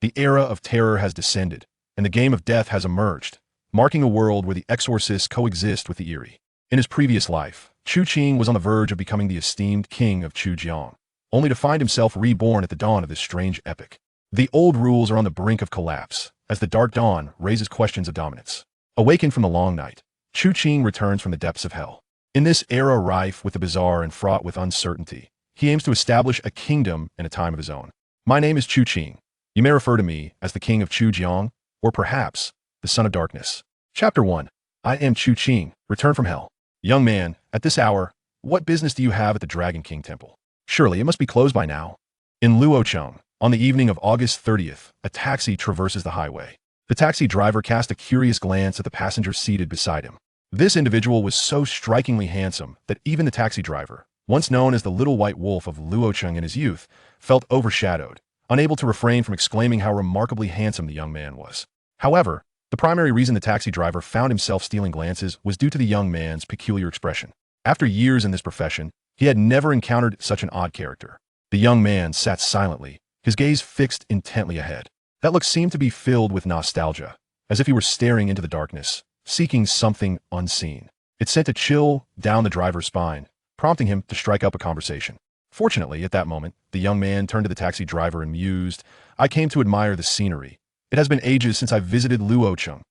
The era of terror has descended, and the game of death has emerged, marking a world where the exorcists coexist with the eerie. In his previous life, Chu Qing was on the verge of becoming the esteemed King of Chu Jiang, only to find himself reborn at the dawn of this strange epic. The old rules are on the brink of collapse, as the dark dawn raises questions of dominance. Awakened from the long night, Chu Qing returns from the depths of hell. In this era rife with the bizarre and fraught with uncertainty, he aims to establish a kingdom in a time of his own. My name is Chu Qing. You may refer to me as the King of Chu Jiang, or perhaps the Son of Darkness. Chapter 1. I am Chu Qing, return from hell. Young man, at this hour, what business do you have at the Dragon King Temple? Surely it must be closed by now. In Luocheng, on the evening of August 30th, a taxi traverses the highway. The taxi driver cast a curious glance at the passenger seated beside him. This individual was so strikingly handsome that even the taxi driver, once known as the Little White Wolf of Luocheng in his youth, felt overshadowed, unable to refrain from exclaiming how remarkably handsome the young man was. However, the primary reason the taxi driver found himself stealing glances was due to the young man's peculiar expression. After years in this profession, he had never encountered such an odd character. The young man sat silently, his gaze fixed intently ahead. That look seemed to be filled with nostalgia, as if he were staring into the darkness, seeking something unseen. It sent a chill down the driver's spine, prompting him to strike up a conversation. Fortunately, at that moment, the young man turned to the taxi driver and mused, "I came to admire the scenery. It has been ages since I visited Luocheng."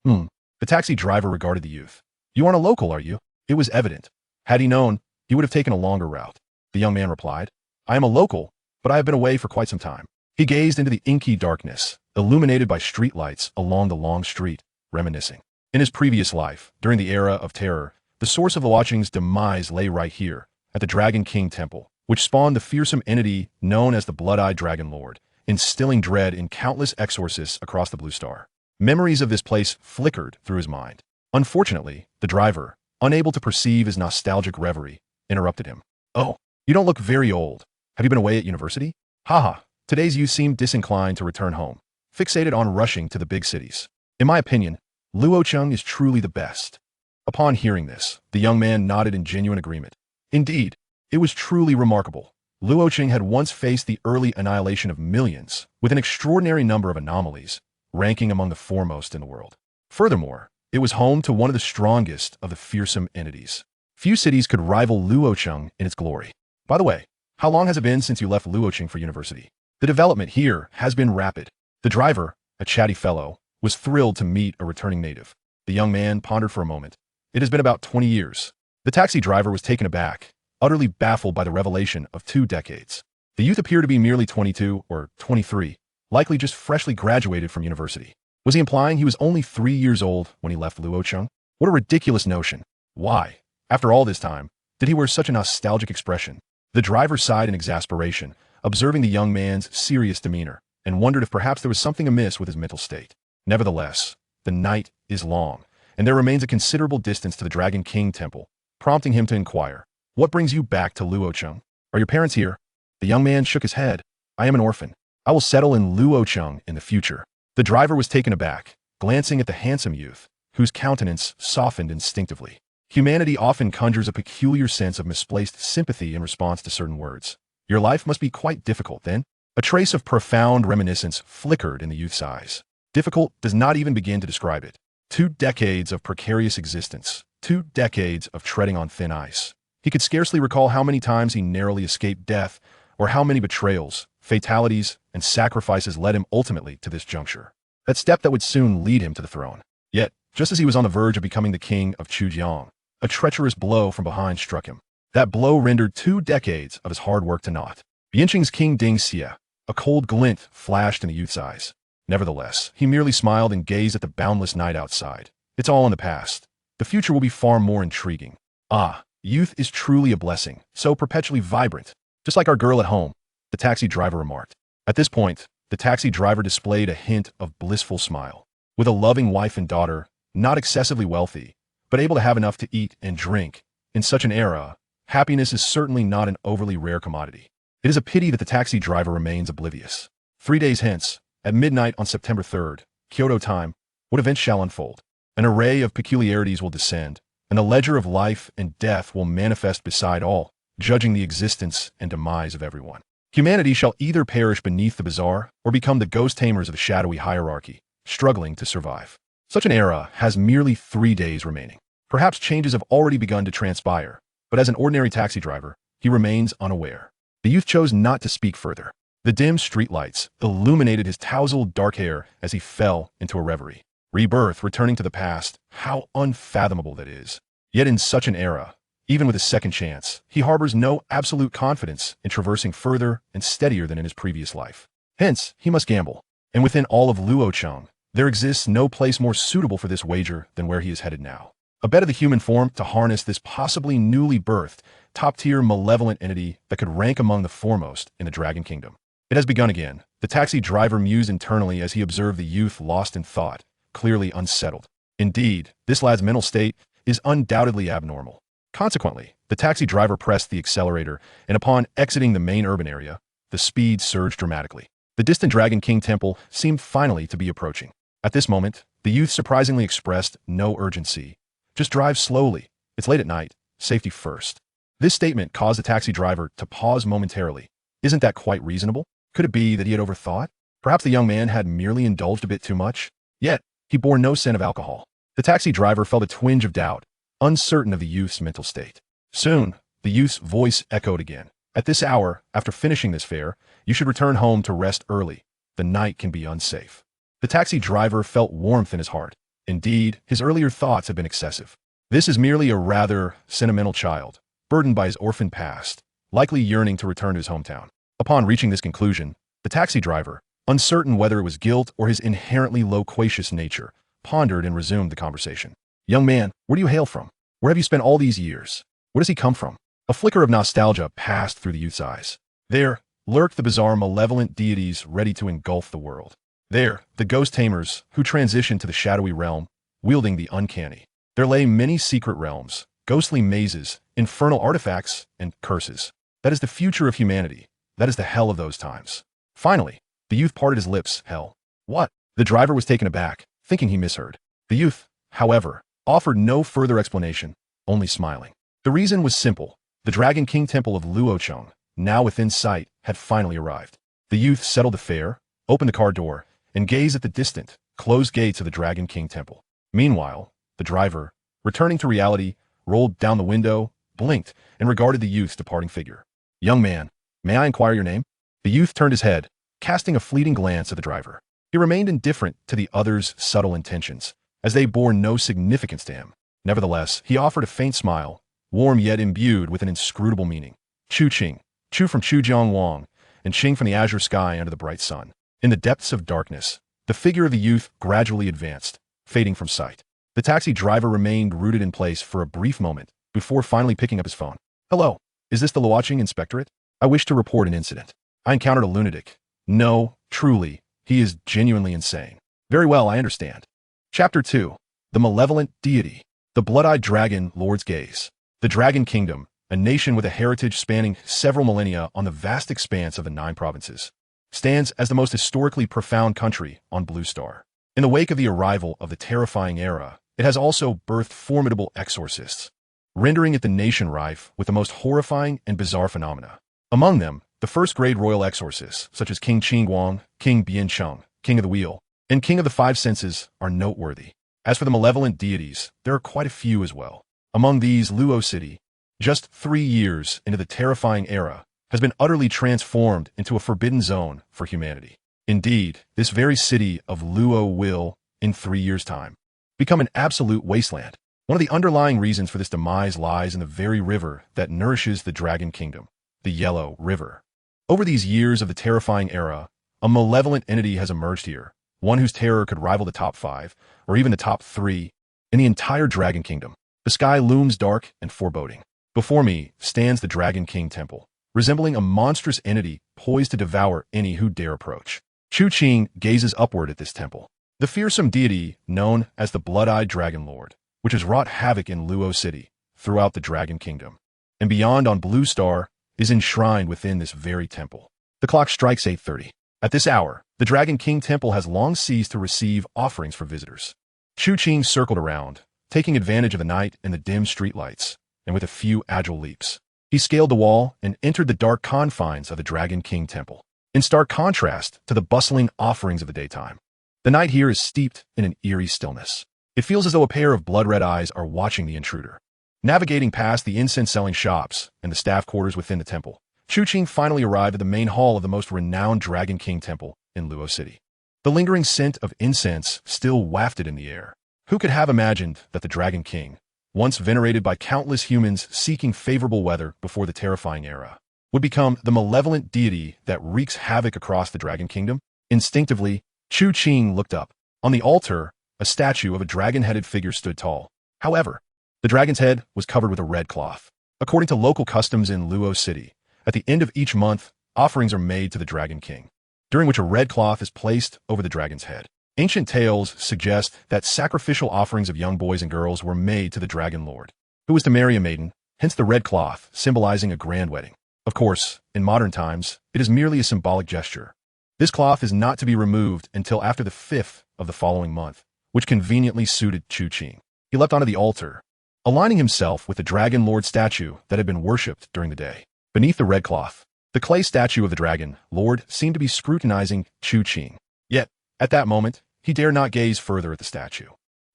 The taxi driver regarded the youth. "You aren't a local, are you?" It was evident. Had he known, he would have taken a longer route. The young man replied, "I am a local, but I have been away for quite some time." He gazed into the inky darkness, illuminated by streetlights along the long street, reminiscing. In his previous life, during the era of terror, the source of Luocheng's demise lay right here, at the Dragon King Temple, which spawned the fearsome entity known as the Blood-Eyed Dragon Lord, instilling dread in countless exorcists across the Blue Star. Memories of this place flickered through his mind. Unfortunately, the driver, unable to perceive his nostalgic reverie, interrupted him. "Oh, you don't look very old. Have you been away at university?" "Haha, today's youth seem disinclined to return home, fixated on rushing to the big cities. In my opinion, Luocheng is truly the best." Upon hearing this, the young man nodded in genuine agreement. Indeed, it was truly remarkable. Luocheng had once faced the early annihilation of millions, with an extraordinary number of anomalies, ranking among the foremost in the world. Furthermore, it was home to one of the strongest of the fearsome entities. Few cities could rival Luocheng in its glory. By the way, how long has it been since you left Luocheng for university? The development here has been rapid. The driver, a chatty fellow, was thrilled to meet a returning native. The young man pondered for a moment. "It has been about 20 years. The taxi driver was taken aback, utterly baffled by the revelation of 2 decades. The youth appeared to be merely 22 or 23, likely just freshly graduated from university. Was he implying he was only 3 years old when he left Luocheng? What a ridiculous notion. Why, after all this time, did he wear such a nostalgic expression? The driver sighed in exasperation, observing the young man's serious demeanor, and wondered if perhaps there was something amiss with his mental state. Nevertheless, the night is long, and there remains a considerable distance to the Dragon King Temple, prompting him to inquire, "What brings you back to Luocheng? Are your parents here?" The young man shook his head. "I am an orphan. I will settle in Luocheng in the future." The driver was taken aback, glancing at the handsome youth, whose countenance softened instinctively. Humanity often conjures a peculiar sense of misplaced sympathy in response to certain words. "Your life must be quite difficult, then?" A trace of profound reminiscence flickered in the youth's eyes. Difficult does not even begin to describe it. 2 decades of precarious existence, 2 decades of treading on thin ice. He could scarcely recall how many times he narrowly escaped death, or how many betrayals, fatalities, and sacrifices led him ultimately to this juncture. That step that would soon lead him to the throne. Yet, just as he was on the verge of becoming the King of Chu Jiang, a treacherous blow from behind struck him. That blow rendered 2 decades of his hard work to naught. Yanqing's King Ding Xie, a cold glint flashed in the youth's eyes. Nevertheless, he merely smiled and gazed at the boundless night outside. It's all in the past. The future will be far more intriguing. Ah, youth is truly a blessing, so perpetually vibrant. Just like our girl at home, the taxi driver remarked. At this point, the taxi driver displayed a hint of blissful smile. With a loving wife and daughter, not excessively wealthy, but able to have enough to eat and drink, in such an era, happiness is certainly not an overly rare commodity. It is a pity that the taxi driver remains oblivious. 3 days hence, at midnight on September 3rd, Kyoto time, what events shall unfold? An array of peculiarities will descend, and the ledger of life and death will manifest beside all, judging the existence and demise of everyone. Humanity shall either perish beneath the bazaar or become the ghost tamers of the shadowy hierarchy, struggling to survive. Such an era has merely 3 days remaining. Perhaps changes have already begun to transpire, but as an ordinary taxi driver, he remains unaware. The youth chose not to speak further. The dim streetlights illuminated his tousled dark hair as he fell into a reverie. Rebirth, returning to the past, how unfathomable that is. Yet in such an era, even with a second chance, he harbors no absolute confidence in traversing further and steadier than in his previous life. Hence, he must gamble. And within all of Luocheng, there exists no place more suitable for this wager than where he is headed now. A bed of the human form to harness this possibly newly birthed, top-tier malevolent entity that could rank among the foremost in the Dragon Kingdom. It has begun again. The taxi driver mused internally as he observed the youth lost in thought, clearly unsettled. Indeed, this lad's mental state is undoubtedly abnormal. Consequently, the taxi driver pressed the accelerator, and upon exiting the main urban area, the speed surged dramatically. The distant Dragon King temple seemed finally to be approaching. At this moment, the youth surprisingly expressed no urgency. Just drive slowly. It's late at night. Safety first. This statement caused the taxi driver to pause momentarily. Isn't that quite reasonable? Could it be that he had overthought? Perhaps the young man had merely indulged a bit too much? Yet, he bore no scent of alcohol. The taxi driver felt a twinge of doubt, uncertain of the youth's mental state. Soon, the youth's voice echoed again. At this hour, after finishing this fare, you should return home to rest early. The night can be unsafe. The taxi driver felt warmth in his heart. Indeed, his earlier thoughts had been excessive. This is merely a rather sentimental child, burdened by his orphan past, likely yearning to return to his hometown. Upon reaching this conclusion, the taxi driver, uncertain whether it was guilt or his inherently loquacious nature, pondered and resumed the conversation. Young man, where do you hail from? Where have you spent all these years? Where does he come from? A flicker of nostalgia passed through the youth's eyes. There lurked the bizarre malevolent deities ready to engulf the world. There, the ghost tamers who transitioned to the shadowy realm, wielding the uncanny. There lay many secret realms, ghostly mazes, infernal artifacts, and curses. That is the future of humanity. That is the hell of those times. Finally, the youth parted his lips. Hell. What? The driver was taken aback, thinking he misheard. The youth, however, offered no further explanation, only smiling. The reason was simple. The Dragon King Temple of Luocheng, now within sight, had finally arrived. The youth settled the fare, opened the car door, and gazed at the distant, closed gates of the Dragon King Temple. Meanwhile, the driver, returning to reality, rolled down the window, blinked, and regarded the youth's departing figure. Young man, may I inquire your name? The youth turned his head, casting a fleeting glance at the driver. He remained indifferent to the other's subtle intentions, as they bore no significance to him. Nevertheless, he offered a faint smile, warm yet imbued with an inscrutable meaning. Chu Qing, Chu from Chujiang Wang, and Qing from the azure sky under the bright sun. In the depths of darkness, the figure of the youth gradually advanced, fading from sight. The taxi driver remained rooted in place for a brief moment, before finally picking up his phone. Hello, is this the Luocheng Inspectorate? I wish to report an incident. I encountered a lunatic. No, truly, he is genuinely insane. Very well, I understand. Chapter 2. The Malevolent Deity. The Blood-Eyed Dragon Lord's Gaze. The Dragon Kingdom, a nation with a heritage spanning several millennia on the vast expanse of the 9 provinces, stands as the most historically profound country on Blue Star. In the wake of the arrival of the terrifying era, it has also birthed formidable exorcists, rendering it the nation rife with the most horrifying and bizarre phenomena. Among them, the first-grade royal exorcists, such as King Qingguang, King Biancheng, King of the Wheel, and King of the Five Senses, are noteworthy. As for the malevolent deities, there are quite a few as well. Among these, Luo City, just 3 years into the terrifying era, has been utterly transformed into a forbidden zone for humanity. Indeed, this very city of Luo will, in 3 years' time, become an absolute wasteland. One of the underlying reasons for this demise lies in the very river that nourishes the Dragon Kingdom, the Yellow River. Over these years of the terrifying era, a malevolent entity has emerged here, one whose terror could rival the top 5, or even the top 3, in the entire Dragon Kingdom. The sky looms dark and foreboding. Before me stands the Dragon King Temple, resembling a monstrous entity poised to devour any who dare approach. Chu Qing gazes upward at this temple, the fearsome deity known as the Blood-Eyed Dragon Lord, which has wrought havoc in Luo City, throughout the Dragon Kingdom, and beyond on Blue Star, is enshrined within this very temple. The clock strikes 8:30. At this hour, the Dragon King Temple has long ceased to receive offerings for visitors. Chu Qing circled around, taking advantage of the night and the dim streetlights, and with a few agile leaps, He scaled the wall and entered the dark confines of the Dragon King Temple, in stark contrast to the bustling offerings of the daytime. The night here is steeped in an eerie stillness. It feels as though a pair of blood-red eyes are watching the intruder. Navigating past the incense-selling shops and the staff quarters within the temple, Chu Qing finally arrived at the main hall of the most renowned Dragon King Temple in Luo City. The lingering scent of incense still wafted in the air. Who could have imagined that the Dragon King, once venerated by countless humans seeking favorable weather before the terrifying era, would become the malevolent deity that wreaks havoc across the Dragon Kingdom? Instinctively, Chu Qing looked up. On the altar, a statue of a dragon-headed figure stood tall. However, the dragon's head was covered with a red cloth. According to local customs in Luo City, at the end of each month, offerings are made to the Dragon King, during which a red cloth is placed over the dragon's head. Ancient tales suggest that sacrificial offerings of young boys and girls were made to the Dragon Lord, who was to marry a maiden, hence the red cloth, symbolizing a grand wedding. Of course, in modern times, it is merely a symbolic gesture. This cloth is not to be removed until after the 5th of the following month, which conveniently suited Chu Qing. He leapt onto the altar, aligning himself with the Dragon Lord statue that had been worshipped during the day. Beneath the red cloth, the clay statue of the Dragon Lord seemed to be scrutinizing Chu Qing. Yet, at that moment, he dared not gaze further at the statue.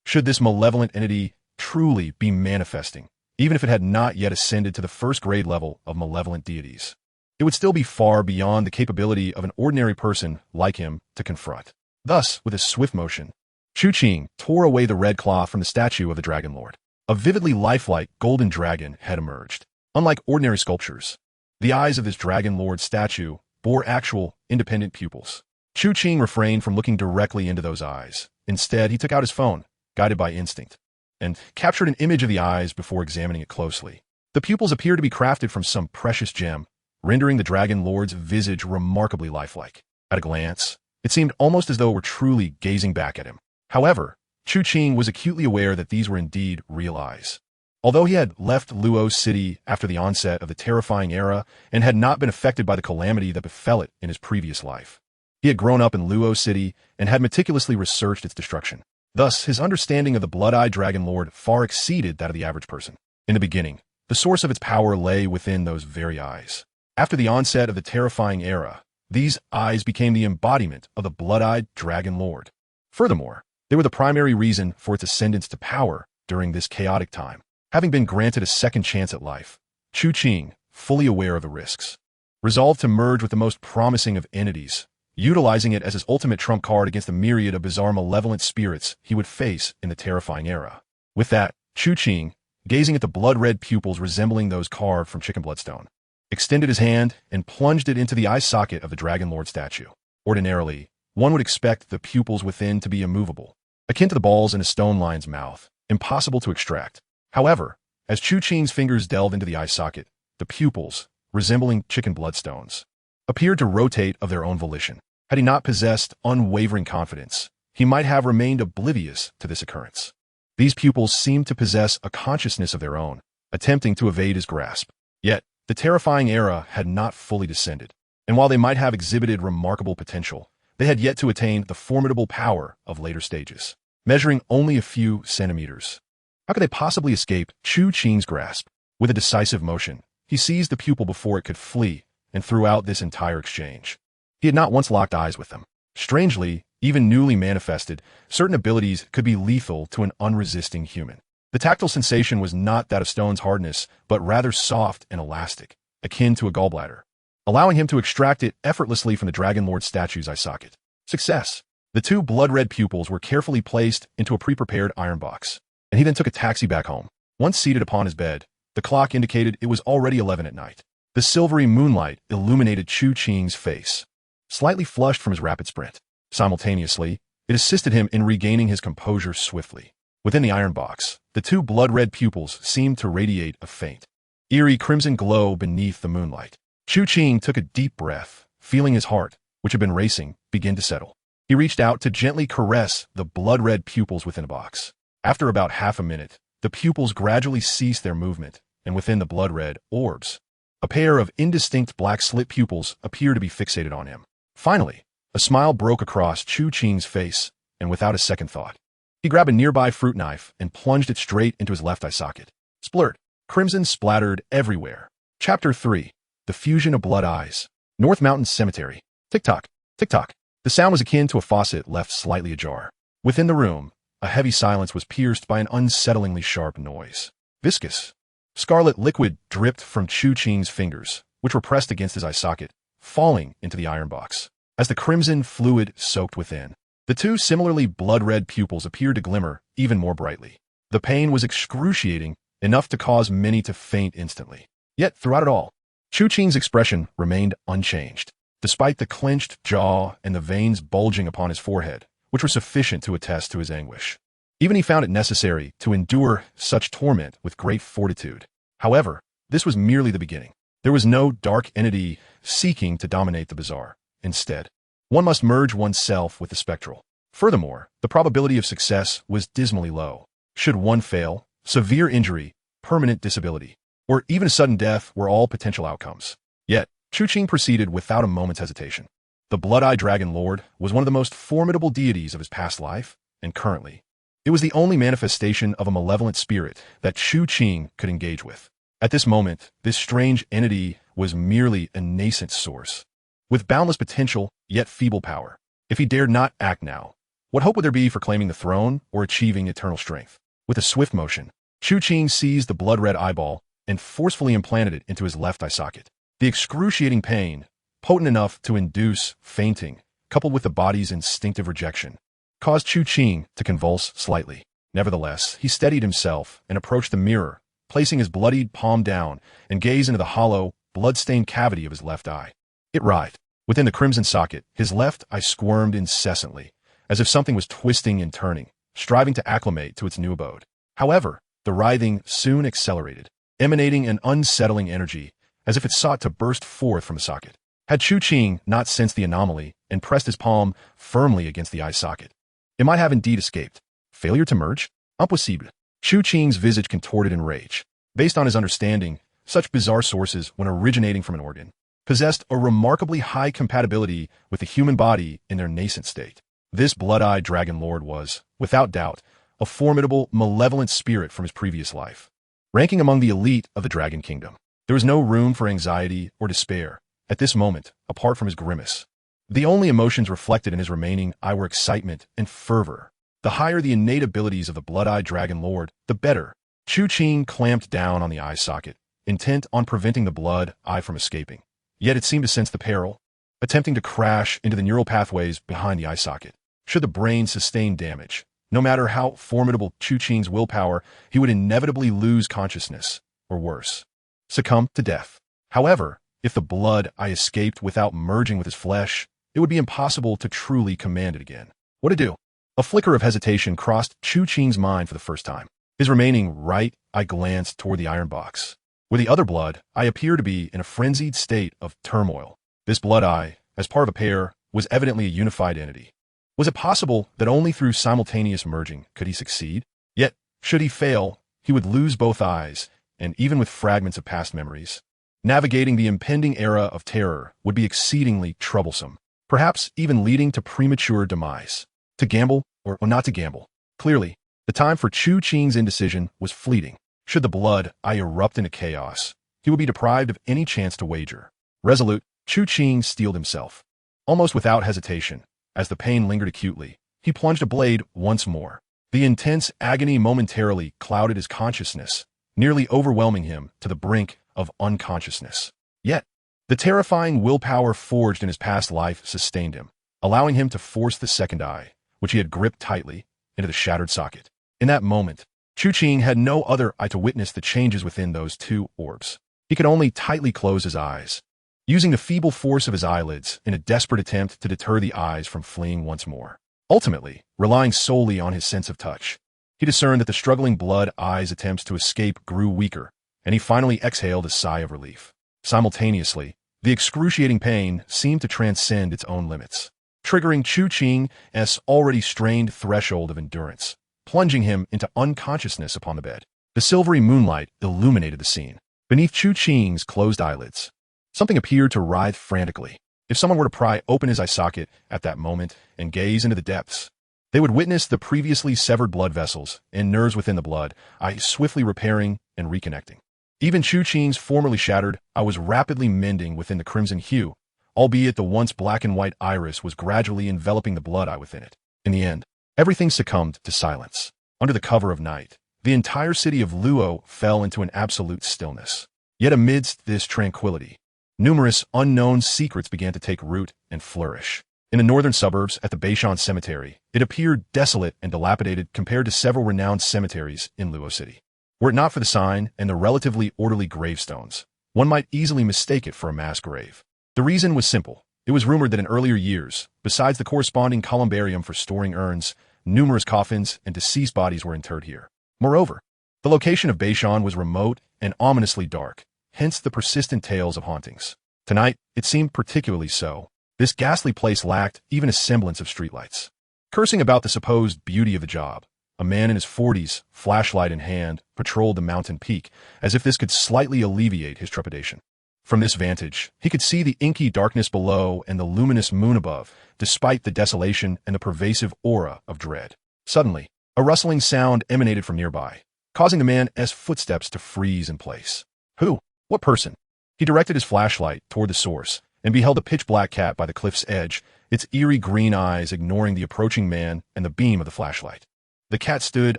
Should this malevolent entity truly be manifesting, even if it had not yet ascended to the first-grade level of malevolent deities, it would still be far beyond the capability of an ordinary person like him to confront. Thus, with a swift motion, Chu Qing tore away the red cloth from the statue of the Dragon Lord. A vividly lifelike golden dragon had emerged. Unlike ordinary sculptures, the eyes of this Dragon Lord statue bore actual, independent pupils. Chu Qing refrained from looking directly into those eyes. Instead, he took out his phone, guided by instinct, and captured an image of the eyes before examining it closely. The pupils appeared to be crafted from some precious gem, rendering the Dragon Lord's visage remarkably lifelike. At a glance, it seemed almost as though it were truly gazing back at him. However, Chu Qing was acutely aware that these were indeed real eyes. Although he had left Luo City after the onset of the terrifying era and had not been affected by the calamity that befell it in his previous life, he had grown up in Luo City and had meticulously researched its destruction. Thus, his understanding of the blood-eyed Dragon Lord far exceeded that of the average person. In the beginning, the source of its power lay within those very eyes. After the onset of the terrifying era, these eyes became the embodiment of the blood-eyed Dragon Lord. Furthermore, they were the primary reason for its ascendance to power during this chaotic time. Having been granted a second chance at life, Chu Qing, fully aware of the risks, resolved to merge with the most promising of entities, utilizing it as his ultimate trump card against the myriad of bizarre malevolent spirits he would face in the terrifying era. With that, Chu Qing, gazing at the blood-red pupils resembling those carved from chicken bloodstone, extended his hand and plunged it into the eye socket of the Dragon Lord statue. Ordinarily, one would expect the pupils within to be immovable, akin to the balls in a stone lion's mouth, impossible to extract. However, as Chu Qing's fingers delved into the eye socket, the pupils, resembling chicken bloodstones, appeared to rotate of their own volition. Had he not possessed unwavering confidence, he might have remained oblivious to this occurrence. These pupils seemed to possess a consciousness of their own, attempting to evade his grasp. Yet, the terrifying era had not fully descended, and while they might have exhibited remarkable potential, they had yet to attain the formidable power of later stages, measuring only a few centimeters. How could they possibly escape Chu Qing's grasp? With a decisive motion, he seized the pupil before it could flee, and throughout this entire exchange, he had not once locked eyes with them. Strangely, even newly manifested, certain abilities could be lethal to an unresisting human. The tactile sensation was not that of stone's hardness, but rather soft and elastic, akin to a gallbladder, allowing him to extract it effortlessly from the Dragon Lord statue's eye socket. Success! The two blood-red pupils were carefully placed into a pre-prepared iron box, and he then took a taxi back home. Once seated upon his bed, the clock indicated it was already 11 at night. The silvery moonlight illuminated Chu Qing's face, slightly flushed from his rapid sprint. Simultaneously, it assisted him in regaining his composure swiftly. Within the iron box, the two blood-red pupils seemed to radiate a faint, eerie crimson glow beneath the moonlight. Chu Qing took a deep breath, feeling his heart, which had been racing, begin to settle. He reached out to gently caress the blood-red pupils within the box. After about half a minute, the pupils gradually ceased their movement, and within the blood-red orbs, a pair of indistinct black slit pupils appeared to be fixated on him. Finally, a smile broke across Chu Qing's face, and without a second thought, he grabbed a nearby fruit knife and plunged it straight into his left eye socket. Splurt! Crimson splattered everywhere, Chapter 3. The Fusion of Blood Eyes. North Mountain Cemetery. Tick-tock, tick-tock. The sound was akin to a faucet left slightly ajar. Within the room, a heavy silence was pierced by an unsettlingly sharp noise. Viscous, scarlet liquid dripped from Chu Qing's fingers, which were pressed against his eye socket, falling into the iron box. As the crimson fluid soaked within, the two similarly blood-red pupils appeared to glimmer even more brightly. The pain was excruciating, enough to cause many to faint instantly. Yet, throughout it all, Chu Qing's expression remained unchanged, despite the clenched jaw and the veins bulging upon his forehead, which were sufficient to attest to his anguish. Even he found it necessary to endure such torment with great fortitude. However, this was merely the beginning. There was no dark entity seeking to dominate the bizarre. Instead, one must merge oneself with the spectral. Furthermore, the probability of success was dismally low. Should one fail, severe injury, permanent disability, or even a sudden death were all potential outcomes. Yet, Chu Qing proceeded without a moment's hesitation. The Blood-Eye Dragon Lord was one of the most formidable deities of his past life, and currently, it was the only manifestation of a malevolent spirit that Chu Qing could engage with. At this moment, this strange entity was merely a nascent source, with boundless potential, yet feeble power. If he dared not act now, what hope would there be for claiming the throne or achieving eternal strength? With a swift motion, Chu Qing seized the blood-red eyeball and forcefully implanted it into his left eye socket. The excruciating pain, potent enough to induce fainting, coupled with the body's instinctive rejection, caused Chu Qing to convulse slightly. Nevertheless, he steadied himself and approached the mirror, placing his bloodied palm down and gazed into the hollow, blood-stained cavity of his left eye. It writhed. Within the crimson socket, his left eye squirmed incessantly, as if something was twisting and turning, striving to acclimate to its new abode. However, the writhing soon accelerated, emanating an unsettling energy, as if it sought to burst forth from the socket. Had Chu Qing not sensed the anomaly and pressed his palm firmly against the eye socket, it might have indeed escaped. Failure to merge? Impossible. Chu Qing's visage contorted in rage. Based on his understanding, such bizarre sources, when originating from an organ, possessed a remarkably high compatibility with the human body in their nascent state. This Blood-Eye Dragon Lord was, without doubt, a formidable, malevolent spirit from his previous life. Ranking among the elite of the Dragon Kingdom, there was no room for anxiety or despair at this moment, apart from his grimace. The only emotions reflected in his remaining eye were excitement and fervor. The higher the innate abilities of the Blood-Eye Dragon Lord, the better. Chu Qing clamped down on the eye socket, intent on preventing the blood-eye from escaping. Yet it seemed to sense the peril, attempting to crash into the neural pathways behind the eye socket. Should the brain sustain damage, no matter how formidable Chu Qing's willpower, he would inevitably lose consciousness, or worse, succumb to death. However, if the blood-eye escaped without merging with his flesh, it would be impossible to truly command it again. What to do? A flicker of hesitation crossed Chu Qing's mind for the first time. His remaining right eye glanced toward the iron box, where the other blood-eye appeared to be in a frenzied state of turmoil. This blood-eye, as part of a pair, was evidently a unified entity. Was it possible that only through simultaneous merging could he succeed? Yet, should he fail, he would lose both eyes, and even with fragments of past memories, navigating the impending era of terror would be exceedingly troublesome, perhaps even leading to premature demise. To gamble or not to gamble? Clearly, the time for Chu Qing's indecision was fleeting. Should the blood-eye erupt into chaos, he would be deprived of any chance to wager. Resolute, Chu Qing steeled himself. Almost without hesitation, as the pain lingered acutely, he plunged a blade once more. The intense agony momentarily clouded his consciousness, nearly overwhelming him to the brink of unconsciousness. Yet, the terrifying willpower forged in his past life sustained him, allowing him to force the second eye, which he had gripped tightly, into the shattered socket. In that moment, Chu Qing had no other eye to witness the changes within those two orbs. He could only tightly close his eyes, using the feeble force of his eyelids in a desperate attempt to deter the eyes from fleeing once more. Ultimately, relying solely on his sense of touch, he discerned that the struggling blood-eye's attempts to escape grew weaker, and he finally exhaled a sigh of relief. Simultaneously, the excruciating pain seemed to transcend its own limits, triggering Chu Qing's already strained threshold of endurance, plunging him into unconsciousness upon the bed. The silvery moonlight illuminated the scene. Beneath Chu Qing's closed eyelids, something appeared to writhe frantically. If someone were to pry open his eye socket at that moment and gaze into the depths, they would witness the previously severed blood vessels and nerves within the blood-eye swiftly repairing and reconnecting. Even Chu Qing's formerly shattered eye was rapidly mending within the crimson hue, albeit the once black and white iris was gradually enveloping the blood eye within it. In the end, everything succumbed to silence. Under the cover of night, the entire city of Luo fell into an absolute stillness. Yet amidst this tranquility, numerous unknown secrets began to take root and flourish. In the northern suburbs at the Beishan Cemetery, it appeared desolate and dilapidated compared to several renowned cemeteries in Luo City. Were it not for the sign and the relatively orderly gravestones, one might easily mistake it for a mass grave. The reason was simple. It was rumored that in earlier years, besides the corresponding columbarium for storing urns, numerous coffins and deceased bodies were interred here. Moreover, the location of Beishan was remote and ominously dark, hence the persistent tales of hauntings. Tonight, it seemed particularly so. This ghastly place lacked even a semblance of streetlights. Cursing about the supposed beauty of the job, a man in his 40s, flashlight in hand, patrolled the mountain peak, as if this could slightly alleviate his trepidation. From this vantage, he could see the inky darkness below and the luminous moon above, despite the desolation and the pervasive aura of dread. Suddenly, a rustling sound emanated from nearby, causing the man's footsteps to freeze in place. Who? What person? He directed his flashlight toward the source and beheld a pitch-black cat by the cliff's edge, its eerie green eyes ignoring the approaching man and the beam of the flashlight. The cat stood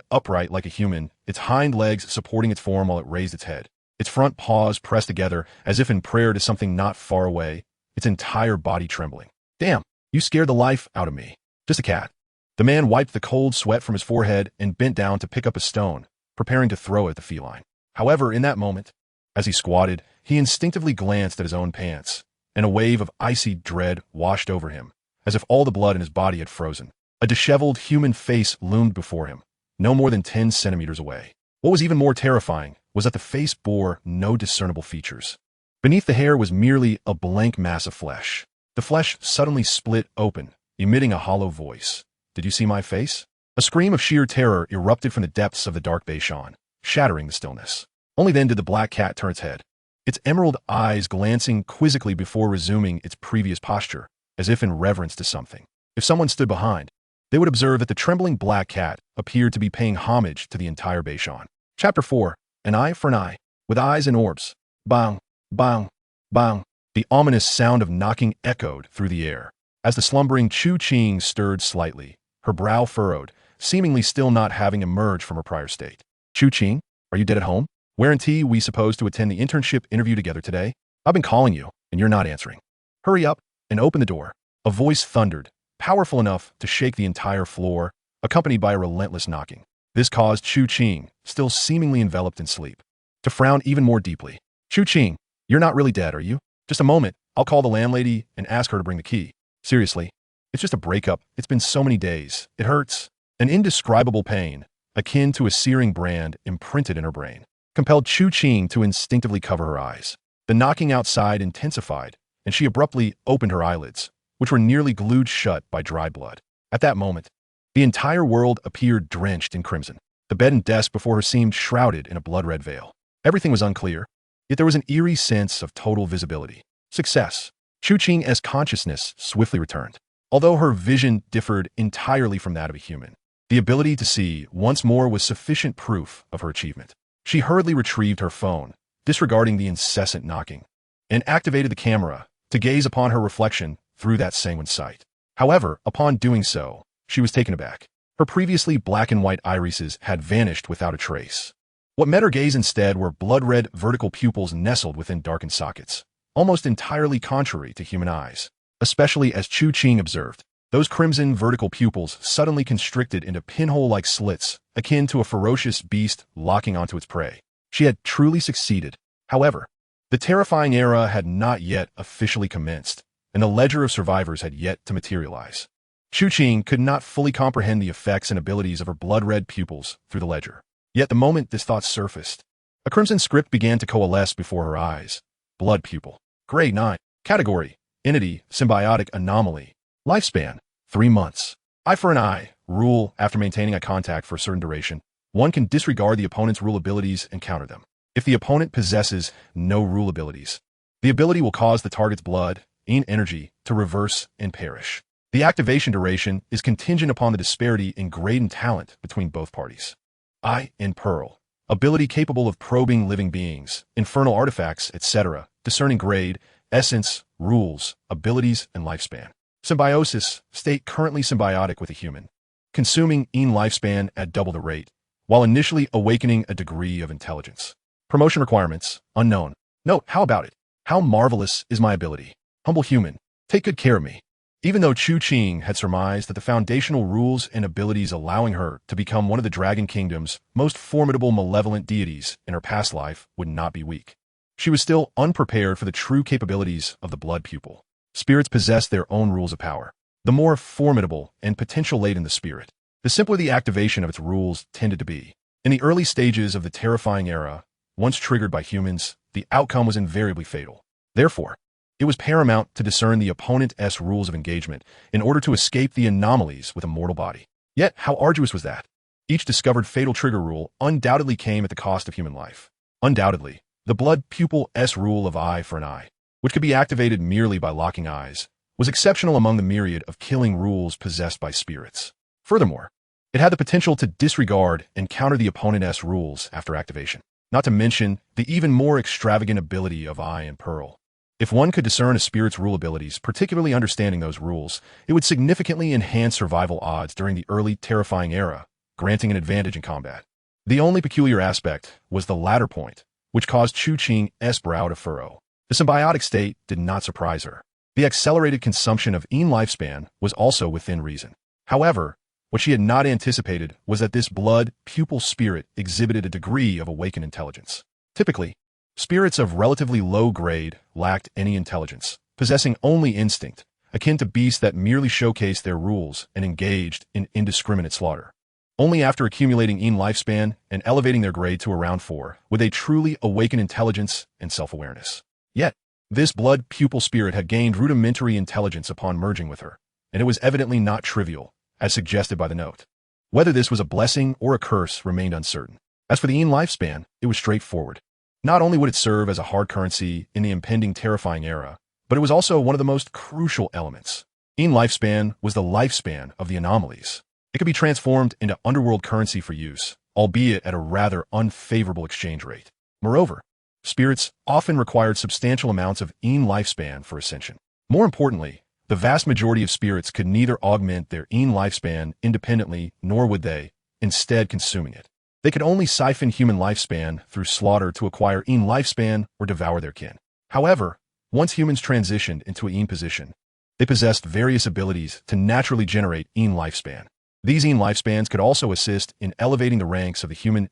upright like a human, its hind legs supporting its form while it raised its head, its front paws pressed together as if in prayer to something not far away, its entire body trembling. Damn, you scared the life out of me. Just a cat. The man wiped the cold sweat from his forehead and bent down to pick up a stone, preparing to throw it at the feline. However, in that moment, as he squatted, he instinctively glanced at his own pants, and a wave of icy dread washed over him, as if all the blood in his body had frozen. A disheveled human face loomed before him, no more than 10 centimeters away. What was even more terrifying was that the face bore no discernible features. Beneath the hair was merely a blank mass of flesh. The flesh suddenly split open, emitting a hollow voice. Did you see my face? A scream of sheer terror erupted from the depths of the dark Beishan, shattering the stillness. Only then did the black cat turn its head, its emerald eyes glancing quizzically before resuming its previous posture, as if in reverence to something. If someone stood behind, they would observe that the trembling black cat appeared to be paying homage to the entire Beishan. Chapter 4. An eye for an eye, with eyes and orbs. Bang, bang, bang. The ominous sound of knocking echoed through the air, as the slumbering Chu Qing stirred slightly, her brow furrowed, seemingly still not having emerged from her prior state. Chu Qing, are you dead at home? Weren't we supposed to attend the internship interview together today? I've been calling you, and you're not answering. Hurry up and open the door. A voice thundered, powerful enough to shake the entire floor, accompanied by a relentless knocking. This caused Chu Qing, still seemingly enveloped in sleep, to frown even more deeply. Chu Qing, you're not really dead, are you? Just a moment, I'll call the landlady and ask her to bring the key. Seriously, it's just a breakup. It's been so many days. It hurts. An indescribable pain, akin to a searing brand imprinted in her brain, compelled Chu Qing to instinctively cover her eyes. The knocking outside intensified, and she abruptly opened her eyelids, which were nearly glued shut by dry blood. At that moment, the entire world appeared drenched in crimson. The bed and desk before her seemed shrouded in a blood-red veil. Everything was unclear, yet there was an eerie sense of total visibility. Success. Chu Qing's consciousness swiftly returned. Although her vision differed entirely from that of a human, the ability to see once more was sufficient proof of her achievement. She hurriedly retrieved her phone, disregarding the incessant knocking, and activated the camera to gaze upon her reflection through that sanguine sight. However, upon doing so, she was taken aback. Her previously black and white irises had vanished without a trace. What met her gaze instead were blood-red vertical pupils nestled within darkened sockets, almost entirely contrary to human eyes. Especially as Chu Qing observed, those crimson vertical pupils suddenly constricted into pinhole-like slits, akin to a ferocious beast locking onto its prey. She had truly succeeded. However, the terrifying era had not yet officially commenced, and the ledger of survivors had yet to materialize. Chu Qing could not fully comprehend the effects and abilities of her blood-red pupils through the ledger. Yet the moment this thought surfaced, a crimson script began to coalesce before her eyes. Blood pupil. Grade 9. Category. Entity. Symbiotic anomaly. Lifespan. 3 months. Eye for an eye. Rule. After maintaining eye contact for a certain duration, one can disregard the opponent's rule abilities and counter them. If the opponent possesses no rule abilities, the ability will cause the target's blood and energy to reverse and perish. The activation duration is contingent upon the disparity in grade and talent between both parties. Eye and Pearl. ability capable of probing living beings, infernal artifacts, etc., discerning grade, essence, rules, abilities, and lifespan. Symbiosis, state currently symbiotic with a human, consuming lifespan at double the rate, while initially awakening a degree of intelligence. Promotion requirements, unknown. Note, how about it? How marvelous is my ability? Humble human, take good care of me. Even though Chu Qing had surmised that the foundational rules and abilities allowing her to become one of the Dragon Kingdom's most formidable malevolent deities in her past life would not be weak, she was still unprepared for the true capabilities of the blood pupil. Spirits possess their own rules of power. The more formidable and potential laden the spirit, the simpler the activation of its rules tended to be. In the early stages of the terrifying era, once triggered by humans, the outcome was invariably fatal. Therefore, it was paramount to discern the opponent's rules of engagement in order to escape the anomalies with a mortal body. Yet, how arduous was that? Each discovered fatal trigger rule undoubtedly came at the cost of human life. Undoubtedly, the blood pupil's rule of eye for an eye, which could be activated merely by locking eyes, was exceptional among the myriad of killing rules possessed by spirits. Furthermore, it had the potential to disregard and counter the opponent's rules after activation, not to mention the even more extravagant ability of Eye and Pearl. If one could discern a spirit's rule abilities, particularly understanding those rules, it would significantly enhance survival odds during the early terrifying era, granting an advantage in combat. The only peculiar aspect was the latter point, which caused Chu Qing's brow to furrow. The symbiotic state did not surprise her. The accelerated consumption of lifespan was also within reason. However, what she had not anticipated was that this blood pupil spirit exhibited a degree of awakened intelligence. Typically, spirits of relatively low grade lacked any intelligence, possessing only instinct, akin to beasts that merely showcased their rules and engaged in indiscriminate slaughter. Only after accumulating lifespan and elevating their grade to around 4 would they truly awaken intelligence and self-awareness. Yet, this blood pupil spirit had gained rudimentary intelligence upon merging with her, and it was evidently not trivial, as suggested by the note. Whether this was a blessing or a curse remained uncertain. As for the lifespan, it was straightforward. Not only would it serve as a hard currency in the impending terrifying era, but it was also one of the most crucial elements. Lifespan was the lifespan of the anomalies. It could be transformed into underworld currency for use, albeit at a rather unfavorable exchange rate. Moreover, spirits often required substantial amounts of lifespan for ascension. More importantly, the vast majority of spirits could neither augment their lifespan independently nor would they, instead consuming it. They could only siphon human lifespan through slaughter to acquire lifespan or devour their kin. However, once humans transitioned into a position, they possessed various abilities to naturally generate lifespan. These lifespans could also assist in elevating the ranks of the human's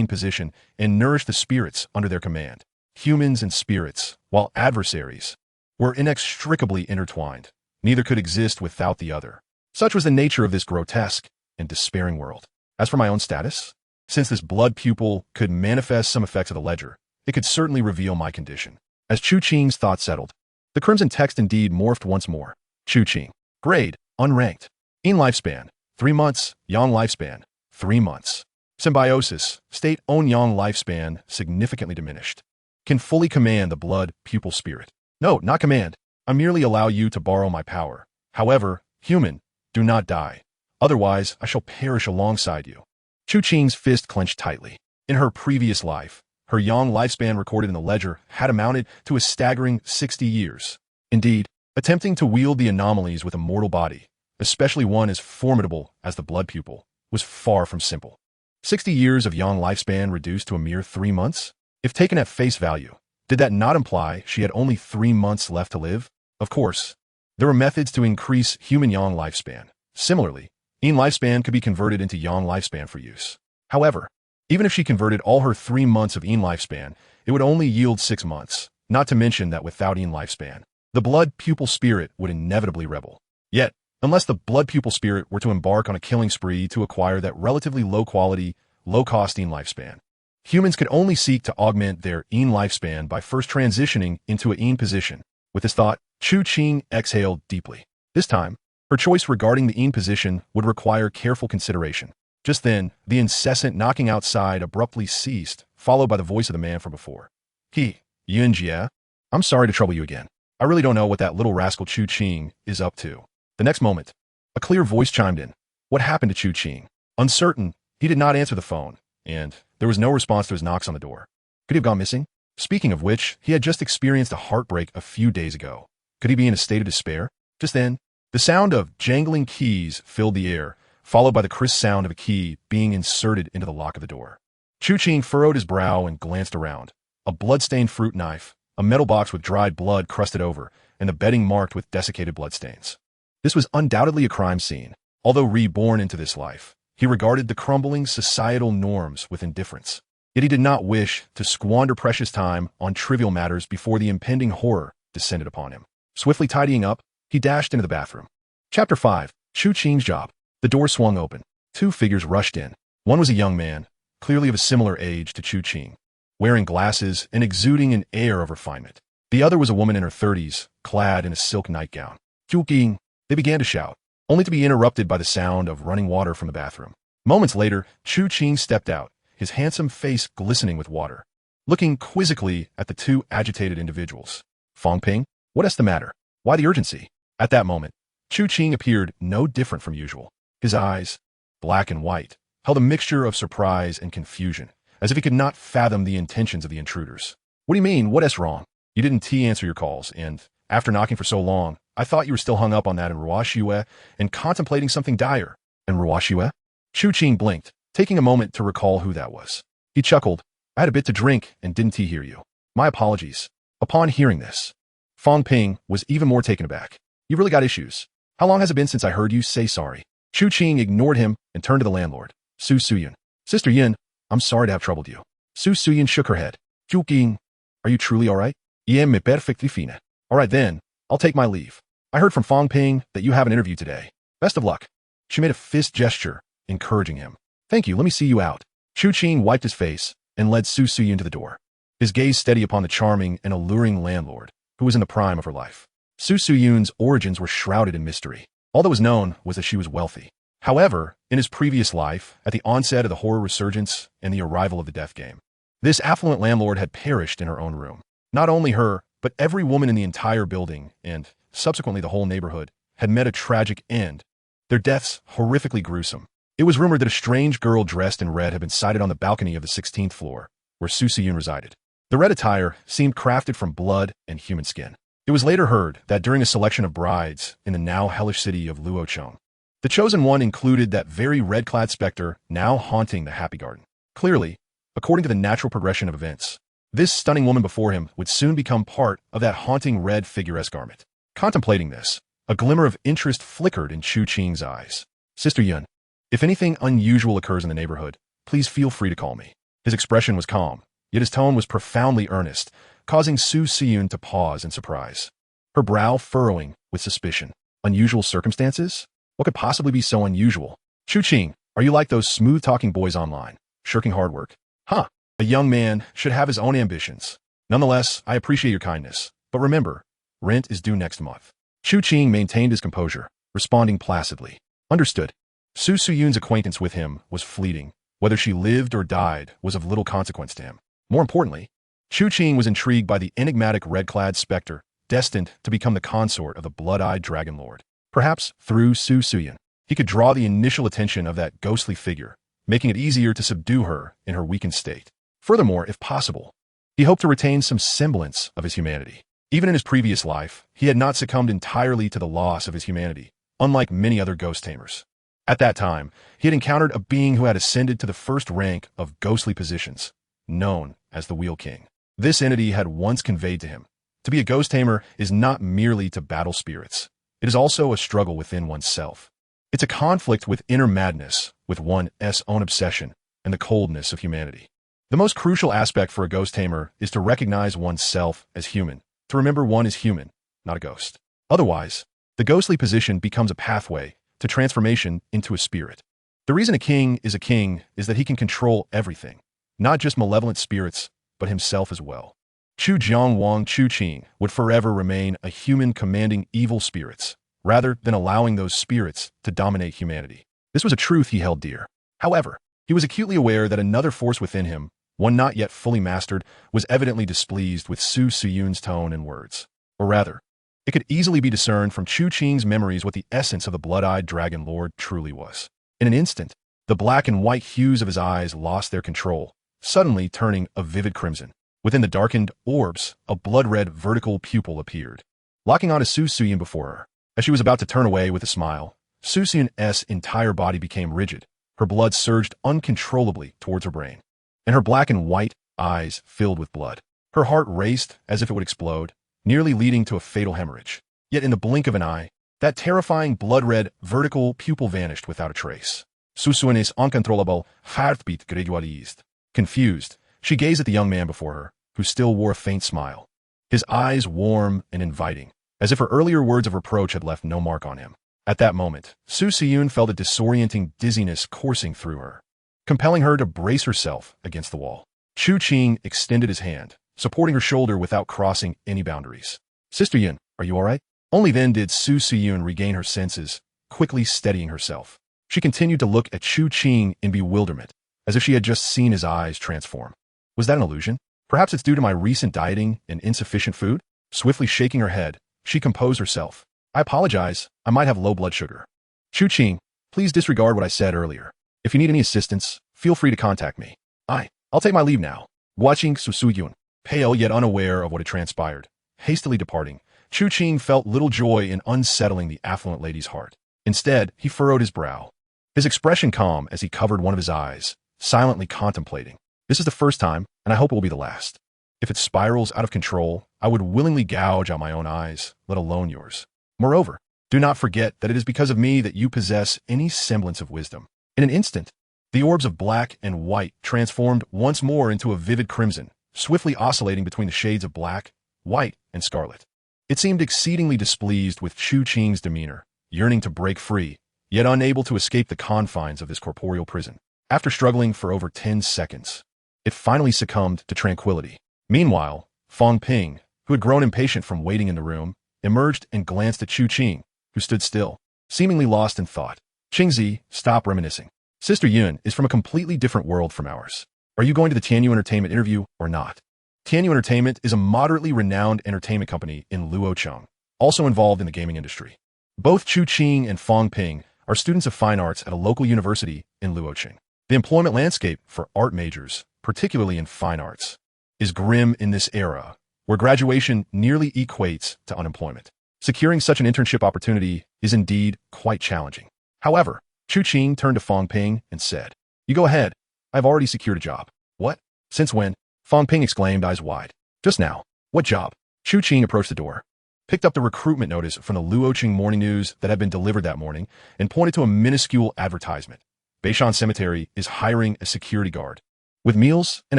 position and nourish the spirits under their command. Humans and spirits, while adversaries, were inextricably intertwined. Neither could exist without the other. Such was the nature of this grotesque and despairing world. As for my own status, since this blood pupil could manifest some effects of the ledger, it could certainly reveal my condition. As Chu Qing's thoughts settled, the crimson text indeed morphed once more. Chu Qing. Grade, unranked. Lifespan, 3 months. Yang lifespan, 3 months. Symbiosis, state own Yang lifespan significantly diminished. Can fully command the blood pupil spirit. No, not command. I merely allow you to borrow my power. However, human, do not die. Otherwise, I shall perish alongside you. Chu Qing's fist clenched tightly. In her previous life, her Yang lifespan recorded in the ledger had amounted to a staggering 60 years. Indeed, attempting to wield the anomalies with a mortal body, especially one as formidable as the blood pupil, was far from simple. 60 years of Yang lifespan reduced to a mere 3 months? If taken at face value, did that not imply she had only 3 months left to live? Of course, there were methods to increase human Yang lifespan. Similarly, lifespan could be converted into Yang lifespan for use. However, even if she converted all her 3 months of lifespan, it would only yield 6 months, not to mention that without lifespan, the blood pupil spirit would inevitably rebel. Yet, unless the blood pupil spirit were to embark on a killing spree to acquire that relatively low-quality, low-cost lifespan, humans could only seek to augment their lifespan by first transitioning into a position. With this thought, Chu Qing exhaled deeply. This time, her choice regarding the position would require careful consideration. Just then, the incessant knocking outside abruptly ceased, followed by the voice of the man from before. Yunjie? I'm sorry to trouble you again. I really don't know what that little rascal Chu Qing is up to. The next moment, a clear voice chimed in. What happened to Chu Qing? Uncertain, he did not answer the phone, and there There was no response to his knocks on the door. Could he have gone missing? Speaking of which, he had just experienced a heartbreak a few days ago. Could he be in a state of despair? Just then, the sound of jangling keys filled the air, followed by the crisp sound of a key being inserted into the lock of the door. Chu Qing furrowed his brow and glanced around. A blood-stained fruit knife, a metal box with dried blood crusted over, and the bedding marked with desiccated bloodstains. This was undoubtedly a crime scene. Although reborn into this life, he regarded the crumbling societal norms with indifference. Yet he did not wish to squander precious time on trivial matters before the impending horror descended upon him. Swiftly tidying up, he dashed into the bathroom. Chapter 5. Chu Qing's Job. The door swung open. Two figures rushed in. One was a young man, clearly of a similar age to Chu Qing, wearing glasses and exuding an air of refinement. The other was a woman in her 30s, clad in a silk nightgown. Chu Qing, they began to shout, only to be interrupted by the sound of running water from the bathroom. Moments later, Chu Qing stepped out, his handsome face glistening with water, looking quizzically at the two agitated individuals. Fong Ping, what's the matter? Why the urgency? At that moment, Chu Qing appeared no different from usual. His eyes, black and white, held a mixture of surprise and confusion, as if he could not fathom the intentions of the intruders. What do you mean? What's wrong? You didn't answer your calls, and after knocking for so long, I thought you were still hung up on that in Ruoxue and contemplating something dire. And Ruoxue? Chu Qing blinked, taking a moment to recall who that was. He chuckled. I had a bit to drink and didn't hear you. My apologies. Upon hearing this, Fong Ping was even more taken aback. You really got issues. How long has it been since I heard you say sorry? Chu Qing ignored him and turned to the landlord, Su Suyun. Sister Yin, I'm sorry to have troubled you. Su Suyun shook her head. Chu Qing, are you truly all right? Yeah, me perfectly fine. All right then, I'll take my leave. I heard from Fong Ping that you have an interview today. Best of luck. She made a fist gesture, encouraging him. Thank you, let me see you out. Chu Qing wiped his face and led Su Suyun to the door, his gaze steady upon the charming and alluring landlord, who was in the prime of her life. Su Suyun's origins were shrouded in mystery. All that was known was that she was wealthy. However, in his previous life, at the onset of the horror resurgence and the arrival of the death game, this affluent landlord had perished in her own room. Not only her, but every woman in the entire building, and subsequently the whole neighborhood, had met a tragic end, their deaths horrifically gruesome. It was rumored that a strange girl dressed in red had been sighted on the balcony of the 16th floor, where Su Suyun resided. The red attire seemed crafted from blood and human skin. It was later heard that during a selection of brides in the now hellish city of Luocheng, the chosen one included that very red-clad specter now haunting the Happy Garden. Clearly, according to the natural progression of events, this stunning woman before him would soon become part of that haunting red figuresque garment. Contemplating this, a glimmer of interest flickered in Chu Qing's eyes. Sister Yun, if anything unusual occurs in the neighborhood, please feel free to call me. His expression was calm, yet his tone was profoundly earnest, causing Su Suyun to pause in surprise, her brow furrowing with suspicion. Unusual circumstances? What could possibly be so unusual? Chu Qing, are you like those smooth-talking boys online, shirking hard work? Huh. A young man should have his own ambitions. Nonetheless, I appreciate your kindness. But remember, rent is due next month. Chu Qing maintained his composure, responding placidly. Understood. Su Suyun's acquaintance with him was fleeting. Whether she lived or died was of little consequence to him. More importantly, Chu Qing was intrigued by the enigmatic red-clad specter, destined to become the consort of the blood-eyed dragon lord. Perhaps, through Su Suyun, he could draw the initial attention of that ghostly figure, making it easier to subdue her in her weakened state. Furthermore, if possible, he hoped to retain some semblance of his humanity. Even in his previous life, he had not succumbed entirely to the loss of his humanity, unlike many other ghost tamers. At that time, he had encountered a being who had ascended to the first rank of ghostly positions, known as the Wheel King. This entity had once conveyed to him, to be a ghost tamer is not merely to battle spirits. It is also a struggle within oneself. It's a conflict with inner madness, with one's own obsession, and the coldness of humanity. The most crucial aspect for a ghost tamer is to recognize oneself as human, to remember one is human, not a ghost. Otherwise, the ghostly position becomes a pathway to transformation into a spirit. The reason a king is that he can control everything, not just malevolent spirits, but himself as well. Chu Qing would forever remain a human commanding evil spirits, rather than allowing those spirits to dominate humanity. This was a truth he held dear. However, he was acutely aware that another force within him, one not yet fully mastered, was evidently displeased with Su Suyun's tone and words. Or rather, it could easily be discerned from Chu Qing's memories what the essence of the blood-eyed dragon lord truly was. In an instant, the black and white hues of his eyes lost their control, suddenly turning a vivid crimson. Within the darkened orbs, a blood-red vertical pupil appeared, locking onto Su Suyun before her. As she was about to turn away with a smile, Su Suyun's entire body became rigid. Her blood surged uncontrollably towards her brain, and her black and white eyes filled with blood. Her heart raced as if it would explode, nearly leading to a fatal hemorrhage. Yet in the blink of an eye, that terrifying blood-red vertical pupil vanished without a trace. Su Suyun's uncontrollable heartbeat gradualized. Confused, she gazed at the young man before her, who still wore a faint smile, his eyes warm and inviting, as if her earlier words of reproach had left no mark on him. At that moment, Su Suyun felt a disorienting dizziness coursing through her, compelling her to brace herself against the wall. Chu Qing extended his hand, supporting her shoulder without crossing any boundaries. "Sister Yun, are you all right?" Only then did Su Suyun regain her senses, quickly steadying herself. She continued to look at Chu Qing in bewilderment, as if she had just seen his eyes transform. Was that an illusion? Perhaps it's due to my recent dieting and insufficient food? Swiftly shaking her head, she composed herself. "I apologize, I might have low blood sugar. Chu Qing, please disregard what I said earlier. If you need any assistance, feel free to contact me. I'll take my leave now." Watching Su Suyun, pale yet unaware of what had transpired, hastily departing, Chu Qing felt little joy in unsettling the affluent lady's heart. Instead, he furrowed his brow, his expression calm as he covered one of his eyes, silently contemplating. "This is the first time, and I hope it will be the last. If it spirals out of control, I would willingly gouge out my own eyes, let alone yours. Moreover, do not forget that it is because of me that you possess any semblance of wisdom." In an instant, the orbs of black and white transformed once more into a vivid crimson, swiftly oscillating between the shades of black, white, and scarlet. It seemed exceedingly displeased with Chu Qing's demeanor, yearning to break free, yet unable to escape the confines of this corporeal prison. After struggling for over 10 seconds, it finally succumbed to tranquility. Meanwhile, Fong Ping, who had grown impatient from waiting in the room, emerged and glanced at Chu Qing, who stood still, seemingly lost in thought. "Qingzi, stop reminiscing. Sister Yun is from a completely different world from ours. Are you going to the Tianyu Entertainment interview or not?" Tianyu Entertainment is a moderately renowned entertainment company in Luocheng, also involved in the gaming industry. Both Chu Qing and Fong Ping are students of fine arts at a local university in Luocheng. The employment landscape for art majors, particularly in fine arts, is grim in this era, where graduation nearly equates to unemployment. Securing such an internship opportunity is indeed quite challenging. However, Chu Qing turned to Fong Ping and said, "You go ahead. I've already secured a job." "What? Since when?" Fong Ping exclaimed, eyes wide. "Just now." "What job?" Chu Qing approached the door, picked up the recruitment notice from the Luocheng Morning News that had been delivered that morning, and pointed to a minuscule advertisement. Beishan Cemetery is hiring a security guard, with meals and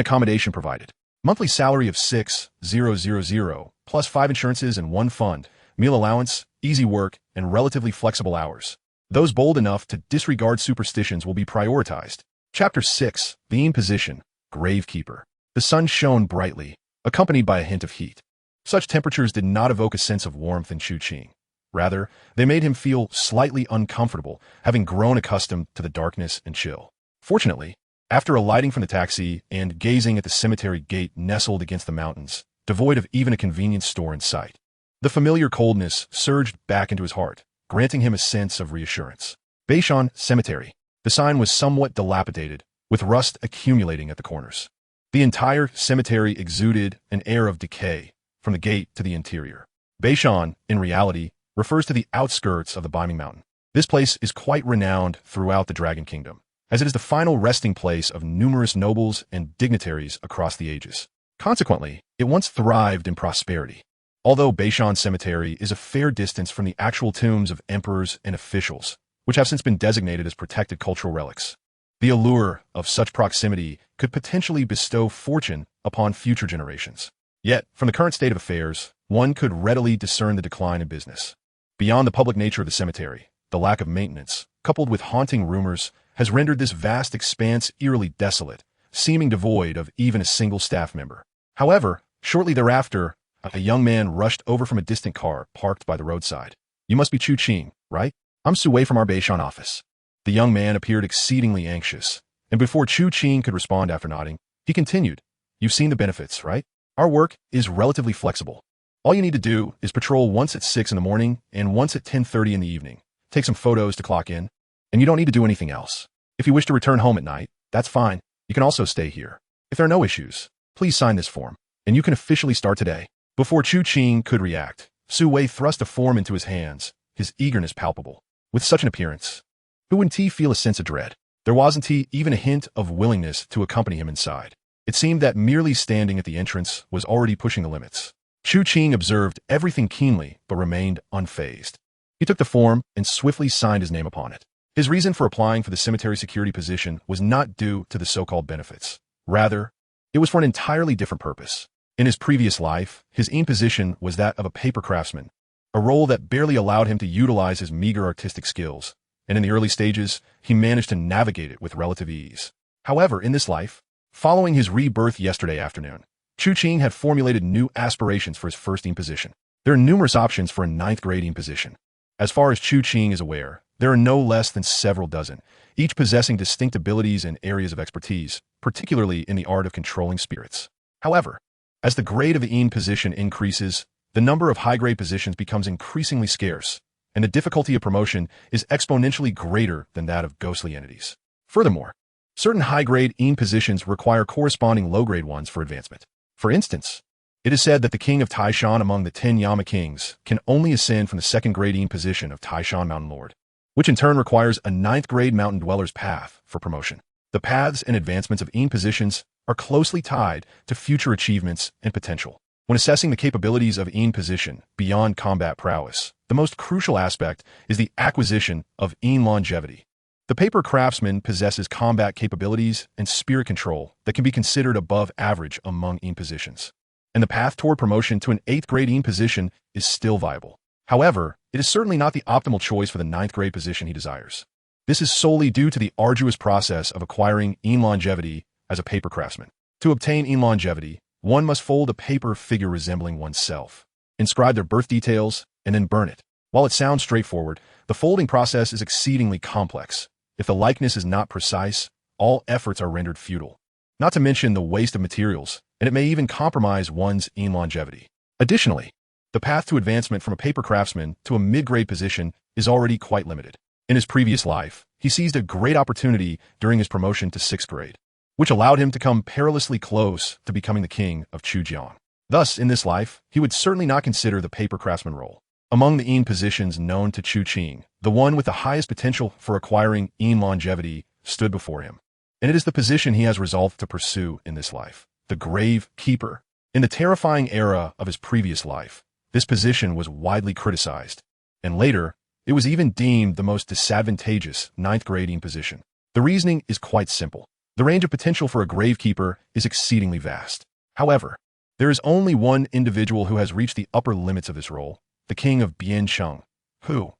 accommodation provided. Monthly salary of 6,000, plus 5 insurances and 1 fund, meal allowance, easy work, and relatively flexible hours. Those bold enough to disregard superstitions will be prioritized. Chapter 6, Theme Position, Gravekeeper. The sun shone brightly, accompanied by a hint of heat. Such temperatures did not evoke a sense of warmth in Chu Qing. Rather, they made him feel slightly uncomfortable, having grown accustomed to the darkness and chill. Fortunately, after alighting from the taxi and gazing at the cemetery gate nestled against the mountains, devoid of even a convenience store in sight, the familiar coldness surged back into his heart, granting him a sense of reassurance. Beishan Cemetery. The sign was somewhat dilapidated, with rust accumulating at the corners. The entire cemetery exuded an air of decay, from the gate to the interior. Beishan, in reality, refers to the outskirts of the Biming Mountain. This place is quite renowned throughout the Dragon Kingdom, as it is the final resting place of numerous nobles and dignitaries across the ages. Consequently, it once thrived in prosperity. Although Beishan Cemetery is a fair distance from the actual tombs of emperors and officials, which have since been designated as protected cultural relics, the allure of such proximity could potentially bestow fortune upon future generations. Yet, from the current state of affairs, one could readily discern the decline in business. Beyond the public nature of the cemetery, the lack of maintenance, coupled with haunting rumors, has rendered this vast expanse eerily desolate, seeming devoid of even a single staff member. However, shortly thereafter, a young man rushed over from a distant car parked by the roadside. "You must be Chu Qing, right? I'm Sui from our Beishan office." The young man appeared exceedingly anxious, and before Chu Qing could respond after nodding, he continued, "You've seen the benefits, right? Our work is relatively flexible. All you need to do is patrol once at 6 in the morning and once at 10:30 in the evening, take some photos to clock in, and you don't need to do anything else. If you wish to return home at night, that's fine. You can also stay here. If If there are no issues, please sign this form, and you can officially start today. Before Chu Qing could react, Su Wei thrust a form into his hands, his eagerness palpable. With such an appearance, who wouldn't he feel a sense of dread? There wasn't even a hint of willingness to accompany him inside. It seemed that merely standing at the entrance was already pushing the limits. Chu Qing observed everything keenly, but remained unfazed. He took the form and swiftly signed his name upon it. His reason for applying for the cemetery security position was not due to the so-called benefits. Rather, it was for an entirely different purpose. In his previous life, his position was that of a paper craftsman, a role that barely allowed him to utilize his meager artistic skills, and in the early stages, he managed to navigate it with relative ease. However, in this life, following his rebirth yesterday afternoon, Chu Qing had formulated new aspirations for his first position. There are numerous options for a 9th grade position. As far as Chu Qing is aware, there are no less than several dozen, each possessing distinct abilities and areas of expertise, particularly in the art of controlling spirits. However, as the grade of the position increases, the number of high-grade positions becomes increasingly scarce, and the difficulty of promotion is exponentially greater than that of ghostly entities. Furthermore, certain high-grade positions require corresponding low-grade ones for advancement. For instance, it is said that the king of Taishan among the 10 Yama kings can only ascend from the 2nd grade position of Taishan Mountain Lord, which in turn requires a 9th grade mountain dweller's path for promotion. The paths and advancements of positions are closely tied to future achievements and potential. When assessing the capabilities of position beyond combat prowess, the most crucial aspect is the acquisition of longevity. The paper craftsman possesses combat capabilities and spirit control that can be considered above average among positions, and the path toward promotion to an 8th grade position is still viable. However, it is certainly not the optimal choice for the 9th grade position he desires. This is solely due to the arduous process of acquiring longevity as a paper craftsman. To obtain longevity, one must fold a paper figure resembling oneself, inscribe their birth details, and then burn it. While it sounds straightforward, the folding process is exceedingly complex. If the likeness is not precise, all efforts are rendered futile. Not to mention the waste of materials, and it may even compromise one's longevity. Additionally, the path to advancement from a paper craftsman to a mid-grade position is already quite limited. In his previous life, he seized a great opportunity during his promotion to 6th grade, which allowed him to come perilously close to becoming the king of Chu Jiang. Thus, in this life, he would certainly not consider the paper craftsman role. Among the positions known to Chu Qing, the one with the highest potential for acquiring longevity stood before him, and it is the position he has resolved to pursue in this life, the grave keeper. In the terrifying era of his previous life, this position was widely criticized, and later, it was even deemed the most disadvantageous 9th grade position. The reasoning is quite simple. The range of potential for a gravekeeper is exceedingly vast. However, there is only one individual who has reached the upper limits of this role, the king of Biancheng, who,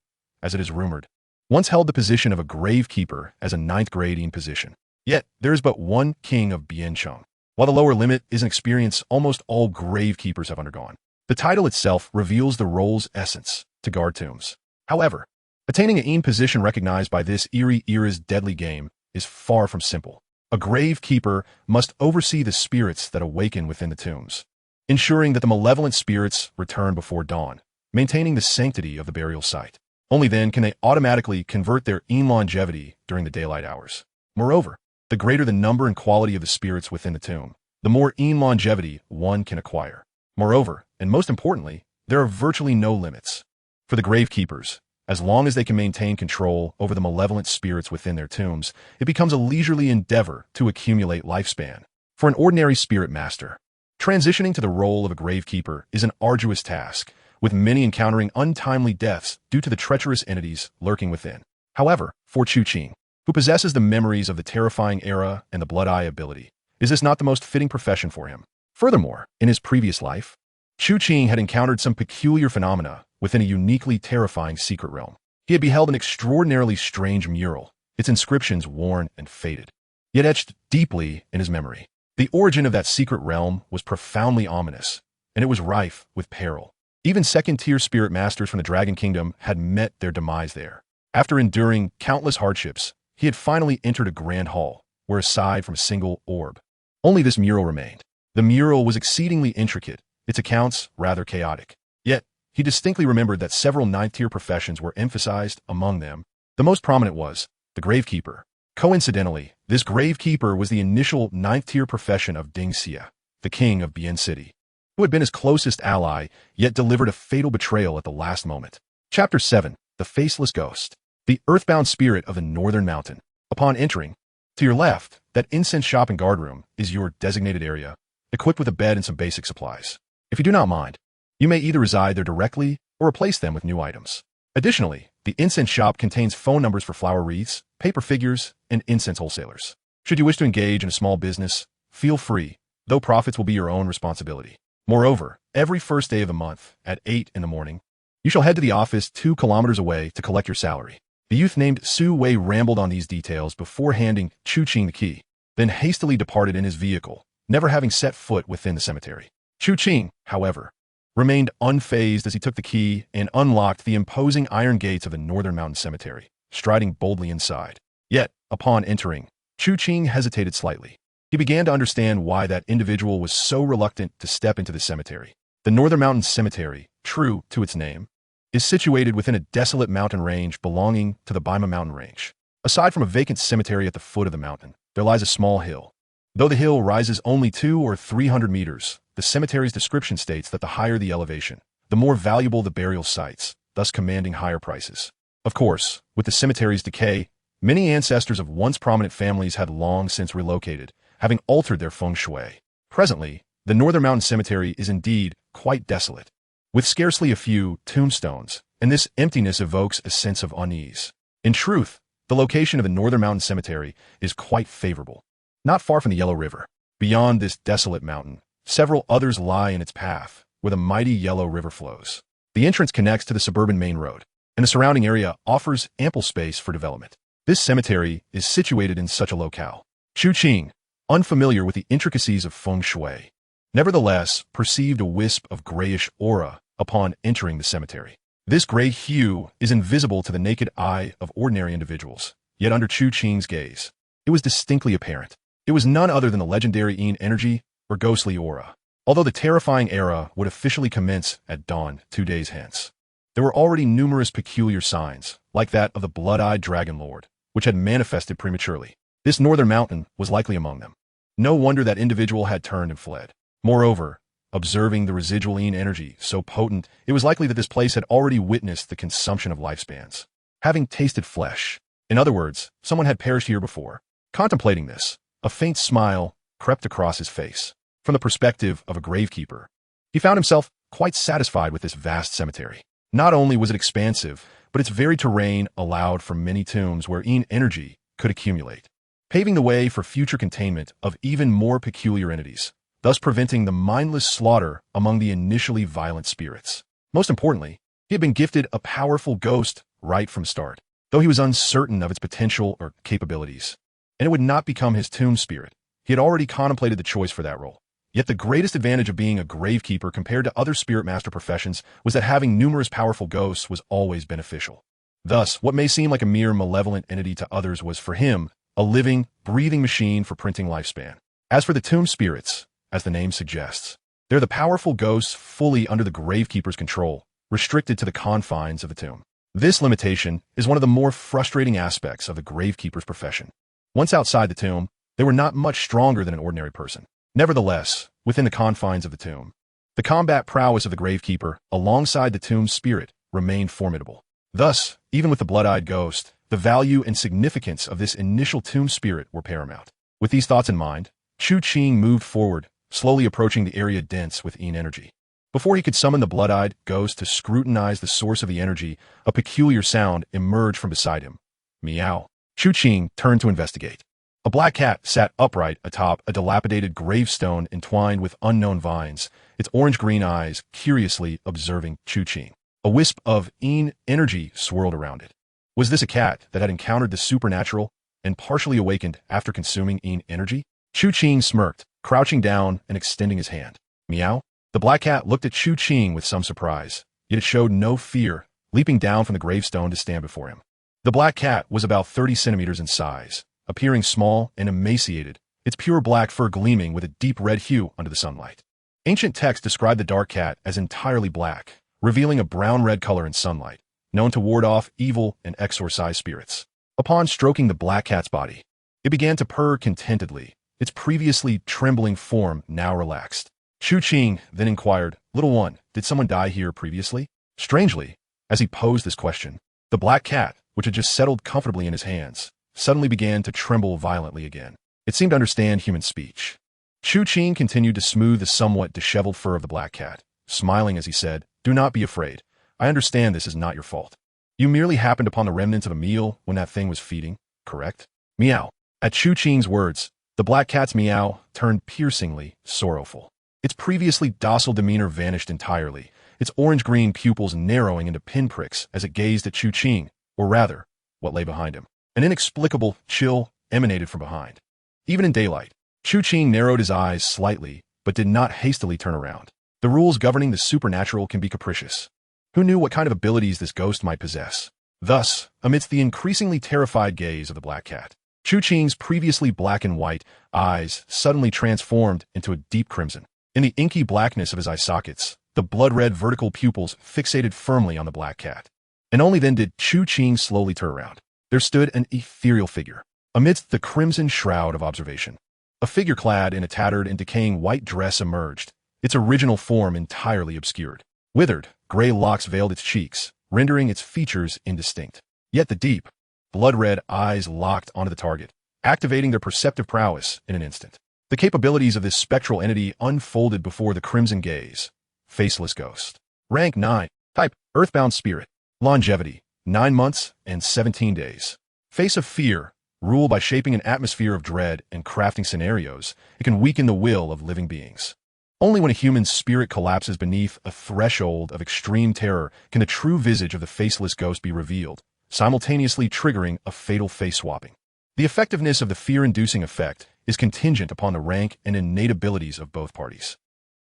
as it is rumored, once held the position of a gravekeeper as a 9th grade position. Yet, there is but one king of Biancheng. While the lower limit is an experience almost all gravekeepers have undergone, the title itself reveals the role's essence, to guard tombs. However, attaining a position recognized by this era's deadly game is far from simple. A gravekeeper must oversee the spirits that awaken within the tombs, ensuring that the malevolent spirits return before dawn, maintaining the sanctity of the burial site. Only then can they automatically convert their longevity during the daylight hours. Moreover, the greater the number and quality of the spirits within the tomb, the more longevity one can acquire. Moreover, and most importantly, there are virtually no limits. For the gravekeepers, as long as they can maintain control over the malevolent spirits within their tombs, it becomes a leisurely endeavor to accumulate lifespan. For an ordinary spirit master, transitioning to the role of a gravekeeper is an arduous task, with many encountering untimely deaths due to the treacherous entities lurking within. However, for Chu Qing, who possesses the memories of the terrifying era and the blood eye ability, is this not the most fitting profession for him? Furthermore, in his previous life, Chu Qing had encountered some peculiar phenomena within a uniquely terrifying secret realm. He had beheld an extraordinarily strange mural, its inscriptions worn and faded, yet etched deeply in his memory. The origin of that secret realm was profoundly ominous, and it was rife with peril. Even second-tier spirit masters from the Dragon Kingdom had met their demise there. After enduring countless hardships, he had finally entered a grand hall, where aside from a single orb, only this mural remained. The mural was exceedingly intricate, its accounts rather chaotic. Yet, he distinctly remembered that several 9th-tier professions were emphasized among them. The most prominent was the gravekeeper, Coincidentally, this gravekeeper was the initial ninth-tier profession of Ding Xia, the king of Bian City, who had been his closest ally, yet delivered a fatal betrayal at the last moment. Chapter 7. The Faceless Ghost. The earthbound spirit of the Northern Mountain. Upon entering, to your left, that incense shop and guardroom is your designated area, equipped with a bed and some basic supplies. If you do not mind, you may either reside there directly or replace them with new items. Additionally, the incense shop contains phone numbers for flower wreaths, paper figures, and incense wholesalers. Should you wish to engage in a small business, feel free, though profits will be your own responsibility. Moreover, every first day of the month, at 8 in the morning, you shall head to the office 2 kilometers away to collect your salary. The youth named Su Wei rambled on these details before handing Chu Qing the key, then hastily departed in his vehicle, never having set foot within the cemetery. Chu Qing, however, remained unfazed as he took the key and unlocked the imposing iron gates of the Northern Mountain Cemetery, striding boldly inside. Yet, upon entering, Chu Qing hesitated slightly. He began to understand why that individual was so reluctant to step into the cemetery. The Northern Mountain Cemetery, true to its name, is situated within a desolate mountain range belonging to the Baima Mountain Range. Aside from a vacant cemetery at the foot of the mountain, there lies a small hill. Though the hill rises only 200 or 300 meters, the cemetery's description states that the higher the elevation, the more valuable the burial sites, thus commanding higher prices. Of course, with the cemetery's decay, many ancestors of once prominent families had long since relocated, having altered their feng shui. Presently, the Northern Mountain Cemetery is indeed quite desolate, with scarcely a few tombstones, and this emptiness evokes a sense of unease. In truth, the location of the Northern Mountain Cemetery is quite favorable. Not far from the Yellow River, beyond this desolate mountain, several others lie in its path, where the mighty Yellow River flows. The entrance connects to the suburban main road, and the surrounding area offers ample space for development. This cemetery is situated in such a locale. Chu Qing, unfamiliar with the intricacies of feng shui, nevertheless perceived a wisp of grayish aura upon entering the cemetery. This gray hue is invisible to the naked eye of ordinary individuals, yet under Chu Qing's gaze, it was distinctly apparent. It was none other than the legendary Yin energy or ghostly aura. Although the terrifying era would officially commence at dawn 2 days hence, there were already numerous peculiar signs, like that of the blood-eyed dragon lord, which had manifested prematurely. This northern mountain was likely among them. No wonder that individual had turned and fled. Moreover, observing the residual Yin energy so potent, it was likely that this place had already witnessed the consumption of lifespans, having tasted flesh. In other words, someone had perished here before. Contemplating this, a faint smile crept across his face. From the perspective of a gravekeeper, he found himself quite satisfied with this vast cemetery. Not only was it expansive, but its very terrain allowed for many tombs where Yin energy could accumulate, paving the way for future containment of even more peculiar entities, thus preventing the mindless slaughter among the initially violent spirits. Most importantly, he had been gifted a powerful ghost right from start, though he was uncertain of its potential or capabilities, and it would not become his tomb spirit. He had already contemplated the choice for that role. Yet the greatest advantage of being a gravekeeper compared to other spirit master professions was that having numerous powerful ghosts was always beneficial. Thus, what may seem like a mere malevolent entity to others was for him a living, breathing machine for printing lifespan. As for the tomb spirits, as the name suggests, they're the powerful ghosts fully under the gravekeeper's control, restricted to the confines of the tomb. This limitation is one of the more frustrating aspects of the gravekeeper's profession. Once outside the tomb, they were not much stronger than an ordinary person. Nevertheless, within the confines of the tomb, the combat prowess of the gravekeeper, alongside the tomb spirit, remained formidable. Thus, even with the blood-eyed ghost, the value and significance of this initial tomb spirit were paramount. With these thoughts in mind, Chu Qing moved forward, slowly approaching the area dense with Yin energy. Before he could summon the blood-eyed ghost to scrutinize the source of the energy, a peculiar sound emerged from beside him. Meow. Chu Qing turned to investigate. A black cat sat upright atop a dilapidated gravestone entwined with unknown vines, its orange-green eyes curiously observing Chu Qing. A wisp of Yin energy swirled around it. Was this a cat that had encountered the supernatural and partially awakened after consuming Yin energy? Chu Qing smirked, crouching down and extending his hand. Meow. The black cat looked at Chu Qing with some surprise, yet it showed no fear, leaping down from the gravestone to stand before him. The black cat was about 30 centimeters in size, appearing small and emaciated, its pure black fur gleaming with a deep red hue under the sunlight. Ancient texts describe the dark cat as entirely black, revealing a brown-red color in sunlight, known to ward off evil and exorcise spirits. Upon stroking the black cat's body, It began to purr contentedly, its previously trembling form now relaxed. Chu Qing then inquired, "Little one, did someone die here previously?" Strangely, as he posed this question, the black cat, which had just settled comfortably in his hands, suddenly began to tremble violently again. It seemed to understand human speech. Chu Qing continued to smooth the somewhat disheveled fur of the black cat, smiling as he said, "Do not be afraid. I understand this is not your fault. You merely happened upon the remnants of a meal when that thing was feeding, correct?" Meow. At Chu Qing's words, the black cat's meow turned piercingly sorrowful. Its previously docile demeanor vanished entirely, its orange-green pupils narrowing into pinpricks as it gazed at Chu Qing, or rather, what lay behind him. An inexplicable chill emanated from behind. Even in daylight, Chu Qing narrowed his eyes slightly, but did not hastily turn around. The rules governing the supernatural can be capricious. Who knew what kind of abilities this ghost might possess? Thus, amidst the increasingly terrified gaze of the black cat, Chu Qing's previously black and white eyes suddenly transformed into a deep crimson. In the inky blackness of his eye sockets, the blood-red vertical pupils fixated firmly on the black cat. And only then did Chu Qing slowly turn around. There stood an ethereal figure, amidst the crimson shroud of observation. A figure clad in a tattered and decaying white dress emerged, its original form entirely obscured. Withered, gray locks veiled its cheeks, rendering its features indistinct. Yet the deep, blood-red eyes locked onto the target, activating their perceptive prowess in an instant. The capabilities of this spectral entity unfolded before the crimson gaze. Faceless ghost. Rank 9. Type, Earthbound Spirit. Longevity, 9 months and 17 days. Face of Fear. Rule by shaping an atmosphere of dread and crafting scenarios, it can weaken the will of living beings. Only when a human's spirit collapses beneath a threshold of extreme terror can the true visage of the faceless ghost be revealed, simultaneously triggering a fatal face swapping. The effectiveness of the fear-inducing effect is contingent upon the rank and innate abilities of both parties.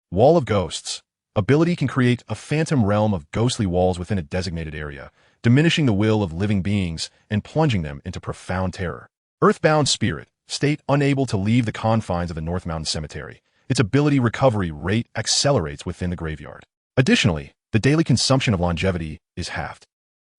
Wall of Ghosts. Ability can create a phantom realm of ghostly walls within a designated area, diminishing the will of living beings and plunging them into profound terror. Earthbound Spirit. State unable to leave the confines of the North Mountain Cemetery. Its ability recovery rate accelerates within the graveyard. Additionally, the daily consumption of longevity is halved.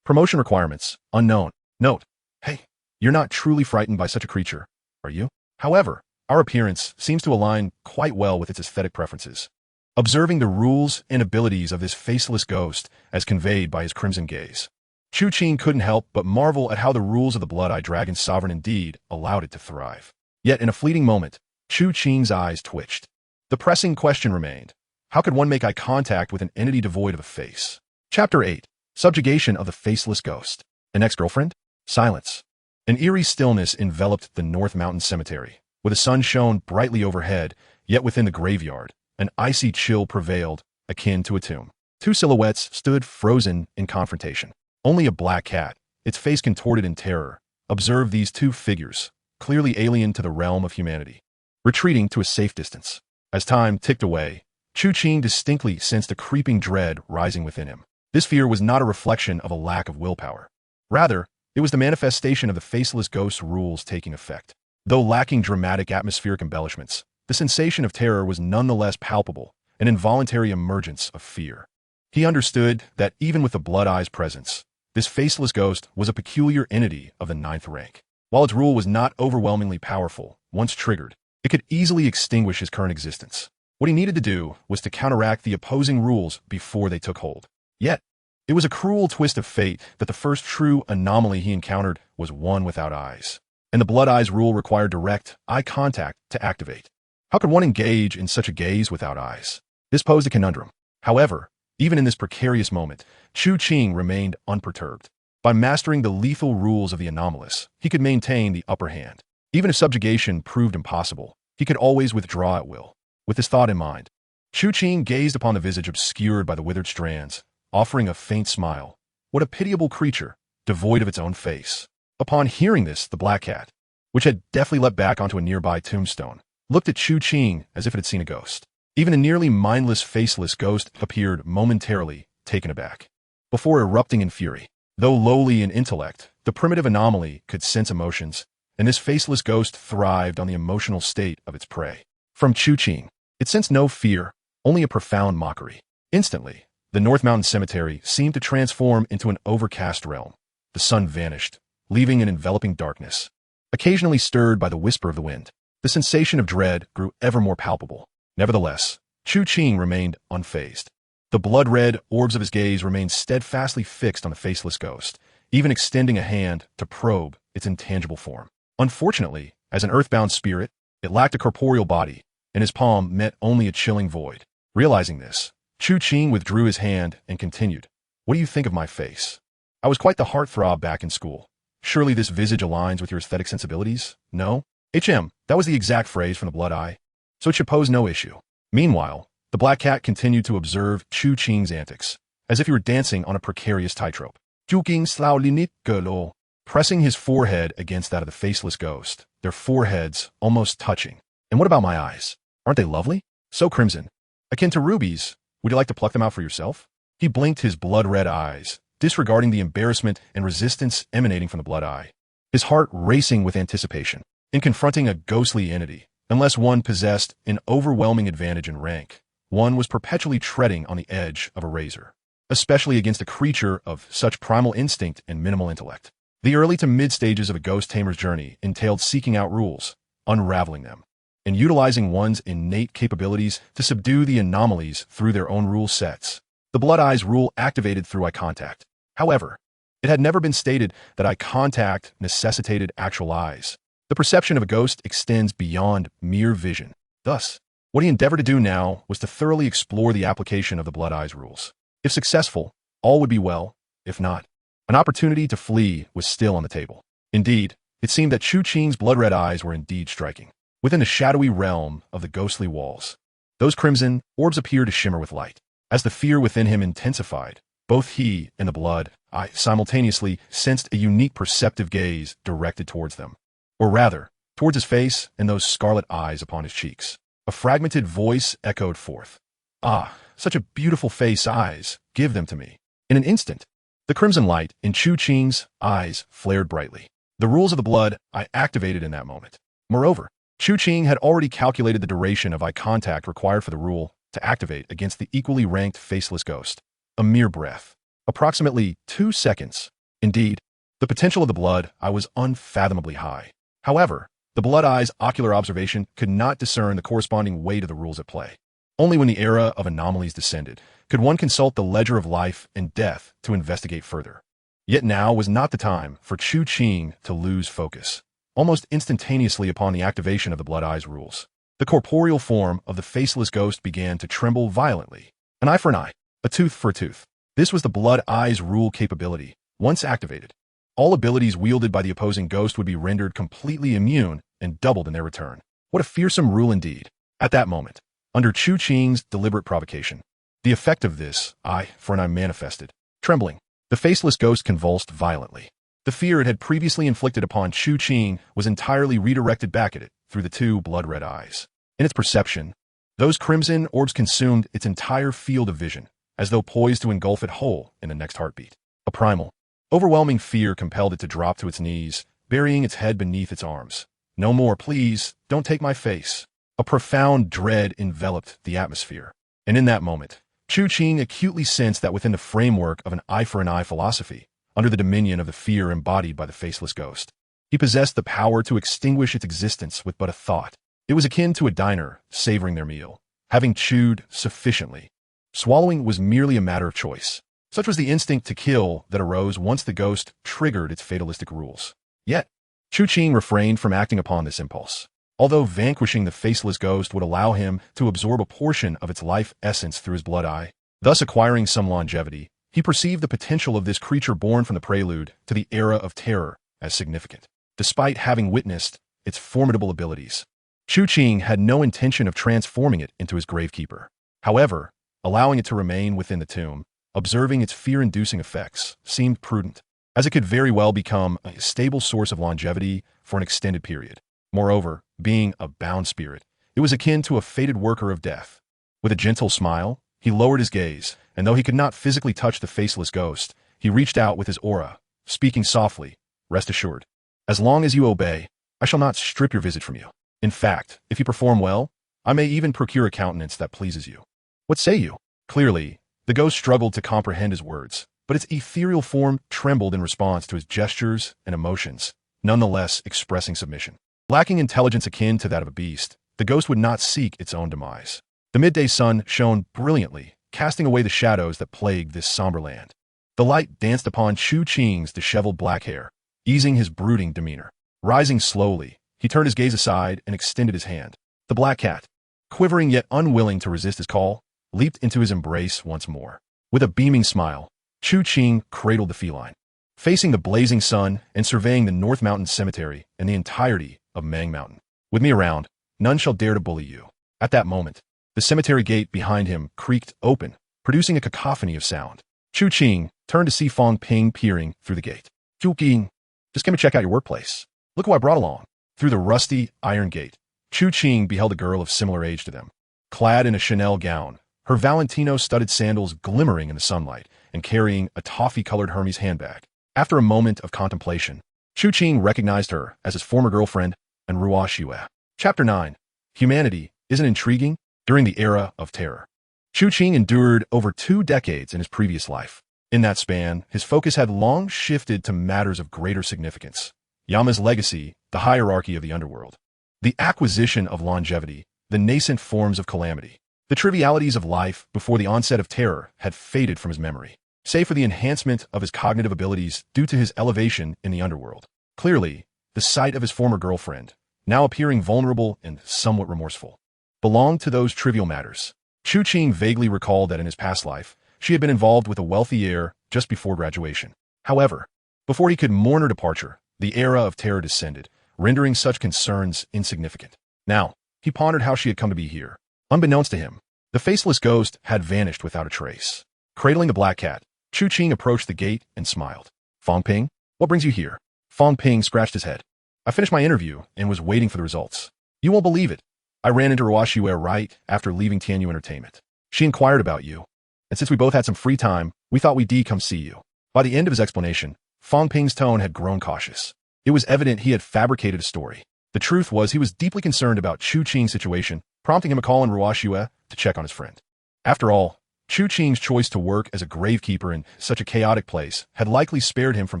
Promotion requirements, unknown. Note, hey, you're not truly frightened by such a creature, are you? However, our appearance seems to align quite well with its aesthetic preferences. Observing the rules and abilities of this faceless ghost as conveyed by his crimson gaze, Chu Qing couldn't help but marvel at how the rules of the Blood-Eye Dragon's sovereign indeed allowed it to thrive. Yet in a fleeting moment, Chu Qing's eyes twitched. The pressing question remained, how could one make eye contact with an entity devoid of a face? Chapter 8. Subjugation of the Faceless Ghost. An ex-girlfriend? Silence. An eerie stillness enveloped the North Mountain Cemetery, where the sun shone brightly overhead, yet within the graveyard, an icy chill prevailed, akin to a tomb. Two silhouettes stood frozen in confrontation. Only a black cat, its face contorted in terror, observed these two figures, clearly alien to the realm of humanity, retreating to a safe distance. As time ticked away, Chu Qing distinctly sensed a creeping dread rising within him. This fear was not a reflection of a lack of willpower. Rather, it was the manifestation of the faceless ghost's rules taking effect. Though lacking dramatic atmospheric embellishments, the sensation of terror was nonetheless palpable, an involuntary emergence of fear. He understood that even with the Blood-Eye's presence, this faceless ghost was a peculiar entity of the 9th rank. While its rule was not overwhelmingly powerful, once triggered, it could easily extinguish his current existence. What he needed to do was to counteract the opposing rules before they took hold. Yet, it was a cruel twist of fate that the first true anomaly he encountered was one without eyes, and the Blood-Eye's rule required direct eye contact to activate. How could one engage in such a gaze without eyes? This posed a conundrum. However, even in this precarious moment, Chu Qing remained unperturbed. By mastering the lethal rules of the anomalous, he could maintain the upper hand. Even if subjugation proved impossible, he could always withdraw at will. With this thought in mind, Chu Qing gazed upon the visage obscured by the withered strands, offering a faint smile. What a pitiable creature, devoid of its own face. Upon hearing this, the black cat, which had deftly leapt back onto a nearby tombstone, looked at Chu Qing as if it had seen a ghost. Even a nearly mindless, faceless ghost appeared momentarily taken aback, before erupting in fury. Though lowly in intellect, the primitive anomaly could sense emotions, and this faceless ghost thrived on the emotional state of its prey. From Chu Qing, it sensed no fear, only a profound mockery. Instantly, the North Mountain Cemetery seemed to transform into an overcast realm. The sun vanished, leaving an enveloping darkness. occasionally stirred by the whisper of the wind. The sensation of dread grew ever more palpable. Nevertheless, Chu Qing remained unfazed. The blood-red orbs of his gaze remained steadfastly fixed on the faceless ghost, even extending a hand to probe its intangible form. Unfortunately, as an earthbound spirit, it lacked a corporeal body, and his palm met only a chilling void. Realizing this, Chu Qing withdrew his hand and continued, "What do you think of my face? I was quite the heartthrob back in school. Surely this visage aligns with your aesthetic sensibilities? No? That was the exact phrase from the blood eye, so it should pose no issue." Meanwhile, the black cat continued to observe Chu Qing's antics, as if he were dancing on a precarious tightrope. Chu Qing slao linit gelo, pressing his forehead against that of the faceless ghost, their foreheads almost touching. "And what about my eyes? Aren't they lovely? So crimson. Akin to rubies. Would you like to pluck them out for yourself?" He blinked his blood-red eyes, disregarding the embarrassment and resistance emanating from the blood eye, his heart racing with anticipation. In confronting a ghostly entity, unless one possessed an overwhelming advantage in rank, one was perpetually treading on the edge of a razor, especially against a creature of such primal instinct and minimal intellect. The early to mid stages of a ghost tamer's journey entailed seeking out rules, unraveling them, and utilizing one's innate capabilities to subdue the anomalies through their own rule sets. The blood eye's rule activated through eye contact. However, it had never been stated that eye contact necessitated actual eyes. The perception of a ghost extends beyond mere vision. Thus, what he endeavored to do now was to thoroughly explore the application of the blood eye's rules. If successful, all would be well. If not, an opportunity to flee was still on the table. Indeed, it seemed that Chu Qing's blood-red eyes were indeed striking. Within the shadowy realm of the ghostly walls, those crimson orbs appeared to shimmer with light. As the fear within him intensified, both he and the blood eye simultaneously sensed a unique perceptive gaze directed towards them. Or rather, towards his face and those scarlet eyes upon his cheeks. A fragmented voice echoed forth. "Ah, such a beautiful face, eyes, give them to me." In an instant, the crimson light in Chu Qing's eyes flared brightly. The rules of the blood eye activated in that moment. Moreover, Chu Qing had already calculated the duration of eye contact required for the rule to activate against the equally ranked faceless ghost. A mere breath. Approximately 2 seconds. Indeed, the potential of the blood eye was unfathomably high. However, the blood eye's ocular observation could not discern the corresponding weight of the rules at play. Only when the era of anomalies descended could one consult the ledger of life and death to investigate further. Yet now was not the time for Chu Qing to lose focus. Almost instantaneously upon the activation of the blood eye's rules, the corporeal form of the faceless ghost began to tremble violently. An eye for an eye, a tooth for a tooth. This was the blood eye's rule capability. Once activated, all abilities wielded by the opposing ghost would be rendered completely immune and doubled in their return. What a fearsome rule indeed. At that moment, under Chu Qing's deliberate provocation, the effect of this eye for an eye manifested. Trembling, the faceless ghost convulsed violently. The fear it had previously inflicted upon Chu Qing was entirely redirected back at it through the two blood-red eyes. In its perception, those crimson orbs consumed its entire field of vision, as though poised to engulf it whole in the next heartbeat. A primal, overwhelming fear compelled it to drop to its knees, burying its head beneath its arms. "No more, please, don't take my face." A profound dread enveloped the atmosphere. And in that moment, Chu Qing acutely sensed that within the framework of an eye-for-an-eye philosophy, under the dominion of the fear embodied by the faceless ghost, he possessed the power to extinguish its existence with but a thought. It was akin to a diner savoring their meal, having chewed sufficiently. Swallowing was merely a matter of choice. Such was the instinct to kill that arose once the ghost triggered its fatalistic rules. Yet, Chu Qing refrained from acting upon this impulse. Although vanquishing the faceless ghost would allow him to absorb a portion of its life essence through his blood eye, thus acquiring some longevity, he perceived the potential of this creature born from the prelude to the era of terror as significant. Despite having witnessed its formidable abilities, Chu Qing had no intention of transforming it into his gravekeeper. However, allowing it to remain within the tomb, observing its fear-inducing effects, seemed prudent, as it could very well become a stable source of longevity for an extended period. Moreover, being a bound spirit, it was akin to a fated worker of death. With a gentle smile, he lowered his gaze, and though he could not physically touch the faceless ghost, he reached out with his aura, speaking softly, "Rest assured, as long as you obey, I shall not strip your visage from you. In fact, if you perform well, I may even procure a countenance that pleases you. What say you?" Clearly, the ghost struggled to comprehend his words, but its ethereal form trembled in response to his gestures and emotions, nonetheless expressing submission. Lacking intelligence akin to that of a beast, the ghost would not seek its own demise. The midday sun shone brilliantly, casting away the shadows that plagued this somber land. The light danced upon Chu Qing's disheveled black hair, easing his brooding demeanor. Rising slowly, he turned his gaze aside and extended his hand. The black cat, quivering yet unwilling to resist his call, leaped into his embrace once more. With a beaming smile, Chu Qing cradled the feline. Facing the blazing sun and surveying the North Mountain Cemetery and the entirety of Mang Mountain. With me around, none shall dare to bully you. At that moment, the cemetery gate behind him creaked open, producing a cacophony of sound. Chu Qing turned to see Fang Ping peering through the gate. Chu Qing, just came to check out your workplace. Look who I brought along. Through the rusty iron gate, Chu Qing beheld a girl of similar age to them. Clad in a Chanel gown, her Valentino-studded sandals glimmering in the sunlight, and carrying a toffee-colored Hermes handbag. After a moment of contemplation, Chu Qing recognized her as his former girlfriend and Ruo Xue. Chapter 9. Humanity isn't intriguing during the era of terror. Chu Qing endured over 2 decades in his previous life. In that span, his focus had long shifted to matters of greater significance. Yama's legacy, the hierarchy of the underworld. The acquisition of longevity, the nascent forms of calamity. The trivialities of life before the onset of terror had faded from his memory, save for the enhancement of his cognitive abilities due to his elevation in the underworld. Clearly, the sight of his former girlfriend, now appearing vulnerable and somewhat remorseful, belonged to those trivial matters. Chu Qing vaguely recalled that in his past life, she had been involved with a wealthy heir just before graduation. However, before he could mourn her departure, the era of terror descended, rendering such concerns insignificant. Now, he pondered how she had come to be here. Unbeknownst to him, the faceless ghost had vanished without a trace. Cradling the black cat, Chu Qing approached the gate and smiled. Fang Ping, what brings you here? Fang Ping scratched his head. I finished my interview and was waiting for the results. You won't believe it. I ran into Ruo Xue right after leaving Tianyu Entertainment. She inquired about you, and since we both had some free time, we thought we'd come see you. By the end of his explanation, Fang Ping's tone had grown cautious. It was evident he had fabricated a story. The truth was he was deeply concerned about Chu Qing's situation, prompting him to call on Ruo Xue to check on his friend. After all, Chu Qing's choice to work as a gravekeeper in such a chaotic place had likely spared him from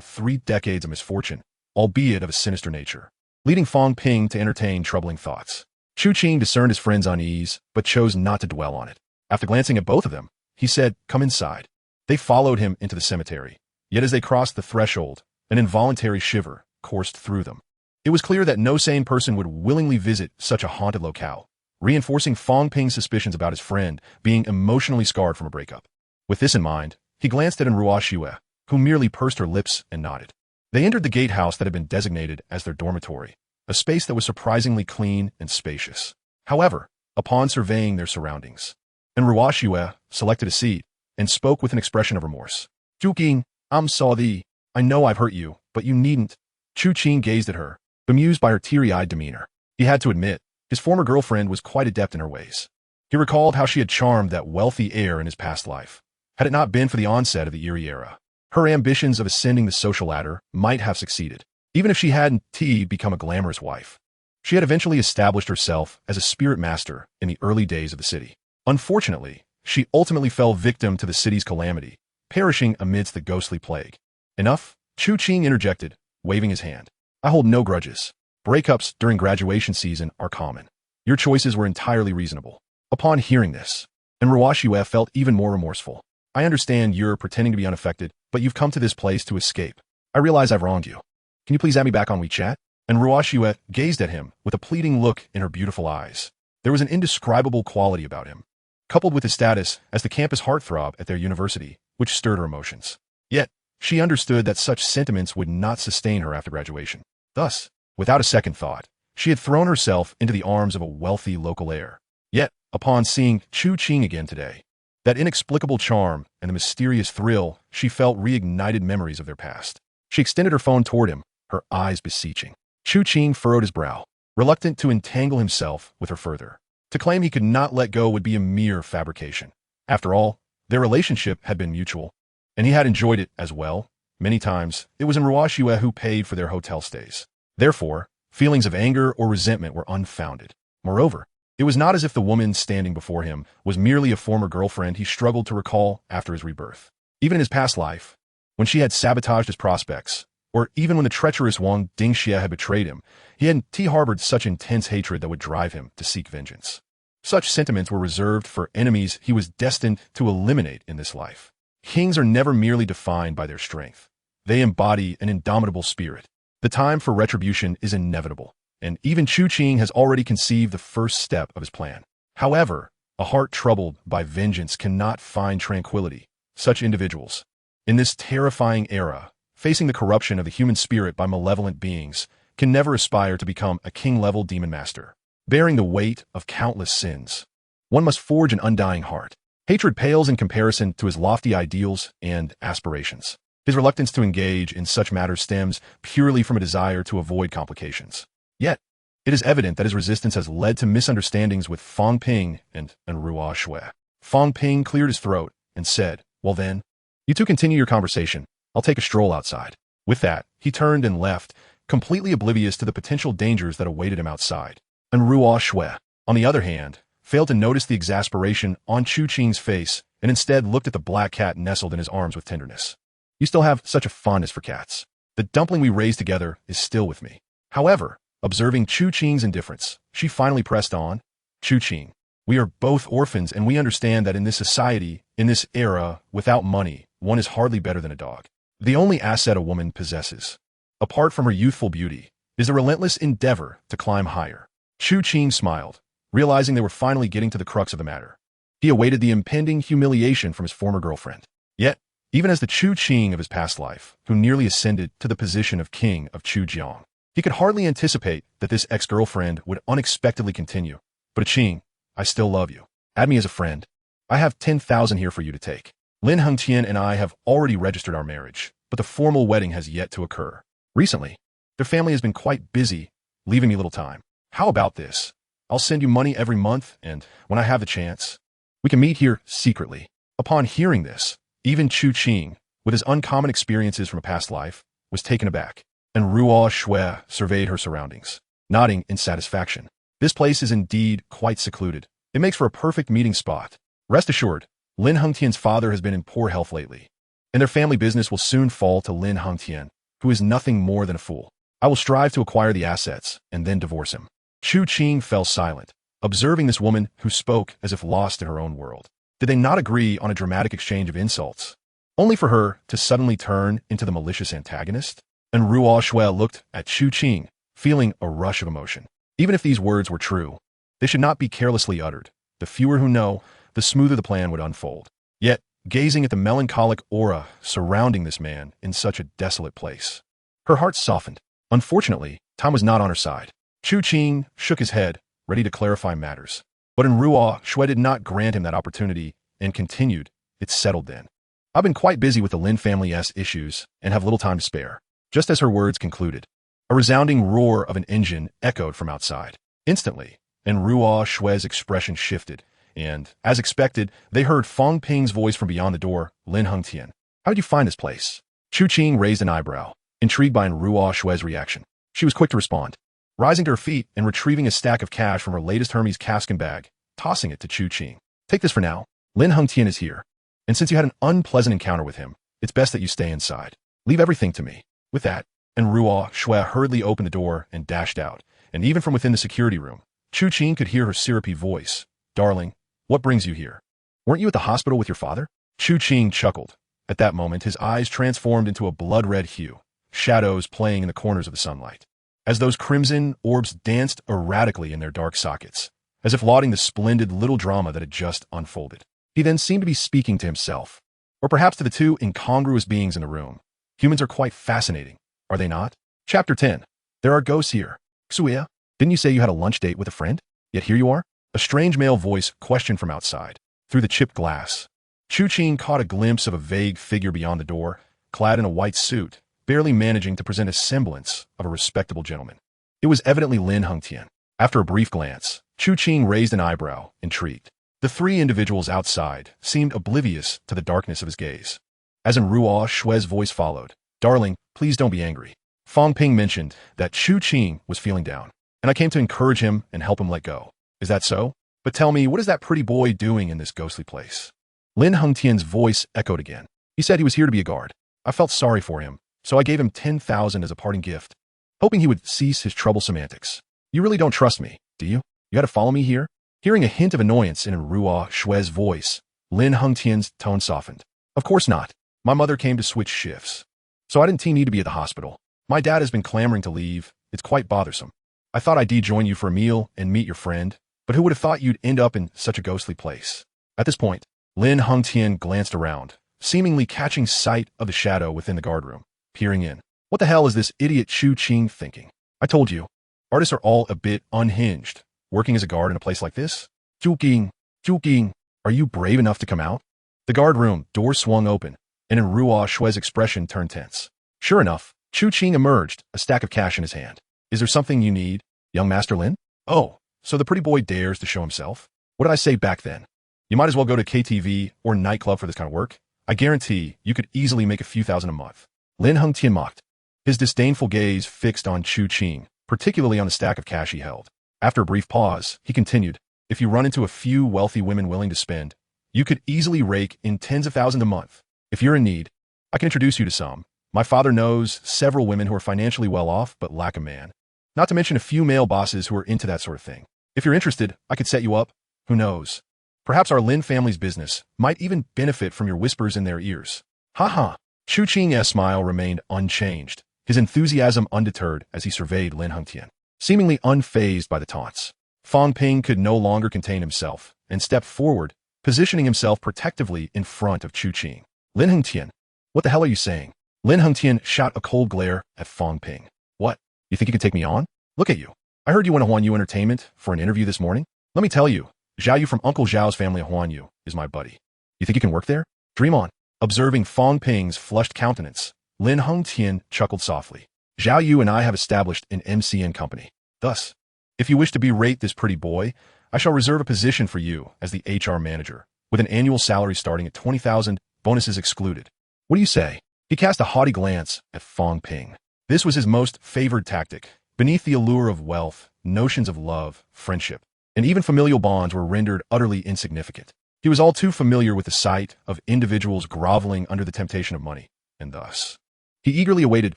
3 decades of misfortune, albeit of a sinister nature, leading Fang Ping to entertain troubling thoughts. Chu Qing discerned his friend's unease, but chose not to dwell on it. After glancing at both of them, he said, "Come inside." They followed him into the cemetery, yet as they crossed the threshold, an involuntary shiver coursed through them. It was clear that no sane person would willingly visit such a haunted locale, reinforcing Fang Ping's suspicions about his friend being emotionally scarred from a breakup. With this in mind, he glanced at Ruo Xue, who merely pursed her lips and nodded. They entered the gatehouse that had been designated as their dormitory, a space that was surprisingly clean and spacious. However, upon surveying their surroundings, Ruo Xue selected a seat and spoke with an expression of remorse. "Chu Qing, I'm sorry. I know I've hurt you, but you needn't." Chu Qing gazed at her, bemused by her teary-eyed demeanor. He had to admit, his former girlfriend was quite adept in her ways. He recalled how she had charmed that wealthy heir in his past life. Had it not been for the onset of the Eerie era, her ambitions of ascending the social ladder might have succeeded, even if she hadn't become a glamorous wife. She had eventually established herself as a spirit master in the early days of the city. Unfortunately, she ultimately fell victim to the city's calamity, perishing amidst the ghostly plague. Enough, Chu Qing interjected, waving his hand. I hold no grudges. Breakups during graduation season are common. Your choices were entirely reasonable. Upon hearing this, Ruo Xue felt even more remorseful. I understand you're pretending to be unaffected, but you've come to this place to escape. I realize I've wronged you. Can you please add me back on WeChat? Ruo Xue gazed at him with a pleading look in her beautiful eyes. There was an indescribable quality about him, coupled with his status as the campus heartthrob at their university, which stirred her emotions. Yet, she understood that such sentiments would not sustain her after graduation. Thus, without a second thought, she had thrown herself into the arms of a wealthy local heir. Yet, upon seeing Chu Qing again today, that inexplicable charm and the mysterious thrill she felt reignited memories of their past. She extended her phone toward him, her eyes beseeching. Chu Qing furrowed his brow, reluctant to entangle himself with her further. To claim he could not let go would be a mere fabrication. After all, their relationship had been mutual, and he had enjoyed it as well. Many times, it was Ruo Xue who paid for their hotel stays. Therefore, feelings of anger or resentment were unfounded. Moreover, it was not as if the woman standing before him was merely a former girlfriend he struggled to recall after his rebirth. Even in his past life, when she had sabotaged his prospects, or even when the treacherous Wang Dingxie had betrayed him, he harbored such intense hatred that would drive him to seek vengeance. Such sentiments were reserved for enemies he was destined to eliminate in this life. Kings are never merely defined by their strength. They embody an indomitable spirit. The time for retribution is inevitable, and even Chu Qing has already conceived the first step of his plan. However, a heart troubled by vengeance cannot find tranquility. Such individuals, in this terrifying era, facing the corruption of the human spirit by malevolent beings, can never aspire to become a king-level demon master, bearing the weight of countless sins. One must forge an undying heart. Hatred pales in comparison to his lofty ideals and aspirations. His reluctance to engage in such matters stems purely from a desire to avoid complications. Yet, it is evident that his resistance has led to misunderstandings with Fang Ping and Ruo Shui. Fang Ping cleared his throat and said, "Well then, you two continue your conversation. I'll take a stroll outside." With that, he turned and left, completely oblivious to the potential dangers that awaited him outside. And Ruo Shui, on the other hand, failed to notice the exasperation on Chu Qing's face and instead looked at the black cat nestled in his arms with tenderness. "You still have such a fondness for cats. The dumpling we raised together is still with me." However, observing Chu Qing's indifference, she finally pressed on, "Chu Qing, we are both orphans and we understand that in this society, in this era, without money, one is hardly better than a dog. The only asset a woman possesses, apart from her youthful beauty, is the relentless endeavor to climb higher." Chu Qing smiled, realizing they were finally getting to the crux of the matter. He awaited the impending humiliation from his former girlfriend. Yet, even as the Chu Qing of his past life, who nearly ascended to the position of King of Chu Jiang, he could hardly anticipate that this ex-girlfriend would unexpectedly continue. "But Qing, I still love you. Add me as a friend. I have 10,000 here for you to take. Lin Hengtian and I have already registered our marriage, but the formal wedding has yet to occur. Recently, their family has been quite busy, leaving me little time. How about this? I'll send you money every month, and when I have the chance, we can meet here secretly." Upon hearing this, even Chu Qing, with his uncommon experiences from a past life, was taken aback, and Ruo Shui surveyed her surroundings, nodding in satisfaction. "This place is indeed quite secluded. It makes for a perfect meeting spot. Rest assured, Lin Hengtian's father has been in poor health lately, and their family business will soon fall to Lin Hengtian, who is nothing more than a fool. I will strive to acquire the assets and then divorce him." Chu Qing fell silent, observing this woman who spoke as if lost in her own world. Did they not agree on a dramatic exchange of insults, only for her to suddenly turn into the malicious antagonist? And Ruo Shui looked at Chu Qing, feeling a rush of emotion. Even if these words were true, they should not be carelessly uttered. The fewer who know, the smoother the plan would unfold. Yet, gazing at the melancholic aura surrounding this man in such a desolate place, her heart softened. Unfortunately, time was not on her side. Chu Qing shook his head, ready to clarify matters. But Ruo Shui did not grant him that opportunity and continued, "It's settled then. I've been quite busy with the Lin family's issues and have little time to spare." Just as her words concluded, a resounding roar of an engine echoed from outside. Instantly, and Ruo Shui's expression shifted, and, as expected, they heard Fang Ping's voice from beyond the door, "Lin Hengtian, how did you find this place?" Chu Qing raised an eyebrow, intrigued by Ruo Shui's reaction. She was quick to respond, rising to her feet and retrieving a stack of cash from her latest Hermes caskin bag, tossing it to Chu Qing. "Take this for now. Lin Hengtian is here, and since you had an unpleasant encounter with him, it's best that you stay inside. Leave everything to me." With that, and Ruo Shui hurriedly opened the door and dashed out, and even from within the security room, Chu Qing could hear her syrupy voice, "Darling, what brings you here? Weren't you at the hospital with your father?" Chu Qing chuckled. At that moment, his eyes transformed into a blood-red hue, shadows playing in the corners of the sunlight, as those crimson orbs danced erratically in their dark sockets, as if lauding the splendid little drama that had just unfolded. He then seemed to be speaking to himself, or perhaps to the two incongruous beings in the room. Humans are quite fascinating, are they not? Chapter 10. There are ghosts here. Xuya, didn't you say you had a lunch date with a friend? Yet here you are? A strange male voice questioned from outside, through the chipped glass. Chu Qing caught a glimpse of a vague figure beyond the door, clad in a white suit, barely managing to present a semblance of a respectable gentleman. It was evidently Lin Hengtian. After a brief glance, Chu Qing raised an eyebrow, intrigued. The three individuals outside seemed oblivious to the darkness of his gaze. As in Ruo Shui's voice followed, "Darling, please don't be angry. Fang Ping mentioned that Chu Qing was feeling down, and I came to encourage him and help him let go. Is that so? But tell me, what is that pretty boy doing in this ghostly place?" Lin Hengtian's voice echoed again. "He said he was here to be a guard. I felt sorry for him, so I gave him 10,000 as a parting gift, hoping he would cease his troublesome antics. You really don't trust me, do you? You gotta follow me here? Hearing a hint of annoyance in Ruo Shue's voice, Lin Hengtian's tone softened. Of course not. My mother came to switch shifts, so I didn't need to be at the hospital. My dad has been clamoring to leave. It's quite bothersome. I thought I'd join you for a meal and meet your friend, but who would have thought you'd end up in such a ghostly place? At this point, Lin Hengtian glanced around, seemingly catching sight of the shadow within the guardroom, peering in. What the hell is this idiot Chu Qing thinking? I told you, artists are all a bit unhinged, working as a guard in a place like this. Chu Qing, are you brave enough to come out? The guardroom door swung open, and in Ruo Shue's expression turned tense. Sure enough, Chu Qing emerged, a stack of cash in his hand. Is there something you need, young Master Lin? Oh, so the pretty boy dares to show himself? What did I say back then? You might as well go to KTV or nightclub for this kind of work. I guarantee you could easily make a few thousand a month. Lin Hengtian mocked, his disdainful gaze fixed on Chu Qing, particularly on the stack of cash he held. After a brief pause, he continued, if you run into a few wealthy women willing to spend, you could easily rake in tens of thousands a month. If you're in need, I can introduce you to some. My father knows several women who are financially well off but lack a man. Not to mention a few male bosses who are into that sort of thing. If you're interested, I could set you up. Who knows? Perhaps our Lin family's business might even benefit from your whispers in their ears. Ha ha. Chu Qing's smile remained unchanged, his enthusiasm undeterred as he surveyed Lin Hengtian, seemingly unfazed by the taunts. Fang Ping could no longer contain himself and stepped forward, positioning himself protectively in front of Chu Qing. Lin Hengtian, what the hell are you saying? Lin Hengtian shot a cold glare at Fang Ping. What? You think you can take me on? Look at you. I heard you went to Huan Yu Entertainment for an interview this morning. Let me tell you, Zhao Yu from Uncle Zhao's family of Huan Yu is my buddy. You think you can work there? Dream on. Observing Fang Ping's flushed countenance, Lin Hengtian chuckled softly. Zhao Yu and I have established an MCN company. Thus, if you wish to berate this pretty boy, I shall reserve a position for you as the HR manager, with an annual salary starting at 20,000, bonuses excluded. What do you say? He cast a haughty glance at Fang Ping. This was his most favored tactic. Beneath the allure of wealth, notions of love, friendship, and even familial bonds were rendered utterly insignificant. He was all too familiar with the sight of individuals groveling under the temptation of money, and thus, he eagerly awaited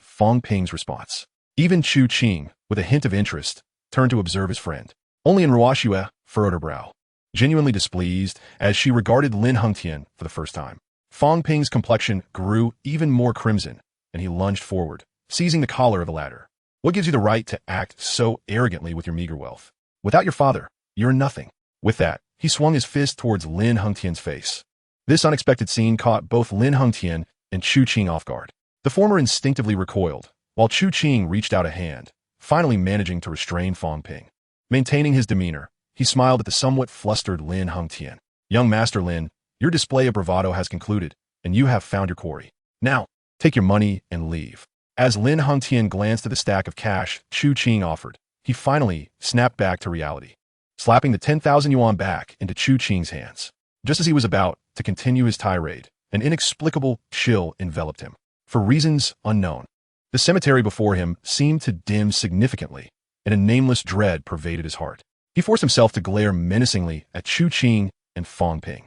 Fang Ping's response. Even Chu Qing, with a hint of interest, turned to observe his friend. Only in Ruo Shue furrowed her brow, genuinely displeased as she regarded Lin Hengtian for the first time. Fang Ping's complexion grew even more crimson, and he lunged forward, seizing the collar of the ladder. What gives you the right to act so arrogantly with your meager wealth? Without your father, you're nothing. With that, he swung his fist towards Lin Hengtian's face. This unexpected scene caught both Lin Hengtian and Chu Qing off guard. The former instinctively recoiled, while Chu Qing reached out a hand, finally managing to restrain Fang Ping. Maintaining his demeanor, he smiled at the somewhat flustered Lin Hengtian. Young Master Lin, your display of bravado has concluded, and you have found your quarry. Now, take your money and leave. As Lin Hengtian glanced at the stack of cash Chu Qing offered, he finally snapped back to reality, slapping the 10,000 yuan back into Chu Qing's hands. Just as he was about to continue his tirade, an inexplicable chill enveloped him. For reasons unknown, the cemetery before him seemed to dim significantly, and a nameless dread pervaded his heart. He forced himself to glare menacingly at Chu Qing and Fang Ping.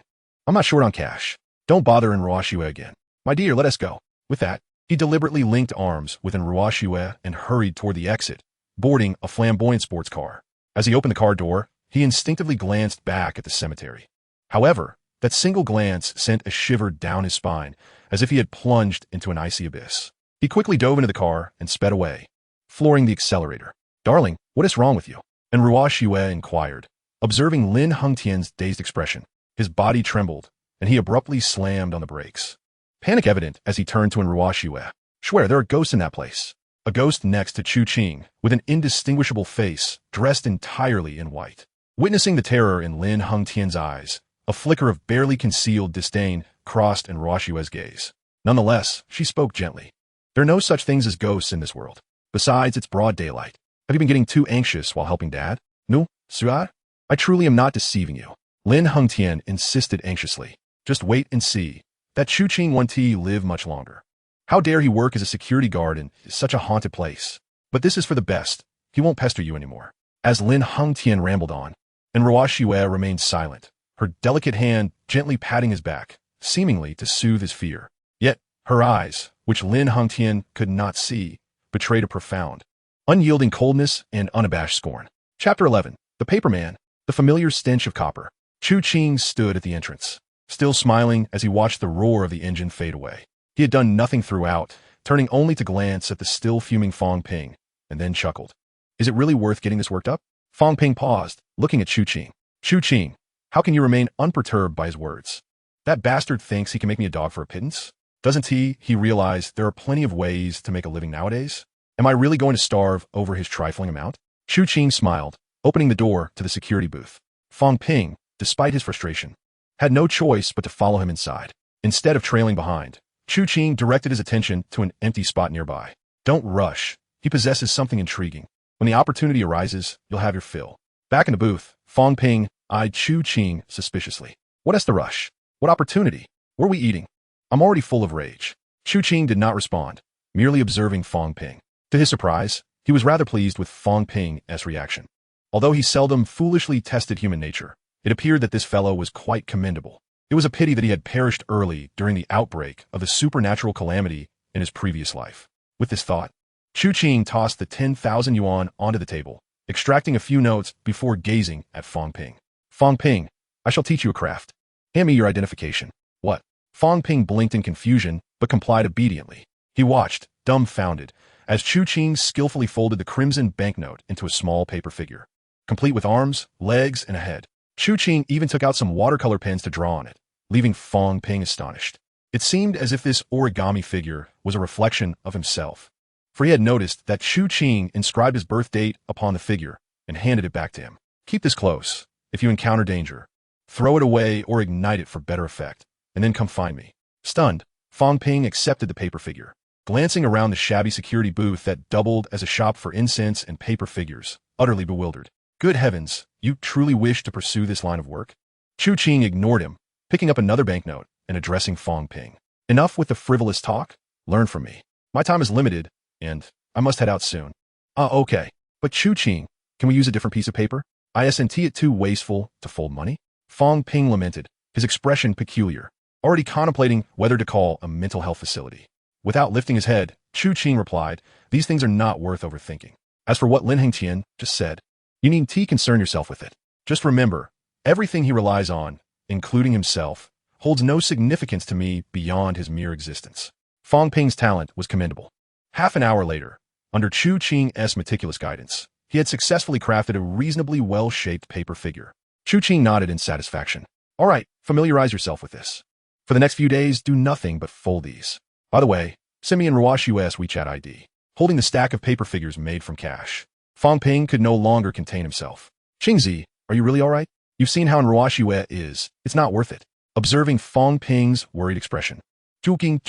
I'm not short on cash. Don't bother in Ruo Shue again. My dear, let us go. With that, he deliberately linked arms with Ruo Shue and hurried toward the exit, boarding a flamboyant sports car. As he opened the car door, he instinctively glanced back at the cemetery. However, that single glance sent a shiver down his spine, as if he had plunged into an icy abyss. He quickly dove into the car and sped away, flooring the accelerator. Darling, what is wrong with you? And Ruo Shue inquired, observing Lin Hengtian's dazed expression. His body trembled, and he abruptly slammed on the brakes. Panic evident as he turned to Ruo Shue. Swear, there are ghosts in that place. A ghost next to Chu Qing, with an indistinguishable face, dressed entirely in white. Witnessing the terror in Lin Hengtian's eyes, a flicker of barely concealed disdain crossed in Ruo Shue's gaze. Nonetheless, she spoke gently. There are no such things as ghosts in this world. Besides, it's broad daylight. Have you been getting too anxious while helping Dad? No, Sua? I truly am not deceiving you. Lin Hengtian insisted anxiously. Just wait and see. That Chu Qing won't live much longer. How dare he work as a security guard in such a haunted place? But this is for the best. He won't pester you anymore. As Lin Hengtian rambled on, and Ruo Shue remained silent, her delicate hand gently patting his back, seemingly to soothe his fear. Yet, her eyes, which Lin Hongtian could not see, betrayed a profound, unyielding coldness and unabashed scorn. Chapter 11. The Paperman, the familiar stench of copper. Chu Qing stood at the entrance, still smiling as he watched the roar of the engine fade away. He had done nothing throughout, turning only to glance at the still fuming Fong Ping, and then chuckled. Is it really worth getting this worked up? Fong Ping paused, looking at Chu Qing. Chu Qing, how can you remain unperturbed by his words? That bastard thinks he can make me a dog for a pittance? Doesn't he realize there are plenty of ways to make a living nowadays? Am I really going to starve over his trifling amount? Chu Qing smiled, opening the door to the security booth. Fong Ping, despite his frustration, had no choice but to follow him inside. Instead of trailing behind, Chu Qing directed his attention to an empty spot nearby. Don't rush. He possesses something intriguing. When the opportunity arises, you'll have your fill. Back in the booth, Fong Ping eyed Chu Qing suspiciously. What is the rush? What opportunity? What are we eating? I'm already full of rage. Chu Qing did not respond, merely observing Fong Ping. To his surprise, he was rather pleased with Fong Ping's reaction. Although he seldom foolishly tested human nature, it appeared that this fellow was quite commendable. It was a pity that he had perished early during the outbreak of the supernatural calamity in his previous life. With this thought, Chu Qing tossed the 10,000 yuan onto the table, extracting a few notes before gazing at Fong Ping. Fong Ping, I shall teach you a craft. Hand me your identification. What? Fong Ping blinked in confusion, but complied obediently. He watched, dumbfounded, as Chu Qing skillfully folded the crimson banknote into a small paper figure, complete with arms, legs, and a head. Chu Qing even took out some watercolor pens to draw on it, leaving Fong Ping astonished. It seemed as if this origami figure was a reflection of himself, for he had noticed that Chu Qing inscribed his birth date upon the figure and handed it back to him. Keep this close. If you encounter danger, throw it away or ignite it for better effect, and then come find me. Stunned, Fong Ping accepted the paper figure, glancing around the shabby security booth that doubled as a shop for incense and paper figures, utterly bewildered. Good heavens, you truly wish to pursue this line of work? Chu Qing ignored him, picking up another banknote and addressing Fong Ping. Enough with the frivolous talk. Learn from me. My time is limited, and I must head out soon. Okay. But Chu Qing, can we use a different piece of paper? Isn't it too wasteful to fold money? Fong Ping lamented, his expression peculiar, already contemplating whether to call a mental health facility. Without lifting his head, Chu Qing replied, these things are not worth overthinking. As for what Lin Hongtian just said, you needn't concern yourself with it. Just remember, everything he relies on, including himself, holds no significance to me beyond his mere existence. Fong Ping's talent was commendable. Half an hour later, under Chu Qing's meticulous guidance, he had successfully crafted a reasonably well-shaped paper figure. Chu Qing nodded in satisfaction. All right, familiarize yourself with this. For the next few days, do nothing but fold these. By the way, send me in Ruashu's WeChat ID, holding the stack of paper figures made from cash. Fong Ping could no longer contain himself. Qingzi, are you really all right? You've seen how in Ruashu is. It's not worth it. Observing Fong Ping's worried expression. Chu Qing,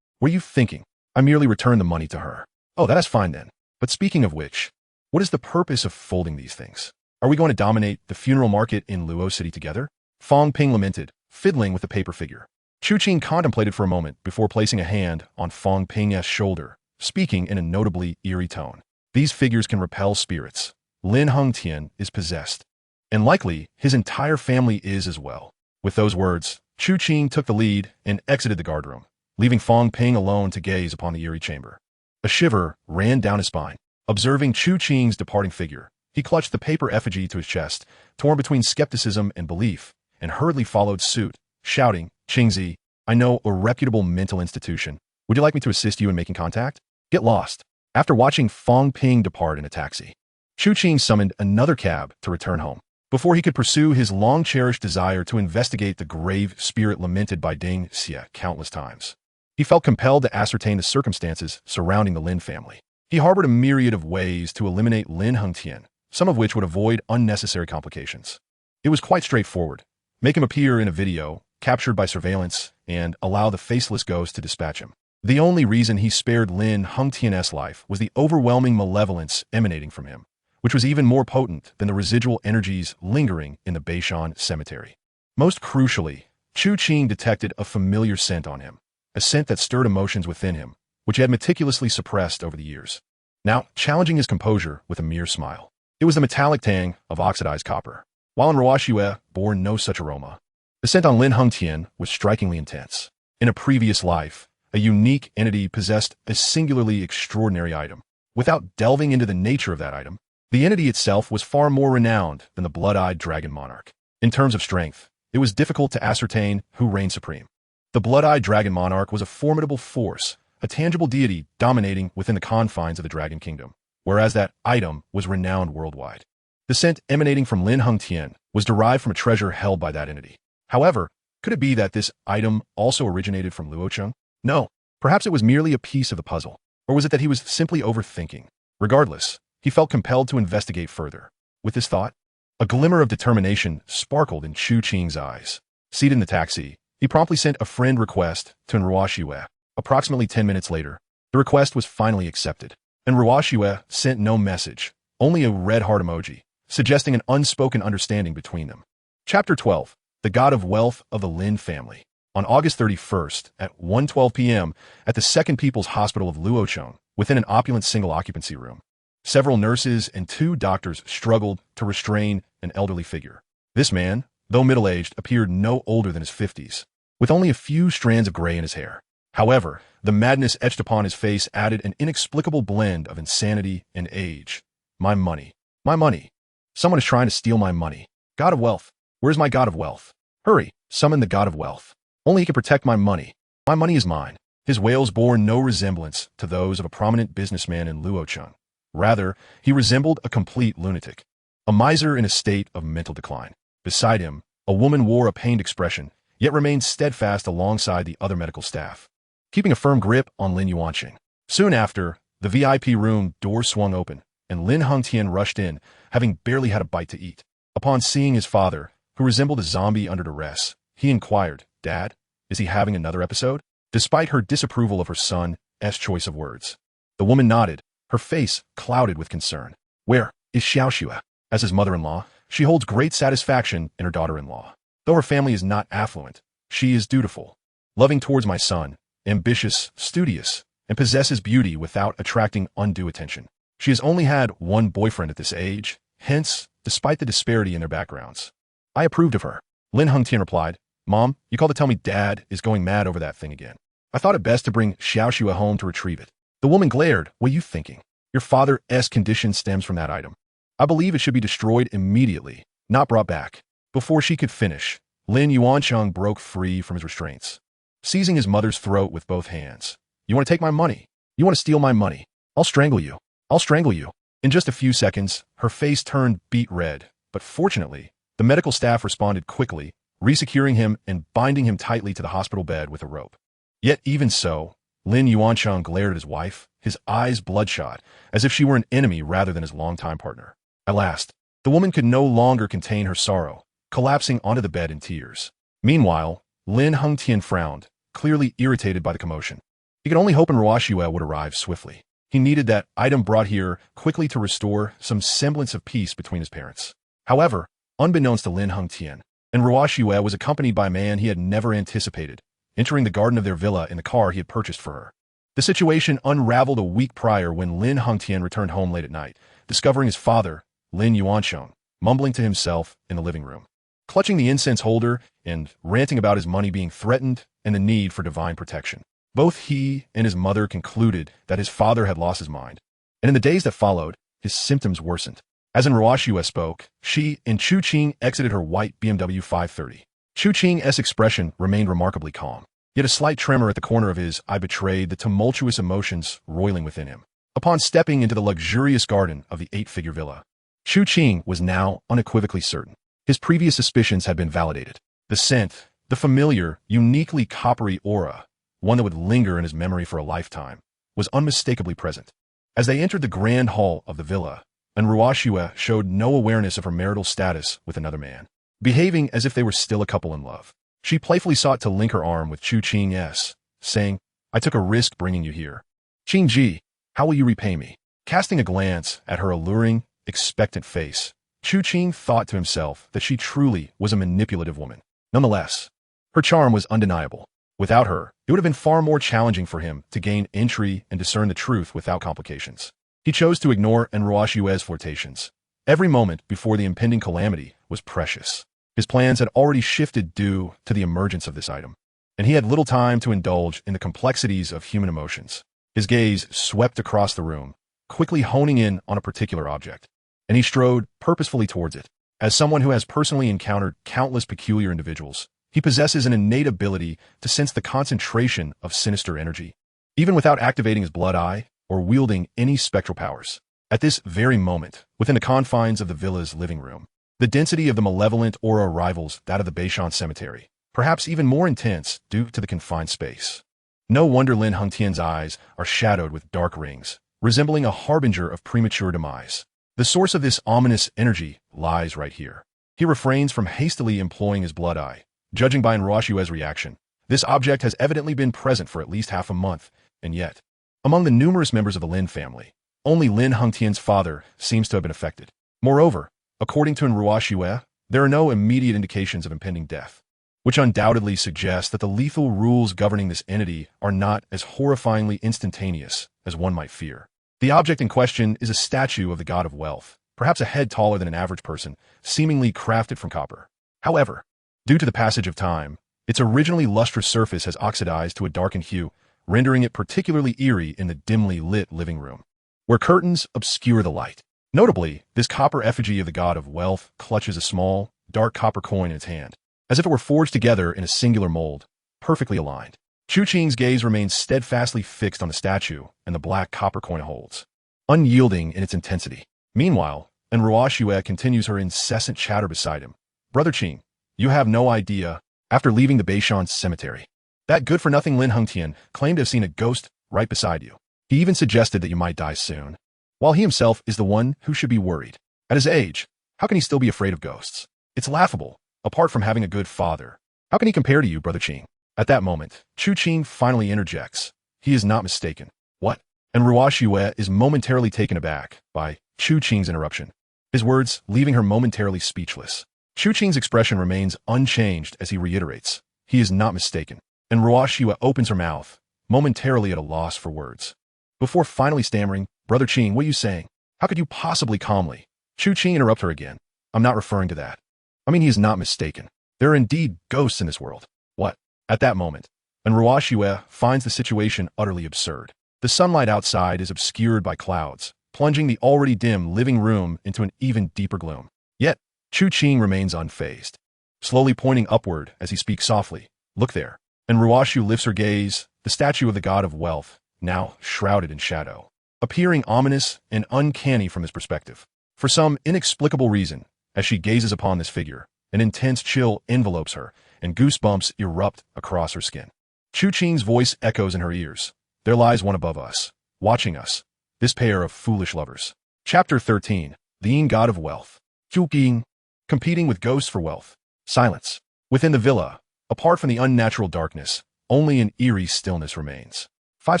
what are you thinking? I merely returned the money to her. Oh, that is fine then. But speaking of which, what is the purpose of folding these things? Are we going to dominate the funeral market in Luo City together? Fong Ping lamented, fiddling with the paper figure. Chu Qing contemplated for a moment before placing a hand on Fong Ping's shoulder, speaking in a notably eerie tone. These figures can repel spirits. Lin Hongtian is possessed, and likely his entire family is as well. With those words, Chu Qing took the lead and exited the guardroom, leaving Fong Ping alone to gaze upon the eerie chamber. A shiver ran down his spine. Observing Chu Qing's departing figure, he clutched the paper effigy to his chest, torn between skepticism and belief, and hurriedly followed suit, shouting, Qingzi, I know a reputable mental institution. Would you like me to assist you in making contact? Get lost. After watching Fong Ping depart in a taxi, Chu Qing summoned another cab to return home. Before he could pursue his long-cherished desire to investigate the grave spirit lamented by Deng Xie countless times, he felt compelled to ascertain the circumstances surrounding the Lin family. He harbored a myriad of ways to eliminate Lin Hongtian, some of which would avoid unnecessary complications. It was quite straightforward. Make him appear in a video, captured by surveillance, and allow the faceless ghost to dispatch him. The only reason he spared Lin Hongtian's life was the overwhelming malevolence emanating from him, which was even more potent than the residual energies lingering in the Beishan cemetery. Most crucially, Chu Qing detected a familiar scent on him, a scent that stirred emotions within him, which he had meticulously suppressed over the years, now challenging his composure with a mere smile. It was the metallic tang of oxidized copper, while in Ruashue bore no such aroma. The scent on Lin Hongtian was strikingly intense. In a previous life, a unique entity possessed a singularly extraordinary item. Without delving into the nature of that item, the entity itself was far more renowned than the blood-eyed dragon monarch. In terms of strength, it was difficult to ascertain who reigned supreme. The blood-eyed dragon monarch was a formidable force, a tangible deity dominating within the confines of the dragon kingdom, whereas that item was renowned worldwide. The scent emanating from Lin Hengtian was derived from a treasure held by that entity. However, could it be that this item also originated from Luocheng? No, perhaps it was merely a piece of the puzzle. Or was it that he was simply overthinking? Regardless, he felt compelled to investigate further. With this thought, a glimmer of determination sparkled in Chu Qing's eyes. Seated in the taxi, he promptly sent a friend request to Enruashue. Approximately 10 minutes later, the request was finally accepted. Enruashue sent no message, only a red heart emoji, suggesting an unspoken understanding between them. Chapter 12. The God of Wealth of the Lin Family. On August 31st, at 1:12 p.m., at the Second People's Hospital of Luocheng, within an opulent single-occupancy room, several nurses and 2 doctors struggled to restrain an elderly figure. This man, though middle-aged, appeared no older than his 50s, with only a few strands of gray in his hair. However, the madness etched upon his face added an inexplicable blend of insanity and age. My money. My money. Someone is trying to steal my money. God of Wealth. Where's my God of Wealth? Hurry, summon the God of Wealth. Only he can protect my money. My money is mine. His wails bore no resemblance to those of a prominent businessman in Luocheng. Rather, he resembled a complete lunatic, a miser in a state of mental decline. Beside him, a woman wore a pained expression, yet remained steadfast alongside the other medical staff, keeping a firm grip on Lin Yuanqing. Soon after, the VIP room door swung open, and Lin Hengtian rushed in, having barely had a bite to eat. Upon seeing his father, who resembled a zombie under duress, he inquired, "Dad, is he having another episode?" Despite her disapproval of her son's choice of words, the woman nodded, her face clouded with concern. "Where is Xiaoxue?" As his mother-in-law, she holds great satisfaction in her daughter-in-law. Though her family is not affluent, she is dutiful, loving towards my son, ambitious, studious, and possesses beauty without attracting undue attention. She has only had one boyfriend at this age, hence, despite the disparity in their backgrounds, I approved of her. Lin Hengtian replied, "Mom, you called to tell me Dad is going mad over that thing again. I thought it best to bring Xiaoxue home to retrieve it." The woman glared. "What are you thinking? Your father's condition stems from that item. I believe it should be destroyed immediately, not brought back." Before she could finish, Lin Yuanqing broke free from his restraints, seizing his mother's throat with both hands. "You want to take my money? You want to steal my money? I'll strangle you. I'll strangle you." In just a few seconds, her face turned beet red, but fortunately, the medical staff responded quickly, resecuring him and binding him tightly to the hospital bed with a rope. Yet even so, Lin Yuanqing glared at his wife, his eyes bloodshot, as if she were an enemy rather than his longtime partner. At last, the woman could no longer contain her sorrow, collapsing onto the bed in tears. Meanwhile, Lin Hengtian frowned, clearly irritated by the commotion. He could only hope Enruashue would arrive swiftly. He needed that item brought here quickly to restore some semblance of peace between his parents. However, unbeknownst to Lin Hengtian, Enruashue was accompanied by a man he had never anticipated, entering the garden of their villa in the car he had purchased for her. The situation unraveled a week prior when Lin Hengtian returned home late at night, discovering his father, Lin Yuanqing, mumbling to himself in the living room, clutching the incense holder and ranting about his money being threatened and the need for divine protection. Both he and his mother concluded that his father had lost his mind, and in the days that followed, his symptoms worsened. As Enruashue spoke, she and Chu Qing exited her white BMW 530. Chu Qing's expression remained remarkably calm, yet a slight tremor at the corner of his eye betrayed the tumultuous emotions roiling within him. Upon stepping into the luxurious garden of the 8-figure villa, Chu Qing was now unequivocally certain. His previous suspicions had been validated. The scent, the familiar, uniquely coppery aura, one that would linger in his memory for a lifetime, was unmistakably present. As they entered the grand hall of the villa, Enruashue showed no awareness of her marital status with another man, behaving as if they were still a couple in love. She playfully sought to link her arm with Chu Qing's, saying, "I took a risk bringing you here. Qingji, how will you repay me?" Casting a glance at her alluring, expectant face, Chu Qing thought to himself that she truly was a manipulative woman. Nonetheless, her charm was undeniable. Without her, it would have been far more challenging for him to gain entry and discern the truth without complications. He chose to ignore Enruashue's flirtations. Every moment before the impending calamity was precious. His plans had already shifted due to the emergence of this item. and he had little time to indulge in the complexities of human emotions. His gaze swept across the room, quickly honing in on a particular object, and he strode purposefully towards it. As someone who has personally encountered countless peculiar individuals, he possesses an innate ability to sense the concentration of sinister energy, even without activating his blood eye or wielding any spectral powers. At this very moment, within the confines of the villa's living room, the density of the malevolent aura rivals that of the Beishan cemetery, perhaps even more intense due to the confined space. No wonder Lin Hengtian's eyes are shadowed with dark rings, resembling a harbinger of premature demise. The source of this ominous energy lies right here. He refrains from hastily employing his blood eye. Judging by Enruashue's reaction, this object has evidently been present for at least half a month, and yet, among the numerous members of the Lin family, only Lin Hengtian's father seems to have been affected. Moreover, according to Enruashue, there are no immediate indications of impending death, which undoubtedly suggests that the lethal rules governing this entity are not as horrifyingly instantaneous as one might fear. The object in question is a statue of the god of wealth, perhaps a head taller than an average person, seemingly crafted from copper. However, due to the passage of time, its originally lustrous surface has oxidized to a darkened hue, rendering it particularly eerie in the dimly lit living room, where curtains obscure the light. Notably, this copper effigy of the god of wealth clutches a small, dark copper coin in its hand, as if it were forged together in a singular mold, perfectly aligned. Chu Qing's gaze remains steadfastly fixed on the statue and the black copper coin it holds, unyielding in its intensity. Meanwhile, Enruashue continues her incessant chatter beside him. Brother Qing, you have no idea. After leaving the Beishan cemetery, that good-for-nothing Lin Hengtian claimed to have seen a ghost right beside you. He even suggested that you might die soon, while he himself is the one who should be worried. At his age, how can he still be afraid of ghosts? It's laughable, apart from having a good father. How can he compare to you, Brother Qing? At that moment, Chu Qing finally interjects. He is not mistaken. What? And Enruashue is momentarily taken aback by Chu Qing's interruption, his words leaving her momentarily speechless. Chu Qing's expression remains unchanged as he reiterates, he is not mistaken. And Enruashue opens her mouth, momentarily at a loss for words. Before finally stammering, Brother Qing, what are you saying? How could you possibly calmly? Chu Qing interrupts her again. I'm not referring to that. I mean, he is not mistaken. There are indeed ghosts in this world. What? At that moment, Enruashue finds the situation utterly absurd. The sunlight outside is obscured by clouds, plunging the already dim living room into an even deeper gloom. Yet, Chu Qing remains unfazed, slowly pointing upward as he speaks softly. Look there. And Enruashue lifts her gaze, the statue of the god of wealth, now shrouded in shadow, appearing ominous and uncanny from his perspective. For some inexplicable reason, as she gazes upon this figure, an intense chill envelopes her, and goosebumps erupt across her skin. Chu Qing's voice echoes in her ears. There lies one above us, watching us, this pair of foolish lovers. Chapter 13. The God of Wealth. Chu Qing, competing with ghosts for wealth. Silence. Within the villa, apart from the unnatural darkness, only an eerie stillness remains. 5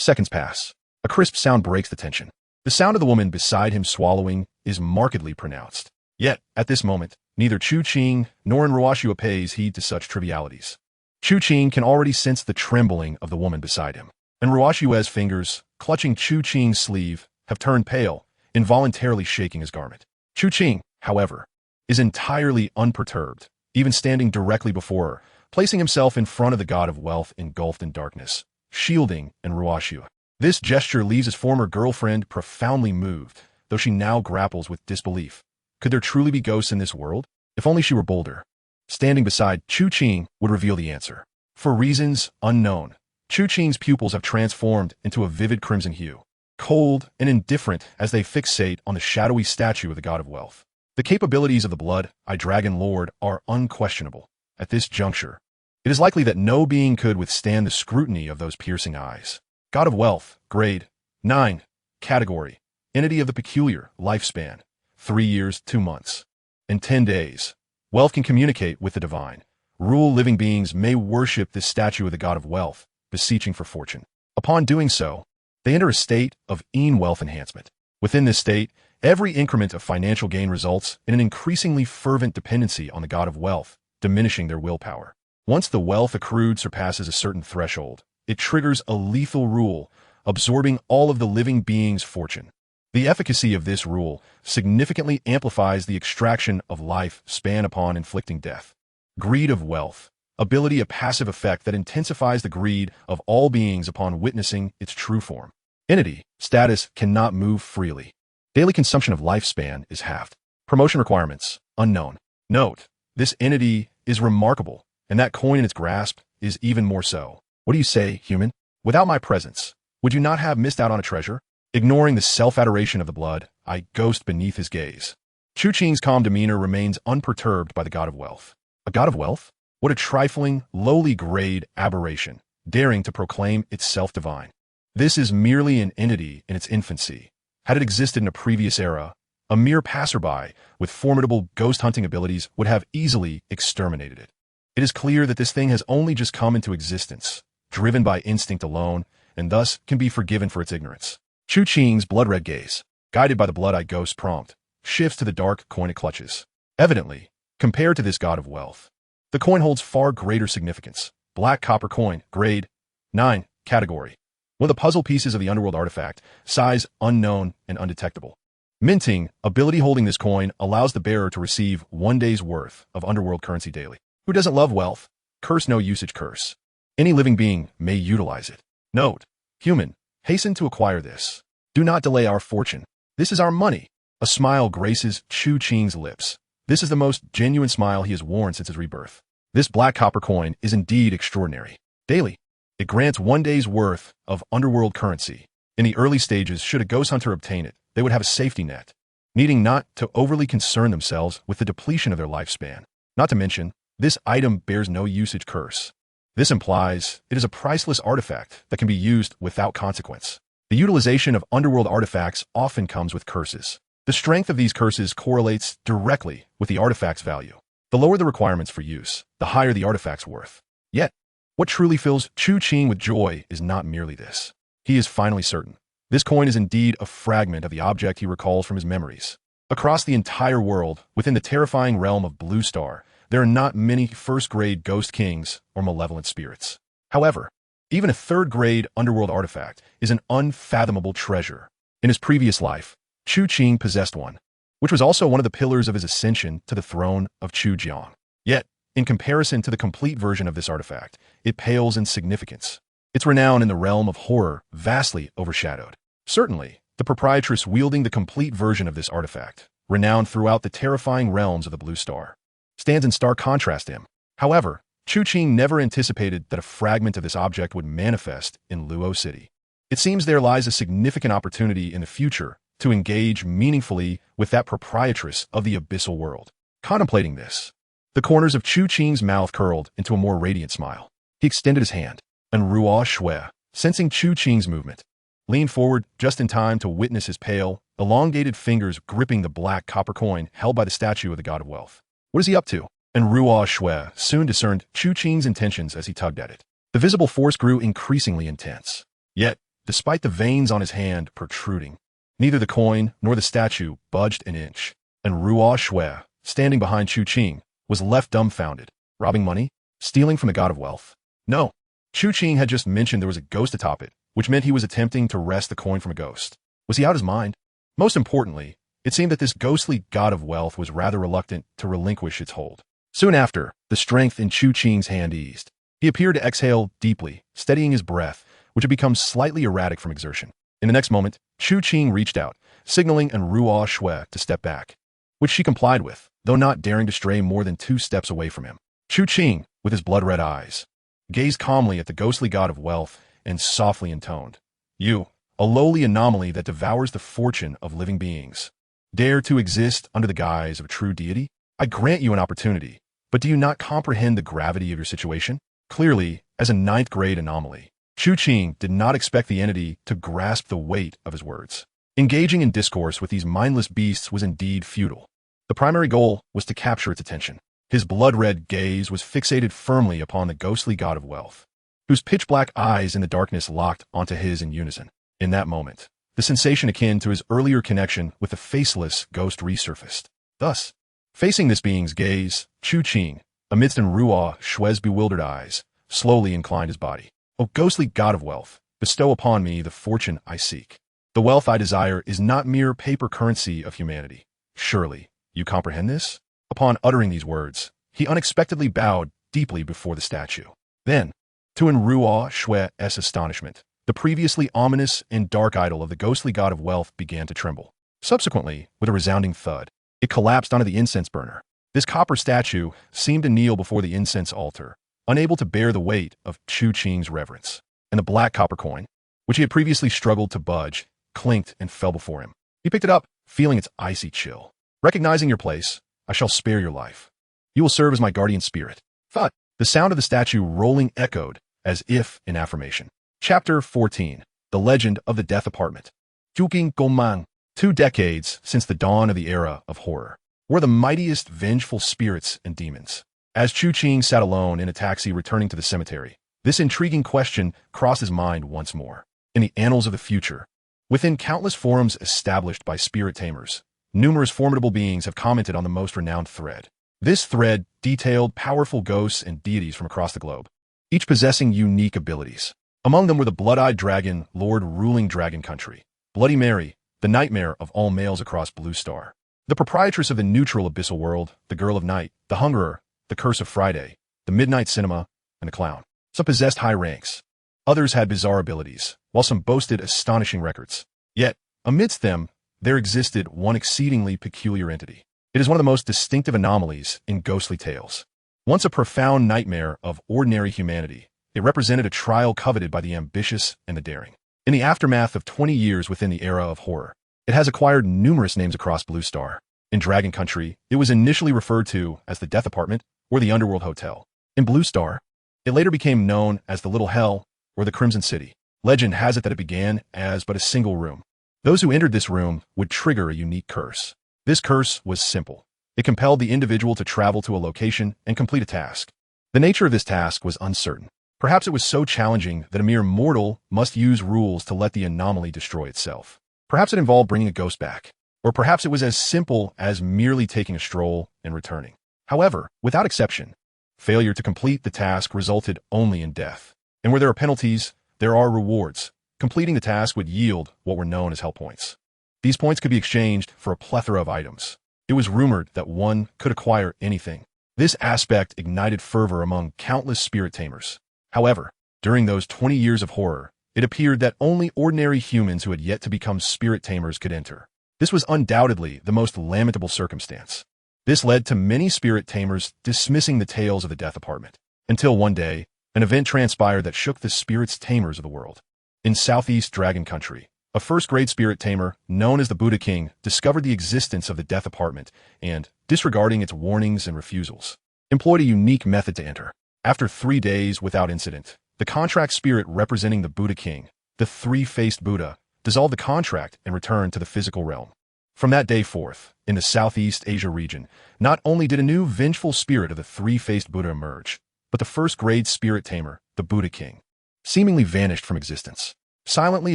seconds pass. A crisp sound breaks the tension. The sound of the woman beside him swallowing is markedly pronounced. Yet, at this moment, neither Chu Qing nor Enruashue pays heed to such trivialities. Chu Qing can already sense the trembling of the woman beside him. Enruashue's fingers, clutching Chu Qing's sleeve, have turned pale, involuntarily shaking his garment. Chu Qing, however, is entirely unperturbed, even standing directly before her, placing himself in front of the god of wealth engulfed in darkness, shielding Enruashue. This gesture leaves his former girlfriend profoundly moved, though she now grapples with disbelief. Could there truly be ghosts in this world? If only she were bolder. Standing beside Chu Qing would reveal the answer. For reasons unknown, Chu Qing's pupils have transformed into a vivid crimson hue, cold and indifferent as they fixate on the shadowy statue of the god of wealth. The capabilities of the Blood-Eye Dragon Lord are unquestionable. At this juncture, it is likely that no being could withstand the scrutiny of those piercing eyes. God of Wealth, Grade 9, Category, Entity of the Peculiar, Lifespan, 3 years, 2 months, and 10 days. Wealth can communicate with the divine. Rule living beings may worship this statue of the god of wealth, beseeching for fortune. Upon doing so, they enter a state of wealth enhancement. Within this state, every increment of financial gain results in an increasingly fervent dependency on the god of wealth, diminishing their willpower. Once the wealth accrued surpasses a certain threshold, it triggers a lethal rule, absorbing all of the living being's fortune. The efficacy of this rule significantly amplifies the extraction of life span upon inflicting death. Greed of wealth. ability a passive effect that intensifies the greed of all beings upon witnessing its true form. Entity, status cannot move freely. Daily consumption of lifespan is halved. Promotion requirements, unknown. Note, this entity is remarkable, and that coin in its grasp is even more so. What do you say, human? Without my presence, would you not have missed out on a treasure? Ignoring the self-adoration of the blood, I ghost beneath his gaze. Chu Qing's calm demeanor remains unperturbed by the god of wealth. A god of wealth? What a trifling, lowly grade aberration, daring to proclaim itself divine. This is merely an entity in its infancy. Had it existed in a previous era, a mere passerby with formidable ghost-hunting abilities would have easily exterminated it. It is clear that this thing has only just come into existence, driven by instinct alone, and thus can be forgiven for its ignorance. Chu Qing's blood-red gaze, guided by the blood-eyed ghost prompt, shifts to the dark coin it clutches. Evidently, compared to this god of wealth, the coin holds far greater significance. Black copper coin, grade 9, category. One of the puzzle pieces of the underworld artifact, size unknown and undetectable. Minting, ability holding this coin allows the bearer to receive 1 day's worth of underworld currency daily. Who doesn't love wealth? Curse no usage curse. Any living being may utilize it. Note, human, hasten to acquire this. Do not delay our fortune. This is our money. A smile graces Chu Qing's lips. This is the most genuine smile he has worn since his rebirth. This black copper coin is indeed extraordinary. Daily, it grants 1 day's worth of underworld currency. In the early stages, should a ghost hunter obtain it, they would have a safety net, needing not to overly concern themselves with the depletion of their lifespan. Not to mention, this item bears no usage curse. This implies it is a priceless artifact that can be used without consequence. The utilization of underworld artifacts often comes with curses. The strength of these curses correlates directly with the artifact's value. The lower the requirements for use, the higher the artifact's worth. Yet, what truly fills Chu Qing with joy is not merely this. He is finally certain. This coin is indeed a fragment of the object he recalls from his memories. Across the entire world, within the terrifying realm of Blue Star, there are not many first-grade ghost kings or malevolent spirits. However, even a third-grade underworld artifact is an unfathomable treasure. In his previous life, Chu Qing possessed one, which was also one of the pillars of his ascension to the throne of Chu Jiang. Yet, in comparison to the complete version of this artifact, it pales in significance. Its renown in the realm of horror vastly overshadowed. Certainly, the proprietress wielding the complete version of this artifact, renowned throughout the terrifying realms of the Blue Star, stands in stark contrast to him. However, Chu Qing never anticipated that a fragment of this object would manifest in Luo City. It seems there lies a significant opportunity in the future to engage meaningfully with that proprietress of the abyssal world. Contemplating this, the corners of Chu Qing's mouth curled into a more radiant smile. He extended his hand, and Ruo Shui, sensing Chu Qing's movement, leaned forward just in time to witness his pale, elongated fingers gripping the black copper coin held by the statue of the god of wealth. What is he up to? And Ruo Shui soon discerned Chu Qing's intentions as he tugged at it. The visible force grew increasingly intense. Yet, despite the veins on his hand protruding, neither the coin nor the statue budged an inch. And Ruo Shui, standing behind Chu Qing, was left dumbfounded. Robbing money? Stealing from the god of wealth? No. Chu Qing had just mentioned there was a ghost atop it, which meant he was attempting to wrest the coin from a ghost. Was he out of his mind? Most importantly, it seemed that this ghostly god of wealth was rather reluctant to relinquish its hold. Soon after, the strength in Chu Qing's hand eased. He appeared to exhale deeply, steadying his breath, which had become slightly erratic from exertion. In the next moment, Chu Qing reached out, signaling and Ruo Shui to step back, which she complied with, though not daring to stray more than 2 steps away from him. Chu Qing, with his blood-red eyes, gazed calmly at the ghostly god of wealth and softly intoned, "You, a lowly anomaly that devours the fortune of living beings, dare to exist under the guise of a true deity? I grant you an opportunity, but do you not comprehend the gravity of your situation?" Clearly, as a 9th-grade anomaly, Chu Qing did not expect the entity to grasp the weight of his words. Engaging in discourse with these mindless beasts was indeed futile. The primary goal was to capture its attention. His blood-red gaze was fixated firmly upon the ghostly god of wealth, whose pitch-black eyes in the darkness locked onto his in unison. In that moment, the sensation akin to his earlier connection with the faceless ghost resurfaced. Thus, facing this being's gaze, Chu Qing, amidst Ruo Shui's bewildered eyes, slowly inclined his body. "O ghostly god of wealth, bestow upon me the fortune I seek. The wealth I desire is not mere paper currency of humanity. Surely, you comprehend this?" Upon uttering these words, he unexpectedly bowed deeply before the statue. Then, to Enruo Shue's astonishment, the previously ominous and dark idol of the ghostly god of wealth began to tremble. Subsequently, with a resounding thud, it collapsed onto the incense burner. This copper statue seemed to kneel before the incense altar, unable to bear the weight of Chu Qing's reverence. And the black copper coin, which he had previously struggled to budge, clinked and fell before him. He picked it up, feeling its icy chill. Recognizing your place, I shall spare your life. You will serve as my guardian spirit. Thud. The sound of the statue rolling echoed, as if in affirmation. Chapter 14. The Legend of the Death Apartment. Chu Qing. 2 decades since the dawn of the era of horror, were the mightiest vengeful spirits and demons. As Chu Qing sat alone in a taxi returning to the cemetery, this intriguing question crossed his mind once more. In the annals of the future, within countless forums established by spirit tamers, numerous formidable beings have commented on the most renowned thread. This thread detailed powerful ghosts and deities from across the globe, each possessing unique abilities. Among them were the blood-eyed dragon, lord ruling dragon country, Bloody Mary, the nightmare of all males across Blue Star, the proprietress of the neutral abyssal world, the girl of night, the hungerer, the curse of Friday, the midnight cinema, and the clown. Some possessed high ranks. Others had bizarre abilities, while some boasted astonishing records. Yet, amidst them, there existed one exceedingly peculiar entity. It is one of the most distinctive anomalies in ghostly tales. Once a profound nightmare of ordinary humanity, it represented a trial coveted by the ambitious and the daring. In the aftermath of 20 years within the era of horror, it has acquired numerous names across Blue Star. In Dragon Country, it was initially referred to as the Death Apartment or the Underworld Hotel. In Blue Star, it later became known as the Little Hell or the Crimson City. Legend has it that it began as but a single room. Those who entered this room would trigger a unique curse. This curse was simple. It compelled the individual to travel to a location and complete a task. The nature of this task was uncertain. Perhaps it was so challenging that a mere mortal must use rules to let the anomaly destroy itself. Perhaps it involved bringing a ghost back. Or perhaps it was as simple as merely taking a stroll and returning. However, without exception, failure to complete the task resulted only in death. And where there are penalties, there are rewards. Completing the task would yield what were known as hell points. These points could be exchanged for a plethora of items. It was rumored that one could acquire anything. This aspect ignited fervor among countless spirit tamers. However, during those 20 years of horror, it appeared that only ordinary humans who had yet to become spirit tamers could enter. This was undoubtedly the most lamentable circumstance. This led to many spirit tamers dismissing the tales of the Death Apartment, until one day, an event transpired that shook the spirits tamers of the world. In Southeast Dragon Country, a first-grade spirit tamer, known as the Buddha King, discovered the existence of the Death Apartment and, disregarding its warnings and refusals, employed a unique method to enter. After 3 days without incident, the contract spirit representing the Buddha King, the three-faced Buddha, dissolved the contract and returned to the physical realm. From that day forth, in the Southeast Asia region, not only did a new vengeful spirit of the three-faced Buddha emerge, but the first-grade spirit tamer, the Buddha King, seemingly vanished from existence, silently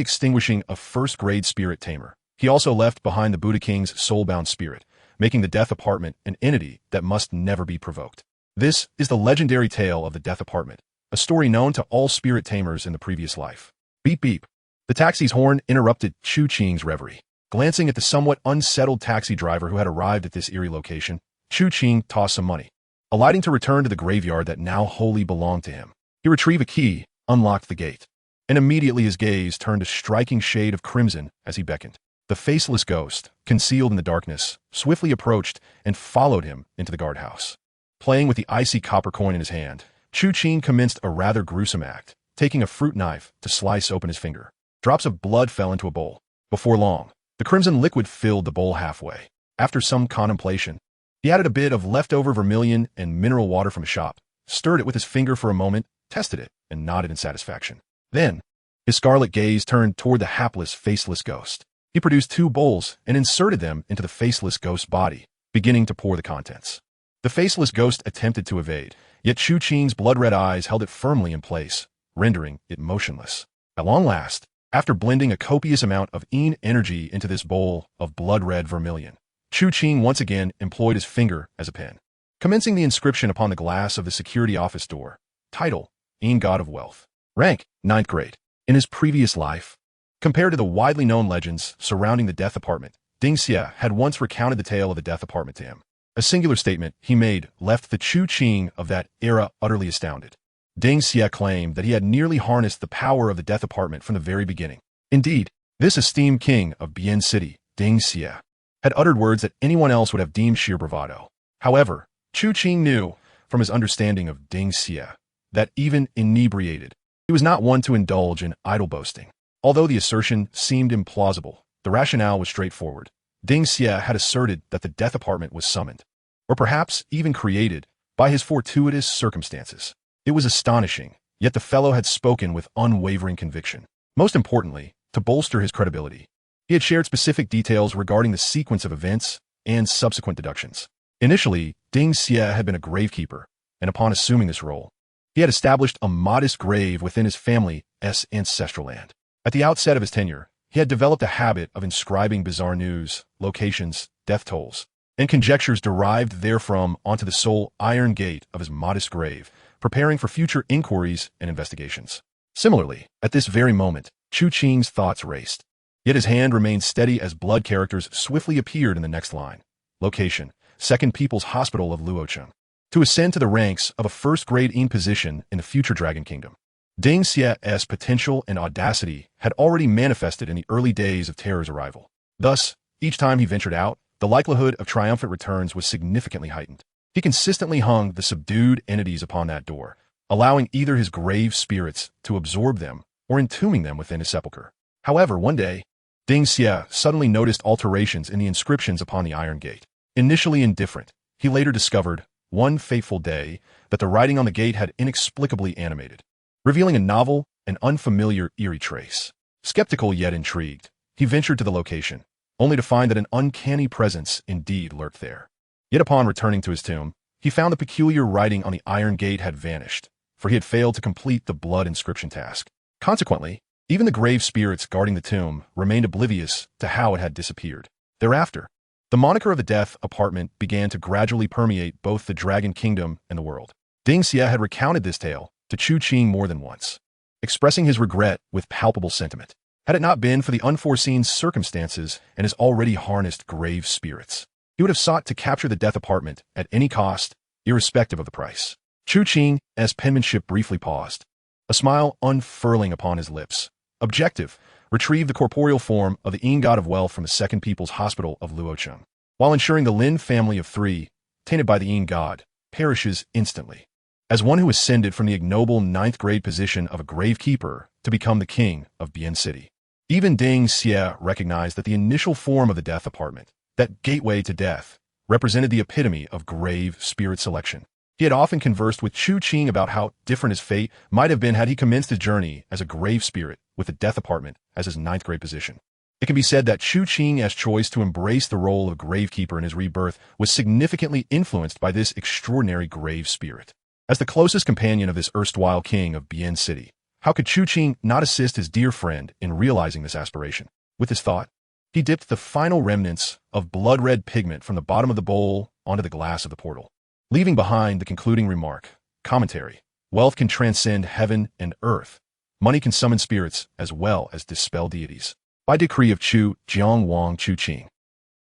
extinguishing a first-grade spirit tamer. He also left behind the Buddha King's soul-bound spirit, making the Death Apartment an entity that must never be provoked. This is the legendary tale of the Death Apartment, a story known to all spirit tamers in the previous life. Beep beep. The taxi's horn interrupted Chu Qing's reverie. Glancing at the somewhat unsettled taxi driver who had arrived at this eerie location, Chu Qing tossed some money. Alighting to return to the graveyard that now wholly belonged to him, he retrieved a key, unlocked the gate, and immediately his gaze turned a striking shade of crimson as he beckoned. The faceless ghost, concealed in the darkness, swiftly approached and followed him into the guardhouse. Playing with the icy copper coin in his hand, Chu Qing commenced a rather gruesome act, taking a fruit knife to slice open his finger. Drops of blood fell into a bowl. Before long, the crimson liquid filled the bowl halfway. After some contemplation, he added a bit of leftover vermilion and mineral water from a shop, stirred it with his finger for a moment, tested it, and nodded in satisfaction. Then, his scarlet gaze turned toward the hapless, faceless ghost. He produced 2 bowls and inserted them into the faceless ghost's body, beginning to pour the contents. The faceless ghost attempted to evade, yet Chu Qing's blood-red eyes held it firmly in place, rendering it motionless. At long last, after blending a copious amount of energy into this bowl of blood-red vermilion, Chu Qing once again employed his finger as a pen, commencing the inscription upon the glass of the security office door. Title: God of Wealth. Rank: 9th grade. In his previous life, compared to the widely known legends surrounding the Death Apartment, Ding Xia had once recounted the tale of the Death Apartment to him. A singular statement he made left the Chu Qing of that era utterly astounded. Ding Xie claimed that he had nearly harnessed the power of the death apartment from the very beginning. Indeed, this esteemed king of Bian City, Ding Xie, had uttered words that anyone else would have deemed sheer bravado. However, Chu Qing knew, from his understanding of Ding Xie, that even inebriated, he was not one to indulge in idle boasting. Although the assertion seemed implausible, the rationale was straightforward. Ding Xie had asserted that the death apartment was summoned, or perhaps even created, by his fortuitous circumstances. It was astonishing, yet the fellow had spoken with unwavering conviction. Most importantly, to bolster his credibility, he had shared specific details regarding the sequence of events and subsequent deductions. Initially, Ding Xie had been a gravekeeper, and upon assuming this role, he had established a modest grave within his family's ancestral land. At the outset of his tenure, he had developed a habit of inscribing bizarre news, locations, death tolls, and conjectures derived therefrom onto the sole iron gate of his modest grave, preparing for future inquiries and investigations. Similarly, at this very moment, Chu Qing's thoughts raced. Yet his hand remained steady as blood characters swiftly appeared in the next line. Location: Second People's Hospital of Luocheng. To ascend to the ranks of a first-grade position in the future Dragon Kingdom. Ding Xie's potential and audacity had already manifested in the early days of Terror's arrival. Thus, each time he ventured out, the likelihood of triumphant returns was significantly heightened. He consistently hung the subdued entities upon that door, allowing either his grave spirits to absorb them or entombing them within his sepulchre. However, one day, Ding Xie suddenly noticed alterations in the inscriptions upon the iron gate. Initially indifferent, he later discovered, one fateful day, that the writing on the gate had inexplicably animated, revealing a novel and unfamiliar eerie trace. Skeptical yet intrigued, he ventured to the location, only to find that an uncanny presence indeed lurked there. Yet upon returning to his tomb, he found the peculiar writing on the iron gate had vanished, for he had failed to complete the blood inscription task. Consequently, even the grave spirits guarding the tomb remained oblivious to how it had disappeared. Thereafter, the moniker of the death apartment began to gradually permeate both the Dragon Kingdom and the world. Ding Xie had recounted this tale to Chu Qing more than once, expressing his regret with palpable sentiment. Had it not been for the unforeseen circumstances and his already harnessed grave spirits, he would have sought to capture the death apartment at any cost, irrespective of the price. Chu Qing's penmanship briefly paused, a smile unfurling upon his lips. Objective: retrieve the corporeal form of the Yin God of Wealth from the Second People's Hospital of Luocheng, while ensuring the Lin family of three, tainted by the Yin God, perishes instantly. As one who ascended from the ignoble ninth-grade position of a gravekeeper to become the king of Bian City, even Ding Xie recognized that the initial form of the death apartment, that gateway to death, represented the epitome of grave spirit selection. He had often conversed with Chu Qing about how different his fate might have been had he commenced his journey as a grave spirit with the death apartment as his ninth-grade position. It can be said that Chu Qing's choice to embrace the role of gravekeeper in his rebirth was significantly influenced by this extraordinary grave spirit. As the closest companion of this erstwhile king of Bian City, how could Chu Qing not assist his dear friend in realizing this aspiration? With this thought, he dipped the final remnants of blood-red pigment from the bottom of the bowl onto the glass of the portal, leaving behind the concluding remark, commentary: wealth can transcend heaven and earth. Money can summon spirits as well as dispel deities. By decree of Chu Jiangwang Chu Qing.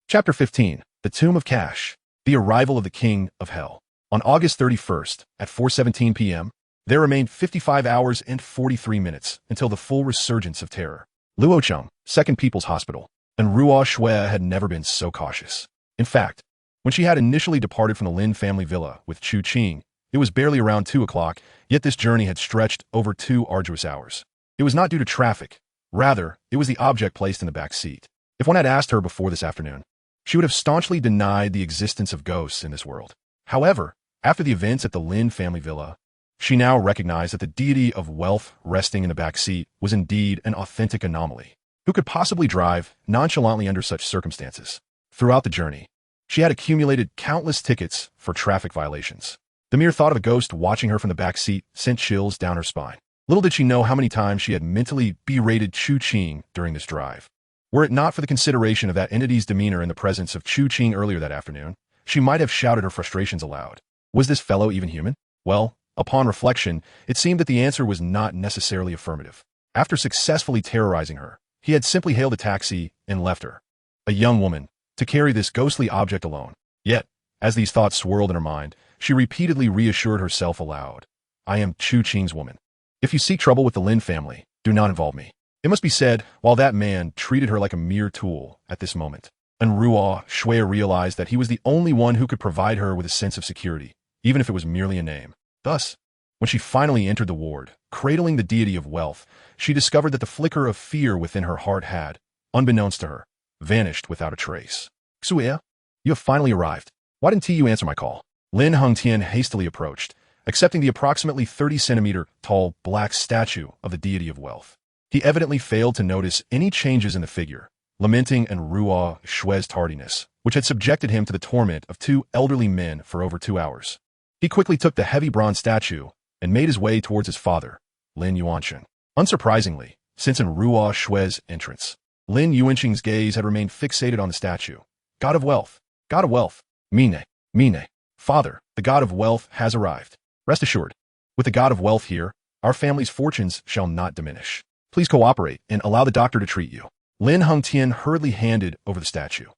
Chapter 15. The Tomb of Cash. The Arrival of the King of Hell. On August 31st, at 4:17 p.m., there remained 55 hours and 43 minutes until the full resurgence of terror. Luocheng, Second People's Hospital, and Ruo Shui had never been so cautious. In fact, when she had initially departed from the Lin family villa with Chu Qing, it was barely around 2 o'clock, yet this journey had stretched over 2 arduous hours. It was not due to traffic. Rather, it was the object placed in the back seat. If one had asked her before this afternoon, she would have staunchly denied the existence of ghosts in this world. However, after the events at the Lin family villa, she now recognized that the deity of wealth resting in the back seat was indeed an authentic anomaly. Who could possibly drive nonchalantly under such circumstances? Throughout the journey, she had accumulated countless tickets for traffic violations. The mere thought of a ghost watching her from the back seat sent chills down her spine. Little did she know how many times she had mentally berated Chu Qing during this drive. Were it not for the consideration of that entity's demeanor in the presence of Chu Qing earlier that afternoon, she might have shouted her frustrations aloud. Was this fellow even human? Well, upon reflection, it seemed that the answer was not necessarily affirmative. After successfully terrorizing her, he had simply hailed a taxi and left her, a young woman, to carry this ghostly object alone. Yet, As these thoughts swirled in her mind, she repeatedly reassured herself aloud. I am Chu Qing's woman. If you seek trouble with the Lin family, do not involve me. It must be said, while that man treated her like a mere tool at this moment, and Ruo Shui realized that he was the only one who could provide her with a sense of security, even if it was merely a name. Thus, when she finally entered the ward, cradling the deity of wealth, she discovered that the flicker of fear within her heart had, unbeknownst to her, vanished without a trace. Xuya, you have finally arrived. Why didn't you answer my call? Lin Hengtian hastily approached, accepting the approximately 30-centimeter tall black statue of the deity of wealth. He evidently failed to notice any changes in the figure, lamenting and Ruo Shui's tardiness, which had subjected him to the torment of two elderly men for over 2 hours. He quickly took the heavy bronze statue and made his way towards his father, Lin Yuanqing. Unsurprisingly, since in Ruo Shui's entrance, Lin Yuanqing's gaze had remained fixated on the statue. God of wealth, God of wealth, Mine, Father, the God of wealth has arrived. Rest assured, with the God of wealth here, our family's fortunes shall not diminish. Please cooperate and allow the doctor to treat you. Lin Hengtian hurriedly handed over the statue.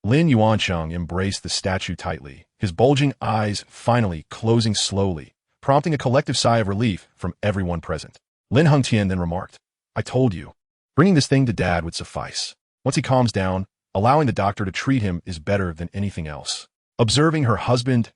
Lin Yuanqing embraced the statue tightly, his bulging eyes finally closing slowly, prompting a collective sigh of relief from everyone present. Lin Hengtian then remarked, I told you, bringing this thing to Dad would suffice. Once he calms down, allowing the doctor to treat him is better than anything else. Observing her husband's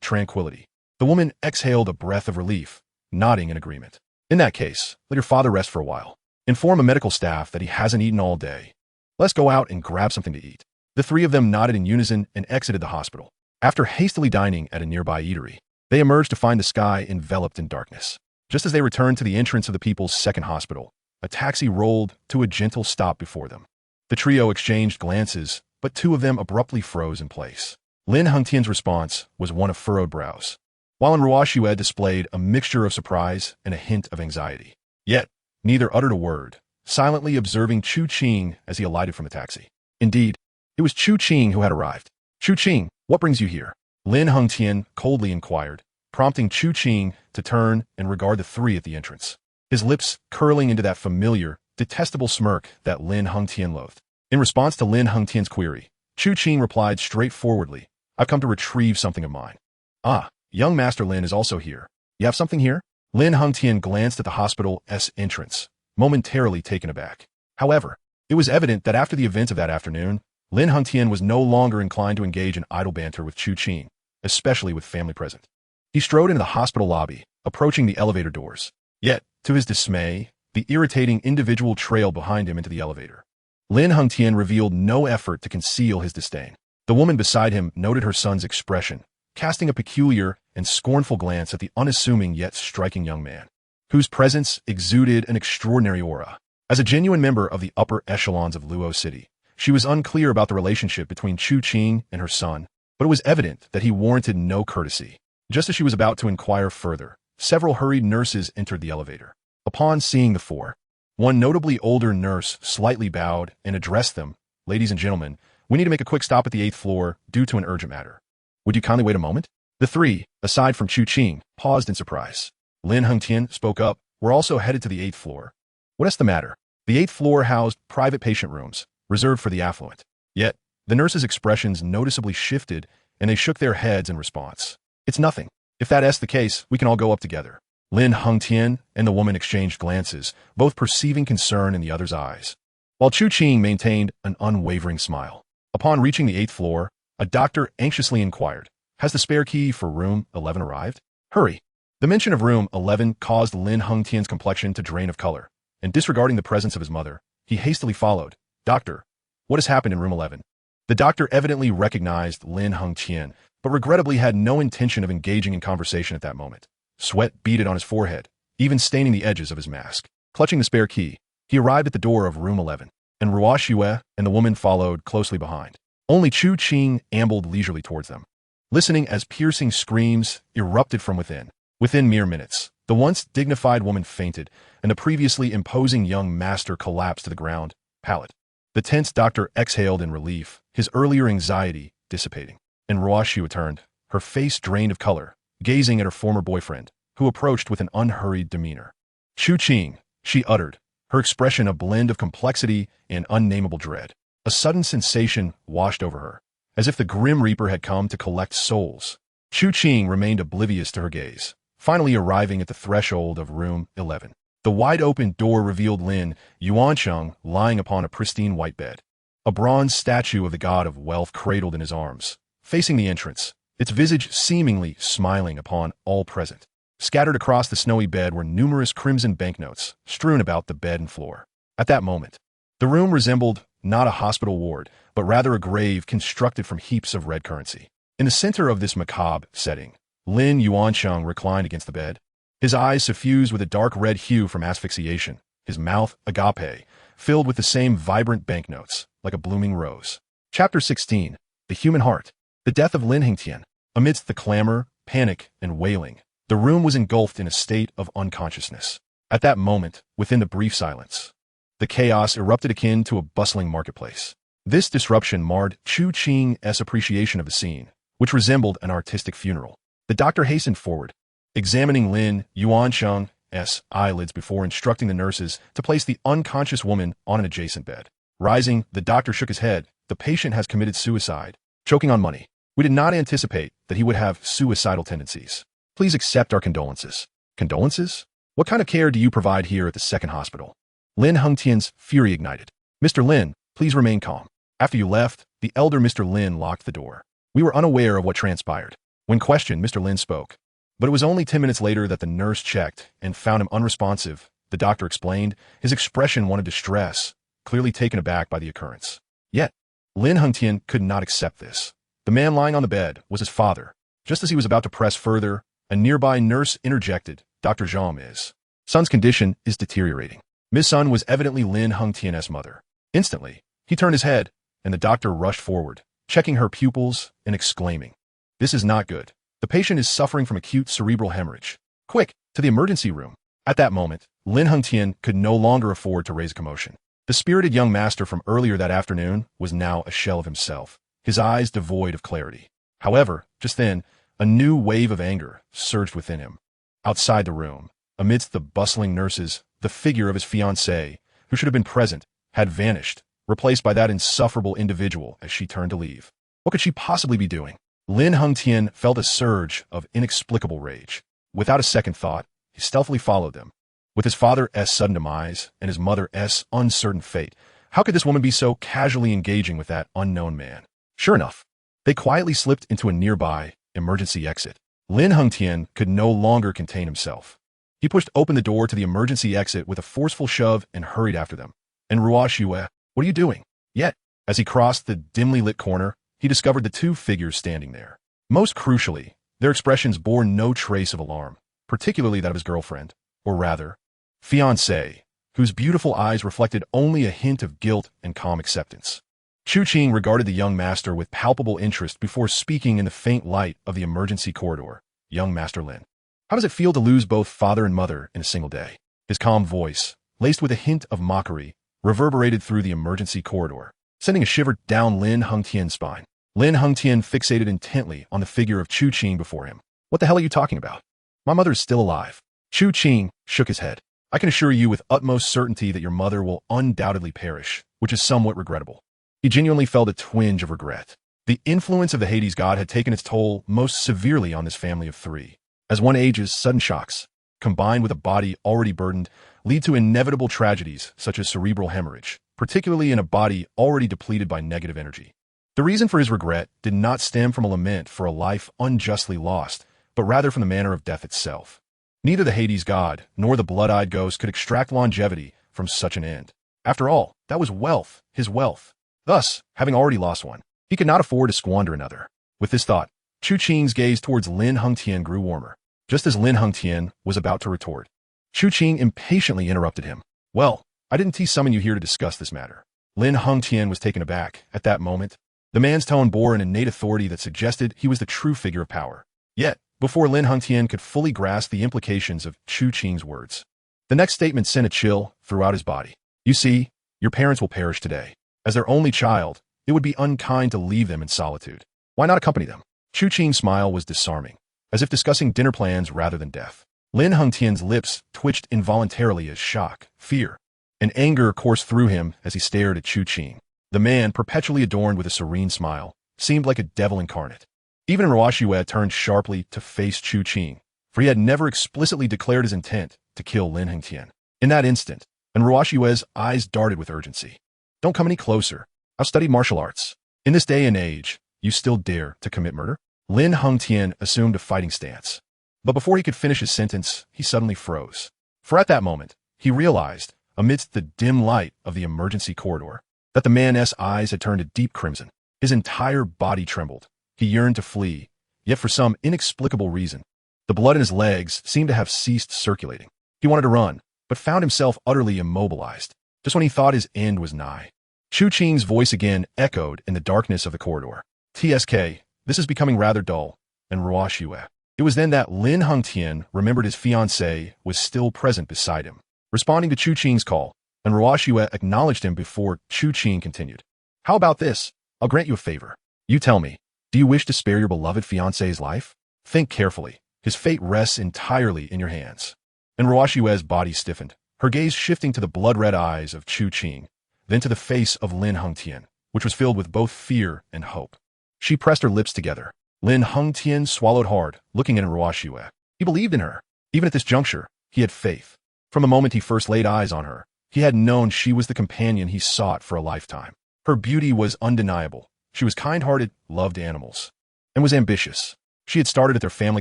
tranquility, the woman exhaled a breath of relief, nodding in agreement. In that case, let your father rest for a while. Inform a medical staff that he hasn't eaten all day. Let's go out and grab something to eat. The three of them nodded in unison and exited the hospital. After hastily dining at a nearby eatery, they emerged to find the sky enveloped in darkness. Just as they returned to the entrance of the people's second hospital, a taxi rolled to a gentle stop before them. The trio exchanged glances, but two of them abruptly froze in place. Lin Hengtian's response was one of furrowed brows, while Ruo Shui displayed a mixture of surprise and a hint of anxiety. Yet, neither uttered a word, silently observing Chu Qing as he alighted from the taxi. Indeed, it was Chu Qing who had arrived. Chu Qing, what brings you here? Lin Hengtian coldly inquired, prompting Chu Qing to turn and regard the three at the entrance, his lips curling into that familiar, detestable smirk that Lin Hengtian loathed. In response to Lin Hengtian's query, Chu Qing replied straightforwardly, I've come to retrieve something of mine. Ah, young Master Lin is also here. You have something here? Lin Hengtian glanced at the hospital's entrance, momentarily taken aback. However, it was evident that after the events of that afternoon, Lin Hengtian was no longer inclined to engage in idle banter with Chu Qing, especially with family present. He strode into the hospital lobby, approaching the elevator doors. Yet, to his dismay, the irritating individual trailed behind him into the elevator. Lin Hengtian revealed no effort to conceal his disdain. The woman beside him noted her son's expression, casting a peculiar and scornful glance at the unassuming yet striking young man, whose presence exuded an extraordinary aura. As a genuine member of the upper echelons of Luo City, she was unclear about the relationship between Chu Qing and her son, but it was evident that he warranted no courtesy. Just as she was about to inquire further, several hurried nurses entered the elevator. Upon seeing the four, one notably older nurse slightly bowed and addressed them, Ladies and gentlemen, we need to make a quick stop at the 8th floor due to an urgent matter. Would you kindly wait a moment? The three, aside from Chu Qing, paused in surprise. Lin Hengtian spoke up, We're also headed to the 8th floor. What is the matter? The 8th floor housed private patient rooms, reserved for the affluent. Yet, the nurses' expressions noticeably shifted, and they shook their heads in response. It's nothing. If that's the case, we can all go up together. Lin Hengtian and the woman exchanged glances, both perceiving concern in the other's eyes, while Chu Qing maintained an unwavering smile. Upon reaching the 8th floor, a doctor anxiously inquired, Has the spare key for room 11 arrived? Hurry. The mention of room 11 caused Lin Hengtian's complexion to drain of color, and disregarding the presence of his mother, he hastily followed. Doctor, what has happened in room 11? The doctor evidently recognized Lin Hengtian, but regrettably had no intention of engaging in conversation at that moment. Sweat beaded on his forehead, even staining the edges of his mask. Clutching the spare key, he arrived at the door of room 11, and Ruo Shui and the woman followed closely behind. Only Chu Qing ambled leisurely towards them, listening as piercing screams erupted from within. Within mere minutes, the once dignified woman fainted, and the previously imposing young master collapsed to the ground, pallid. The tense doctor exhaled in relief, his earlier anxiety dissipating. And Ruo Shui turned, her face drained of color, gazing at her former boyfriend, who approached with an unhurried demeanor. Chu Qing, she uttered, her expression a blend of complexity and unnameable dread. A sudden sensation washed over her, as if the Grim Reaper had come to collect souls. Chu Qing remained oblivious to her gaze, finally arriving at the threshold of room 11. The wide-open door revealed Lin Yuancheng lying upon a pristine white bed. A bronze statue of the god of wealth cradled in his arms, facing the entrance, its visage seemingly smiling upon all present. Scattered across the snowy bed were numerous crimson banknotes, strewn about the bed and floor. At that moment, the room resembled not a hospital ward, but rather a grave constructed from heaps of red currency. In the center of this macabre setting, Lin Yuancheng reclined against the bed, his eyes suffused with a dark red hue from asphyxiation, his mouth agape, filled with the same vibrant banknotes, like a blooming rose. Chapter 16. The Human Heart. The death of Lin Hengtian. Amidst the clamor, panic, and wailing, the room was engulfed in a state of unconsciousness. At that moment, within the brief silence, the chaos erupted akin to a bustling marketplace. This disruption marred Chu Qing's appreciation of the scene, which resembled an artistic funeral. The doctor hastened forward, examining Lin Yuancheng's eyelids before instructing the nurses to place the unconscious woman on an adjacent bed. Rising, the doctor shook his head. The patient has committed suicide, choking on money. We did not anticipate that he would have suicidal tendencies. Please accept our condolences. Condolences? What kind of care do you provide here at the second hospital? Lin Hengtian's fury ignited. Mr. Lin, please remain calm. After you left, the elder Mr. Lin locked the door. We were unaware of what transpired. When questioned, Mr. Lin spoke. But it was only 10 minutes later that the nurse checked and found him unresponsive. The doctor explained, his expression one of distress, clearly taken aback by the occurrence. Yet, Lin Hengtian could not accept this. The man lying on the bed was his father. Just as he was about to press further, a nearby nurse interjected, Dr. Zhang's son's condition is deteriorating. Ms. Sun was evidently Lin Hengtian's mother. Instantly, he turned his head, and the doctor rushed forward, checking her pupils and exclaiming, "This is not good. The patient is suffering from acute cerebral hemorrhage. Quick, to the emergency room." At that moment, Lin Hengtian could no longer afford to raise a commotion. The spirited young master from earlier that afternoon was now a shell of himself, his eyes devoid of clarity. However, just then, a new wave of anger surged within him. Outside the room, amidst the bustling nurses, the figure of his fiancée, who should have been present, had vanished, replaced by that insufferable individual as she turned to leave. What could she possibly be doing? Lin Hengtian felt a surge of inexplicable rage. Without a second thought, he stealthily followed them. With his father's sudden demise and his mother's uncertain fate, how could this woman be so casually engaging with that unknown man? Sure enough, they quietly slipped into a nearby emergency exit. Lin Hengtian could no longer contain himself. He pushed open the door to the emergency exit with a forceful shove and hurried after them. And Ruoxue, what are you doing? Yet, as he crossed the dimly lit corner, he discovered the two figures standing there. Most crucially, their expressions bore no trace of alarm, particularly that of his girlfriend, or rather, fiancée, whose beautiful eyes reflected only a hint of guilt and calm acceptance. Chu Qing regarded the young master with palpable interest before speaking in the faint light of the emergency corridor. Young Master Lin, how does it feel to lose both father and mother in a single day? His calm voice, laced with a hint of mockery, reverberated through the emergency corridor, sending a shiver down Lin Hengtian's spine. Lin Hengtian fixated intently on the figure of Chu Qing before him. What the hell are you talking about? My mother is still alive. Chu Qing shook his head. I can assure you with utmost certainty that your mother will undoubtedly perish, which is somewhat regrettable. He genuinely felt a twinge of regret. The influence of the Hades god had taken its toll most severely on this family of three. As one ages, sudden shocks, combined with a body already burdened, lead to inevitable tragedies such as cerebral hemorrhage, particularly in a body already depleted by negative energy. The reason for his regret did not stem from a lament for a life unjustly lost, but rather from the manner of death itself. Neither the Hades god nor the blood-eyed ghost could extract longevity from such an end. After all, that was wealth, his wealth. Thus, having already lost one, he could not afford to squander another. With this thought, Chu Qing's gaze towards Lin Hengtian grew warmer. Just as Lin Hengtian was about to retort, Chu Qing impatiently interrupted him. Well, I didn't summon you here to discuss this matter. Lin Hengtian was taken aback. At that moment, the man's tone bore an innate authority that suggested he was the true figure of power. Yet, before Lin Hengtian could fully grasp the implications of Chu Qing's words, the next statement sent a chill throughout his body. You see, your parents will perish today. As their only child, it would be unkind to leave them in solitude. Why not accompany them? Chu Qing's smile was disarming, as if discussing dinner plans rather than death. Lin Hengtian's lips twitched involuntarily as shock, fear, and anger coursed through him as he stared at Chu Qing. The man, perpetually adorned with a serene smile, seemed like a devil incarnate. Even Ruoxue turned sharply to face Chu Qing, for he had never explicitly declared his intent to kill Lin Hengtian. In that instant, and Ruoxue's eyes darted with urgency. Don't come any closer. I've studied martial arts. In this day and age, you still dare to commit murder? Lin Hengtian assumed a fighting stance. But before he could finish his sentence, he suddenly froze. For at that moment, he realized, amidst the dim light of the emergency corridor, that the man's eyes had turned a deep crimson. His entire body trembled. He yearned to flee, yet for some inexplicable reason, the blood in his legs seemed to have ceased circulating. He wanted to run, but found himself utterly immobilized, just when he thought his end was nigh. Chu Qing's voice again echoed in the darkness of the corridor. "TSK, this is becoming rather dull." And Ruoxue. It was then that Lin Hengtian remembered his fiancée was still present beside him. Responding to Chu Qing's call, and Ruoxue acknowledged him before Chu Qing continued. "How about this? I'll grant you a favor. You tell me, do you wish to spare your beloved fiancé's life? Think carefully. His fate rests entirely in your hands." And Ruoxue's body stiffened, her gaze shifting to the blood-red eyes of Chu Qing, then to the face of Lin Hengtian, which was filled with both fear and hope. She pressed her lips together. Lin Hengtian swallowed hard, looking at Ruoxue. He believed in her. Even at this juncture, he had faith. From the moment he first laid eyes on her, he had known she was the companion he sought for a lifetime. Her beauty was undeniable. She was kind-hearted, loved animals, and was ambitious. She had started at their family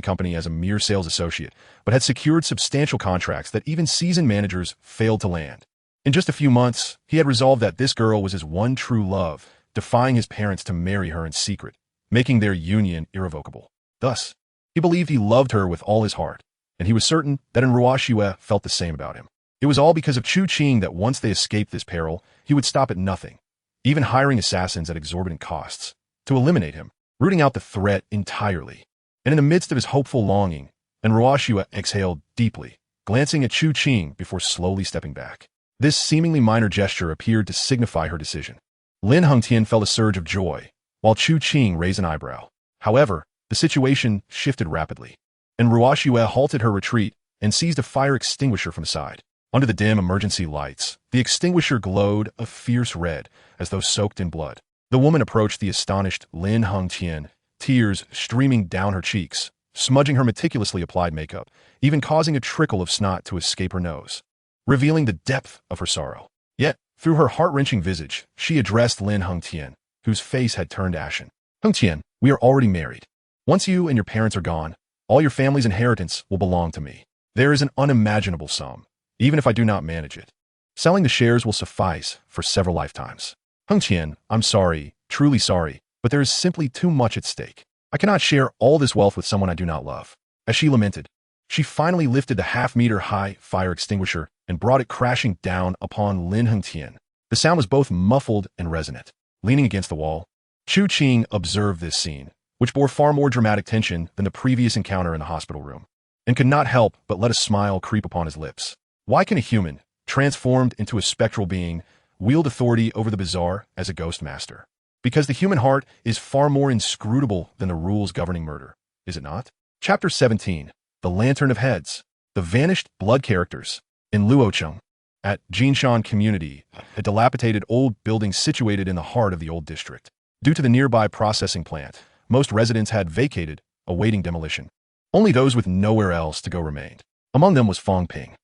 company as a mere sales associate, but had secured substantial contracts that even seasoned managers failed to land. In just a few months, he had resolved that this girl was his one true love, defying his parents to marry her in secret, making their union irrevocable. Thus, he believed he loved her with all his heart, and he was certain that Ruoxue felt the same about him. It was all because of Chu Qing that once they escaped this peril, he would stop at nothing, even hiring assassins at exorbitant costs, to eliminate him, rooting out the threat entirely. And in the midst of his hopeful longing, Ruoxue exhaled deeply, glancing at Chu Qing before slowly stepping back. This seemingly minor gesture appeared to signify her decision. Lin Hengtian felt a surge of joy, while Chu Qing raised an eyebrow. However, the situation shifted rapidly, and Ruoxue halted her retreat and seized a fire extinguisher from the side. Under the dim emergency lights, the extinguisher glowed a fierce red, as though soaked in blood. The woman approached the astonished Lin Hengtian, tears streaming down her cheeks, smudging her meticulously applied makeup, even causing a trickle of snot to escape her nose, revealing the depth of her sorrow. Yet, through her heart-wrenching visage, she addressed Lin Hengtian, whose face had turned ashen. "Hengtian, we are already married. Once you and your parents are gone, all your family's inheritance will belong to me. There is an unimaginable sum, even if I do not manage it. Selling the shares will suffice for several lifetimes. Hengtian, I'm sorry, truly sorry, but there is simply too much at stake. I cannot share all this wealth with someone I do not love." As she lamented, she finally lifted the half-meter-high fire extinguisher and brought it crashing down upon Lin Hengtian. The sound was both muffled and resonant. Leaning against the wall, Chu Qing observed this scene, which bore far more dramatic tension than the previous encounter in the hospital room, and could not help but let a smile creep upon his lips. Why can a human, transformed into a spectral being, wield authority over the bizarre as a ghost master? Because the human heart is far more inscrutable than the rules governing murder, is it not? Chapter 17. The Lantern of Heads. The Vanished Blood Characters. In Luocheng, at Jinshan Community, a dilapidated old building situated in the heart of the old district. Due to the nearby processing plant, most residents had vacated, awaiting demolition. Only those with nowhere else to go remained. Among them was Fong Ping.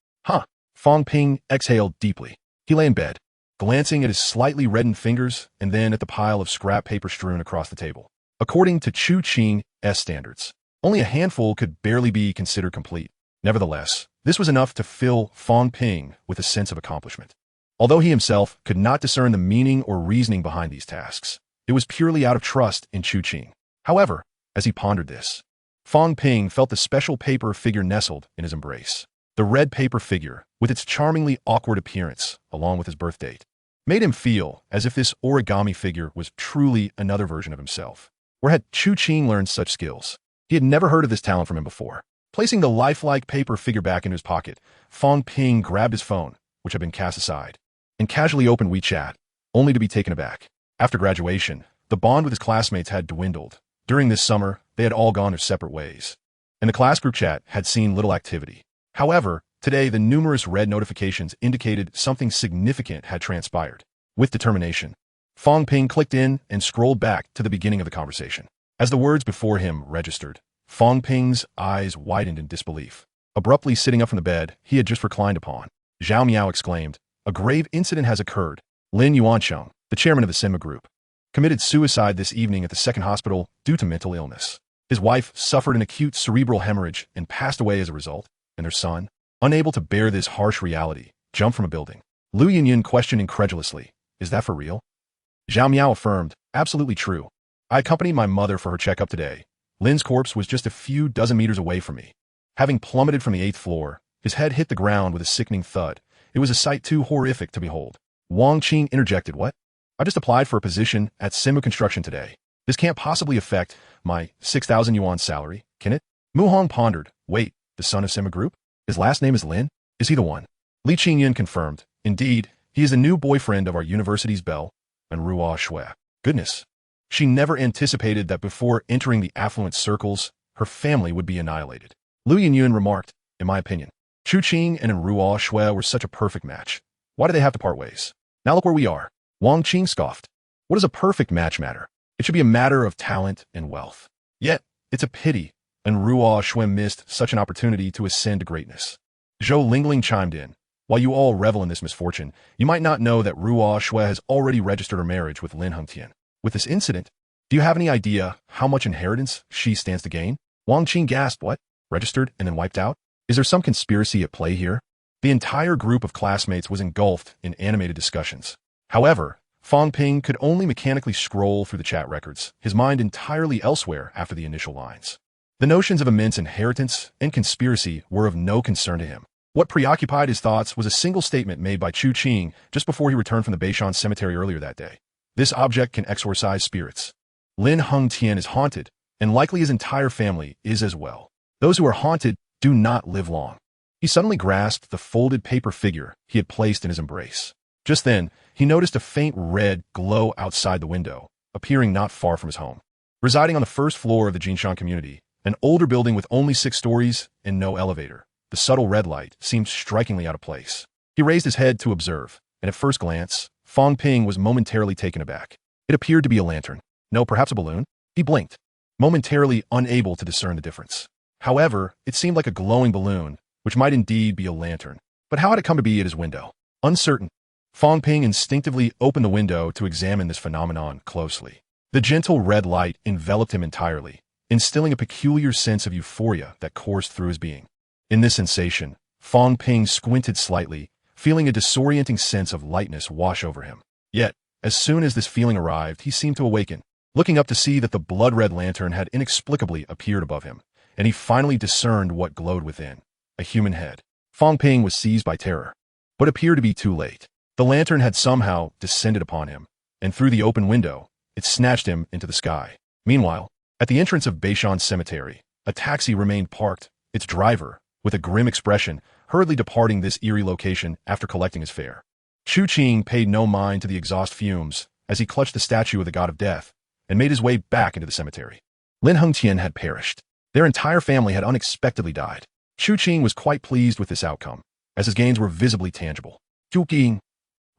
Fong Ping exhaled deeply. He lay in bed, glancing at his slightly reddened fingers and then at the pile of scrap paper strewn across the table. According to Chu Qing's standards, only a handful could barely be considered complete. Nevertheless, this was enough to fill Fong Ping with a sense of accomplishment. Although he himself could not discern the meaning or reasoning behind these tasks, it was purely out of trust in Chu Qing. However, as he pondered this, Fong Ping felt the special paper figure nestled in his embrace. The red paper figure, with its charmingly awkward appearance, along with his birth date, made him feel as if this origami figure was truly another version of himself. Where had Chu Qing learned such skills? He had never heard of this talent from him before. Placing the lifelike paper figure back into his pocket, Fong Ping grabbed his phone, which had been cast aside, and casually opened WeChat, only to be taken aback. After graduation, the bond with his classmates had dwindled. During this summer, they had all gone their separate ways, and the class group chat had seen little activity. However, today the numerous red notifications indicated something significant had transpired. With determination, Fong Ping clicked in and scrolled back to the beginning of the conversation. As the words before him registered, Fong Ping's eyes widened in disbelief. Abruptly sitting up from the bed he had just reclined upon, Zhao Miao exclaimed, "A grave incident has occurred. Lin Yuancheng, the chairman of the Sinma Group, committed suicide this evening at the second hospital due to mental illness. His wife suffered an acute cerebral hemorrhage and passed away as a result, and their son, unable to bear this harsh reality, jumped from a building." Lu Yinyin questioned incredulously, "Is that for real?" Zhao Miao affirmed, "Absolutely true. I accompanied my mother for her checkup today. Lin's corpse was just a few dozen meters away from me. Having plummeted from the 8th floor, his head hit the ground with a sickening thud. It was a sight too horrific to behold." Wang Qing interjected, "What? I just applied for a position at Sinma Construction today. This can't possibly affect my 6,000 yuan salary, can it?" Mu Hong pondered, "Wait, the son of Sinma Group? His last name is Lin? Is he the one?" Li Qingyan confirmed, "Indeed, he is the new boyfriend of our university's belle, and Ruo Shui." Goodness. She never anticipated that before entering the affluent circles, her family would be annihilated. Lu Yinyin remarked, "In my opinion, Chu Qing and Ruo Shui were such a perfect match. Why do they have to part ways? Now look where we are." Wang Qing scoffed. "What does a perfect match matter? It should be a matter of talent and wealth. Yet, it's a pity, and Ruo Shui missed such an opportunity to ascend to greatness." Zhou Lingling chimed in, "While you all revel in this misfortune, you might not know that Ruo Shui has already registered her marriage with Lin Hengtian. With this incident, do you have any idea how much inheritance she stands to gain?" Wang Qing gasped, "What? Registered and then wiped out? Is there some conspiracy at play here?" The entire group of classmates was engulfed in animated discussions. However, Fong Ping could only mechanically scroll through the chat records, his mind entirely elsewhere after the initial lines. The notions of immense inheritance and conspiracy were of no concern to him. What preoccupied his thoughts was a single statement made by Chu Qing just before he returned from the Beishan cemetery earlier that day. "This object can exorcise spirits. Lin Hengtian is haunted, and likely his entire family is as well. Those who are haunted do not live long." He suddenly grasped the folded paper figure he had placed in his embrace. Just then, he noticed a faint red glow outside the window, appearing not far from his home. Residing on the first floor of the Jinshan community, an older building with only 6 stories and no elevator, the subtle red light seemed strikingly out of place. He raised his head to observe, and at first glance, Fong Ping was momentarily taken aback. It appeared to be a lantern. No, perhaps a balloon? He blinked, momentarily unable to discern the difference. However, it seemed like a glowing balloon, which might indeed be a lantern. But how had it come to be at his window? Uncertain, Fong Ping instinctively opened the window to examine this phenomenon closely. The gentle red light enveloped him entirely, instilling a peculiar sense of euphoria that coursed through his being. In this sensation, Fong Ping squinted slightly, feeling a disorienting sense of lightness wash over him. Yet, as soon as this feeling arrived, he seemed to awaken, looking up to see that the blood-red lantern had inexplicably appeared above him, and he finally discerned what glowed within: a human head. Fong Ping was seized by terror, but appeared to be too late. The lantern had somehow descended upon him, and through the open window, it snatched him into the sky. Meanwhile, at the entrance of Beishan Cemetery, a taxi remained parked, its driver, with a grim expression, hurriedly departing this eerie location after collecting his fare. Chu Qing paid no mind to the exhaust fumes as he clutched the statue of the god of death and made his way back into the cemetery. Lin Hengtian had perished. Their entire family had unexpectedly died. Chu Qing was quite pleased with this outcome, as his gains were visibly tangible. Chu Qing.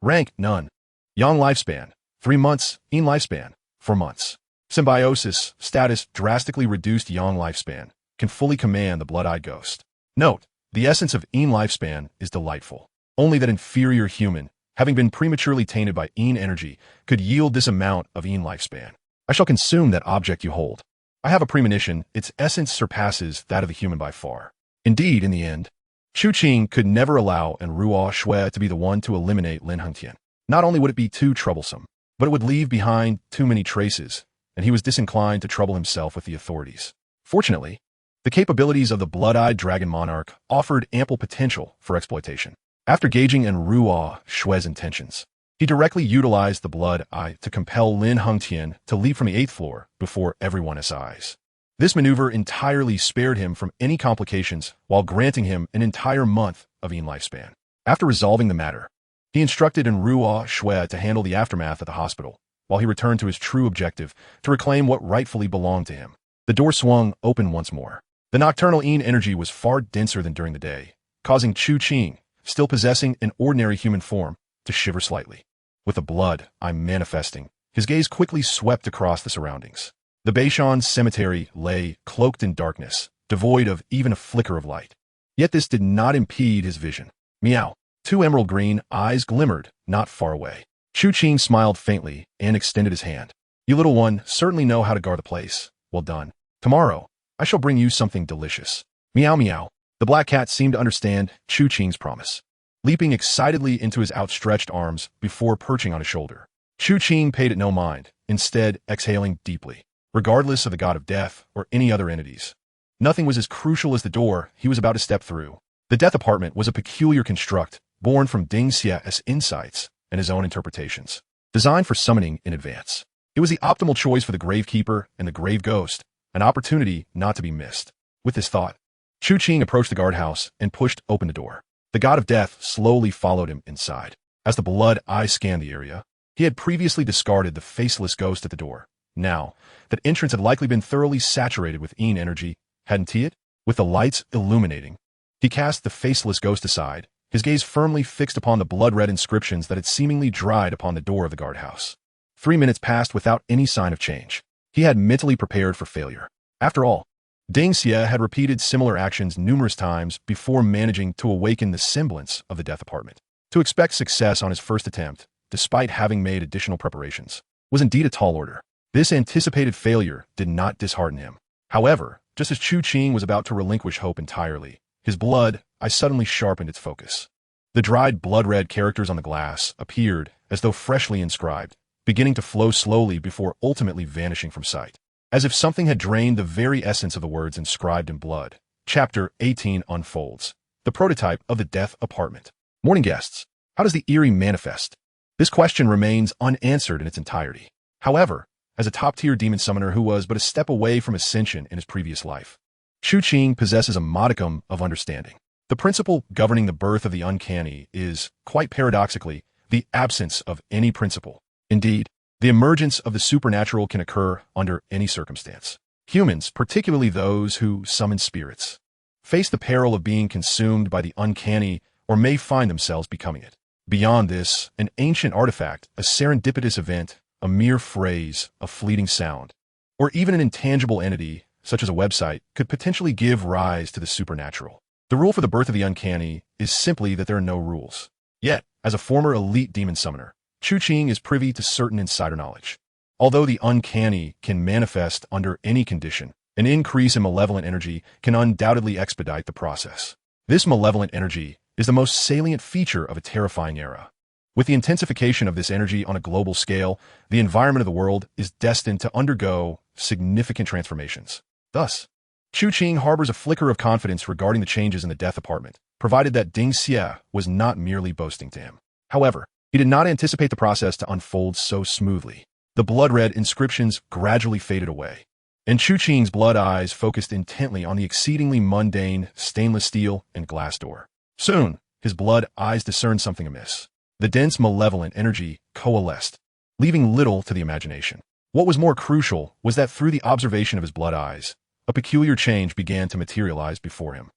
Rank, none. Yang lifespan, 3 months. Yin lifespan, 4 months. Symbiosis, status, drastically reduced Yang lifespan, can fully command the blood-eyed ghost. Note, the essence of Yin lifespan is delightful. Only that inferior human, having been prematurely tainted by Yin energy, could yield this amount of Yin lifespan. I shall consume that object you hold. I have a premonition its essence surpasses that of the human by far. Indeed, in the end, Chu Qing could never allow and Ruo Shui to be the one to eliminate Lin Hengtian. Not only would it be too troublesome, but it would leave behind too many traces, and he was disinclined to trouble himself with the authorities. Fortunately, the capabilities of the blood-eyed dragon monarch offered ample potential for exploitation. After gauging in Ruo Shui's intentions, he directly utilized the blood-eye to compel Lin Hengtian to leap from the 8th floor before everyone's eyes. This maneuver entirely spared him from any complications while granting him an entire month of Yin lifespan. After resolving the matter, he instructed Ruo Shui to handle the aftermath at the hospital, while he returned to his true objective to reclaim what rightfully belonged to him. The door swung open once more. The nocturnal Yin energy was far denser than during the day, causing Chu Qing, still possessing an ordinary human form, to shiver slightly. with the blood I'm manifesting. His gaze quickly swept across the surroundings. The Beishan cemetery lay cloaked in darkness, devoid of even a flicker of light. Yet this did not impede his vision. Meow. Two emerald green eyes glimmered not far away. Chu Qing smiled faintly and extended his hand. You little one certainly know how to guard the place. Well done. Tomorrow, I shall bring you something delicious. Meow meow. The black cat seemed to understand Chu Qing's promise, leaping excitedly into his outstretched arms before perching on his shoulder. Chu Qing paid it no mind, instead exhaling deeply. Regardless of the god of death or any other entities, nothing was as crucial as the door he was about to step through. The death apartment was a peculiar construct, born from Ding Xia's insights and his own interpretations, designed for summoning in advance. It was the optimal choice for the gravekeeper and the grave ghost, an opportunity not to be missed. With this thought, Chu Qing approached the guardhouse and pushed open the door. The god of death slowly followed him inside. As the blood eye scanned the area, he had previously discarded the faceless ghost at the door. Now, that entrance had likely been thoroughly saturated with Yin energy, hadn't he? With the lights illuminating, he cast the faceless ghost aside, his gaze firmly fixed upon the blood-red inscriptions that had seemingly dried upon the door of the guardhouse. 3 minutes passed without any sign of change. He had mentally prepared for failure. After all, Ding Xia had repeated similar actions numerous times before managing to awaken the semblance of the death apartment. To expect success on his first attempt, despite having made additional preparations, was indeed a tall order. This anticipated failure did not dishearten him. However, just as Chu Qing was about to relinquish hope entirely, his blood eye suddenly sharpened its focus. The dried blood-red characters on the glass appeared as though freshly inscribed, beginning to flow slowly before ultimately vanishing from sight. As if something had drained the very essence of the words inscribed in blood. Chapter 18 unfolds. The prototype of the death apartment. Morning guests. How does the Eerie manifest? This question remains unanswered in its entirety. However, as a top-tier demon summoner who was but a step away from ascension in his previous life, Chu Qing possesses a modicum of understanding. The principle governing the birth of the uncanny is, quite paradoxically, the absence of any principle. Indeed, the emergence of the supernatural can occur under any circumstance. Humans, particularly those who summon spirits, face the peril of being consumed by the uncanny or may find themselves becoming it. Beyond this, an ancient artifact, a serendipitous event, a mere phrase, a fleeting sound, or even an intangible entity, such as a website, could potentially give rise to the supernatural. The rule for the birth of the uncanny is simply that there are no rules. Yet, as a former elite demon summoner, Chu Qing is privy to certain insider knowledge. Although the uncanny can manifest under any condition, an increase in malevolent energy can undoubtedly expedite the process. This malevolent energy is the most salient feature of a terrifying era. With the intensification of this energy on a global scale, the environment of the world is destined to undergo significant transformations. Thus, Chu Qing harbors a flicker of confidence regarding the changes in the death apartment, provided that Ding Xia was not merely boasting to him. However, he did not anticipate the process to unfold so smoothly. The blood-red inscriptions gradually faded away, and Chu Qing's blood eyes focused intently on the exceedingly mundane stainless steel and glass door. Soon, his blood eyes discerned something amiss. The dense malevolent energy coalesced, leaving little to the imagination. What was more crucial was that through the observation of his blood eyes, a peculiar change began to materialize before him.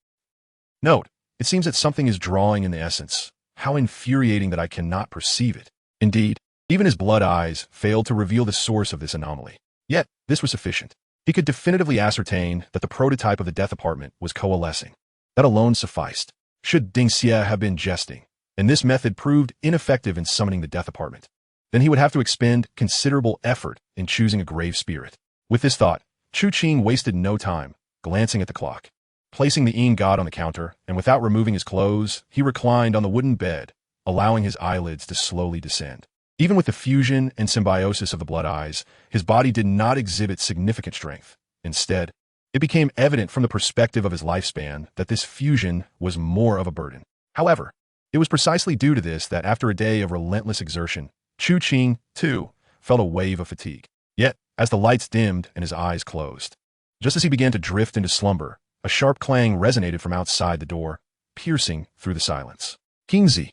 Note, it seems that something is drawing in the essence. How infuriating that I cannot perceive it. Indeed, even his blood eyes failed to reveal the source of this anomaly. Yet, this was sufficient. He could definitively ascertain that the prototype of the death apartment was coalescing. That alone sufficed. Should Ding Xia have been jesting, and this method proved ineffective in summoning the death apartment, then he would have to expend considerable effort in choosing a grave spirit. With this thought, Chu Qing wasted no time, glancing at the clock. Placing the Yin god on the counter, and without removing his clothes, he reclined on the wooden bed, allowing his eyelids to slowly descend. Even with the fusion and symbiosis of the blood eyes, his body did not exhibit significant strength. Instead, it became evident from the perspective of his lifespan that this fusion was more of a burden. However, it was precisely due to this that after a day of relentless exertion, Chu Qing, too, felt a wave of fatigue. Yet, as the lights dimmed and his eyes closed, just as he began to drift into slumber, a sharp clang resonated from outside the door, piercing through the silence. Kingzi,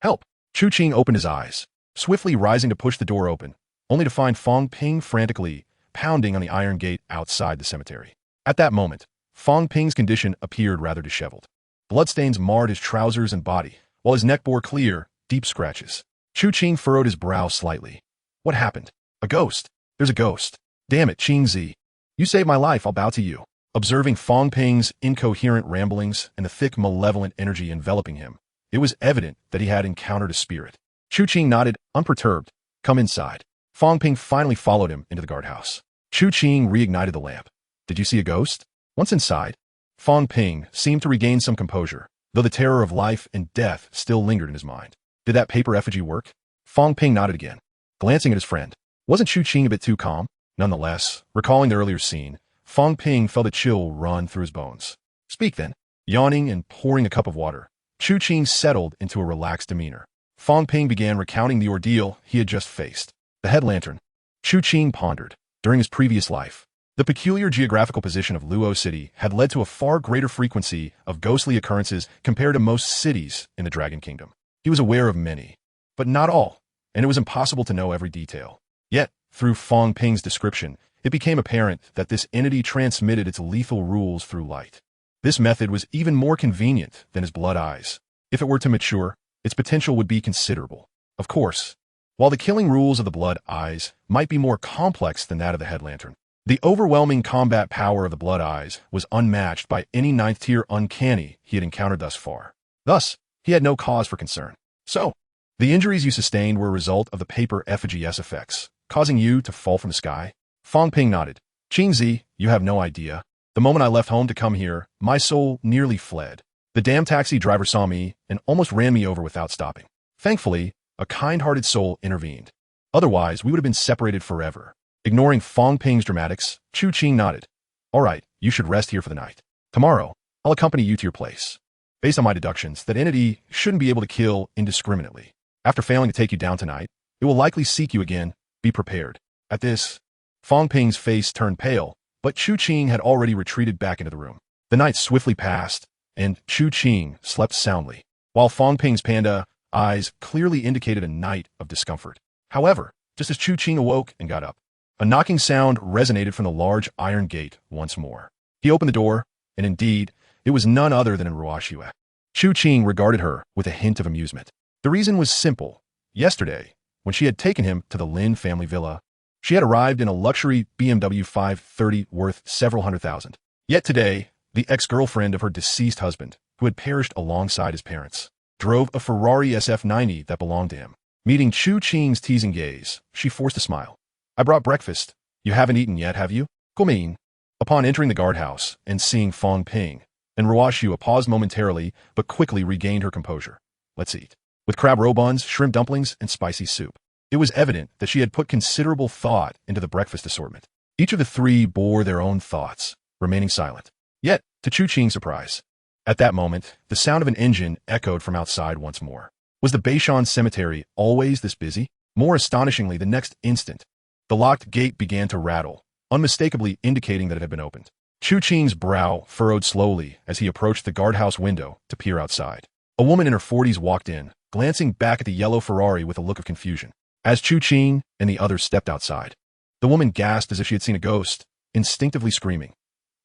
help! Chu Qing opened his eyes, swiftly rising to push the door open, only to find Fong Ping frantically pounding on the iron gate outside the cemetery. At that moment, Fong Ping's condition appeared rather disheveled. Bloodstains marred his trousers and body, while his neck bore clear, deep scratches. Chu Qing furrowed his brow slightly. What happened? A ghost. There's a ghost. Damn it, Qing Zi. You saved my life, I'll bow to you. Observing Fong Ping's incoherent ramblings and the thick, malevolent energy enveloping him, it was evident that he had encountered a spirit. Chu Qing nodded, unperturbed. Come inside. Fong Ping finally followed him into the guardhouse. Chu Qing reignited the lamp. Did you see a ghost? Once inside, Fong Ping seemed to regain some composure, though the terror of life and death still lingered in his mind. Did that paper effigy work? Fong Ping nodded again, glancing at his friend. Wasn't Chu Qing a bit too calm? Nonetheless, recalling the earlier scene, Fong Ping felt a chill run through his bones. Speak then. Yawning and pouring a cup of water, Chu Qing settled into a relaxed demeanor. Fong Ping began recounting the ordeal he had just faced. The head lantern. Chu Qing pondered. During his previous life, the peculiar geographical position of Luo City had led to a far greater frequency of ghostly occurrences compared to most cities in the Dragon Kingdom. He was aware of many, but not all, and it was impossible to know every detail. Yet, through Fong Ping's description, it became apparent that this entity transmitted its lethal rules through light. This method was even more convenient than his blood eyes. If it were to mature, its potential would be considerable. Of course, while the killing rules of the blood eyes might be more complex than that of the head lantern, the overwhelming combat power of the blood eyes was unmatched by any 9th-tier uncanny he had encountered thus far. Thus, he had no cause for concern. So, the injuries you sustained were a result of the paper effigy S effects, causing you to fall from the sky? Fong Ping nodded. Qing Zi, you have no idea. The moment I left home to come here, my soul nearly fled. The damn taxi driver saw me and almost ran me over without stopping. Thankfully, a kind-hearted soul intervened. Otherwise, we would have been separated forever. Ignoring Fong Ping's dramatics, Chu Qing nodded. All right, you should rest here for the night. Tomorrow, I'll accompany you to your place. Based on my deductions, that entity shouldn't be able to kill indiscriminately. After failing to take you down tonight, it will likely seek you again. Be prepared. At this, Fong Ping's face turned pale, but Chu Qing had already retreated back into the room. The night swiftly passed, and Chu Qing slept soundly, while Fong Ping's panda eyes clearly indicated a night of discomfort. However, just as Chu Qing awoke and got up, a knocking sound resonated from the large iron gate once more. He opened the door, and indeed, it was none other than Ruoxue. Chu Qing regarded her with a hint of amusement. The reason was simple. Yesterday, when she had taken him to the Lin family villa, she had arrived in a luxury BMW 530 worth several $100,000. Yet today, the ex-girlfriend of her deceased husband, who had perished alongside his parents, drove a Ferrari SF90 that belonged to him. Meeting Chu Qing's teasing gaze, she forced a smile. I brought breakfast. You haven't eaten yet, have you? Guomin. Upon entering the guardhouse and seeing Fong Ping, and Ruoxue paused momentarily but quickly regained her composure. Let's eat. With crab roe buns, shrimp dumplings, and spicy soup. It was evident that she had put considerable thought into the breakfast assortment. Each of the three bore their own thoughts, remaining silent. Yet, to Chu Qing's surprise, at that moment, the sound of an engine echoed from outside once more. Was the Beishan cemetery always this busy? More astonishingly, the next instant, the locked gate began to rattle, unmistakably indicating that it had been opened. Chu Qing's brow furrowed slowly as he approached the guardhouse window to peer outside. A woman in her 40s walked in, glancing back at the yellow Ferrari with a look of confusion. As Chu Qing and the others stepped outside, the woman gasped as if she had seen a ghost, instinctively screaming.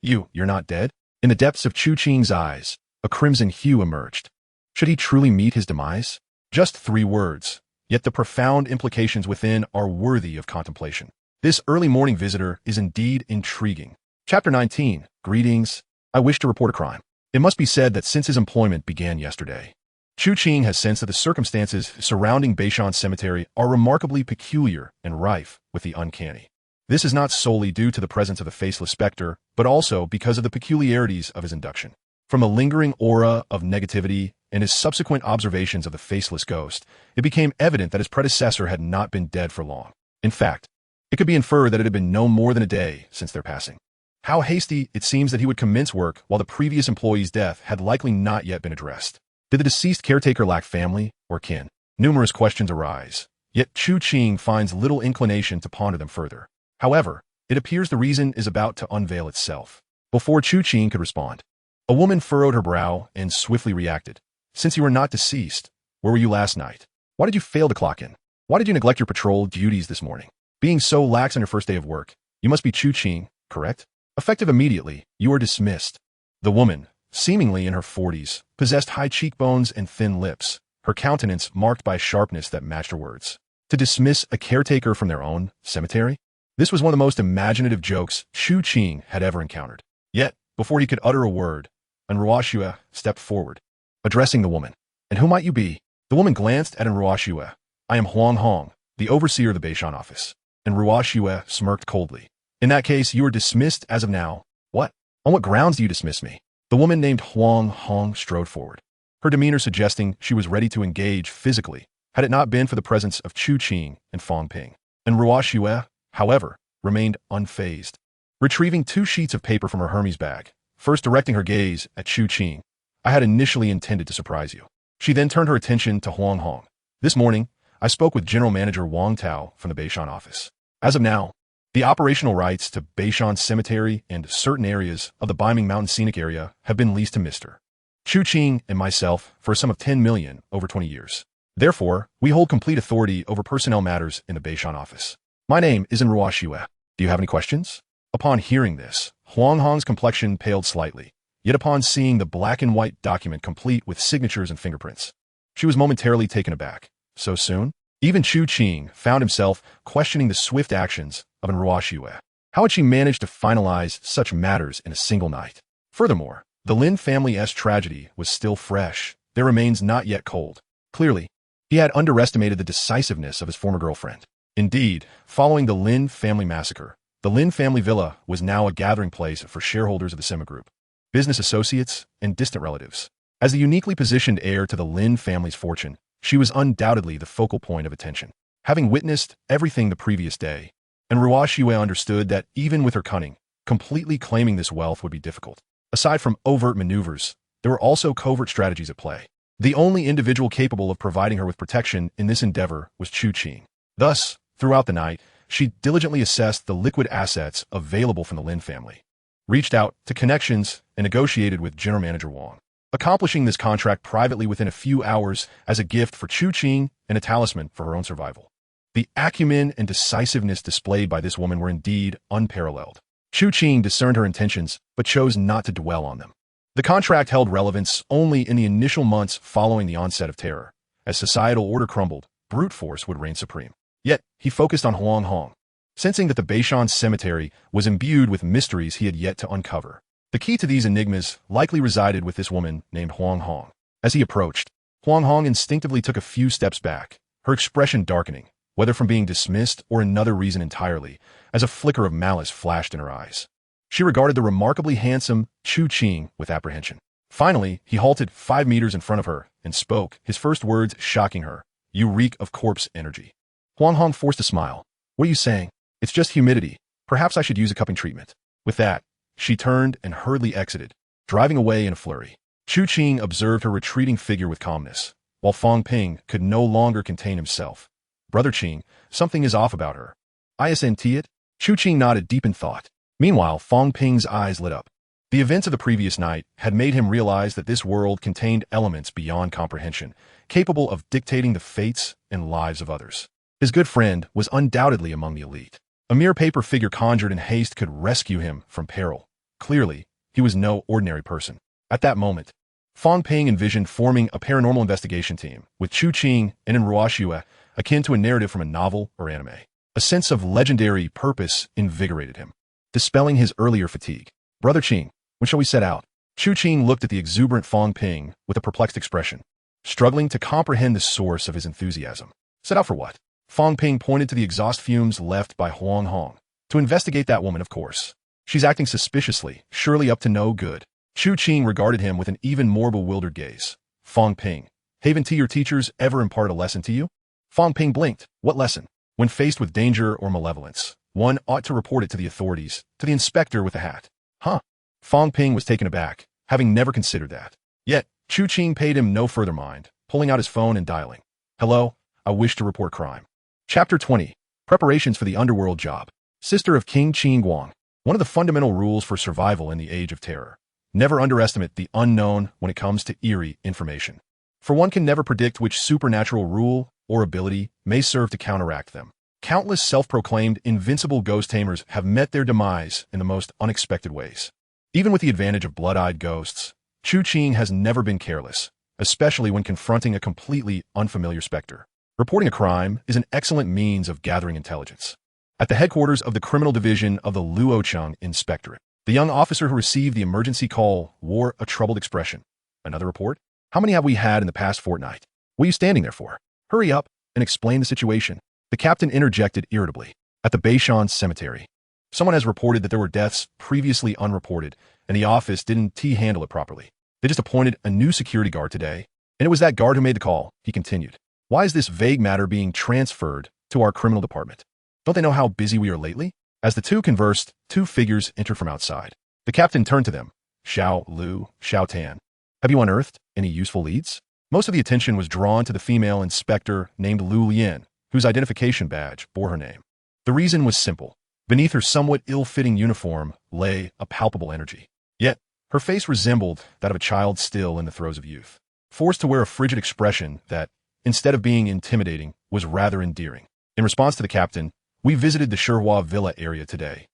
You're not dead? In the depths of Chu Qing's eyes, a crimson hue emerged. Should he truly meet his demise? Just 3 words, yet the profound implications within are worthy of contemplation. This early morning visitor is indeed intriguing. Chapter 19, Greetings. I wish to report a crime. It must be said that since his employment began yesterday, Chu Qing has sensed that the circumstances surrounding Beishan Cemetery are remarkably peculiar and rife with the uncanny. This is not solely due to the presence of the faceless specter, but also because of the peculiarities of his induction. From a lingering aura of negativity and his subsequent observations of the faceless ghost, it became evident that his predecessor had not been dead for long. In fact, it could be inferred that it had been no more than a day since their passing. How hasty it seems that he would commence work while the previous employee's death had likely not yet been addressed. Did the deceased caretaker lack family or kin? Numerous questions arise, yet Chu Qing finds little inclination to ponder them further. However, it appears the reason is about to unveil itself. Before Chu Qing could respond, a woman furrowed her brow and swiftly reacted. Since you were not deceased, where were you last night? Why did you fail to clock in? Why did you neglect your patrol duties this morning? Being so lax on your first day of work, you must be Chu Qing, correct? Effective immediately, you are dismissed. The woman, seemingly in her 40s, possessed high cheekbones and thin lips. her countenance marked by a sharpness that matched her words. To dismiss a caretaker from their own cemetery? This was one of the most imaginative jokes Chu Qing had ever encountered. Yet, before he could utter a word, Enruashue stepped forward, addressing the woman. "And who might you be?" The woman glanced at Enruashue. "I am Huang Hong, the overseer of the Beishan office." Enruashue smirked coldly. "In that case, you are dismissed as of now." "What? On what grounds do you dismiss me?" The woman named Huang Hong strode forward, her demeanor suggesting she was ready to engage physically, had it not been for the presence of Chu Qing and Fang Ping. Enruashue, however, remained unfazed, retrieving 2 sheets of paper from her Hermes bag, first directing her gaze at Chu Qing. "I had initially intended to surprise you." She then turned her attention to Huang Hong. "This morning, I spoke with General Manager Wang Tao from the Beishan office. As of now, the operational rights to Beishan Cemetery and certain areas of the Beiming Mountain Scenic Area have been leased to Mr. Chu Qing and myself for a sum of 10 million over 20 years. Therefore, we hold complete authority over personnel matters in the Beishan office. My name is Enruashue. Do you have any questions?" Upon hearing this, Huang Hong's complexion paled slightly, yet upon seeing the black and white document complete with signatures and fingerprints, she was momentarily taken aback. So soon? Even Chu Qing found himself questioning the swift actions of Enruashue. How had she managed to finalize such matters in a single night? Furthermore, the Lin family's tragedy was still fresh, their remains not yet cold. Clearly, he had underestimated the decisiveness of his former girlfriend. Indeed, following the Lin family massacre, the Lin family villa was now a gathering place for shareholders of the Sema Group, business associates, and distant relatives. As the uniquely positioned heir to the Lin family's fortune, she was undoubtedly the focal point of attention. Having witnessed everything the previous day, Enruashue understood that even with her cunning, completely claiming this wealth would be difficult. Aside from overt maneuvers, there were also covert strategies at play. The only individual capable of providing her with protection in this endeavor was Chu Qing. Thus, throughout the night, she diligently assessed the liquid assets available from the Lin family, reached out to connections, and negotiated with General Manager Wang, accomplishing this contract privately within a few hours as a gift for Chu Qing and a talisman for her own survival. The acumen and decisiveness displayed by this woman were indeed unparalleled. Chu Qing discerned her intentions, but chose not to dwell on them. The contract held relevance only in the initial months following the onset of terror. As societal order crumbled, brute force would reign supreme. Yet, he focused on Huang Hong, sensing that the Beishan cemetery was imbued with mysteries he had yet to uncover. The key to these enigmas likely resided with this woman named Huang Hong. As he approached, Huang Hong instinctively took a few steps back, her expression darkening, whether from being dismissed or another reason entirely, as a flicker of malice flashed in her eyes. She regarded the remarkably handsome Chu Qing with apprehension. Finally, he halted 5 meters in front of her and spoke, his first words shocking her. "You reek of corpse energy." Huang Hong forced a smile. "What are you saying?" "It's just humidity. Perhaps I should use a cupping treatment." With that, she turned and hurriedly exited, driving away in a flurry. Chu Qing observed her retreating figure with calmness, while Fang Ping could no longer contain himself. "Brother Qing, something is off about her." "Isn't it?" Chu Qing nodded deep in thought. Meanwhile, Fang Ping's eyes lit up. The events of the previous night had made him realize that this world contained elements beyond comprehension, capable of dictating the fates and lives of others. His good friend was undoubtedly among the elite. A mere paper figure conjured in haste could rescue him from peril. Clearly, he was no ordinary person. At that moment, Fang Ping envisioned forming a paranormal investigation team, with Chu Qing and Enruashue akin to a narrative from a novel or anime. A sense of legendary purpose invigorated him, dispelling his earlier fatigue. "Brother Qing, when shall we set out?" Chu Qing looked at the exuberant Fang Ping with a perplexed expression, struggling to comprehend the source of his enthusiasm. "Set out for what?" Fang Ping pointed to the exhaust fumes left by Huang Hong. "To investigate that woman, of course. She's acting suspiciously, surely up to no good." Chu Qing regarded him with an even more bewildered gaze. "Fang Ping, haven't your teachers ever imparted a lesson to you?" Fang Ping blinked. "What lesson?" "When faced with danger or malevolence, one ought to report it to the authorities, to the inspector with the hat." "Huh?" Fang Ping was taken aback, having never considered that. Yet, Chu Qing paid him no further mind, pulling out his phone and dialing. "Hello, I wish to report crime." Chapter 20. Preparations for the Underworld Job. Sister of King Qing Guang. One of the fundamental rules for survival in the Age of Terror. Never underestimate the unknown when it comes to eerie information. For one can never predict which supernatural rule or ability may serve to counteract them. Countless self-proclaimed invincible ghost tamers have met their demise in the most unexpected ways. Even with the advantage of blood-eyed ghosts, Chu Qing has never been careless, especially when confronting a completely unfamiliar specter. Reporting a crime is an excellent means of gathering intelligence. At the headquarters of the Criminal Division of the Luocheng Inspectorate, the young officer who received the emergency call wore a troubled expression. Another report? How many have we had in the past fortnight? What are you standing there for? Hurry up and explain the situation. The captain interjected irritably. At the Beishan Cemetery, someone has reported that there were deaths previously unreported, and the office didn't handle it properly. They just appointed a new security guard today, and it was that guard who made the call, he continued. Why is this vague matter being transferred to our criminal department? Don't they know how busy we are lately? As the two conversed, two figures entered from outside. The captain turned to them. Xiao Lu, Xiao Tan. Have you unearthed any useful leads? Most of the attention was drawn to the female inspector named Lu Lian, whose identification badge bore her name. The reason was simple. Beneath her somewhat ill-fitting uniform lay a palpable energy. Yet, her face resembled that of a child still in the throes of youth, forced to wear a frigid expression that, instead of being intimidating, was rather endearing. In response to the captain, we visited the Shihua Villa area today.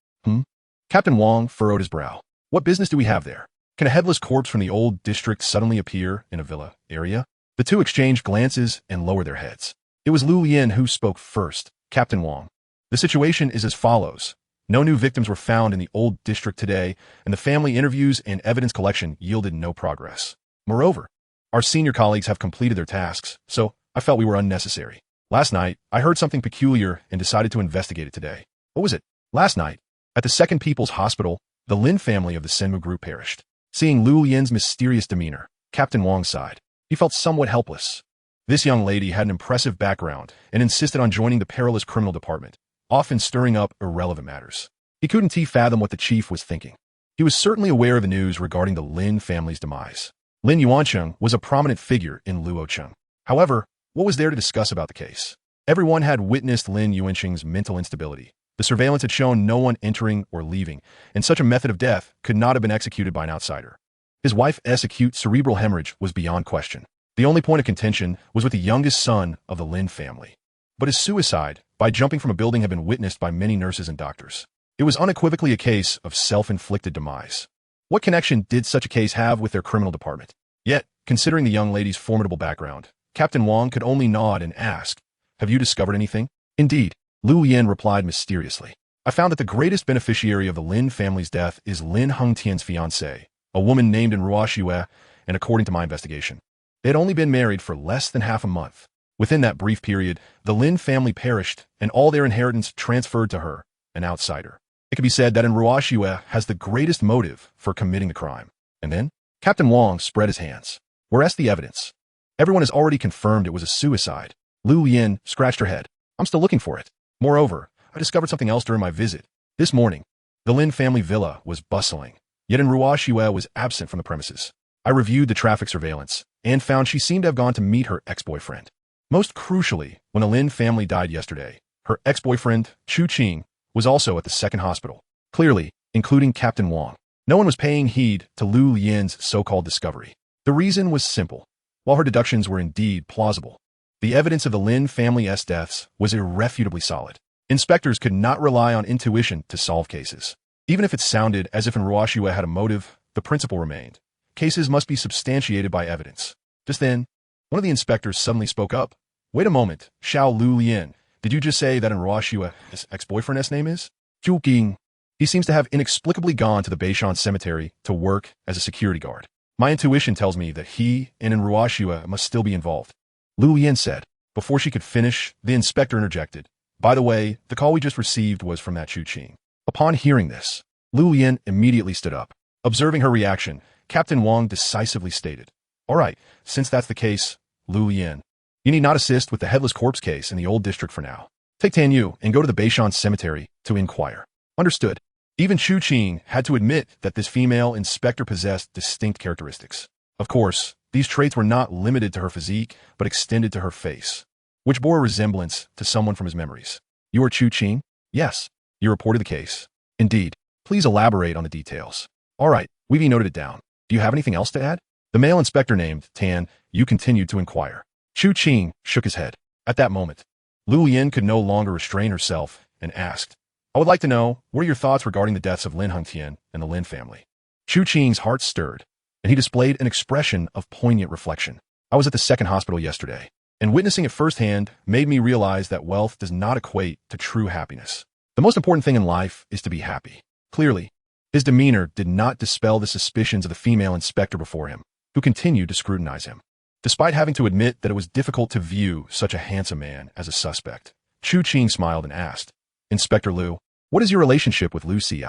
Captain Wong furrowed his brow. What business do we have there? Can a headless corpse from the old district suddenly appear in a villa area? The two exchanged glances and lowered their heads. It was Lu Lian who spoke first. Captain Wong. The situation is as follows. No new victims were found in the old district today, and the family interviews and evidence collection yielded no progress. Moreover, our senior colleagues have completed their tasks, so I felt we were unnecessary. Last night, I heard something peculiar and decided to investigate it today. What was it? Last night, at the Second People's Hospital, the Lin family of the Senmu group perished. Seeing Lu Lian's mysterious demeanor, Captain Wong sighed. He felt somewhat helpless. This young lady had an impressive background and insisted on joining the perilous criminal department, often stirring up irrelevant matters. He couldn't fathom what the chief was thinking. He was certainly aware of the news regarding the Lin family's demise. Lin Yuancheng was a prominent figure in Luocheng. However, what was there to discuss about the case? Everyone had witnessed Lin Yuancheng's mental instability. The surveillance had shown no one entering or leaving, and such a method of death could not have been executed by an outsider. His wife's acute cerebral hemorrhage was beyond question. The only point of contention was with the youngest son of the Lin family. But his suicide, by jumping from a building, had been witnessed by many nurses and doctors. It was unequivocally a case of self-inflicted demise. What connection did such a case have with their criminal department? Yet, considering the young lady's formidable background, Captain Wong could only nod and ask, have you discovered anything? Indeed, Lu Lian replied mysteriously. I found that the greatest beneficiary of the Lin family's death is Lin Hengtian's fiancée, a woman named in Ruoxue, and according to my investigation, they had only been married for less than half a month. Within that brief period, the Lin family perished, and all their inheritance transferred to her, an outsider. It could be said that in Ruoxue has the greatest motive for committing the crime. And then, Captain Wong spread his hands. Whereas the evidence. Everyone has already confirmed it was a suicide. Lu Lian scratched her head. I'm still looking for it. Moreover, I discovered something else during my visit. This morning, the Lin family villa was bustling, yet in Ruoxue was absent from the premises. I reviewed the traffic surveillance and found she seemed to have gone to meet her ex-boyfriend. Most crucially, when the Lin family died yesterday, her ex-boyfriend, Chu Qing, was also at the second hospital. Clearly, including Captain Wong. No one was paying heed to Lu Lian's so-called discovery. The reason was simple. While her deductions were indeed plausible, the evidence of the Lin family's deaths was irrefutably solid. Inspectors could not rely on intuition to solve cases. Even if it sounded as if Ruoxue had a motive, the principle remained. Cases must be substantiated by evidence. Just then, one of the inspectors suddenly spoke up. Wait a moment, Xiao Lu Lian. Did you just say that in Ruoxue his ex-boyfriend's name is? Chu Qing. He seems to have inexplicably gone to the Beishan Cemetery to work as a security guard. My intuition tells me that he and in Ruoxue must still be involved. Lu Lian said. Before she could finish, the inspector interjected. By the way, the call we just received was from that Chu Qing. Upon hearing this, Lu Lian immediately stood up. Observing her reaction, Captain Wong decisively stated, all right, since that's the case, Lu Lian, you need not assist with the headless corpse case in the old district for now. Take Tan Yu and go to the Beishan Cemetery to inquire. Understood. Even Chu Qing had to admit that this female inspector possessed distinct characteristics. Of course, these traits were not limited to her physique, but extended to her face, which bore a resemblance to someone from his memories. You are Chu Qing? Yes. You reported the case. Indeed. Please elaborate on the details. All right, we've noted it down. Do you have anything else to add? The male inspector named Tan Yu continued to inquire. Chu Qing shook his head. At that moment, Lu Lian could no longer restrain herself and asked, I would like to know, what are your thoughts regarding the deaths of Lin Hengtian and the Lin family? Chu Qing's heart stirred, and he displayed an expression of poignant reflection. I was at the second hospital yesterday, and witnessing it firsthand made me realize that wealth does not equate to true happiness. The most important thing in life is to be happy. Clearly, his demeanor did not dispel the suspicions of the female inspector before him, who continued to scrutinize him. Despite having to admit that it was difficult to view such a handsome man as a suspect, Chu Qing smiled and asked, "Inspector Liu, what is your relationship with Liu Ci?"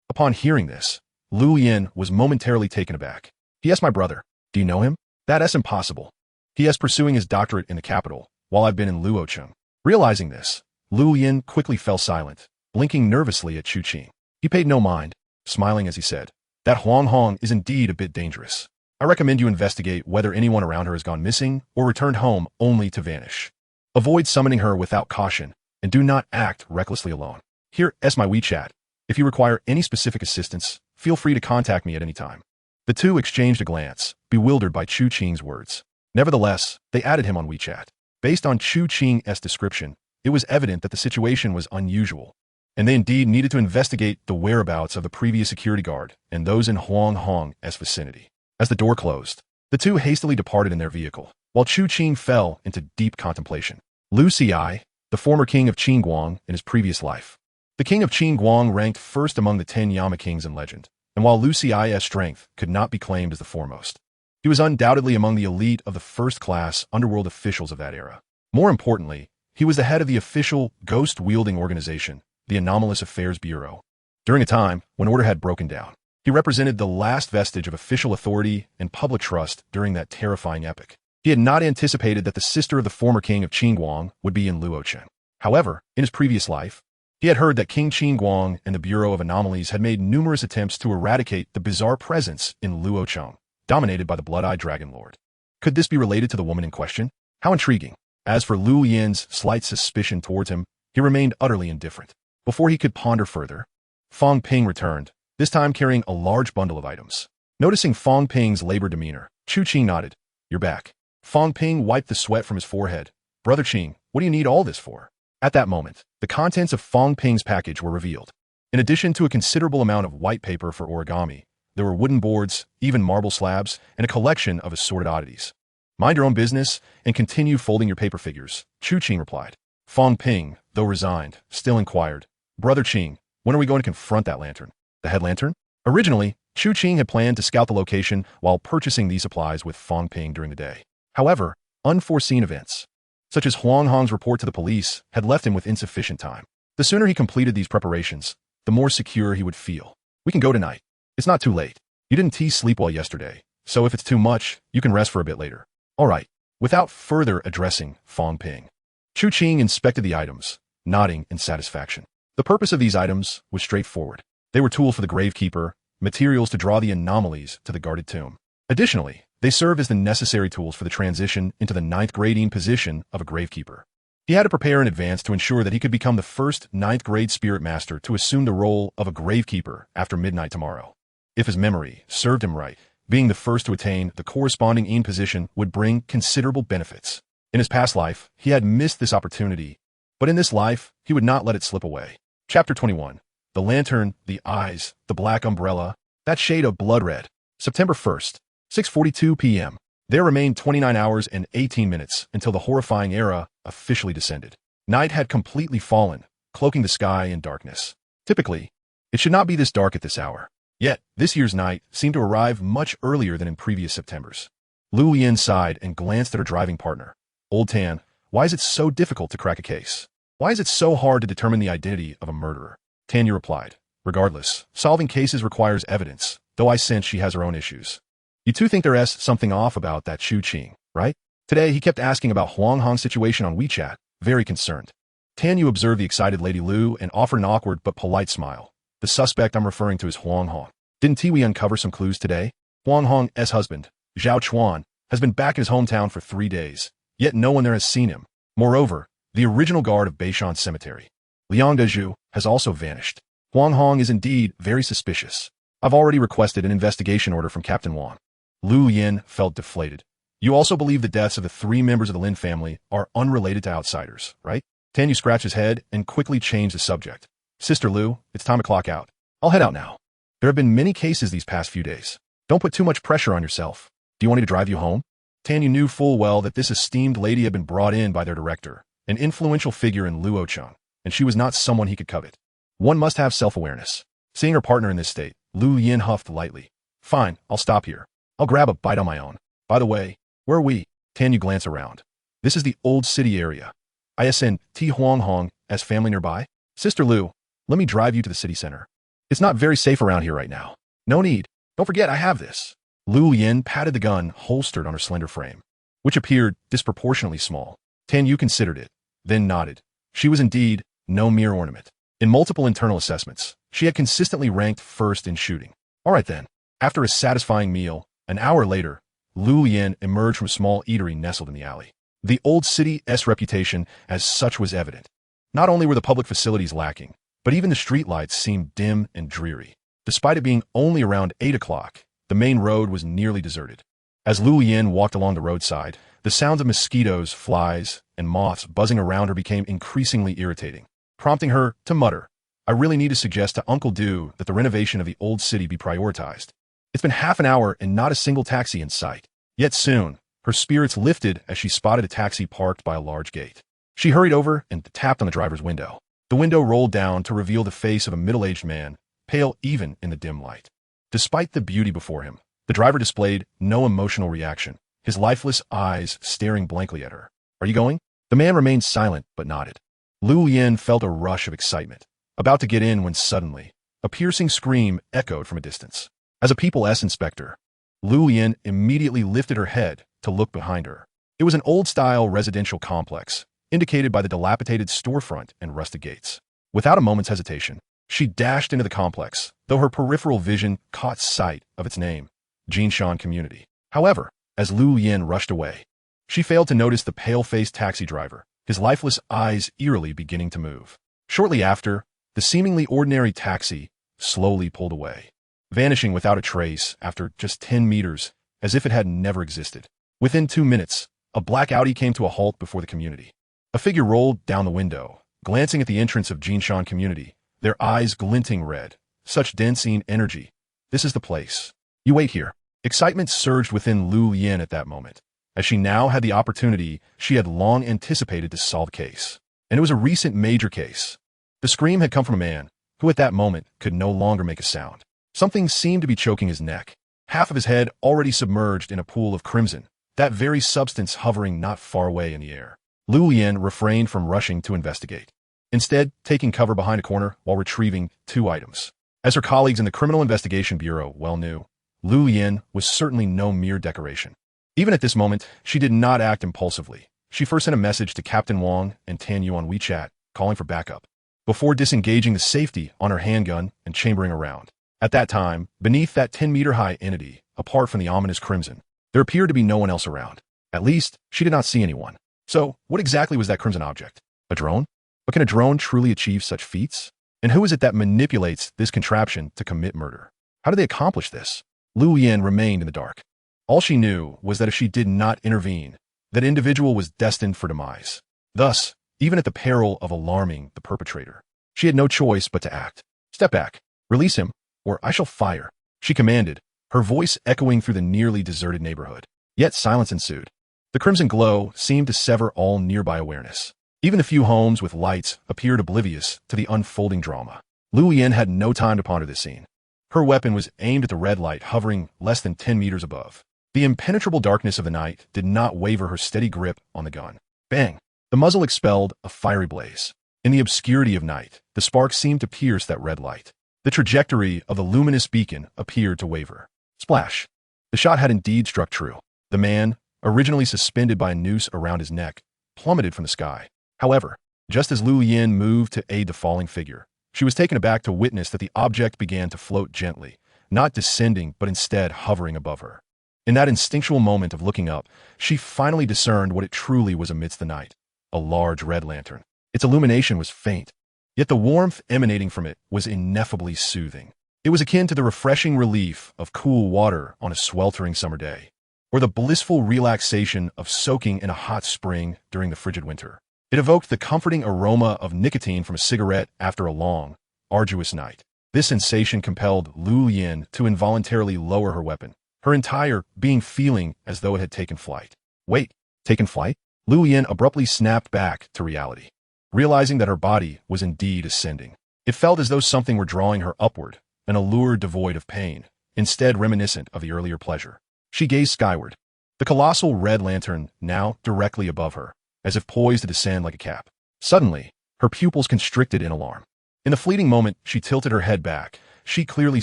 Upon hearing this, Liu Yin was momentarily taken aback. "He is my brother. Do you know him?" "That's impossible. He is pursuing his doctorate in the capital, while I've been in Luocheng." Realizing this, Liu Yin quickly fell silent, blinking nervously at Chu Qing. He paid no mind, smiling as he said, "That Huang Hong is indeed a bit dangerous. I recommend you investigate whether anyone around her has gone missing or returned home only to vanish. Avoid summoning her without caution, and do not act recklessly alone. Here is my WeChat. If you require any specific assistance, feel free to contact me at any time." The two exchanged a glance, bewildered by Chu Qing's words. Nevertheless, they added him on WeChat. Based on Chu Qing's description, it was evident that the situation was unusual, and they indeed needed to investigate the whereabouts of the previous security guard and those in Huang Hong's vicinity. As the door closed, the two hastily departed in their vehicle, while Chu Qing fell into deep contemplation. Liu Ci, the former king of Qinguang in his previous life. The king of Qinguang ranked first among the 10 Yama kings in legend, and while Liu Ci's strength could not be claimed as the foremost, he was undoubtedly among the elite of the first-class underworld officials of that era. More importantly, he was the head of the official ghost-wielding organization, the Anomalous Affairs Bureau. During a time when order had broken down, he represented the last vestige of official authority and public trust during that terrifying epoch. He had not anticipated that the sister of the former king of Qinguang would be in Luocheng. However, in his previous life, he had heard that King Qinguang and the Bureau of Anomalies had made numerous attempts to eradicate the bizarre presence in Luocheng, dominated by the blood-eyed dragon lord. Could this be related to the woman in question? How intriguing. As for Liu Yin's slight suspicion towards him, he remained utterly indifferent. Before he could ponder further, Fang Ping returned, this time carrying a large bundle of items. Noticing Fang Ping's labored demeanor, Chu Qing nodded. "You're back." Fang Ping wiped the sweat from his forehead. "Brother Qing, what do you need all this for?" At that moment, the contents of Fang Ping's package were revealed. In addition to a considerable amount of white paper for origami, there were wooden boards, even marble slabs, and a collection of assorted oddities. "Mind your own business and continue folding your paper figures," Chu Qing replied. Fang Ping, though resigned, still inquired, "Brother Qing, when are we going to confront that lantern?" The head lantern? Originally, Chu Qing had planned to scout the location while purchasing these supplies with Fang Ping during the day. However, unforeseen events, such as Huang Hong's report to the police, had left him with insufficient time. The sooner he completed these preparations, the more secure he would feel. "We can go tonight. It's not too late. You didn't sleep well yesterday, so if it's too much, you can rest for a bit later." "All right." Without further addressing Fang Ping, Chu Qing inspected the items, nodding in satisfaction. The purpose of these items was straightforward. They were tools for the gravekeeper, materials to draw the anomalies to the guarded tomb. Additionally, they serve as the necessary tools for the transition into the 9th grading position of a gravekeeper. He had to prepare in advance to ensure that he could become the first 9th grade spirit master to assume the role of a gravekeeper after midnight tomorrow. If his memory served him right, being the first to attain the corresponding in position would bring considerable benefits. In his past life, he had missed this opportunity, but in this life, he would not let it slip away. Chapter 21. The lantern, the eyes, the black umbrella, that shade of blood red. September 1st, 6:42 p.m. There remained 29 hours and 18 minutes until the horrifying era officially descended. Night had completely fallen, cloaking the sky in darkness. Typically, it should not be this dark at this hour. Yet, this year's night seemed to arrive much earlier than in previous Septembers. Liu Yin sighed and glanced at her driving partner. "Old Tan, why is it so difficult to crack a case? Why is it so hard to determine the identity of a murderer?" Tanya replied. "Regardless, solving cases requires evidence, though I sense she has her own issues. You two think there is something off about that Chu Qing, right? Today he kept asking about Huang Hong's situation on WeChat, very concerned." Tanya observed the excited Lady Liu and offered an awkward but polite smile. "The suspect I'm referring to is Huang Hong. Didn't we uncover some clues today? Huang Hong's husband, Zhao Chuan, has been back in his hometown for 3 days, yet no one there has seen him. Moreover, the original guard of Beishan Cemetery, Liang Dezhu, has also vanished. Huang Hong is indeed very suspicious. I've already requested an investigation order from Captain Wang." Liu Yin felt deflated. "You also believe the deaths of the 3 members of the Lin family are unrelated to outsiders, right?" Tanya scratched his head and quickly changed the subject. "Sister Liu, it's time to clock out. I'll head out now. There have been many cases these past few days. Don't put too much pressure on yourself. Do you want me to drive you home?" Tanya knew full well that this esteemed lady had been brought in by their director, an influential figure in Luocheng, and she was not someone he could covet. One must have self-awareness. Seeing her partner in this state, Lu Yin huffed lightly. Fine, I'll stop here. I'll grab a bite on my own. By the way, where are we? Tanya glanced around. This is the old city area. ISN T Huang Hong as family nearby. Sister Lu, let me drive you to the city center. It's not very safe around here right now. No need. Don't forget I have this. Lu Yin patted the gun holstered on her slender frame, which appeared disproportionately small. Tan Yu considered it, then nodded. She was indeed no mere ornament. In multiple internal assessments, she had consistently ranked first in shooting. All right then. After a satisfying meal, an hour later, Lu Yin emerged from a small eatery nestled in the alley. The old city's reputation as such was evident. Not only were the public facilities lacking, but even the streetlights seemed dim and dreary. Despite it being only around 8 o'clock, the main road was nearly deserted. As Lu Yin walked along the roadside, the sounds of mosquitoes, flies, and moths buzzing around her became increasingly irritating, prompting her to mutter, I really need to suggest to Uncle Du that the renovation of the old city be prioritized. It's been half an hour and not a single taxi in sight. Yet soon, her spirits lifted as she spotted a taxi parked by a large gate. She hurried over and tapped on the driver's window. The window rolled down to reveal the face of a middle-aged man, pale even in the dim light. Despite the beauty before him, the driver displayed no emotional reaction, his lifeless eyes staring blankly at her. Are you going? The man remained silent but nodded. Lu Yin felt a rush of excitement, about to get in when suddenly, a piercing scream echoed from a distance. As a People's inspector, Lu Yin immediately lifted her head to look behind her. It was an old-style residential complex, indicated by the dilapidated storefront and rusted gates. Without a moment's hesitation, she dashed into the complex, though her peripheral vision caught sight of its name, Jinshan Community. However, as Lu Yin rushed away, she failed to notice the pale-faced taxi driver, his lifeless eyes eerily beginning to move. Shortly after, the seemingly ordinary taxi slowly pulled away, vanishing without a trace after just 10 meters, as if it had never existed. Within 2 minutes, a black Audi came to a halt before the community. A figure rolled down the window, glancing at the entrance of Jinshan Community, their eyes glinting red. Such dancing energy. This is the place. You wait here. Excitement surged within Lu Yin at that moment, as she now had the opportunity she had long anticipated to solve a case. And it was a recent major case. The scream had come from a man who at that moment could no longer make a sound. Something seemed to be choking his neck, half of his head already submerged in a pool of crimson, that very substance hovering not far away in the air. Lu Yin refrained from rushing to investigate, instead taking cover behind a corner while retrieving 2 items. As her colleagues in the Criminal Investigation Bureau well knew, Lu Yin was certainly no mere decoration. Even at this moment, she did not act impulsively. She first sent a message to Captain Wang and Tan Yu on WeChat, calling for backup, before disengaging the safety on her handgun and chambering around. At that time, beneath that 10-meter-high entity, apart from the ominous crimson, there appeared to be no one else around. At least, she did not see anyone. So, what exactly was that crimson object? A drone? But can a drone truly achieve such feats? And who is it that manipulates this contraption to commit murder? How do they accomplish this? Lu Yin remained in the dark. All she knew was that if she did not intervene, that individual was destined for demise. Thus, even at the peril of alarming the perpetrator, she had no choice but to act. Step back. Release him, or I shall fire, she commanded, her voice echoing through the nearly deserted neighborhood. Yet silence ensued. The crimson glow seemed to sever all nearby awareness. Even the few homes with lights appeared oblivious to the unfolding drama. Lu Yin had no time to ponder this scene. Her weapon was aimed at the red light hovering less than 10 meters above. The impenetrable darkness of the night did not waver her steady grip on the gun. Bang! The muzzle expelled a fiery blaze. In the obscurity of night, the spark seemed to pierce that red light. The trajectory of the luminous beacon appeared to waver. Splash! The shot had indeed struck true. The man, originally suspended by a noose around his neck, plummeted from the sky. However, just as Lu Yin moved to aid the falling figure, she was taken aback to witness that the object began to float gently, not descending but instead hovering above her. In that instinctual moment of looking up, she finally discerned what it truly was amidst the night, a large red lantern. Its illumination was faint, yet the warmth emanating from it was ineffably soothing. It was akin to the refreshing relief of cool water on a sweltering summer day, or the blissful relaxation of soaking in a hot spring during the frigid winter. It evoked the comforting aroma of nicotine from a cigarette after a long, arduous night. This sensation compelled Lu Yin to involuntarily lower her weapon, her entire being feeling as though it had taken flight. Wait, taken flight? Lu Yin abruptly snapped back to reality, realizing that her body was indeed ascending. It felt as though something were drawing her upward, an allure devoid of pain, instead reminiscent of the earlier pleasure. She gazed skyward, the colossal red lantern now directly above her, as if poised to descend like a cap. Suddenly, her pupils constricted in alarm. In the fleeting moment she tilted her head back, she clearly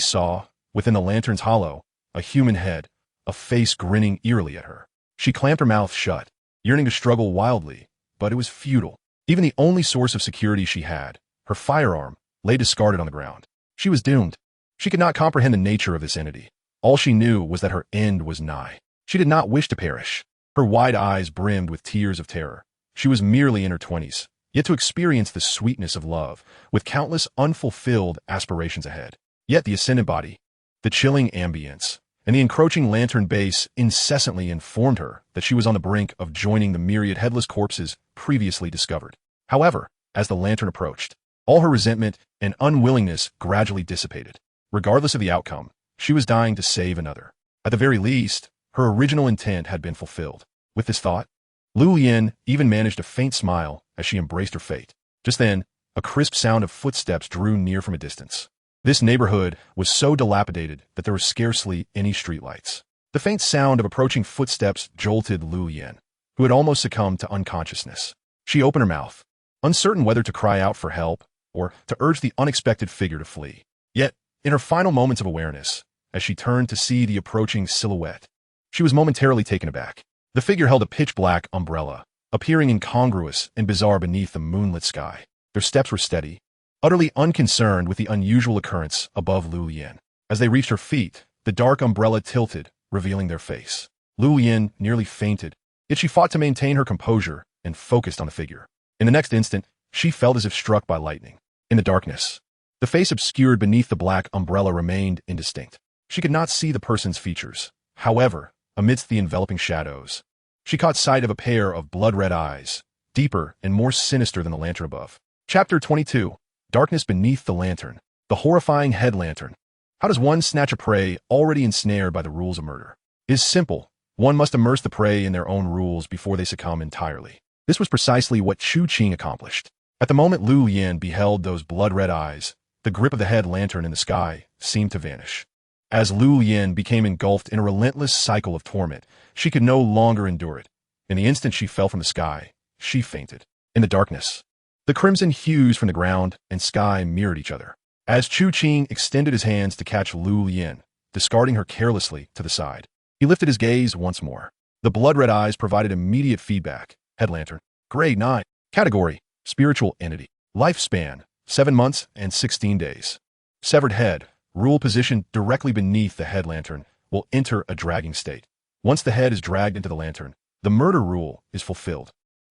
saw, within the lantern's hollow, a human head, a face grinning eerily at her. She clamped her mouth shut, yearning to struggle wildly, but it was futile. Even the only source of security she had, her firearm, lay discarded on the ground. She was doomed. She could not comprehend the nature of this entity. All she knew was that her end was nigh. She did not wish to perish. Her wide eyes brimmed with tears of terror. She was merely in her 20s, yet to experience the sweetness of love, with countless unfulfilled aspirations ahead. Yet the ascendant body, the chilling ambience, and the encroaching lantern base incessantly informed her that she was on the brink of joining the myriad headless corpses previously discovered. However, as the lantern approached, all her resentment and unwillingness gradually dissipated. Regardless of the outcome, she was dying to save another. At the very least, her original intent had been fulfilled. With this thought, Lu Yin even managed a faint smile as she embraced her fate. Just then, a crisp sound of footsteps drew near from a distance. This neighborhood was so dilapidated that there were scarcely any streetlights. The faint sound of approaching footsteps jolted Lu Yin, who had almost succumbed to unconsciousness. She opened her mouth, uncertain whether to cry out for help or to urge the unexpected figure to flee. Yet, in her final moments of awareness, as she turned to see the approaching silhouette, she was momentarily taken aback. The figure held a pitch-black umbrella, appearing incongruous and bizarre beneath the moonlit sky. Their steps were steady, utterly unconcerned with the unusual occurrence above Lu Yin. As they reached her feet, the dark umbrella tilted, revealing their face. Lu Yin nearly fainted, yet she fought to maintain her composure and focused on the figure. In the next instant, she felt as if struck by lightning. In the darkness, the face obscured beneath the black umbrella remained indistinct. She could not see the person's features. However, amidst the enveloping shadows, she caught sight of a pair of blood-red eyes, deeper and more sinister than the lantern above. Chapter 22. Darkness Beneath the Lantern. The Horrifying Head Lantern. How does one snatch a prey already ensnared by the rules of murder? It is simple. One must immerse the prey in their own rules before they succumb entirely. This was precisely what Chu Qing accomplished. At the moment Lu Yin beheld those blood-red eyes, the grip of the head lantern in the sky seemed to vanish. As Lu Yin became engulfed in a relentless cycle of torment, she could no longer endure it. In the instant she fell from the sky, she fainted. In the darkness, the crimson hues from the ground and sky mirrored each other. As Chu Qing extended his hands to catch Lu Yin, discarding her carelessly to the side, he lifted his gaze once more. The blood-red eyes provided immediate feedback. Head lantern. Grade 9. Category: Spiritual entity. Lifespan: 7 months and 16 days. Severed head. Rule positioned directly beneath the head lantern will enter a dragging state. Once the head is dragged into the lantern, the murder rule is fulfilled.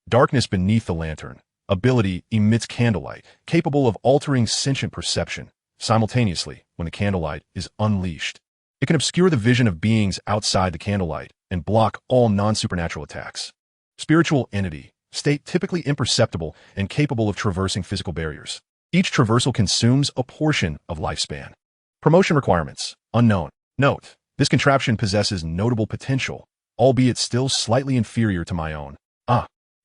Darkness beneath the lantern. Ability emits candlelight, capable of altering sentient perception simultaneously when the candlelight is unleashed. It can obscure the vision of beings outside the candlelight and block all non-supernatural attacks. Spiritual entity. State typically imperceptible and capable of traversing physical barriers. Each traversal consumes a portion of lifespan. Promotion requirements. Unknown. Note: this contraption possesses notable potential, albeit still slightly inferior to my own.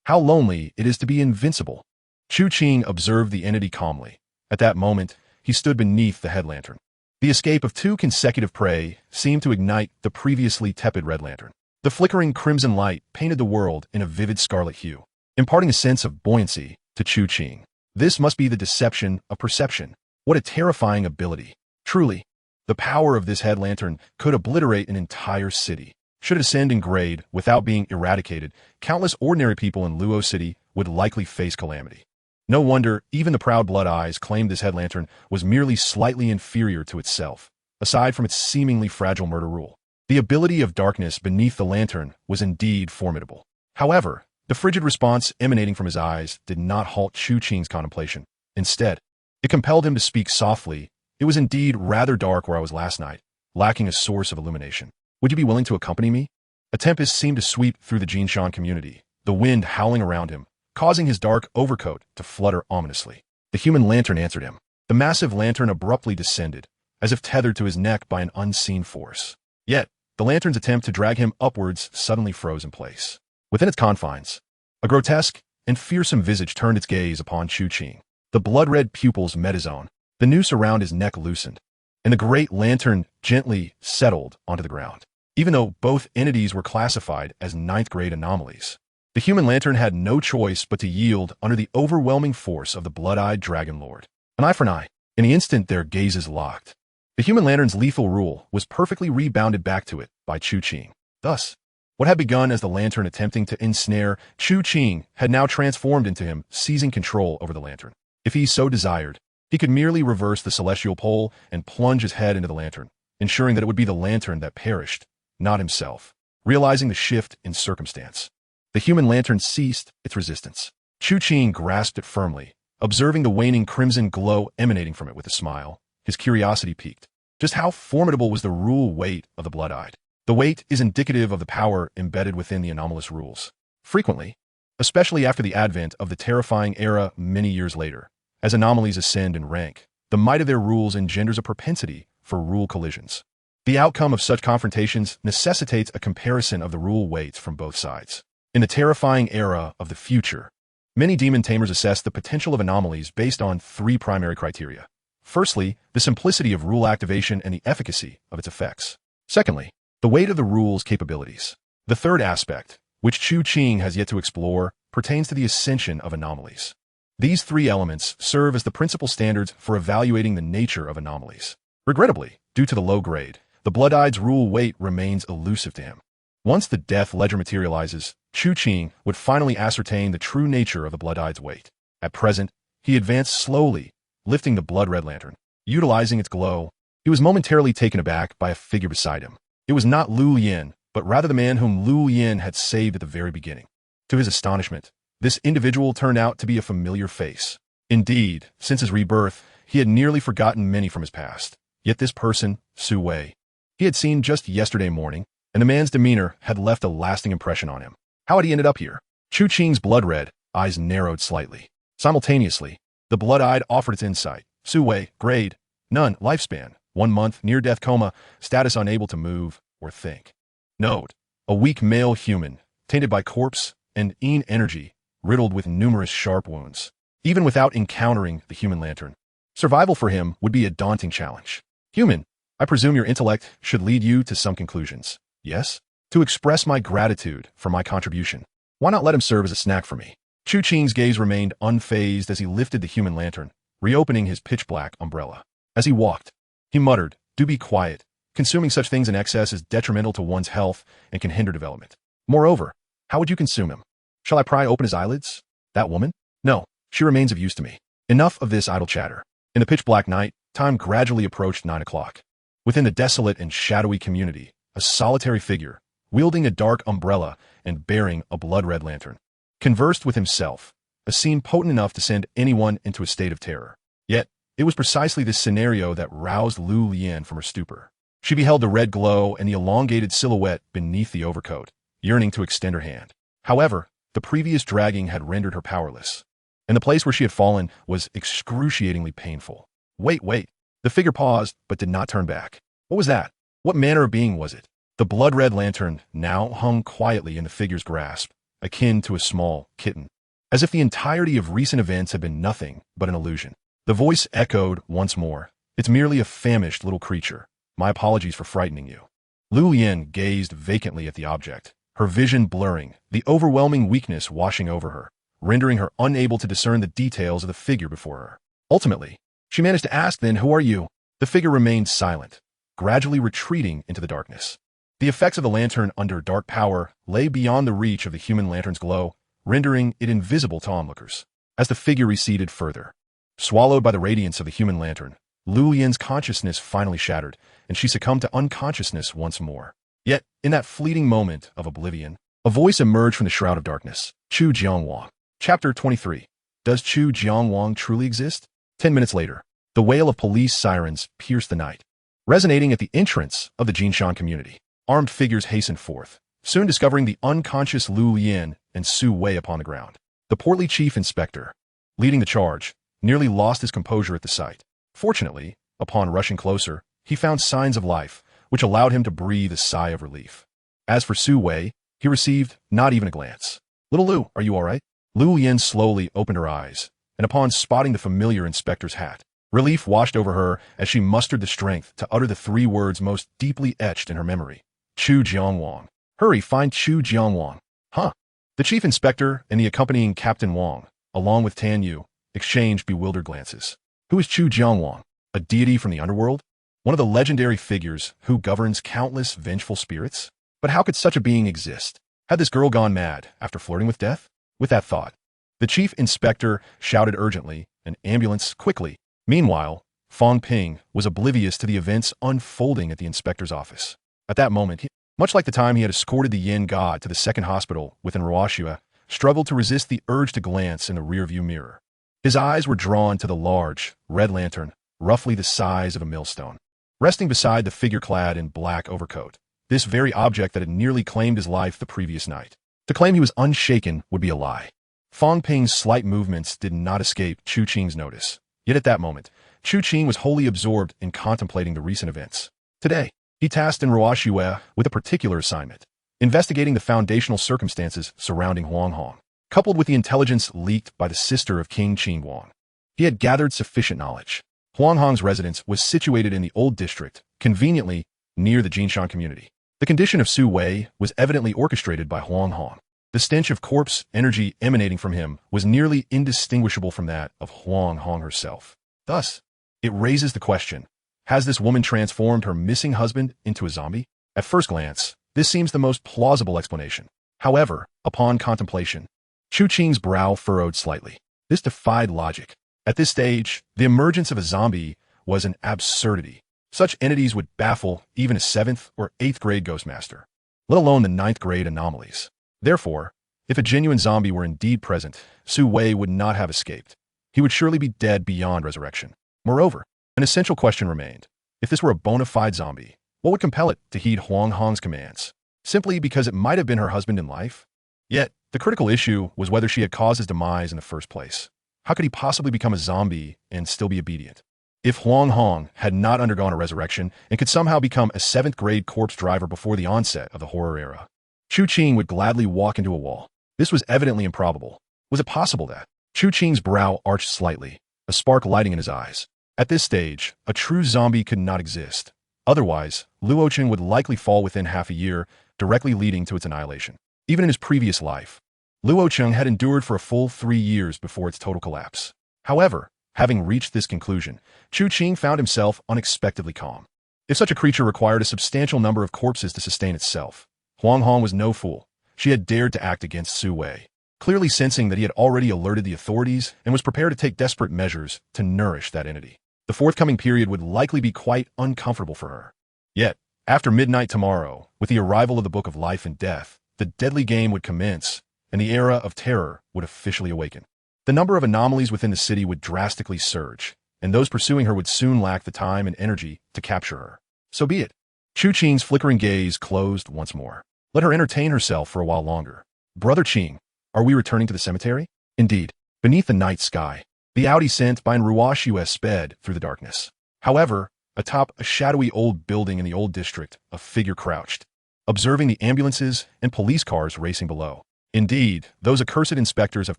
How lonely it is to be invincible. Chu Qing observed the entity calmly. At that moment, he stood beneath the head lantern. The escape of 2 consecutive prey seemed to ignite the previously tepid red lantern. The flickering crimson light painted the world in a vivid scarlet hue, imparting a sense of buoyancy to Chu Qing. This must be the deception of perception. What a terrifying ability. Truly, the power of this head lantern could obliterate an entire city. Should it ascend in grade without being eradicated, countless ordinary people in Luo City would likely face calamity. No wonder even the proud blood eyes claimed this head lantern was merely slightly inferior to itself, aside from its seemingly fragile murder rule. The ability of darkness beneath the lantern was indeed formidable. However, the frigid response emanating from his eyes did not halt Chu Qing's contemplation. Instead, it compelled him to speak softly. It was indeed rather dark where I was last night, lacking a source of illumination. Would you be willing to accompany me? A tempest seemed to sweep through the Jinshan community, the wind howling around him, causing his dark overcoat to flutter ominously. The human lantern answered him. The massive lantern abruptly descended, as if tethered to his neck by an unseen force. Yet, the lantern's attempt to drag him upwards suddenly froze in place. Within its confines, a grotesque and fearsome visage turned its gaze upon Chu Qing. The blood-red pupils met his own, the noose around his neck loosened, and the great lantern gently settled onto the ground. Even though both entities were classified as ninth-grade anomalies, the human lantern had no choice but to yield under the overwhelming force of the blood-eyed dragon lord. An eye for an eye. In the instant their gazes locked, the human lantern's lethal rule was perfectly rebounded back to it by Chu Qing. Thus, what had begun as the lantern attempting to ensnare Chu Qing had now transformed into him seizing control over the lantern. If he so desired, he could merely reverse the celestial pole and plunge his head into the lantern, ensuring that it would be the lantern that perished, not himself. Realizing the shift in circumstance, the human lantern ceased its resistance. Chu Qing grasped it firmly, observing the waning crimson glow emanating from it with a smile. His curiosity piqued. Just how formidable was the rule weight of the blood-eyed? The weight is indicative of the power embedded within the anomalous rules. Frequently, especially after the advent of the terrifying era many years later, as anomalies ascend in rank, the might of their rules engenders a propensity for rule collisions. The outcome of such confrontations necessitates a comparison of the rule weights from both sides. In the terrifying era of the future, many demon tamers assess the potential of anomalies based on three primary criteria. Firstly, the simplicity of rule activation and the efficacy of its effects. Secondly, the weight of the rule's capabilities. The third aspect, which Chu Qing has yet to explore, pertains to the ascension of anomalies. These three elements serve as the principal standards for evaluating the nature of anomalies. Regrettably, due to the low grade, the blood-eye's rule weight remains elusive to him. Once the death ledger materializes, Chu Qing would finally ascertain the true nature of the blood-eye's weight. At present, he advanced slowly, lifting the blood-red lantern. Utilizing its glow, he was momentarily taken aback by a figure beside him. It was not Lu Yin, but rather the man whom Lu Yin had saved at the very beginning. To his astonishment, this individual turned out to be a familiar face. Indeed, since his rebirth, he had nearly forgotten many from his past. Yet this person, Su Wei, he had seen just yesterday morning, and the man's demeanor had left a lasting impression on him. How had he ended up here? Chu Qing's blood-red eyes narrowed slightly. Simultaneously, the blood-eyed offered its insight. Su Wei, grade, none, lifespan, 1 month, near-death coma, status unable to move or think. Note, a weak male human, tainted by corpse and yin energy, riddled with numerous sharp wounds. Even without encountering the human lantern, survival for him would be a daunting challenge. Human, I presume your intellect should lead you to some conclusions. Yes? To express my gratitude for my contribution. Why not let him serve as a snack for me? Chu Qing's gaze remained unfazed as he lifted the human lantern, reopening his pitch-black umbrella. As he walked, he muttered, "Do be quiet. Consuming such things in excess is detrimental to one's health and can hinder development. Moreover, how would you consume him? Shall I pry open his eyelids? That woman? No, she remains of use to me. Enough of this idle chatter." In the pitch-black night, time gradually approached 9 o'clock. Within the desolate and shadowy community, a solitary figure, wielding a dark umbrella and bearing a blood-red lantern, conversed with himself, a scene potent enough to send anyone into a state of terror. Yet, it was precisely this scenario that roused Lu Lian from her stupor. She beheld the red glow and the elongated silhouette beneath the overcoat, yearning to extend her hand. However, the previous dragging had rendered her powerless, and the place where she had fallen was excruciatingly painful. Wait. The figure paused, but did not turn back. What was that? What manner of being was it? The blood-red lantern now hung quietly in the figure's grasp, akin to a small kitten, as if the entirety of recent events had been nothing but an illusion. The voice echoed once more. "It's merely a famished little creature. My apologies for frightening you." Lu Yin gazed vacantly at the object, her vision blurring, the overwhelming weakness washing over her, rendering her unable to discern the details of the figure before her. Ultimately, she managed to ask, "Then who are you?" The figure remained silent, gradually retreating into the darkness. The effects of the lantern under dark power lay beyond the reach of the human lantern's glow, rendering it invisible to onlookers. As the figure receded further, swallowed by the radiance of the human lantern, Lu Yin's consciousness finally shattered, and she succumbed to unconsciousness once more. Yet, in that fleeting moment of oblivion, a voice emerged from the shroud of darkness. Chu Jiangwang. Chapter 23. Does Chu Jiangwang truly exist? 10 minutes later, the wail of police sirens pierced the night, resonating at the entrance of the Jinshan community. Armed figures hastened forth, soon discovering the unconscious Lu Yin and Su Wei upon the ground. The portly chief inspector, leading the charge, nearly lost his composure at the sight. Fortunately, upon rushing closer, he found signs of life, which allowed him to breathe a sigh of relief. As for Su Wei, he received not even a glance. "Little Lu, are you all right?" Lu Yin slowly opened her eyes, and upon spotting the familiar inspector's hat, relief washed over her as she mustered the strength to utter the three words most deeply etched in her memory. "Chu Jiangwang. Hurry, find Chu Jiangwang." Huh? The chief inspector and the accompanying Captain Wang, along with Tan Yu, exchanged bewildered glances. Who is Chu Jiangwang? A deity from the underworld? One of the legendary figures who governs countless vengeful spirits? But how could such a being exist? Had this girl gone mad after flirting with death? With that thought, the chief inspector shouted urgently, "An ambulance, quickly." Meanwhile, Fong Ping was oblivious to the events unfolding at the inspector's office. At that moment, much like the time he had escorted the Yin god to the second hospital within Ruoxua, struggled to resist the urge to glance in the rearview mirror. His eyes were drawn to the large, red lantern, roughly the size of a millstone, resting beside the figure clad in black overcoat, this very object that had nearly claimed his life the previous night. To claim he was unshaken would be a lie. Fong Ping's slight movements did not escape Chu Qing's notice. Yet at that moment, Chu Qing was wholly absorbed in contemplating the recent events. Today, he tasked in Ruoxua with a particular assignment, investigating the foundational circumstances surrounding Huang Hong, coupled with the intelligence leaked by the sister of King Qing Wang. He had gathered sufficient knowledge. Huang Hong's residence was situated in the old district, conveniently near the Jinshan community. The condition of Su Wei was evidently orchestrated by Huang Hong. The stench of corpse energy emanating from him was nearly indistinguishable from that of Huang Hong herself. Thus, it raises the question, has this woman transformed her missing husband into a zombie? At first glance, this seems the most plausible explanation. However, upon contemplation, Chu Qing's brow furrowed slightly. This defied logic. At this stage, the emergence of a zombie was an absurdity. Such entities would baffle even a 7th or 8th grade Ghostmaster, let alone the 9th grade anomalies. Therefore, if a genuine zombie were indeed present, Su Wei would not have escaped. He would surely be dead beyond resurrection. Moreover, an essential question remained. If this were a bona fide zombie, what would compel it to heed Huang Hong's commands? Simply because it might have been her husband in life? Yet, the critical issue was whether she had caused his demise in the first place. How could he possibly become a zombie and still be obedient? If Huang Hong had not undergone a resurrection and could somehow become a 7th grade corpse driver before the onset of the horror era, Chu Qing would gladly walk into a wall. This was evidently improbable. Was it possible that? Chu Qing's brow arched slightly, a spark lighting in his eyes. At this stage, a true zombie could not exist. Otherwise, Luochen would likely fall within half a year, directly leading to its annihilation. Even in his previous life, Luocheng had endured for a full 3 years before its total collapse. However, having reached this conclusion, Chu Qing found himself unexpectedly calm. If such a creature required a substantial number of corpses to sustain itself, Huang Hong was no fool. She had dared to act against Su Wei, clearly sensing that he had already alerted the authorities and was prepared to take desperate measures to nourish that entity. The forthcoming period would likely be quite uncomfortable for her. Yet, after midnight tomorrow, with the arrival of the Book of Life and Death, the deadly game would commence, and the era of terror would officially awaken. The number of anomalies within the city would drastically surge, and those pursuing her would soon lack the time and energy to capture her. So be it. Chu Qing's flickering gaze closed once more. Let her entertain herself for a while longer. Brother Qing, are we returning to the cemetery? Indeed. Beneath the night sky, the Audi sent by Ruoxua sped through the darkness. However, atop a shadowy old building in the old district, a figure crouched, observing the ambulances and police cars racing below. Indeed, those accursed inspectors have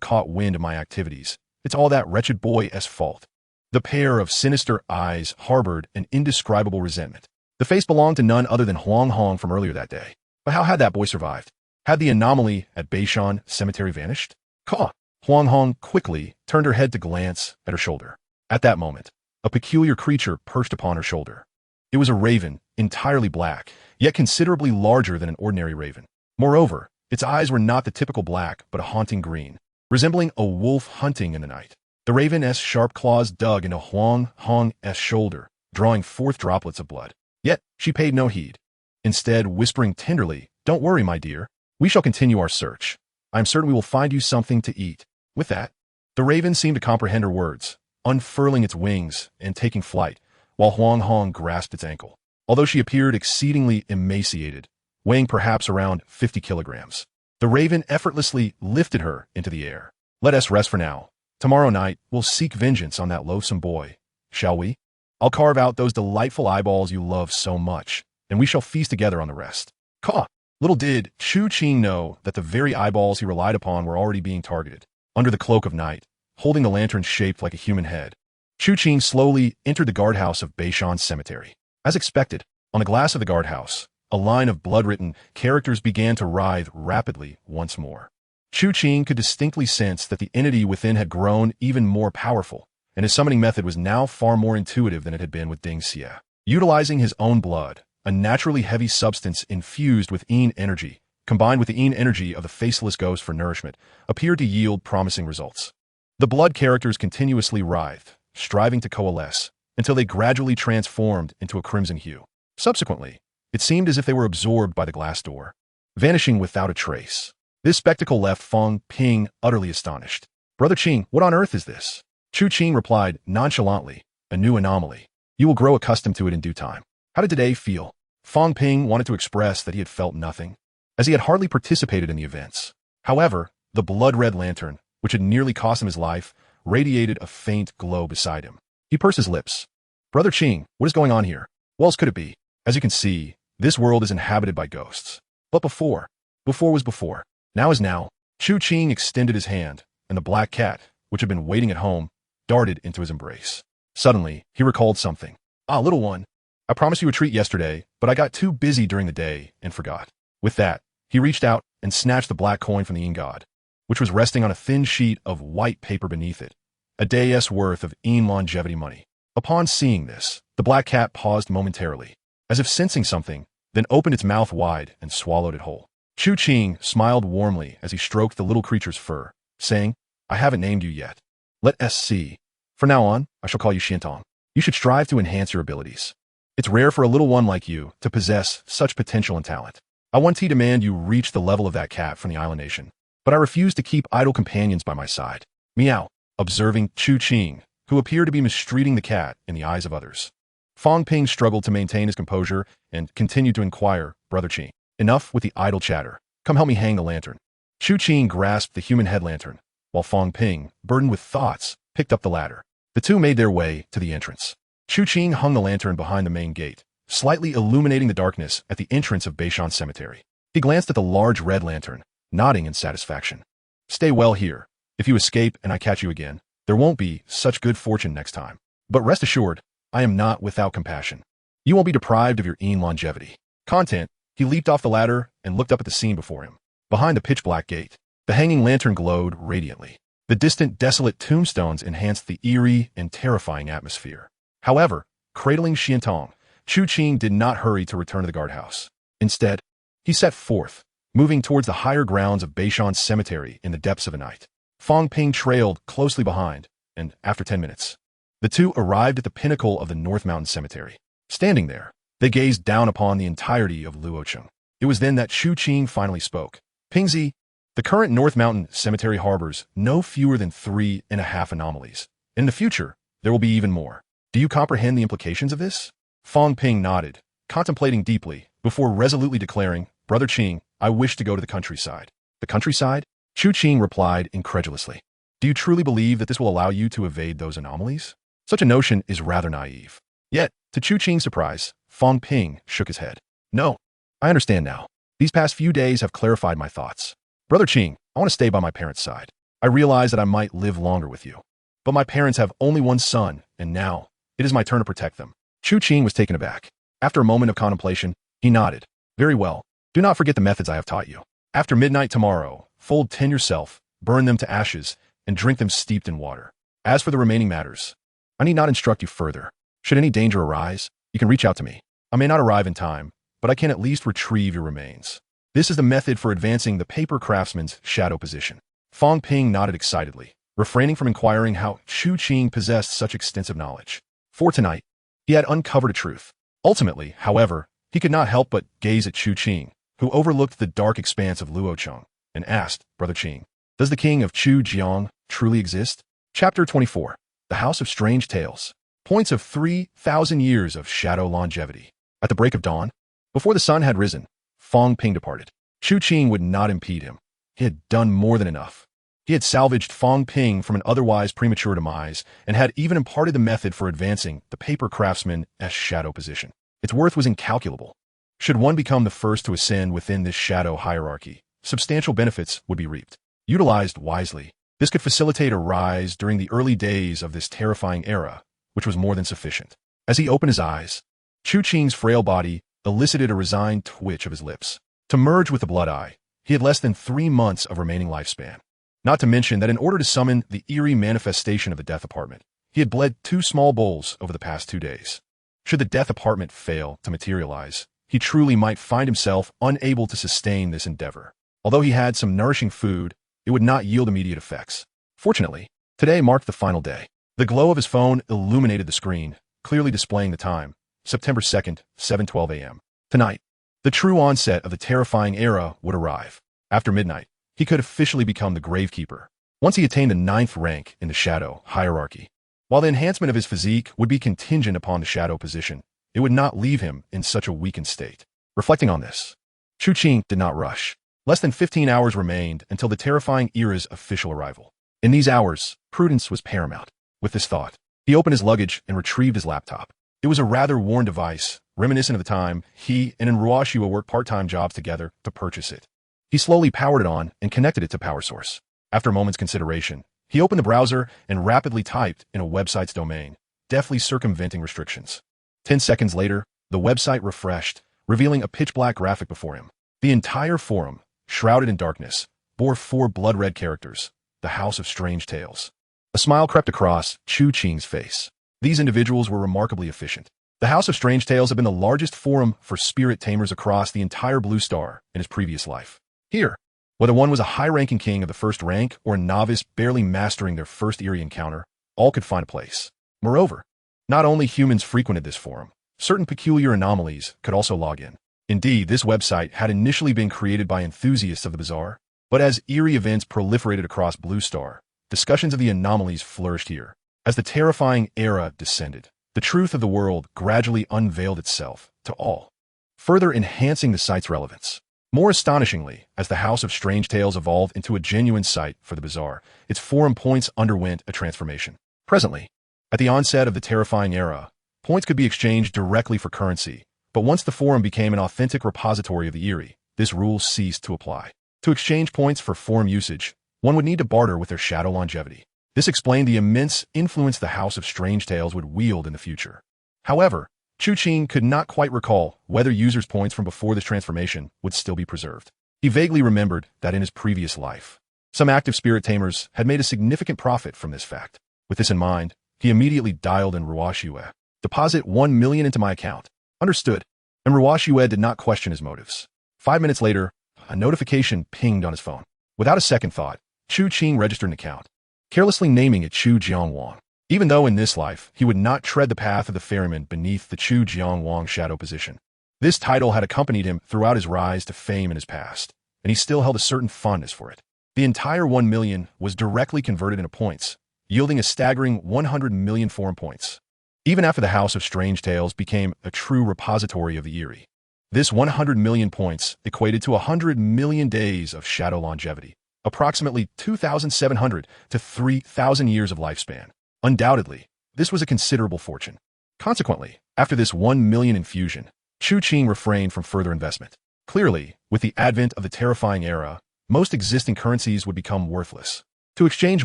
caught wind of my activities. It's all that wretched boy's fault. The pair of sinister eyes harbored an indescribable resentment. The face belonged to none other than Huang Hong from earlier that day. But how had that boy survived? Had the anomaly at Beishan Cemetery vanished? Caw! Huang Hong quickly turned her head to glance at her shoulder. At that moment, a peculiar creature perched upon her shoulder. It was a raven, entirely black, yet considerably larger than an ordinary raven. Moreover, its eyes were not the typical black, but a haunting green, resembling a wolf hunting in the night. The raven's sharp claws dug into Huang Hong's shoulder, drawing forth droplets of blood. Yet, she paid no heed. Instead, whispering tenderly, "Don't worry, my dear. We shall continue our search. I am certain we will find you something to eat." With that, the raven seemed to comprehend her words, unfurling its wings and taking flight, while Huang Hong grasped its ankle. Although she appeared exceedingly emaciated, weighing perhaps around 50 kilograms, the raven effortlessly lifted her into the air. "Let us rest for now. Tomorrow night, we'll seek vengeance on that loathsome boy. Shall we? I'll carve out those delightful eyeballs you love so much, and we shall feast together on the rest. Caw! Little did Chu Qing know that the very eyeballs he relied upon were already being targeted. Under the cloak of night, holding the lantern shaped like a human head, Chu Qing slowly entered the guardhouse of Beishan's cemetery. As expected, on the glass of the guardhouse, a line of blood-written characters began to writhe rapidly once more. Chu Qing could distinctly sense that the entity within had grown even more powerful, and his summoning method was now far more intuitive than it had been with Ding Xie. Utilizing his own blood, a naturally heavy substance infused with Yin energy, combined with the Yin energy of the faceless ghost for nourishment, appeared to yield promising results. The blood characters continuously writhed, striving to coalesce, until they gradually transformed into a crimson hue. Subsequently, it seemed as if they were absorbed by the glass door, vanishing without a trace. This spectacle left Fang Ping utterly astonished. "Brother Qing, what on earth is this?" Chu Qing replied nonchalantly, "A new anomaly. You will grow accustomed to it in due time." How did today feel? Fang Ping wanted to express that he had felt nothing, as he had hardly participated in the events. However, the blood-red lantern, which had nearly cost him his life, radiated a faint glow beside him. He pursed his lips. "Brother Qing, what is going on here? What else could it be? As you can see, this world is inhabited by ghosts. But before was before. Now is now." Chu Qing extended his hand, and the black cat, which had been waiting at home, darted into his embrace. Suddenly, he recalled something. "Ah, little one, I promised you a treat yesterday, but I got too busy during the day and forgot." With that, he reached out and snatched the black coin from the Yin god, which was resting on a thin sheet of white paper beneath it, a day's worth of Yin longevity money. Upon seeing this, the black cat paused momentarily, as if sensing something, then opened its mouth wide and swallowed it whole. Chu Qing smiled warmly as he stroked the little creature's fur, saying, "I haven't named you yet. Let us see. From now on, I shall call you Xiantong. You should strive to enhance your abilities. It's rare for a little one like you to possess such potential and talent. I want to demand you reach the level of that cat from the island nation, but I refuse to keep idle companions by my side." Meow. Observing Chu Qing, who appeared to be mistreating the cat in the eyes of others, Fang Ping struggled to maintain his composure and continued to inquire, "Brother Qing, enough with the idle chatter. Come help me hang the lantern." Chu Qing grasped the human head lantern, while Fang Ping, burdened with thoughts, picked up the ladder. The two made their way to the entrance. Chu Qing hung the lantern behind the main gate, slightly illuminating the darkness at the entrance of Beishan Cemetery. He glanced at the large red lantern, nodding in satisfaction. "Stay well here. If you escape and I catch you again, there won't be such good fortune next time. But rest assured, I am not without compassion. You won't be deprived of your Yin longevity." Content. He leaped off the ladder and looked up at the scene before him. Behind the pitch-black gate, the hanging lantern glowed radiantly. The distant, desolate tombstones enhanced the eerie and terrifying atmosphere. However, cradling Xiantong, Chu Qing did not hurry to return to the guardhouse. Instead, he set forth, moving towards the higher grounds of Beishan's cemetery in the depths of the night. Fang Ping trailed closely behind, and after 10 minutes, the two arrived at the pinnacle of the North Mountain Cemetery. Standing there, they gazed down upon the entirety of Luocheng. It was then that Chu Qing finally spoke. "Pingzi, the current North Mountain Cemetery harbors no fewer than 3.5 anomalies. In the future, there will be even more. Do you comprehend the implications of this?" Fang Ping nodded, contemplating deeply, before resolutely declaring, "Brother Qing, I wish to go to the countryside." "The countryside?" Chu Qing replied incredulously. "Do you truly believe that this will allow you to evade those anomalies? Such a notion is rather naive." Yet, to Chu Qing's surprise, Fang Ping shook his head. "No, I understand now. These past few days have clarified my thoughts. Brother Qing, I want to stay by my parents' side. I realize that I might live longer with you. But my parents have only one son, and now, it is my turn to protect them." Chu Qing was taken aback. After a moment of contemplation, he nodded. "Very well. Do not forget the methods I have taught you. After midnight tomorrow, fold 10 yourself, burn them to ashes, and drink them steeped in water. As for the remaining matters, I need not instruct you further. Should any danger arise, you can reach out to me. I may not arrive in time, but I can at least retrieve your remains. This is the method for advancing the paper craftsman's shadow position." Fang Ping nodded excitedly, refraining from inquiring how Chu Qing possessed such extensive knowledge. For tonight, he had uncovered a truth. Ultimately, however, he could not help but gaze at Chu Qing, who overlooked the dark expanse of Luocheng, and asked, "Brother Qing, does the King of Chu Jiang truly exist?" Chapter 24. The House of Strange Tales. Points of 3,000 years of shadow longevity. At the break of dawn, before the sun had risen, Fang Ping departed. Chu Qing would not impede him. He had done more than enough. He had salvaged Fang Ping from an otherwise premature demise, and had even imparted the method for advancing the paper craftsman's shadow position. Its worth was incalculable. Should one become the first to ascend within this shadow hierarchy, substantial benefits would be reaped. Utilized wisely, this could facilitate a rise during the early days of this terrifying era, which was more than sufficient. As he opened his eyes, Chu Qing's frail body elicited a resigned twitch of his lips. To merge with the Blood Eye, he had less than 3 months of remaining lifespan. Not to mention that in order to summon the eerie manifestation of the Death Apartment, he had bled 2 small bowls over the past 2 days. Should the Death Apartment fail to materialize, he truly might find himself unable to sustain this endeavor. Although he had some nourishing food, it would not yield immediate effects. Fortunately, today marked the final day. The glow of his phone illuminated the screen, clearly displaying the time, September 2nd, 7:12 a.m. Tonight, the true onset of the terrifying era would arrive. After midnight, he could officially become the Gravekeeper, once he attained the 9th rank in the Shadow hierarchy. While the enhancement of his physique would be contingent upon the Shadow position, it would not leave him in such a weakened state. Reflecting on this, Chu Qing did not rush. Less than 15 hours remained until the terrifying era's official arrival. In these hours, prudence was paramount. With this thought, he opened his luggage and retrieved his laptop. It was a rather worn device, reminiscent of the time he and Ruashua worked part-time jobs together to purchase it. He slowly powered it on and connected it to power source. After a moment's consideration, he opened the browser and rapidly typed in a website's domain, deftly circumventing restrictions. 10 seconds later, the website refreshed, revealing a pitch-black graphic before him. The entire forum, shrouded in darkness, bore 4 blood-red characters, the House of Strange Tales. A smile crept across Chu Qing's face. These individuals were remarkably efficient. The House of Strange Tales had been the largest forum for spirit tamers across the entire Blue Star in his previous life. Here, whether one was a high-ranking king of the first rank or a novice barely mastering their first eerie encounter, all could find a place. Moreover, not only humans frequented this forum, certain peculiar anomalies could also log in. Indeed, this website had initially been created by enthusiasts of the bizarre, but as eerie events proliferated across Blue Star, discussions of the anomalies flourished here. As the terrifying era descended, the truth of the world gradually unveiled itself to all, further enhancing the site's relevance. More astonishingly, as the House of Strange Tales evolved into a genuine site for the bizarre, its forum points underwent a transformation. Presently, at the onset of the terrifying era, points could be exchanged directly for currency, but once the forum became an authentic repository of the eerie, this rule ceased to apply. To exchange points for forum usage, one would need to barter with their shadow longevity. This explained the immense influence the House of Strange Tales would wield in the future. However, Chu Qing could not quite recall whether users' points from before this transformation would still be preserved. He vaguely remembered that in his previous life, some active spirit tamers had made a significant profit from this fact. With this in mind, he immediately dialed in Ruashua. "Deposit 1 million into my account." Understood. And Ruashua did not question his motives. 5 minutes later, a notification pinged on his phone. Without a second thought, Chu Qing registered an account, carelessly naming it Chu Jiangwang. Even though in this life he would not tread the path of the ferryman beneath the Chu Jiangwang shadow position. This title had accompanied him throughout his rise to fame in his past, and he still held a certain fondness for it. The entire 1 million was directly converted into points, yielding a staggering 100 million forum points. Even after the House of Strange Tales became a true repository of the eerie, this 100 million points equated to 100 million days of shadow longevity, approximately 2,700 to 3,000 years of lifespan. Undoubtedly, this was a considerable fortune. Consequently, after this 1 million infusion, Chu Qing refrained from further investment. Clearly, with the advent of the terrifying era, most existing currencies would become worthless. To exchange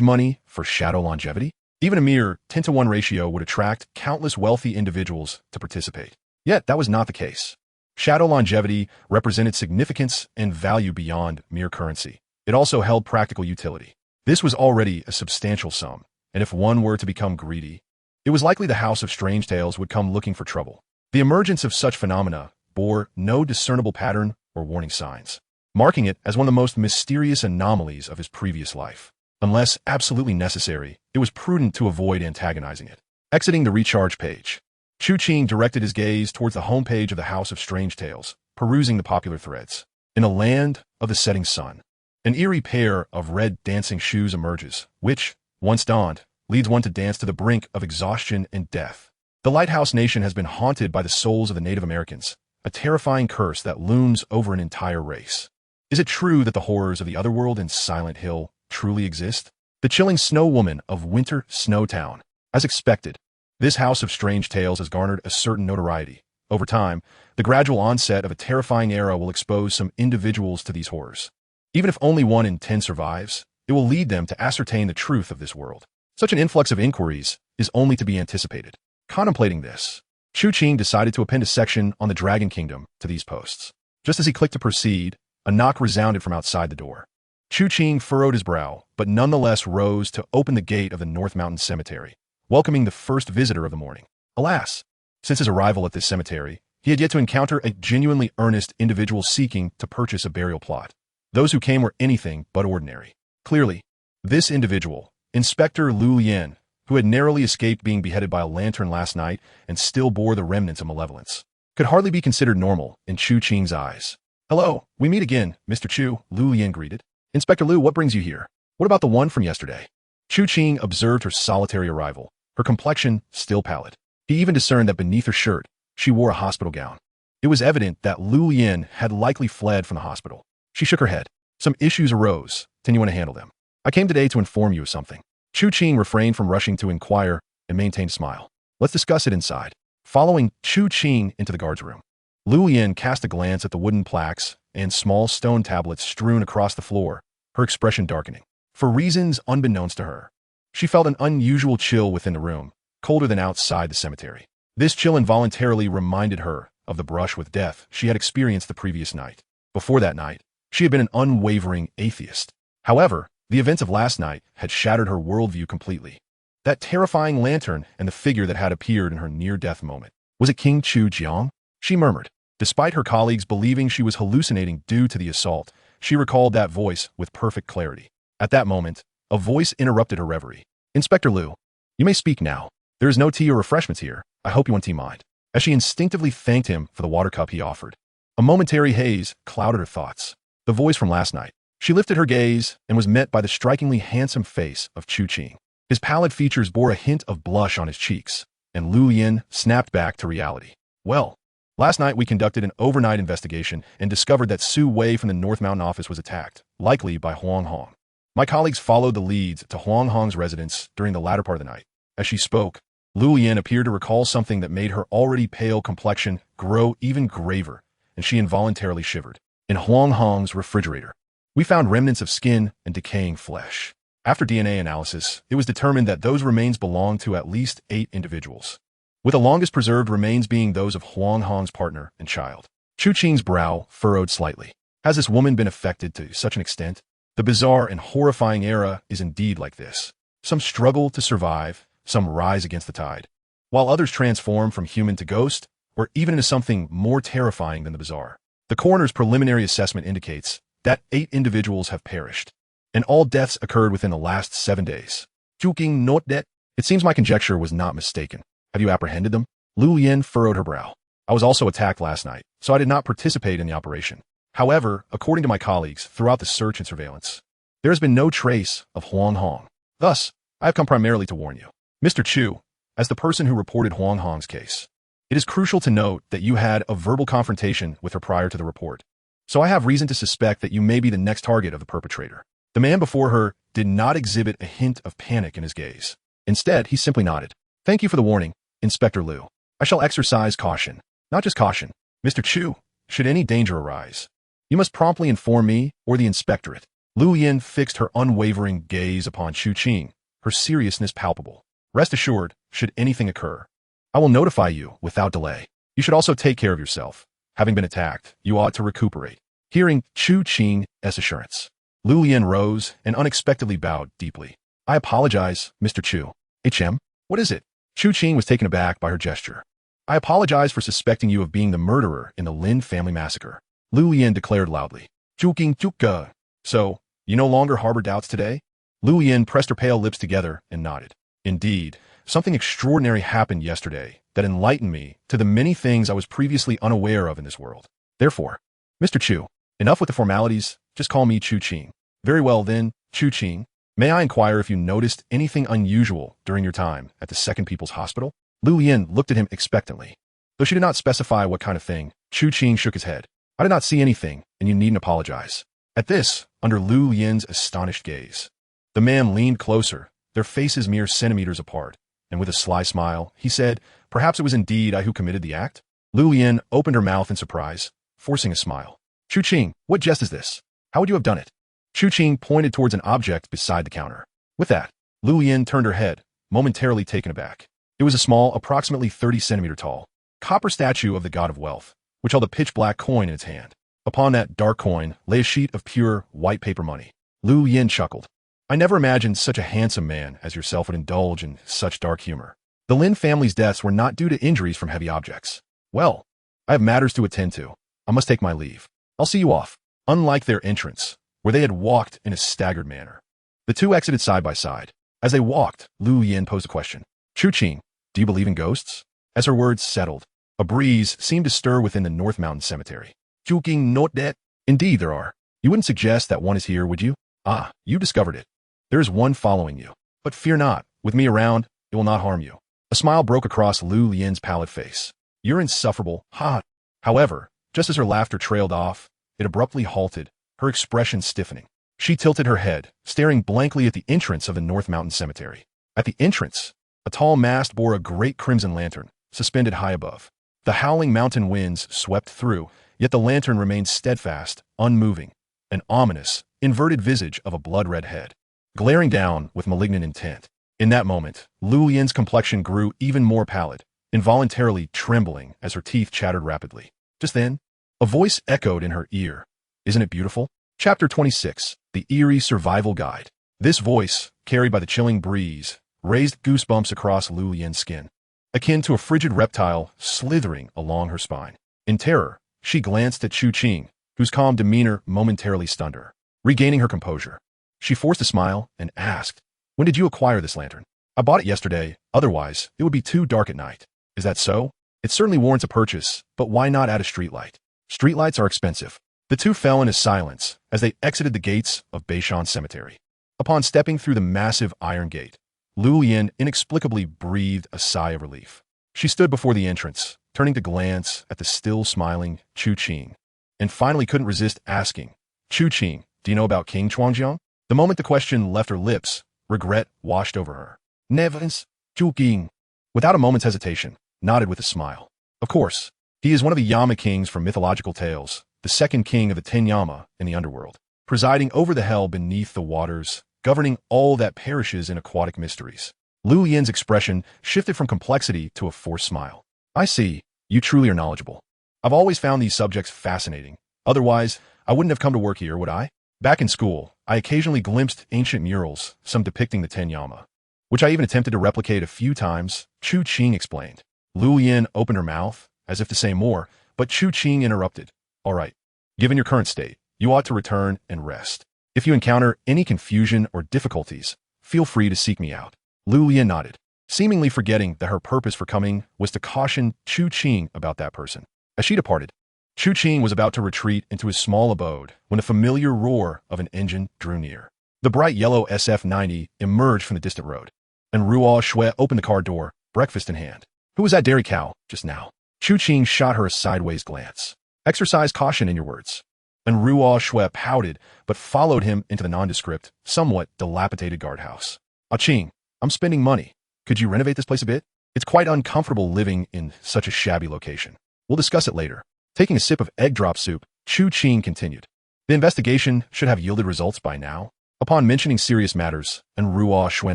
money for shadow longevity, even a mere 10-to-1 ratio would attract countless wealthy individuals to participate. Yet that was not the case. Shadow longevity represented significance and value beyond mere currency. It also held practical utility. This was already a substantial sum, and if one were to become greedy, it was likely the House of Strange Tales would come looking for trouble. The emergence of such phenomena bore no discernible pattern or warning signs, marking it as one of the most mysterious anomalies of his previous life. Unless absolutely necessary, it was prudent to avoid antagonizing it. Exiting the recharge page, Chu Qing directed his gaze towards the homepage of the House of Strange Tales, perusing the popular threads. In a land of the setting sun, an eerie pair of red dancing shoes emerges, which, once donned, leads one to dance to the brink of exhaustion and death. The Lighthouse Nation has been haunted by the souls of the Native Americans, a terrifying curse that looms over an entire race. Is it true that the horrors of the otherworld in Silent Hill truly exist? The chilling snow woman of Winter Snow Town. As expected, this House of Strange Tales has garnered a certain notoriety, Over time, the gradual onset of a terrifying era will expose some individuals to these horrors. Even if only 1 in 10 survives, it will lead them to ascertain the truth of this world. Such an influx of inquiries is only to be anticipated. Contemplating this, Chu Qing decided to append a section on the Dragon Kingdom to these posts. Just as he clicked to proceed, a knock resounded from outside the door. Chu Qing furrowed his brow, but nonetheless rose to open the gate of the North Mountain Cemetery, welcoming the first visitor of the morning. Alas, since his arrival at this cemetery, he had yet to encounter a genuinely earnest individual seeking to purchase a burial plot. Those who came were anything but ordinary. Clearly, this individual, Inspector Lu Yen, who had narrowly escaped being beheaded by a lantern last night and still bore the remnants of malevolence, could hardly be considered normal in Chu Qing's eyes. "Hello, we meet again, Mr. Chu," Lu Yen greeted. "Inspector Lu, what brings you here? What about the one from yesterday?" Chu Qing observed her solitary arrival, her complexion still pallid. He even discerned that beneath her shirt, she wore a hospital gown. It was evident that Lu Yen had likely fled from the hospital. She shook her head. "Some issues arose. Can you want to handle them? I came today to inform you of something." Chu Qing refrained from rushing to inquire and maintained a smile. "Let's discuss it inside." Following Chu Qing into the guard's room, Lu Yen cast a glance at the wooden plaques and small stone tablets strewn across the floor, her expression darkening. For reasons unbeknownst to her, she felt an unusual chill within the room, colder than outside the cemetery. This chill involuntarily reminded her of the brush with death she had experienced the previous night. Before that night, she had been an unwavering atheist. However, the events of last night had shattered her worldview completely. That terrifying lantern and the figure that had appeared in her near-death moment. Was it King Chu Jiang? She murmured. Despite her colleagues believing she was hallucinating due to the assault, she recalled that voice with perfect clarity. At that moment, a voice interrupted her reverie. "Inspector Lu, you may speak now. There is no tea or refreshments here. I hope you won't mind." As she instinctively thanked him for the water cup he offered, a momentary haze clouded her thoughts. The voice from last night. She lifted her gaze and was met by the strikingly handsome face of Chu Qing. His pallid features bore a hint of blush on his cheeks, and Lu Yen snapped back to reality. "Well, last night we conducted an overnight investigation and discovered that Su Wei from the North Mountain office was attacked, likely by Huang Hong. My colleagues followed the leads to Huang Hong's residence during the latter part of the night." As she spoke, Lu Yen appeared to recall something that made her already pale complexion grow even graver, and she involuntarily shivered. "In Huang Hong's refrigerator, we found remnants of skin and decaying flesh. After DNA analysis, it was determined that those remains belonged to at least 8 individuals, with the longest preserved remains being those of Huang Hong's partner and child." Chu Qing's brow furrowed slightly. Has this woman been affected to such an extent? The bizarre and horrifying era is indeed like this. Some struggle to survive, some rise against the tide, while others transform from human to ghost, or even into something more terrifying than the bizarre. The coroner's preliminary assessment indicates that 8 individuals have perished, and all deaths occurred within the last 7 days. Chu Qing not dead. It seems my conjecture was not mistaken. Have you apprehended them? Lu Yen furrowed her brow. "I was also attacked last night, so I did not participate in the operation. However, according to my colleagues, throughout the search and surveillance, there has been no trace of Huang Hong. Thus, I have come primarily to warn you. Mr. Chu, as the person who reported Huang Hong's case, it is crucial to note that you had a verbal confrontation with her prior to the report. So I have reason to suspect that you may be the next target of the perpetrator." The man before her did not exhibit a hint of panic in his gaze. Instead, he simply nodded. "Thank you for the warning, Inspector Lu. I shall exercise caution. Not just caution. Mr. Chu, should any danger arise, you must promptly inform me or the inspectorate." Lu Yen fixed her unwavering gaze upon Chu Qing, her seriousness palpable. "Rest assured, should anything occur, I will notify you without delay. You should also take care of yourself. Having been attacked, you ought to recuperate." Hearing Chu Qing's assurance, Lu Yen rose and unexpectedly bowed deeply. "I apologize, Mr. Chu." "HM? What is it?" Chu Qing was taken aback by her gesture. "I apologize for suspecting you of being the murderer in the Lin family massacre," Lu Yen declared loudly. "Chu Qing Chuka. So, you no longer harbor doubts today?" Lu Yen pressed her pale lips together and nodded. "Indeed, something extraordinary happened yesterday that enlightened me to the many things I was previously unaware of in this world. Therefore, Mr. Chu, enough with the formalities, just call me Chu Qing." "Very well then, Chu Qing. May I inquire if you noticed anything unusual during your time at the Second People's Hospital?" Lu Yen looked at him expectantly. Though she did not specify what kind of thing, Chu Qing shook his head. "I did not see anything, and you needn't apologize." At this, under Lu Yen's astonished gaze, the man leaned closer, their faces mere centimeters apart, and with a sly smile, he said, "Perhaps it was indeed I who committed the act?" Lu Yin opened her mouth in surprise, forcing a smile. Chu Qing, what jest is this? How would you have done it? Chu Qing pointed towards an object beside the counter. With that, Lu Yin turned her head, momentarily taken aback. It was a small, approximately 30 centimeter tall, copper statue of the god of wealth, which held a pitch-black coin in its hand. Upon that dark coin lay a sheet of pure, white paper money. Lu Yin chuckled. I never imagined such a handsome man as yourself would indulge in such dark humor. The Lin family's deaths were not due to injuries from heavy objects. Well, I have matters to attend to. I must take my leave. I'll see you off. Unlike their entrance, where they had walked in a staggered manner, the two exited side by side. As they walked, Lu Yin posed a question. Chu Qing, do you believe in ghosts? As her words settled, a breeze seemed to stir within the North Mountain Cemetery. Chu Qing, not that. Indeed there are. You wouldn't suggest that one is here, would you? Ah, you discovered it. There is one following you. But fear not. With me around, it will not harm you. A smile broke across Lu Yin's pallid face. You're insufferable, ha! However, just as her laughter trailed off, it abruptly halted, her expression stiffening. She tilted her head, staring blankly at the entrance of the North Mountain Cemetery. At the entrance, a tall mast bore a great crimson lantern, suspended high above. The howling mountain winds swept through, yet the lantern remained steadfast, unmoving, an ominous, inverted visage of a blood-red head, glaring down with malignant intent. In that moment, Lu Yin's complexion grew even more pallid, involuntarily trembling as her teeth chattered rapidly. Just then, a voice echoed in her ear. Isn't it beautiful? Chapter 26, The Eerie Survival Guide. This voice, carried by the chilling breeze, raised goosebumps across Lu Yin's skin, akin to a frigid reptile slithering along her spine. In terror, she glanced at Chu Qing, whose calm demeanor momentarily stunned her. Regaining her composure, she forced a smile and asked, when did you acquire this lantern? I bought it yesterday, otherwise it would be too dark at night. Is that so? It certainly warrants a purchase, but why not add a streetlight? Streetlights are expensive. The two fell into silence as they exited the gates of Beishan Cemetery. Upon stepping through the massive iron gate, Lu Yin inexplicably breathed a sigh of relief. She stood before the entrance, turning to glance at the still smiling Chu Qing, and finally couldn't resist asking, Chu Qing, do you know about King Chuangjiang? The moment the question left her lips, regret washed over her. Nevins, Chu Qing, without a moment's hesitation, nodded with a smile. Of course, he is one of the Yama kings from mythological tales, the second king of the 10 Yama in the underworld, presiding over the hell beneath the waters, governing all that perishes in aquatic mysteries. Lu Yin's expression shifted from complexity to a forced smile. I see, you truly are knowledgeable. I've always found these subjects fascinating. Otherwise, I wouldn't have come to work here, would I? Back in school, I occasionally glimpsed ancient murals, some depicting the 10 Yama, which I even attempted to replicate a few times, Chu Qing explained. Lu Yin opened her mouth, as if to say more, but Chu Qing interrupted. All right, given your current state, you ought to return and rest. If you encounter any confusion or difficulties, feel free to seek me out. Lu Yin nodded, seemingly forgetting that her purpose for coming was to caution Chu Qing about that person. As she departed, Chu Qing was about to retreat into his small abode when a familiar roar of an engine drew near. The bright yellow SF-90 emerged from the distant road, and Ruo Shui opened the car door, breakfast in hand. Who was that dairy cow just now? Chu Qing shot her a sideways glance. Exercise caution in your words. And Ruo Shui pouted, but followed him into the nondescript, somewhat dilapidated guardhouse. Ah Qing, I'm spending money. Could you renovate this place a bit? It's quite uncomfortable living in such a shabby location. We'll discuss it later. Taking a sip of egg drop soup, Chu Qing continued. The investigation should have yielded results by now. Upon mentioning serious matters, and Ruo Shui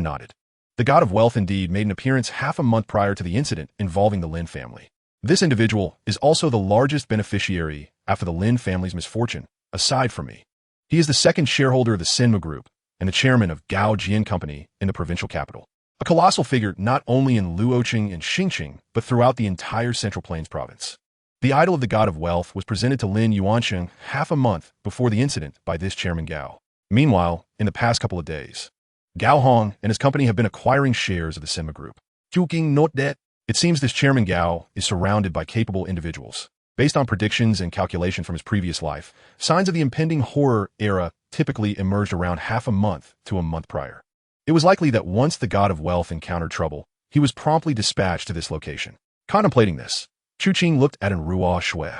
nodded. The god of wealth indeed made an appearance half a month prior to the incident involving the Lin family. This individual is also the largest beneficiary after the Lin family's misfortune, aside from me. He is the second shareholder of the Senma Group and the chairman of Gao Jian Company in the provincial capital. A colossal figure not only in Luoqing and Xingqing, but throughout the entire Central Plains province. The idol of the god of wealth was presented to Lin Yuansheng half a month before the incident by this chairman Gao. Meanwhile, in the past couple of days, Gao Hong and his company have been acquiring shares of the Senma Group. Chu Qing, note that it seems this chairman Gao is surrounded by capable individuals. Based on predictions and calculation from his previous life, signs of the impending horror era typically emerged around half a month to a month prior. It was likely that once the god of wealth encountered trouble, he was promptly dispatched to this location. Contemplating this, Chu Qing looked at Ruo Shui.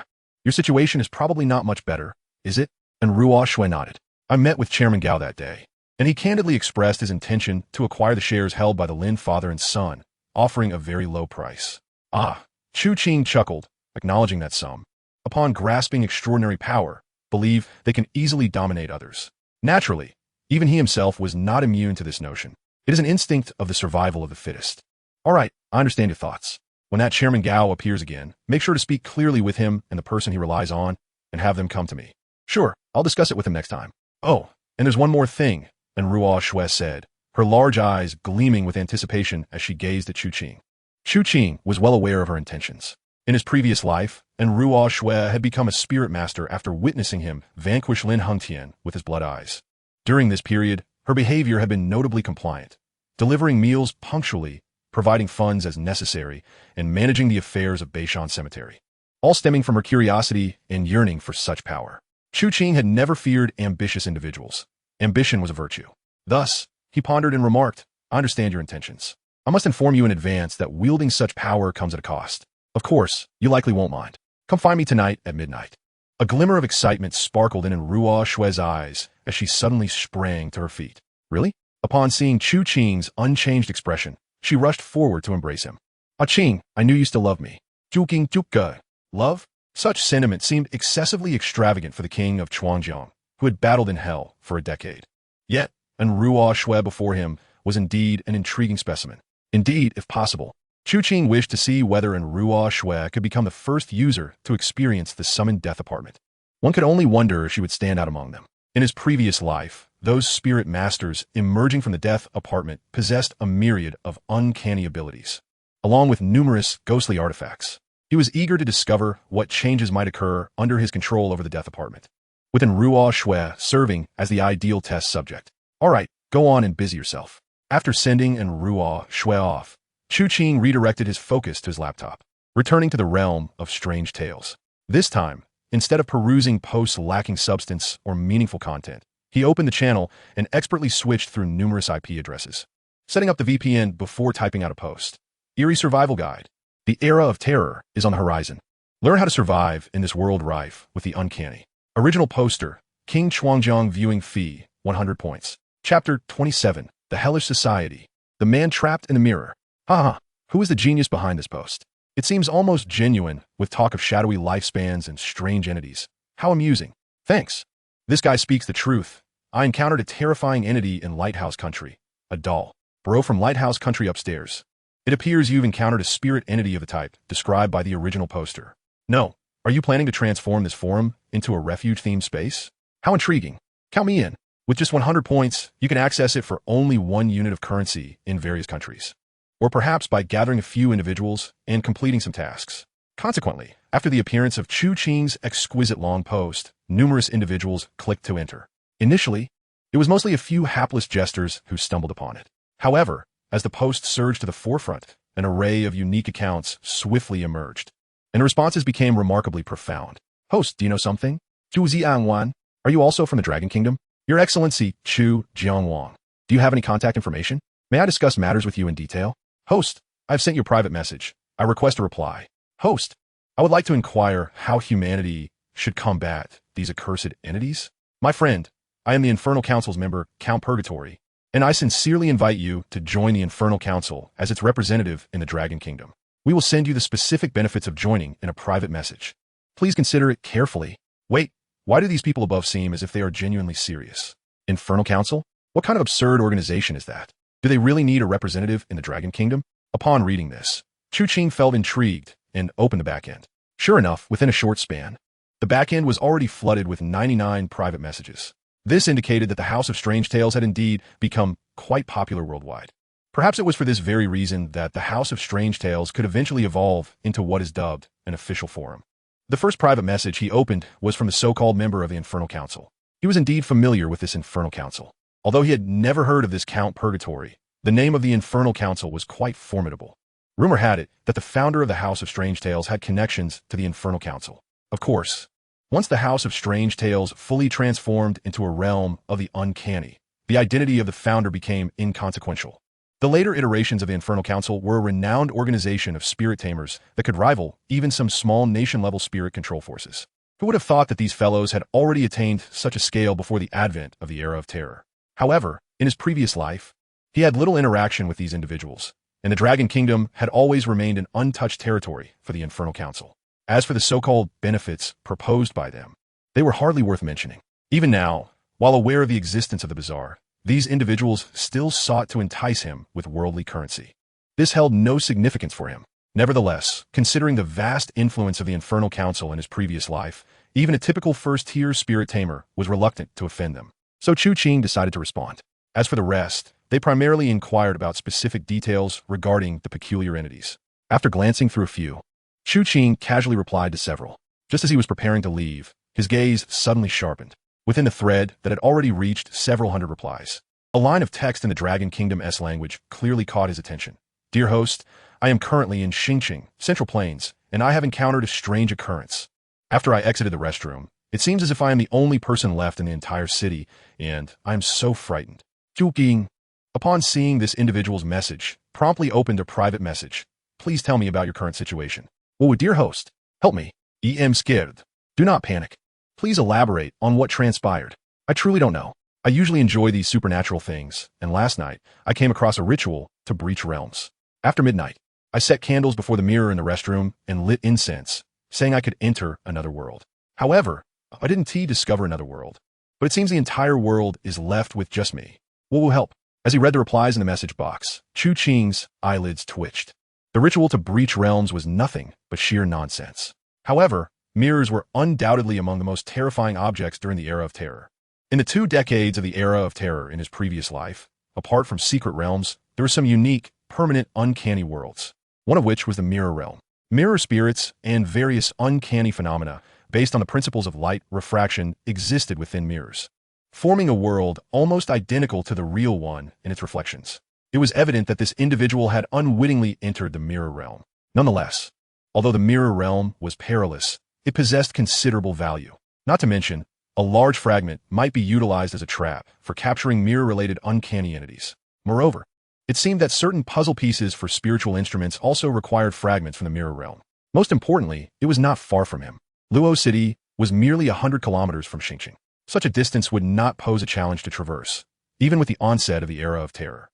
Your situation is probably not much better, is it? And Ruo Shui nodded. I met with Chairman Gao that day, and he candidly expressed his intention to acquire the shares held by the Lin father and son, offering a very low price. Ah, Chu Qing chuckled, acknowledging that some, upon grasping extraordinary power, believe they can easily dominate others. Naturally, even he himself was not immune to this notion. It is an instinct of the survival of the fittest. All right, I understand your thoughts. When that Chairman Gao appears again, make sure to speak clearly with him and the person he relies on, and have them come to me. Sure, I'll discuss it with him next time. Oh, and there's one more thing, and Ruo Shui said, her large eyes gleaming with anticipation as she gazed at Chu Qing. Chu Qing was well aware of her intentions. In his previous life, and Ruo Shui had become a spirit master after witnessing him vanquish Lin Hengtian with his blood eyes. During this period, her behavior had been notably compliant, delivering meals punctually, providing funds as necessary, and managing the affairs of Beishan Cemetery, all stemming from her curiosity and yearning for such power. Chu Qing had never feared ambitious individuals. Ambition was a virtue. Thus, he pondered and remarked, I understand your intentions. I must inform you in advance that wielding such power comes at a cost. Of course, you likely won't mind. Come find me tonight at midnight. A glimmer of excitement sparkled in Ruo Shui's eyes as she suddenly sprang to her feet. Really? Upon seeing Chu Qing's unchanged expression, she rushed forward to embrace him. Ah Qing, I knew you still loved me. Chu Qing, love? Such sentiment seemed excessively extravagant for the king of Chuangjiang, who had battled in hell for a decade. Yet, and Ruo Shui before him was indeed an intriguing specimen. Indeed, if possible, Chu Qing wished to see whether Ruo Shui could become the first user to experience the summoned death apartment. One could only wonder if she would stand out among them. In his previous life, those spirit masters emerging from the death apartment possessed a myriad of uncanny abilities, along with numerous ghostly artifacts. He was eager to discover what changes might occur under his control over the death apartment, with Ruo Shui serving as the ideal test subject. All right, go on and busy yourself. After sending Ruo Shui off, Chu Qing redirected his focus to his laptop, returning to the realm of strange tales. This time, instead of perusing posts lacking substance or meaningful content, he opened the channel and expertly switched through numerous IP addresses, setting up the VPN before typing out a post. Eerie Survival Guide. The era of terror is on the horizon. Learn how to survive in this world rife with the uncanny. Original poster, King Chuangjiang Viewing Fee, 100 points. Chapter 27, The Hellish Society. The Man Trapped in the Mirror. Haha, who is the genius behind this post? It seems almost genuine, with talk of shadowy lifespans and strange entities. How amusing. Thanks. This guy speaks the truth. I encountered a terrifying entity in Lighthouse Country. A doll. Bro from Lighthouse Country upstairs. It appears you've encountered a spirit entity of the type described by the original poster. No. Are you planning to transform this forum into a refuge-themed space? How intriguing. Count me in. With just 100 points, you can access it for only 1 unit of currency in various countries. Or perhaps by gathering a few individuals and completing some tasks. Consequently, after the appearance of Chu Qing's exquisite long post, numerous individuals clicked to enter. Initially, it was mostly a few hapless jesters who stumbled upon it. However, as the post surged to the forefront, an array of unique accounts swiftly emerged, and the responses became remarkably profound. Host, do you know something? Zhu Ziangwan, are you also from the Dragon Kingdom? Your Excellency, Chu Jiangwang. Do you have any contact information? May I discuss matters with you in detail? Host, I've sent you a private message. I request a reply. Host, I would like to inquire how humanity should combat these accursed entities. My friend, I am the Infernal Council's member, Count Purgatory, and I sincerely invite you to join the Infernal Council as its representative in the Dragon Kingdom. We will send you the specific benefits of joining in a private message. Please consider it carefully. Wait, why do these people above seem as if they are genuinely serious? Infernal Council? What kind of absurd organization is that? Do they really need a representative in the Dragon Kingdom? Upon reading this, Chu Qing felt intrigued and opened the backend. Sure enough, within a short span, the backend was already flooded with 99 private messages. This indicated that the House of Strange Tales had indeed become quite popular worldwide. Perhaps it was for this very reason that the House of Strange Tales could eventually evolve into what is dubbed an official forum. The first private message he opened was from the so-called member of the Infernal Council. He was indeed familiar with this Infernal Council. Although he had never heard of this Count Purgatory, the name of the Infernal Council was quite formidable. Rumor had it that the founder of the House of Strange Tales had connections to the Infernal Council. Of course, once the House of Strange Tales fully transformed into a realm of the uncanny, the identity of the founder became inconsequential. The later iterations of the Infernal Council were a renowned organization of spirit tamers that could rival even some small nation-level spirit control forces. Who would have thought that these fellows had already attained such a scale before the advent of the Era of Terror? However, in his previous life, he had little interaction with these individuals, and the Dragon Kingdom had always remained an untouched territory for the Infernal Council. As for the so-called benefits proposed by them, they were hardly worth mentioning. Even now, while aware of the existence of the bizarre, these individuals still sought to entice him with worldly currency. This held no significance for him. Nevertheless, considering the vast influence of the Infernal Council in his previous life, even a typical first-tier spirit tamer was reluctant to offend them. So Chu Qing decided to respond. As for the rest, they primarily inquired about specific details regarding the peculiar entities. After glancing through a few, Chu Qing casually replied to several. Just as he was preparing to leave, his gaze suddenly sharpened. Within the thread that had already reached several hundred replies, a line of text in the Dragon Kingdom's language clearly caught his attention. Dear host, I am currently in Xingqing, Central Plains, and I have encountered a strange occurrence. After I exited the restroom, it seems as if I am the only person left in the entire city, and I am so frightened. Chu Qing, upon seeing this individual's message, promptly opened a private message. Please tell me about your current situation. Oh, dear host, help me. I am scared. Do not panic. Please elaborate on what transpired. I truly don't know. I usually enjoy these supernatural things, and last night, I came across a ritual to breach realms. After midnight, I set candles before the mirror in the restroom and lit incense, saying I could enter another world. However, I didn't discover another world, but it seems the entire world is left with just me. What will help? As he read the replies in the message box, Chu Qing's eyelids twitched. The ritual to breach realms was nothing but sheer nonsense. However, mirrors were undoubtedly among the most terrifying objects during the Era of Terror. In the 2 decades of the Era of Terror in his previous life, apart from secret realms, there were some unique, permanent, uncanny worlds, one of which was the mirror realm. Mirror spirits and various uncanny phenomena based on the principles of light refraction existed within mirrors, forming a world almost identical to the real one in its reflections. It was evident that this individual had unwittingly entered the mirror realm. Nonetheless, although the mirror realm was perilous, it possessed considerable value. Not to mention, a large fragment might be utilized as a trap for capturing mirror-related uncanny entities. Moreover, it seemed that certain puzzle pieces for spiritual instruments also required fragments from the mirror realm. Most importantly, it was not far from him. Luo City was merely 100 kilometers from Xingqing. Such a distance would not pose a challenge to traverse, even with the onset of the Era of Terror.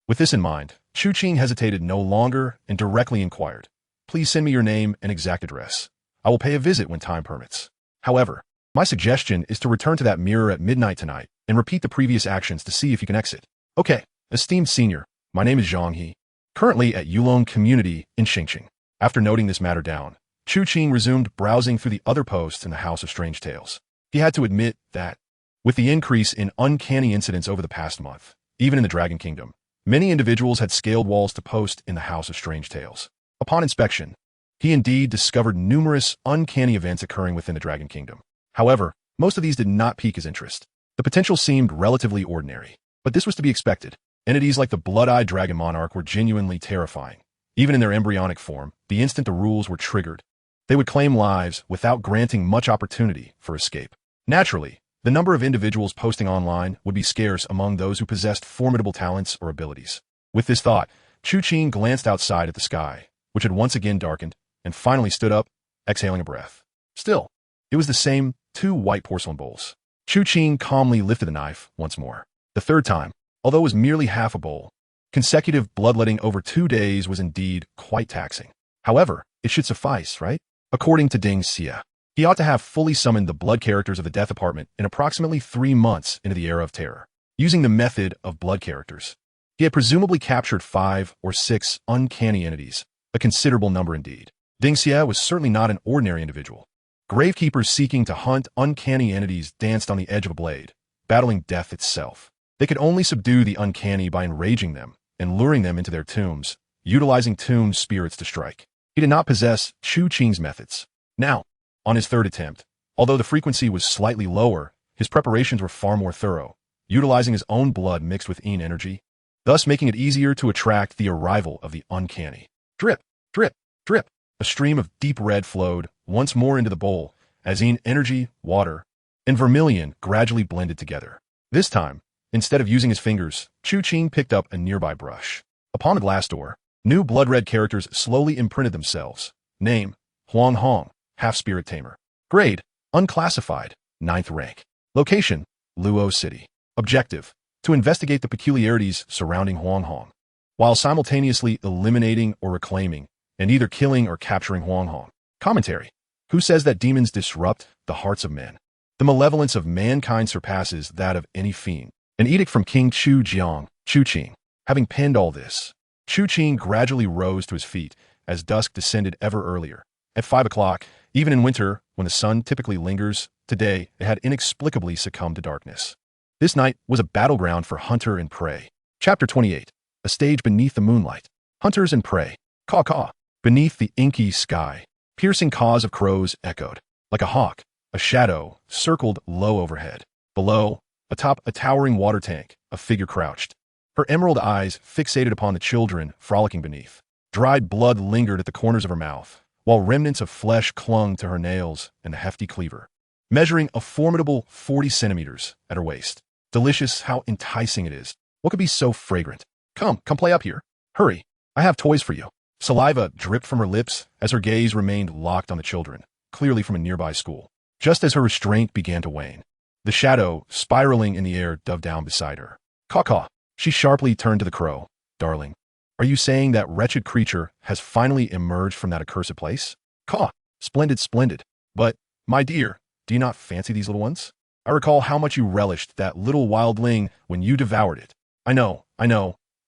With this in mind, Chu Qing hesitated no longer and directly inquired, "Please send me your name and exact address. I will pay a visit when time permits. However, my suggestion is to return to that mirror at midnight tonight and repeat the previous actions to see if you can exit." Okay, esteemed senior, my name is Zhang He, currently at Yulong Community in Xingqing. After noting this matter down, Chu Qing resumed browsing through the other posts in the House of Strange Tales. He had to admit that, with the increase in uncanny incidents over the past month, even in the Dragon Kingdom, many individuals had scaled walls to post in the House of Strange Tales. Upon inspection, he indeed discovered numerous uncanny events occurring within the Dragon Kingdom. However, most of these did not pique his interest. The potential seemed relatively ordinary, but this was to be expected. Entities like the blood-eyed dragon monarch were genuinely terrifying. Even in their embryonic form, the instant the rules were triggered, they would claim lives without granting much opportunity for escape. Naturally, the number of individuals posting online would be scarce among those who possessed formidable talents or abilities. With this thought, Chu Qing glanced outside at the sky, which had once again darkened, and finally stood up, exhaling a breath. Still, it was the same 2 white porcelain bowls. Chu Qing calmly lifted the knife once more. The third time, although it was merely half a bowl, consecutive bloodletting over 2 days was indeed quite taxing. However, it should suffice, right? According to Ding Xia, he ought to have fully summoned the blood characters of the Death Apartment in approximately 3 months into the Era of Terror. Using the method of blood characters, he had presumably captured 5 or 6 uncanny entities, a considerable number indeed. Ding Xia was certainly not an ordinary individual. Gravekeepers seeking to hunt uncanny entities danced on the edge of a blade, battling death itself. They could only subdue the uncanny by enraging them and luring them into their tombs, utilizing tomb spirits to strike. He did not possess Chu Qing's methods. Now, on his 3rd attempt, although the frequency was slightly lower, his preparations were far more thorough, utilizing his own blood mixed with Yin energy, thus making it easier to attract the arrival of the uncanny. Drip, drip, drip. A stream of deep red flowed once more into the bowl as Yin energy, water, and vermilion gradually blended together. This time, instead of using his fingers, Chu Qing picked up a nearby brush. Upon the glass door, new blood-red characters slowly imprinted themselves. Name, Huang Hong, half-spirit tamer. Grade, unclassified, 9th rank. Location, Luo City. Objective, to investigate the peculiarities surrounding Huang Hong, while simultaneously eliminating or reclaiming, and either killing or capturing Huang Hong. Commentary, Who says that demons disrupt the hearts of men? The malevolence of mankind surpasses that of any fiend. An edict from King Chu Qing. Having penned all this, Chu Qing gradually rose to his feet as dusk descended ever earlier. At 5 o'clock, even in winter, when the sun typically lingers, today it had inexplicably succumbed to darkness. This night was a battleground for hunter and prey. Chapter 28. A stage beneath the moonlight. Hunters and prey. Caw-caw. Beneath the inky sky, piercing caws of crows echoed. Like a hawk, a shadow circled low overhead. Below, atop a towering water tank, a figure crouched. Her emerald eyes fixated upon the children frolicking beneath. Dried blood lingered at the corners of her mouth, while remnants of flesh clung to her nails and a hefty cleaver, measuring a formidable 40 centimeters at her waist. Delicious, how enticing it is. What could be so fragrant? Come play up here. Hurry, I have toys for you. Saliva dripped from her lips as her gaze remained locked on the children, clearly from a nearby school. Just as her restraint began to wane, the shadow, spiraling in the air, dove down beside her. Caw-caw. She sharply turned to the crow. Darling, are you saying that wretched creature has finally emerged from that accursed place? Caw. Splendid. But, my dear, do you not fancy these little ones? I recall how much you relished that little wildling when you devoured it. I know.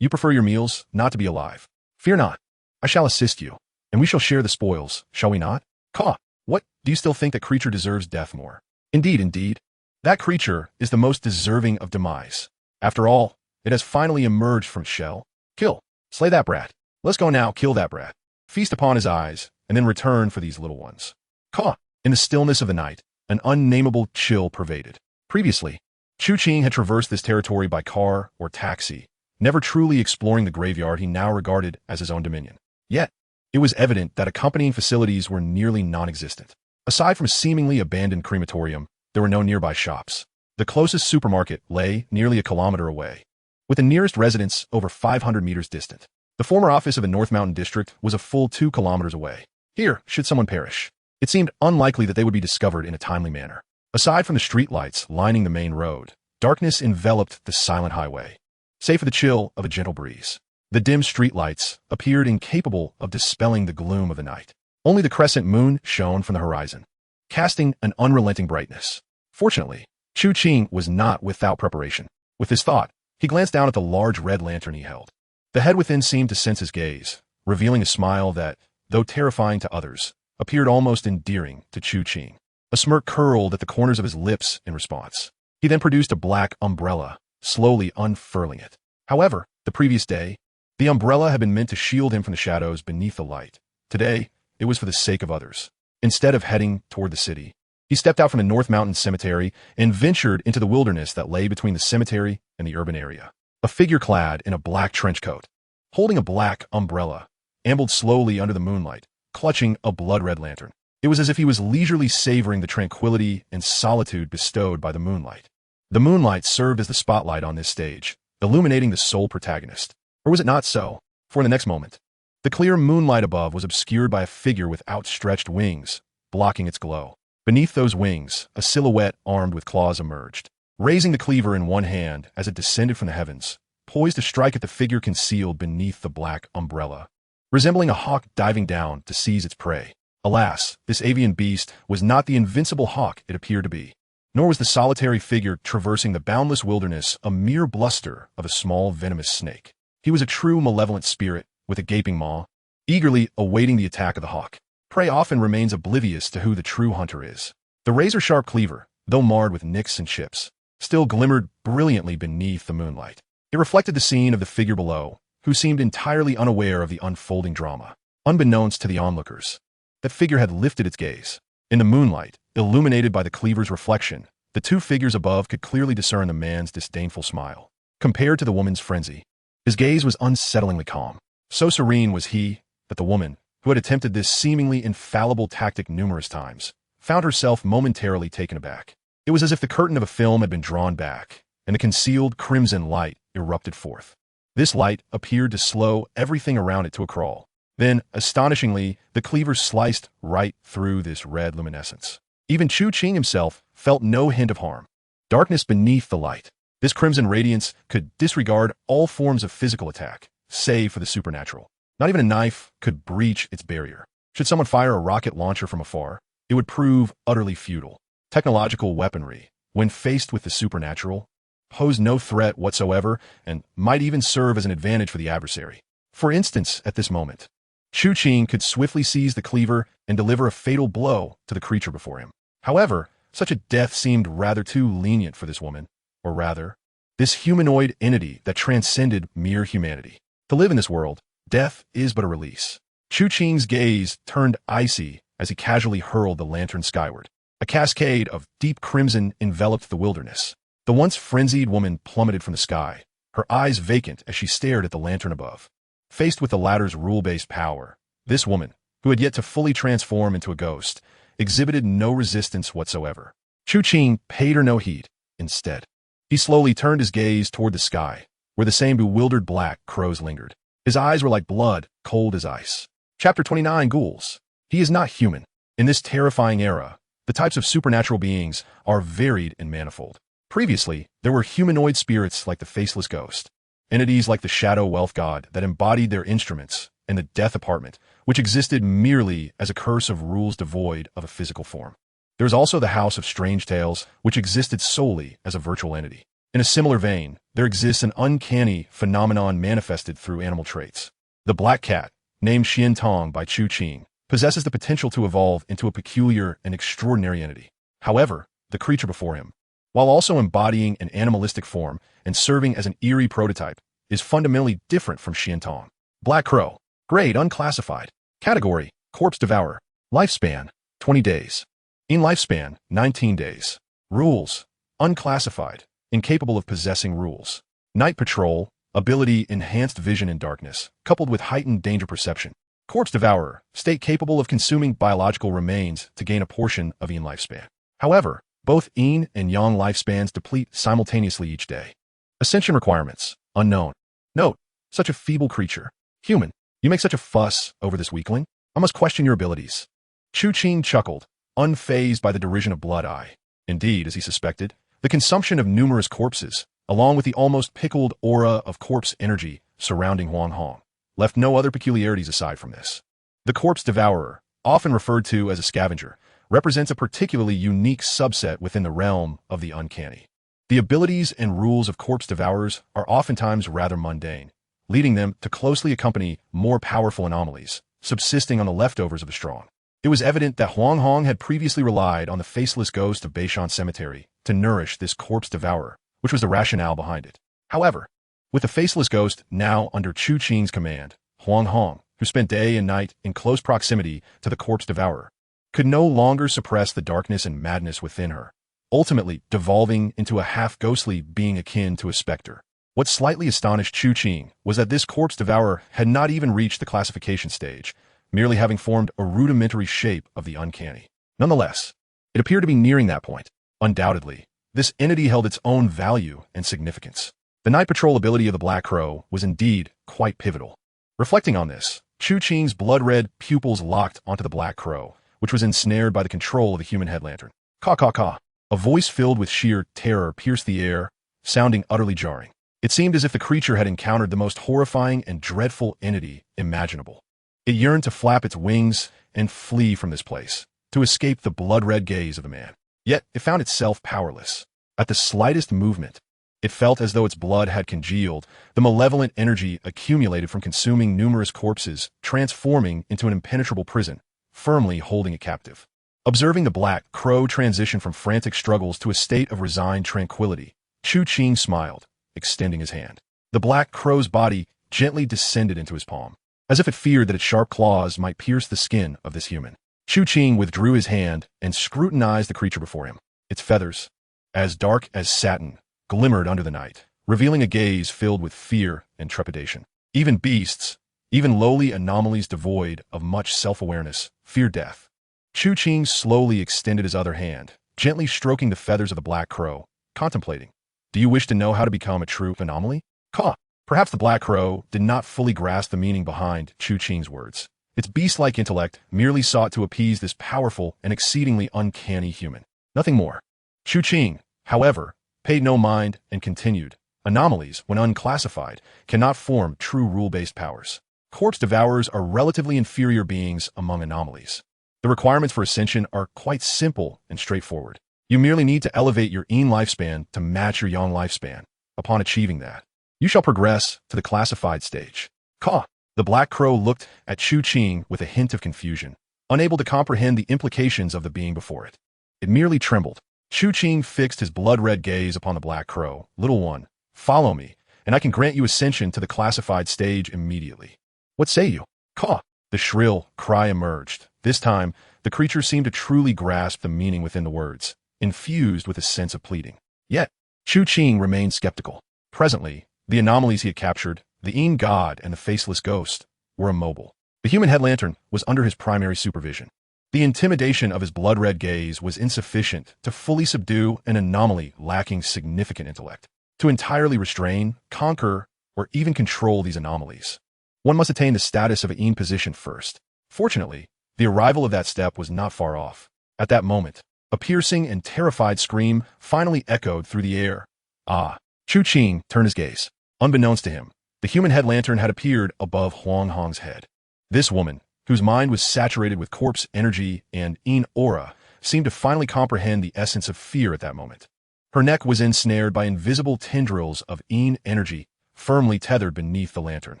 You prefer your meals not to be alive. Fear not. I shall assist you, and we shall share the spoils, shall we not? Caw. What, do you still think that creature deserves death more? Indeed. That creature is the most deserving of demise. After all, it has finally emerged from shell. Kill. Slay that brat. Let's go now, kill that brat. Feast upon his eyes, and then return for these little ones. Caw. In the stillness of the night, an unnameable chill pervaded. Previously, Chu Qing had traversed this territory by car or taxi, never truly exploring the graveyard he now regarded as his own dominion. Yet, it was evident that accompanying facilities were nearly non-existent. Aside from a seemingly abandoned crematorium, there were no nearby shops. The closest supermarket lay nearly a kilometer away, with the nearest residence over 500 meters distant. The former office of the North Mountain District was a full 2 kilometers away. Here, should someone perish, it seemed unlikely that they would be discovered in a timely manner. Aside from the streetlights lining the main road, darkness enveloped the silent highway, save for the chill of a gentle breeze. The dim streetlights appeared incapable of dispelling the gloom of the night. Only the crescent moon shone from the horizon, casting an unrelenting brightness. Fortunately, Chu Qing was not without preparation. With his thought, he glanced down at the large red lantern he held. The head within seemed to sense his gaze, revealing a smile that, though terrifying to others, appeared almost endearing to Chu Qing. A smirk curled at the corners of his lips in response. He then produced a black umbrella, slowly unfurling it. However, the previous day, the umbrella had been meant to shield him from the shadows beneath the light. Today, it was for the sake of others. Instead of heading toward the city, he stepped out from the North Mountain Cemetery and ventured into the wilderness that lay between the cemetery and the urban area. A figure clad in a black trench coat, holding a black umbrella, ambled slowly under the moonlight, clutching a blood-red lantern. It was as if he was leisurely savoring the tranquility and solitude bestowed by the moonlight. The moonlight served as the spotlight on this stage, illuminating the sole protagonist. Or was it not so? For in the next moment, the clear moonlight above was obscured by a figure with outstretched wings, blocking its glow. Beneath those wings, a silhouette armed with claws emerged, raising the cleaver in one hand as it descended from the heavens, poised to strike at the figure concealed beneath the black umbrella, resembling a hawk diving down to seize its prey. Alas, this avian beast was not the invincible hawk it appeared to be, nor was the solitary figure traversing the boundless wilderness a mere bluster of a small venomous snake. He was a true malevolent spirit with a gaping maw, eagerly awaiting the attack of the hawk. Prey often remains oblivious to who the true hunter is. The razor-sharp cleaver, though marred with nicks and chips, still glimmered brilliantly beneath the moonlight. It reflected the scene of the figure below, who seemed entirely unaware of the unfolding drama. Unbeknownst to the onlookers, that figure had lifted its gaze. In the moonlight, illuminated by the cleaver's reflection, the two figures above could clearly discern the man's disdainful smile. Compared to the woman's frenzy, his gaze was unsettlingly calm. So serene was he that the woman, who had attempted this seemingly infallible tactic numerous times, found herself momentarily taken aback. It was as if the curtain of a film had been drawn back, and the concealed crimson light erupted forth. This light appeared to slow everything around it to a crawl. Then, astonishingly, the cleaver sliced right through this red luminescence. Even Chu Qing himself felt no hint of harm. Darkness beneath the light. This crimson radiance could disregard all forms of physical attack, save for the supernatural. Not even a knife could breach its barrier. Should someone fire a rocket launcher from afar, it would prove utterly futile. Technological weaponry, when faced with the supernatural, pose no threat whatsoever and might even serve as an advantage for the adversary. For instance, at this moment, Chu Qing could swiftly seize the cleaver and deliver a fatal blow to the creature before him. However, such a death seemed rather too lenient for this woman, or rather, this humanoid entity that transcended mere humanity. To live in this world, death is but a release. Chu Qing's gaze turned icy as he casually hurled the lantern skyward. A cascade of deep crimson enveloped the wilderness. The once frenzied woman plummeted from the sky, her eyes vacant as she stared at the lantern above. Faced with the latter's rule-based power, this woman, who had yet to fully transform into a ghost, exhibited no resistance whatsoever. Chu Qing paid her no heed. Instead, he slowly turned his gaze toward the sky, where the same bewildered black crows lingered. His eyes were like blood, cold as ice. Chapter 29, Ghouls. He is not human. In this terrifying era, the types of supernatural beings are varied and manifold. Previously, there were humanoid spirits like the Faceless Ghost, entities like the Shadow Wealth God that embodied their instruments, and the Death Apartment, which existed merely as a curse of rules devoid of a physical form. There is also the House of Strange Tales, which existed solely as a virtual entity. In a similar vein, there exists an uncanny phenomenon manifested through animal traits. The black cat, named Xian Tong by Chu Qing, possesses the potential to evolve into a peculiar and extraordinary entity. However, the creature before him, while also embodying an animalistic form and serving as an eerie prototype, is fundamentally different from Xian Tong. Black Crow. Grade unclassified. Category corpse devourer. Lifespan 20 days. In lifespan 19 days. Rules unclassified. Incapable of possessing rules. Night patrol. Ability enhanced vision in darkness, coupled with heightened danger perception. Corpse devourer. State capable of consuming biological remains to gain a portion of Yin lifespan. However, both Yin and Yang lifespans deplete simultaneously each day. Ascension requirements unknown. Note, such a feeble creature. Human, you make such a fuss over this weakling? I must question your abilities. Chu Qing chuckled, unfazed by the derision of Blood Eye. Indeed, as he suspected, the consumption of numerous corpses, along with the almost pickled aura of corpse energy surrounding Huang Hong, left no other peculiarities aside from this. The corpse devourer, often referred to as a scavenger, represents a particularly unique subset within the realm of the uncanny. The abilities and rules of corpse devourers are oftentimes rather mundane, leading them to closely accompany more powerful anomalies, subsisting on the leftovers of the strong. It was evident that Huang Hong had previously relied on the faceless ghost of Beishan Cemetery to nourish this corpse devourer, which was the rationale behind it. However, with the faceless ghost now under Chu Qing's command, Huang Hong, who spent day and night in close proximity to the corpse devourer, could no longer suppress the darkness and madness within her, ultimately devolving into a half-ghostly being akin to a specter. What slightly astonished Chu Qing was that this corpse devourer had not even reached the classification stage, merely having formed a rudimentary shape of the uncanny. Nonetheless, it appeared to be nearing that point. Undoubtedly, this entity held its own value and significance. The night patrol ability of the Black Crow was indeed quite pivotal. Reflecting on this, Chu Qing's blood-red pupils locked onto the Black Crow, which was ensnared by the control of the human head lantern. Caw caw caw. A voice filled with sheer terror pierced the air, sounding utterly jarring. It seemed as if the creature had encountered the most horrifying and dreadful entity imaginable. It yearned to flap its wings and flee from this place, to escape the blood-red gaze of the man. Yet it found itself powerless. At the slightest movement, it felt as though its blood had congealed, the malevolent energy accumulated from consuming numerous corpses, transforming into an impenetrable prison, firmly holding it captive. Observing the Black Crow transition from frantic struggles to a state of resigned tranquility, Chu Qing smiled, extending his hand. The Black Crow's body gently descended into his palm, as if it feared that its sharp claws might pierce the skin of this human. Chu Qing withdrew his hand and scrutinized the creature before him. Its feathers, as dark as satin, glimmered under the night, revealing a gaze filled with fear and trepidation. Even beasts, even lowly anomalies devoid of much self-awareness, fear death. Chu Qing slowly extended his other hand, gently stroking the feathers of the Black Crow, contemplating. Do you wish to know how to become a true anomaly? Caw. Perhaps the Black Crow did not fully grasp the meaning behind Chu Qing's words. Its beast-like intellect merely sought to appease this powerful and exceedingly uncanny human. Nothing more. Chu Qing, however, paid no mind and continued. Anomalies, when unclassified, cannot form true rule-based powers. Corpse devourers are relatively inferior beings among anomalies. The requirements for ascension are quite simple and straightforward. You merely need to elevate your Yin lifespan to match your Yang lifespan. Upon achieving that, you shall progress to the classified stage. Caw! The Black Crow looked at Chu Qing with a hint of confusion, unable to comprehend the implications of the being before it. It merely trembled. Chu Qing fixed his blood-red gaze upon the Black Crow. Little one, follow me, and I can grant you ascension to the classified stage immediately. What say you? Caw! The shrill cry emerged. This time, the creature seemed to truly grasp the meaning within the words, infused with a sense of pleading. Yet, Chu Qing remained skeptical. Presently, the anomalies he had captured, the Yin god and the faceless ghost, were immobile. The human head lantern was under his primary supervision. The intimidation of his blood-red gaze was insufficient to fully subdue an anomaly lacking significant intellect. To entirely restrain, conquer, or even control these anomalies, one must attain the status of a Yin position first. Fortunately, the arrival of that step was not far off. At that moment, a piercing and terrified scream finally echoed through the air. Ah! Chu Qing turned his gaze. Unbeknownst to him, the human head lantern had appeared above Huang Hong's head. This woman, whose mind was saturated with corpse energy and Yin aura, seemed to finally comprehend the essence of fear at that moment. Her neck was ensnared by invisible tendrils of Yin energy firmly tethered beneath the lantern.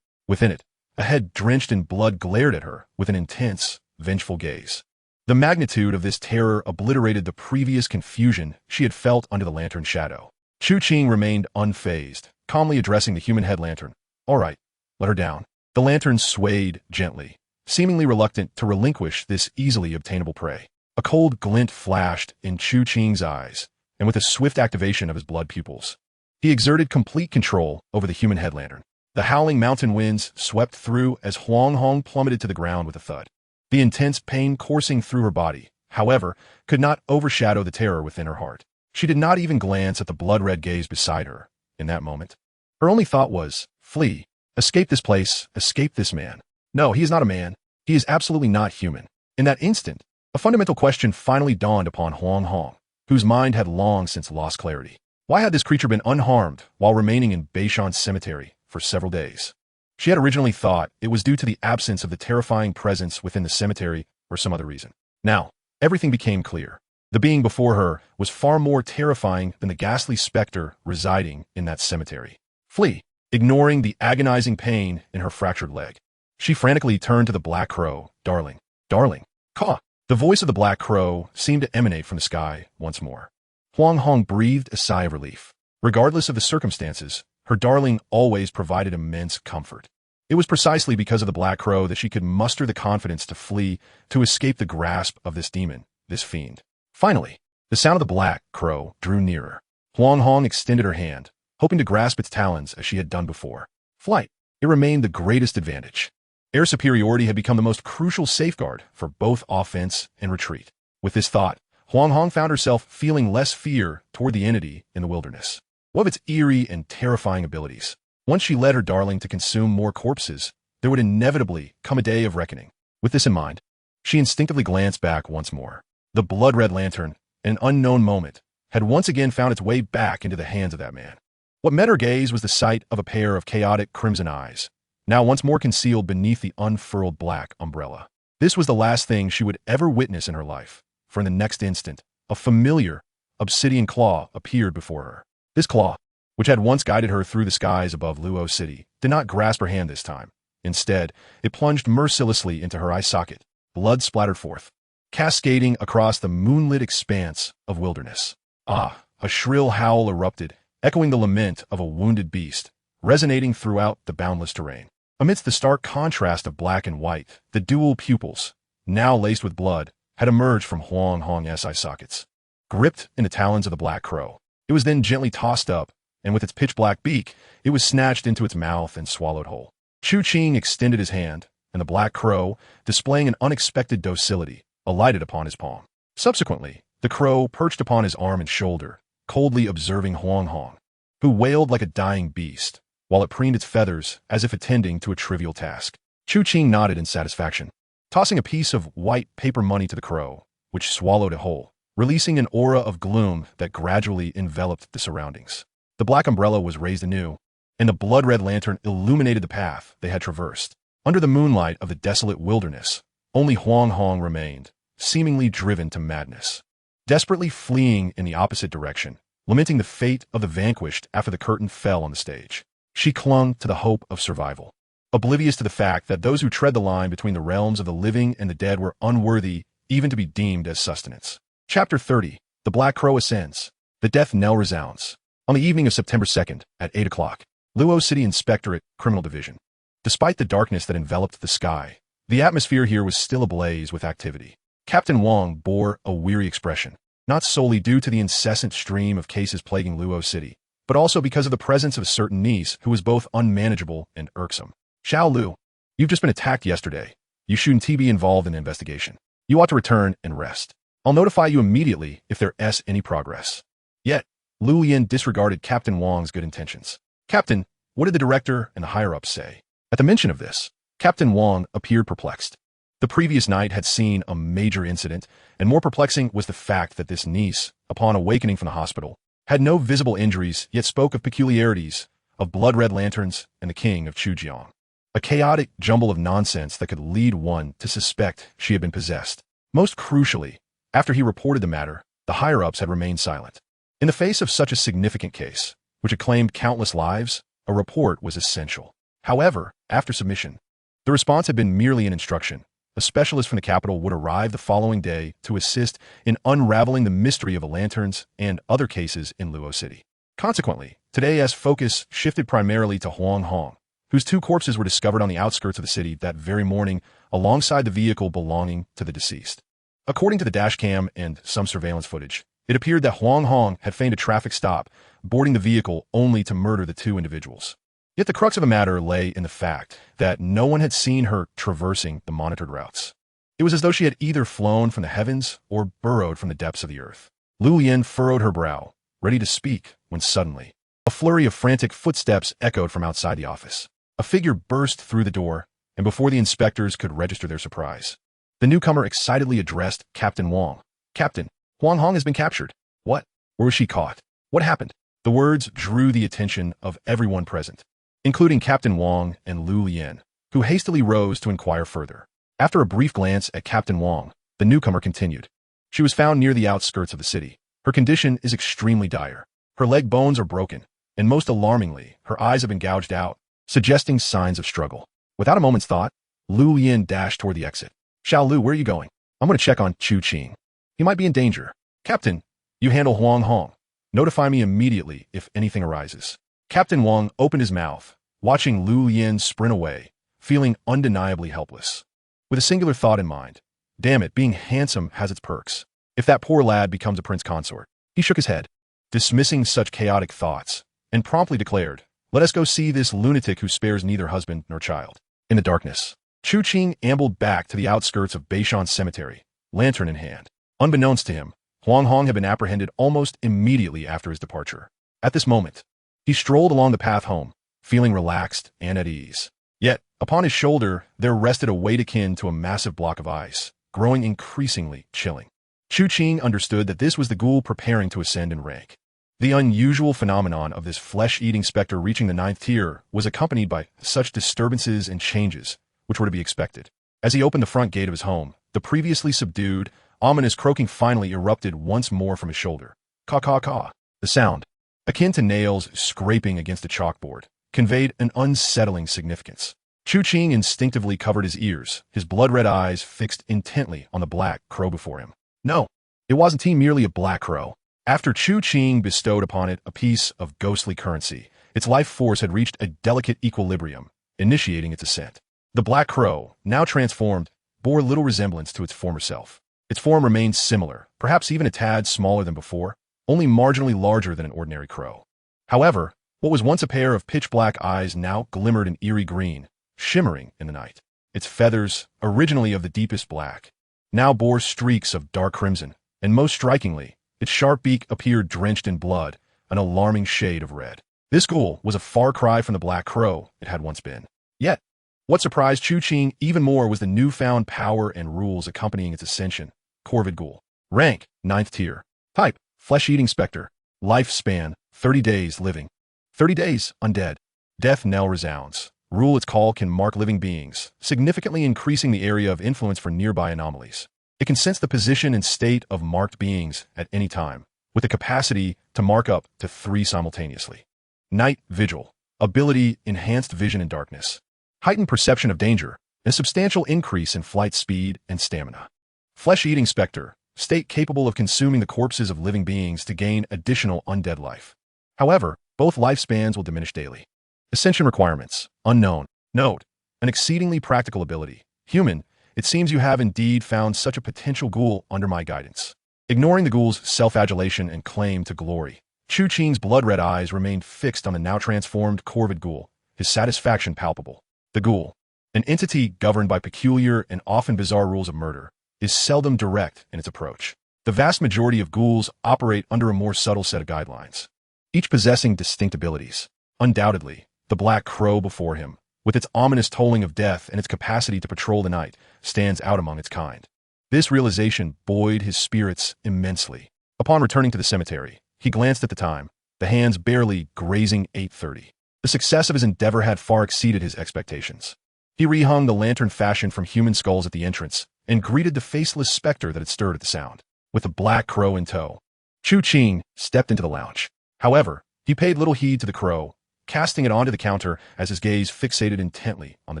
Within it, a head drenched in blood glared at her with an intense, vengeful gaze. The magnitude of this terror obliterated the previous confusion she had felt under the lantern's shadow. Chu Qing remained unfazed, calmly addressing the human head lantern. All right, let her down. The lantern swayed gently, seemingly reluctant to relinquish this easily obtainable prey. A cold glint flashed in Chu Qing's eyes, and with a swift activation of his blood pupils, he exerted complete control over the human head lantern. The howling mountain winds swept through as Huang Hong plummeted to the ground with a thud. The intense pain coursing through her body, however, could not overshadow the terror within her heart. She did not even glance at the blood-red gaze beside her in that moment. Her only thought was, flee, escape this place, escape this man. No, he is not a man. He is absolutely not human. In that instant, a fundamental question finally dawned upon Huang Hong, whose mind had long since lost clarity. Why had this creature been unharmed while remaining in Beishan's cemetery for several days? She had originally thought it was due to the absence of the terrifying presence within the cemetery or some other reason. Now, everything became clear. The being before her was far more terrifying than the ghastly specter residing in that cemetery. Flee, ignoring the agonizing pain in her fractured leg. She frantically turned to the Black Crow. Darling, darling, caw! The voice of the Black Crow seemed to emanate from the sky once more. Huang Hong breathed a sigh of relief. Regardless of the circumstances, her darling always provided immense comfort. It was precisely because of the Black Crow that she could muster the confidence to flee, to escape the grasp of this demon, this fiend. Finally, the sound of the Black Crow drew nearer. Huang Hong extended her hand, hoping to grasp its talons as she had done before. Flight. It remained the greatest advantage. Air superiority had become the most crucial safeguard for both offense and retreat. With this thought, Huang Hong found herself feeling less fear toward the entity in the wilderness. What of its eerie and terrifying abilities? Once she led her darling to consume more corpses, there would inevitably come a day of reckoning. With this in mind, she instinctively glanced back once more. The blood-red lantern, in an unknown moment, had once again found its way back into the hands of that man. What met her gaze was the sight of a pair of chaotic crimson eyes, now once more concealed beneath the unfurled black umbrella. This was the last thing she would ever witness in her life, for in the next instant, a familiar, obsidian claw appeared before her. This claw, which had once guided her through the skies above Luo City, did not grasp her hand this time. Instead, it plunged mercilessly into her eye socket. Blood splattered forth, cascading across the moonlit expanse of wilderness. Ah! A shrill howl erupted, echoing the lament of a wounded beast, resonating throughout the boundless terrain. Amidst the stark contrast of black and white, the dual pupils, now laced with blood, had emerged from Huang Hong's eye sockets. Gripped in the talons of the Black Crow, it was then gently tossed up, and with its pitch-black beak, it was snatched into its mouth and swallowed whole. Chu Qing extended his hand, and the Black Crow, displaying an unexpected docility, alighted upon his palm. Subsequently, the crow perched upon his arm and shoulder, coldly observing Huang Hong, who wailed like a dying beast, while it preened its feathers as if attending to a trivial task. Chu Qing nodded in satisfaction, tossing a piece of white paper money to the crow, which swallowed it whole, releasing an aura of gloom that gradually enveloped the surroundings. The black umbrella was raised anew, and the blood-red lantern illuminated the path they had traversed. Under the moonlight of the desolate wilderness, only Huang Hong remained, seemingly driven to madness. Desperately fleeing in the opposite direction, lamenting the fate of the vanquished after the curtain fell on the stage, she clung to the hope of survival, oblivious to the fact that those who tread the line between the realms of the living and the dead were unworthy even to be deemed as sustenance. Chapter 30. The Black Crow Ascends. The death knell resounds. On the evening of September 2nd, at 8 o'clock, Luo City Inspectorate Criminal Division. Despite the darkness that enveloped the sky, the atmosphere here was still ablaze with activity. Captain Wang bore a weary expression, not solely due to the incessant stream of cases plaguing Luo City, but also because of the presence of a certain niece who was both unmanageable and irksome. Xiao Lu, you've just been attacked yesterday. You shouldn't be involved in the investigation. You ought to return and rest. I'll notify you immediately if there's any progress. Yet, Lu Yin disregarded Captain Wang's good intentions. Captain, what did the director and the higher-ups say? At the mention of this, Captain Wang appeared perplexed. The previous night had seen a major incident, and more perplexing was the fact that this niece, upon awakening from the hospital, had no visible injuries, yet spoke of peculiarities, of blood-red lanterns and the King of Chu River. A chaotic jumble of nonsense that could lead one to suspect she had been possessed. Most crucially, after he reported the matter, the higher-ups had remained silent. In the face of such a significant case, which had claimed countless lives, a report was essential. However, after submission, the response had been merely an instruction. A specialist from the capital would arrive the following day to assist in unraveling the mystery of the lanterns and other cases in Luo City. Consequently, today's focus shifted primarily to Huang Hong, whose 2 corpses were discovered on the outskirts of the city that very morning alongside the vehicle belonging to the deceased. According to the dashcam and some surveillance footage, it appeared that Huang Hong had feigned a traffic stop, boarding the vehicle only to murder the 2 individuals. Yet the crux of the matter lay in the fact that no one had seen her traversing the monitored routes. It was as though she had either flown from the heavens or burrowed from the depths of the earth. Lu Yin furrowed her brow, ready to speak, when suddenly, a flurry of frantic footsteps echoed from outside the office. A figure burst through the door, and before the inspectors could register their surprise, the newcomer excitedly addressed Captain Wang. Captain, Huang Hong has been captured. What? Where was she caught? What happened? The words drew the attention of everyone present, including Captain Wang and Lu Yin, who hastily rose to inquire further. After a brief glance at Captain Wang, the newcomer continued. She was found near the outskirts of the city. Her condition is extremely dire. Her leg bones are broken, and most alarmingly, her eyes have been gouged out, suggesting signs of struggle. Without a moment's thought, Lu Yin dashed toward the exit. Xiao Lu, where are you going? I'm going to check on Chu Qing. He might be in danger. Captain, you handle Huang Hong. Notify me immediately if anything arises. Captain Wang opened his mouth, watching Lu Yin sprint away, feeling undeniably helpless. With a singular thought in mind, damn it, being handsome has its perks. If that poor lad becomes a prince consort. He shook his head, dismissing such chaotic thoughts, and promptly declared, let us go see this lunatic who spares neither husband nor child. In the darkness, Chu Qing ambled back to the outskirts of Beishan Cemetery, lantern in hand. Unbeknownst to him, Huang Hong had been apprehended almost immediately after his departure. At this moment, he strolled along the path home, feeling relaxed and at ease. Yet, upon his shoulder, there rested a weight akin to a massive block of ice, growing increasingly chilling. Chu Qing understood that this was the ghoul preparing to ascend in rank. The unusual phenomenon of this flesh-eating specter reaching the 9th tier was accompanied by such disturbances and changes, which were to be expected. As he opened the front gate of his home, the previously subdued, ominous croaking finally erupted once more from his shoulder. Caw-caw-caw. The sound, akin to nails scraping against a chalkboard, conveyed an unsettling significance. Chu Qing instinctively covered his ears, his blood-red eyes fixed intently on the black crow before him. No, it wasn't merely a black crow. After Chu Qing bestowed upon it a piece of ghostly currency, its life force had reached a delicate equilibrium, initiating its ascent. The black crow, now transformed, bore little resemblance to its former self. Its form remained similar, perhaps even a tad smaller than before, only marginally larger than an ordinary crow. However, what was once a pair of pitch-black eyes now glimmered an eerie green, shimmering in the night. Its feathers, originally of the deepest black, now bore streaks of dark crimson, and most strikingly, its sharp beak appeared drenched in blood, an alarming shade of red. This ghoul was a far cry from the black crow it had once been. Yet, what surprised Chu Qing even more was the newfound power and rules accompanying its ascension. Corvid ghoul. Rank, 9th tier. Type, flesh-eating specter. Lifespan, 30 days living. 30 days, undead. Death knell resounds. Rule its call can mark living beings, significantly increasing the area of influence for nearby anomalies. It can sense the position and state of marked beings at any time, with the capacity to mark up to 3 simultaneously. Night Vigil. Ability: enhanced vision in darkness. Heightened perception of danger, and a substantial increase in flight speed and stamina. Flesh-eating Spectre. State capable of consuming the corpses of living beings to gain additional undead life. However, both lifespans will diminish daily. Ascension requirements. Unknown. Note: an exceedingly practical ability. Human, it seems you have indeed found such a potential ghoul under my guidance. Ignoring the ghoul's self-adulation and claim to glory, Chu Qing's blood-red eyes remained fixed on the now-transformed corvid ghoul, his satisfaction palpable. The ghoul, an entity governed by peculiar and often bizarre rules of murder, is seldom direct in its approach. The vast majority of ghouls operate under a more subtle set of guidelines, each possessing distinct abilities. Undoubtedly, the black crow before him, with its ominous tolling of death and its capacity to patrol the night, stands out among its kind. This realization buoyed his spirits immensely. Upon returning to the cemetery, he glanced at the time, the hands barely grazing 8:30. The success of his endeavor had far exceeded his expectations. He rehung the lantern fashioned from human skulls at the entrance and greeted the faceless specter that had stirred at the sound. With the black crow in tow, Chu Qing stepped into the lounge. However, he paid little heed to the crow, casting it onto the counter as his gaze fixated intently on the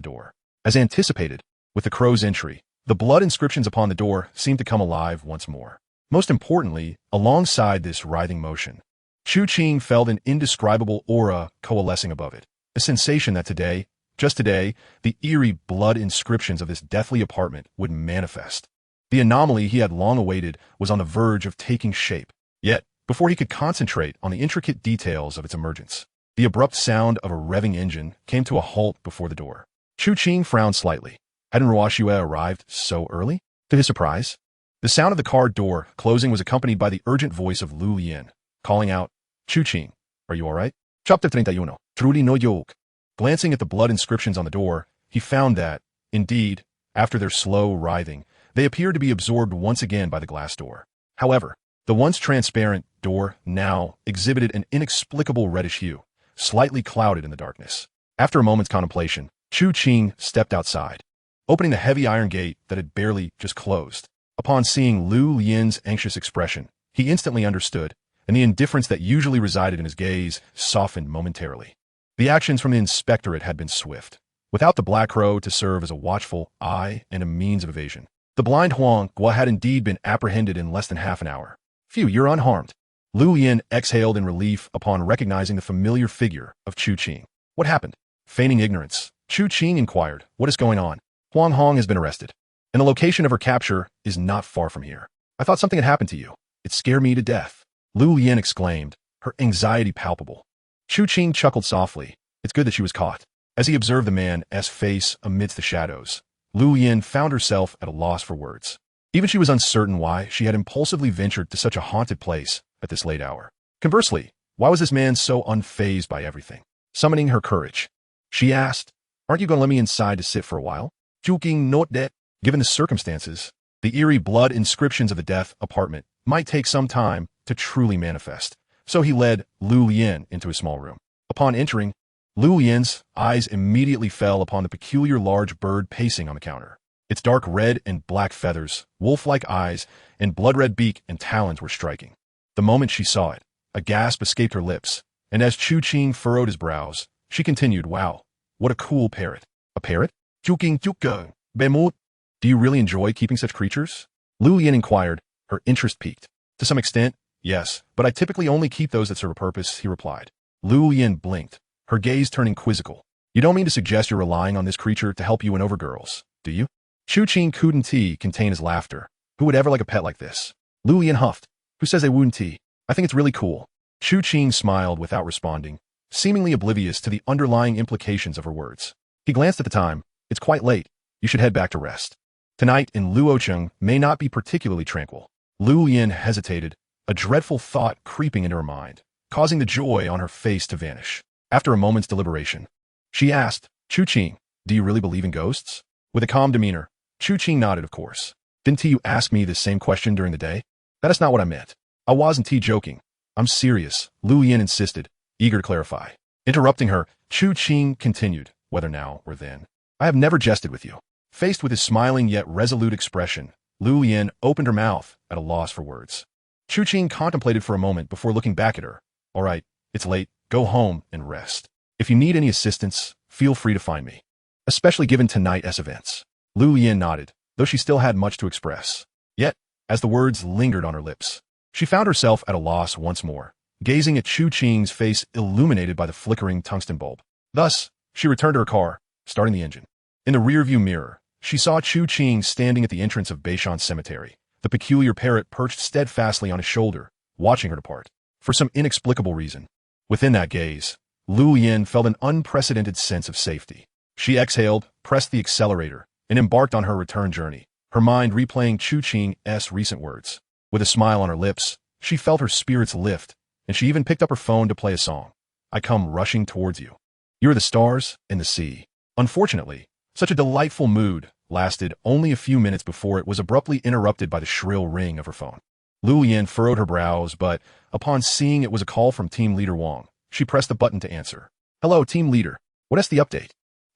door. As anticipated, with the crow's entry, the blood inscriptions upon the door seemed to come alive once more. Most importantly, alongside this writhing motion, Chu Qing felt an indescribable aura coalescing above it, a sensation that today, just today, the eerie blood inscriptions of this deathly apartment would manifest. The anomaly he had long awaited was on the verge of taking shape. Yet, before he could concentrate on the intricate details of its emergence, the abrupt sound of a revving engine came to a halt before the door. Chu Qing frowned slightly. Hadn't Ruoxue arrived so early? To his surprise, the sound of the car door closing was accompanied by the urgent voice of Lu Lian, calling out, "Chu Qing, are you all right?" Chapter 31. Truly no joke. Glancing at the blood inscriptions on the door, he found that, indeed, after their slow writhing, they appeared to be absorbed once again by the glass door. However, the once transparent door now exhibited an inexplicable reddish hue, slightly clouded in the darkness. After a moment's contemplation, Chu Qing stepped outside, opening the heavy iron gate that had barely just closed. Upon seeing Lu Lian's anxious expression, he instantly understood, and the indifference that usually resided in his gaze softened momentarily. The actions from the inspectorate had been swift. Without the black crow to serve as a watchful eye and a means of evasion, the blind Huang Gua had indeed been apprehended in less than half an hour. "Phew, you're unharmed." Lu Lian exhaled in relief upon recognizing the familiar figure of Chu Qing. "What happened?" Feigning ignorance, Chu Qing inquired, "What is going on?" "Huang Hong has been arrested, and the location of her capture is not far from here. I thought something had happened to you. It scared me to death." Lu Lian exclaimed, her anxiety palpable. Chu Qing chuckled softly. It's good that she was caught. As he observed the man's face amidst the shadows, Lu Lian found herself at a loss for words. Even she was uncertain why she had impulsively ventured to such a haunted place at this late hour. Conversely, why was this man so unfazed by everything? Summoning her courage, she asked, "Aren't you going to let me inside to sit for a while?" Chu Qing note that, given the circumstances, the eerie blood inscriptions of the death apartment might take some time to truly manifest. So he led Lu Lian into his small room. Upon entering, Lu Lian's eyes immediately fell upon the peculiar large bird pacing on the counter. Its dark red and black feathers, wolf-like eyes, and blood-red beak and talons were striking. The moment she saw it, a gasp escaped her lips, and as Chu Qing furrowed his brows, she continued, "Wow, what a cool parrot." "A parrot?" "Chu Qing Chuka, Bemut." "Do you really enjoy keeping such creatures?" Lu Lian inquired, her interest piqued. "To some extent, yes, but I typically only keep those that serve a purpose," he replied. Lu Lian blinked, her gaze turning quizzical. "You don't mean to suggest you're relying on this creature to help you win over girls, do you?" Chu Qing couldn't contain his laughter. "Who would ever like a pet like this?" Lu Lian huffed. "Who says they wouldn't? I think it's really cool." Chu Qing smiled without responding, seemingly oblivious to the underlying implications of her words. He glanced at the time. "It's quite late. You should head back to rest. Tonight in Luocheng may not be particularly tranquil." Lu Lian hesitated, a dreadful thought creeping into her mind, causing the joy on her face to vanish. After a moment's deliberation, she asked, "Chu Qing, do you really believe in ghosts?" With a calm demeanor, Chu Qing nodded, "Of course. Didn't you ask me this same question during the day?" "That is not what I meant. I wasn't joking. I'm serious," Lu Lian insisted, eager to clarify. Interrupting her, Chu Qing continued, "Whether now or then. I have never jested with you." Faced with his smiling yet resolute expression, Lu Yin opened her mouth at a loss for words. Chu Qing contemplated for a moment before looking back at her. All right, it's late. Go home and rest. If you need any assistance, feel free to find me. Especially given tonight's events. Lu Yin nodded, though she still had much to express. Yet, as the words lingered on her lips, she found herself at a loss once more, gazing at Chu Qing's face illuminated by the flickering tungsten bulb. Thus, she returned to her car, starting the engine. In the rearview mirror, she saw Chu Qing standing at the entrance of Beishan Cemetery, the peculiar parrot perched steadfastly on his shoulder, watching her depart. For some inexplicable reason, within that gaze, Lu Yin felt an unprecedented sense of safety. She exhaled, pressed the accelerator, and embarked on her return journey, her mind replaying Chu Qing's recent words. With a smile on her lips, she felt her spirits lift, and she even picked up her phone to play a song. I come rushing towards you. You are the stars and the sea. Unfortunately, such a delightful mood lasted only a few minutes before it was abruptly interrupted by the shrill ring of her phone. Lu Yin furrowed her brows, but upon seeing it was a call from Team Leader Wang, she pressed the button to answer. Hello, Team Leader. What is the update?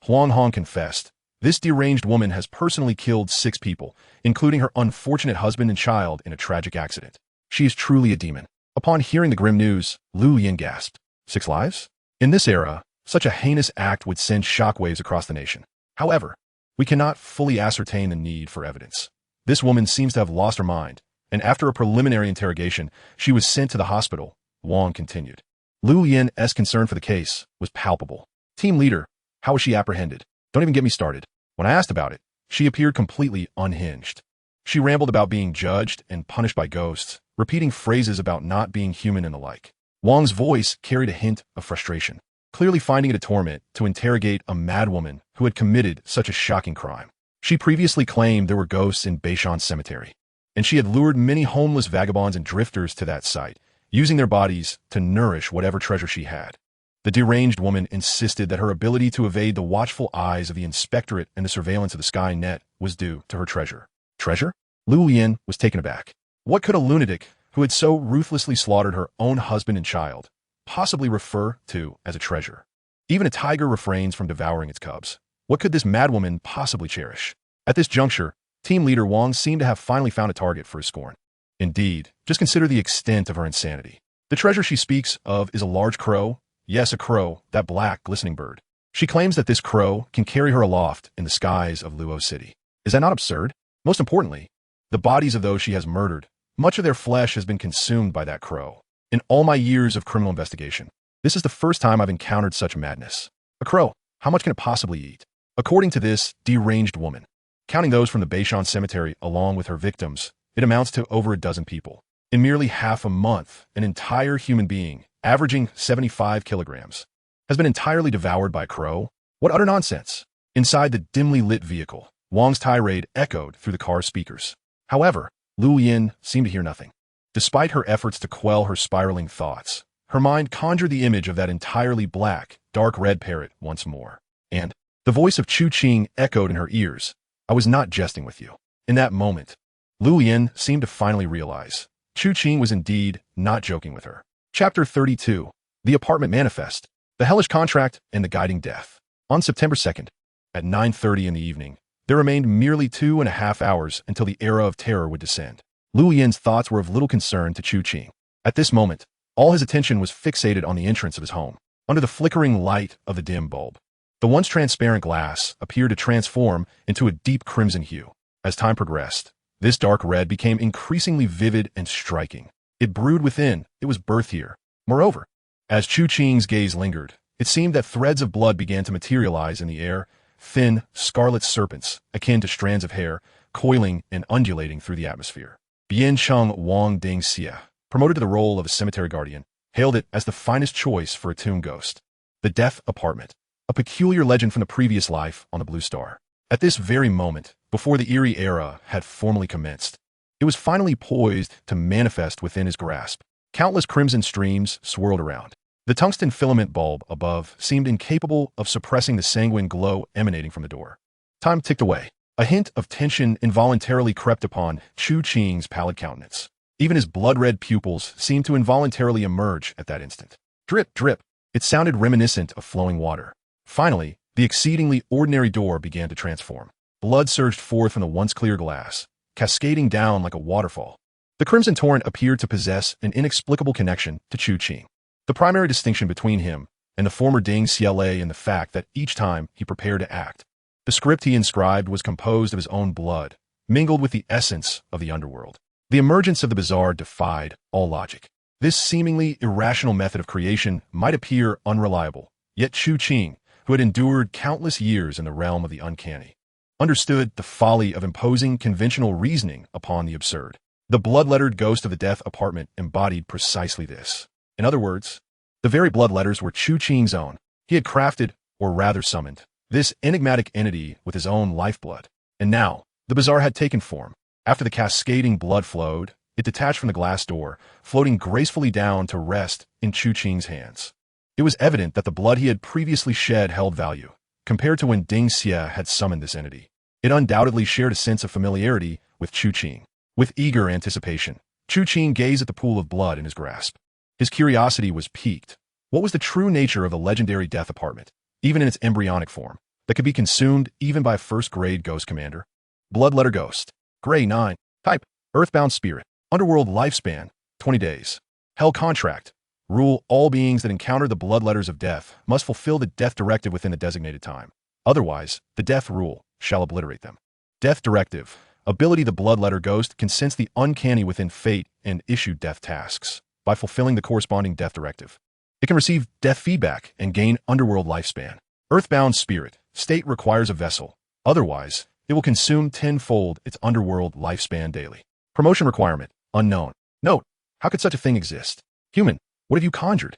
Huang Hong confessed. This deranged woman has personally killed 6 people, including her unfortunate husband and child in a tragic accident. She is truly a demon. Upon hearing the grim news, Lu Yin gasped. 6 lives? In this era, such a heinous act would send shockwaves across the nation. However, we cannot fully ascertain the need for evidence. This woman seems to have lost her mind, and after a preliminary interrogation, she was sent to the hospital, Wang continued. Lu Yin's concern for the case was palpable. Team Leader, how was she apprehended? Don't even get me started. When I asked about it, she appeared completely unhinged. She rambled about being judged and punished by ghosts, repeating phrases about not being human and the like. Wang's voice carried a hint of frustration, clearly finding it a torment to interrogate a madwoman who had committed such a shocking crime. She previously claimed there were ghosts in Beishan Cemetery, and she had lured many homeless vagabonds and drifters to that site, using their bodies to nourish whatever treasure she had. The deranged woman insisted that her ability to evade the watchful eyes of the inspectorate and the surveillance of the Sky Net was due to her treasure. Treasure? Lu Yin was taken aback. What could a lunatic who had so ruthlessly slaughtered her own husband and child possibly refer to as a treasure? Even a tiger refrains from devouring its cubs. What could this madwoman possibly cherish? At this juncture, Team Leader Wang seemed to have finally found a target for his scorn. Indeed, just consider the extent of her insanity. The treasure she speaks of is a large crow. Yes, a crow, that black, glistening bird. She claims that this crow can carry her aloft in the skies of Luo City. Is that not absurd? Most importantly, the bodies of those she has murdered, much of their flesh has been consumed by that crow. In all my years of criminal investigation, this is the first time I've encountered such madness. A crow, how much can it possibly eat? According to this deranged woman, counting those from the Beishan Cemetery along with her victims, it amounts to over a dozen people. In merely half a month, an entire human being, averaging 75 kilograms, has been entirely devoured by a crow? What utter nonsense! Inside the dimly lit vehicle, Wang's tirade echoed through the car's speakers. However, Lu Yin seemed to hear nothing. Despite her efforts to quell her spiraling thoughts, her mind conjured the image of that entirely black, dark red parrot once more. And the voice of Chu Qing echoed in her ears. I was not jesting with you. In that moment, Lu Yin seemed to finally realize Chu Qing was indeed not joking with her. Chapter 32. The Apartment Manifest. The Hellish Contract and the Guiding Death. On September 2nd, at 9:30 in the evening, there remained merely 2.5 hours until the era of terror would descend. Lu Yin's thoughts were of little concern to Chu Qing. At this moment, all his attention was fixated on the entrance of his home, under the flickering light of the dim bulb. The once transparent glass appeared to transform into a deep crimson hue. As time progressed, this dark red became increasingly vivid and striking. It brewed within, it was birth here. Moreover, as Chu Qing's gaze lingered, it seemed that threads of blood began to materialize in the air, thin, scarlet serpents, akin to strands of hair, coiling and undulating through the atmosphere. Bian Cheng Wang Ding Xia, promoted to the role of a cemetery guardian, hailed it as the finest choice for a tomb ghost. The Death Apartment, a peculiar legend from the previous life on the Blue Star. At this very moment, before the eerie era had formally commenced, it was finally poised to manifest within his grasp. Countless crimson streams swirled around. The tungsten filament bulb above seemed incapable of suppressing the sanguine glow emanating from the door. Time ticked away. A hint of tension involuntarily crept upon Chu Qing's pallid countenance. Even his blood-red pupils seemed to involuntarily emerge at that instant. Drip, drip. It sounded reminiscent of flowing water. Finally, the exceedingly ordinary door began to transform. Blood surged forth from the once clear glass, cascading down like a waterfall. The Crimson Torrent appeared to possess an inexplicable connection to Chu Qing. The primary distinction between him and the former Ding Xie lay in the fact that each time he prepared to act, the script he inscribed was composed of his own blood, mingled with the essence of the underworld. The emergence of the bizarre defied all logic. This seemingly irrational method of creation might appear unreliable, yet Chu Qing, who had endured countless years in the realm of the uncanny, understood the folly of imposing conventional reasoning upon the absurd. The blood-lettered ghost of the death apartment embodied precisely this. In other words, the very blood letters were Chu Qing's own. He had crafted, or rather summoned, this enigmatic entity with his own lifeblood. And now, the bizarre had taken form. After the cascading blood flowed, it detached from the glass door, floating gracefully down to rest in Chu Qing's hands. It was evident that the blood he had previously shed held value, compared to when Ding Xie had summoned this entity. It undoubtedly shared a sense of familiarity with Chu Qing. With eager anticipation, Chu Qing gazed at the pool of blood in his grasp. His curiosity was piqued. What was the true nature of the legendary death apartment, even in its embryonic form, that could be consumed even by a first-grade ghost commander? Bloodletter Ghost. Gray 9. Type. Earthbound Spirit. Underworld Lifespan. 20 days. Hell Contract. Rule: all beings that encounter the bloodletters of death must fulfill the death directive within the designated time. Otherwise, the death rule shall obliterate them. Death Directive. Ability: the bloodletter ghost can sense the uncanny within fate and issue death tasks by fulfilling the corresponding death directive. It can receive death feedback and gain underworld lifespan. Earthbound Spirit. State: requires a vessel. Otherwise, it will consume tenfold its underworld lifespan daily. Promotion requirement: unknown. Note: how could such a thing exist? Human, what have you conjured?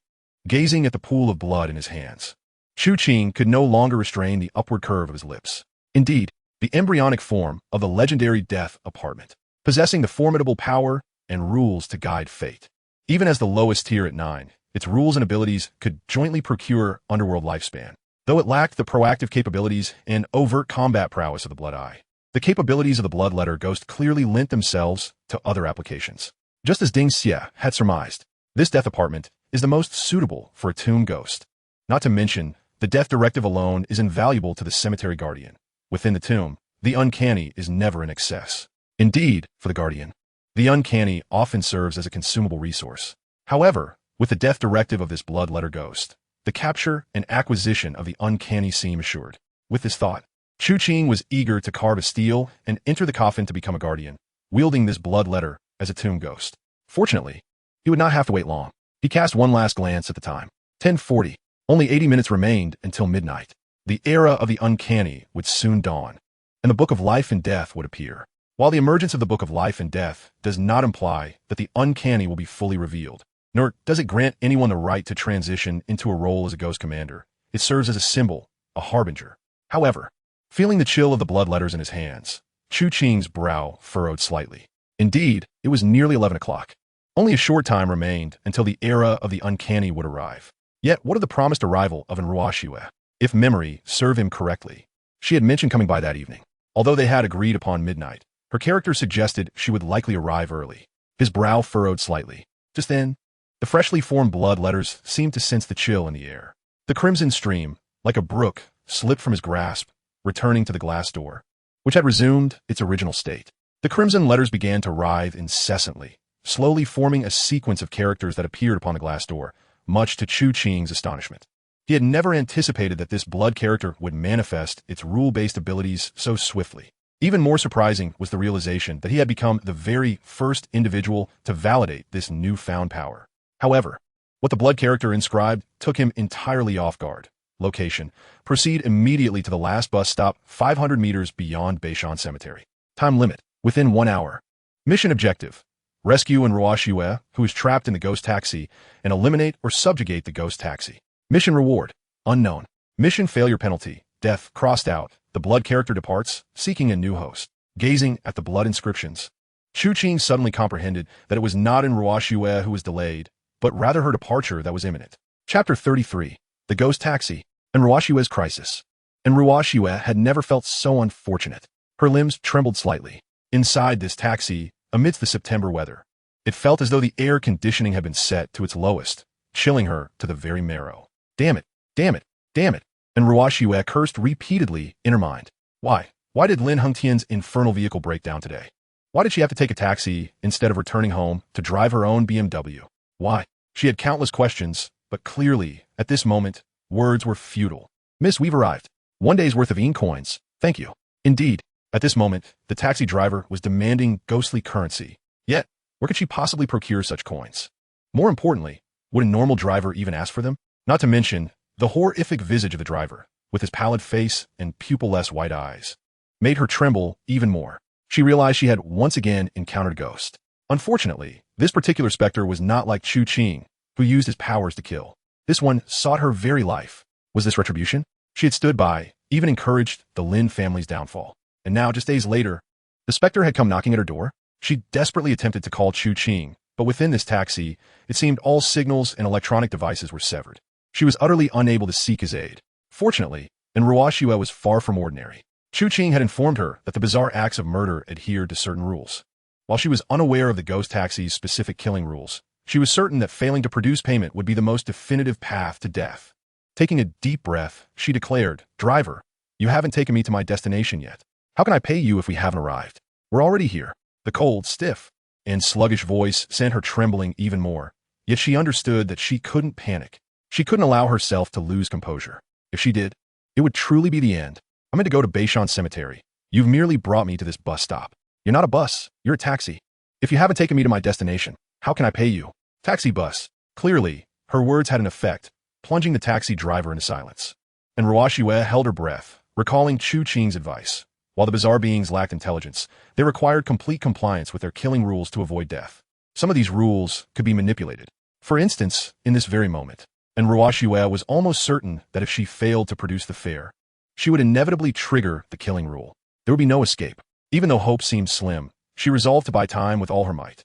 Gazing at the pool of blood in his hands, Chu Qing could no longer restrain the upward curve of his lips. Indeed, the embryonic form of the legendary death apartment, possessing the formidable power and rules to guide fate. Even as the lowest tier at 9, its rules and abilities could jointly procure underworld lifespan. Though it lacked the proactive capabilities and overt combat prowess of the Blood Eye, the capabilities of the Bloodletter Ghost clearly lent themselves to other applications. Just as Ding Xie had surmised, this death apartment is the most suitable for a tomb ghost. Not to mention, the death directive alone is invaluable to the cemetery guardian. Within the tomb, the uncanny is never in excess. Indeed, for the guardian, the uncanny often serves as a consumable resource. However, with the death directive of this bloodletter ghost, the capture and acquisition of the uncanny seem assured. With this thought, Chu Qing was eager to carve a steel and enter the coffin to become a guardian, wielding this bloodletter as a tomb ghost. Fortunately, he would not have to wait long. He cast one last glance at the time. 10:40. Only 80 minutes remained until midnight. The era of the uncanny would soon dawn, and the Book of Life and Death would appear. While the emergence of the Book of Life and Death does not imply that the uncanny will be fully revealed, nor does it grant anyone the right to transition into a role as a ghost commander, it serves as a symbol, a harbinger. However, feeling the chill of the blood letters in his hands, Chu Qing's brow furrowed slightly. Indeed, it was nearly 11 o'clock. Only a short time remained until the era of the uncanny would arrive. Yet what of the promised arrival of Enruashue? If memory served him correctly, she had mentioned coming by that evening. Although they had agreed upon midnight, her character suggested she would likely arrive early. His brow furrowed slightly. Just then, the freshly formed blood letters seemed to sense the chill in the air. The crimson stream, like a brook, slipped from his grasp, returning to the glass door, which had resumed its original state. The crimson letters began to writhe incessantly, slowly forming a sequence of characters that appeared upon the glass door, much to Chu Qing's astonishment. He had never anticipated that this blood character would manifest its rule-based abilities so swiftly. Even more surprising was the realization that he had become the very first individual to validate this newfound power. However, what the blood character inscribed took him entirely off guard. Location: proceed immediately to the last bus stop 500 meters beyond Beishan Cemetery. Time limit: within 1 hour. Mission objective: rescue Enruashue, who is trapped in the ghost taxi, and eliminate or subjugate the ghost taxi. Mission reward: unknown. Mission failure penalty: death. Crossed out. The blood character departs, seeking a new host. Gazing at the blood inscriptions, Chu Qing suddenly comprehended that it was not Enruashue who was delayed, but rather her departure that was imminent. Chapter 33. The Ghost Taxi. Enruashue's Crisis. Enruashue had never felt so unfortunate. Her limbs trembled slightly. Inside this taxi, amidst the September weather, it felt as though the air conditioning had been set to its lowest, chilling her to the very marrow. Damn it, damn it, damn it. Enruashue cursed repeatedly in her mind. Why did Lin Hengtian's infernal vehicle break down today? Why did she have to take a taxi instead of returning home to drive her own BMW? Why? She had countless questions, but clearly, at this moment, words were futile. Miss, we've arrived. 1 day's worth of coins. Thank you. Indeed, at this moment, the taxi driver was demanding ghostly currency. Yet, where could she possibly procure such coins? More importantly, would a normal driver even ask for them? Not to mention, the horrific visage of the driver, with his pallid face and pupil-less white eyes, made her tremble even more. She realized she had once again encountered a ghost. Unfortunately, this particular specter was not like Chu Qing, who used his powers to kill. This one sought her very life. Was this retribution? She had stood by, even encouraged the Lin family's downfall. And now, just days later, the specter had come knocking at her door. She desperately attempted to call Chu Qing, but within this taxi, it seemed all signals and electronic devices were severed. She was utterly unable to seek his aid. Fortunately, Enruashue was far from ordinary. Chu Qing had informed her that the bizarre acts of murder adhered to certain rules. While she was unaware of the ghost taxi's specific killing rules, she was certain that failing to produce payment would be the most definitive path to death. Taking a deep breath, she declared, "Driver, you haven't taken me to my destination yet. How can I pay you if we haven't arrived? We're already here." The cold, stiff, and sluggish voice sent her trembling even more, yet she understood that she couldn't panic. She couldn't allow herself to lose composure. If she did, it would truly be the end. "I'm going to go to Beishan Cemetery. You've merely brought me to this bus stop. You're not a bus, you're a taxi. If you haven't taken me to my destination, how can I pay you?" Taxi bus. Clearly, her words had an effect, plunging the taxi driver into silence. And Ruashue held her breath, recalling Chu Qing's advice. While the bizarre beings lacked intelligence, they required complete compliance with their killing rules to avoid death. Some of these rules could be manipulated. For instance, in this very moment, and Ruashue was almost certain that if she failed to produce the fare, she would inevitably trigger the killing rule. There would be no escape. Even though hope seemed slim, she resolved to buy time with all her might.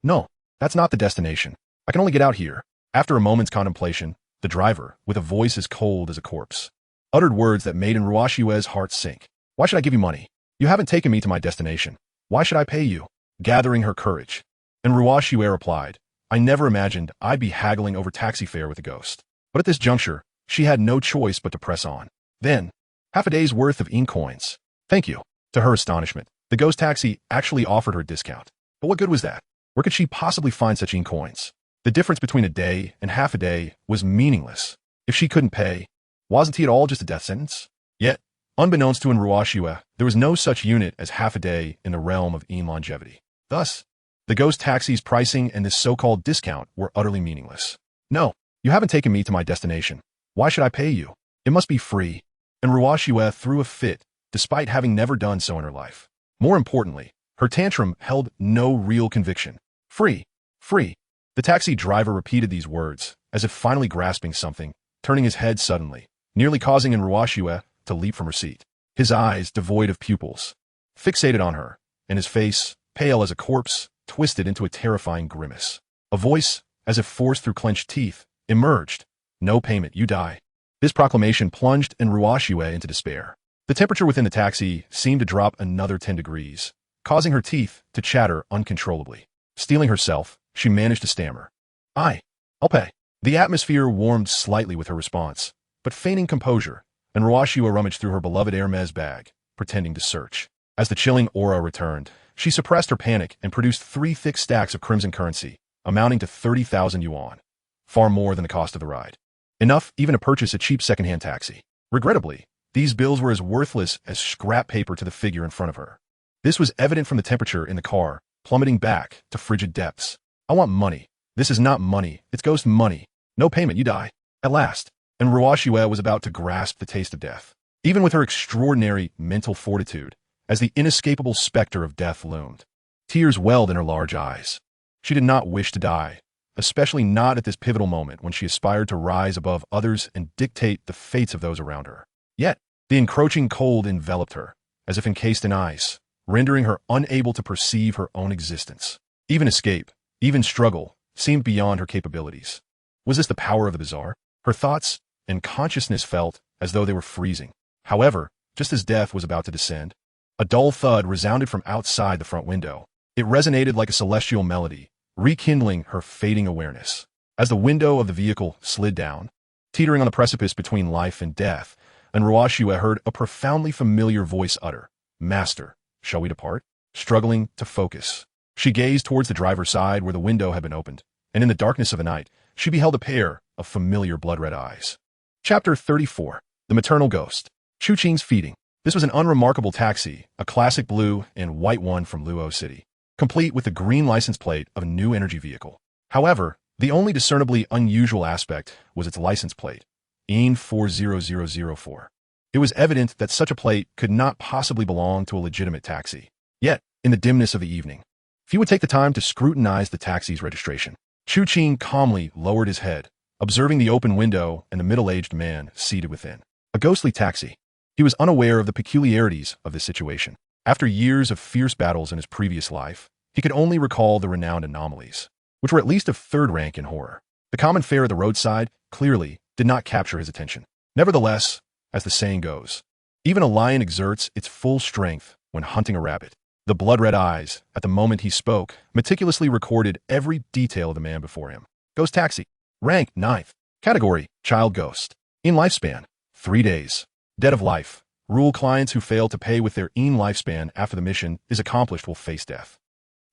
No, that's not the destination. I can only get out here." After a moment's contemplation, the driver, with a voice as cold as a corpse, uttered words that made Ruashue's heart sink. "Why should I give you money? You haven't taken me to my destination. Why should I pay you?" Gathering her courage, and Ruashue replied, "I never imagined I'd be haggling over taxi fare with a ghost." But at this juncture, she had no choice but to press on. Then, half a day's worth of coins. "Thank you." To her astonishment, the ghost taxi actually offered her a discount. But what good was that? Where could she possibly find such coins? The difference between a day and half a day was meaningless. If she couldn't pay, wasn't he at all just a death sentence? Yet, unbeknownst to Ruashue, there was no such unit as half a day in the realm of longevity. Thus, the ghost taxi's pricing and this so-called discount were utterly meaningless. "No, you haven't taken me to my destination. Why should I pay you? It must be free." And Ruashue threw a fit, despite having never done so in her life. More importantly, her tantrum held no real conviction. "Free, free." The taxi driver repeated these words, as if finally grasping something, turning his head suddenly, nearly causing Ruashue to leap from her seat. His eyes, devoid of pupils, fixated on her, and his face, pale as a corpse, twisted into a terrifying grimace. A voice, as if forced through clenched teeth, emerged. "No payment, you die." This proclamation plunged Ruashue into despair. The temperature within the taxi seemed to drop another 10 degrees, causing her teeth to chatter uncontrollably. Steeling herself, she managed to stammer, "I'll pay." The atmosphere warmed slightly with her response, but feigning composure, and Ruashue rummaged through her beloved Hermes bag, pretending to search. As the chilling aura returned, she suppressed her panic and produced 3 thick stacks of crimson currency, amounting to 30,000 yuan, far more than the cost of the ride. Enough even to purchase a cheap second-hand taxi. Regrettably, these bills were as worthless as scrap paper to the figure in front of her. This was evident from the temperature in the car, plummeting back to frigid depths. "I want money. This is not money, it's ghost money. No payment, you die." At last, and Ruashue was about to grasp the taste of death. Even with her extraordinary mental fortitude, as the inescapable specter of death loomed, tears welled in her large eyes. She did not wish to die, especially not at this pivotal moment when she aspired to rise above others and dictate the fates of those around her. Yet, the encroaching cold enveloped her, as if encased in ice, rendering her unable to perceive her own existence. Even escape, even struggle, seemed beyond her capabilities. Was this the power of the bizarre? Her thoughts and consciousness felt as though they were freezing. However, just as death was about to descend, a dull thud resounded from outside the front window. It resonated like a celestial melody, rekindling her fading awareness. As the window of the vehicle slid down, teetering on the precipice between life and death, and Ruashue heard a profoundly familiar voice utter, "Master, shall we depart?" struggling to focus. She gazed towards the driver's side where the window had been opened, and in the darkness of the night, she beheld a pair of familiar blood-red eyes. Chapter 34. The Maternal Ghost. Chu Qing's Feeding. This was an unremarkable taxi, a classic blue and white one from Luo City, complete with the green license plate of a new energy vehicle. However, the only discernibly unusual aspect was its license plate, EN 40004. It was evident that such a plate could not possibly belong to a legitimate taxi. Yet, in the dimness of the evening, few would take the time to scrutinize the taxi's registration. Chu Qing calmly lowered his head, observing the open window and the middle-aged man seated within. A ghostly taxi. He was unaware of the peculiarities of this situation. After years of fierce battles in his previous life, he could only recall the renowned anomalies, which were at least of third rank in horror. The common fare at the roadside clearly did not capture his attention. Nevertheless, as the saying goes, even a lion exerts its full strength when hunting a rabbit. The blood-red eyes, at the moment he spoke, meticulously recorded every detail of the man before him. Ghost taxi. Rank 9th. Category, child ghost. In lifespan, 3 days. Dead of life. Rule: clients who fail to pay with their lifespan after the mission is accomplished will face death.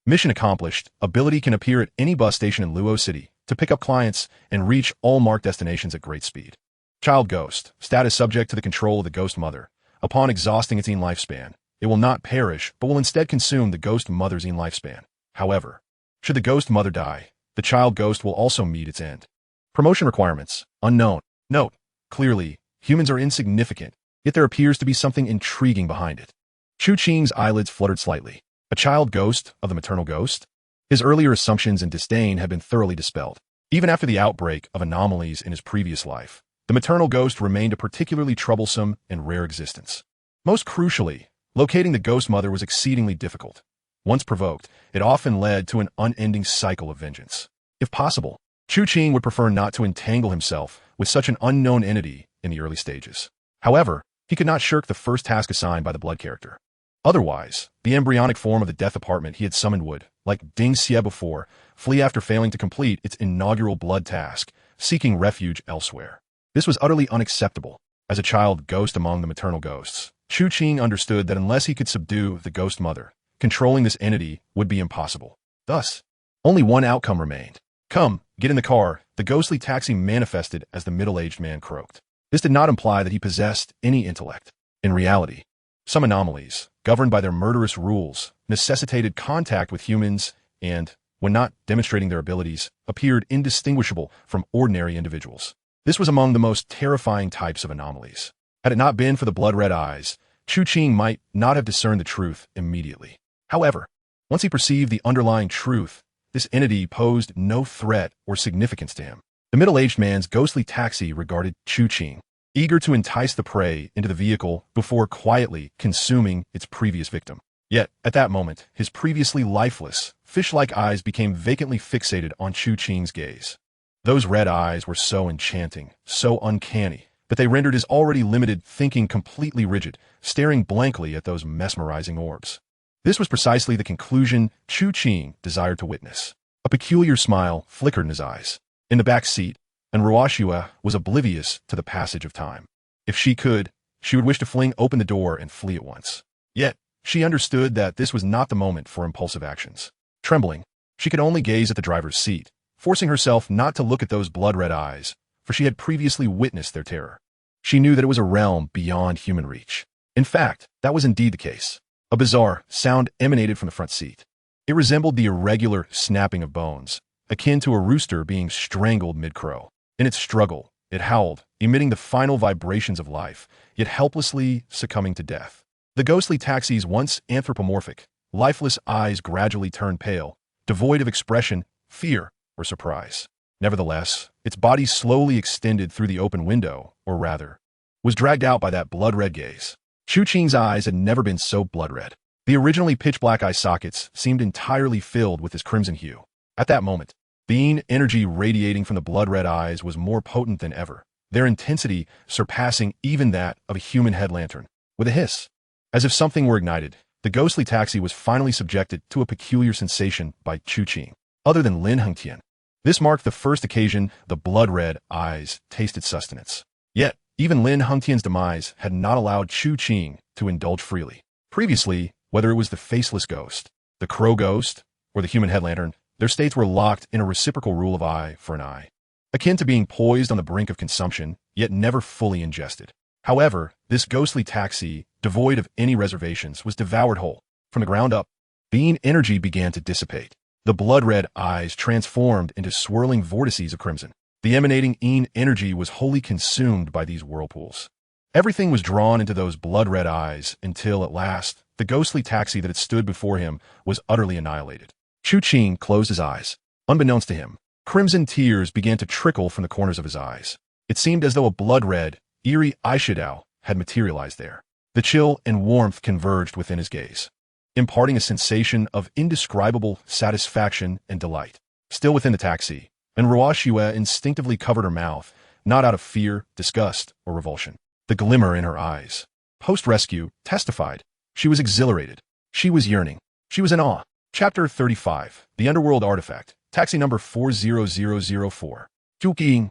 Mission accomplished. Ability: can appear at any bus station in Luo City to pick up clients and reach all marked destinations at great speed. Child ghost. Status: subject to the control of the ghost mother. Upon exhausting its lifespan, it will not perish, but will instead consume the ghost mother's lifespan. However, should the ghost mother die, the child ghost will also meet its end. Promotion requirements. Unknown. Note: clearly, humans are insignificant, yet there appears to be something intriguing behind it. Chu Qing's eyelids fluttered slightly. A child ghost of the maternal ghost? His earlier assumptions and disdain had been thoroughly dispelled. Even after the outbreak of anomalies in his previous life, the maternal ghost remained a particularly troublesome and rare existence. Most crucially, locating the ghost mother was exceedingly difficult. Once provoked, it often led to an unending cycle of vengeance. If possible, Chu Qing would prefer not to entangle himself with such an unknown entity in the early stages. However, he could not shirk the first task assigned by the blood character. Otherwise, the embryonic form of the death apartment he had summoned would, like Ding Xie before, flee after failing to complete its inaugural blood task, seeking refuge elsewhere. This was utterly unacceptable. As a child ghost among the maternal ghosts, Chu Qing understood that unless he could subdue the ghost mother, controlling this entity would be impossible. Thus, only one outcome remained. "Come, get in the car," the ghostly taxi manifested as the middle-aged man croaked. This did not imply that he possessed any intellect. In reality, some anomalies, governed by their murderous rules, necessitated contact with humans and, when not demonstrating their abilities, appeared indistinguishable from ordinary individuals. This was among the most terrifying types of anomalies. Had it not been for the blood-red eyes, Chu Qing might not have discerned the truth immediately. However, once he perceived the underlying truth, this entity posed no threat or significance to him. The middle-aged man's ghostly taxi regarded Chu Qing, eager to entice the prey into the vehicle before quietly consuming its previous victim. Yet, at that moment, his previously lifeless, fish-like eyes became vacantly fixated on Chu Qing's gaze. Those red eyes were so enchanting, so uncanny, that they rendered his already limited thinking completely rigid, staring blankly at those mesmerizing orbs. This was precisely the conclusion Chu Qing desired to witness. A peculiar smile flickered in his eyes. In the back seat, and Ruoxue was oblivious to the passage of time. If she could, she would wish to fling open the door and flee at once. Yet, she understood that this was not the moment for impulsive actions. Trembling, she could only gaze at the driver's seat, forcing herself not to look at those blood-red eyes, for she had previously witnessed their terror. She knew that it was a realm beyond human reach. In fact, that was indeed the case. A bizarre sound emanated from the front seat. It resembled the irregular snapping of bones, akin to a rooster being strangled mid-crow. In its struggle, it howled, emitting the final vibrations of life, yet helplessly succumbing to death. The ghostly taxi's once anthropomorphic, lifeless eyes gradually turned pale, devoid of expression, fear, or surprise. Nevertheless, its body slowly extended through the open window, or rather, was dragged out by that blood-red gaze. Chu Qing's eyes had never been so blood-red. The originally pitch-black eye sockets seemed entirely filled with this crimson hue. At that moment, the energy radiating from the blood-red eyes was more potent than ever, their intensity surpassing even that of a human head lantern. With a hiss, as if something were ignited, the ghostly taxi was finally subjected to a peculiar sensation by Chu Qing. Other than Lin Hengtian, this marked the first occasion the blood-red eyes tasted sustenance. Yet, even Lin Hengtian's demise had not allowed Chu Qing to indulge freely. Previously, Whether it was the faceless ghost, the crow ghost, or the human head lantern, their states were locked in a reciprocal rule of eye for an eye, akin to being poised on the brink of consumption, yet never fully ingested. However, this ghostly taxi, devoid of any reservations, was devoured whole. From the ground up, being energy began to dissipate. The blood-red eyes transformed into swirling vortices of crimson. The emanating energy was wholly consumed by these whirlpools. Everything was drawn into those blood-red eyes until, at last, the ghostly taxi that had stood before him was utterly annihilated. Chu Qing closed his eyes. Unbeknownst to him, crimson tears began to trickle from the corners of his eyes. It seemed as though a blood-red, eerie eyeshadow had materialized there. The chill and warmth converged within his gaze, imparting a sensation of indescribable satisfaction and delight. Still within the taxi, and Ruoxue instinctively covered her mouth, not out of fear, disgust, or revulsion. The glimmer in her eyes, post-rescue, testified. She was exhilarated. She was yearning. She was in awe. Chapter 35, The Underworld Artifact, Taxi number 40004. Chu Qing.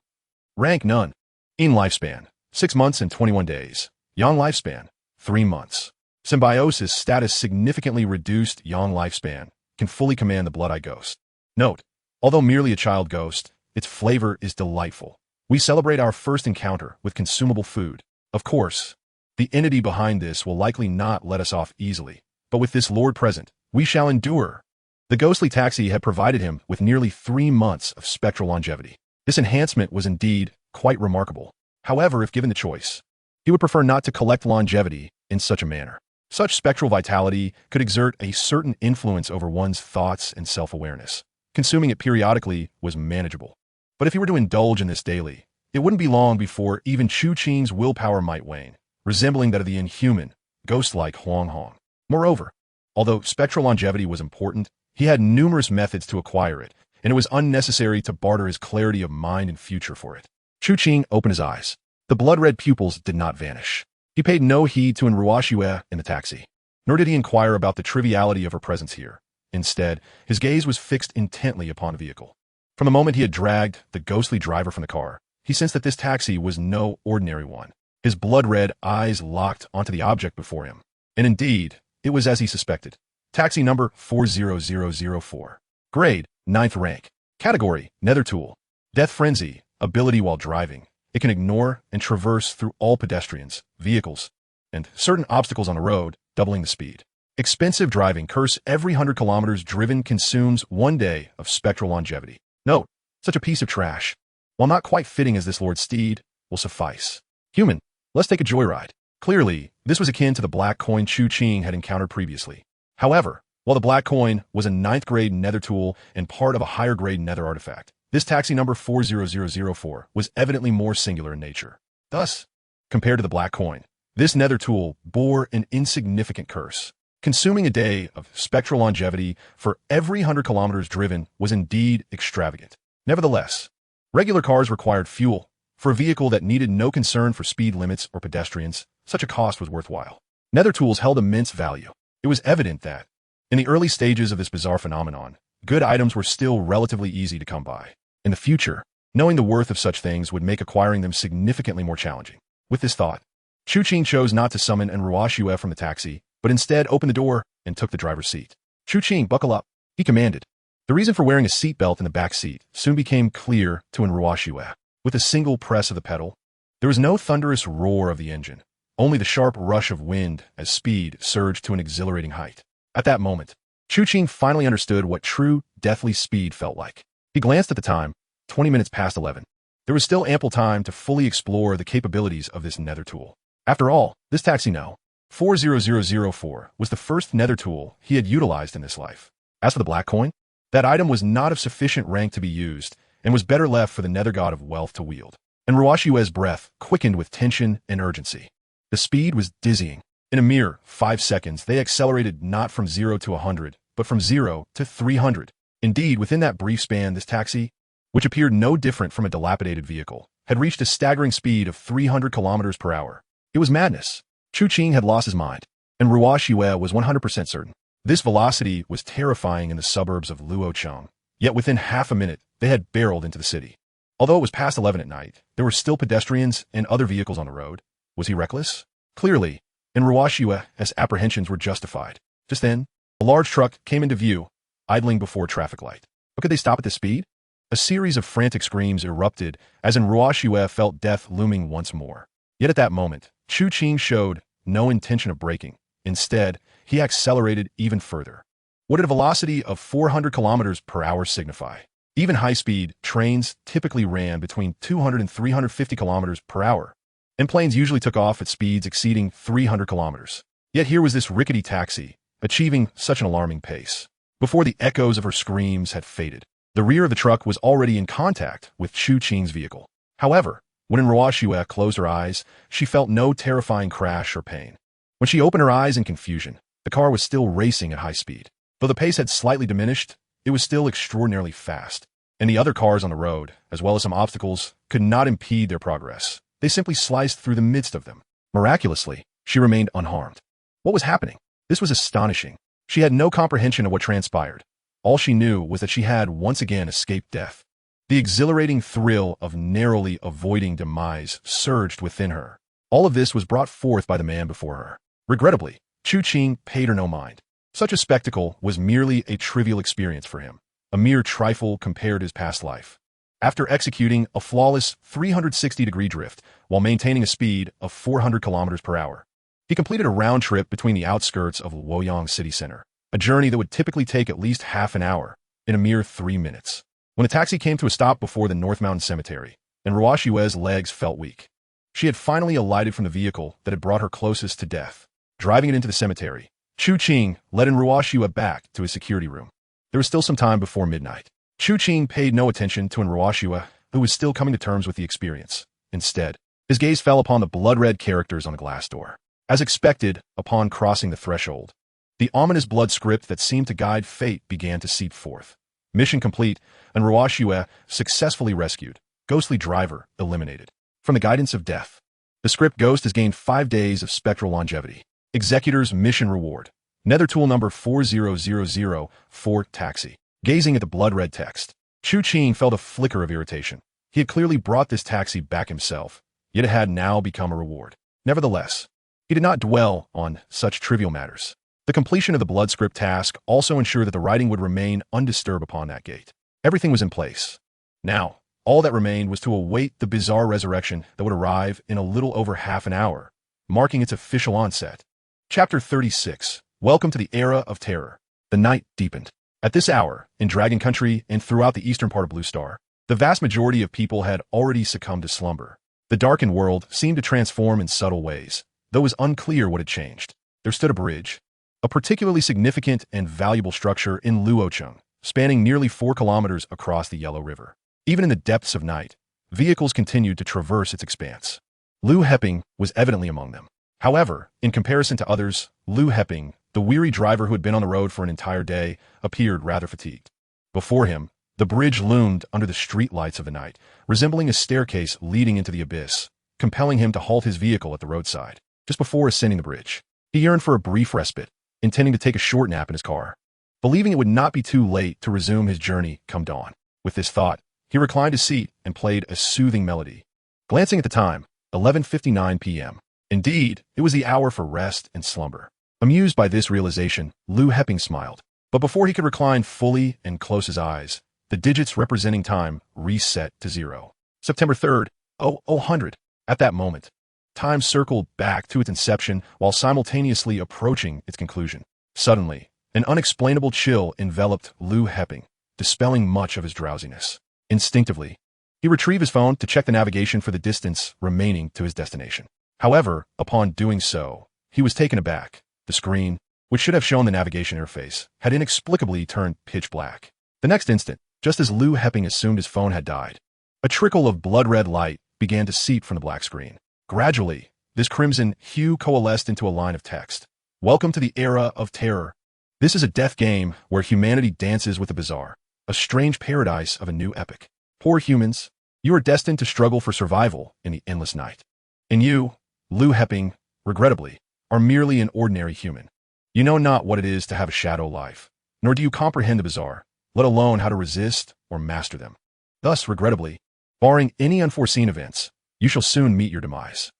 Rank none. In lifespan, 6 months and 21 days. Yang lifespan, 3 months. Symbiosis status significantly reduced. Yang lifespan, can fully command the Blood-Eye Ghost. Note, although merely a child ghost, its flavor is delightful. We celebrate our first encounter with consumable food. Of course, the entity behind this will likely not let us off easily, but with this Lord present, we shall endure. The ghostly taxi had provided him with nearly 3 months of spectral longevity. This enhancement was indeed quite remarkable. However, if given the choice, he would prefer not to collect longevity in such a manner. Such spectral vitality could exert a certain influence over one's thoughts and self-awareness. Consuming it periodically was manageable. But if he were to indulge in this daily, it wouldn't be long before even Chu Qing's willpower might wane, resembling that of the inhuman, ghost-like Huang Hong. Moreover, although spectral longevity was important, he had numerous methods to acquire it, and it was unnecessary to barter his clarity of mind and future for it. Chu Qing opened his eyes. The blood-red pupils did not vanish. He paid no heed to Ruoxue in the taxi, nor did he inquire about the triviality of her presence here. Instead, his gaze was fixed intently upon the vehicle. From the moment he had dragged the ghostly driver from the car, he sensed that this taxi was no ordinary one. His blood-red eyes locked onto the object before him. And indeed, it was as he suspected. Taxi number 40004. Grade, 9th rank. Category, Nether Tool. Death Frenzy, ability while driving. It can ignore and traverse through all pedestrians, vehicles, and certain obstacles on the road, doubling the speed. Expensive driving curse every 100 kilometers driven consumes 1 day of spectral longevity. Note, such a piece of trash, while not quite fitting as this Lord's steed, will suffice. Human, let's take a joyride. Clearly, this was akin to the black coin Chu Qing had encountered previously. However, while the black coin was a 9th grade nether tool and part of a higher grade nether artifact, this taxi number 40004 was evidently more singular in nature. Thus, compared to the black coin, this nether tool bore an insignificant curse. Consuming a day of spectral longevity for every 100 kilometers driven was indeed extravagant. Nevertheless, regular cars required fuel. For a vehicle that needed no concern for speed limits or pedestrians, such a cost was worthwhile. Nether tools held immense value. It was evident that, in the early stages of this bizarre phenomenon, good items were still relatively easy to come by. In the future, knowing the worth of such things would make acquiring them significantly more challenging. With this thought, Chu Qing chose not to summon Ruoxue from the taxi, but instead opened the door and took the driver's seat. Chu Qing, buckle up, he commanded. The reason for wearing a seatbelt in the back seat soon became clear to Ruoxue. With a single press of the pedal, there was no thunderous roar of the engine, only the sharp rush of wind as speed surged to an exhilarating height. At that moment, Chu Qing finally understood what true, deathly speed felt like. He glanced at the time, 20 minutes past 11. There was still ample time to fully explore the capabilities of this nether tool. After all, this taxi no. 40004 was the first nether tool he had utilized in this life. As for the black coin, that item was not of sufficient rank to be used, and was better left for the nether god of wealth to wield. And Ruoxue's breath quickened with tension and urgency. The speed was dizzying. In a mere 5 seconds, they accelerated not from 0 to 100, but from 0 to 300. Indeed, within that brief span, this taxi, which appeared no different from a dilapidated vehicle, had reached a staggering speed of 300 kilometers per hour. It was madness. Chu Qing had lost his mind, and Ruoxue was 100% certain. This velocity was terrifying in the suburbs of Luocheng. Yet within half a minute, they had barreled into the city. Although it was past 11 at night, there were still pedestrians and other vehicles on the road. Was he reckless? Clearly, and Ruoxue's apprehensions were justified. Just then, a large truck came into view, idling before a traffic light. But could they stop at this speed? A series of frantic screams erupted as Ruoxue felt death looming once more. Yet at that moment, Chu Qing showed no intention of braking. Instead, he accelerated even further. What did a velocity of 400 kilometers per hour signify? Even high-speed trains typically ran between 200 and 350 kilometers per hour, and planes usually took off at speeds exceeding 300 kilometers. Yet here was this rickety taxi, achieving such an alarming pace. Before the echoes of her screams had faded, the rear of the truck was already in contact with Chu Qing's vehicle. However, when Ruoxue closed her eyes, she felt no terrifying crash or pain. When she opened her eyes in confusion, the car was still racing at high speed. Though the pace had slightly diminished, it was still extraordinarily fast, and the other cars on the road, as well as some obstacles, could not impede their progress. They simply sliced through the midst of them. Miraculously, she remained unharmed. What was happening? This was astonishing. She had no comprehension of what transpired. All she knew was that she had once again escaped death. The exhilarating thrill of narrowly avoiding demise surged within her. All of this was brought forth by the man before her. Regrettably, Chu Qing paid her no mind. Such a spectacle was merely a trivial experience for him, a mere trifle compared to his past life. After executing a flawless 360-degree drift while maintaining a speed of 400 kilometers per hour, he completed a round trip between the outskirts of Luoyang city center, a journey that would typically take at least half an hour, in a mere 3 minutes. When the taxi came to a stop before the North Mountain Cemetery, and Ruoxue's legs felt weak, she had finally alighted from the vehicle that had brought her closest to death. Driving it into the cemetery, Chu Qing led Ruoxue back to his security room. There was still some time before midnight. Chu Qing paid no attention to Ruoxue, who was still coming to terms with the experience. Instead, his gaze fell upon the blood-red characters on the glass door. As expected, upon crossing the threshold, the ominous blood script that seemed to guide fate began to seep forth. Mission complete, and Ruoxue successfully rescued. Ghostly driver eliminated. From the guidance of death, the script ghost has gained 5 days of spectral longevity. Executor's mission reward. Nether tool number 40004 taxi. Gazing at the blood-red text, Chu Qing felt a flicker of irritation. He had clearly brought this taxi back himself, yet it had now become a reward. Nevertheless, he did not dwell on such trivial matters. The completion of the blood script task also ensured that the writing would remain undisturbed upon that gate. Everything was in place. Now, all that remained was to await the bizarre resurrection that would arrive in a little over half an hour, marking its official onset. Chapter 36. Welcome to the Era of Terror. The night deepened. At this hour, in Dragon Country and throughout the eastern part of Blue Star, the vast majority of people had already succumbed to slumber. The darkened world seemed to transform in subtle ways, though it was unclear what had changed. There stood a bridge, a particularly significant and valuable structure in Luocheng, spanning nearly 4 kilometers across the Yellow River. Even in the depths of night, vehicles continued to traverse its expanse. Lu Heping was evidently among them. However, in comparison to others, Lu Heping, the weary driver who had been on the road for an entire day, appeared rather fatigued. Before him, the bridge loomed under the street lights of the night, resembling a staircase leading into the abyss, compelling him to halt his vehicle at the roadside. Just before ascending the bridge, he yearned for a brief respite, intending to take a short nap in his car, believing it would not be too late to resume his journey come dawn. With this thought, he reclined his seat and played a soothing melody. Glancing at the time, 11:59 p.m. Indeed, it was the hour for rest and slumber. Amused by this realization, Lu Heping smiled. But before he could recline fully and close his eyes, the digits representing time reset to 0. September 3rd, 0000. At that moment, time circled back to its inception while simultaneously approaching its conclusion. Suddenly, an unexplainable chill enveloped Lu Heping, dispelling much of his drowsiness. Instinctively, he retrieved his phone to check the navigation for the distance remaining to his destination. However, upon doing so, he was taken aback. The screen, which should have shown the navigation interface, had inexplicably turned pitch black. The next instant, just as Lu Heping assumed his phone had died, a trickle of blood-red light began to seep from the black screen. Gradually, this crimson hue coalesced into a line of text. Welcome to the Era of Terror. This is a death game where humanity dances with the bizarre, a strange paradise of a new epoch. Poor humans, you are destined to struggle for survival in the endless night. And you, Lu Heping, regrettably, are merely an ordinary human. You know not what it is to have a shadow life, nor do you comprehend the bizarre, let alone how to resist or master them. Thus, regrettably, barring any unforeseen events, you shall soon meet your demise.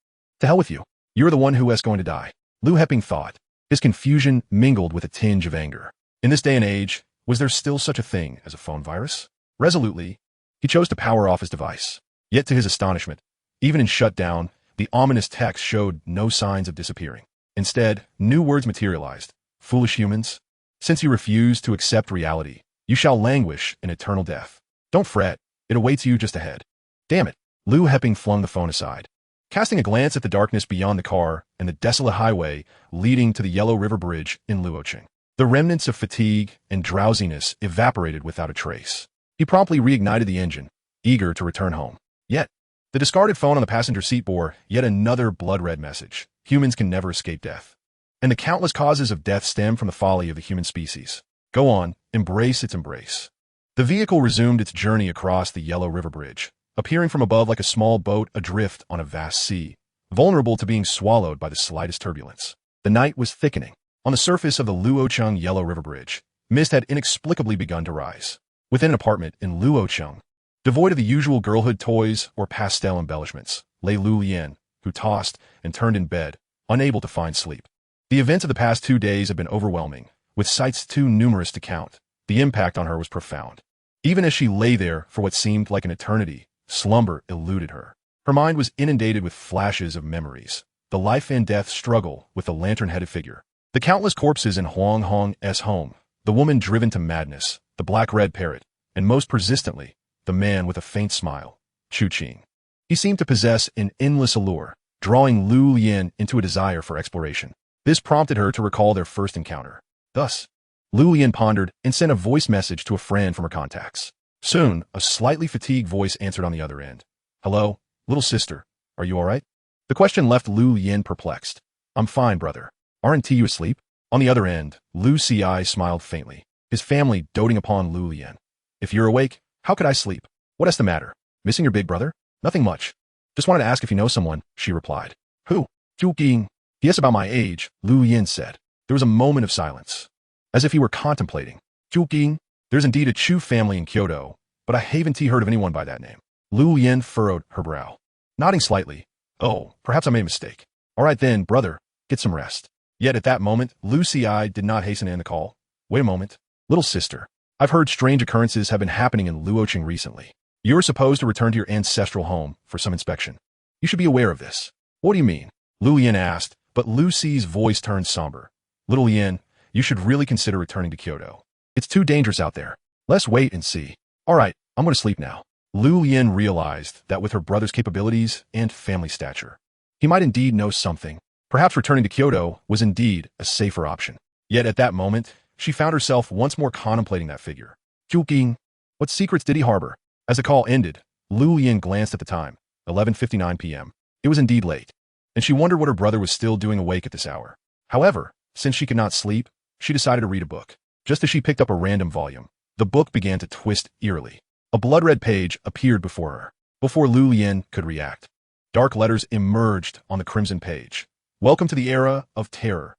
To hell with you. You are the one who is going to die. Lu Heping thought. His confusion mingled with a tinge of anger. In this day and age, was there still such a thing as a phone virus? Resolutely, he chose to power off his device. Yet to his astonishment, even in shutdown, the ominous text showed no signs of disappearing. Instead, new words materialized. Foolish humans, since you refuse to accept reality, you shall languish in eternal death. Don't fret, it awaits you just ahead. Damn it. Lu Heping flung the phone aside. Casting a glance at the darkness beyond the car and the desolate highway leading to the Yellow River Bridge in Luocheng, the remnants of fatigue and drowsiness evaporated without a trace. He promptly reignited the engine, eager to return home. Yet, the discarded phone on the passenger seat bore yet another blood-red message. Humans can never escape death. And the countless causes of death stem from the folly of the human species. Go on, embrace its embrace. The vehicle resumed its journey across the Yellow River Bridge, appearing from above like a small boat adrift on a vast sea, vulnerable to being swallowed by the slightest turbulence. The night was thickening. On the surface of the Luocheng Yellow River Bridge, mist had inexplicably begun to rise. Within an apartment in Luocheng, devoid of the usual girlhood toys or pastel embellishments, lay Lu Lian, who tossed and turned in bed, unable to find sleep. The events of the past 2 days had been overwhelming, with sights too numerous to count. The impact on her was profound. Even as she lay there for what seemed like an eternity, slumber eluded her. Her mind was inundated with flashes of memories. The life and death struggle with the lantern-headed figure. The countless corpses in Huang Hong's home, the woman driven to madness, the black-red parrot, and most persistently, the man with a faint smile, Chu Qing. He seemed to possess an endless allure, drawing Lu Lian into a desire for exploration. This prompted her to recall their first encounter. Thus, Lu Lian pondered and sent a voice message to a friend from her contacts. Soon, a slightly fatigued voice answered on the other end. Hello, little sister, are you all right? The question left Lu Lian perplexed. I'm fine, brother. Aren't you asleep? On the other end, Lu Ci smiled faintly, his family doting upon Lu Lian. If you're awake, how could I sleep? What is the matter? Missing your big brother? Nothing much. Just wanted to ask if you know someone, she replied. Who? Chu Qing. Yes, about my age, Lu Yin said. There was a moment of silence, as if he were contemplating. Chu Qing, there's indeed a Chu family in Kyoto, but I haven't heard of anyone by that name. Lu Yin furrowed her brow, nodding slightly. Oh, perhaps I made a mistake. All right then, brother, get some rest. Yet at that moment, Lu Ci did not hasten to end the call. Wait a moment. Little sister, I've heard strange occurrences have been happening in Luocheng recently. You're supposed to return to your ancestral home for some inspection. You should be aware of this. What do you mean? Lu Yin asked, but Lu Ci's voice turned somber. Little Yin, you should really consider returning to Kyoto. It's too dangerous out there. Let's wait and see. All right, I'm going to sleep now. Lu Yin realized that with her brother's capabilities and family stature, he might indeed know something. Perhaps returning to Kyoto was indeed a safer option. Yet at that moment, she found herself once more contemplating that figure. Chu Qing, what secrets did he harbor? As the call ended, Lu Yin glanced at the time, 11:59 p.m. It was indeed late, and she wondered what her brother was still doing awake at this hour. However, since she could not sleep, she decided to read a book. Just as she picked up a random volume, the book began to twist eerily. A blood-red page appeared before her. Before Lu Yin could react, dark letters emerged on the crimson page. Welcome to the era of terror.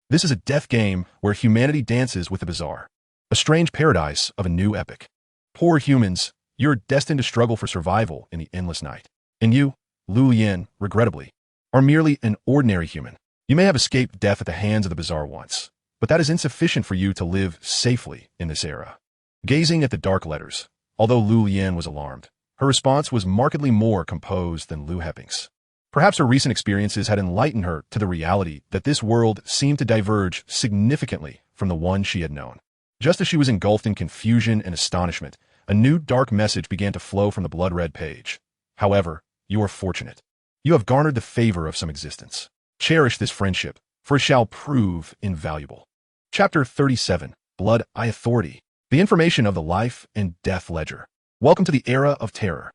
This is a death game where humanity dances with the bizarre. A strange paradise of a new epic. Poor humans, you're destined to struggle for survival in the endless night. And you, Lu Yin, regrettably, are merely an ordinary human. You may have escaped death at the hands of the bizarre once, but that is insufficient for you to live safely in this era. Gazing at the dark letters, although Lu Yin was alarmed, her response was markedly more composed than Lu Heping's. Perhaps her recent experiences had enlightened her to the reality that this world seemed to diverge significantly from the one she had known. Just as she was engulfed in confusion and astonishment, a new dark message began to flow from the blood-red page. However, you are fortunate. You have garnered the favor of some existence. Cherish this friendship, for it shall prove invaluable. Chapter 37, Blood I Authority. The information of the life and death ledger. Welcome to the era of terror.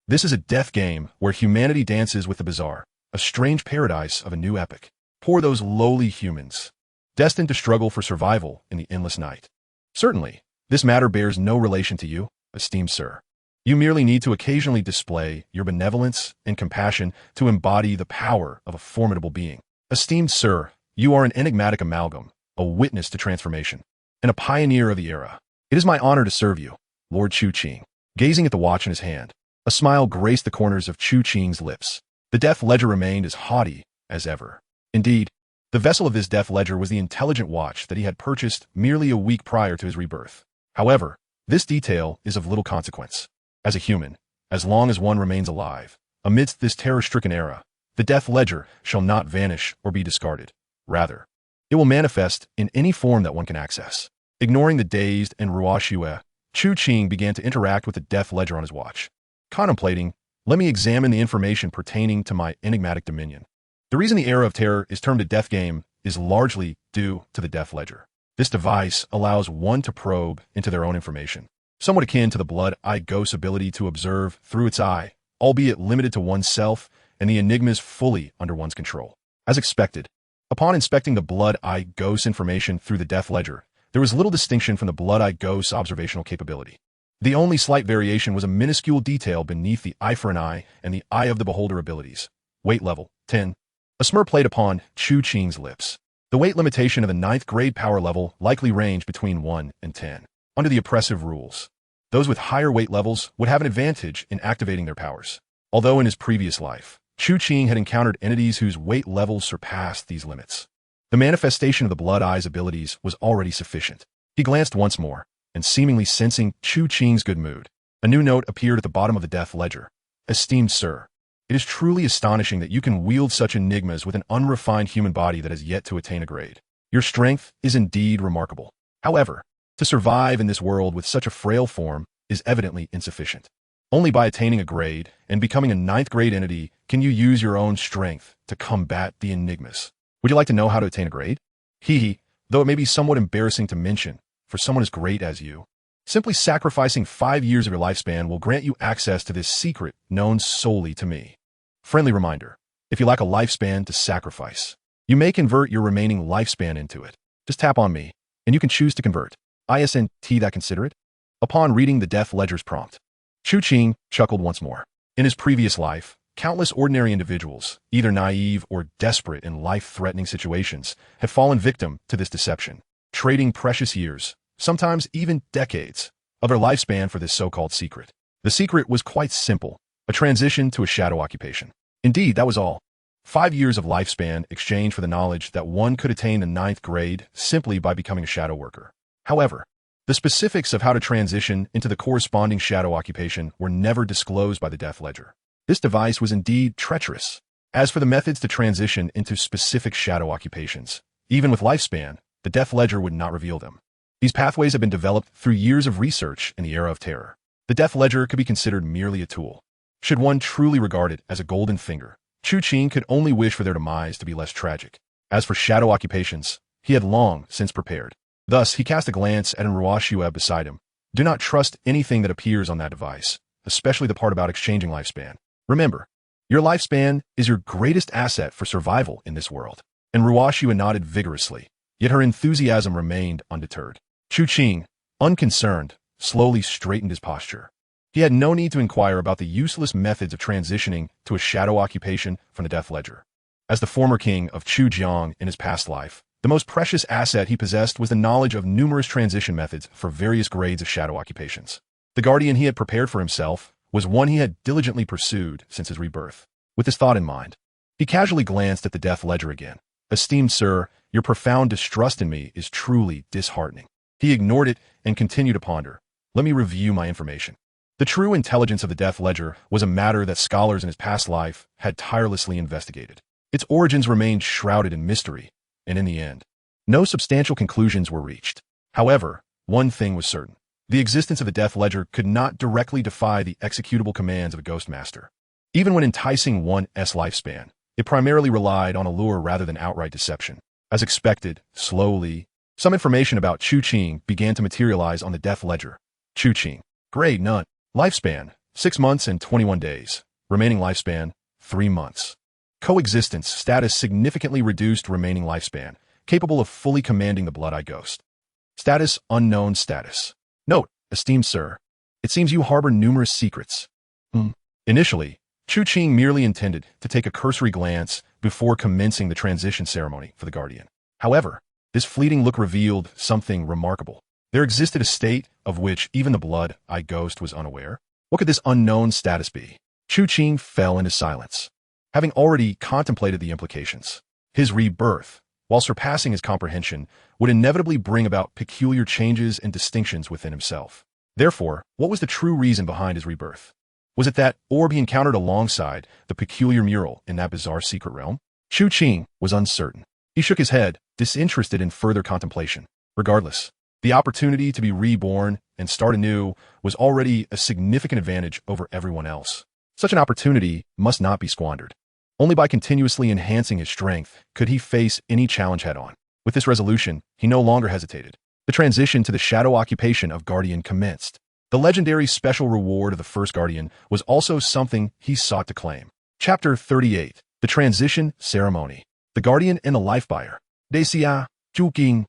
This is a death game where humanity dances with the bizarre, a strange paradise of a new epic. Poor those lowly humans, destined to struggle for survival in the endless night. Certainly, this matter bears no relation to you, esteemed sir. You merely need to occasionally display your benevolence and compassion to embody the power of a formidable being. Esteemed sir, you are an enigmatic amalgam, a witness to transformation, and a pioneer of the era. It is my honor to serve you, Lord Chu Qing. Gazing at the watch in his hand, a smile graced the corners of Chu Qing's lips. The death ledger remained as haughty as ever. Indeed, The vessel of this death ledger was the intelligent watch that he had purchased merely a week prior to his rebirth. However, this detail is of little consequence. As a human, as long as one remains alive, amidst this terror-stricken era, the death ledger shall not vanish or be discarded. Rather, it will manifest in any form that one can access. Ignoring the dazed and ruashue, Chu Qing began to interact with the death ledger on his watch. Contemplating, let me examine the information pertaining to my enigmatic dominion. The reason the era of terror is termed a death game is largely due to the death ledger. This device allows one to probe into their own information, somewhat akin to the blood-eye ghost's ability to observe through its eye, albeit limited to oneself and the enigmas fully under one's control. As expected, upon inspecting the blood-eye ghost's information through the death ledger, there was little distinction from the blood-eye ghost's observational capability. The only slight variation was a minuscule detail beneath the eye for an eye and the eye of the beholder abilities. Weight level, 10. A smirk played upon Chu Qing's lips. The weight limitation of the 9th grade power level likely ranged between 1 and 10. Under the oppressive rules, those with higher weight levels would have an advantage in activating their powers. Although in his previous life, Chu Qing had encountered entities whose weight levels surpassed these limits, the manifestation of the Blood Eye's abilities was already sufficient. He glanced once more, and seemingly sensing Chu Qing's good mood, a new note appeared at the bottom of the death ledger. Esteemed sir, it is truly astonishing that you can wield such enigmas with an unrefined human body that has yet to attain a grade. Your strength is indeed remarkable. However, to survive in this world with such a frail form is evidently insufficient. Only by attaining a grade and becoming a 9th grade entity can you use your own strength to combat the enigmas. Would you like to know how to attain a grade? Hee, though it may be somewhat embarrassing to mention, for someone as great as you, simply sacrificing 5 years of your lifespan will grant you access to this secret known solely to me. Friendly reminder, if you lack a lifespan to sacrifice, you may convert your remaining lifespan into it. Just tap on me, and you can choose to convert. Isn't that considerate? Upon reading the death ledger's prompt, Chu Qing chuckled once more. In his previous life, countless ordinary individuals, either naive or desperate in life-threatening situations, had fallen victim to this deception, trading precious years, sometimes even decades, of their lifespan for this so-called secret. The secret was quite simple, a transition to a shadow occupation. Indeed, that was all. 5 years of lifespan exchanged for the knowledge that one could attain the 9th grade simply by becoming a shadow worker. However, the specifics of how to transition into the corresponding shadow occupation were never disclosed by the death ledger. This device was indeed treacherous. As for the methods to transition into specific shadow occupations, even with lifespan, the death ledger would not reveal them. These pathways have been developed through years of research in the era of terror. The death ledger could be considered merely a tool. Should one truly regard it as a golden finger, Chu Qing could only wish for their demise to be less tragic. As for shadow occupations, he had long since prepared. Thus, he cast a glance at Ruashue beside him. Do not trust anything that appears on that device, especially the part about exchanging lifespan. Remember, your lifespan is your greatest asset for survival in this world. And Ruashue nodded vigorously, yet her enthusiasm remained undeterred. Chu Qing, unconcerned, slowly straightened his posture. He had no need to inquire about the useless methods of transitioning to a shadow occupation from the death ledger. As the former king of Chu Jiang in his past life, the most precious asset he possessed was the knowledge of numerous transition methods for various grades of shadow occupations. The guardian he had prepared for himself was one he had diligently pursued since his rebirth. With this thought in mind, he casually glanced at the death ledger again. Esteemed sir, your profound distrust in me is truly disheartening. He ignored it and continued to ponder. Let me review my information. The true intelligence of the death ledger was a matter that scholars in his past life had tirelessly investigated. Its origins remained shrouded in mystery, and in the end, no substantial conclusions were reached. However, one thing was certain. The existence of the death ledger could not directly defy the executable commands of a ghost master. Even when enticing one's lifespan, it primarily relied on allure rather than outright deception. As expected, slowly, some information about Chu Qing began to materialize on the death ledger. Chu Qing. Grade none. Lifespan, 6 months and 21 days. Remaining lifespan, 3 months. Coexistence status significantly reduced remaining lifespan, capable of fully commanding the Blood-Eye Ghost. Status unknown status. Note, esteemed sir, it seems you harbor numerous secrets. Initially, Chu Qing merely intended to take a cursory glance before commencing the transition ceremony for the guardian. However, this fleeting look revealed something remarkable. There existed a state of which even the Blood-Eye Ghost was unaware. What could this unknown status be? Chu Qing fell into silence. Having already contemplated the implications, his rebirth, while surpassing his comprehension, would inevitably bring about peculiar changes and distinctions within himself. Therefore, what was the true reason behind his rebirth? Was it that orb he encountered alongside the peculiar mural in that bizarre secret realm? Chu Qing was uncertain. He shook his head, disinterested in further contemplation. Regardless, the opportunity to be reborn and start anew was already a significant advantage over everyone else. Such an opportunity must not be squandered. Only by continuously enhancing his strength could he face any challenge head-on. With this resolution, he no longer hesitated. The transition to the shadow occupation of Guardian commenced. The legendary special reward of the first Guardian was also something he sought to claim. Chapter 38. The Transition Ceremony. The Guardian and the Life Buyer. Chu Qing.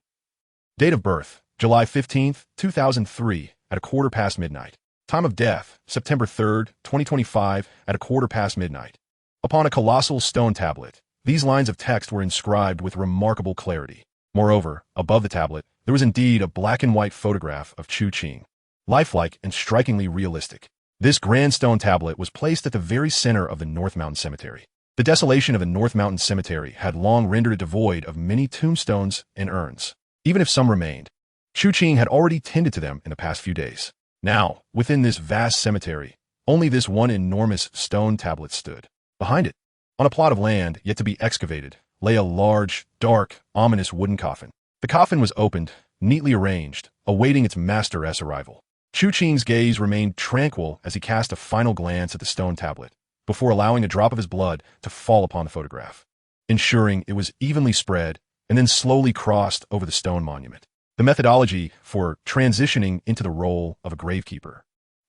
Date of birth, July 15, 2003, at midnight. Time of death, September 3, 2025, at midnight. Upon a colossal stone tablet, these lines of text were inscribed with remarkable clarity. Moreover, above the tablet, there was indeed a black-and-white photograph of Chu Qing, lifelike and strikingly realistic. This grand stone tablet was placed at the very center of the North Mountain Cemetery. The desolation of the North Mountain Cemetery had long rendered it devoid of many tombstones and urns. Even if some remained, Chu Qing had already tended to them in the past few days. Now, within this vast cemetery, only this one enormous stone tablet stood. Behind it, on a plot of land yet to be excavated, lay a large, dark, ominous wooden coffin. The coffin was opened, neatly arranged, awaiting its master's arrival. Chu Qing's gaze remained tranquil as he cast a final glance at the stone tablet, before allowing a drop of his blood to fall upon the photograph, ensuring it was evenly spread and then slowly crossed over the stone monument. The methodology for transitioning into the role of a gravekeeper,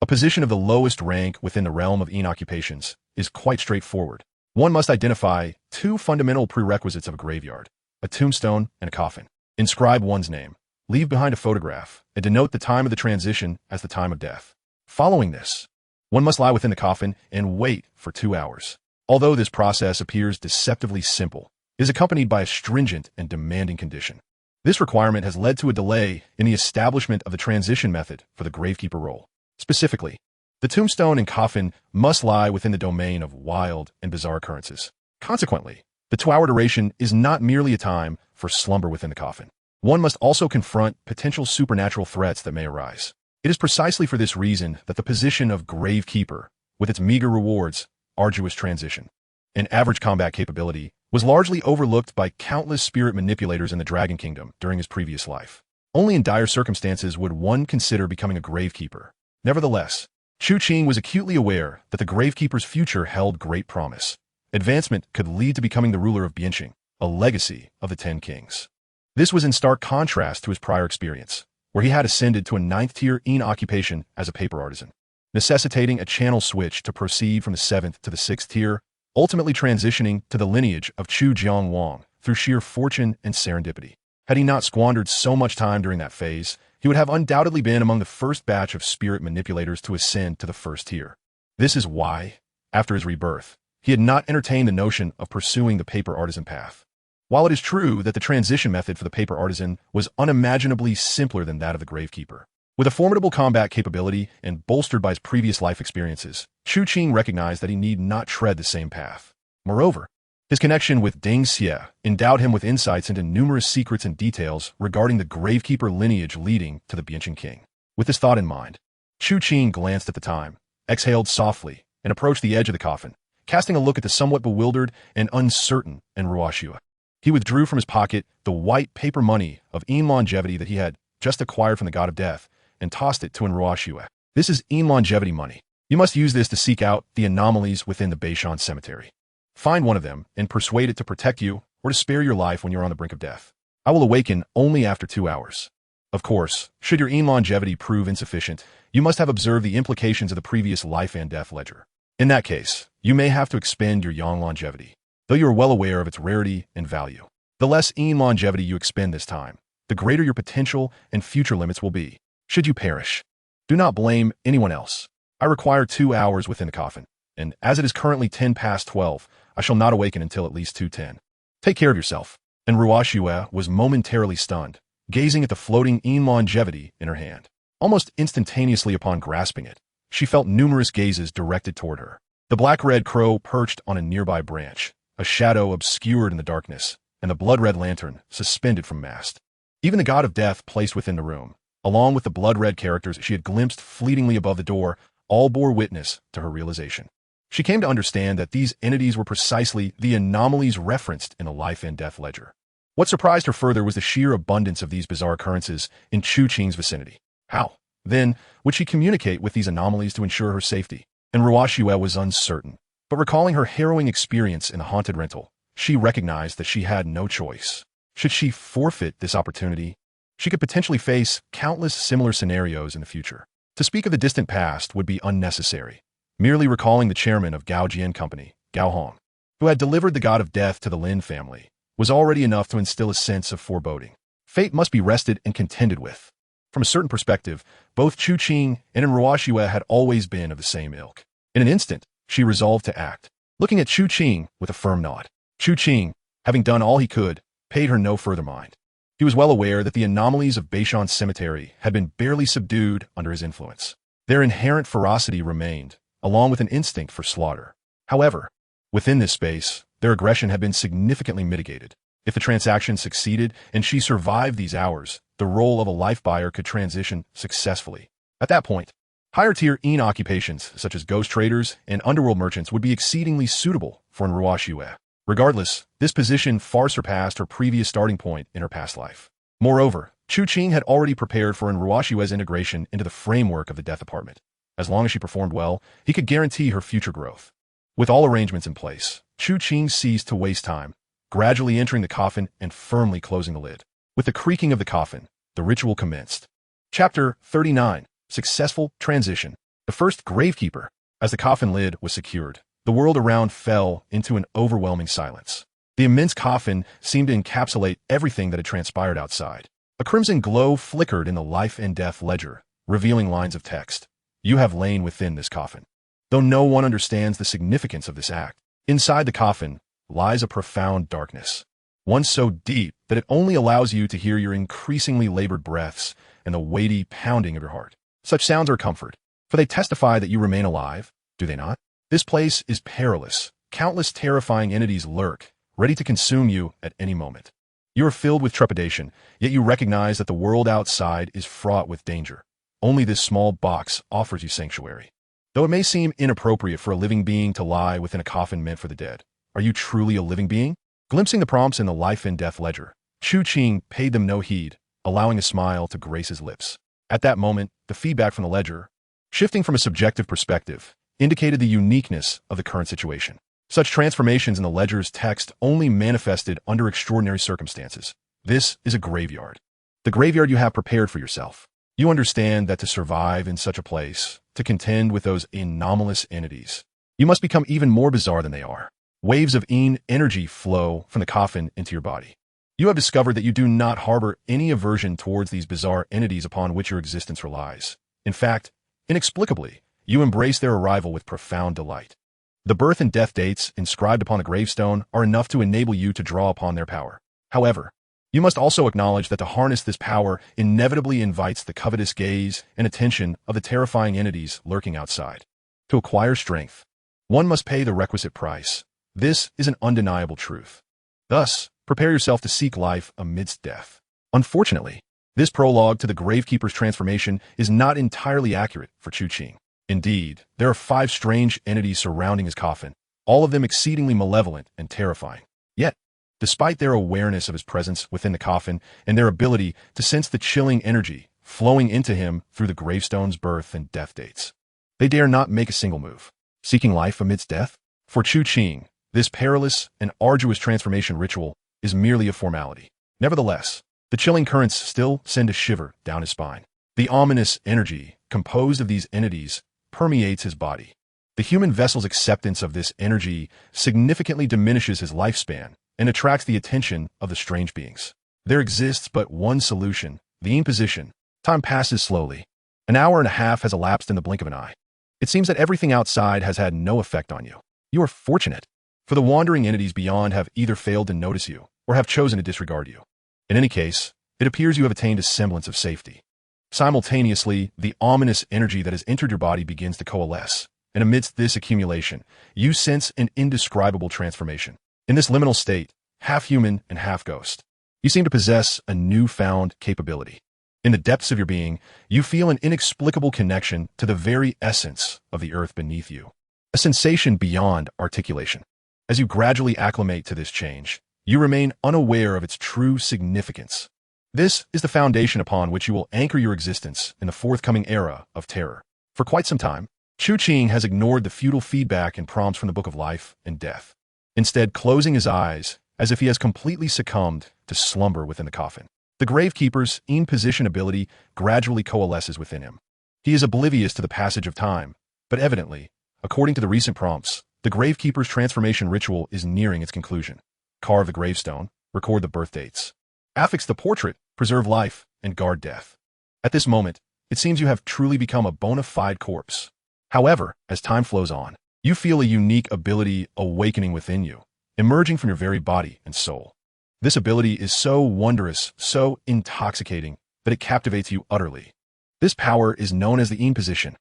a position of the lowest rank within the realm of occupations, is quite straightforward. One must identify two fundamental prerequisites of a graveyard: a tombstone and a coffin. Inscribe one's name, leave behind a photograph, and denote the time of the transition as the time of death. Following this, one must lie within the coffin and wait for 2 hours. Although this process appears deceptively simple, it is accompanied by a stringent and demanding condition. This requirement has led to a delay in the establishment of the transition method for the gravekeeper role. Specifically, the tombstone and coffin must lie within the domain of wild and bizarre occurrences. Consequently, the 2-hour duration is not merely a time for slumber within the coffin. One must also confront potential supernatural threats that may arise. It is precisely for this reason that the position of gravekeeper, with its meager rewards, arduous transition, and average combat capability, was largely overlooked by countless spirit manipulators in the Dragon Kingdom during his previous life. Only in dire circumstances would one consider becoming a gravekeeper. Nevertheless, Chu Qing was acutely aware that the gravekeeper's future held great promise. Advancement could lead to becoming the ruler of Bianqing, a legacy of the 10 Kings. This was in stark contrast to his prior experience, where he had ascended to a 9th-tier occupation as a paper artisan, necessitating a channel switch to proceed from the 7th to the 6th tier, ultimately transitioning to the lineage of Chu Jiangwang through sheer fortune and serendipity. Had he not squandered so much time during that phase, he would have undoubtedly been among the first batch of spirit manipulators to ascend to the 1st tier. This is why, after his rebirth, he had not entertained the notion of pursuing the paper artisan path. While it is true that the transition method for the paper artisan was unimaginably simpler than that of the gravekeeper, with a formidable combat capability and bolstered by his previous life experiences, Chu Qing recognized that he need not tread the same path. Moreover, his connection with Deng Xie endowed him with insights into numerous secrets and details regarding the gravekeeper lineage leading to the Bianqing King. With this thought in mind, Chu Qing glanced at the time, exhaled softly, and approached the edge of the coffin, casting a look at the somewhat bewildered and uncertain Enruashua. He withdrew from his pocket the white paper money of longevity that he had just acquired from the god of death and tossed it to Enruashua. This is longevity money. You must use this to seek out the anomalies within the Beishan cemetery. Find one of them and persuade it to protect you or to spare your life when you're on the brink of death. I will awaken only after 2 hours. Of course, should your longevity prove insufficient, you must have observed the implications of the previous life and death ledger. In that case, you may have to expend your yang longevity, though you are well aware of its rarity and value. The less longevity you expend this time, the greater your potential and future limits will be. Should you perish, do not blame anyone else. I require 2 hours within the coffin, and as it is currently 12, I shall not awaken until at least 2:10. Take care of yourself. And Ruashue was momentarily stunned, gazing at the floating longevity in her hand. Almost instantaneously upon grasping it, she felt numerous gazes directed toward her. The black-red crow perched on a nearby branch, a shadow obscured in the darkness, and the blood-red lantern suspended from mast. Even the god of death placed within the room, along with the blood-red characters she had glimpsed fleetingly above the door, all bore witness to her realization. She came to understand that these entities were precisely the anomalies referenced in the life and death ledger. What surprised her further was the sheer abundance of these bizarre occurrences in Chu Qing's vicinity. How, then, would she communicate with these anomalies to ensure her safety? And Ruoxue was uncertain. But recalling her harrowing experience in the haunted rental, she recognized that she had no choice. Should she forfeit this opportunity, she could potentially face countless similar scenarios in the future. To speak of the distant past would be unnecessary. Merely recalling the chairman of Gao Jian Company, Gao Hong, who had delivered the god of death to the Lin family, was already enough to instill a sense of foreboding. Fate must be wrested and contended with. From a certain perspective, both Chu Qing and Ruoxue had always been of the same ilk. In an instant, she resolved to act, looking at Chu Qing with a firm nod. Chu Qing, having done all he could, paid her no further mind. He was well aware that the anomalies of Beishan Cemetery had been barely subdued under his influence. Their inherent ferocity remained, along with an instinct for slaughter. However, within this space, their aggression had been significantly mitigated. If the transaction succeeded and she survived these hours, the role of a life buyer could transition successfully. At that point, higher-tier occupations such as ghost traders and underworld merchants would be exceedingly suitable for Ruoxue. Regardless, this position far surpassed her previous starting point in her past life. Moreover, Chu Qing had already prepared for Ruoxue's integration into the framework of the death apartment. As long as she performed well, he could guarantee her future growth. With all arrangements in place, Chu Qing ceased to waste time, gradually entering the coffin and firmly closing the lid. With the creaking of the coffin, the ritual commenced. Chapter 39. Successful Transition. The first gravekeeper. As the coffin lid was secured, the world around fell into an overwhelming silence. The immense coffin seemed to encapsulate everything that had transpired outside. A crimson glow flickered in the life and death ledger, revealing lines of text. You have lain within this coffin. Though no one understands the significance of this act, inside the coffin lies a profound darkness. One so deep that it only allows you to hear your increasingly labored breaths and the weighty pounding of your heart. Such sounds are comfort, for they testify that you remain alive, do they not? This place is perilous. Countless terrifying entities lurk, ready to consume you at any moment. You are filled with trepidation, yet you recognize that the world outside is fraught with danger. Only this small box offers you sanctuary. Though it may seem inappropriate for a living being to lie within a coffin meant for the dead, are you truly a living being? Glimpsing the prompts in the life and death ledger, Chu Qing paid them no heed, allowing a smile to grace his lips. At that moment, the feedback from the ledger, shifting from a subjective perspective, indicated the uniqueness of the current situation. Such transformations in the ledger's text only manifested under extraordinary circumstances. This is a graveyard. The graveyard you have prepared for yourself. You understand that to survive in such a place, to contend with those anomalous entities, you must become even more bizarre than they are. Waves of energy flow from the coffin into your body. You have discovered that you do not harbor any aversion towards these bizarre entities upon which your existence relies. In fact, inexplicably, you embrace their arrival with profound delight. The birth and death dates inscribed upon the gravestone are enough to enable you to draw upon their power. However, you must also acknowledge that to harness this power inevitably invites the covetous gaze and attention of the terrifying entities lurking outside. To acquire strength, one must pay the requisite price. This is an undeniable truth. Thus, prepare yourself to seek life amidst death. Unfortunately, this prologue to the gravekeeper's transformation is not entirely accurate for Chu Qing. Indeed, there are 5 strange entities surrounding his coffin, all of them exceedingly malevolent and terrifying. Yet, despite their awareness of his presence within the coffin and their ability to sense the chilling energy flowing into him through the gravestone's birth and death dates, they dare not make a single move. Seeking life amidst death? For Chu Qing, this perilous and arduous transformation ritual is merely a formality. Nevertheless, the chilling currents still send a shiver down his spine. The ominous energy, composed of these entities, permeates his body. The human vessel's acceptance of this energy significantly diminishes his lifespan and attracts the attention of the strange beings. There exists but one solution, the imposition. Time passes slowly. An hour and a half has elapsed in the blink of an eye. It seems that everything outside has had no effect on you. You are fortunate, for the wandering entities beyond have either failed to notice you or have chosen to disregard you. In any case, it appears you have attained a semblance of safety. Simultaneously, the ominous energy that has entered your body begins to coalesce, and amidst this accumulation, you sense an indescribable transformation. In this liminal state, half human and half ghost. You seem to possess a newfound capability. In the depths of your being, you feel an inexplicable connection to the very essence of the earth beneath you, a sensation beyond articulation. As you gradually acclimate to this change, you remain unaware of its true significance. This is the foundation upon which you will anchor your existence in the forthcoming era of terror. For quite some time, Chu Qing has ignored the futile feedback and prompts from the Book of Life and Death, instead closing his eyes as if he has completely succumbed to slumber within the coffin. The Gravekeeper's in-position ability gradually coalesces within him. He is oblivious to the passage of time, but evidently, according to the recent prompts, the Gravekeeper's transformation ritual is nearing its conclusion. Carve the gravestone, record the birth dates, affix the portrait, preserve life, and guard death. At this moment, it seems you have truly become a bona fide corpse. However, as time flows on, you feel a unique ability awakening within you, emerging from your very body and soul. This ability is so wondrous, so intoxicating, that it captivates you utterly. This power is known as the Yin position.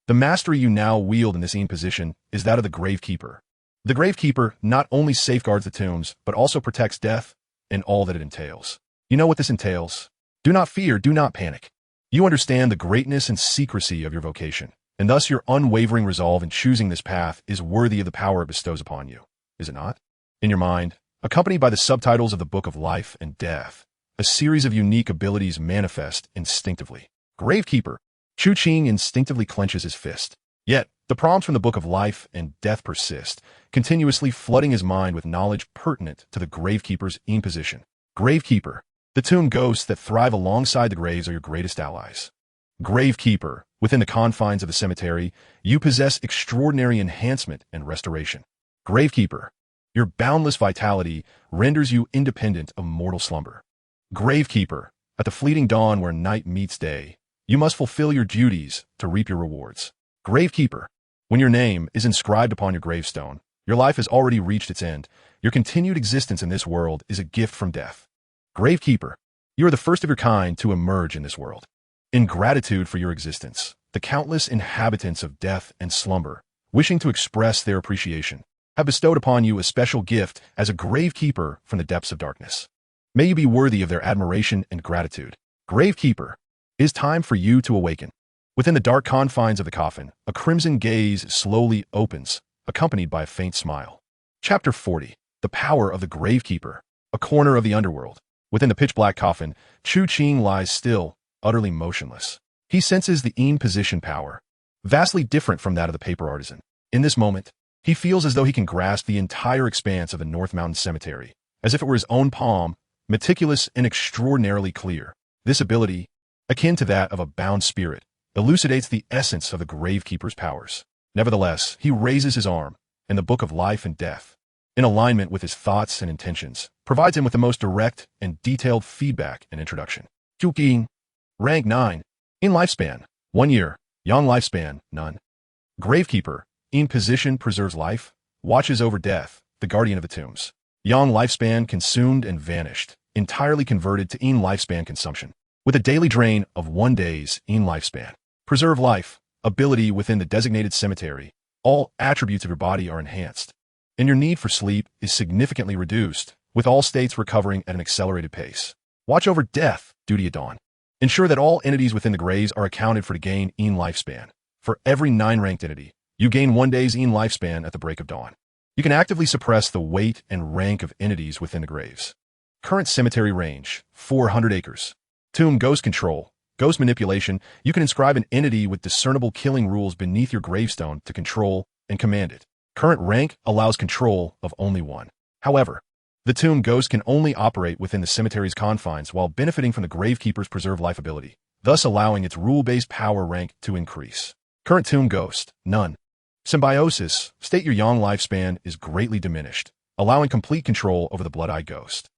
The mastery you now wield in this Yin position is that of the Gravekeeper. The Gravekeeper not only safeguards the tombs, but also protects death and all that it entails. You know what this entails? Do not fear, do not panic. You understand the greatness and secrecy of your vocation, and thus your unwavering resolve in choosing this path is worthy of the power it bestows upon you, is it not? In your mind, accompanied by the subtitles of the Book of Life and Death, a series of unique abilities manifest instinctively. Gravekeeper. Chu Qing instinctively clenches his fist. Yet, the prompts from the Book of Life and Death persist, continuously flooding his mind with knowledge pertinent to the Gravekeeper's imposition. Gravekeeper. The tomb ghosts that thrive alongside the graves are your greatest allies. Gravekeeper. Within the confines of the cemetery, you possess extraordinary enhancement and restoration. Gravekeeper. Your boundless vitality renders you independent of mortal slumber. Gravekeeper, at the fleeting dawn where night meets day, you must fulfill your duties to reap your rewards. Gravekeeper, when your name is inscribed upon your gravestone, your life has already reached its end. Your continued existence in this world is a gift from death. Gravekeeper, you are the first of your kind to emerge in this world. In gratitude for your existence, the countless inhabitants of death and slumber, wishing to express their appreciation, have bestowed upon you a special gift as a Gravekeeper from the depths of darkness. May you be worthy of their admiration and gratitude. Gravekeeper, it is time for you to awaken. Within the dark confines of the coffin, a crimson gaze slowly opens, accompanied by a faint smile. Chapter 40. The Power of the Gravekeeper. A corner of the underworld. Within the pitch-black coffin, Chu Qing lies still, utterly motionless. He senses the Yin position power, vastly different from that of the paper artisan. In this moment, he feels as though he can grasp the entire expanse of the North Mountain Cemetery, as if it were his own palm, meticulous and extraordinarily clear. This ability, akin to that of a bound spirit, elucidates the essence of the Gravekeeper's powers. Nevertheless, he raises his arm, and the Book of Life and Death, in alignment with his thoughts and intentions, provides him with the most direct and detailed feedback and introduction. Chu Qing. Rank 9. In lifespan, 1 year. Young lifespan, none. Gravekeeper. In position preserves life, watches over death, the guardian of the tombs. Young lifespan consumed and vanished, entirely converted to in lifespan consumption. With a daily drain of 1 day's in lifespan. Preserve life, ability within the designated cemetery. All attributes of your body are enhanced, and your need for sleep is significantly reduced, with all states recovering at an accelerated pace. Watch over death, duty at dawn. Ensure that all entities within the graves are accounted for to gain in lifespan. For every 9 ranked entity, you gain 1 day's in lifespan at the break of dawn. You can actively suppress the weight and rank of entities within the graves. Current cemetery range, 400 acres. Tomb ghost control, ghost manipulation. You can inscribe an entity with discernible killing rules beneath your gravestone to control and command it. Current rank allows control of only 1. However, the tomb ghost can only operate within the cemetery's confines while benefiting from the Gravekeeper's preserve life ability, thus allowing its rule-based power rank to increase. Current tomb ghost, none. Symbiosis, state your young lifespan is greatly diminished, allowing complete control over the blood-eye ghost.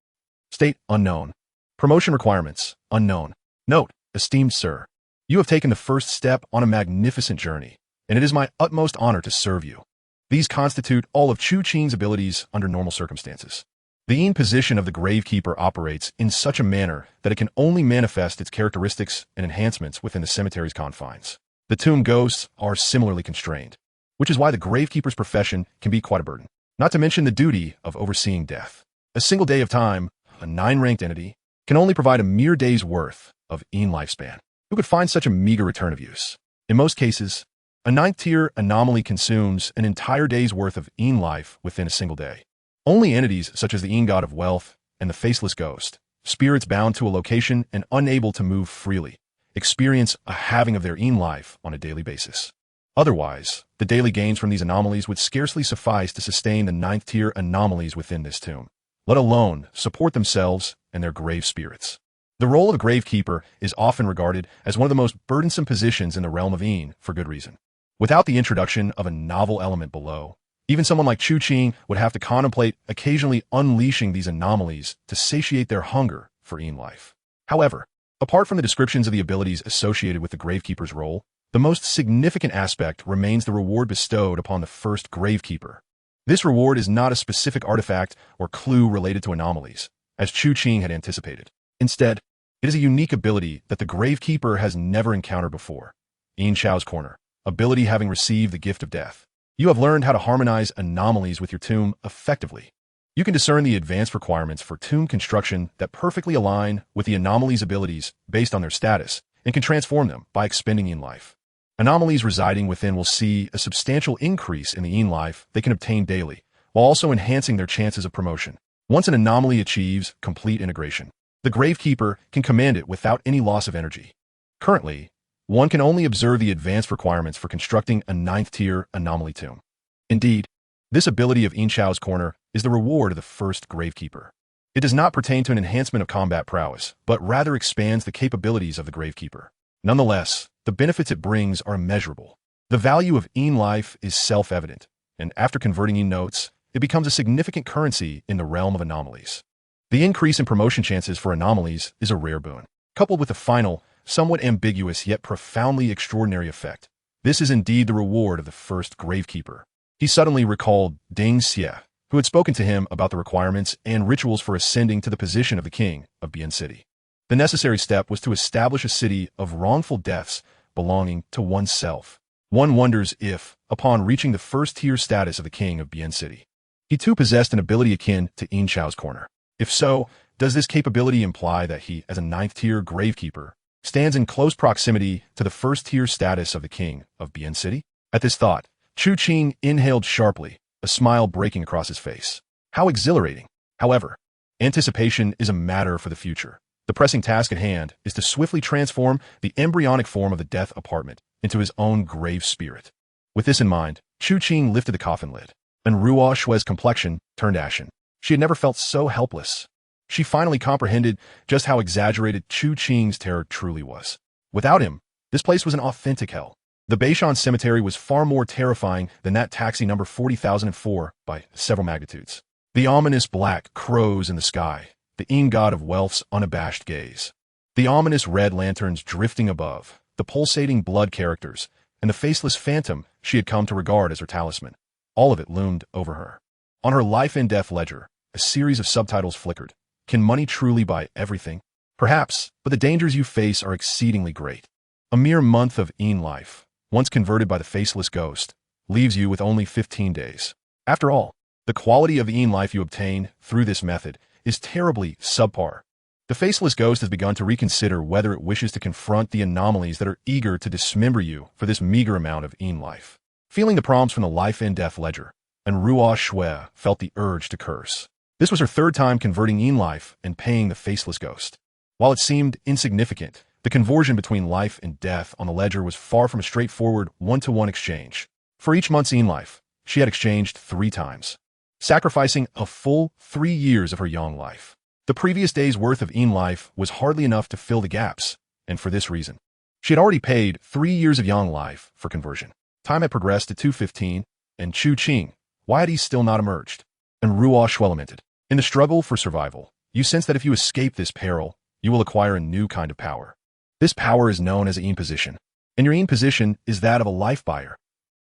State unknown. Promotion requirements, unknown. Note, esteemed sir, you have taken the first step on a magnificent journey, and it is my utmost honor to serve you. These constitute all of Chu Qing's abilities under normal circumstances. The Yin position of the Gravekeeper operates in such a manner that it can only manifest its characteristics and enhancements within the cemetery's confines. The tomb ghosts are similarly constrained, which is why the Gravekeeper's profession can be quite a burden, not to mention the duty of overseeing death. A single day of time, a 9-ranked entity, can only provide a mere day's worth of lifespan. Who could find such a meager return of use? In most cases, a 9th-tier anomaly consumes an entire day's worth of life within a single day. Only entities such as the god of wealth and the faceless ghost, spirits bound to a location and unable to move freely, experience a halving of their life on a daily basis. Otherwise, the daily gains from these anomalies would scarcely suffice to sustain the 9th-tier anomalies within this tomb, let alone support themselves and their grave spirits. The role of a gravekeeper is often regarded as one of the most burdensome positions in the realm of for good reason. Without the introduction of a novel element below, even someone like Chu Qing would have to contemplate occasionally unleashing these anomalies to satiate their hunger for life. However, apart from the descriptions of the abilities associated with the gravekeeper's role, the most significant aspect remains the reward bestowed upon the first gravekeeper. This reward is not a specific artifact or clue related to anomalies, as Chu Qing had anticipated. Instead, it is a unique ability that the gravekeeper has never encountered before. Chao's Corner, ability having received the gift of death. You have learned how to harmonize anomalies with your tomb effectively. You can discern the advanced requirements for tomb construction that perfectly align with the anomalies' abilities based on their status and can transform them by expending life. Anomalies residing within will see a substantial increase in the life they can obtain daily, while also enhancing their chances of promotion. Once an anomaly achieves complete integration, the gravekeeper can command it without any loss of energy. Currently, one can only observe the advanced requirements for constructing a 9th-tier anomaly tomb. Indeed, this ability of Chao's Corner is the reward of the first gravekeeper. It does not pertain to an enhancement of combat prowess, but rather expands the capabilities of the gravekeeper. Nonetheless, the benefits it brings are immeasurable. The value of life is self-evident, and after converting notes, it becomes a significant currency in the realm of anomalies. The increase in promotion chances for anomalies is a rare boon, coupled with a final, somewhat ambiguous yet profoundly extraordinary effect. This is indeed the reward of the first gravekeeper. He suddenly recalled Ding Xie, who had spoken to him about the requirements and rituals for ascending to the position of the king of Bien City. The necessary step was to establish a city of wrongful deaths belonging to oneself. One wonders if, upon reaching the first-tier status of the king of Bien City, he too possessed an ability akin to Chao's Corner. If so, does this capability imply that he, as a 9th-tier gravekeeper, stands in close proximity to the first-tier status of the king of Bien City? At this thought, Chu Qing inhaled sharply, a smile breaking across his face. How exhilarating! However, anticipation is a matter for the future. The pressing task at hand is to swiftly transform the embryonic form of the death apartment into his own grave spirit. With this in mind, Chu Qing lifted the coffin lid, and Ruo Shui's complexion turned ashen. She had never felt so helpless. She finally comprehended just how exaggerated Chu Qing's terror truly was. Without him, this place was an authentic hell. The Beishan Cemetery was far more terrifying than that taxi number 40,004 by several magnitudes. The ominous black crows in the sky, the god of wealth's unabashed gaze, the ominous red lanterns drifting above, the pulsating blood characters, and the faceless phantom she had come to regard as her talisman. All of it loomed over her. On her life and death ledger, a series of subtitles flickered. Can money truly buy everything? Perhaps, but the dangers you face are exceedingly great. A mere month of life, once converted by the faceless ghost, leaves you with only 15 days. After all, the quality of life you obtain through this method is terribly subpar. The faceless ghost has begun to reconsider whether it wishes to confront the anomalies that are eager to dismember you for this meager amount of life. Feeling the prompts from the life and death ledger, and Ruo Shui felt the urge to curse. This was her third time converting life and paying the faceless ghost. While it seemed insignificant, the conversion between life and death on the ledger was far from a straightforward one-to-one exchange. For each month's life, she had exchanged 3 times, sacrificing a full 3 years of her young life. The previous day's worth of life was hardly enough to fill the gaps, and for this reason, she had already paid 3 years of young life for conversion. Time had progressed to 2:15, and Chu Qing, why had he still not emerged? And Ruo Shui lamented. In the struggle for survival, you sense that if you escape this peril, you will acquire a new kind of power. This power is known as a position, and your position is that of a life buyer.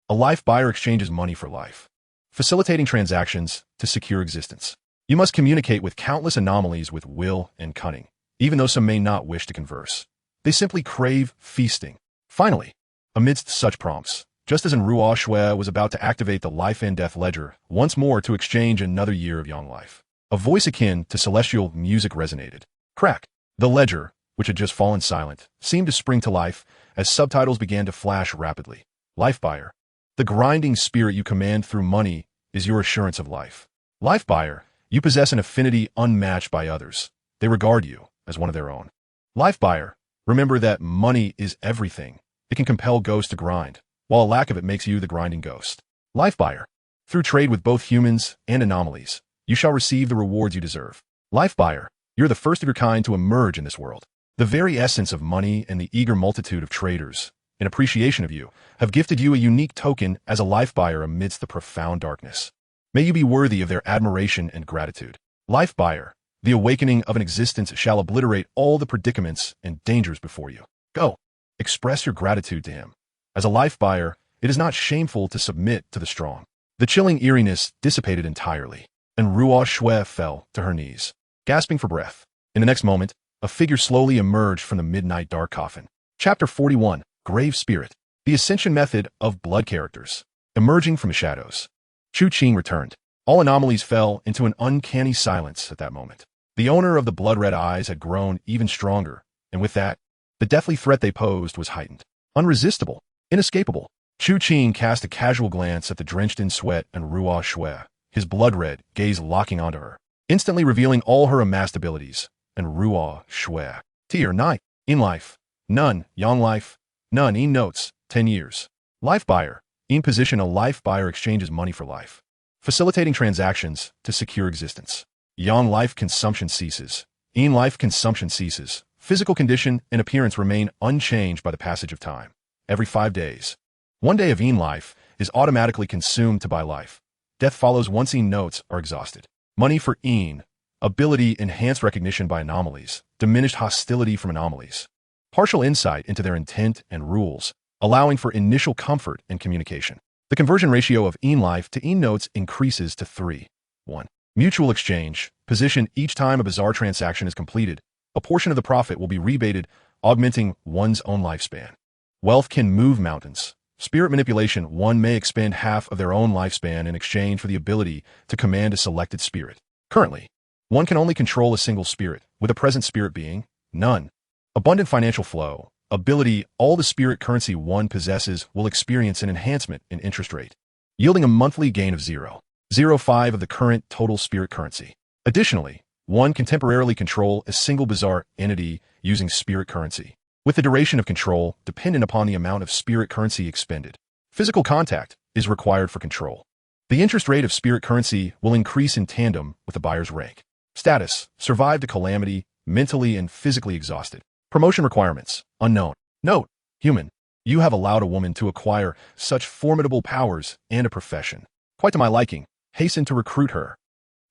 A life buyer exchanges money for life, facilitating transactions to secure existence. You must communicate with countless anomalies with will and cunning, even though some may not wish to converse. They simply crave feasting. Finally, amidst such prompts, just as Ruo Shui was about to activate the life and death ledger once more to exchange another year of young life, A voice akin to celestial music resonated. Crack. The ledger, which had just fallen silent, seemed to spring to life as subtitles began to flash rapidly. Life buyer. The grinding spirit you command through money is your assurance of life. Life buyer. You possess an affinity unmatched by others. They regard you as one of their own. Life buyer. Remember that money is everything. It can compel ghosts to grind, while a lack of it makes you the grinding ghost. Life buyer. Through trade with both humans and anomalies, you shall receive the rewards you deserve. Life buyer. You're the first of your kind to emerge in this world. The very essence of money and the eager multitude of traders, in appreciation of you, have gifted you a unique token as a life buyer amidst the profound darkness. May you be worthy of their admiration and gratitude. Life buyer. The awakening of an existence shall obliterate all the predicaments and dangers before you. Go. Express your gratitude to him. As a life buyer, it is not shameful to submit to the strong. The chilling eeriness dissipated entirely, and Ruo Shui fell to her knees, gasping for breath. In the next moment, a figure slowly emerged from the midnight dark coffin. Chapter 41, Grave Spirit. The Ascension Method of Blood Characters. Emerging from the shadows. Chu Qing returned. All anomalies fell into an uncanny silence at that moment. The owner of the blood-red eyes had grown even stronger, and with that, the deathly threat they posed was heightened. Unresistible, inescapable. Chu Qing cast a casual glance at the drenched-in-sweat and Ruo Shui, his blood-red gaze locking onto her, instantly revealing all her amassed abilities. And Ruo Shui. Tier 9. In life. None. Yang life. None. In notes. 10 years. Life buyer. In position, a life buyer exchanges money for life, facilitating transactions to secure existence. Yang life consumption ceases. In life consumption ceases. Physical condition and appearance remain unchanged by the passage of time. Every 5 days. 1 day of in life is automatically consumed to buy life. Death follows once in notes are exhausted. Money for in. Ability enhanced recognition by anomalies. Diminished hostility from anomalies. Partial insight into their intent and rules, allowing for initial comfort and communication. The conversion ratio of in life to in notes increases to 3:1. Mutual exchange. Position. Each time a bizarre transaction is completed, a portion of the profit will be rebated, augmenting one's own lifespan. Wealth can move mountains. Spirit manipulation. One may expend half of their own lifespan in exchange for the ability to command a selected spirit. Currently, one can only control a single spirit, with a present spirit being none. Abundant financial flow. Ability. All the spirit currency one possesses will experience an enhancement in interest rate, yielding a monthly gain of 0.05 of the current total spirit currency. Additionally, one can temporarily control a single bizarre entity using spirit currency, with the duration of control dependent upon the amount of spirit currency expended. Physical contact is required for control. The interest rate of spirit currency will increase in tandem with the buyer's rank. Status. Survived a calamity, mentally and physically exhausted. Promotion requirements. Unknown. Note. Human. You have allowed a woman to acquire such formidable powers and a profession. Quite to my liking. Hasten to recruit her.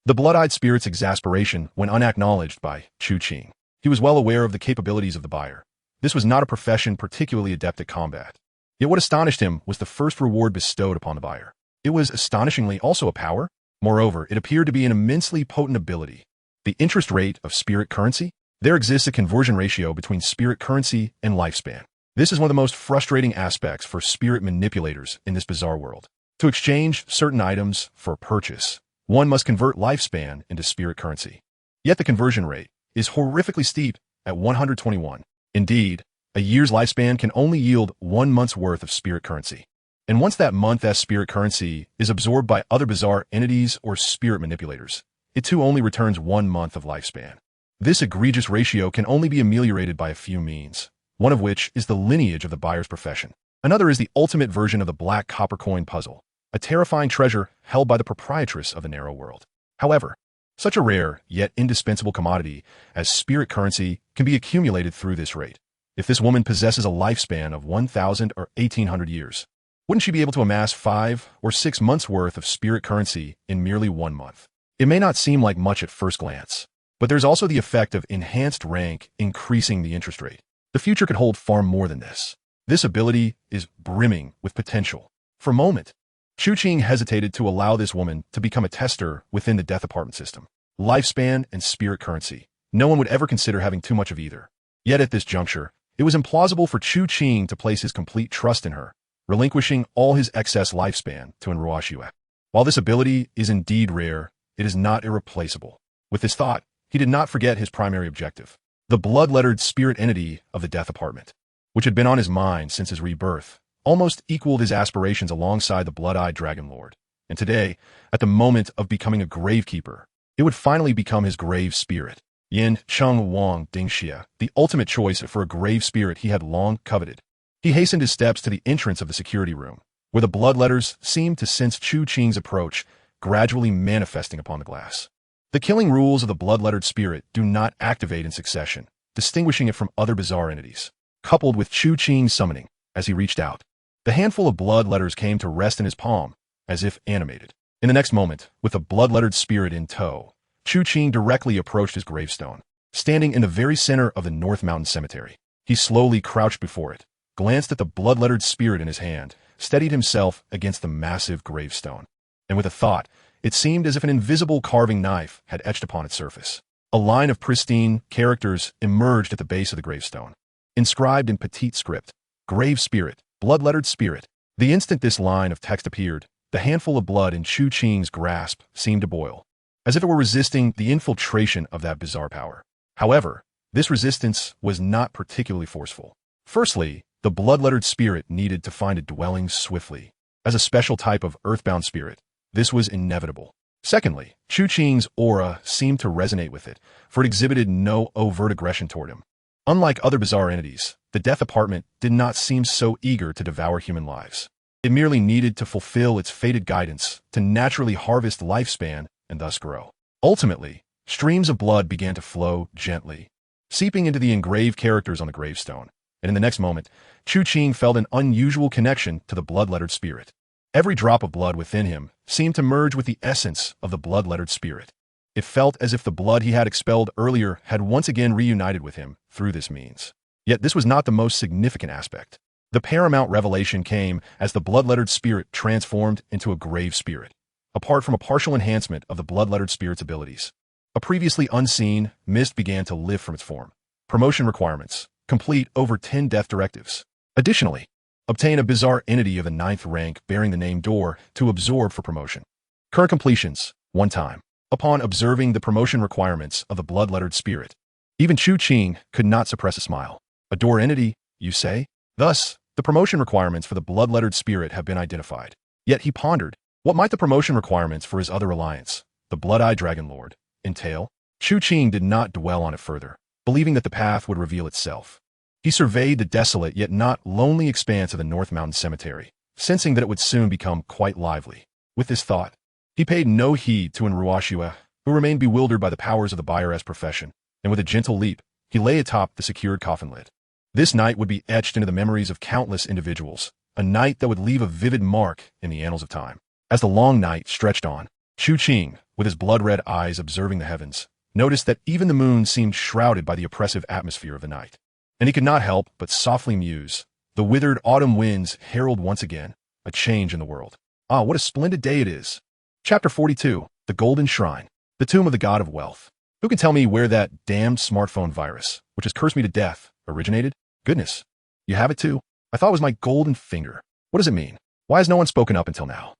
The blood-eyed spirit's exasperation when unacknowledged by Chu Qing. He was well aware of the capabilities of the buyer. This was not a profession particularly adept at combat. Yet what astonished him was the first reward bestowed upon the buyer. It was astonishingly also a power. Moreover, it appeared to be an immensely potent ability. The interest rate of spirit currency? There exists a conversion ratio between spirit currency and lifespan. This is one of the most frustrating aspects for spirit manipulators in this bizarre world. To exchange certain items for purchase, one must convert lifespan into spirit currency. Yet the conversion rate is horrifically steep at 121. Indeed, a year's lifespan can only yield 1 month's worth of spirit currency. And once that month's spirit currency is absorbed by other bizarre entities or spirit manipulators, it too only returns 1 month of lifespan. This egregious ratio can only be ameliorated by a few means, one of which is the lineage of the buyer's profession. Another is the ultimate version of the black copper coin puzzle, a terrifying treasure held by the proprietress of the narrow world. However, such a rare yet indispensable commodity as spirit currency can be accumulated through this rate. If this woman possesses a lifespan of 1,000 or 1,800 years, wouldn't she be able to amass 5 or 6 months' worth of spirit currency in merely 1 month? It may not seem like much at first glance, but there's also the effect of enhanced rank increasing the interest rate. The future could hold far more than this. This ability is brimming with potential. For a moment, Chu Qing hesitated to allow this woman to become a tester within the death apartment system. Lifespan and spirit currency. No one would ever consider having too much of either. Yet at this juncture, it was implausible for Chu Qing to place his complete trust in her, relinquishing all his excess lifespan to Ruo Shui. While this ability is indeed rare, it is not irreplaceable. With this thought, he did not forget his primary objective, the blood-lettered spirit entity of the death apartment, which had been on his mind since his rebirth, almost equaled his aspirations alongside the blood-eyed dragon lord. And today, at the moment of becoming a gravekeeper, it would finally become his grave spirit. Yin Cheng Wang Dingxia, the ultimate choice for a grave spirit he had long coveted. He hastened his steps to the entrance of the security room, where the bloodletters seemed to sense Chu Qing's approach, gradually manifesting upon the glass. The killing rules of the blood-lettered spirit do not activate in succession, distinguishing it from other bizarre entities. Coupled with Chu Qing's summoning, as he reached out, the handful of blood letters came to rest in his palm, as if animated. In the next moment, with the blood-lettered spirit in tow, Chu Qing directly approached his gravestone. Standing in the very center of the North Mountain Cemetery, he slowly crouched before it, glanced at the blood-lettered spirit in his hand, steadied himself against the massive gravestone. And with a thought, it seemed as if an invisible carving knife had etched upon its surface. A line of pristine characters emerged at the base of the gravestone, inscribed in petite script, "Grave Spirit, Blood-lettered Spirit." The instant this line of text appeared, the handful of blood in Chu Qing's grasp seemed to boil, as if it were resisting the infiltration of that bizarre power. However, this resistance was not particularly forceful. Firstly, the blood-lettered spirit needed to find a dwelling swiftly. As a special type of earthbound spirit, this was inevitable. Secondly, Chu Qing's aura seemed to resonate with it, for it exhibited no overt aggression toward him. Unlike other bizarre entities, the death apartment did not seem so eager to devour human lives. It merely needed to fulfill its fated guidance to naturally harvest lifespan and thus grow. Ultimately, streams of blood began to flow gently, seeping into the engraved characters on the gravestone, and in the next moment, Chu Qing felt an unusual connection to the blood-lettered spirit. Every drop of blood within him seemed to merge with the essence of the blood-lettered spirit. It felt as if the blood he had expelled earlier had once again reunited with him through this means. Yet this was not the most significant aspect. The paramount revelation came as the blood-lettered spirit transformed into a grave spirit, apart from a partial enhancement of the blood-lettered spirit's abilities. A previously unseen mist began to lift from its form. Promotion requirements: complete over 10 death directives. Additionally, obtain a bizarre entity of the 9th rank bearing the name Door to absorb for promotion. Current completions: 1 time. Upon observing the promotion requirements of the blood-lettered spirit, even Chu Qing could not suppress a smile. A Door entity, you say? Thus, the promotion requirements for the blood-lettered spirit have been identified. Yet he pondered, what might the promotion requirements for his other alliance, the Blood-Eyed Dragon Lord, entail? Chu Qing did not dwell on it further, believing that the path would reveal itself. He surveyed the desolate yet not lonely expanse of the North Mountain Cemetery, sensing that it would soon become quite lively. With this thought, he paid no heed to Enruashua, who remained bewildered by the powers of the Bayer's profession, and with a gentle leap, he lay atop the secured coffin lid. This night would be etched into the memories of countless individuals, a night that would leave a vivid mark in the annals of time. As the long night stretched on, Chu Qing, with his blood-red eyes observing the heavens, noticed that even the moon seemed shrouded by the oppressive atmosphere of the night. And he could not help but softly muse. The withered autumn winds herald once again a change in the world. Ah, what a splendid day it is. Chapter 42, The Golden Shrine, the Tomb of the God of Wealth. Who can tell me where that damned smartphone virus, which has cursed me to death, originated? Goodness, you have it too? I thought it was my golden finger. What does it mean? Why has no one spoken up until now?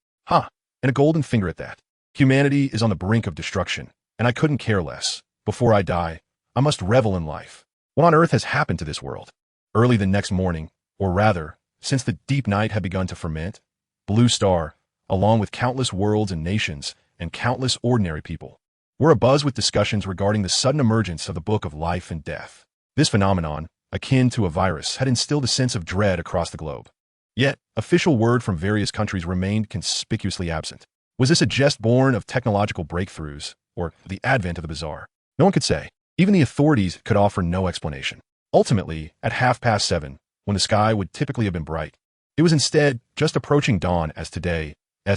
And a golden finger at that. Humanity is on the brink of destruction, and I couldn't care less. Before I die, I must revel in life. What on earth has happened to this world? Early the next morning, or rather, since the deep night had begun to ferment, Blue Star, along with countless worlds and nations, and countless ordinary people, were abuzz with discussions regarding the sudden emergence of the Book of Life and Death. This phenomenon, akin to a virus, had instilled a sense of dread across the globe. Yet, official word from various countries remained conspicuously absent. Was this a jest born of technological breakthroughs, or the advent of the bizarre? No one could say. Even the authorities could offer no explanation. Ultimately, at 7:30, when the sky would typically have been bright, it was instead just approaching dawn as today's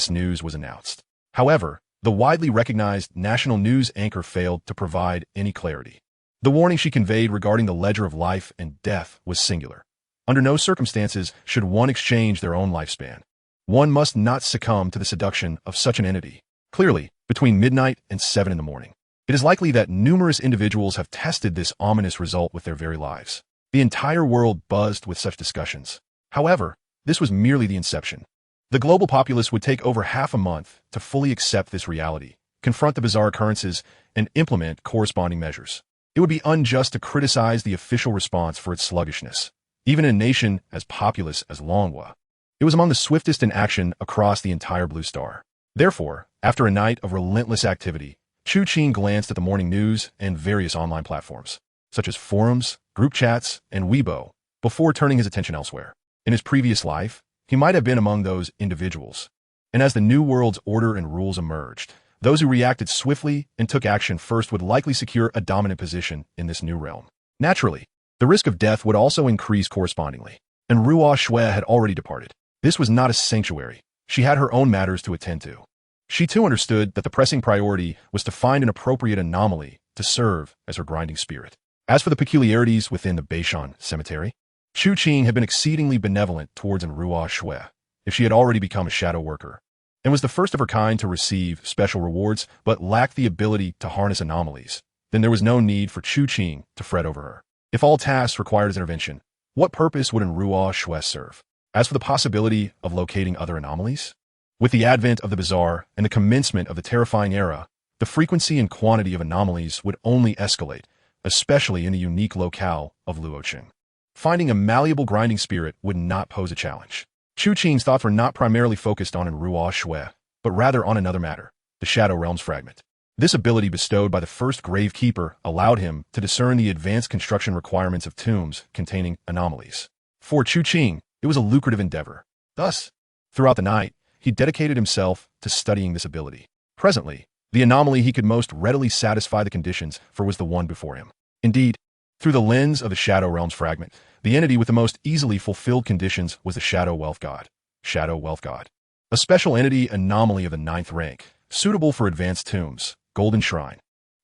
news was announced. However, the widely recognized national news anchor failed to provide any clarity. The warning she conveyed regarding the ledger of life and death was singular. Under no circumstances should one exchange their own lifespan. One must not succumb to the seduction of such an entity. Clearly, between midnight and 7 in the morning. It is likely that numerous individuals have tested this ominous result with their very lives. The entire world buzzed with such discussions. However, this was merely the inception. The global populace would take over half a month to fully accept this reality, confront the bizarre occurrences, and implement corresponding measures. It would be unjust to criticize the official response for its sluggishness. Even in a nation as populous as Longwa, it was among the swiftest in action across the entire Blue Star. Therefore, after a night of relentless activity, Chu Qing glanced at the morning news and various online platforms, such as forums, group chats, and Weibo, before turning his attention elsewhere. In his previous life, he might have been among those individuals. And as the new world's order and rules emerged, those who reacted swiftly and took action first would likely secure a dominant position in this new realm. Naturally, the risk of death would also increase correspondingly, and Ruo Shui had already departed. This was not a sanctuary. She had her own matters to attend to. She too understood that the pressing priority was to find an appropriate anomaly to serve as her grinding spirit. As for the peculiarities within the Beishan cemetery, Chu Qing had been exceedingly benevolent towards Ruo Shui, if she had already become a shadow worker, and was the first of her kind to receive special rewards but lacked the ability to harness anomalies. Then there was no need for Chu Qing to fret over her. If all tasks required his intervention, what purpose would Ruo Shui serve? As for the possibility of locating other anomalies, with the advent of the bizarre and the commencement of the terrifying era, the frequency and quantity of anomalies would only escalate, especially in the unique locale of Luocheng. Finding a malleable grinding spirit would not pose a challenge. Chu Qing's thoughts were not primarily focused on Ruo Shui, but rather on another matter, the Shadow Realms fragment. This ability bestowed by the first Gravekeeper allowed him to discern the advanced construction requirements of tombs containing anomalies. For Chu Qing, it was a lucrative endeavor. Thus, throughout the night, he dedicated himself to studying this ability. Presently, the anomaly he could most readily satisfy the conditions for was the one before him. Indeed, through the lens of the Shadow Realms fragment, the entity with the most easily fulfilled conditions was the Shadow Wealth God. Shadow Wealth God. A special entity anomaly of the 9th rank, suitable for advanced tombs. Golden Shrine.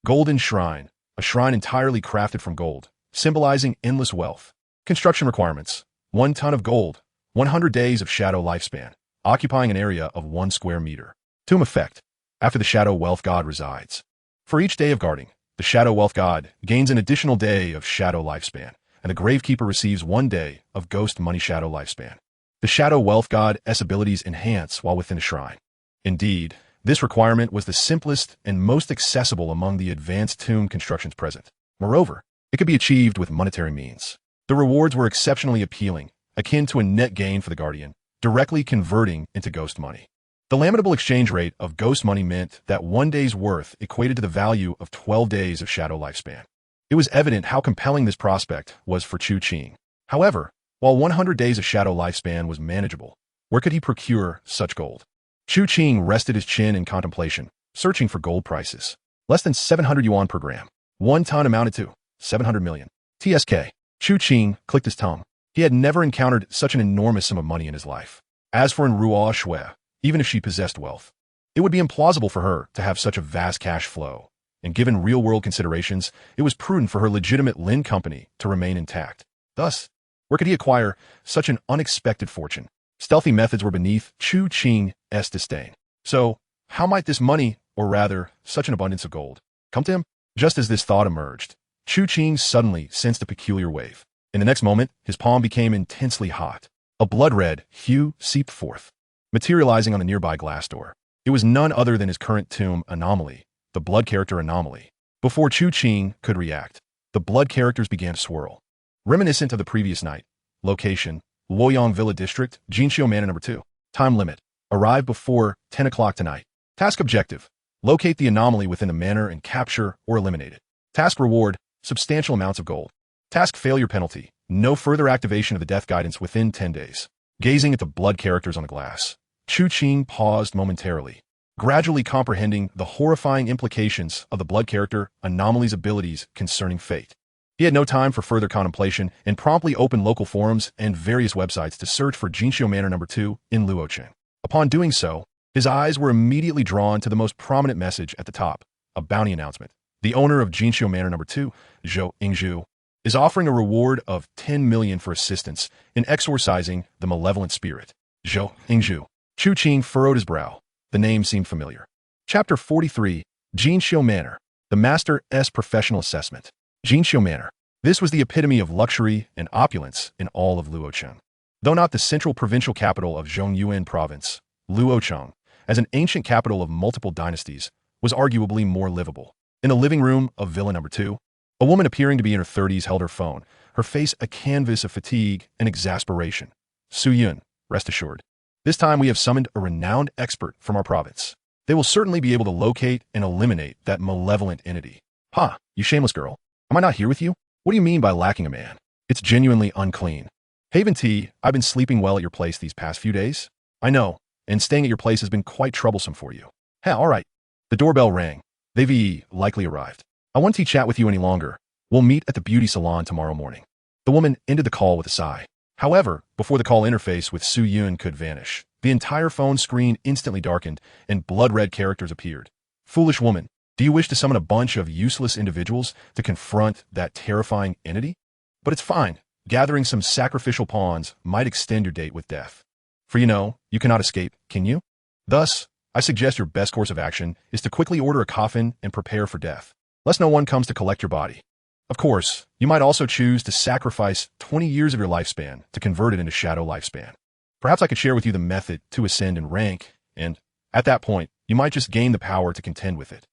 Golden Shrine, a shrine entirely crafted from gold, symbolizing endless wealth. Construction requirements: 1 ton of gold, 100 days of shadow lifespan, occupying an area of 1 square meter. Tomb effect: after the Shadow Wealth God resides. For each day of guarding, the Shadow Wealth God gains an additional day of shadow lifespan, and the Gravekeeper receives 1 day of ghost money shadow lifespan. The Shadow Wealth God's abilities enhance while within a shrine. Indeed, this requirement was the simplest and most accessible among the advanced tomb constructions present. Moreover, it could be achieved with monetary means. The rewards were exceptionally appealing, akin to a net gain for the Guardian, directly converting into ghost money. The lamentable exchange rate of ghost money meant that 1 day's worth equated to the value of 12 days of shadow lifespan. It was evident how compelling this prospect was for Chu Qing. However, while 100 days of shadow lifespan was manageable, where could he procure such gold? Chu Qing rested his chin in contemplation, searching for gold prices. Less than 700 yuan per gram. 1 ton amounted to 700 million. TSK. Chu Qing clicked his tongue. He had never encountered such an enormous sum of money in his life. As for Ruo Shui, even if she possessed wealth, it would be implausible for her to have such a vast cash flow, and given real-world considerations, it was prudent for her legitimate Lin company to remain intact. Thus, where could he acquire such an unexpected fortune? Stealthy methods were beneath Chu Qing's disdain. So, how might this money, or rather, such an abundance of gold, come to him? Just as this thought emerged, Chu Qing suddenly sensed a peculiar wave. In the next moment, his palm became intensely hot. A blood-red hue seeped forth, materializing on the nearby glass door. It was none other than his current tomb anomaly, the blood character anomaly. Before Chu Qing could react, the blood characters began to swirl. Reminiscent of the previous night. Location: Luoyang Villa District, Jinxiu Manor No. 2. Time limit: arrive before 10 o'clock tonight. Task objective: locate the anomaly within the manor and capture or eliminate it. Task reward: substantial amounts of gold. Task failure penalty: no further activation of the death guidance within 10 days. Gazing at the blood characters on the glass, Chu Qing paused momentarily, gradually comprehending the horrifying implications of the blood character anomaly's abilities concerning fate. He had no time for further contemplation and promptly opened local forums and various websites to search for Jinxiu Manor No. 2 in Luocheng. Upon doing so, his eyes were immediately drawn to the most prominent message at the top, a bounty announcement. The owner of Jinxiu Manor No. 2, Zhou Yingzhu, is offering a reward of 10 million for assistance in exorcising the malevolent spirit. Zhou Yingzhu. Chu Qing furrowed his brow. The name seemed familiar. Chapter 43, Jinxiu Manor, the Master's Professional Assessment. Jinxiu Manor. This was the epitome of luxury and opulence in all of Luocheng. Though not the central provincial capital of Zhongyuan Province, Luocheng, as an ancient capital of multiple dynasties, was arguably more livable. In the living room of Villa Number 2, a woman appearing to be in her 30s held her phone, her face a canvas of fatigue and exasperation. Su Yun, rest assured. This time we have summoned a renowned expert from our province. They will certainly be able to locate and eliminate that malevolent entity. Ha, you shameless girl. Am I not here with you? What do you mean by lacking a man? It's genuinely unclean. Haven T, I've been sleeping well at your place these past few days. I know, and staying at your place has been quite troublesome for you. Hell, all right. The doorbell rang. They've likely arrived. I won't chat with you any longer. We'll meet at the beauty salon tomorrow morning. The woman ended the call with a sigh. However, before the call interface with Su Yun could vanish, the entire phone screen instantly darkened and blood-red characters appeared. Foolish woman, do you wish to summon a bunch of useless individuals to confront that terrifying entity? But it's fine. Gathering some sacrificial pawns might extend your date with death. For you cannot escape, can you? Thus, I suggest your best course of action is to quickly order a coffin and prepare for death, lest no one comes to collect your body. Of course, you might also choose to sacrifice 20 years of your lifespan to convert it into shadow lifespan. Perhaps I could share with you the method to ascend in rank, and at that point, you might just gain the power to contend with it.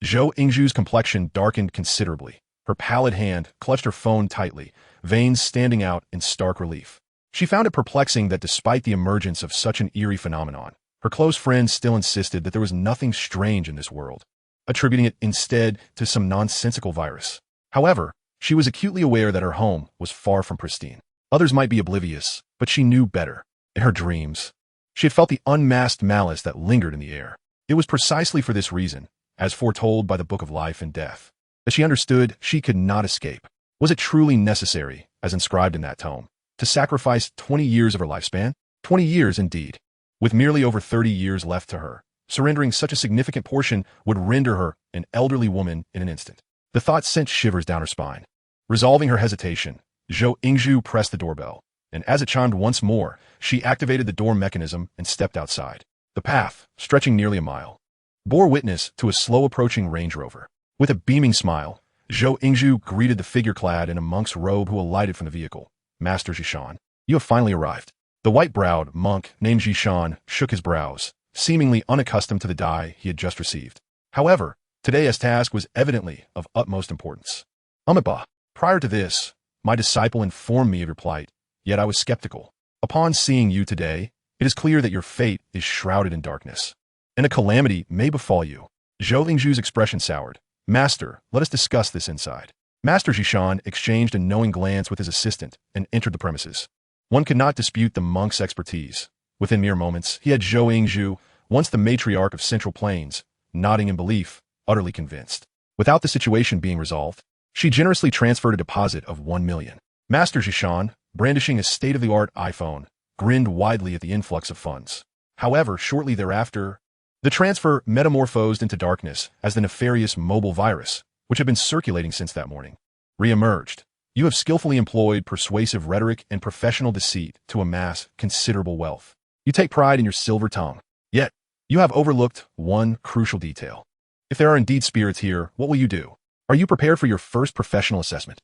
Zhou Yingzhu's complexion darkened considerably. Her pallid hand clutched her phone tightly, veins standing out in stark relief. She found it perplexing that despite the emergence of such an eerie phenomenon, her close friends still insisted that there was nothing strange in this world, attributing it instead to some nonsensical virus. However, she was acutely aware that her home was far from pristine. Others might be oblivious, but she knew better. In her dreams, she had felt the unmasked malice that lingered in the air. It was precisely for this reason, as foretold by the Book of Life and Death, that she understood she could not escape. Was it truly necessary, as inscribed in that tome, to sacrifice 20 years of her lifespan? 20 years, indeed. With merely over 30 years left to her, surrendering such a significant portion would render her an elderly woman in an instant. The thought sent shivers down her spine. Resolving her hesitation, Zhou Yingzhu pressed the doorbell, and as it chimed once more, she activated the door mechanism and stepped outside. The path, stretching nearly a mile, bore witness to a slow-approaching Range Rover. With a beaming smile, Zhou Yingzhu greeted the figure clad in a monk's robe who alighted from the vehicle. Master Zhishan, you have finally arrived. The white-browed monk named Zhishan shook his brows, seemingly unaccustomed to the dye he had just received. However, today's task was evidently of utmost importance. Amitabha, prior to this, my disciple informed me of your plight, yet I was skeptical. Upon seeing you today, it is clear that your fate is shrouded in darkness, and a calamity may befall you. Zhou Yingzhu's expression soured. Master, let us discuss this inside. Master Zhishan exchanged a knowing glance with his assistant and entered the premises. One could not dispute the monk's expertise. Within mere moments, he had Zhou Yingzhu, once the matriarch of Central Plains, nodding in belief, utterly convinced. Without the situation being resolved, she generously transferred a deposit of 1 million. Master Zhishan, brandishing a state-of-the-art iPhone, grinned widely at the influx of funds. However, shortly thereafter, the transfer metamorphosed into darkness as the nefarious mobile virus, which had been circulating since that morning, re-emerged. You have skillfully employed persuasive rhetoric and professional deceit to amass considerable wealth. You take pride in your silver tongue. Yet, you have overlooked one crucial detail. If there are indeed spirits here, what will you do? Are you prepared for your first professional assessment?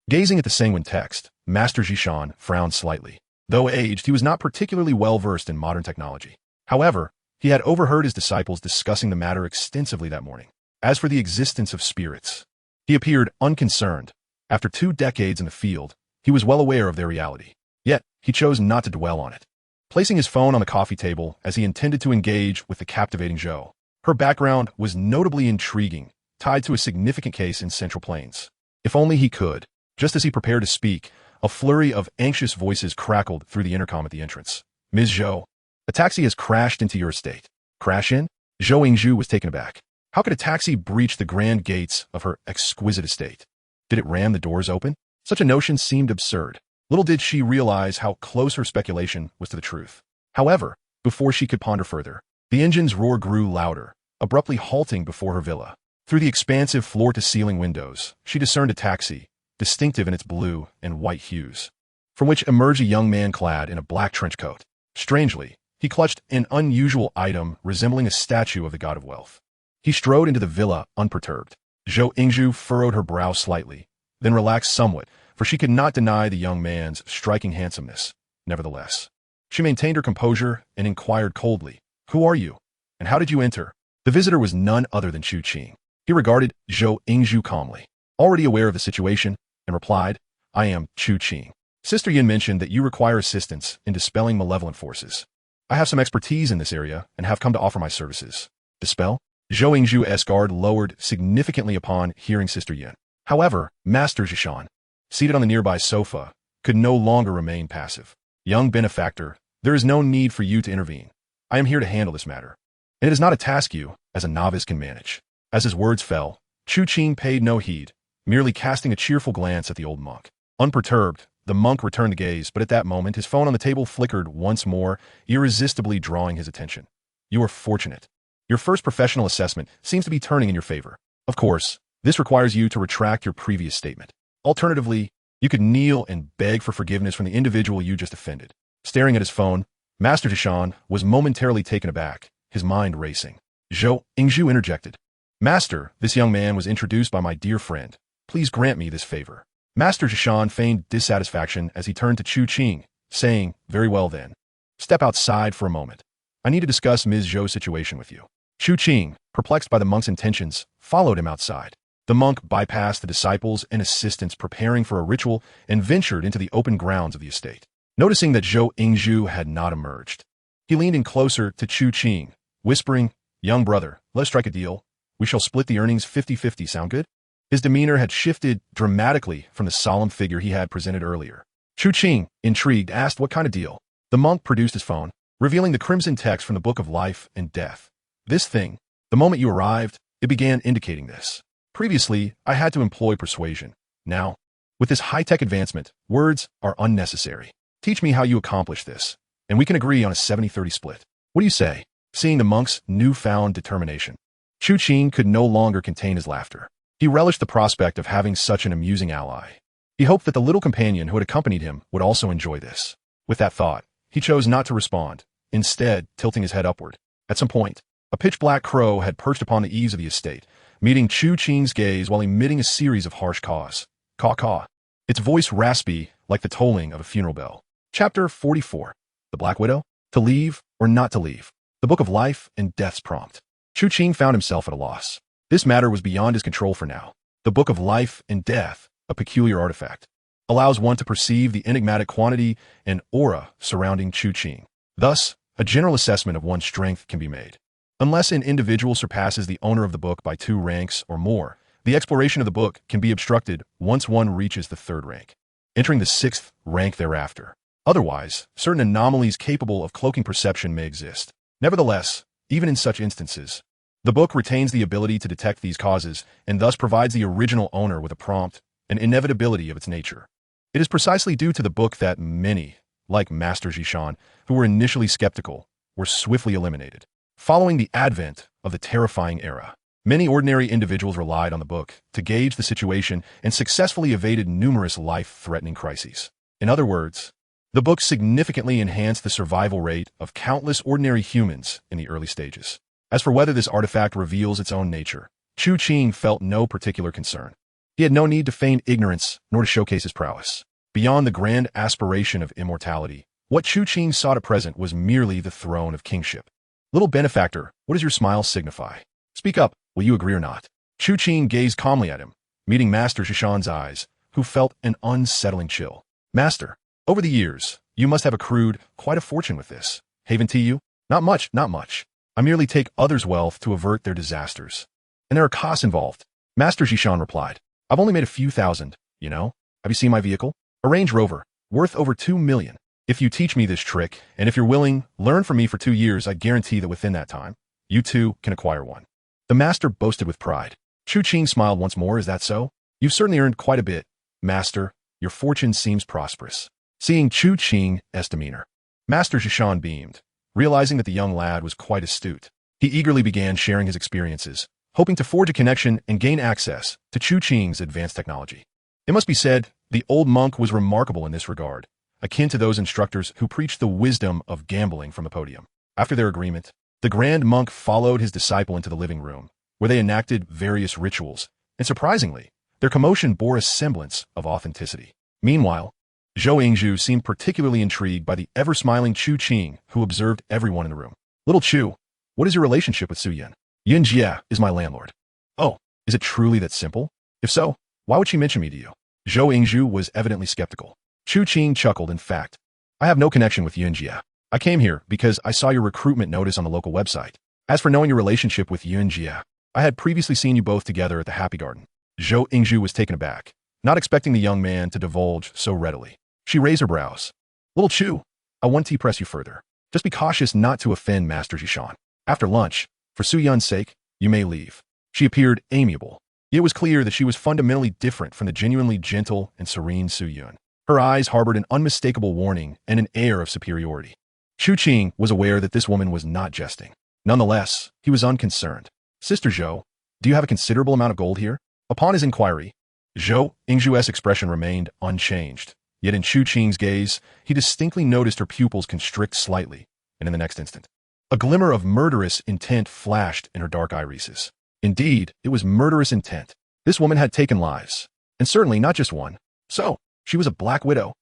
Gazing at the sanguine text, Master Zhishan frowned slightly. Though aged, he was not particularly well-versed in modern technology. However, he had overheard his disciples discussing the matter extensively that morning. As for the existence of spirits, he appeared unconcerned. After 2 decades in the field, he was well aware of their reality. Yet, he chose not to dwell on it. Placing his phone on the coffee table as he intended to engage with the captivating Zhou. Her background was notably intriguing, tied to a significant case in Central Plains. If only he could. Just as he prepared to speak, a flurry of anxious voices crackled through the intercom at the entrance. Ms. Zhou, a taxi has crashed into your estate. Crash in? Zhou Yingzhu was taken aback. How could a taxi breach the grand gates of her exquisite estate? Did it ram the doors open? Such a notion seemed absurd. Little did she realize how close her speculation was to the truth. However, before she could ponder further, the engine's roar grew louder, abruptly halting before her villa. Through the expansive floor-to-ceiling windows, she discerned a taxi, distinctive in its blue and white hues, from which emerged a young man clad in a black trench coat. Strangely, he clutched an unusual item resembling a statue of the god of wealth. He strode into the villa unperturbed. Zhou Yingzhu furrowed her brow slightly, then relaxed somewhat, for she could not deny the young man's striking handsomeness. Nevertheless, she maintained her composure and inquired coldly, "Who are you, and how did you enter?" The visitor was none other than Chu Qing. He regarded Zhou Yingzhu calmly, already aware of the situation, and replied, "I am Chu Qing. Sister Yin mentioned that you require assistance in dispelling malevolent forces. I have some expertise in this area and have come to offer my services." Dispel? Zhou Yingzhu's guard lowered significantly upon hearing Sister Yin. However, Master Zhishan, seated on the nearby sofa, could no longer remain passive. "Young benefactor, there is no need for you to intervene. I am here to handle this matter. And it is not a task you, as a novice, can manage." As his words fell, Chu Qing paid no heed, merely casting a cheerful glance at the old monk. Unperturbed, the monk returned the gaze, but at that moment his phone on the table flickered once more, irresistibly drawing his attention. "You are fortunate. Your first professional assessment seems to be turning in your favor. Of course, this requires you to retract your previous statement. Alternatively, you could kneel and beg for forgiveness from the individual you just offended." Staring at his phone, Master Zhishan was momentarily taken aback, his mind racing. Zhou Yingzhu interjected. "Master, this young man was introduced by my dear friend. Please grant me this favor." Master Zhishan feigned dissatisfaction as he turned to Chu Qing, saying, "Very well then. Step outside for a moment. I need to discuss Ms. Zhou's situation with you." Chu Qing, perplexed by the monk's intentions, followed him outside. The monk bypassed the disciples and assistants preparing for a ritual and ventured into the open grounds of the estate. Noticing that Zhou Yingzhu had not emerged, he leaned in closer to Chu Qing, whispering, "Young brother, let us strike a deal. We shall split the earnings 50-50, sound good?" His demeanor had shifted dramatically from the solemn figure he had presented earlier. Chu Qing, intrigued, asked what kind of deal. The monk produced his phone, revealing the crimson text from the Book of Life and Death. "This thing, the moment you arrived, it began indicating this. Previously, I had to employ persuasion. Now, with this high-tech advancement, words are unnecessary. Teach me how you accomplish this, and we can agree on a 70-30 split. What do you say?" Seeing the monk's newfound determination, Chu Qing could no longer contain his laughter. He relished the prospect of having such an amusing ally. He hoped that the little companion who had accompanied him would also enjoy this. With that thought, he chose not to respond, instead tilting his head upward. At some point, a pitch-black crow had perched upon the eaves of the estate, meeting Chu Qing's gaze while emitting a series of harsh caws. Caw-caw. Its voice raspy like the tolling of a funeral bell. Chapter 44. The Black Widow? To leave or not to leave? The Book of Life and Death's prompt. Chu Qing found himself at a loss. This matter was beyond his control for now. The Book of Life and Death, a peculiar artifact, allows one to perceive the enigmatic quantity and aura surrounding Chu Qing. Thus, a general assessment of one's strength can be made. Unless an individual surpasses the owner of the book by 2 ranks or more, the exploration of the book can be obstructed once one reaches the 3rd rank, entering the 6th rank thereafter. Otherwise, certain anomalies capable of cloaking perception may exist. Nevertheless, even in such instances, the book retains the ability to detect these causes and thus provides the original owner with a prompt, an inevitability of its nature. It is precisely due to the book that many, like Master Zhishan, who were initially skeptical, were swiftly eliminated. Following the advent of the terrifying era, many ordinary individuals relied on the book to gauge the situation and successfully evaded numerous life-threatening crises. In other words, the book significantly enhanced the survival rate of countless ordinary humans in the early stages. As for whether this artifact reveals its own nature, Chu Qing felt no particular concern. He had no need to feign ignorance nor to showcase his prowess. Beyond the grand aspiration of immortality, what Chu Qing sought at present was merely the throne of kingship. "Little benefactor, what does your smile signify? Speak up, will you agree or not?" Chu Qing gazed calmly at him, meeting Master Zhishan's eyes, who felt an unsettling chill. "Master, over the years, you must have accrued quite a fortune with this. Haven't you?" "Not much, not much. I merely take others' wealth to avert their disasters. And there are costs involved." Master Zhishan replied, "I've only made a few thousand, you know. Have you seen my vehicle? A Range Rover, worth over 2 million. If you teach me this trick, and if you're willing, learn from me for 2 years, I guarantee that within that time, you too can acquire one." The master boasted with pride. Chu Qing smiled once more. "Is that so? You've certainly earned quite a bit, Master. Your fortune seems prosperous." Seeing Chu Qing's demeanor, Master Zhishan beamed, realizing that the young lad was quite astute. He eagerly began sharing his experiences, hoping to forge a connection and gain access to Chu Qing's advanced technology. It must be said, the old monk was remarkable in this regard, akin to those instructors who preached the wisdom of gambling from the podium. After their agreement, the grand monk followed his disciple into the living room, where they enacted various rituals, and surprisingly, their commotion bore a semblance of authenticity. Meanwhile, Zhou Yingzhu seemed particularly intrigued by the ever-smiling Chu Qing, who observed everyone in the room. "Little Chu, what is your relationship with Su Yan?" Yin Jie is my landlord. Oh, is it truly that simple? If so, why would she mention me to you? Zhou Yingzhu was evidently skeptical. Chu Qing chuckled. In fact, I have no connection with Yin Jie. I came here because I saw your recruitment notice on the local website. As for knowing your relationship with Yin Jie, I had previously seen you both together at the Happy Garden. Zhou Yingzhu was taken aback, not expecting the young man to divulge so readily. She raised her brows. Little Chu, I want to press you further. Just be cautious not to offend Master Jishan. After lunch, for Su Yun's sake, you may leave. She appeared amiable. It was clear that she was fundamentally different from the genuinely gentle and serene Su Yun. Her eyes harbored an unmistakable warning and an air of superiority. Chu Qing was aware that this woman was not jesting. Nonetheless, he was unconcerned. Sister Zhou, do you have a considerable amount of gold here? Upon his inquiry, Zhou Yingzhu's expression remained unchanged. Yet in Chu Qing's gaze, he distinctly noticed her pupils constrict slightly, and in the next instant, a glimmer of murderous intent flashed in her dark irises. Indeed, it was murderous intent. This woman had taken lives, and certainly not just one. So, she was a Black Widow.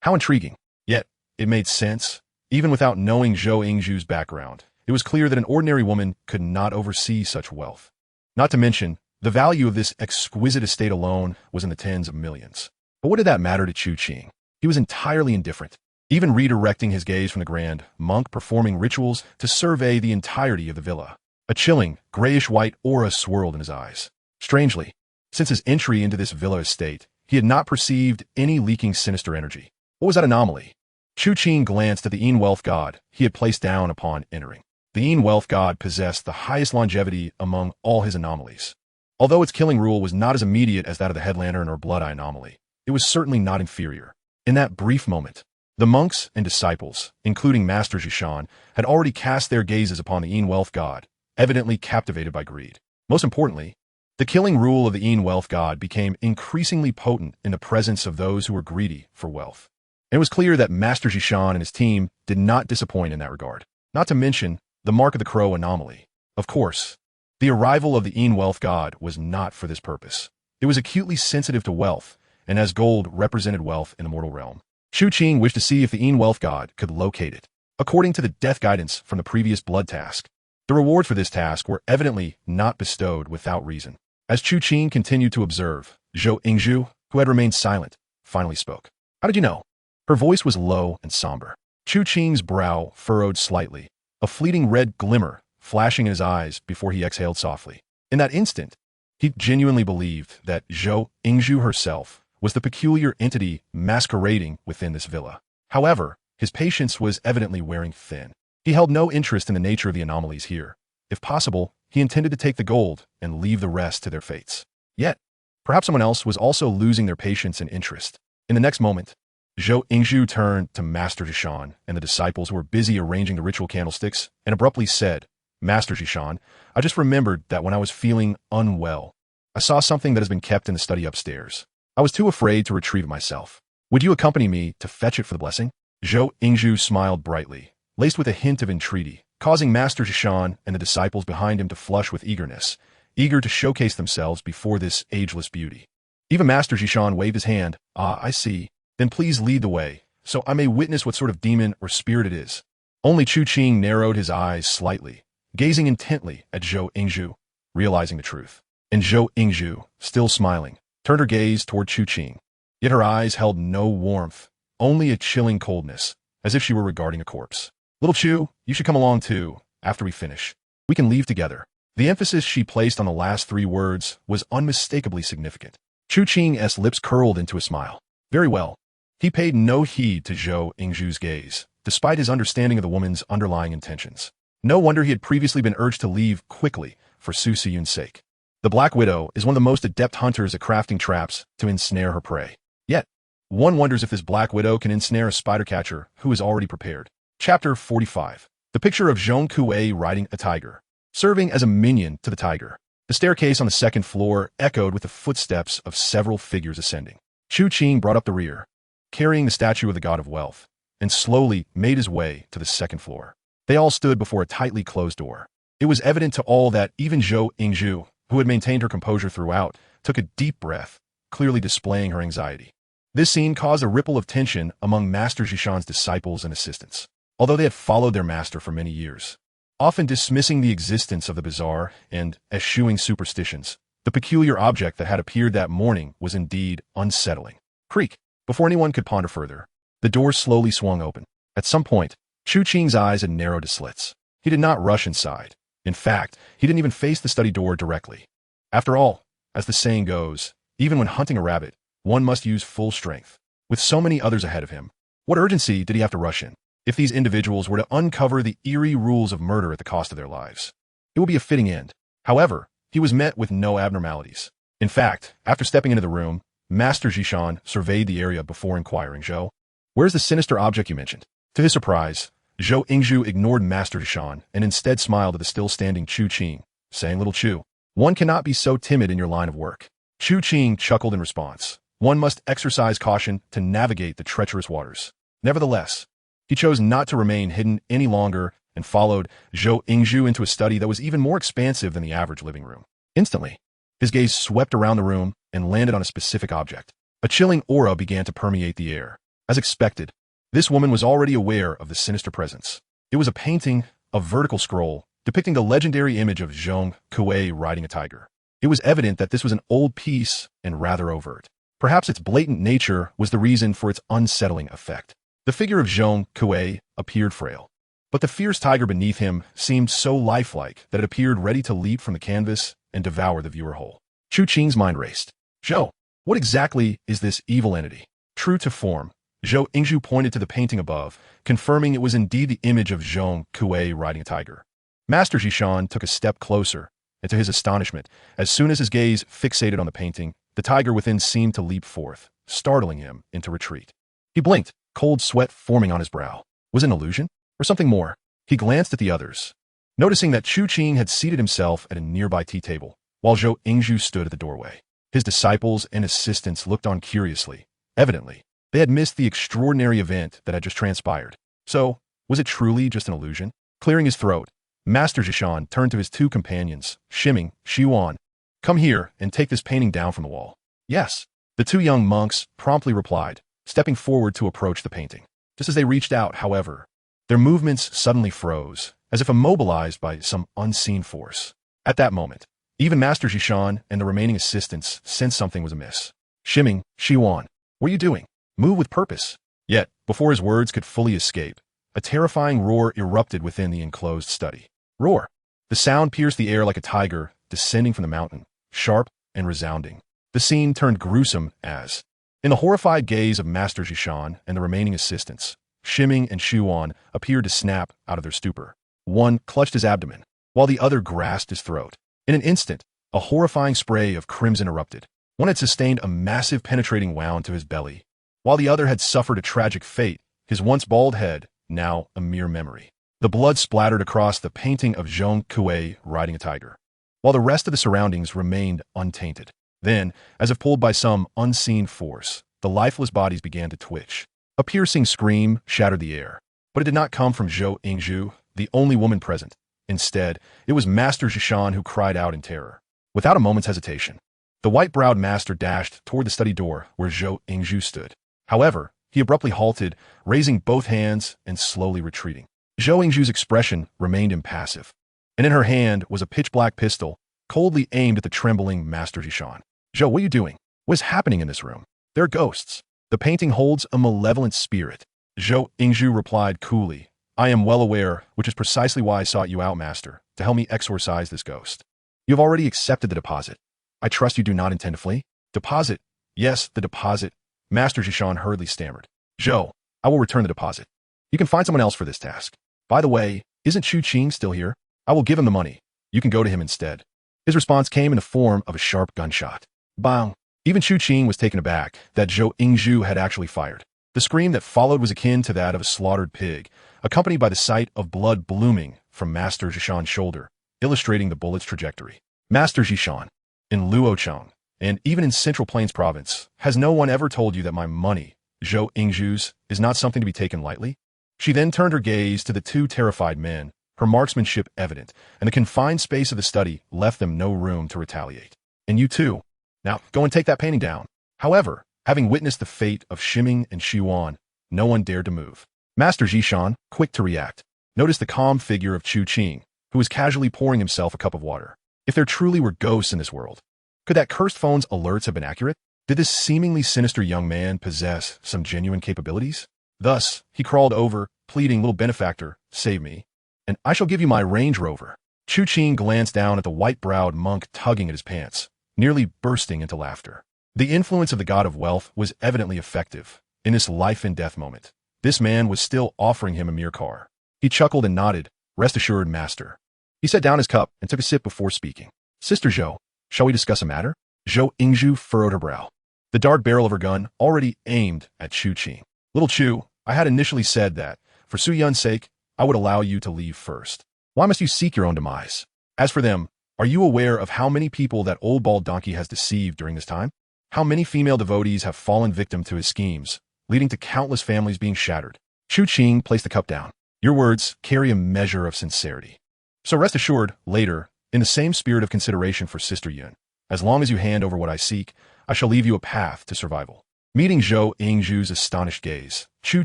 How intriguing. Yet, it made sense. Even without knowing Zhou Yingzhu's background, it was clear that an ordinary woman could not oversee such wealth. Not to mention, the value of this exquisite estate alone was in the tens of millions. But what did that matter to Chu Qing? He was entirely indifferent, even redirecting his gaze from the grand monk performing rituals to survey the entirety of the villa. A chilling, grayish-white aura swirled in his eyes. Strangely, since his entry into this villa estate, he had not perceived any leaking sinister energy. What was that anomaly? Chu Qing glanced at the Yin Wealth God he had placed down upon entering. The Yin Wealth God possessed the highest longevity among all his anomalies. Although its killing rule was not as immediate as that of the Head Lantern or Blood Eye anomaly, it was certainly not inferior. In that brief moment, the monks and disciples, including Master Jishan, had already cast their gazes upon the Yin Wealth God, evidently captivated by greed. Most importantly, the killing rule of the Yin Wealth God became increasingly potent in the presence of those who were greedy for wealth. And it was clear that Master Jishan and his team did not disappoint in that regard. Not to mention the Mark of the Crow anomaly. Of course, the arrival of the Yin Wealth God was not for this purpose. It was acutely sensitive to wealth, and as gold represented wealth in the mortal realm, Chu Qing wished to see if the Yin Wealth God could locate it. According to the death guidance from the previous blood task, the rewards for this task were evidently not bestowed without reason. As Chu Qing continued to observe, Zhou Yingzhu, who had remained silent, finally spoke. How did you know? Her voice was low and somber. Chu Qing's brow furrowed slightly, a fleeting red glimmer flashing in his eyes before he exhaled softly. In that instant, he genuinely believed that Zhou Yingzhu herself was the peculiar entity masquerading within this villa. However, his patience was evidently wearing thin. He held no interest in the nature of the anomalies here. If possible, he intended to take the gold and leave the rest to their fates. Yet, perhaps someone else was also losing their patience and interest. In the next moment, Zhou Yingzhu turned to Master Jishan and the disciples who were busy arranging the ritual candlesticks and abruptly said, Master Jishan, I just remembered that when I was feeling unwell, I saw something that has been kept in the study upstairs. I was too afraid to retrieve it myself. Would you accompany me to fetch it for the blessing? Zhou Yingzhu smiled brightly, laced with a hint of entreaty, causing Master Jishan and the disciples behind him to flush with eagerness, eager to showcase themselves before this ageless beauty. Even Master Jishan waved his hand. Ah, I see. Then please lead the way, so I may witness what sort of demon or spirit it is. Only Chu Qing narrowed his eyes slightly, gazing intently at Zhou Yingzhu, realizing the truth. And Zhou Yingzhu, still smiling, turned her gaze toward Chu Qing. Yet her eyes held no warmth, only a chilling coldness, as if she were regarding a corpse. Little Chu, you should come along too, after we finish. We can leave together. The emphasis she placed on the last three words was unmistakably significant. Chu Qing's lips curled into a smile. Very well. He paid no heed to Zhou Yingzhu's gaze, despite his understanding of the woman's underlying intentions. No wonder he had previously been urged to leave quickly for Su Siyun's sake. The Black Widow is one of the most adept hunters at crafting traps to ensnare her prey. Yet, one wonders if this Black Widow can ensnare a spider catcher who is already prepared. Chapter 45. The picture of Zhong Kuei riding a tiger, serving as a minion to the tiger. The staircase on the second floor echoed with the footsteps of several figures ascending. Chu Qing brought up the rear, carrying the statue of the god of wealth, and slowly made his way to the second floor. They all stood before a tightly closed door. It was evident to all that even Zhou Yingzhu, who had maintained her composure throughout, took a deep breath, clearly displaying her anxiety. This scene caused a ripple of tension among Master Jishan's disciples and assistants. Although they had followed their master for many years, often dismissing the existence of the bizarre and eschewing superstitions. The peculiar object that had appeared that morning was indeed unsettling. Creak! Before anyone could ponder further, the door slowly swung open. At some point, Chu Qing's eyes had narrowed to slits. He did not rush inside. In fact, he didn't even face the study door directly. After all, as the saying goes, even when hunting a rabbit, one must use full strength. With so many others ahead of him, what urgency did he have to rush in? If these individuals were to uncover the eerie rules of murder at the cost of their lives, it would be a fitting end. However, he was met with no abnormalities. In fact, after stepping into the room, Master Zhishan surveyed the area before inquiring, "Zhou, where's the sinister object you mentioned?" To his surprise, Zhou Yingzhu ignored Master Zhishan and instead smiled at the still-standing Chu Qing, saying, "Little Chu, one cannot be so timid in your line of work." Chu Qing chuckled in response. One must exercise caution to navigate the treacherous waters. Nevertheless, he chose not to remain hidden any longer and followed Zhou Yingzhu into a study that was even more expansive than the average living room. Instantly, his gaze swept around the room and landed on a specific object. A chilling aura began to permeate the air. As expected, this woman was already aware of the sinister presence. It was a painting, a vertical scroll, depicting the legendary image of Zhong Kuei riding a tiger. It was evident that this was an old piece and rather overt. Perhaps its blatant nature was the reason for its unsettling effect. The figure of Zhong Kuei appeared frail, but the fierce tiger beneath him seemed so lifelike that it appeared ready to leap from the canvas and devour the viewer whole. Chu Qing's mind raced. "Zhou, what exactly is this evil entity?" True to form, Zhou Yingzhu pointed to the painting above, confirming it was indeed the image of Zhong Kuei riding a tiger. Master Zhishan took a step closer, and to his astonishment, as soon as his gaze fixated on the painting, the tiger within seemed to leap forth, startling him into retreat. He blinked, cold sweat forming on his brow. Was it an illusion? Or something more? He glanced at the others, noticing that Chu Qing had seated himself at a nearby tea table, while Zhou Yingzhu stood at the doorway. His disciples and assistants looked on curiously. Evidently, they had missed the extraordinary event that had just transpired. So, was it truly just an illusion? Clearing his throat, Master Zhishan turned to his two companions, Shiming, Xiwan. "Come here and take this painting down from the wall." "Yes." The two young monks promptly replied, stepping forward to approach the painting. Just as they reached out, however, their movements suddenly froze, as if immobilized by some unseen force. At that moment, even Master Zhishan and the remaining assistants sensed something was amiss. "Shiming, Xiwan, what are you doing? Move with purpose." Yet, before his words could fully escape, a terrifying roar erupted within the enclosed study. Roar! The sound pierced the air like a tiger descending from the mountain, sharp and resounding. The scene turned gruesome as, in the horrified gaze of Master Zhishan and the remaining assistants, Shiming and Xiwan appeared to snap out of their stupor. One clutched his abdomen, while the other grasped his throat. In an instant, a horrifying spray of crimson erupted. One had sustained a massive penetrating wound to his belly, while the other had suffered a tragic fate, his once bald head, now a mere memory. The blood splattered across the painting of Zhong Kuei riding a tiger, while the rest of the surroundings remained untainted. Then, as if pulled by some unseen force, the lifeless bodies began to twitch. A piercing scream shattered the air, but it did not come from Zhou Yingzhu, the only woman present. Instead, it was Master Zhishan who cried out in terror. Without a moment's hesitation, the white-browed master dashed toward the study door where Zhou Yingzhu stood. However, he abruptly halted, raising both hands and slowly retreating. Zhou Yingzhu's expression remained impassive, and in her hand was a pitch-black pistol, coldly aimed at the trembling Master Zhishan. "Zhou, what are you doing? What is happening in this room? There are ghosts. The painting holds a malevolent spirit." Zhou Yingzhu replied coolly, "I am well aware, which is precisely why I sought you out, Master, to help me exorcise this ghost. You have already accepted the deposit. I trust you do not intend to flee?" "Deposit? Yes, the deposit," Master Zhishan hurriedly stammered. "Zhou, I will return the deposit. You can find someone else for this task. By the way, isn't Chu Qing still here? I will give him the money. You can go to him instead." His response came in the form of a sharp gunshot. Bang! Even Chu Qing was taken aback that Zhou Yingzhu had actually fired. The scream that followed was akin to that of a slaughtered pig, accompanied by the sight of blood blooming from Master Zhishan's shoulder, illustrating the bullet's trajectory. Master Zhishan, in Luochang, and even in Central Plains Province, has no one ever told you that my money, Zhou Yingzhu's, is not something to be taken lightly? She then turned her gaze to the two terrified men, her marksmanship evident, and the confined space of the study left them no room to retaliate. "And you too. Now, go and take that painting down." However, having witnessed the fate of Shiming and Xiwan, no one dared to move. Master Zhishan, quick to react, Noticed the calm figure of Chu Qing, who was casually pouring himself a cup of water. If there truly were ghosts in this world, could that cursed phone's alerts have been accurate? Did this seemingly sinister young man possess some genuine capabilities? Thus, he crawled over, pleading, "Little benefactor, save me, and I shall give you my Range Rover." Chu Qing glanced down at the white-browed monk tugging at his pants, nearly bursting into laughter. The influence of the god of wealth was evidently effective. In this life-and-death moment, this man was still offering him a mere car. He chuckled and nodded, "Rest assured, master." He set down his cup and took a sip before speaking. "Sister Zhou, shall we discuss a matter?" Zhou Yingzhu furrowed her brow, the dark barrel of her gun already aimed at Chu Qing. "Little Chu, I had initially said that, for Su Yun's sake, I would allow you to leave first. Why must you seek your own demise? As for them, are you aware of how many people that old bald donkey has deceived during this time? How many female devotees have fallen victim to his schemes, leading to countless families being shattered?" Chu Qing placed the cup down. "Your words carry a measure of sincerity. So rest assured, later, in the same spirit of consideration for Sister Yun, as long as you hand over what I seek, I shall leave you a path to survival." Meeting Zhou Yingzhu's astonished gaze, Chu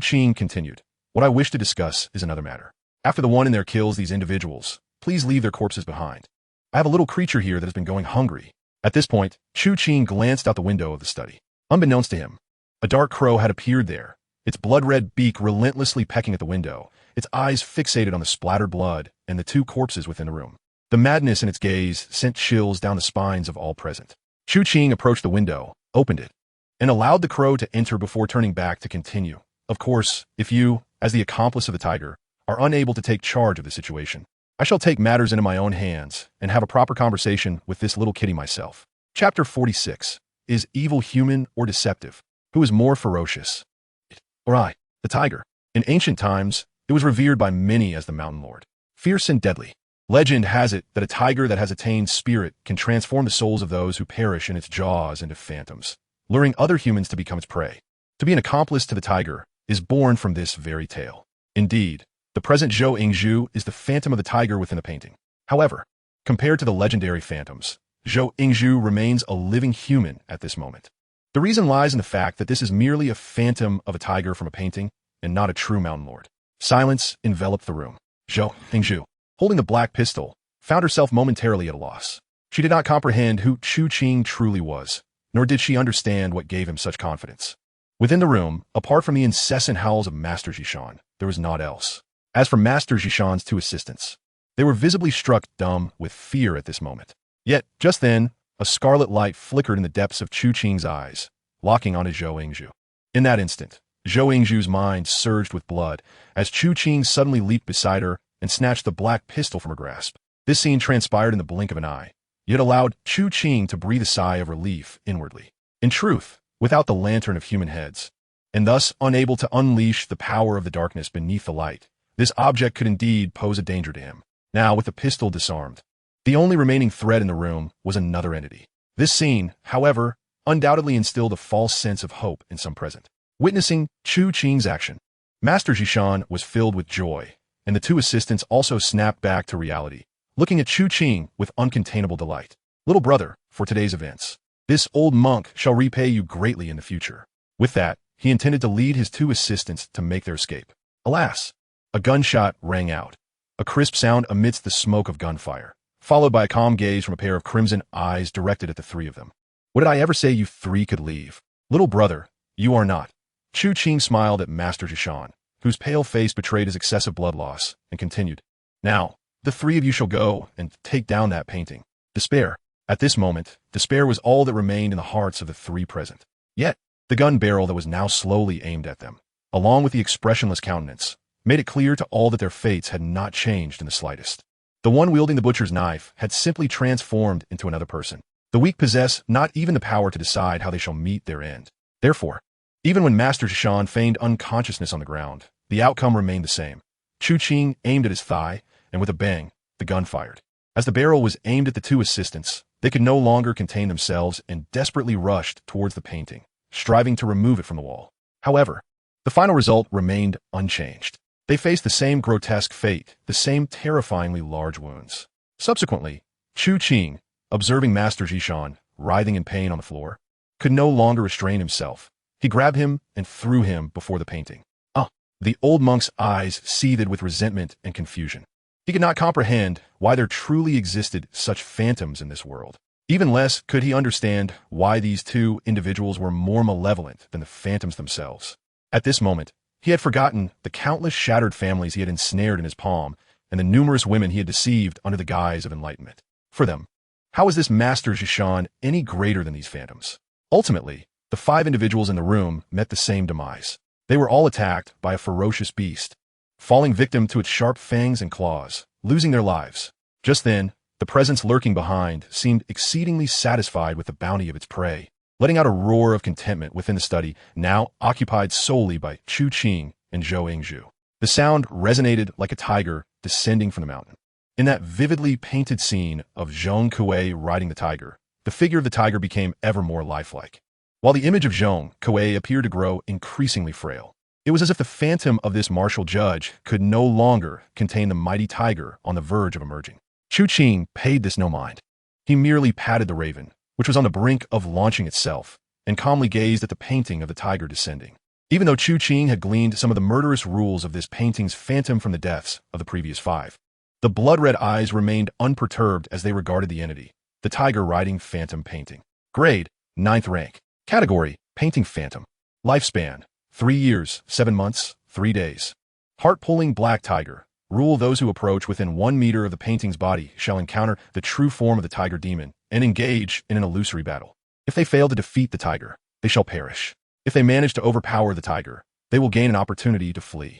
Qing continued, "What I wish to discuss is another matter. After the one in there kills these individuals, please leave their corpses behind. I have a little creature here that has been going hungry." At this point, Chu Qing glanced out the window of the study. Unbeknownst to him, a dark crow had appeared there, its blood-red beak relentlessly pecking at the window, its eyes fixated on the splattered blood and the two corpses within the room. The madness in its gaze sent chills down the spines of all present. Chu Qing approached the window, opened it, and allowed the crow to enter before turning back to continue. "Of course, if you, as the accomplice of the tiger, are unable to take charge of the situation, I shall take matters into my own hands and have a proper conversation with this little kitty myself." Chapter 46. Is evil human or deceptive? Who is more ferocious? It or I? The tiger. In ancient times, it was revered by many as the mountain lord. Fierce and deadly. Legend has it that a tiger that has attained spirit can transform the souls of those who perish in its jaws into phantoms, luring other humans to become its prey. To be an accomplice to the tiger is born from this very tale. Indeed, the present Zhou Yingzhu is the phantom of the tiger within the painting. However, compared to the legendary phantoms, Zhou Yingzhu remains a living human at this moment. The reason lies in the fact that this is merely a phantom of a tiger from a painting and not a true mountain lord. Silence enveloped the room. Zhou Yingzhu, holding the black pistol, found herself momentarily at a loss. She did not comprehend who Chu Qing truly was, nor did she understand what gave him such confidence. Within the room, apart from the incessant howls of Master Zhishan, there was naught else. As for Master Zhishan's two assistants, they were visibly struck dumb with fear at this moment. Yet, just then, a scarlet light flickered in the depths of Chu Qing's eyes, locking onto Zhou Yingzhu. In that instant, Zhou Yingzhu's mind surged with blood as Chu Qing suddenly leaped beside her and snatched the black pistol from her grasp. This scene transpired in the blink of an eye, yet allowed Chu Qing to breathe a sigh of relief inwardly. In truth, without the lantern of human heads, and thus unable to unleash the power of the darkness beneath the light, this object could indeed pose a danger to him. Now, with the pistol disarmed, the only remaining threat in the room was another entity. This scene, however, undoubtedly instilled a false sense of hope in some present. Witnessing Chu Qing's action, Master Zhishan was filled with joy, and the two assistants also snapped back to reality, looking at Chu Qing with uncontainable delight. "Little brother, for today's events, this old monk shall repay you greatly in the future." With that, he intended to lead his two assistants to make their escape. Alas, a gunshot rang out, a crisp sound amidst the smoke of gunfire, followed by a calm gaze from a pair of crimson eyes directed at the three of them. "What did I ever say you three could leave? Little brother, you are not." Chu Qing smiled at Master Zhishan, whose pale face betrayed his excessive blood loss, and continued, "Now, the three of you shall go and take down that painting." Despair. At this moment, despair was all that remained in the hearts of the three present. Yet, the gun barrel that was now slowly aimed at them, along with the expressionless countenance, made it clear to all that their fates had not changed in the slightest. The one wielding the butcher's knife had simply transformed into another person. The weak possess not even the power to decide how they shall meet their end. Therefore, even when Master Zhishan feigned unconsciousness on the ground, the outcome remained the same. Chu Qing aimed at his thigh, and with a bang, the gun fired. As the barrel was aimed at the two assistants, they could no longer contain themselves and desperately rushed towards the painting, striving to remove it from the wall. However, the final result remained unchanged. They faced the same grotesque fate, the same terrifyingly large wounds. Subsequently, Chu Qing, observing Master Zhishan writhing in pain on the floor, could no longer restrain himself. He grabbed him and threw him before the painting. The old monk's eyes seethed with resentment and confusion. He could not comprehend why there truly existed such phantoms in this world. Even less could he understand why these two individuals were more malevolent than the phantoms themselves. At this moment, he had forgotten the countless shattered families he had ensnared in his palm and the numerous women he had deceived under the guise of enlightenment. For them, how was this Master Zhishan any greater than these phantoms? Ultimately, the 5 individuals in the room met the same demise. They were all attacked by a ferocious beast, falling victim to its sharp fangs and claws, losing their lives. Just then, the presence lurking behind seemed exceedingly satisfied with the bounty of its prey, letting out a roar of contentment within the study now occupied solely by Chu Qing and Zhou Yingzhu. The sound resonated like a tiger descending from the mountain. In that vividly painted scene of Zhong Kuei riding the tiger, the figure of the tiger became ever more lifelike. While the image of Zhong Kuei appeared to grow increasingly frail, it was as if the phantom of this martial judge could no longer contain the mighty tiger on the verge of emerging. Chu Qing paid this no mind. He merely patted the raven, which was on the brink of launching itself, and calmly gazed at the painting of the tiger descending. Even though Chu Qing had gleaned some of the murderous rules of this painting's phantom from the deaths of the previous 5, the blood-red eyes remained unperturbed as they regarded the entity, the tiger riding phantom painting. Grade, 9th rank. Category, painting phantom. Lifespan, 3 years, 7 months, 3 days. Heart-pulling black tiger. Rule: those who approach within 1 meter of the painting's body shall encounter the true form of the tiger demon and engage in an illusory battle. If they fail to defeat the tiger, they shall perish. If they manage to overpower the tiger, they will gain an opportunity to flee.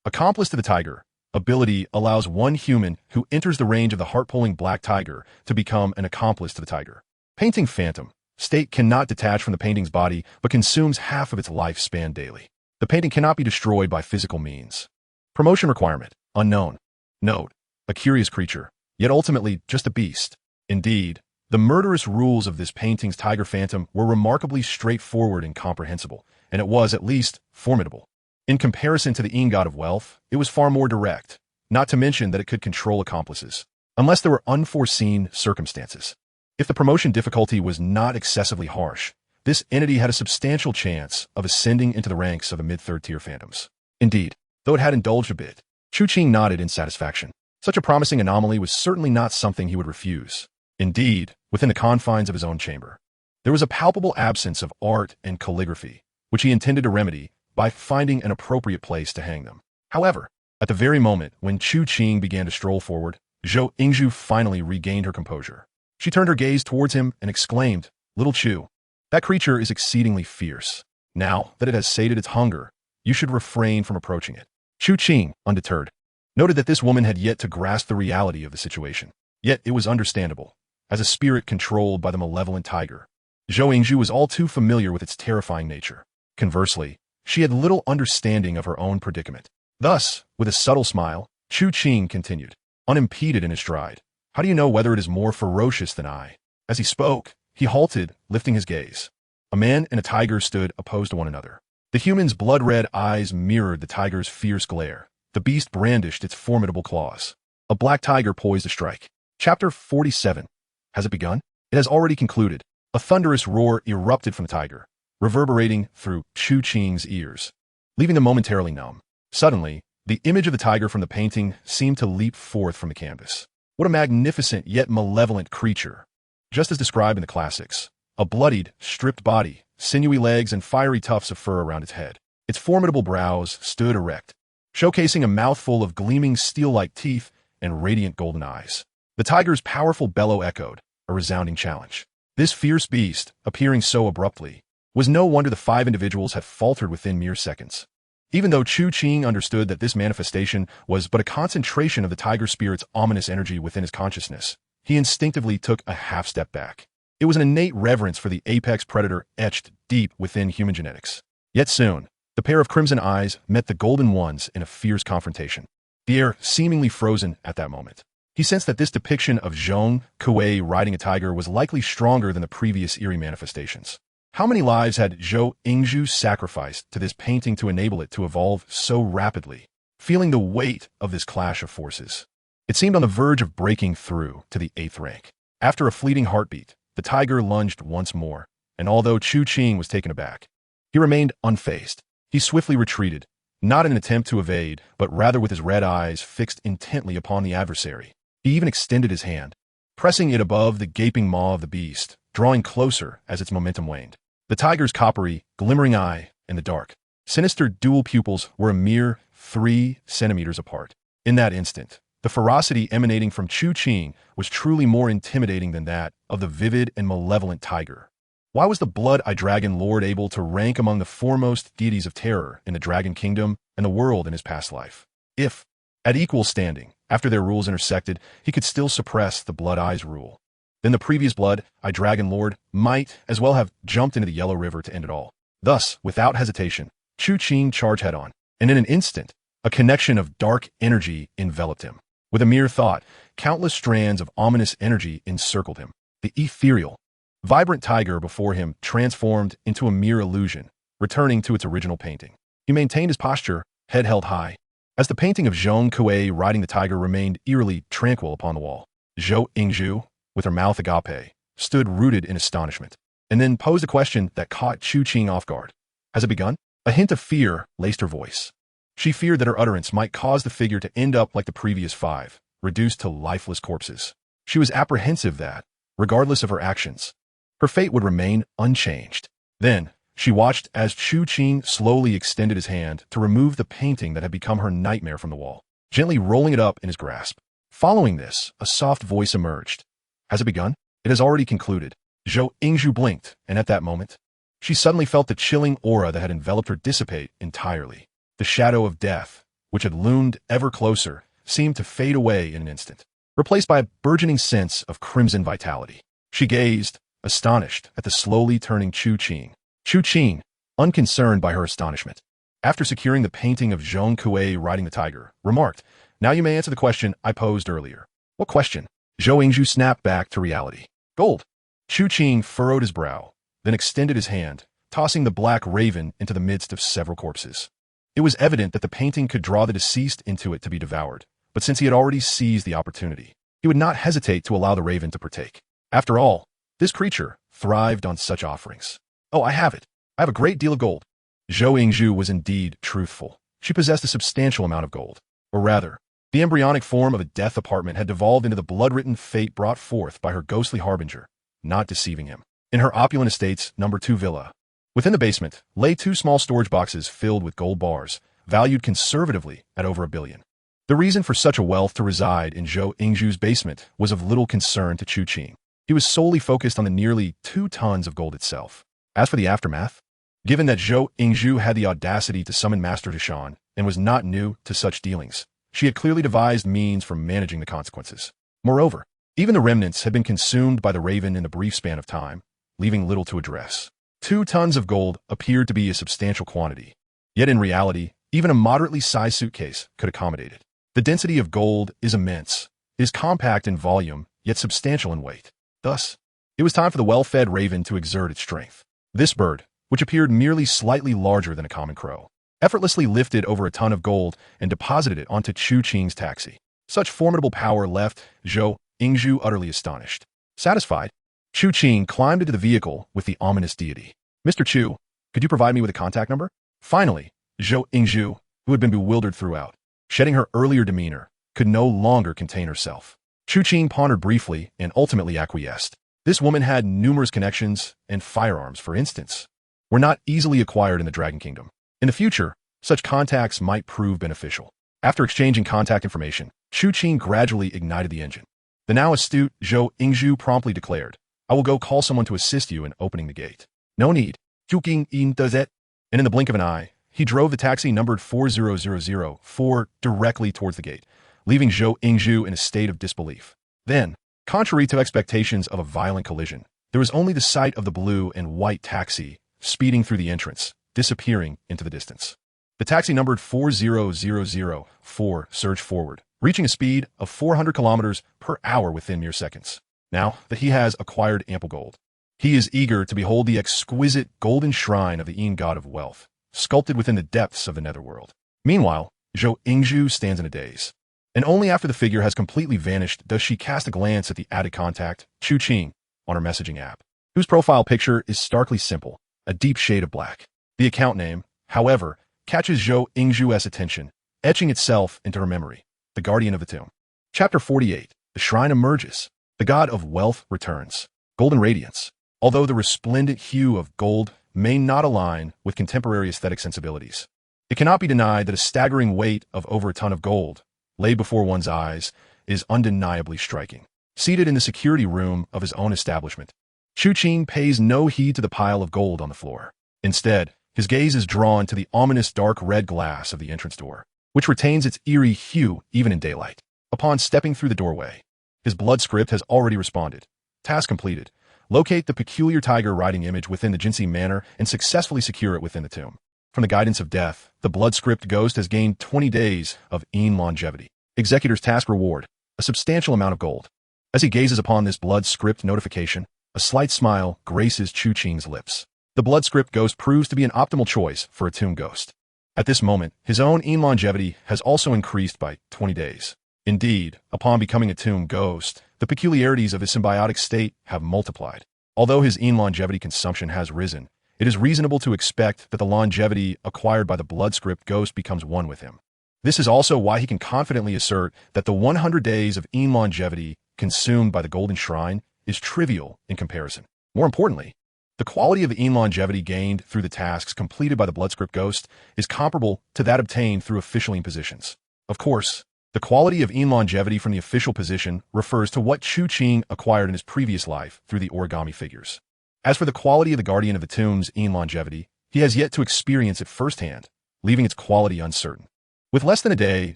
Accomplice to the tiger. Ability allows one human who enters the range of the heart-pulling black tiger to become an accomplice to the tiger. Painting phantom. State cannot detach from the painting's body, but consumes half of its lifespan daily. The painting cannot be destroyed by physical means. Promotion requirement. Unknown. Note. A curious creature, yet ultimately just a beast. Indeed, the murderous rules of this painting's tiger phantom were remarkably straightforward and comprehensible, and it was, at least, formidable. In comparison to the god of wealth, it was far more direct, not to mention that it could control accomplices, unless there were unforeseen circumstances. If the promotion difficulty was not excessively harsh, this entity had a substantial chance of ascending into the ranks of the mid-3rd tier phantoms. Indeed, though it had indulged a bit, Chu Qing nodded in satisfaction. Such a promising anomaly was certainly not something he would refuse. Indeed, within the confines of his own chamber, there was a palpable absence of art and calligraphy, which he intended to remedy by finding an appropriate place to hang them. However, at the very moment when Chu Qing began to stroll forward, Zhou Yingzhu finally regained her composure. She turned her gaze towards him and exclaimed, "Little Chu, that creature is exceedingly fierce. Now that it has sated its hunger, you should refrain from approaching it." Chu Qing, undeterred, noted that this woman had yet to grasp the reality of the situation. Yet it was understandable, as a spirit controlled by the malevolent tiger. Zhou Yingzhu was all too familiar with its terrifying nature. Conversely, she had little understanding of her own predicament. Thus, with a subtle smile, Chu Qing continued, unimpeded in his stride, "How do you know whether it is more ferocious than I?" As he spoke, he halted, lifting his gaze. A man and a tiger stood opposed to one another. The human's blood-red eyes mirrored the tiger's fierce glare. The beast brandished its formidable claws. A black tiger poised to strike. Chapter 47. Has it begun? It has already concluded. A thunderous roar erupted from the tiger, reverberating through Chu Qing's ears, leaving them momentarily numb. Suddenly, the image of the tiger from the painting seemed to leap forth from the canvas. What a magnificent yet malevolent creature! Just as described in the classics, a bloodied, stripped body, sinewy legs, and fiery tufts of fur around its head. Its formidable brows stood erect, showcasing a mouthful of gleaming steel-like teeth and radiant golden eyes. The tiger's powerful bellow echoed, a resounding challenge. This fierce beast, appearing so abruptly, was no wonder the 5 individuals had faltered within mere seconds. Even though Chu Qing understood that this manifestation was but a concentration of the tiger spirit's ominous energy within his consciousness, he instinctively took a half-step back. It was an innate reverence for the apex predator etched deep within human genetics. Yet soon, the pair of crimson eyes met the golden ones in a fierce confrontation. The air seemingly frozen at that moment. He sensed that this depiction of Zhong Kuei riding a tiger was likely stronger than the previous eerie manifestations. How many lives had Zhou Yingzhu sacrificed to this painting to enable it to evolve so rapidly? Feeling the weight of this clash of forces, it seemed on the verge of breaking through to the 8th rank. After a fleeting heartbeat, the tiger lunged once more, and although Chu Qing was taken aback, he remained unfazed. He swiftly retreated, not in an attempt to evade, but rather with his red eyes fixed intently upon the adversary. He even extended his hand, pressing it above the gaping maw of the beast, drawing closer as its momentum waned. The tiger's coppery, glimmering eye in the dark, sinister dual pupils were a mere 3 centimeters apart. In that instant, the ferocity emanating from Chu Qing was truly more intimidating than that of the vivid and malevolent tiger. Why was the blood-eyed dragon lord able to rank among the foremost deities of terror in the dragon kingdom and the world in his past life? If, at equal standing, after their rules intersected, he could still suppress the blood-eyes rule, then the previous blood-eyed dragon lord might as well have jumped into the Yellow River to end it all. Thus, without hesitation, Chu Qing charged head-on, and in an instant, a connection of dark energy enveloped him. With a mere thought, countless strands of ominous energy encircled him. The ethereal, vibrant tiger before him transformed into a mere illusion, returning to its original painting. He maintained his posture, head held high, as the painting of Zhong Kuei riding the tiger remained eerily tranquil upon the wall. Zhou Yingzhu, with her mouth agape, stood rooted in astonishment, and then posed a question that caught Chu Qing off guard. Has it begun? A hint of fear laced her voice. She feared that her utterance might cause the figure to end up like the previous 5, reduced to lifeless corpses. She was apprehensive that, regardless of her actions, her fate would remain unchanged. Then, she watched as Chu Qing slowly extended his hand to remove the painting that had become her nightmare from the wall, gently rolling it up in his grasp. Following this, a soft voice emerged. Has it begun? It has already concluded. Zhou Yingzhu blinked, and at that moment, she suddenly felt the chilling aura that had enveloped her dissipate entirely. The shadow of death, which had loomed ever closer, seemed to fade away in an instant, replaced by a burgeoning sense of crimson vitality. She gazed, astonished, at the slowly turning Chu Qing. Chu Qing, unconcerned by her astonishment, after securing the painting of Zhong Kuei riding the tiger, remarked, "Now you may answer the question I posed earlier." "What question?" Zhou Yingzhu snapped back to reality. "Gold." Chu Qing furrowed his brow, then extended his hand, tossing the black raven into the midst of several corpses. It was evident that the painting could draw the deceased into it to be devoured, but since he had already seized the opportunity, he would not hesitate to allow the raven to partake. After all, this creature thrived on such offerings. "Oh, I have it. I have a great deal of gold." Zhou Yingzhu was indeed truthful. She possessed a substantial amount of gold. Or rather, the embryonic form of a death apartment had devolved into the blood-written fate brought forth by her ghostly harbinger, not deceiving him. In her opulent estate's number 2 villa, within the basement, lay 2 small storage boxes filled with gold bars, valued conservatively at over $1 billion. The reason for such a wealth to reside in Zhou Yingzhu's basement was of little concern to Chu Qing. He was solely focused on the nearly 2 tons of gold itself. As for the aftermath, given that Zhou Yingzhu had the audacity to summon Master Tishan and was not new to such dealings, she had clearly devised means for managing the consequences. Moreover, even the remnants had been consumed by the raven in a brief span of time, leaving little to address. 2 tons of gold appeared to be a substantial quantity, yet in reality, even a moderately sized suitcase could accommodate it. The density of gold is immense. It is compact in volume, yet substantial in weight. Thus, it was time for the well-fed raven to exert its strength. This bird, which appeared merely slightly larger than a common crow, effortlessly lifted over a ton of gold and deposited it onto Chu Qing's taxi. Such formidable power left Zhou Yingzhu utterly astonished. Satisfied, Chu Qing climbed into the vehicle with the ominous deity. "Mr. Chu, could you provide me with a contact number?" Finally, Zhou Yingzhu, who had been bewildered throughout, shedding her earlier demeanor, could no longer contain herself. Chu Qing pondered briefly and ultimately acquiesced. This woman had numerous connections, and firearms, for instance, were not easily acquired in the Dragon Kingdom. In the future, such contacts might prove beneficial. After exchanging contact information, Chu Qing gradually ignited the engine. The now astute Zhou Yingzhu promptly declared, "I will go call someone to assist you in opening the gate." "No need. Chu Qing does it." And in the blink of an eye, he drove the taxi numbered 40004 directly towards the gate, leaving Zhou Yingzhu in a state of disbelief. Then, contrary to expectations of a violent collision, there was only the sight of the blue and white taxi speeding through the entrance, disappearing into the distance. The taxi numbered 40004 surged forward, reaching a speed of 400 kilometers per hour within mere seconds. Now that he has acquired ample gold, he is eager to behold the exquisite golden shrine of the Yin god of wealth, sculpted within the depths of the netherworld. Meanwhile, Zhou Yingzhu stands in a daze, and only after the figure has completely vanished does she cast a glance at the added contact, Chu Qing, on her messaging app, whose profile picture is starkly simple, a deep shade of black. The account name, however, catches Zhou Yingzhu's attention, etching itself into her memory. The Guardian of the Tomb. Chapter 48. The shrine emerges. The god of wealth returns. Golden radiance. Although the resplendent hue of gold may not align with contemporary aesthetic sensibilities, it cannot be denied that a staggering weight of over a ton of gold, laid before one's eyes, is undeniably striking. Seated in the security room of his own establishment, Chu Qing pays no heed to the pile of gold on the floor. Instead, his gaze is drawn to the ominous dark red glass of the entrance door, which retains its eerie hue even in daylight. Upon stepping through the doorway, his blood script has already responded. Task completed. Locate the peculiar tiger riding image within the Jinsei Manor and successfully secure it within the tomb. From the guidance of death, the blood script ghost has gained 20 days of longevity. Executor's task reward, a substantial amount of gold. As he gazes upon this blood script notification, a slight smile graces Chu Qing's lips. The blood script ghost proves to be an optimal choice for a tomb ghost. At this moment, his own longevity has also increased by 20 days. Indeed, upon becoming a tomb ghost, the peculiarities of his symbiotic state have multiplied. Although his longevity consumption has risen, it is reasonable to expect that the longevity acquired by the blood script ghost becomes one with him. This is also why he can confidently assert that the 100 days of longevity consumed by the Golden Shrine is trivial in comparison. More importantly, the quality of longevity gained through the tasks completed by the blood script ghost is comparable to that obtained through official impositions. Of course, the quality of longevity from the official position refers to what Chu Qing acquired in his previous life through the origami figures. As for the quality of the Guardian of the Tomb's longevity, he has yet to experience it firsthand, leaving its quality uncertain. With less than a day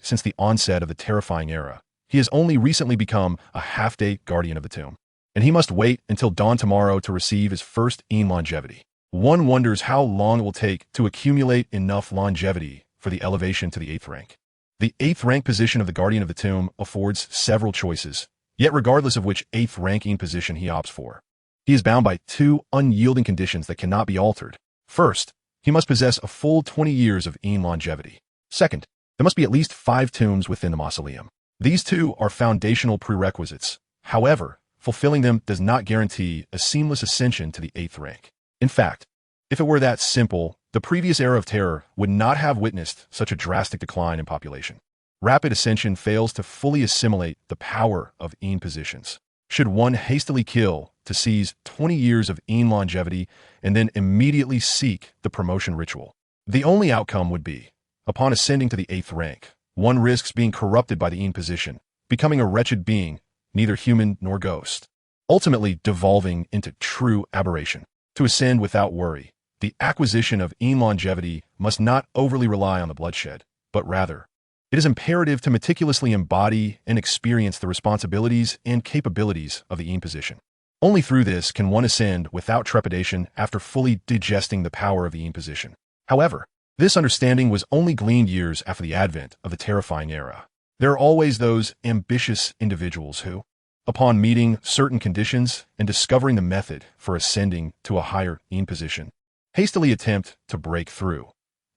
since the onset of the terrifying era, he has only recently become a half-day Guardian of the Tomb, and he must wait until dawn tomorrow to receive his first longevity. One wonders how long it will take to accumulate enough longevity for the elevation to the 8th rank. The 8th rank position of the Guardian of the Tomb affords several choices, yet regardless of which 8th ranking position he opts for, he is bound by two unyielding conditions that cannot be altered. First, he must possess a full 20 years of longevity. Second, there must be at least 5 tombs within the mausoleum. These two are foundational prerequisites. However, fulfilling them does not guarantee a seamless ascension to the 8th rank. In fact, if it were that simple, the previous era of terror would not have witnessed such a drastic decline in population. Rapid ascension fails to fully assimilate the power of positions. Should one hastily kill to seize 20 years of longevity and then immediately seek the promotion ritual, the only outcome would be, upon ascending to the 8th rank, one risks being corrupted by the position, becoming a wretched being, neither human nor ghost, ultimately devolving into true aberration. To ascend without worry, the acquisition of longevity must not overly rely on the bloodshed, but rather, it is imperative to meticulously embody and experience the responsibilities and capabilities of the position. Only through this can one ascend without trepidation after fully digesting the power of the position. However, this understanding was only gleaned years after the advent of the terrifying era. There are always those ambitious individuals who, upon meeting certain conditions and discovering the method for ascending to a higher position, hastily attempt to break through,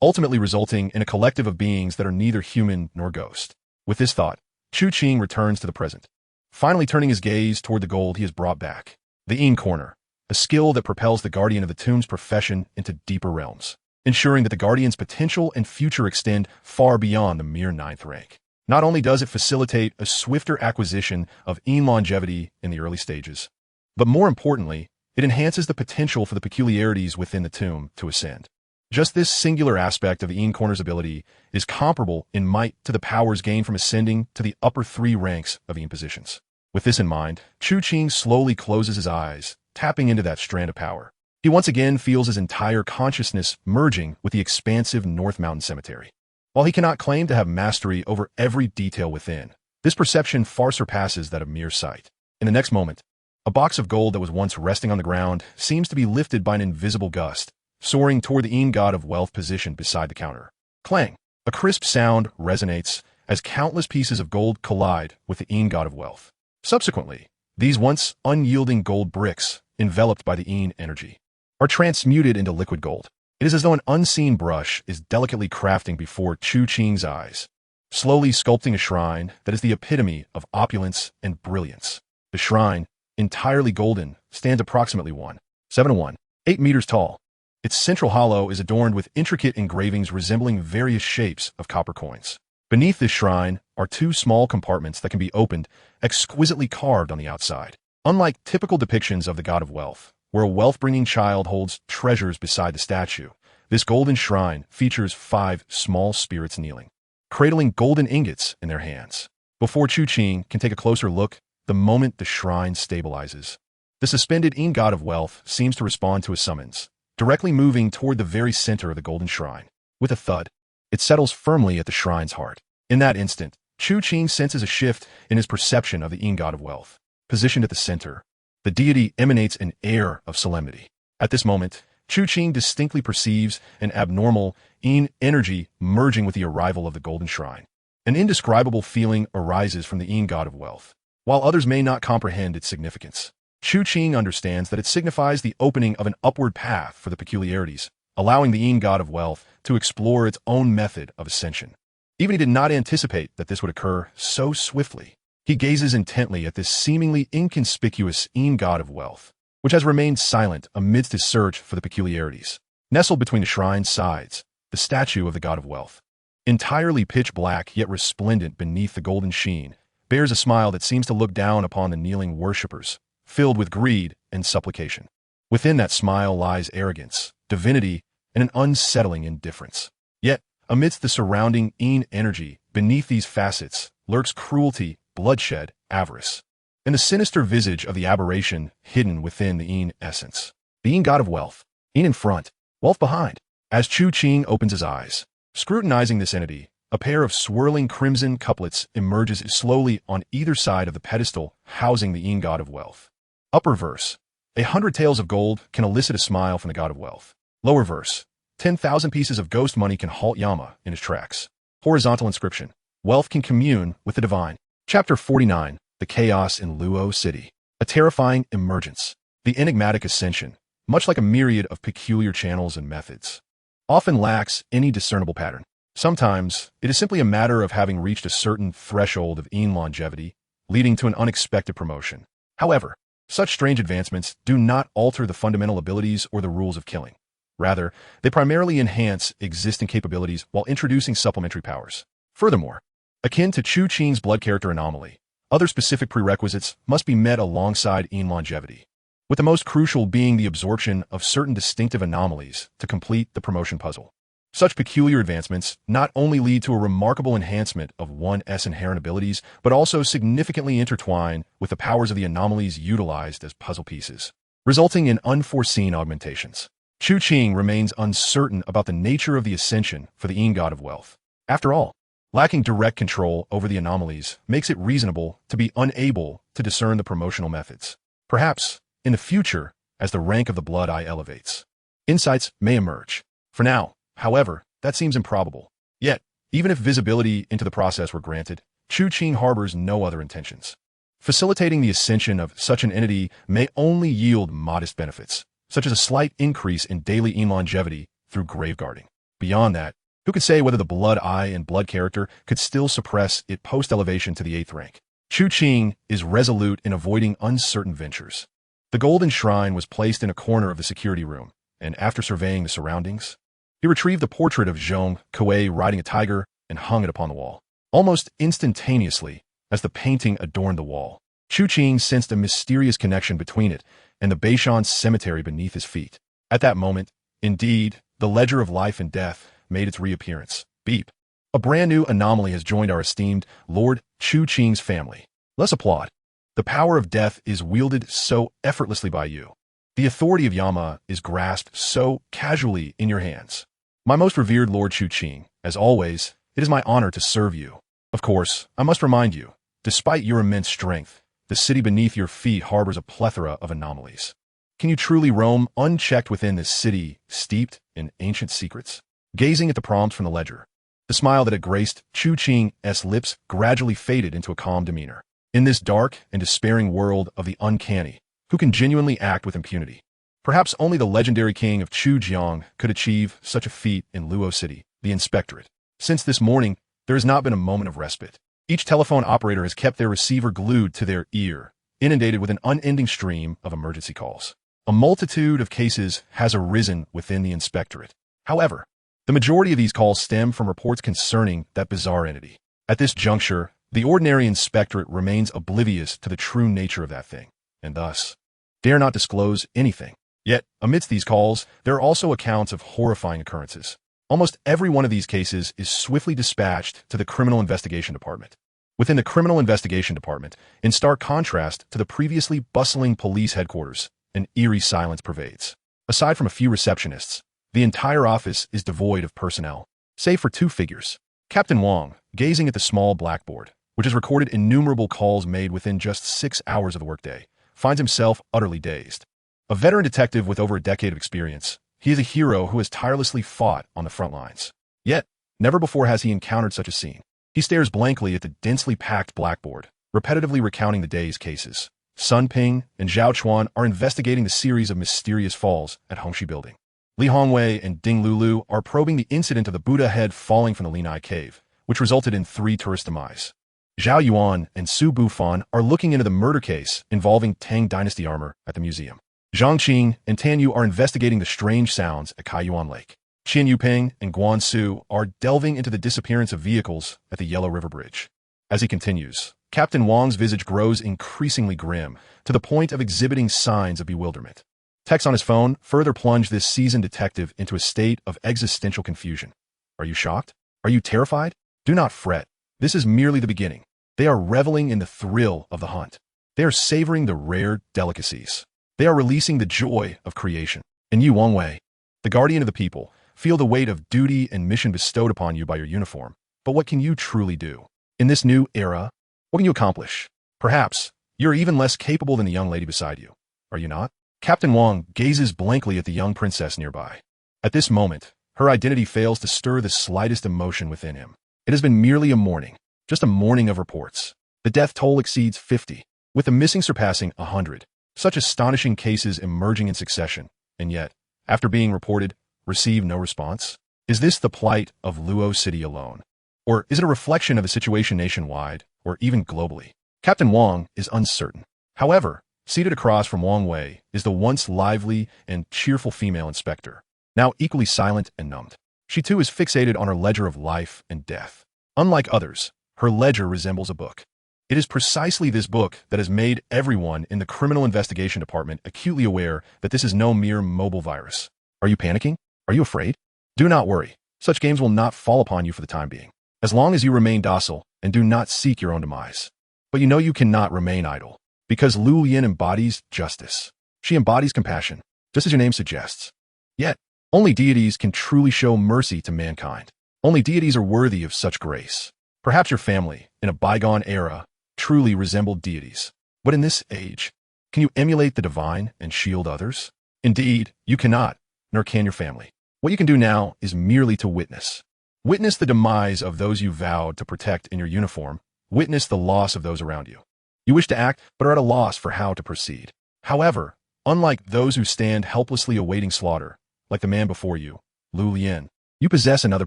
ultimately resulting in a collective of beings that are neither human nor ghost. With this thought, Chu Qing returns to the present, finally turning his gaze toward the gold he has brought back. The corner, a skill that propels the Guardian of the Tomb's profession into deeper realms, ensuring that the Guardian's potential and future extend far beyond the mere 9th rank. Not only does it facilitate a swifter acquisition of longevity in the early stages, but more importantly, it enhances the potential for the peculiarities within the tomb to ascend. Just this singular aspect of the corner's ability is comparable in might to the powers gained from ascending to the upper 3 ranks of positions. With this in mind, Chu Qing slowly closes his eyes, tapping into that strand of power. He once again feels his entire consciousness merging with the expansive North Mountain Cemetery. While he cannot claim to have mastery over every detail within, this perception far surpasses that of mere sight. In the next moment, a box of gold that was once resting on the ground seems to be lifted by an invisible gust, soaring toward the god of wealth positioned beside the counter. Clang! A crisp sound resonates as countless pieces of gold collide with the god of wealth. Subsequently, these once unyielding gold bricks, enveloped by the energy, are transmuted into liquid gold. It is as though an unseen brush is delicately crafting before Chu Qing's eyes, slowly sculpting a shrine that is the epitome of opulence and brilliance. The shrine, entirely golden, stands approximately 1.71, 8 meters tall. Its central hollow is adorned with intricate engravings resembling various shapes of copper coins. Beneath this shrine are two small compartments that can be opened, exquisitely carved on the outside. Unlike typical depictions of the god of wealth, where a wealth-bringing child holds treasures beside the statue, this golden shrine features 5 small spirits kneeling, cradling golden ingots in their hands. Before Chu Qing can take a closer look, the moment the shrine stabilizes, the suspended god of wealth seems to respond to a summons, directly moving toward the very center of the golden shrine. With a thud, it settles firmly at the shrine's heart. In that instant, Chu Qing senses a shift in his perception of the god of wealth. Positioned at the center, the deity emanates an air of solemnity. At this moment, Chu Qing distinctly perceives an abnormal energy merging with the arrival of the golden shrine. An indescribable feeling arises from the god of wealth. While others may not comprehend its significance, Chu Qing understands that it signifies the opening of an upward path for the peculiarities, allowing the god of wealth to explore its own method of ascension. Even he did not anticipate that this would occur so swiftly. He gazes intently at this seemingly inconspicuous god of wealth, which has remained silent amidst his search for the peculiarities. Nestled between the shrine's sides, the statue of the god of wealth, entirely pitch black yet resplendent beneath the golden sheen, bears a smile that seems to look down upon the kneeling worshippers, filled with greed and supplication. Within that smile lies arrogance, divinity, and an unsettling indifference. Yet, amidst the surrounding energy, beneath these facets, lurks cruelty, bloodshed, avarice, and the sinister visage of the aberration hidden within the essence. The god of wealth, in front, wealth behind. As Chu Qing opens his eyes, scrutinizing this entity, a pair of swirling crimson couplets emerges slowly on either side of the pedestal housing the god of wealth. Upper verse, 100 taels of gold can elicit a smile from the god of wealth. Lower verse, 10,000 pieces of ghost money can halt Yama in his tracks. Horizontal inscription, wealth can commune with the divine. Chapter 49, The Chaos in Luo City. A terrifying emergence. The enigmatic ascension, much like a myriad of peculiar channels and methods, often lacks any discernible pattern. Sometimes, it is simply a matter of having reached a certain threshold of longevity, leading to an unexpected promotion. However, such strange advancements do not alter the fundamental abilities or the rules of killing. Rather, they primarily enhance existing capabilities while introducing supplementary powers. Furthermore, akin to Chu Qing's blood character anomaly, other specific prerequisites must be met alongside longevity, with the most crucial being the absorption of certain distinctive anomalies to complete the promotion puzzle. Such peculiar advancements not only lead to a remarkable enhancement of one's inherent abilities, but also significantly intertwine with the powers of the anomalies utilized as puzzle pieces, resulting in unforeseen augmentations. Chu Qing remains uncertain about the nature of the ascension for the god of wealth. After all, lacking direct control over the anomalies makes it reasonable to be unable to discern the promotional methods. Perhaps, in the future, as the rank of the blood eye elevates, insights may emerge. For now, however, that seems improbable. Yet, even if visibility into the process were granted, Chu Qing harbors no other intentions. Facilitating the ascension of such an entity may only yield modest benefits, such as a slight increase in daily longevity through graveguarding. Beyond that, who could say whether the blood eye and blood character could still suppress it post-elevation to the 8th rank? Chu Qing is resolute in avoiding uncertain ventures. The golden shrine was placed in a corner of the security room, and after surveying the surroundings, he retrieved the portrait of Zhong Kuei riding a tiger and hung it upon the wall. Almost instantaneously, as the painting adorned the wall, Chu Qing sensed a mysterious connection between it and the Beishan cemetery beneath his feet. At that moment, indeed, the ledger of life and death made its reappearance. Beep. A brand new anomaly has joined our esteemed Lord Chu Qing's family. Let's applaud. The power of death is wielded so effortlessly by you. The authority of Yama is grasped so casually in your hands. My most revered Lord Chu Qing, as always, it is my honor to serve you. Of course, I must remind you, despite your immense strength, the city beneath your feet harbors a plethora of anomalies. Can you truly roam unchecked within this city steeped in ancient secrets? Gazing at the prompt from the ledger, the smile that had graced Chu Qing's lips gradually faded into a calm demeanor. In this dark and despairing world of the uncanny, who can genuinely act with impunity? Perhaps only the legendary King of Chu River could achieve such a feat in Luo City, the Inspectorate. Since this morning, there has not been a moment of respite. Each telephone operator has kept their receiver glued to their ear, inundated with an unending stream of emergency calls. A multitude of cases has arisen within the inspectorate. However, the majority of these calls stem from reports concerning that bizarre entity. At this juncture, the ordinary inspectorate remains oblivious to the true nature of that thing, and thus dare not disclose anything. Yet, amidst these calls, there are also accounts of horrifying occurrences. Almost every one of these cases is swiftly dispatched to the Criminal Investigation Department. Within the Criminal Investigation Department, in stark contrast to the previously bustling police headquarters, an eerie silence pervades. Aside from a few receptionists, the entire office is devoid of personnel, save for two figures. Captain Wong, gazing at the small blackboard, which has recorded innumerable calls made within just 6 hours of the workday, finds himself utterly dazed. A veteran detective with over a decade of experience, he is a hero who has tirelessly fought on the front lines. Yet, never before has he encountered such a scene. He stares blankly at the densely packed blackboard, repetitively recounting the day's cases. Sun Ping and Zhao Chuan are investigating the series of mysterious falls at Hongxi Building. Li Hongwei and Ding Lulu are probing the incident of the Buddha head falling from the Linai Cave, which resulted in 3 tourist demise. Zhao Yuan and Su Bufan are looking into the murder case involving Tang Dynasty armor at the museum. Zhang Qing and Tan Yu are investigating the strange sounds at Kaiyuan Lake. Qian Yuping and Guan Su are delving into the disappearance of vehicles at the Yellow River Bridge. As he continues, Captain Wong's visage grows increasingly grim, to the point of exhibiting signs of bewilderment. Texts on his phone further plunge this seasoned detective into a state of existential confusion. Are you shocked? Are you terrified? Do not fret. This is merely the beginning. They are reveling in the thrill of the hunt. They are savoring the rare delicacies. They are releasing the joy of creation. And you, Wangwei, the guardian of the people, feel the weight of duty and mission bestowed upon you by your uniform. But what can you truly do? In this new era, what can you accomplish? Perhaps you're even less capable than the young lady beside you. Are you not? Captain Wong gazes blankly at the young princess nearby. At this moment, her identity fails to stir the slightest emotion within him. It has been merely a morning, just a morning of reports. The death toll exceeds 50, with the missing surpassing 100. Such astonishing cases emerging in succession, and yet, after being reported, receive no response? Is this the plight of Luo City alone? Or is it a reflection of the situation nationwide, or even globally? Captain Wong is uncertain. However, seated across from Wang Wei is the once lively and cheerful female inspector, now equally silent and numbed. She too is fixated on her ledger of life and death. Unlike others, her ledger resembles a book. It is precisely this book that has made everyone in the Criminal Investigation Department acutely aware that this is no mere mobile virus. Are you panicking? Are you afraid? Do not worry. Such games will not fall upon you for the time being, as long as you remain docile and do not seek your own demise. But you know you cannot remain idle, because Lu Yin embodies justice. She embodies compassion, just as your name suggests. Yet, only deities can truly show mercy to mankind. Only deities are worthy of such grace. Perhaps your family, in a bygone era, truly resembled deities. But in this age, can you emulate the divine and shield others? Indeed, you cannot, nor can your family. What you can do now is merely to witness. Witness the demise of those you vowed to protect in your uniform. Witness the loss of those around you. You wish to act, but are at a loss for how to proceed. However, unlike those who stand helplessly awaiting slaughter, like the man before you, Lu Yin, you possess another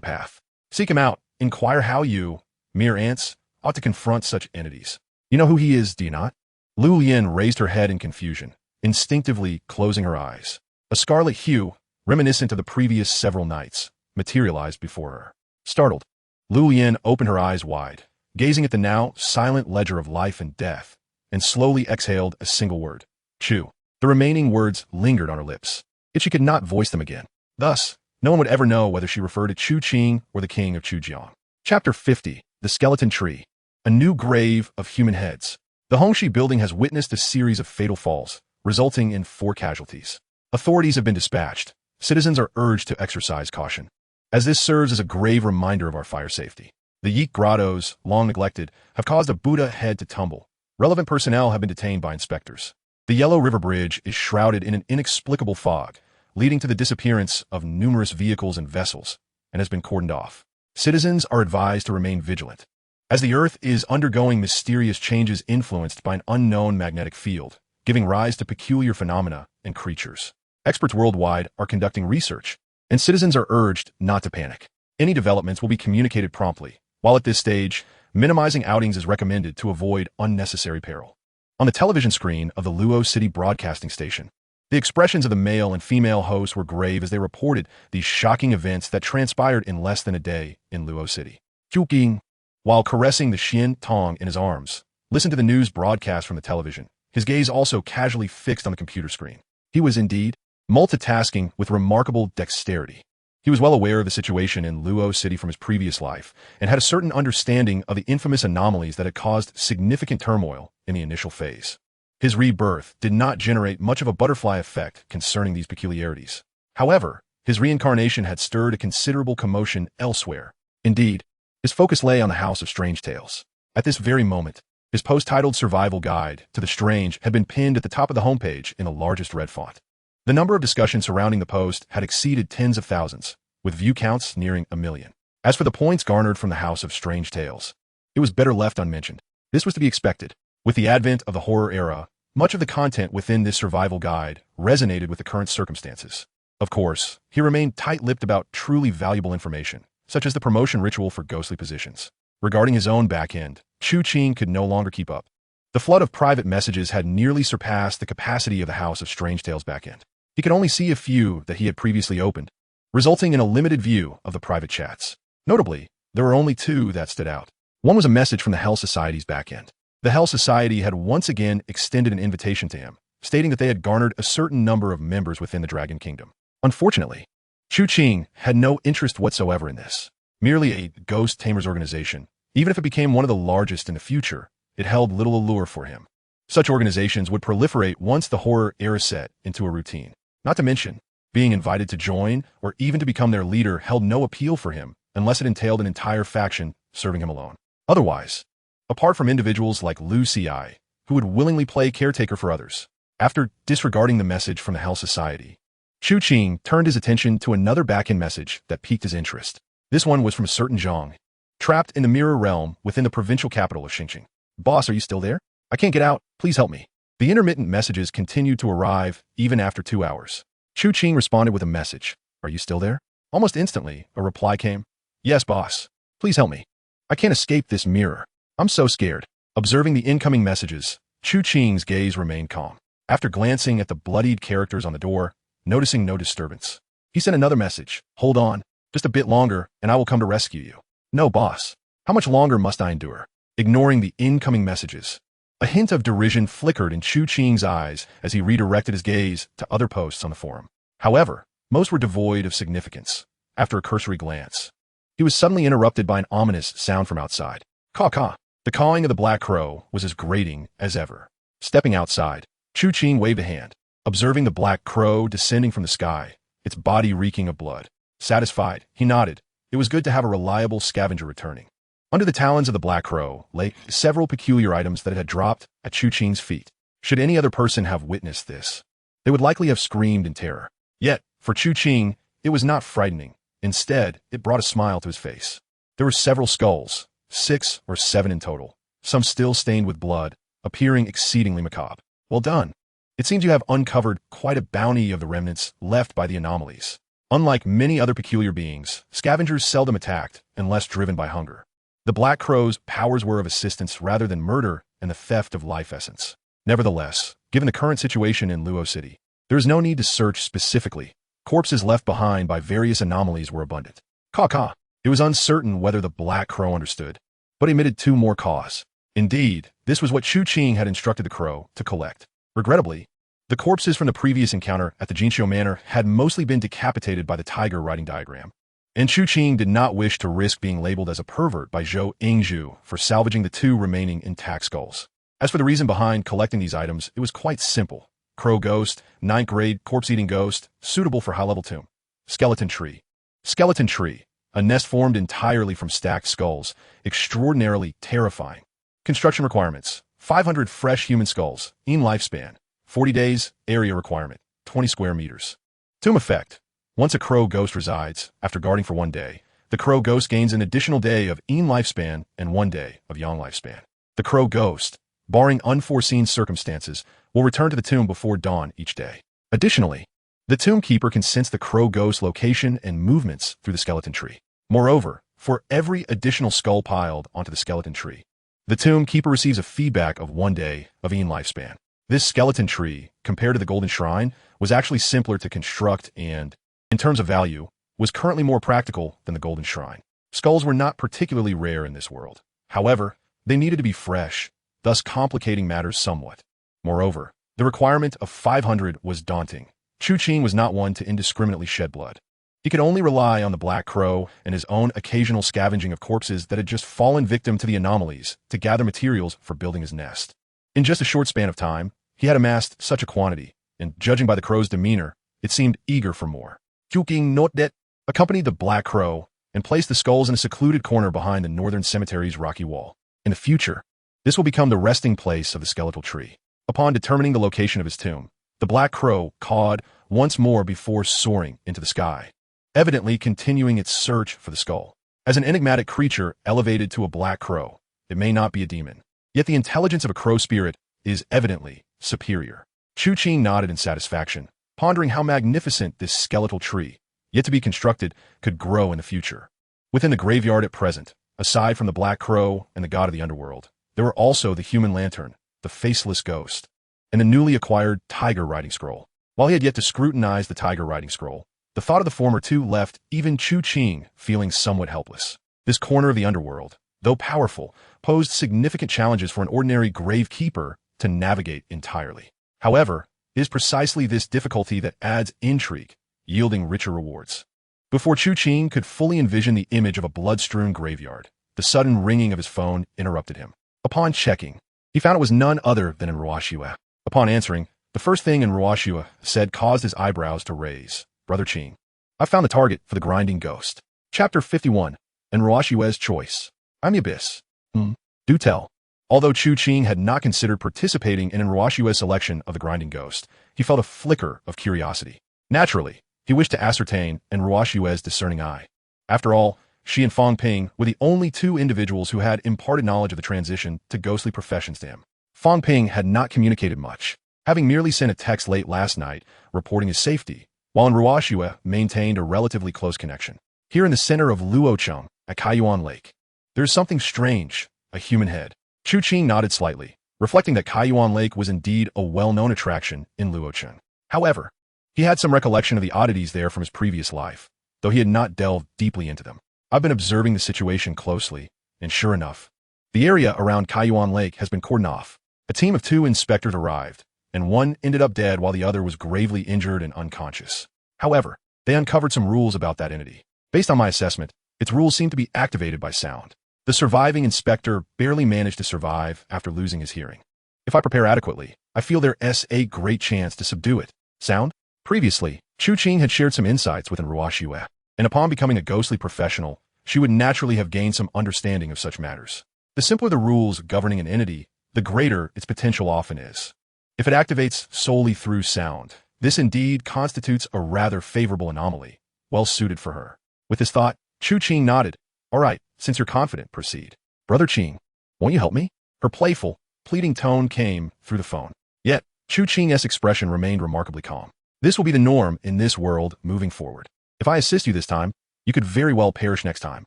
path. Seek him out. Inquire how you, mere ants, ought to confront such entities. You know who he is, do you not? Lu Yin raised her head in confusion, instinctively closing her eyes. A scarlet hue, reminiscent of the previous several nights, materialized before her. Startled, Lu Yin opened her eyes wide, gazing at the now silent ledger of life and death, and slowly exhaled a single word. Chu. The remaining words lingered on her lips, yet she could not voice them again. Thus, no one would ever know whether she referred to Chu Qing or the King of Chu River. Chapter 50. The Skeleton Tree. A new grave of human heads. The Hongxi building has witnessed a series of fatal falls, resulting in 4 casualties. Authorities have been dispatched. Citizens are urged to exercise caution, as this serves as a grave reminder of our fire safety. The Yeek grottos, long neglected, have caused a Buddha head to tumble. Relevant personnel have been detained by inspectors. The Yellow River Bridge is shrouded in an inexplicable fog, leading to the disappearance of numerous vehicles and vessels, and has been cordoned off. Citizens are advised to remain vigilant, as the Earth is undergoing mysterious changes influenced by an unknown magnetic field, giving rise to peculiar phenomena and creatures. Experts worldwide are conducting research, and citizens are urged not to panic. Any developments will be communicated promptly, while at this stage, minimizing outings is recommended to avoid unnecessary peril. On the television screen of the Luo City Broadcasting Station, The expressions of the male and female hosts were grave as they reported these shocking events that transpired in less than a day in Luo City. Chu Qing, while caressing the Xian Tong in his arms, listened to the news broadcast from the television, his gaze also casually fixed on the computer screen. He was indeed multitasking with remarkable dexterity. He was well aware of the situation in Luo City from his previous life and had a certain understanding of the infamous anomalies that had caused significant turmoil in the initial phase. His rebirth did not generate much of a butterfly effect concerning these peculiarities. However, his reincarnation had stirred a considerable commotion elsewhere. Indeed, his focus lay on the House of Strange Tales. At this very moment, his post-titled survival guide to the strange had been pinned at the top of the homepage in the largest red font. The number of discussions surrounding the post had exceeded tens of thousands, with view counts nearing 1 million. As for the points garnered from the House of Strange Tales, it was better left unmentioned. This was to be expected. With the advent of the horror era, much of the content within this survival guide resonated with the current circumstances. Of course, he remained tight-lipped about truly valuable information, such as the promotion ritual for ghostly positions. Regarding his own back-end, Chu Qing could no longer keep up. The flood of private messages had nearly surpassed the capacity of the House of Strange Tales back-end. He could only see a few that he had previously opened, resulting in a limited view of the private chats. Notably, there were only 2 that stood out. One was a message from the Hell Society's back-end. The Hell Society had once again extended an invitation to him, stating that they had garnered a certain number of members within the Dragon Kingdom. Unfortunately, Chu Qing had no interest whatsoever in this. Merely a ghost tamers organization, even if it became one of the largest in the future, it held little allure for him. Such organizations would proliferate once the horror era set into a routine. Not to mention, being invited to join or even to become their leader held no appeal for him unless it entailed an entire faction serving him alone. Otherwise, apart from individuals like Lu Ci, who would willingly play caretaker for others. After disregarding the message from the Hell Society, Chu Qing turned his attention to another back-end message that piqued his interest. This one was from a certain Zhang, trapped in the mirror realm within the provincial capital of Xingqing. Boss, are you still there? I can't get out. Please help me. The intermittent messages continued to arrive even after 2 hours. Chu Qing responded with a message. Are you still there? Almost instantly, a reply came. Yes, boss. Please help me. I can't escape this mirror. I'm so scared. Observing the incoming messages, Chu Qing's gaze remained calm. After glancing at the bloodied characters on the door, noticing no disturbance, he sent another message. Hold on. Just a bit longer, and I will come to rescue you. No, boss. How much longer must I endure? Ignoring the incoming messages, a hint of derision flickered in Chu Qing's eyes as he redirected his gaze to other posts on the forum. However, most were devoid of significance. After a cursory glance, he was suddenly interrupted by an ominous sound from outside. Caw-caw. The cawing of the black crow was as grating as ever. Stepping outside, Chu Qing waved a hand, observing the black crow descending from the sky, its body reeking of blood. Satisfied, he nodded. It was good to have a reliable scavenger returning. Under the talons of the black crow lay several peculiar items that had dropped at Chu Qing's feet. Should any other person have witnessed this, they would likely have screamed in terror. Yet, for Chu Qing, it was not frightening. Instead, it brought a smile to his face. There were several skulls, 6 or 7 in total, some still stained with blood, appearing exceedingly macabre. Well done. It seems you have uncovered quite a bounty of the remnants left by the anomalies. Unlike many other peculiar beings, scavengers seldom attacked unless driven by hunger. The Black Crow's powers were of assistance rather than murder and the theft of life essence. Nevertheless, given the current situation in Luo City, there is no need to search specifically. Corpses left behind by various anomalies were abundant. Caw-caw. It was uncertain whether the Black Crow understood, but he emitted 2 more caws. Indeed, this was what Chu Qing had instructed the crow to collect. Regrettably, the corpses from the previous encounter at the Jinxiu Manor had mostly been decapitated by the tiger riding diagram, and Chu Qing did not wish to risk being labeled as a pervert by Zhou Yingzhu for salvaging the 2 remaining intact skulls. As for the reason behind collecting these items, it was quite simple. Crow ghost, 9th grade corpse-eating ghost, suitable for high-level tomb. Skeleton tree. Skeleton tree, a nest formed entirely from stacked skulls, extraordinarily terrifying. Construction requirements, 500 fresh human skulls, in lifespan, 40 days, area requirement, 20 square meters. Tomb effect. Once a crow ghost resides, after guarding for 1 day, the crow ghost gains an additional day of in lifespan and 1 day of yang lifespan. The crow ghost, barring unforeseen circumstances, will return to the tomb before dawn each day. Additionally, the tomb keeper can sense the crow ghost's location and movements through the skeleton tree. Moreover, for every additional skull piled onto the skeleton tree, the tomb keeper receives a feedback of 1 day of in lifespan. This skeleton tree, compared to the Golden Shrine, was actually simpler to construct and, in terms of value, was currently more practical than the Golden Shrine. Skulls were not particularly rare in this world. However, they needed to be fresh, thus complicating matters somewhat. Moreover, the requirement of 500 was daunting. Chu Qing was not one to indiscriminately shed blood. He could only rely on the Black Crow and his own occasional scavenging of corpses that had just fallen victim to the anomalies to gather materials for building his nest. In just a short span of time, he had amassed such a quantity, and judging by the crow's demeanor, it seemed eager for more. Chu Qing noted, accompanied the Black Crow, and placed the skulls in a secluded corner behind the northern cemetery's rocky wall. In the future, this will become the resting place of the skeletal tree. Upon determining the location of his tomb, the Black Crow cawed once more before soaring into the sky, evidently continuing its search for the skull. As an enigmatic creature elevated to a Black Crow, it may not be a demon, yet the intelligence of a crow spirit is evidently superior. Chu Qing nodded in satisfaction, pondering how magnificent this skeletal tree, yet to be constructed, could grow in the future. Within the graveyard at present, aside from the Black Crow and the god of the underworld, there were also the human lantern, the faceless ghost, and the newly acquired tiger writing scroll. While he had yet to scrutinize the tiger writing scroll, the thought of the former two left even Chu Qing feeling somewhat helpless. This corner of the underworld, though powerful, posed significant challenges for an ordinary gravekeeper to navigate entirely. However, it is precisely this difficulty that adds intrigue, yielding richer rewards. Before Chu Qing could fully envision the image of a blood-strewn graveyard, the sudden ringing of his phone interrupted him. Upon checking, he found it was none other than Enruashua. Upon answering, the first thing Enruashua said caused his eyebrows to raise. Brother Qing, I've found the target for the grinding ghost. Chapter 51, Enruashua's Choice. I'm the Abyss. Do tell. Although Chu Qing had not considered participating in Enruashua's selection of the grinding ghost, he felt a flicker of curiosity. Naturally, he wished to ascertain Enruashua's discerning eye. After all, she and Fong Ping were the only two individuals who had imparted knowledge of the transition to ghostly professions to him. Fong Ping had not communicated much, having merely sent a text late last night reporting his safety, while Enruashua maintained a relatively close connection. Here in the center of Luocheng, at Kaiyuan Lake, there is something strange, a human head. Chu Qing nodded slightly, reflecting that Kaiyuan Lake was indeed a well-known attraction in Luocheng. However, he had some recollection of the oddities there from his previous life, though he had not delved deeply into them. I've been observing the situation closely, and sure enough, the area around Kaiyuan Lake has been cordoned off. A team of 2 inspectors arrived, and one ended up dead while the other was gravely injured and unconscious. However, they uncovered some rules about that entity. Based on my assessment, its rules seem to be activated by sound. The surviving inspector barely managed to survive after losing his hearing. If I prepare adequately, I feel there's a great chance to subdue it. Sound? Previously, Chu Qing had shared some insights with Enruashua, and upon becoming a ghostly professional, she would naturally have gained some understanding of such matters. The simpler the rules governing an entity, the greater its potential often is. If it activates solely through sound, this indeed constitutes a rather favorable anomaly, well suited for her. With this thought, Chu Qing nodded. All right, since you're confident, proceed. Brother Qing, won't you help me? Her playful, pleading tone came through the phone. Yet, Chu Qing's expression remained remarkably calm. This will be the norm in this world moving forward. If I assist you this time, you could very well perish next time.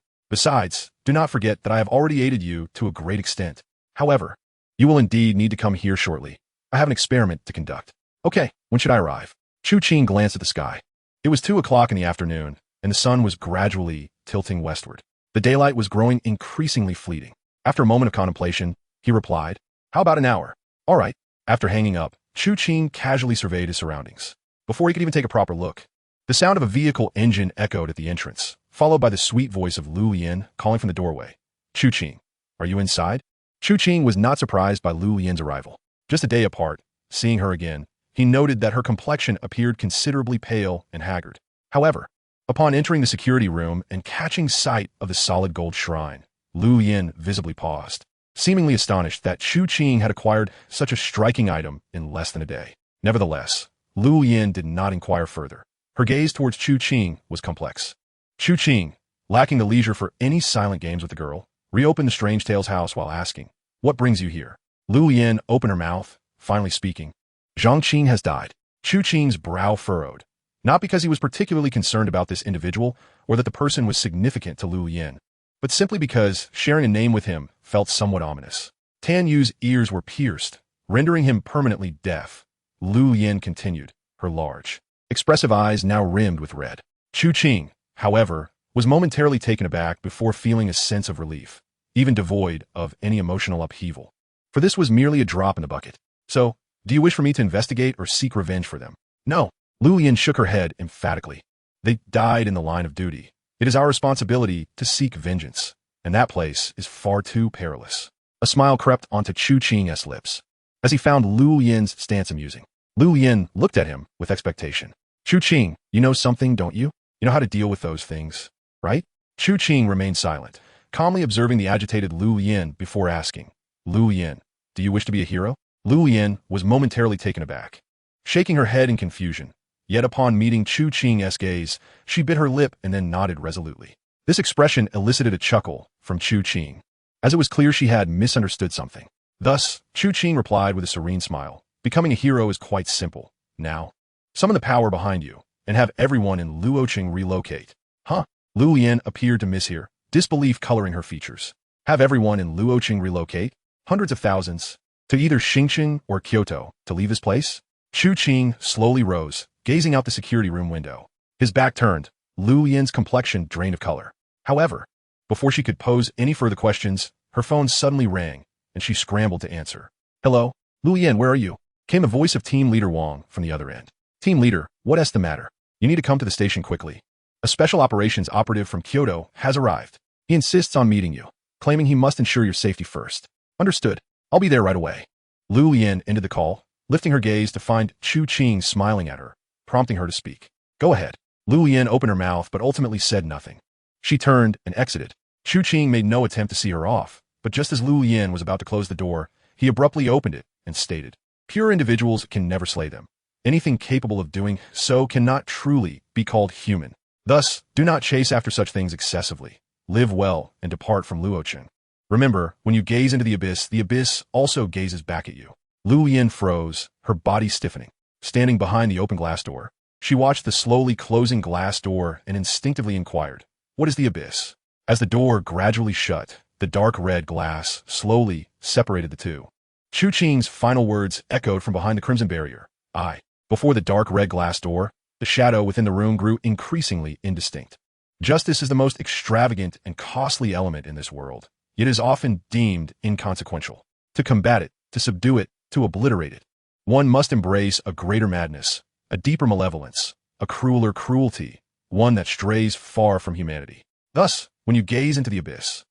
Besides, do not forget that I have already aided you to a great extent. However, you will indeed need to come here shortly. I have an experiment to conduct. Okay, when should I arrive? Chu Qing glanced at the sky. It was 2 o'clock in the afternoon, and the sun was gradually tilting westward. The daylight was growing increasingly fleeting. After a moment of contemplation, he replied, how about an hour? All right. After hanging up, Chu Qing casually surveyed his surroundings. Before he could even take a proper look, the sound of a vehicle engine echoed at the entrance, followed by the sweet voice of Lu Yin calling from the doorway. Chu Qing, are you inside? Chu Qing was not surprised by Lu Yin's arrival. Just a day apart, seeing her again, he noted that her complexion appeared considerably pale and haggard. However, upon entering the security room and catching sight of the solid gold shrine, Lu Yin visibly paused, seemingly astonished that Chu Qing had acquired such a striking item in less than a day. Nevertheless, Lu Yin did not inquire further. Her gaze towards Chu Qing was complex. Chu Qing, lacking the leisure for any silent games with the girl, reopened the Strange Tales house while asking, what brings you here? Lu Yin opened her mouth, finally speaking. Zhang Qing has died. Chu Qing's brow furrowed, not because he was particularly concerned about this individual or that the person was significant to Lu Yin, but simply because sharing a name with him felt somewhat ominous. Tan Yu's ears were pierced, rendering him permanently deaf. Lu Yin continued, her large, expressive eyes now rimmed with red. Chu Qing, however, was momentarily taken aback before feeling a sense of relief, even devoid of any emotional upheaval. For this was merely a drop in the bucket. So, do you wish for me to investigate or seek revenge for them? No. Lu Yin shook her head emphatically. They died in the line of duty. It is our responsibility to seek vengeance, and that place is far too perilous. A smile crept onto Chu Qing's lips, as he found Lu Yin's stance amusing. Lu Yin looked at him with expectation. Chu Qing, you know something, don't you? You know how to deal with those things, right? Chu Qing remained silent, calmly observing the agitated Lu Yin before asking, Lu Yin, do you wish to be a hero? Lu Yin was momentarily taken aback, shaking her head in confusion. Yet upon meeting Chu Qing's gaze, she bit her lip and then nodded resolutely. This expression elicited a chuckle from Chu Qing, as it was clear she had misunderstood something. Thus, Chu Qing replied with a serene smile, becoming a hero is quite simple. Now, summon the power behind you, and have everyone in Luoqing relocate. Huh? Lu Yin appeared to mishear, disbelief coloring her features. Have everyone in Luoqing relocate? Hundreds of thousands, to either Xingqing or Kyoto, to leave this place? Chu Qing slowly rose, gazing out the security room window. His back turned, Lu Yin's complexion drained of color. However, before she could pose any further questions, her phone suddenly rang, and she scrambled to answer. Hello? Lu Yin, where are you? Came the voice of Team Leader Wang from the other end. Team Leader, what's the matter? You need to come to the station quickly. A special operations operative from Kyoto has arrived. He insists on meeting you, claiming he must ensure your safety first. Understood. I'll be there right away. Lu Yin ended the call, lifting her gaze to find Chu Qing smiling at her, prompting her to speak. Go ahead. Lu Yin opened her mouth but ultimately said nothing. She turned and exited. Chu Qing made no attempt to see her off, but just as Lu Yin was about to close the door, he abruptly opened it and stated, pure individuals can never slay them. Anything capable of doing so cannot truly be called human. Thus, do not chase after such things excessively. Live well and depart from Luoqing. Remember, when you gaze into the abyss also gazes back at you. Lu Yin froze, her body stiffening. Standing behind the open glass door, she watched the slowly closing glass door and instinctively inquired, what is the abyss? As the door gradually shut, the dark red glass slowly separated the two. Chu Qing's final words echoed from behind the crimson barrier. Before the dark red glass door, the shadow within the room grew increasingly indistinct. Justice is the most extravagant and costly element in this world. It is often deemed inconsequential. To combat it, to subdue it, to obliterate it, one must embrace a greater madness, a deeper malevolence, a crueler cruelty, one that strays far from humanity. Thus, when you gaze into the abyss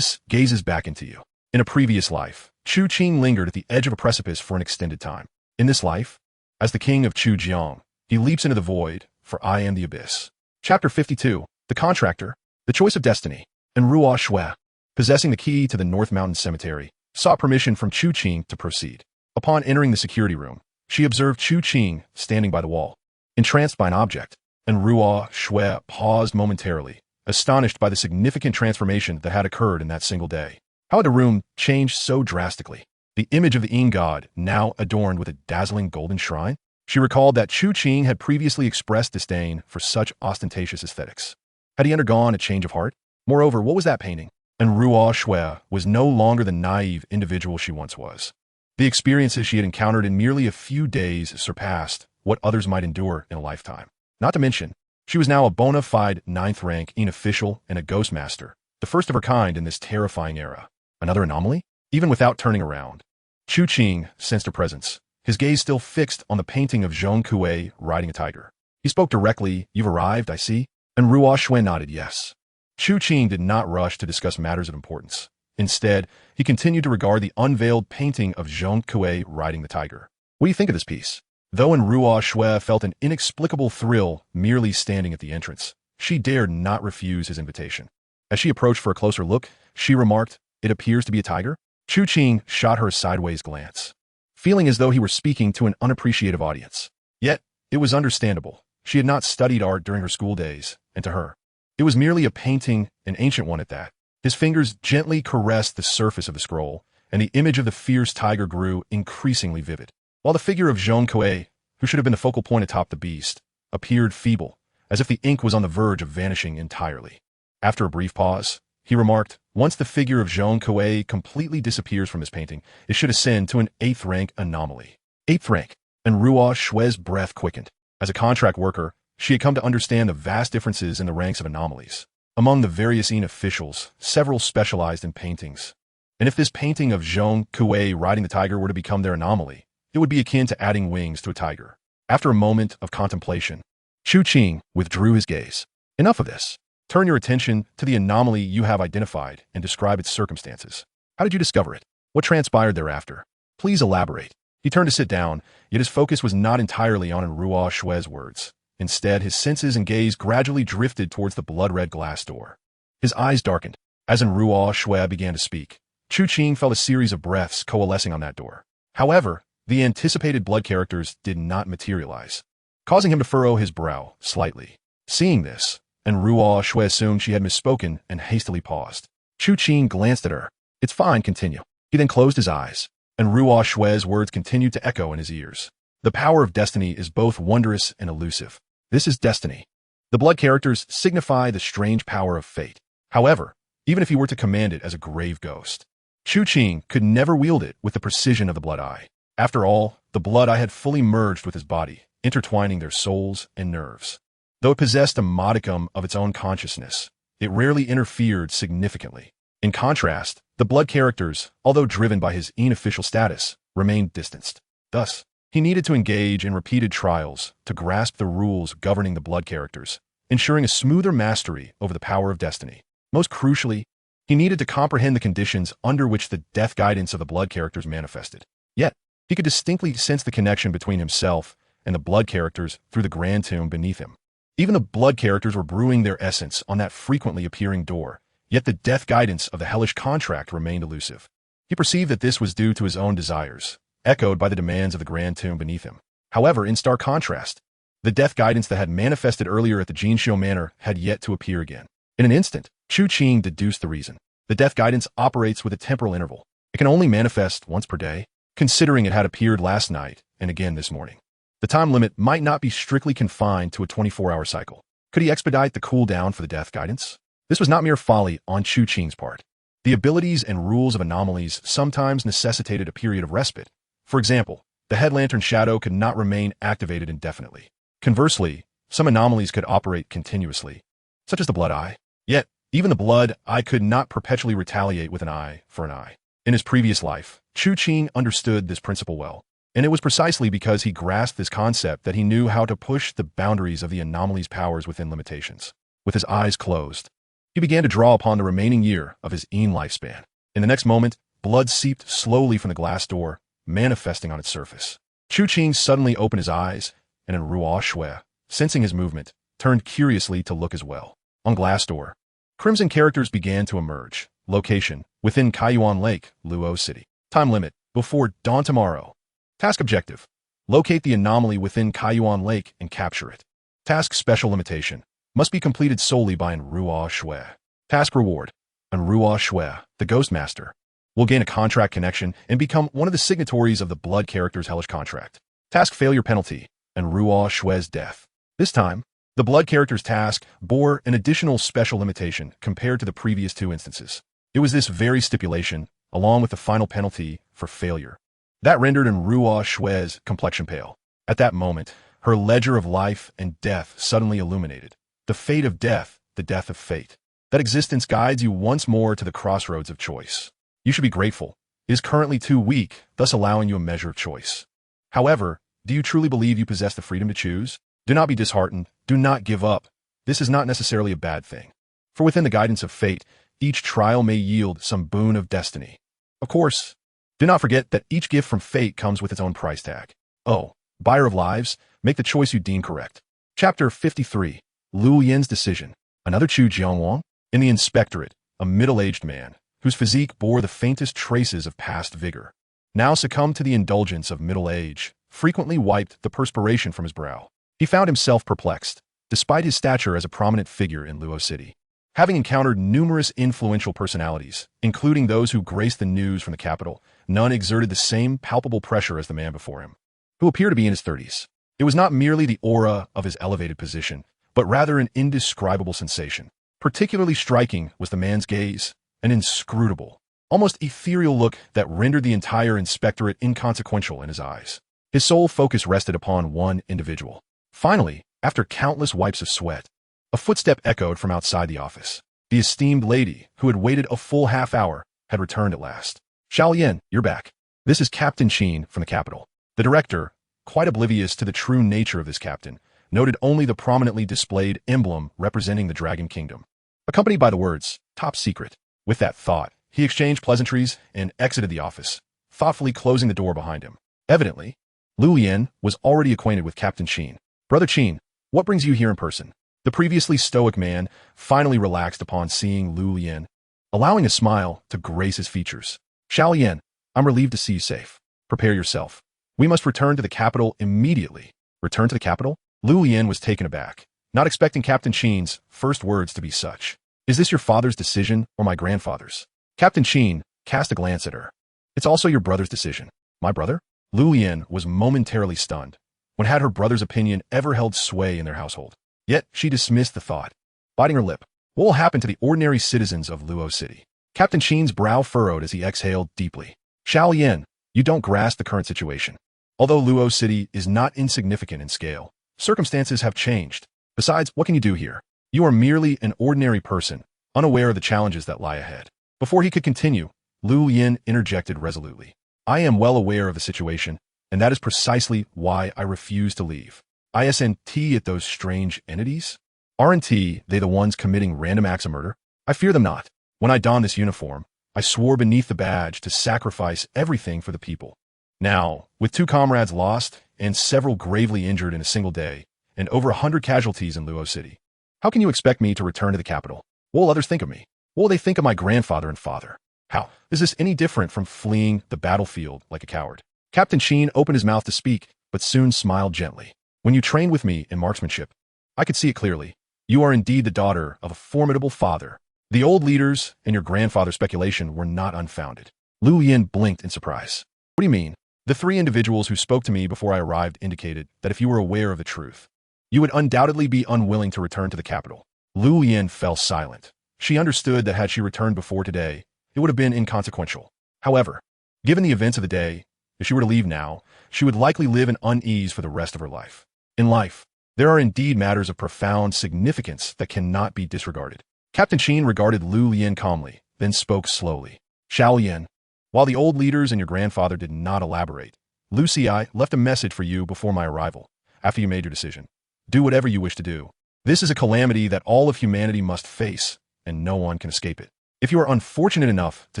gazes back into you. In a previous life, Chu Qing lingered at the edge of a precipice for an extended time. In this life, as the King of Chu River, he leaps into the void, for I am the abyss. Chapter 52, The Contractor, The Choice of Destiny, and Ruo Shui, possessing the key to the North Mountain Cemetery, sought permission from Chu Qing to proceed. Upon entering the security room, she observed Chu Qing standing by the wall, entranced by an object, and Ruo Shui paused momentarily, astonished by the significant transformation that had occurred in that single day. How had the room changed so drastically? The image of the Ing god, now adorned with a dazzling golden shrine? She recalled that Chu Qing had previously expressed disdain for such ostentatious aesthetics. Had he undergone a change of heart? Moreover, what was that painting? And Ruo Shui was no longer the naive individual she once was. The experiences she had encountered in merely a few days surpassed what others might endure in a lifetime. Not to mention, she was now a bona fide 9th rank official and a ghost master, the first of her kind in this terrifying era. Another anomaly? Even without turning around, Chu Qing sensed her presence, his gaze still fixed on the painting of Zhong Kuei riding a tiger. He spoke directly, You've arrived, I see, and Ruo Shui nodded yes. Chu Qing did not rush to discuss matters of importance. Instead, he continued to regard the unveiled painting of Zhong Kuei riding the tiger. What do you think of this piece? Though in Ruo Shui felt an inexplicable thrill merely standing at the entrance, she dared not refuse his invitation. As she approached for a closer look, she remarked, It appears to be a tiger? Chu Qing shot her a sideways glance, feeling as though he were speaking to an unappreciative audience. Yet, it was understandable. She had not studied art during her school days, and to her, it was merely a painting, an ancient one at that. His fingers gently caressed the surface of the scroll, and the image of the fierce tiger grew increasingly vivid, while the figure of Zhong Kuei, who should have been the focal point atop the beast, appeared feeble, as if the ink was on the verge of vanishing entirely. After a brief pause, he remarked. Once the figure of Zhong Kuei completely disappears from his painting, it should ascend to an 8th rank anomaly. 8th rank. And Ruo Shue's breath quickened. As a contract worker, she had come to understand the vast differences in the ranks of anomalies. Among the various Yin officials, several specialized in paintings. And if this painting of Zhong Kuei riding the tiger were to become their anomaly, it would be akin to adding wings to a tiger. After a moment of contemplation, Chu Qing withdrew his gaze. Enough of this. Turn your attention to the anomaly you have identified and describe its circumstances. How did you discover it? What transpired thereafter? Please elaborate. He turned to sit down, yet his focus was not entirely on Ruo Shue's words. Instead, his senses and gaze gradually drifted towards the blood-red glass door. His eyes darkened. As Ruo Shue began to speak, Chu Qing felt a series of breaths coalescing on that door. However, the anticipated blood characters did not materialize, causing him to furrow his brow slightly. Seeing this, Ruo Shue assumed she had misspoken and hastily paused. Chu Qing glanced at her. "It's fine, continue." He then closed his eyes, and Ruo Shue's words continued to echo in his ears. The power of destiny is both wondrous and elusive. This is destiny. The blood characters signify the strange power of fate. However, even if he were to command it as a grave ghost, Chu Qing could never wield it with the precision of the blood eye. After all, the blood eye had fully merged with his body, intertwining their souls and nerves. Though it possessed a modicum of its own consciousness, it rarely interfered significantly. In contrast, the blood characters, although driven by his unofficial status, remained distanced. Thus, he needed to engage in repeated trials to grasp the rules governing the blood characters, ensuring a smoother mastery over the power of destiny. Most crucially, he needed to comprehend the conditions under which the death guidance of the blood characters manifested. Yet, he could distinctly sense the connection between himself and the blood characters through the grand tomb beneath him. Even the blood characters were brewing their essence on that frequently appearing door, yet the death guidance of the hellish contract remained elusive. He perceived that this was due to his own desires, echoed by the demands of the grand tomb beneath him. However, in stark contrast, the death guidance that had manifested earlier at the Jinxiu Manor had yet to appear again. In an instant, Chu Qing deduced the reason. The death guidance operates with a temporal interval. It can only manifest once per day, considering it had appeared last night and again this morning. The time limit might not be strictly confined to a 24-hour cycle. Could he expedite the cooldown for the death guidance? This was not mere folly on Chu Qing's part. The abilities and rules of anomalies sometimes necessitated a period of respite. For example, the head lantern shadow could not remain activated indefinitely. Conversely, some anomalies could operate continuously, such as the blood eye. Yet, even the blood eye could not perpetually retaliate with an eye for an eye. In his previous life, Chu Qing understood this principle well. And it was precisely because he grasped this concept that he knew how to push the boundaries of the anomaly's powers within limitations. With his eyes closed, he began to draw upon the remaining year of his Yin lifespan. In the next moment, blood seeped slowly from the glass door, manifesting on its surface. Chu Qing suddenly opened his eyes, and Ruo Shue, sensing his movement, turned curiously to look as well. On glass door, crimson characters began to emerge. Location: within Kaiyuan Lake, Luo City. Time limit: before dawn tomorrow. Task objective: locate the anomaly within Kaiyuan Lake and capture it. Task special limitation: must be completed solely by Ruo Shue. Task reward: Ruo Shue, the Ghost Master, will gain a contract connection and become one of the signatories of the blood character's hellish contract. Task failure penalty: Ruo Shue's death. This time, the blood character's task bore an additional special limitation compared to the previous two instances. It was this very stipulation, along with the final penalty for failure, that rendered Ruo Shue's complexion pale. At that moment, her ledger of life and death suddenly illuminated. The fate of death, the death of fate. That existence guides you once more to the crossroads of choice. You should be grateful. It is currently too weak, thus allowing you a measure of choice. However, do you truly believe you possess the freedom to choose? Do not be disheartened. Do not give up. This is not necessarily a bad thing. For within the guidance of fate, each trial may yield some boon of destiny. Of course, do not forget that each gift from fate comes with its own price tag. Oh, buyer of lives, make the choice you deem correct. Chapter 53. Lu Yin's Decision. Another Chu Jiangwang? In the inspectorate, a middle-aged man, whose physique bore the faintest traces of past vigor, now succumbed to the indulgence of middle age, frequently wiped the perspiration from his brow. He found himself perplexed, despite his stature as a prominent figure in Luo City. Having encountered numerous influential personalities, including those who graced the news from the capital, none exerted the same palpable pressure as the man before him, who appeared to be in his 30s. It was not merely the aura of his elevated position, but rather an indescribable sensation, Particularly striking was the man's gaze, an inscrutable, almost ethereal look that rendered the entire inspectorate inconsequential in his eyes. His sole focus rested upon one individual. Finally, after countless wipes of sweat, a footstep echoed from outside the office. The esteemed lady, who had waited a full half-hour, had returned at last. Xiaolian, you're back. This is Captain Qin from the capital. The director, quite oblivious to the true nature of this captain, noted only the prominently displayed emblem representing the Dragon Kingdom, accompanied by the words, top secret. With that thought, he exchanged pleasantries and exited the office, thoughtfully closing the door behind him. Evidently, Lu Yen was already acquainted with Captain Qin. Brother Qin, what brings you here in person? The previously stoic man finally relaxed upon seeing Lu Yen, allowing a smile to grace his features. Xiaolian, I'm relieved to see you safe. Prepare yourself. We must return to the capital immediately. Return to the capital? Lu Yen was taken aback, not expecting Captain Qin's first words to be such. Is this your father's decision or my grandfather's? Captain Qin cast a glance at her. It's also your brother's decision. My brother? Lu Yen was momentarily stunned. When had her brother's opinion ever held sway in their household? Yet she dismissed the thought, biting her lip. What will happen to the ordinary citizens of Luo City? Captain Qin's brow furrowed as he exhaled deeply. Xiaolian, you don't grasp the current situation. Although Luo City is not insignificant in scale, circumstances have changed. Besides, what can you do here? You are merely an ordinary person, unaware of the challenges that lie ahead. Before he could continue, Lu Yen interjected resolutely. I am well aware of the situation, and that is precisely why I refuse to leave. ISNT at those strange entities? Aren't they the ones committing random acts of murder? I fear them not. When I donned this uniform, I swore beneath the badge to sacrifice everything for the people. Now, with 2 comrades lost and several gravely injured in a single day, and over 100 casualties in Luo City, how can you expect me to return to the capital? What will others think of me? What will they think of my grandfather and father? How is this any different from fleeing the battlefield like a coward? Captain Qin opened his mouth to speak, but soon smiled gently. When you trained with me in marksmanship, I could see it clearly. You are indeed the daughter of a formidable father. The old leaders and your grandfather's speculation were not unfounded. Lu Yen blinked in surprise. What do you mean? The 3 individuals who spoke to me before I arrived indicated that if you were aware of the truth, you would undoubtedly be unwilling to return to the capital. Lu Yen fell silent. She understood that had she returned before today, it would have been inconsequential. However, given the events of the day, if she were to leave now, she would likely live in unease for the rest of her life. In life, there are indeed matters of profound significance that cannot be disregarded. Captain Qin regarded Lu Yen calmly, then spoke slowly. Xiaolian, while the old leaders and your grandfather did not elaborate, Lucy I left a message for you before my arrival, after you made your decision. Do whatever you wish to do. This is a calamity that all of humanity must face, and no one can escape it. If you are unfortunate enough to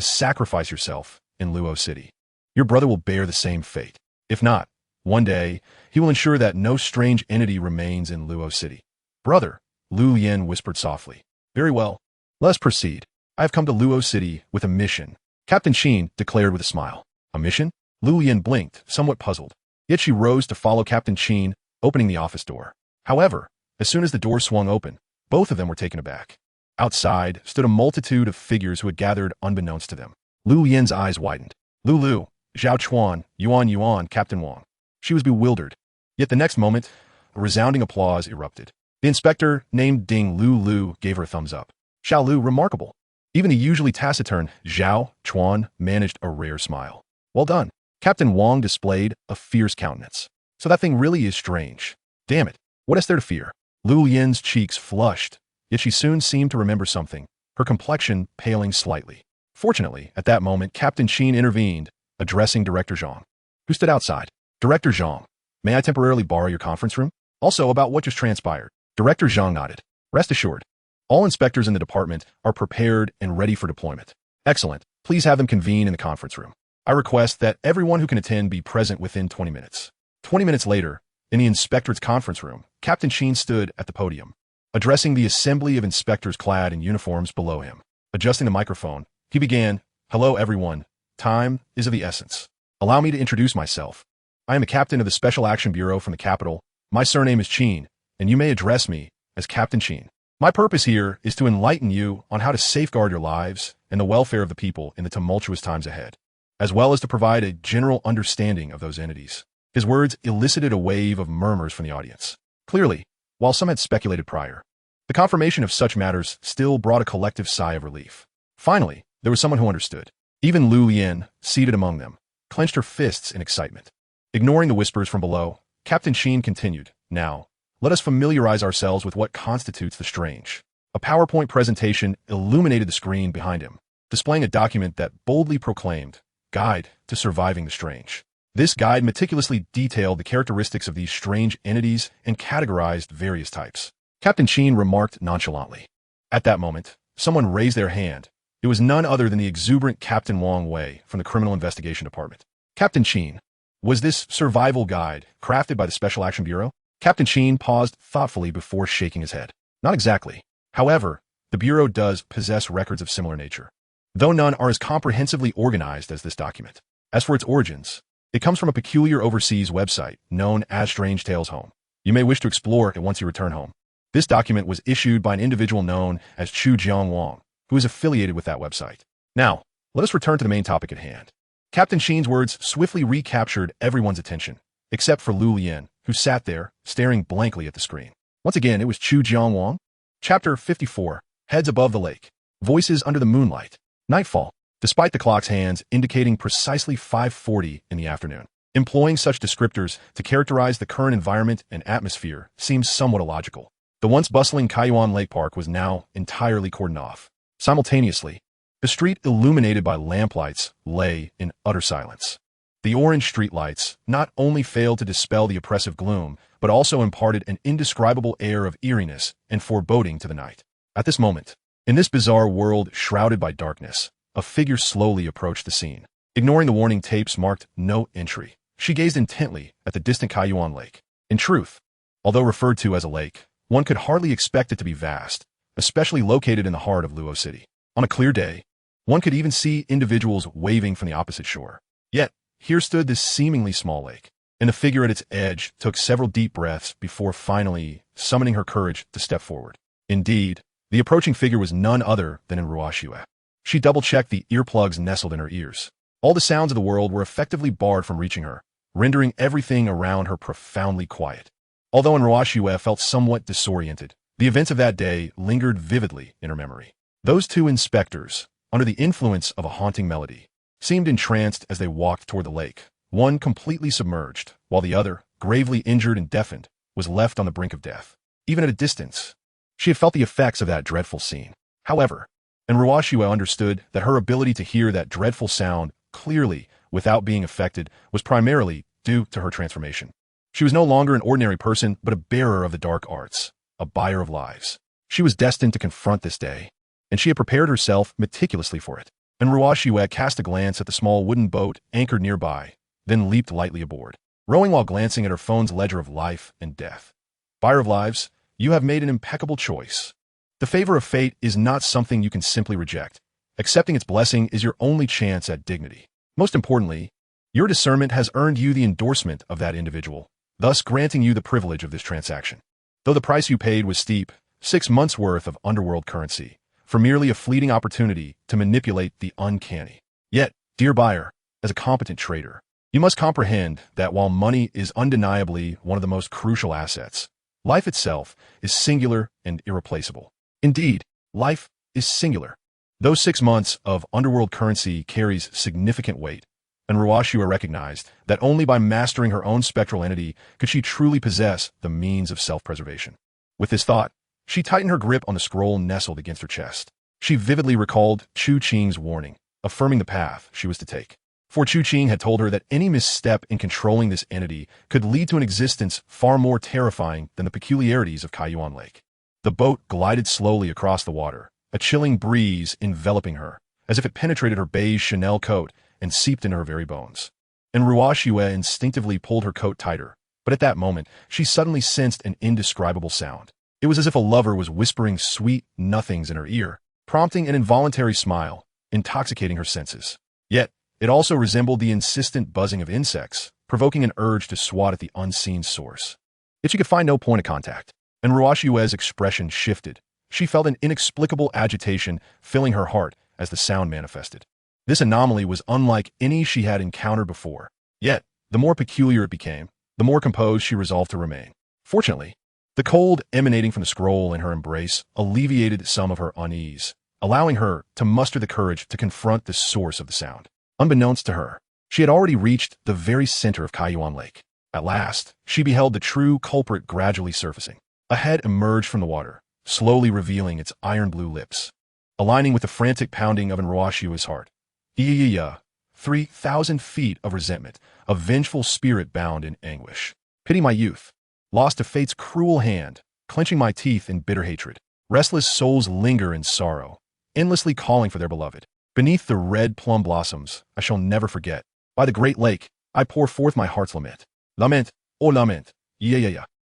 sacrifice yourself in Luo City, your brother will bear the same fate. If not, one day, he will ensure that no strange entity remains in Luo City. Brother, Lu Yen whispered softly. Very well. Let us proceed. I have come to Luo City with a mission, Captain Qin declared with a smile. A mission? Lu Yen blinked, somewhat puzzled. Yet she rose to follow Captain Qin, opening the office door. However, as soon as the door swung open, both of them were taken aback. Outside stood a multitude of figures who had gathered unbeknownst to them. Lu Yen's eyes widened. Lulu, Zhao Chuan, Yuan, Captain Wang. She was bewildered. Yet the next moment, a resounding applause erupted. The inspector, named Ding Lu, gave her a thumbs up. Xiao Lu, remarkable. Even the usually taciturn Zhao Chuan managed a rare smile. Well done. Captain Wang displayed a fierce countenance. So that thing really is strange. Damn it. What is there to fear? Lu Yen's cheeks flushed, yet she soon seemed to remember something, her complexion paling slightly. Fortunately, at that moment, Captain Qin intervened, addressing Director Zhang, who stood outside. Director Zhang, may I temporarily borrow your conference room? Also about what just transpired. Director Zhang nodded. Rest assured, all inspectors in the department are prepared and ready for deployment. Excellent. Please have them convene in the conference room. I request that everyone who can attend be present within 20 minutes. 20 minutes later, in the inspectorate's conference room, Captain Qin stood at the podium, addressing the assembly of inspectors clad in uniforms below him. Adjusting the microphone, he began, Hello everyone. Time is of the essence. Allow me to introduce myself. I am the captain of the Special Action Bureau from the capital. My surname is Qin, and you may address me as Captain Qin. My purpose here is to enlighten you on how to safeguard your lives and the welfare of the people in the tumultuous times ahead, as well as to provide a general understanding of those entities. His words elicited a wave of murmurs from the audience. Clearly, while some had speculated prior, The confirmation of such matters still brought a collective sigh of relief. Finally, there was someone who understood. Even Lu Lian, seated among them, clenched her fists in excitement. Ignoring the whispers from below, Captain Qin continued, "Now, let us familiarize ourselves with what constitutes the strange." A PowerPoint presentation illuminated the screen behind him, displaying a document that boldly proclaimed, "Guide to Surviving the Strange." This guide meticulously detailed the characteristics of these strange entities and categorized various types. Captain Qin remarked nonchalantly. At that moment, someone raised their hand. It was none other than the exuberant Captain Wang Wei from the Criminal Investigation Department. Captain Qin, was this survival guide crafted by the Special Action Bureau? Captain Qin paused thoughtfully before shaking his head. Not exactly. However, the Bureau does possess records of similar nature, though none are as comprehensively organized as this document. As for its origins, it comes from a peculiar overseas website known as Strange Tales Home. You may wish to explore it once you return home. This document was issued by an individual known as Chu Qing, who is affiliated with that website. Now, let us return to the main topic at hand. Captain Qin's words swiftly recaptured everyone's attention, except for Lu Lian, who sat there, staring blankly at the screen. Once again, it was Chu Qing. Chapter 54, Heads Above the Lake. Voices Under the Moonlight. Nightfall. Despite the clock's hands indicating precisely 5:40 in the afternoon, employing such descriptors to characterize the current environment and atmosphere seems somewhat illogical. The once bustling Kaiyuan Lake Park was now entirely cordoned off. Simultaneously, the street illuminated by lamplights lay in utter silence. The orange streetlights not only failed to dispel the oppressive gloom, but also imparted an indescribable air of eeriness and foreboding to the night. At this moment, in this bizarre world shrouded by darkness, a figure slowly approached the scene. Ignoring the warning tapes marked "No Entry," she gazed intently at the distant Kaiyuan Lake. In truth, although referred to as a lake, one could hardly expect it to be vast, especially located in the heart of Luo City. On a clear day, one could even see individuals waving from the opposite shore. Yet, here stood this seemingly small lake, and the figure at its edge took several deep breaths before finally summoning her courage to step forward. Indeed, the approaching figure was none other than Ruoxue. She double-checked the earplugs nestled in her ears. All the sounds of the world were effectively barred from reaching her, rendering everything around her profoundly quiet. Although Ruoxue felt somewhat disoriented, the events of that day lingered vividly in her memory. Those two inspectors, under the influence of a haunting melody, seemed entranced as they walked toward the lake, one completely submerged, while the other, gravely injured and deafened, was left on the brink of death. Even at a distance, she had felt the effects of that dreadful scene. However, Ruoxue understood that her ability to hear that dreadful sound clearly without being affected was primarily due to her transformation. She was no longer an ordinary person, but a bearer of the dark arts, a buyer of lives. She was destined to confront this day, and she had prepared herself meticulously for it. Ruoxue cast a glance at the small wooden boat anchored nearby, then leaped lightly aboard, rowing while glancing at her phone's ledger of life and death. Buyer of lives, you have made an impeccable choice. The favor of fate is not something you can simply reject. Accepting its blessing is your only chance at dignity. Most importantly, your discernment has earned you the endorsement of that individual, thus granting you the privilege of this transaction. Though the price you paid was steep, 6 months' worth of underworld currency, for merely a fleeting opportunity to manipulate the uncanny. Yet, dear buyer, as a competent trader, you must comprehend that while money is undeniably one of the most crucial assets, life itself is singular and irreplaceable. Indeed, life is singular. Those 6 months of underworld currency carries significant weight, and Ruoxue recognized that only by mastering her own spectral entity could she truly possess the means of self-preservation. With this thought, she tightened her grip on the scroll nestled against her chest. She vividly recalled Chu Qing's warning, affirming the path she was to take. For Chu Qing had told her that any misstep in controlling this entity could lead to an existence far more terrifying than the peculiarities of Kaiyuan Lake. The boat glided slowly across the water, a chilling breeze enveloping her, as if it penetrated her beige Chanel coat and seeped into her very bones. And Ruoxue instinctively pulled her coat tighter, but at that moment, she suddenly sensed an indescribable sound. It was as if a lover was whispering sweet nothings in her ear, prompting an involuntary smile, intoxicating her senses. Yet, it also resembled the insistent buzzing of insects, provoking an urge to swat at the unseen source. Yet she could find no point of contact, and Ruoxue's expression shifted. She felt an inexplicable agitation filling her heart as the sound manifested. This anomaly was unlike any she had encountered before. Yet, the more peculiar it became, the more composed she resolved to remain. Fortunately, The cold emanating from the scroll in her embrace alleviated some of her unease, allowing her to muster the courage to confront the source of the sound. Unbeknownst to her, she had already reached the very center of Kaiyuan Lake. At last, she beheld the true culprit gradually surfacing. A head emerged from the water, slowly revealing its iron-blue lips, aligning with the frantic pounding of Enruashua's heart. 3,000 feet of resentment, a vengeful spirit bound in anguish. Pity my youth, lost to fate's cruel hand, clenching my teeth in bitter hatred. Restless souls linger in sorrow, endlessly calling for their beloved. Beneath the red plum blossoms, I shall never forget. By the great lake, I pour forth my heart's lament. Lament, oh lament,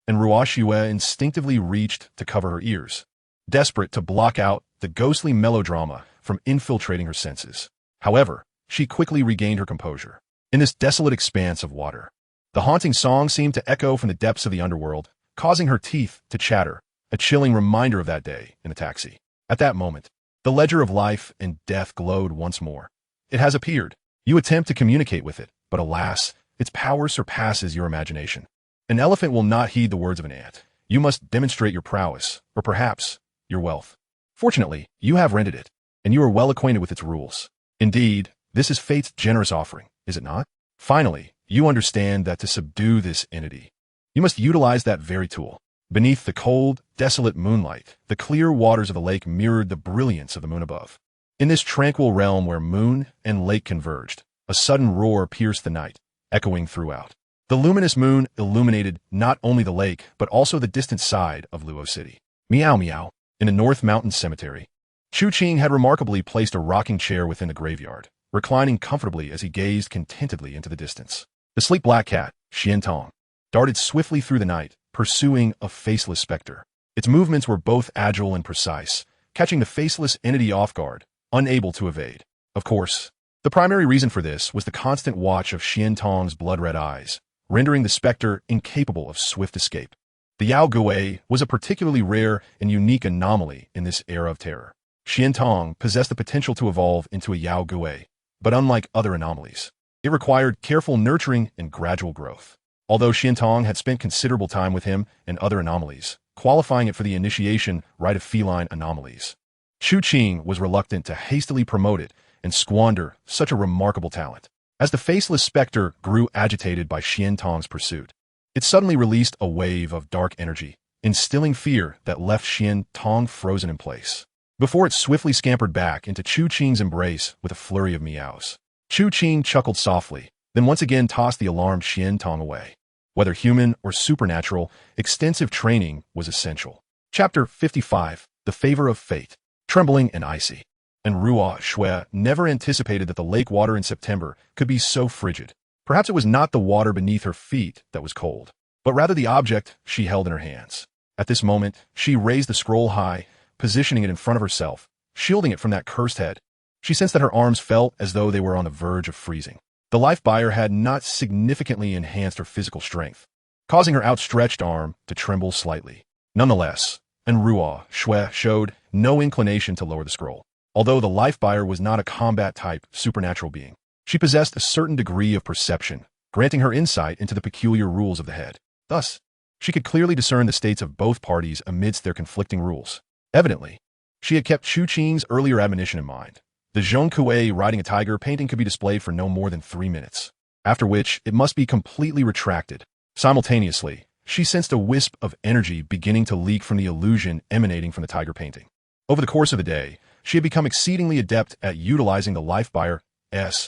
and Ruashua instinctively reached to cover her ears, desperate to block out the ghostly melodrama from infiltrating her senses. However, she quickly regained her composure. In this desolate expanse of water, the haunting song seemed to echo from the depths of the underworld, causing her teeth to chatter, a chilling reminder of that day in the taxi. At that moment, the ledger of life and death glowed once more. It has appeared. You attempt to communicate with it, but alas, its power surpasses your imagination. An elephant will not heed the words of an ant. You must demonstrate your prowess, or perhaps your wealth. Fortunately, you have rented it, and you are well acquainted with its rules. Indeed, this is fate's generous offering, is it not? Finally, you understand that to subdue this entity, you must utilize that very tool. Beneath the cold, desolate moonlight, the clear waters of the lake mirrored the brilliance of the moon above. In this tranquil realm where moon and lake converged, a sudden roar pierced the night, echoing throughout. The luminous moon illuminated not only the lake, but also the distant side of Luo City. Meow meow. In the North Mountain Cemetery, Chu Qing had remarkably placed a rocking chair within the graveyard, reclining comfortably as he gazed contentedly into the distance. The sleek black cat, Xian Tong, darted swiftly through the night, pursuing a faceless specter. Its movements were both agile and precise, catching the faceless entity off guard, unable to evade. Of course, the primary reason for this was the constant watch of Xian Tong's blood-red eyes, rendering the specter incapable of swift escape. The Yao Gui was a particularly rare and unique anomaly in this era of terror. Xian Tong possessed the potential to evolve into a Yao Gui, but unlike other anomalies, it required careful nurturing and gradual growth. Although Xian Tong had spent considerable time with him and other anomalies, qualifying it for the initiation rite of feline anomalies, Chu Qing was reluctant to hastily promote it and squander such a remarkable talent. As the faceless specter grew agitated by Xian Tong's pursuit, it suddenly released a wave of dark energy, instilling fear that left Xian Tong frozen in place, before it swiftly scampered back into Chu Qing's embrace with a flurry of meows. Chu Qing chuckled softly, then once again tossed the alarmed Xian Tong away. Whether human or supernatural, extensive training was essential. Chapter 55, The Favor of Fate. Trembling and icy. And Ruo Shui never anticipated that the lake water in September could be so frigid. Perhaps it was not the water beneath her feet that was cold, but rather the object she held in her hands. At this moment, she raised the scroll high, positioning it in front of herself, shielding it from that cursed head. She sensed that her arms felt as though they were on the verge of freezing. The life buyer had not significantly enhanced her physical strength, causing her outstretched arm to tremble slightly. Nonetheless, Ruo Shui showed no inclination to lower the scroll. Although the life buyer was not a combat-type supernatural being, she possessed a certain degree of perception, granting her insight into the peculiar rules of the head. Thus, she could clearly discern the states of both parties amidst their conflicting rules. Evidently, she had kept Chu Qing's earlier admonition in mind. The Zhong Kui riding a tiger painting could be displayed for no more than 3 minutes, after which it must be completely retracted. Simultaneously, she sensed a wisp of energy beginning to leak from the illusion emanating from the tiger painting. Over the course of the day, she had become exceedingly adept at utilizing the life buyer's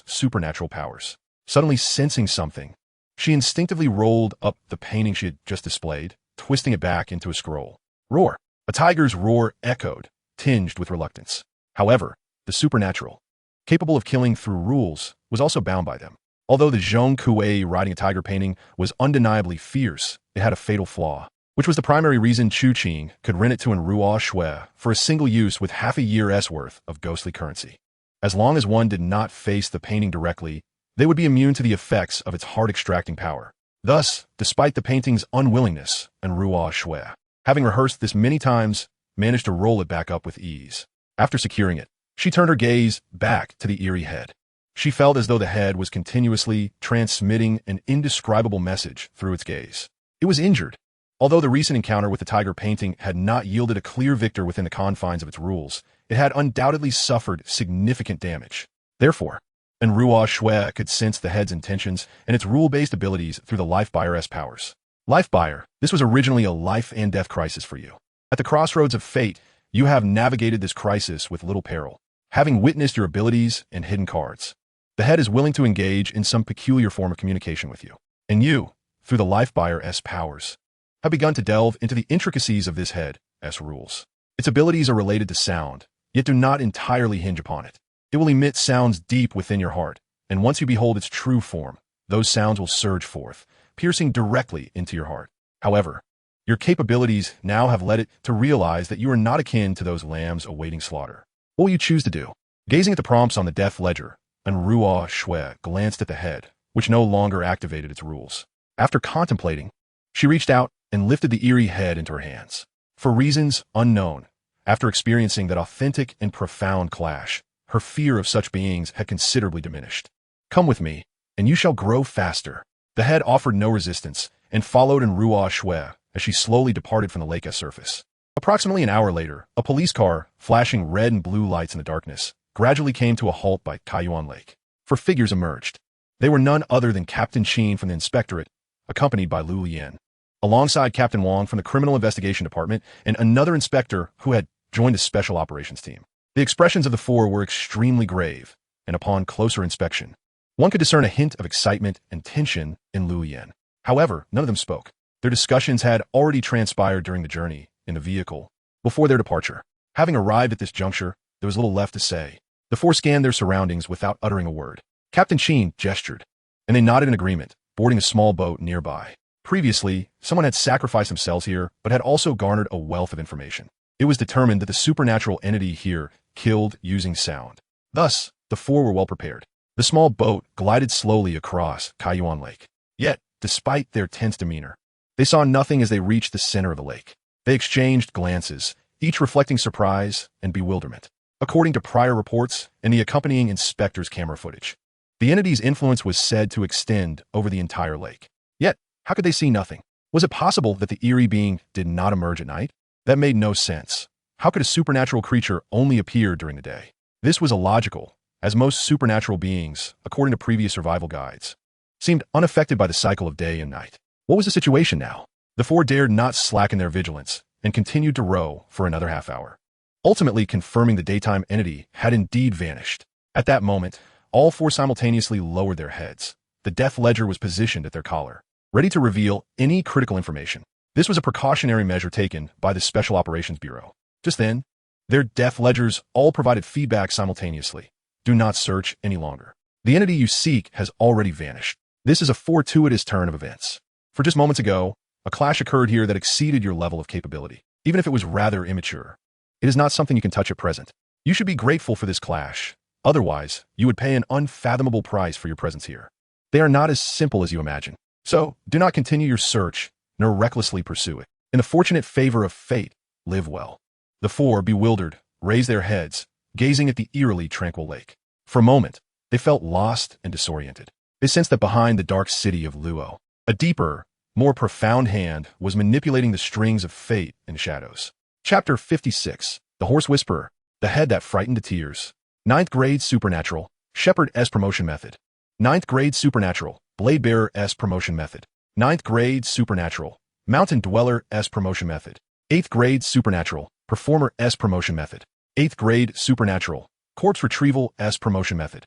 supernatural powers. Suddenly sensing something, she instinctively rolled up the painting she had just displayed, twisting it back into a scroll. Roar! A tiger's roar echoed, tinged with reluctance. However, the supernatural, capable of killing through rules, was also bound by them. Although the Zhong Kui riding a tiger painting was undeniably fierce, it had a fatal flaw, which was the primary reason Chu Qing could rent it to Ruo Shui for a single use with half a year's worth of ghostly currency. As long as one did not face the painting directly, they would be immune to the effects of its heart-extracting power. Thus, despite the painting's unwillingness, Ruo Shui, having rehearsed this many times, managed to roll it back up with ease. After securing it, she turned her gaze back to the eerie head. She felt as though the head was continuously transmitting an indescribable message through its gaze. It was injured, Although the recent encounter with the tiger painting had not yielded a clear victor within the confines of its rules, it had undoubtedly suffered significant damage. Therefore, Enrua Shui could sense the head's intentions and its rule-based abilities through the Life Buyer's powers. Life Buyer, this was originally a life and death crisis for you. At the crossroads of fate, you have navigated this crisis with little peril, having witnessed your abilities and hidden cards. The head is willing to engage in some peculiar form of communication with you. And you, through the Life Buyer's powers, have begun to delve into the intricacies of this head's rules. Its abilities are related to sound, yet do not entirely hinge upon it. It will emit sounds deep within your heart, and once you behold its true form, those sounds will surge forth, piercing directly into your heart. However, your capabilities now have led it to realize that you are not akin to those lambs awaiting slaughter. What will you choose to do? Gazing at the prompts on the death ledger, Enrua Shui glanced at the head, which no longer activated its rules. After contemplating, she reached out and lifted the eerie head into her hands. For reasons unknown, after experiencing that authentic and profound clash, her fear of such beings had considerably diminished. Come with me, and you shall grow faster. The head offered no resistance and followed Enrua Shui as she slowly departed from the lake's surface. Approximately an hour later, a police car, flashing red and blue lights in the darkness, gradually came to a halt by Kaiyuan Lake. Four figures emerged. They were none other than Captain Qin from the Inspectorate, accompanied by Lu Lian, alongside Captain Wang from the Criminal Investigation Department and another inspector who had joined the Special Operations team. The expressions of the four were extremely grave, and upon closer inspection, one could discern a hint of excitement and tension in Lu Lian. However, none of them spoke. Their discussions had already transpired during the journey in the vehicle before their departure. Having arrived at this juncture, there was little left to say. The four scanned their surroundings without uttering a word. Captain Qin gestured, and they nodded in agreement, boarding a small boat nearby. Previously, someone had sacrificed themselves here, but had also garnered a wealth of information. It was determined that the supernatural entity here killed using sound. Thus, the four were well prepared. The small boat glided slowly across Kaiyuan Lake. Yet, despite their tense demeanor, they saw nothing as they reached the center of the lake. They exchanged glances, each reflecting surprise and bewilderment. According to prior reports and the accompanying inspector's camera footage, the entity's influence was said to extend over the entire lake. Yet, how could they see nothing? Was it possible that the eerie being did not emerge at night? That made no sense. How could a supernatural creature only appear during the day? This was illogical, as most supernatural beings, according to previous survival guides, seemed unaffected by the cycle of day and night. What was the situation now? The four dared not slacken their vigilance and continued to row for another half hour, ultimately confirming the daytime entity had indeed vanished. At that moment, all four simultaneously lowered their heads. The death ledger was positioned at their collar, ready to reveal any critical information. This was a precautionary measure taken by the Special Operations Bureau. Just then, their death ledgers all provided feedback simultaneously. Do not search any longer. The entity you seek has already vanished. This is a fortuitous turn of events. For just moments ago, a clash occurred here that exceeded your level of capability, even if it was rather immature. It is not something you can touch at present. You should be grateful for this clash. Otherwise, you would pay an unfathomable price for your presence here. They are not as simple as you imagine. So, do not continue your search, nor recklessly pursue it. In the fortunate favor of fate, live well. The four, bewildered, raised their heads, gazing at the eerily tranquil lake. For a moment, they felt lost and disoriented. They sensed that behind the dark city of Luo, a deeper, more profound hand was manipulating the strings of fate and shadows. Chapter 56. The Horse Whisperer, the head that frightened to tears. 9th grade Supernatural, Shepherd S Promotion Method. 9th grade Supernatural, Blade Bearer S Promotion Method. 9th grade Supernatural, Mountain Dweller S Promotion Method. 8th grade Supernatural, Performer S Promotion Method. 8th grade Supernatural, Corpse Retrieval S Promotion Method.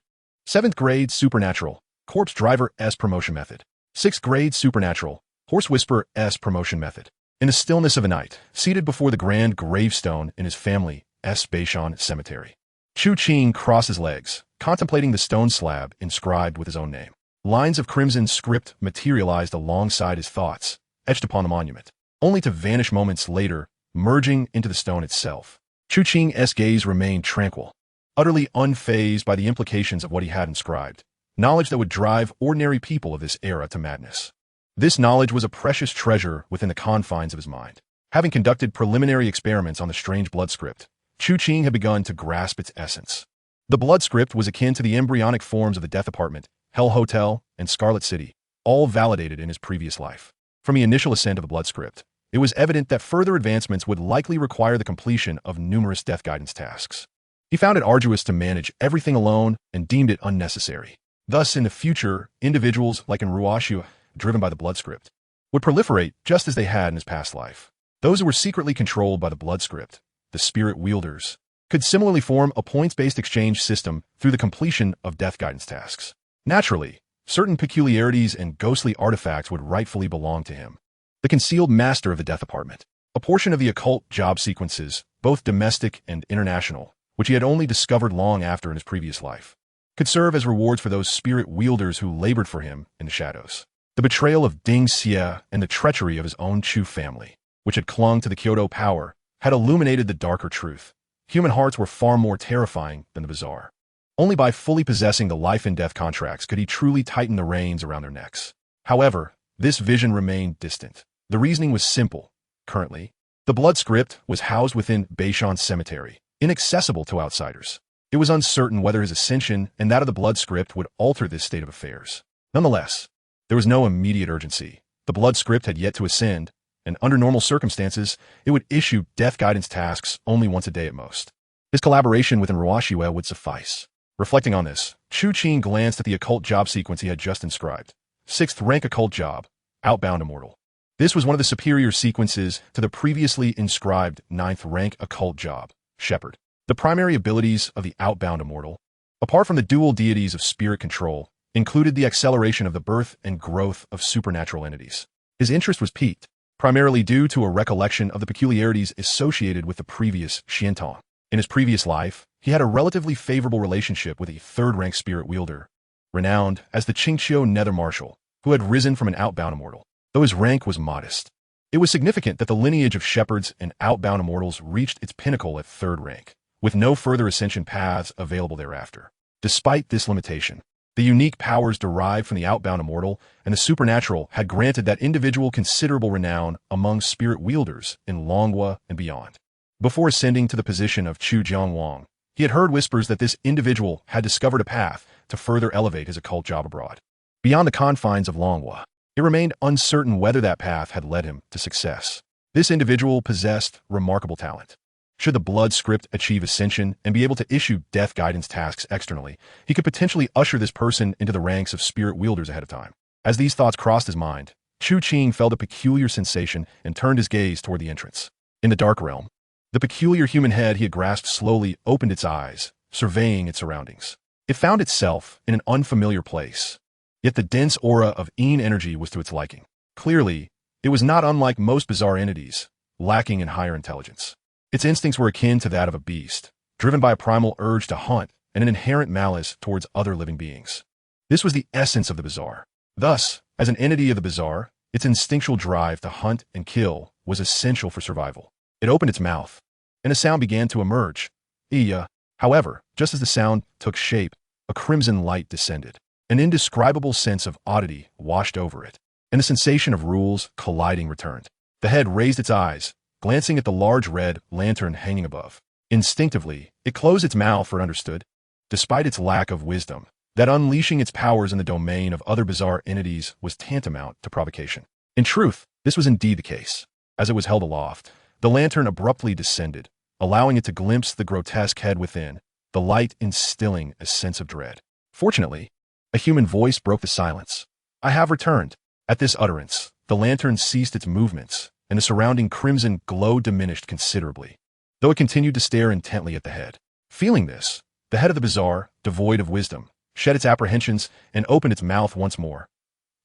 7th grade Supernatural, Corpse Driver S Promotion Method. 6th grade Supernatural, Horse Whisperer S Promotion Method. In the stillness of a night, seated before the grand gravestone in his family S Beishan Cemetery, Chu Qing crossed his legs, contemplating the stone slab inscribed with his own name. Lines of crimson script materialized alongside his thoughts, etched upon the monument, only to vanish moments later, merging into the stone itself. Chu Qing's gaze remained tranquil, utterly unfazed by the implications of what he had inscribed, knowledge that would drive ordinary people of this era to madness. This knowledge was a precious treasure within the confines of his mind. Having conducted preliminary experiments on the strange blood script, Chu Qing had begun to grasp its essence. The blood script was akin to the embryonic forms of the Death Apartment, Hell Hotel, and Scarlet City, all validated in his previous life. From the initial ascent of the blood script, it was evident that further advancements would likely require the completion of numerous death guidance tasks. He found it arduous to manage everything alone and deemed it unnecessary. Thus, in the future, individuals like in Ruashua, driven by the blood script, would proliferate just as they had in his past life. Those who were secretly controlled by the blood script, the spirit wielders, could similarly form a points-based exchange system through the completion of death guidance tasks. Naturally, certain peculiarities and ghostly artifacts would rightfully belong to him. The concealed master of the death apartment, a portion of the occult job sequences, both domestic and international, which he had only discovered long after in his previous life, could serve as rewards for those spirit wielders who labored for him in the shadows. The betrayal of Ding Xie and the treachery of his own Chu family, which had clung to the Kyoto power, had illuminated the darker truth. Human hearts were far more terrifying than the bizarre. Only by fully possessing the life and death contracts could he truly tighten the reins around their necks. However, this vision remained distant. The reasoning was simple. Currently, the blood script was housed within Beishan Cemetery, inaccessible to outsiders. It was uncertain whether his ascension and that of the blood script would alter this state of affairs. Nonetheless, there was no immediate urgency. The blood script had yet to ascend, and under normal circumstances, it would issue death guidance tasks only once a day at most. His collaboration with Ruashua would suffice. Reflecting on this, Chu Qing glanced at the occult job sequence he had just inscribed. 6th rank occult job, Outbound Immortal. This was one of the superior sequences to the previously inscribed 9th rank occult job, Shepherd. The primary abilities of the Outbound Immortal, apart from the dual deities of spirit control, included the acceleration of the birth and growth of supernatural entities. His interest was piqued, primarily due to a recollection of the peculiarities associated with the previous Xiantong. In his previous life, he had a relatively favorable relationship with a 3rd-rank spirit wielder, renowned as the Qingqiu Nether Marshal, who had risen from an Outbound Immortal, though his rank was modest. It was significant that the lineage of shepherds and Outbound Immortals reached its pinnacle at 3rd rank, with no further ascension paths available thereafter. Despite this limitation, the unique powers derived from the Outbound Immortal and the supernatural had granted that individual considerable renown among spirit wielders in Longhua and beyond. Before ascending to the position of Chu Jiangwang, he had heard whispers that this individual had discovered a path to further elevate his occult job abroad. Beyond the confines of Longhua, it remained uncertain whether that path had led him to success. This individual possessed remarkable talent. Should the blood script achieve ascension and be able to issue death guidance tasks externally, he could potentially usher this person into the ranks of spirit wielders ahead of time. As these thoughts crossed his mind, Chu Qing felt a peculiar sensation and turned his gaze toward the entrance. In the dark realm, the peculiar human head he had grasped slowly opened its eyes, surveying its surroundings. It found itself in an unfamiliar place, yet the dense aura of Yin energy was to its liking. Clearly, it was not unlike most bizarre entities, lacking in higher intelligence. Its instincts were akin to that of a beast, driven by a primal urge to hunt and an inherent malice towards other living beings. This was the essence of the bizarre. Thus, as an entity of the bizarre, its instinctual drive to hunt and kill was essential for survival. It opened its mouth, and a sound began to emerge. However, just as the sound took shape, a crimson light descended. An indescribable sense of oddity washed over it, and the sensation of rules colliding returned. The head raised its eyes, glancing at the large red lantern hanging above. Instinctively, it closed its mouth for it understood, despite its lack of wisdom, that unleashing its powers in the domain of other bizarre entities was tantamount to provocation. In truth, this was indeed the case. As it was held aloft, the lantern abruptly descended, allowing it to glimpse the grotesque head within, the light instilling a sense of dread. Fortunately, a human voice broke the silence. "I have returned." At this utterance, the lantern ceased its movements, and the surrounding crimson glow diminished considerably, though it continued to stare intently at the head. Feeling this, the head of the bizarre, devoid of wisdom, shed its apprehensions and opened its mouth once more.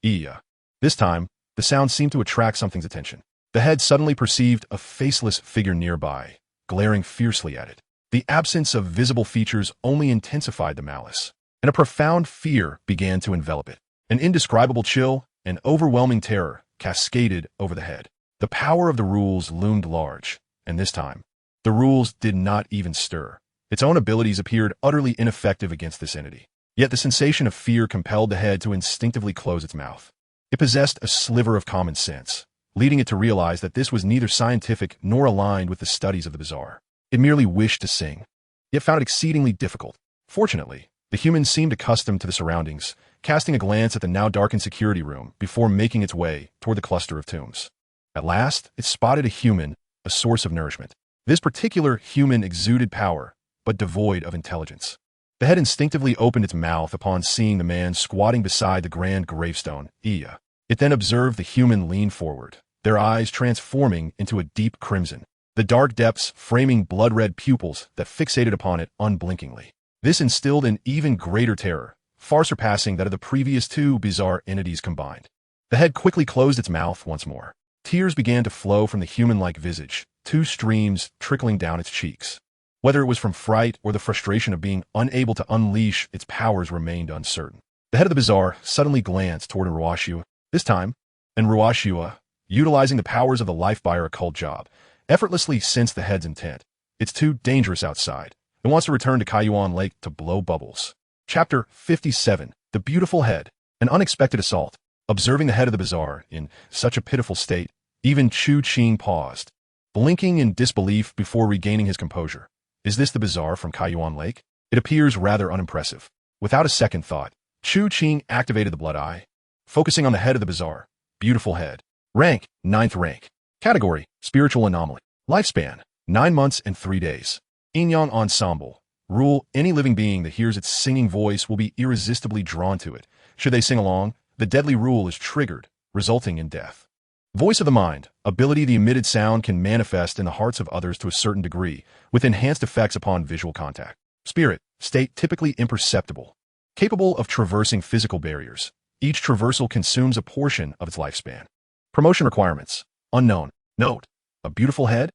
This time, the sound seemed to attract something's attention. The head suddenly perceived a faceless figure nearby, glaring fiercely at it. The absence of visible features only intensified the malice, and a profound fear began to envelop it. An indescribable chill and overwhelming terror cascaded over the head. The power of the rules loomed large, and this time, the rules did not even stir. Its own abilities appeared utterly ineffective against this entity. Yet the sensation of fear compelled the head to instinctively close its mouth. It possessed a sliver of common sense, leading it to realize that this was neither scientific nor aligned with the studies of the bizarre. It merely wished to sing, yet found it exceedingly difficult. Fortunately, the human seemed accustomed to the surroundings, casting a glance at the now darkened security room before making its way toward the cluster of tombs. At last, it spotted a human, a source of nourishment. This particular human exuded power, but devoid of intelligence. The head instinctively opened its mouth upon seeing the man squatting beside the grand gravestone, Iya. It then observed the human lean forward, their eyes transforming into a deep crimson, the dark depths framing blood-red pupils that fixated upon it unblinkingly. This instilled an even greater terror, far surpassing that of the previous two bizarre entities combined. The head quickly closed its mouth once more. Tears began to flow from the human-like visage, two streams trickling down its cheeks. Whether it was from fright or the frustration of being unable to unleash its powers remained uncertain. The head of the bazaar suddenly glanced toward Enruashua. This time, Enruashua, utilizing the powers of the life-buyer occult job, effortlessly sensed the head's intent. It's too dangerous outside. It wants to return to Kaiyuan Lake to blow bubbles. Chapter 57. The Beautiful Head. An unexpected assault. Observing the head of the bazaar in such a pitiful state, even Chu Qing paused, blinking in disbelief before regaining his composure. Is this the bazaar from Kaiyuan Lake? It appears rather unimpressive. Without a second thought, Chu Qing activated the blood eye, focusing on the head of the bazaar. Beautiful head. Rank, 9th rank. Category, spiritual anomaly. Lifespan, 9 months and 3 days. Yin-Yang Ensemble. Rule, any living being that hears its singing voice will be irresistibly drawn to it. Should they sing along, the deadly rule is triggered, resulting in death. Voice of the mind. Ability, the emitted sound can manifest in the hearts of others to a certain degree, with enhanced effects upon visual contact. Spirit. State typically imperceptible. Capable of traversing physical barriers. Each traversal consumes a portion of its lifespan. Promotion requirements. Unknown. Note. A beautiful head?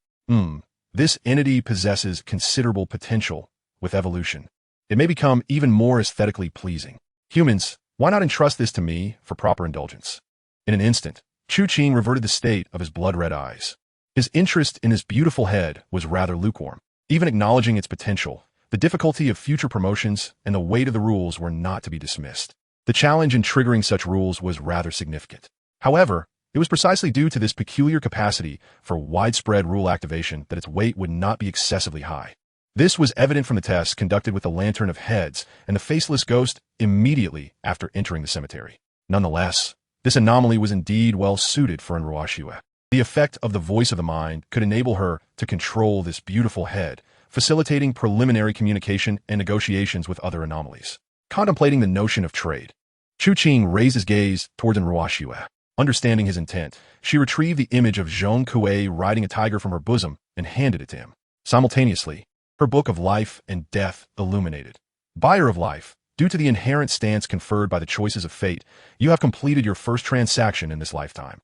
This entity possesses considerable potential with evolution. It may become even more aesthetically pleasing. Humans, why not entrust this to me for proper indulgence? In an instant, Chu Qing reverted the state of his blood-red eyes. His interest in this beautiful head was rather lukewarm. Even acknowledging its potential, the difficulty of future promotions and the weight of the rules were not to be dismissed. The challenge in triggering such rules was rather significant. However, it was precisely due to this peculiar capacity for widespread rule activation that its weight would not be excessively high. This was evident from the tests conducted with the Lantern of Heads and the Faceless Ghost immediately after entering the cemetery. Nonetheless, this anomaly was indeed well suited for Enruashua. The effect of the voice of the mind could enable her to control this beautiful head, facilitating preliminary communication and negotiations with other anomalies. Contemplating the notion of trade, Chu Qing raised his gaze towards Enruashua. Understanding his intent, she retrieved the image of Zhong Kuei riding a tiger from her bosom and handed it to him. Simultaneously, her book of life and death illuminated. Buyer of life, due to the inherent stance conferred by the choices of fate, you have completed your first transaction in this lifetime.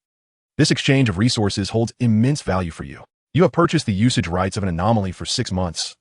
This exchange of resources holds immense value for you. You have purchased the usage rights of an anomaly for 6 months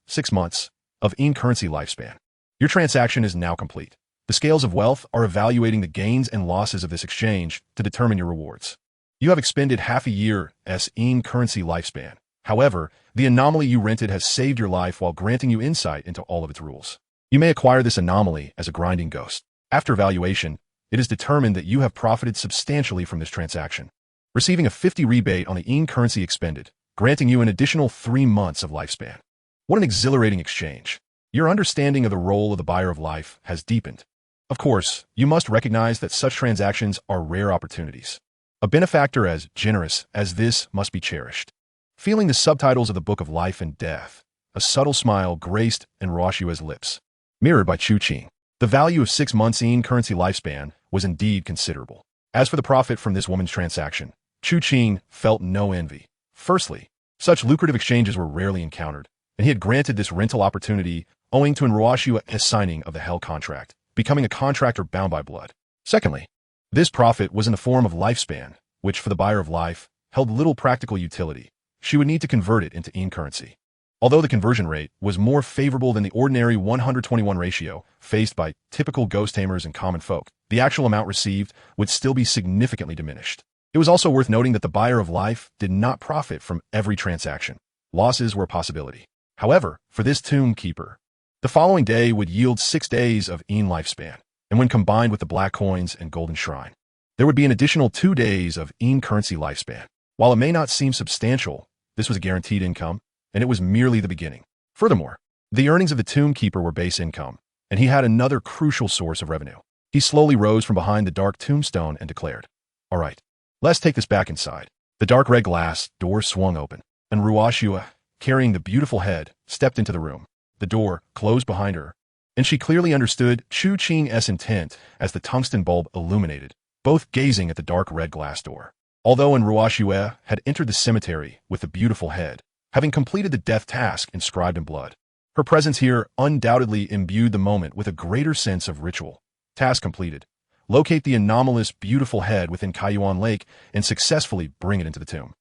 of in-currency lifespan. Your transaction is now complete. The scales of wealth are evaluating the gains and losses of this exchange to determine your rewards. You have expended half a year's in-currency lifespan. However, the anomaly you rented has saved your life while granting you insight into all of its rules. You may acquire this anomaly as a grinding ghost. After evaluation, it is determined that you have profited substantially from this transaction, receiving a 50 rebate on the in-currency expended, granting you an additional 3 months of lifespan. What an exhilarating exchange. Your understanding of the role of the buyer of life has deepened. Of course, you must recognize that such transactions are rare opportunities. A benefactor as generous as this must be cherished. Feeling the subtitles of the Book of Life and Death, a subtle smile graced Enruashua's lips. Mirrored by Chu Qing, the value of 6 months' in-currency lifespan was indeed considerable. As for the profit from this woman's transaction, Chu Qing felt no envy. Firstly, such lucrative exchanges were rarely encountered, and he had granted this rental opportunity owing to Enruashua's signing of the Hell contract, becoming a contractor bound by blood. Secondly, this profit was in the form of lifespan, which for the buyer of life held little practical utility. She would need to convert it into in-currency. Although the conversion rate was more favorable than the ordinary 121 ratio faced by typical ghost tamers and common folk, the actual amount received would still be significantly diminished. It was also worth noting that the buyer of life did not profit from every transaction. Losses were a possibility. However, for this tomb keeper, the following day would yield 6 days of in lifespan, and when combined with the black coins and golden shrine, there would be an additional 2 days of in-currency lifespan. While it may not seem substantial, this was a guaranteed income, and it was merely the beginning. Furthermore, the earnings of the tomb keeper were base income, and he had another crucial source of revenue. He slowly rose from behind the dark tombstone and declared, "All right, let's take this back inside." The dark red glass door swung open, and Ruashua, carrying the beautiful head, stepped into the room. The door closed behind her, and she clearly understood Chu Qing's intent as the tungsten bulb illuminated, both gazing at the dark red glass door. Although Ruashua had entered the cemetery with the beautiful head, having completed the death task inscribed in blood, her presence here undoubtedly imbued the moment with a greater sense of ritual. Task completed. Locate the anomalous, beautiful head within Kaiyuan Lake and successfully bring it into the tomb.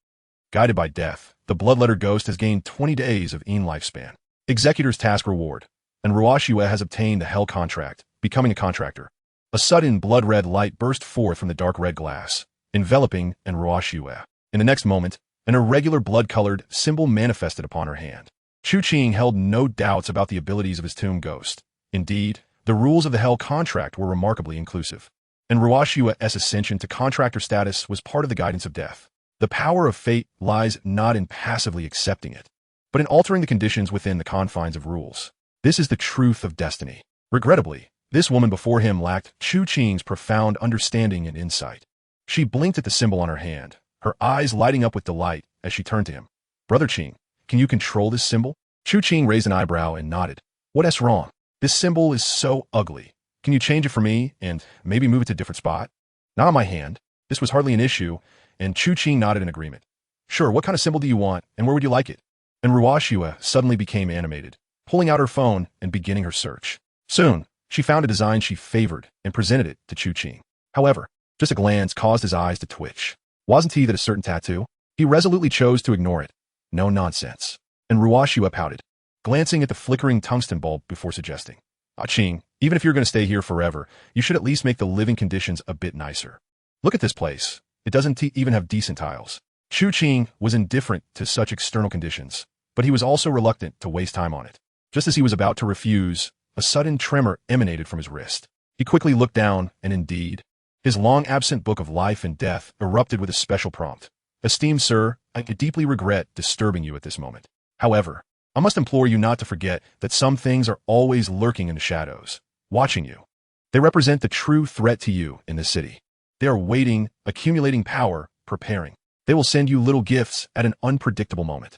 Guided by death, the bloodletter ghost has gained 20 days of lifespan. Executor's task reward, and Ruashua has obtained the hell contract, becoming a contractor. A sudden blood-red light burst forth from the dark red glass, enveloping Ruashua. In the next moment, an irregular blood-colored symbol manifested upon her hand. Chu Qing held no doubts about the abilities of his tomb ghost. Indeed, the rules of the hell contract were remarkably inclusive, and Ruashua's ascension to contractor status was part of the guidance of death. The power of fate lies not in passively accepting it, but in altering the conditions within the confines of rules. This is the truth of destiny. Regrettably, this woman before him lacked Chu Qing's profound understanding and insight. She blinked at the symbol on her hand, her eyes lighting up with delight as she turned to him. Brother Qing, can you control this symbol? Chu Qing raised an eyebrow and nodded. What's wrong? This symbol is so ugly. Can you change it for me and maybe move it to a different spot? Not on my hand. This was hardly an issue, and Chu Qing nodded in agreement. Sure, what kind of symbol do you want, and where would you like it? And Ruashua suddenly became animated, pulling out her phone and beginning her search. Soon, she found a design she favored and presented it to Chu Qing. However, just a glance caused his eyes to twitch. Wasn't he that a certain tattoo? He resolutely chose to ignore it. No nonsense. And Ruashua pouted, glancing at the flickering tungsten bulb before suggesting, Qing, even if you're going to stay here forever, you should at least make the living conditions a bit nicer. Look at this place. It doesn't even have decent tiles. Chu Qing was indifferent to such external conditions, but he was also reluctant to waste time on it. Just as he was about to refuse, a sudden tremor emanated from his wrist. He quickly looked down, and indeed, his long-absent book of life and death erupted with a special prompt. Esteemed sir, I deeply regret disturbing you at this moment. However, I must implore you not to forget that some things are always lurking in the shadows, watching you. They represent the true threat to you in this city. They are waiting, accumulating power, preparing. They will send you little gifts at an unpredictable moment.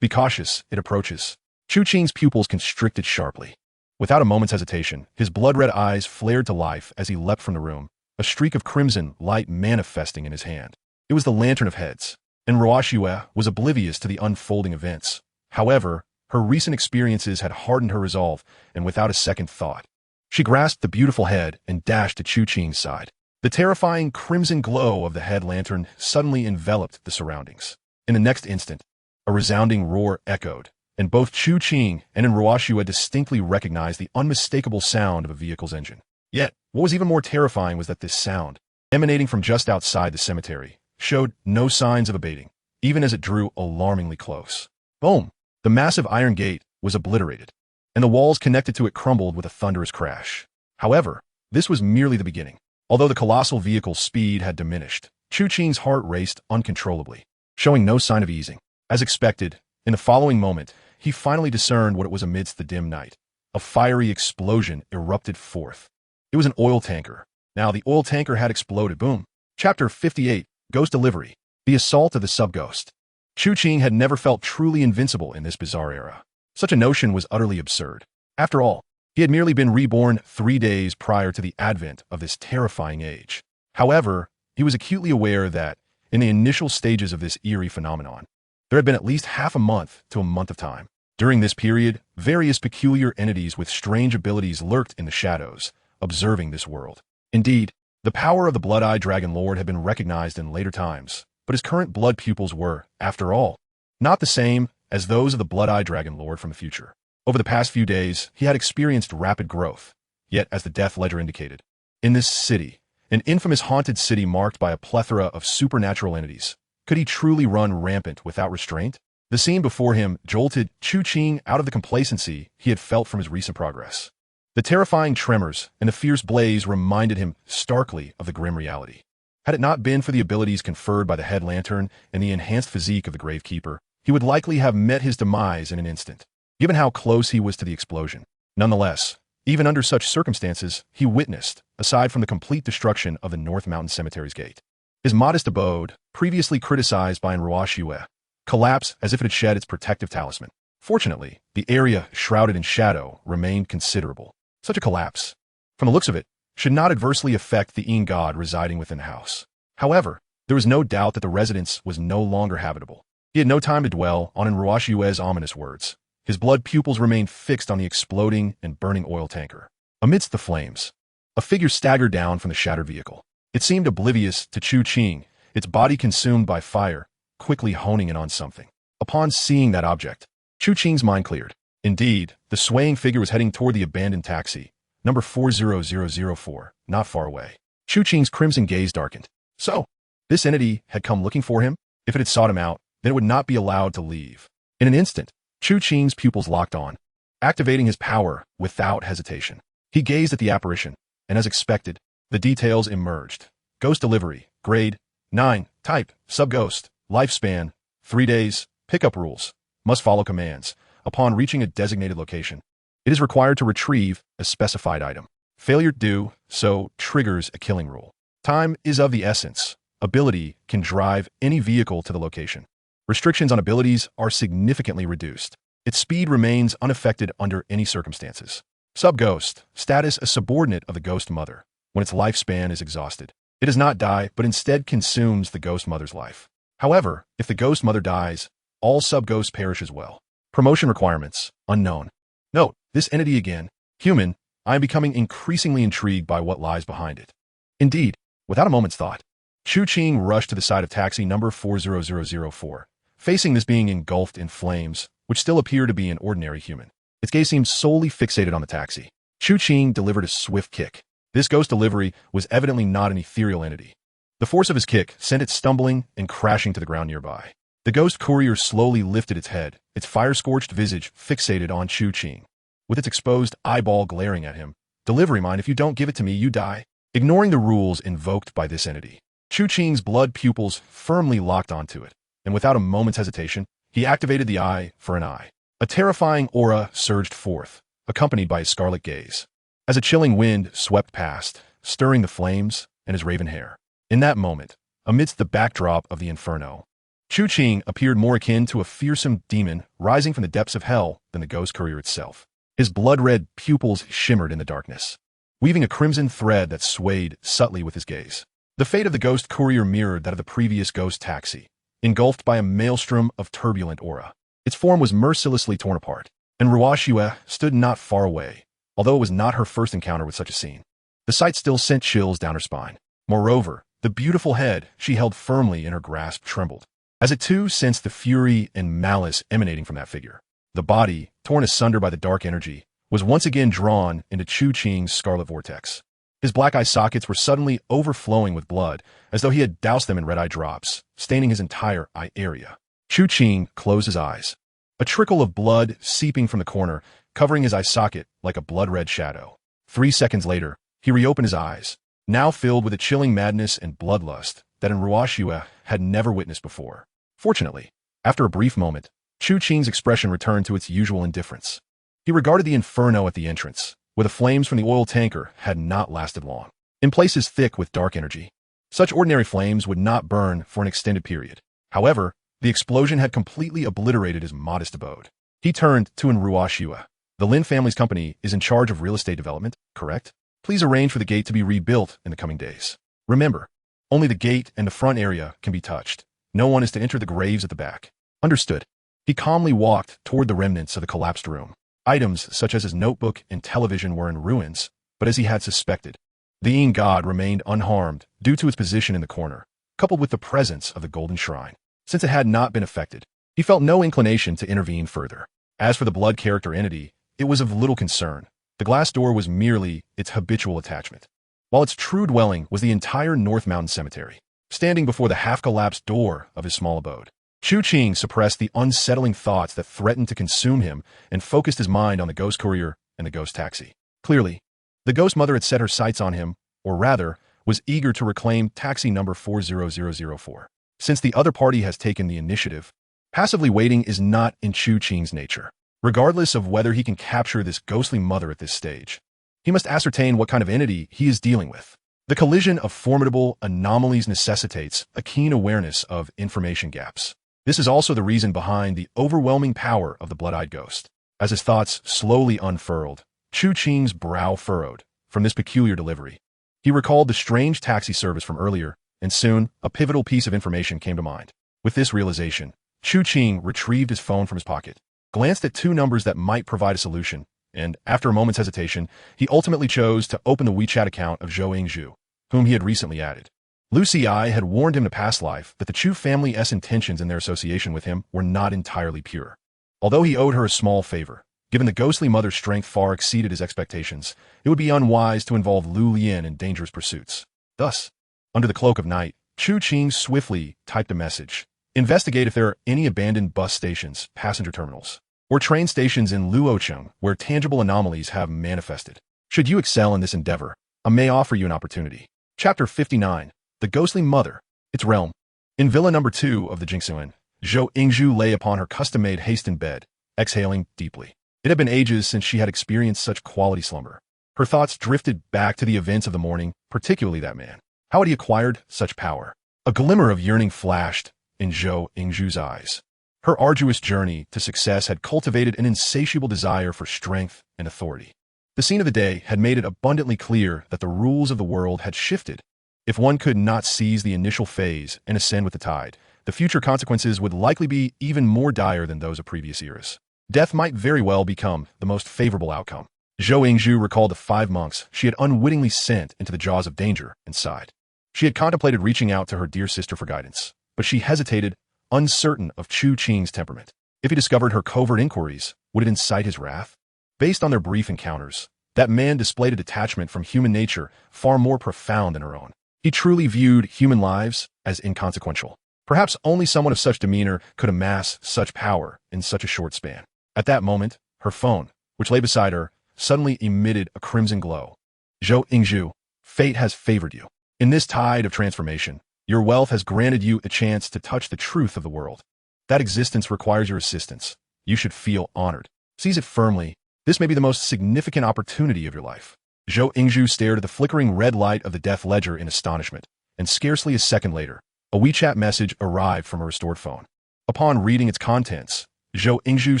Be cautious, it approaches. Chu Qing's pupils constricted sharply. Without a moment's hesitation, his blood-red eyes flared to life as he leapt from the room, a streak of crimson light manifesting in his hand. It was the Lantern of Heads, and Ruashua was oblivious to the unfolding events. However, her recent experiences had hardened her resolve, and without a second thought, she grasped the beautiful head and dashed to Chu Qing's side. The terrifying crimson glow of the head lantern suddenly enveloped the surroundings. In the next instant, a resounding roar echoed, and both Chu Qing and Ruashua distinctly recognized the unmistakable sound of a vehicle's engine. Yet, what was even more terrifying was that this sound, emanating from just outside the cemetery, showed no signs of abating, even as it drew alarmingly close. Boom! The massive iron gate was obliterated, and the walls connected to it crumbled with a thunderous crash. However, this was merely the beginning. Although the colossal vehicle's speed had diminished, Chu Qing's heart raced uncontrollably, showing no sign of easing. As expected, in the following moment, he finally discerned what it was amidst the dim night. A fiery explosion erupted forth. It was an oil tanker. Now the oil tanker had exploded. Boom. Chapter 58, Ghost Delivery. The Assault of the Sub-Ghost. Chu Qing had never felt truly invincible in this bizarre era. Such a notion was utterly absurd. After all, he had merely been reborn 3 days prior to the advent of this terrifying age. However, he was acutely aware that, in the initial stages of this eerie phenomenon, there had been at least half a month to a month of time. During this period, various peculiar entities with strange abilities lurked in the shadows, observing this world. Indeed, the power of the Blood-Eye Dragon Lord had been recognized in later times, but his current blood pupils were, after all, not the same as those of the Blood-Eye Dragon Lord from the future. Over the past few days, he had experienced rapid growth, yet as the death ledger indicated, in this city, an infamous haunted city marked by a plethora of supernatural entities, could he truly run rampant without restraint? The scene before him jolted Chu Qing out of the complacency he had felt from his recent progress. The terrifying tremors and the fierce blaze reminded him starkly of the grim reality. Had it not been for the abilities conferred by the head lantern and the enhanced physique of the Gravekeeper, he would likely have met his demise in an instant, given how close he was to the explosion. Nonetheless, even under such circumstances, he witnessed, aside from the complete destruction of the North Mountain Cemetery's gate, His modest abode, previously criticized by Enruashue, collapsed as if it had shed its protective talisman. Fortunately, the area, shrouded in shadow, remained considerable. Such a collapse, from the looks of it, should not adversely affect the Ing god residing within the house. However, there was no doubt that the residence was no longer habitable. He had no time to dwell on Enruashue's ominous words. His blood pupils remained fixed on the exploding and burning oil tanker. Amidst the flames, a figure staggered down from the shattered vehicle. It seemed oblivious to Chu Qing, its body consumed by fire, quickly honing in on something. Upon seeing that object, Chu Qing's mind cleared. Indeed, the swaying figure was heading toward the abandoned taxi, number 40004, not far away. Chu Qing's crimson gaze darkened. So, this entity had come looking for him? If it had sought him out, then it would not be allowed to leave. In an instant, Chu Qing's pupils locked on, activating his power without hesitation. He gazed at the apparition, and as expected, the details emerged. Ghost delivery, grade 9, type, sub-ghost, lifespan, 3 days, pickup rules, must follow commands. Upon reaching a designated location, it is required to retrieve a specified item. Failure to do so triggers a killing rule. Time is of the essence. Ability can drive any vehicle to the location. Restrictions on abilities are significantly reduced. Its speed remains unaffected under any circumstances. Sub-ghost, status a subordinate of the ghost mother. When its lifespan is exhausted, it does not die, but instead consumes the ghost mother's life. However, if the ghost mother dies, all sub-ghosts perish as well. Promotion requirements, unknown. Note, this entity again, human, I am becoming increasingly intrigued by what lies behind it. Indeed, without a moment's thought, Chu Qing rushed to the side of taxi number 40004, facing this being engulfed in flames, which still appeared to be an ordinary human. Its gaze seemed solely fixated on the taxi. Chu Qing delivered a swift kick. This ghost delivery was evidently not an ethereal entity. The force of his kick sent it stumbling and crashing to the ground nearby. The ghost courier slowly lifted its head, its fire-scorched visage fixated on Chu Qing. With its exposed eyeball glaring at him, "Delivery mine, if you don't give it to me, you die." Ignoring the rules invoked by this entity, Chu Qing's blood pupils firmly locked onto it, and without a moment's hesitation, he activated the eye for an eye. A terrifying aura surged forth, accompanied by his scarlet gaze, as a chilling wind swept past, stirring the flames and his raven hair. In that moment, amidst the backdrop of the inferno, Chu Qing appeared more akin to a fearsome demon rising from the depths of hell than the ghost courier itself. His blood-red pupils shimmered in the darkness, weaving a crimson thread that swayed subtly with his gaze. The fate of the ghost courier mirrored that of the previous ghost taxi, engulfed by a maelstrom of turbulent aura. Its form was mercilessly torn apart, and Ruashue stood not far away, although it was not her first encounter with such a scene. The sight still sent chills down her spine. Moreover, the beautiful head she held firmly in her grasp trembled, as it too sensed the fury and malice emanating from that figure. The body, torn asunder by the dark energy, was once again drawn into Chu Qing's scarlet vortex. His black eye sockets were suddenly overflowing with blood, as though he had doused them in red-eye drops, staining his entire eye area. Chu Qing closed his eyes, a trickle of blood seeping from the corner, covering his eye socket like a blood-red shadow. 3 seconds later, he reopened his eyes, now filled with a chilling madness and bloodlust that Enruashue had never witnessed before. Fortunately, after a brief moment, Chu Qing's expression returned to its usual indifference. He regarded the inferno at the entrance, where the flames from the oil tanker had not lasted long. In places thick with dark energy, such ordinary flames would not burn for an extended period. However, the explosion had completely obliterated his modest abode. He turned to Enruashue. The Lin family's company is in charge of real estate development, correct? Please arrange for the gate to be rebuilt in the coming days. Remember, only the gate and the front area can be touched. No one is to enter the graves at the back. Understood. He calmly walked toward the remnants of the collapsed room. Items such as his notebook and television were in ruins, but as he had suspected, the Ing god remained unharmed due to its position in the corner, coupled with the presence of the golden shrine. Since it had not been affected, he felt no inclination to intervene further. As for the blood character entity, it was of little concern. The glass door was merely its habitual attachment, while its true dwelling was the entire North Mountain Cemetery. Standing before the half-collapsed door of his small abode, Chu Qing suppressed the unsettling thoughts that threatened to consume him and focused his mind on the ghost courier and the ghost taxi. Clearly, the ghost mother had set her sights on him, or rather, was eager to reclaim taxi number 40004. Since the other party has taken the initiative, passively waiting is not in Chu Qing's nature. Regardless of whether he can capture this ghostly mother at this stage, he must ascertain what kind of entity he is dealing with. The collision of formidable anomalies necessitates a keen awareness of information gaps. This is also the reason behind the overwhelming power of the blood-eyed ghost. As his thoughts slowly unfurled, Chu Qing's brow furrowed from this peculiar delivery. He recalled the strange taxi service from earlier, and soon a pivotal piece of information came to mind. With this realization, Chu Qing retrieved his phone from his pocket, glanced at two numbers that might provide a solution, and, after a moment's hesitation, he ultimately chose to open the WeChat account of Zhou Yingzhu, whom he had recently added. Lucy I had warned him in a past life that the Chu family's intentions in their association with him were not entirely pure. Although he owed her a small favor, given the ghostly mother's strength far exceeded his expectations, it would be unwise to involve Lu Lian in dangerous pursuits. Thus, under the cloak of night, Chu Qing swiftly typed a message. Investigate if there are any abandoned bus stations, passenger terminals, or train stations in Luocheng where tangible anomalies have manifested. Should you excel in this endeavor, I may offer you an opportunity. Chapter 59. The Ghostly Mother. Its Realm. In Villa Number 2 of the Jingxuan, Zhou Yingzhu lay upon her custom-made hastened bed, exhaling deeply. It had been ages since she had experienced such quality slumber. Her thoughts drifted back to the events of the morning, particularly that man. How had he acquired such power? A glimmer of yearning flashed in Zhou Yingzhu's eyes. Her arduous journey to success had cultivated an insatiable desire for strength and authority. The scene of the day had made it abundantly clear that the rules of the world had shifted. If one could not seize the initial phase and ascend with the tide, the future consequences would likely be even more dire than those of previous eras. Death might very well become the most favorable outcome. Zhou Yingzhu recalled the 5 monks she had unwittingly sent into the jaws of danger and sighed. She had contemplated reaching out to her dear sister for guidance, but she hesitated, uncertain of Chu Qing's temperament. If he discovered her covert inquiries, would it incite his wrath? Based on their brief encounters, that man displayed a detachment from human nature far more profound than her own. He truly viewed human lives as inconsequential. Perhaps only someone of such demeanor could amass such power in such a short span. At that moment, her phone, which lay beside her, suddenly emitted a crimson glow. Zhou Yingzhu, fate has favored you. In this tide of transformation, your wealth has granted you a chance to touch the truth of the world. That existence requires your assistance. You should feel honored. Seize it firmly. This may be the most significant opportunity of your life. Zhou Yingzhu stared at the flickering red light of the death ledger in astonishment, and scarcely a second later, a WeChat message arrived from a restored phone. Upon reading its contents, Zhou Yingzhu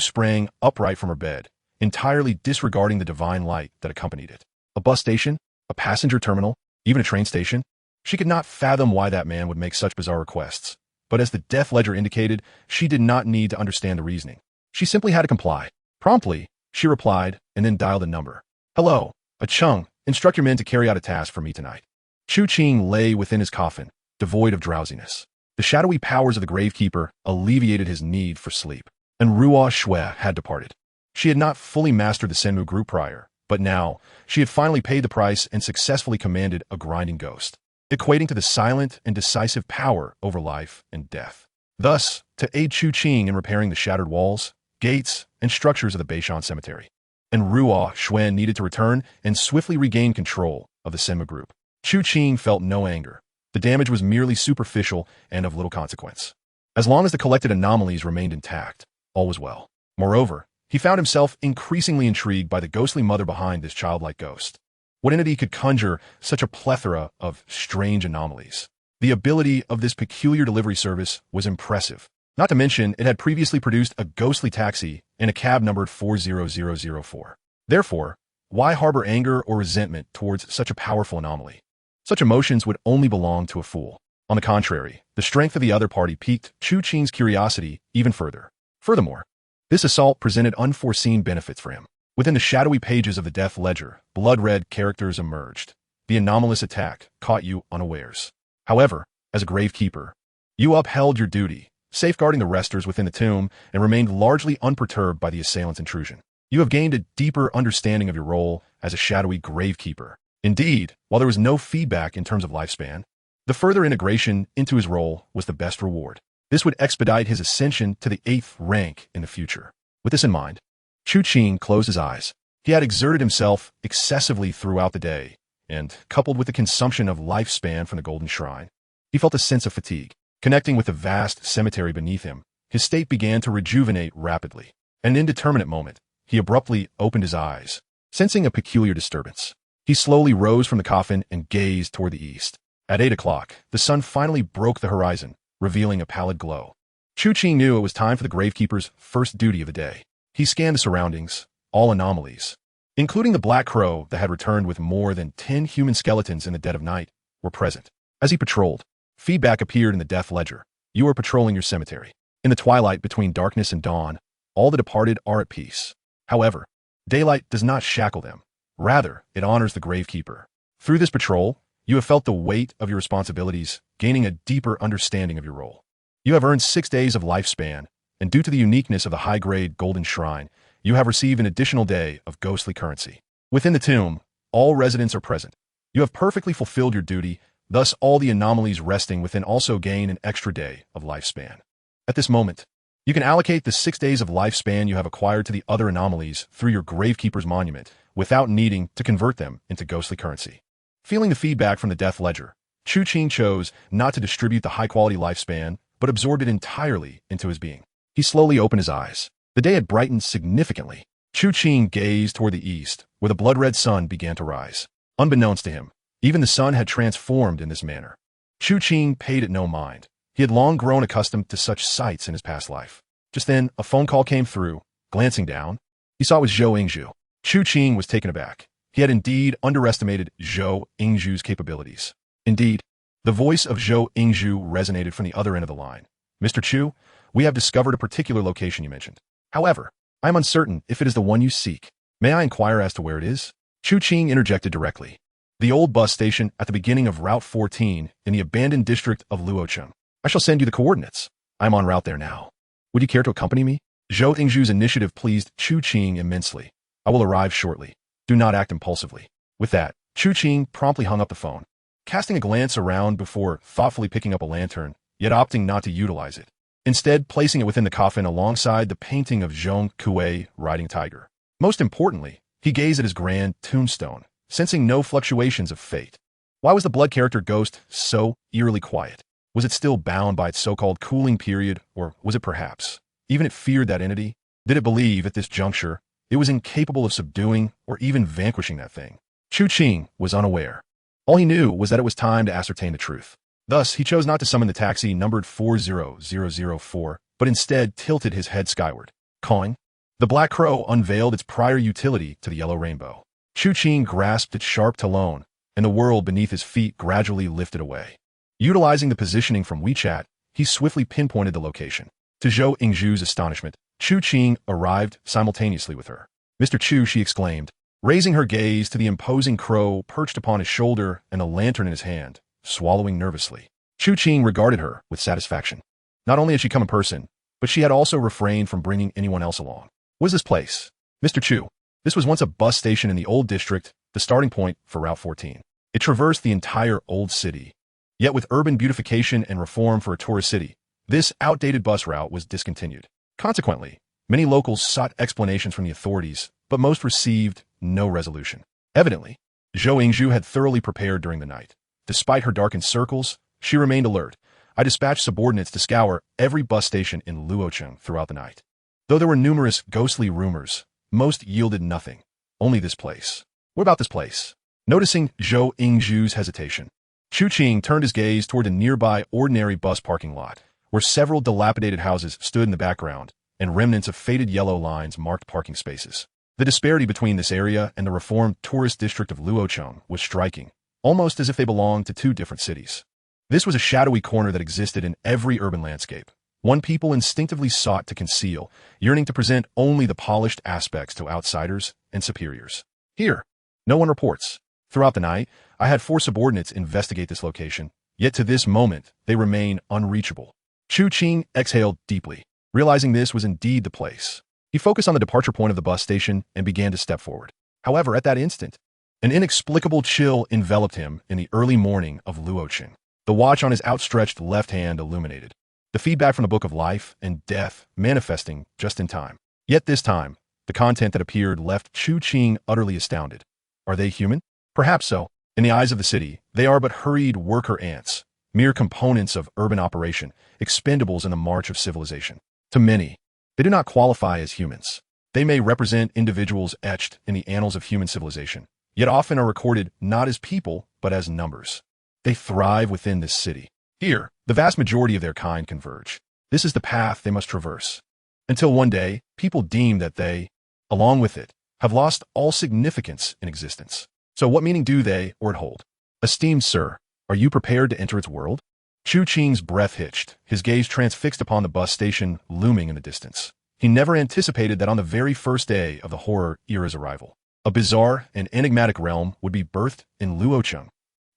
sprang upright from her bed, entirely disregarding the divine light that accompanied it. A bus station, a passenger terminal, even a train station? She could not fathom why that man would make such bizarre requests, but as the death ledger indicated, she did not need to understand the reasoning. She simply had to comply. Promptly, she replied, and then dialed a number. Hello, Chung, instruct your men to carry out a task for me tonight. Chu Qing lay within his coffin, devoid of drowsiness. The shadowy powers of the gravekeeper alleviated his need for sleep, and Ruo Shui had departed. She had not fully mastered the Senmu group prior, but now she had finally paid the price and successfully commanded a grinding ghost, equating to the silent and decisive power over life and death. Thus, to aid Chu Qing in repairing the shattered walls, gates, and structures of the Beishan Cemetery, and Ruo Shui needed to return and swiftly regain control of the Senmu group. Chu Qing felt no anger. The damage was merely superficial and of little consequence. As long as the collected anomalies remained intact, all was well. Moreover, he found himself increasingly intrigued by the ghostly mother behind this childlike ghost. What entity could conjure such a plethora of strange anomalies? The ability of this peculiar delivery service was impressive. Not to mention, it had previously produced a ghostly taxi and a cab numbered 40004. Therefore, why harbor anger or resentment towards such a powerful anomaly? Such emotions would only belong to a fool. On the contrary, the strength of the other party piqued Chu Qing's curiosity even further. Furthermore, this assault presented unforeseen benefits for him. Within the shadowy pages of the death ledger, blood-red characters emerged. The anomalous attack caught you unawares. However, as a gravekeeper, you upheld your duty, safeguarding the resters within the tomb and remained largely unperturbed by the assailant's intrusion. You have gained a deeper understanding of your role as a shadowy gravekeeper. Indeed, while there was no feedback in terms of lifespan, the further integration into his role was the best reward. This would expedite his ascension to the 8th rank in the future. With this in mind, Chu Qing closed his eyes. He had exerted himself excessively throughout the day, and, coupled with the consumption of lifespan from the Golden Shrine, he felt a sense of fatigue. Connecting with the vast cemetery beneath him, his state began to rejuvenate rapidly. At an indeterminate moment, he abruptly opened his eyes, sensing a peculiar disturbance. He slowly rose from the coffin and gazed toward the east. At 8 o'clock, the sun finally broke the horizon, revealing a pallid glow. Chu Qing knew it was time for the gravekeeper's first duty of the day. He scanned the surroundings, all anomalies, including the black crow that had returned with more than 10 human skeletons in the dead of night, were present. As he patrolled, feedback appeared in the death ledger. You are patrolling your cemetery. In the twilight between darkness and dawn, all the departed are at peace. However, daylight does not shackle them. Rather, it honors the gravekeeper. Through this patrol, you have felt the weight of your responsibilities, gaining a deeper understanding of your role. You have earned 6 days of lifespan, and due to the uniqueness of the high-grade golden shrine, you have received an additional day of ghostly currency. Within the tomb, all residents are present. You have perfectly fulfilled your duty, thus all the anomalies resting within also gain an extra day of lifespan. At this moment, you can allocate the 6 days of lifespan you have acquired to the other anomalies through your gravekeeper's monument without needing to convert them into ghostly currency. Feeling the feedback from the death ledger, Chu Qing chose not to distribute the high-quality lifespan, but absorbed it entirely into his being. He slowly opened his eyes. The day had brightened significantly. Chu Qing gazed toward the east, where the blood-red sun began to rise. Unbeknownst to him, even the sun had transformed in this manner. Chu Qing paid it no mind. He had long grown accustomed to such sights in his past life. Just then, a phone call came through. Glancing down, he saw it was Zhou Yingzhu. Chu Qing was taken aback. He had indeed underestimated Zhou Yingzhu's capabilities. Indeed, the voice of Zhou Yingzhu resonated from the other end of the line. Mr. Chu, we have discovered a particular location you mentioned. However, I am uncertain if it is the one you seek. May I inquire as to where it is? Chu Qing interjected directly. The old bus station at the beginning of Route 14 in the abandoned district of Luocheng. I shall send you the coordinates. I am en route there now. Would you care to accompany me? Zhou Yingzhu's initiative pleased Chu Qing immensely. I will arrive shortly. Do not act impulsively. With that, Chu Qing promptly hung up the phone, casting a glance around before thoughtfully picking up a lantern, yet opting not to utilize it. Instead, placing it within the coffin alongside the painting of Zhong Kuei riding a tiger. Most importantly, he gazed at his grand tombstone, sensing no fluctuations of fate. Why was the blood character ghost so eerily quiet? Was it still bound by its so-called cooling period, or was it perhaps, even it feared that entity? Did it believe at this juncture it was incapable of subduing or even vanquishing that thing? Chu Qing was unaware. All he knew was that it was time to ascertain the truth. Thus, he chose not to summon the taxi numbered 40004, but instead tilted his head skyward. Cawing, the black crow unveiled its prior utility to the yellow rainbow. Chu Qing grasped its sharp talon, and the world beneath his feet gradually lifted away. Utilizing the positioning from WeChat, he swiftly pinpointed the location. To Zhou Yingzhu's astonishment, Chu Qing arrived simultaneously with her. Mr. Chu, she exclaimed, raising her gaze to the imposing crow perched upon his shoulder and a lantern in his hand, swallowing nervously. Chu Qing regarded her with satisfaction. Not only had she come in person, but she had also refrained from bringing anyone else along. What is this place? Mr. Chu, this was once a bus station in the old district, the starting point for Route 14. It traversed the entire old city. Yet with urban beautification and reform for a tourist city, this outdated bus route was discontinued. Consequently, many locals sought explanations from the authorities, but most received no resolution. Evidently, Zhou Yingzhu had thoroughly prepared during the night. Despite her darkened circles, she remained alert. I dispatched subordinates to scour every bus station in Luocheng throughout the night. Though there were numerous ghostly rumors, most yielded nothing. Only this place. What about this place? Noticing Zhou Yingzhu's hesitation, Chu Qing turned his gaze toward a nearby ordinary bus parking lot, where several dilapidated houses stood in the background, and remnants of faded yellow lines marked parking spaces. The disparity between this area and the reformed tourist district of Luocheng was striking, almost as if they belonged to two different cities. This was a shadowy corner that existed in every urban landscape, one people instinctively sought to conceal, yearning to present only the polished aspects to outsiders and superiors. Here, no one reports. Throughout the night, I had 4 subordinates investigate this location, yet to this moment, they remain unreachable. Chu Qing exhaled deeply, realizing this was indeed the place. He focused on the departure point of the bus station and began to step forward. However, at that instant, an inexplicable chill enveloped him in the early morning of Luocheng. The watch on his outstretched left hand illuminated, the feedback from the Book of Life and Death manifesting just in time. Yet this time, the content that appeared left Chu Qing utterly astounded. Are they human? Perhaps so. In the eyes of the city, they are but hurried worker ants, mere components of urban operation, expendables in the march of civilization. To many, they do not qualify as humans. They may represent individuals etched in the annals of human civilization, yet often are recorded not as people, but as numbers. They thrive within this city. Here, the vast majority of their kind converge. This is the path they must traverse. Until one day, people deem that they, along with it, have lost all significance in existence. So what meaning do they or it hold? Esteemed sir, are you prepared to enter its world? Chu Qing's breath hitched, his gaze transfixed upon the bus station looming in the distance. He never anticipated that on the very first day of the horror era's arrival, a bizarre and enigmatic realm would be birthed in Luocheng.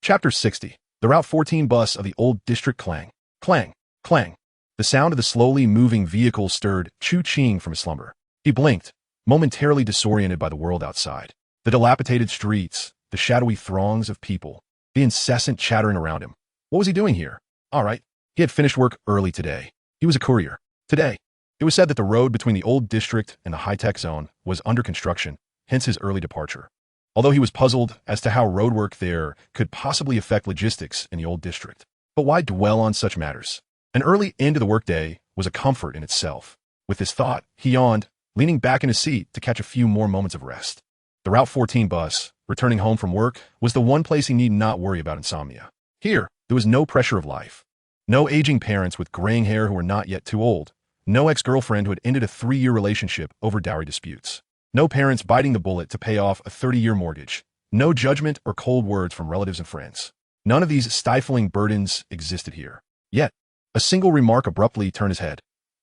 Chapter 60. The Route 14 bus of the old district clang. Clang. Clang. The sound of the slowly moving vehicle stirred Chu Qing from his slumber. He blinked, momentarily disoriented by the world outside. The dilapidated streets, the shadowy throngs of people, the incessant chattering around him. What was he doing here? All right. He had finished work early today. He was a courier. Today, it was said that the road between the old district and the high-tech zone was under construction, hence his early departure. Although he was puzzled as to how roadwork there could possibly affect logistics in the old district. But why dwell on such matters? An early end to the workday was a comfort in itself. With this thought, he yawned, leaning back in his seat to catch a few more moments of rest. The Route 14 bus, returning home from work, was the one place he need not worry about insomnia. Here, there was no pressure of life. No aging parents with graying hair who were not yet too old. No ex-girlfriend who had ended a 3-year relationship over dowry disputes. No parents biting the bullet to pay off a 30-year mortgage. No judgment or cold words from relatives and friends. None of these stifling burdens existed here. Yet, a single remark abruptly turned his head.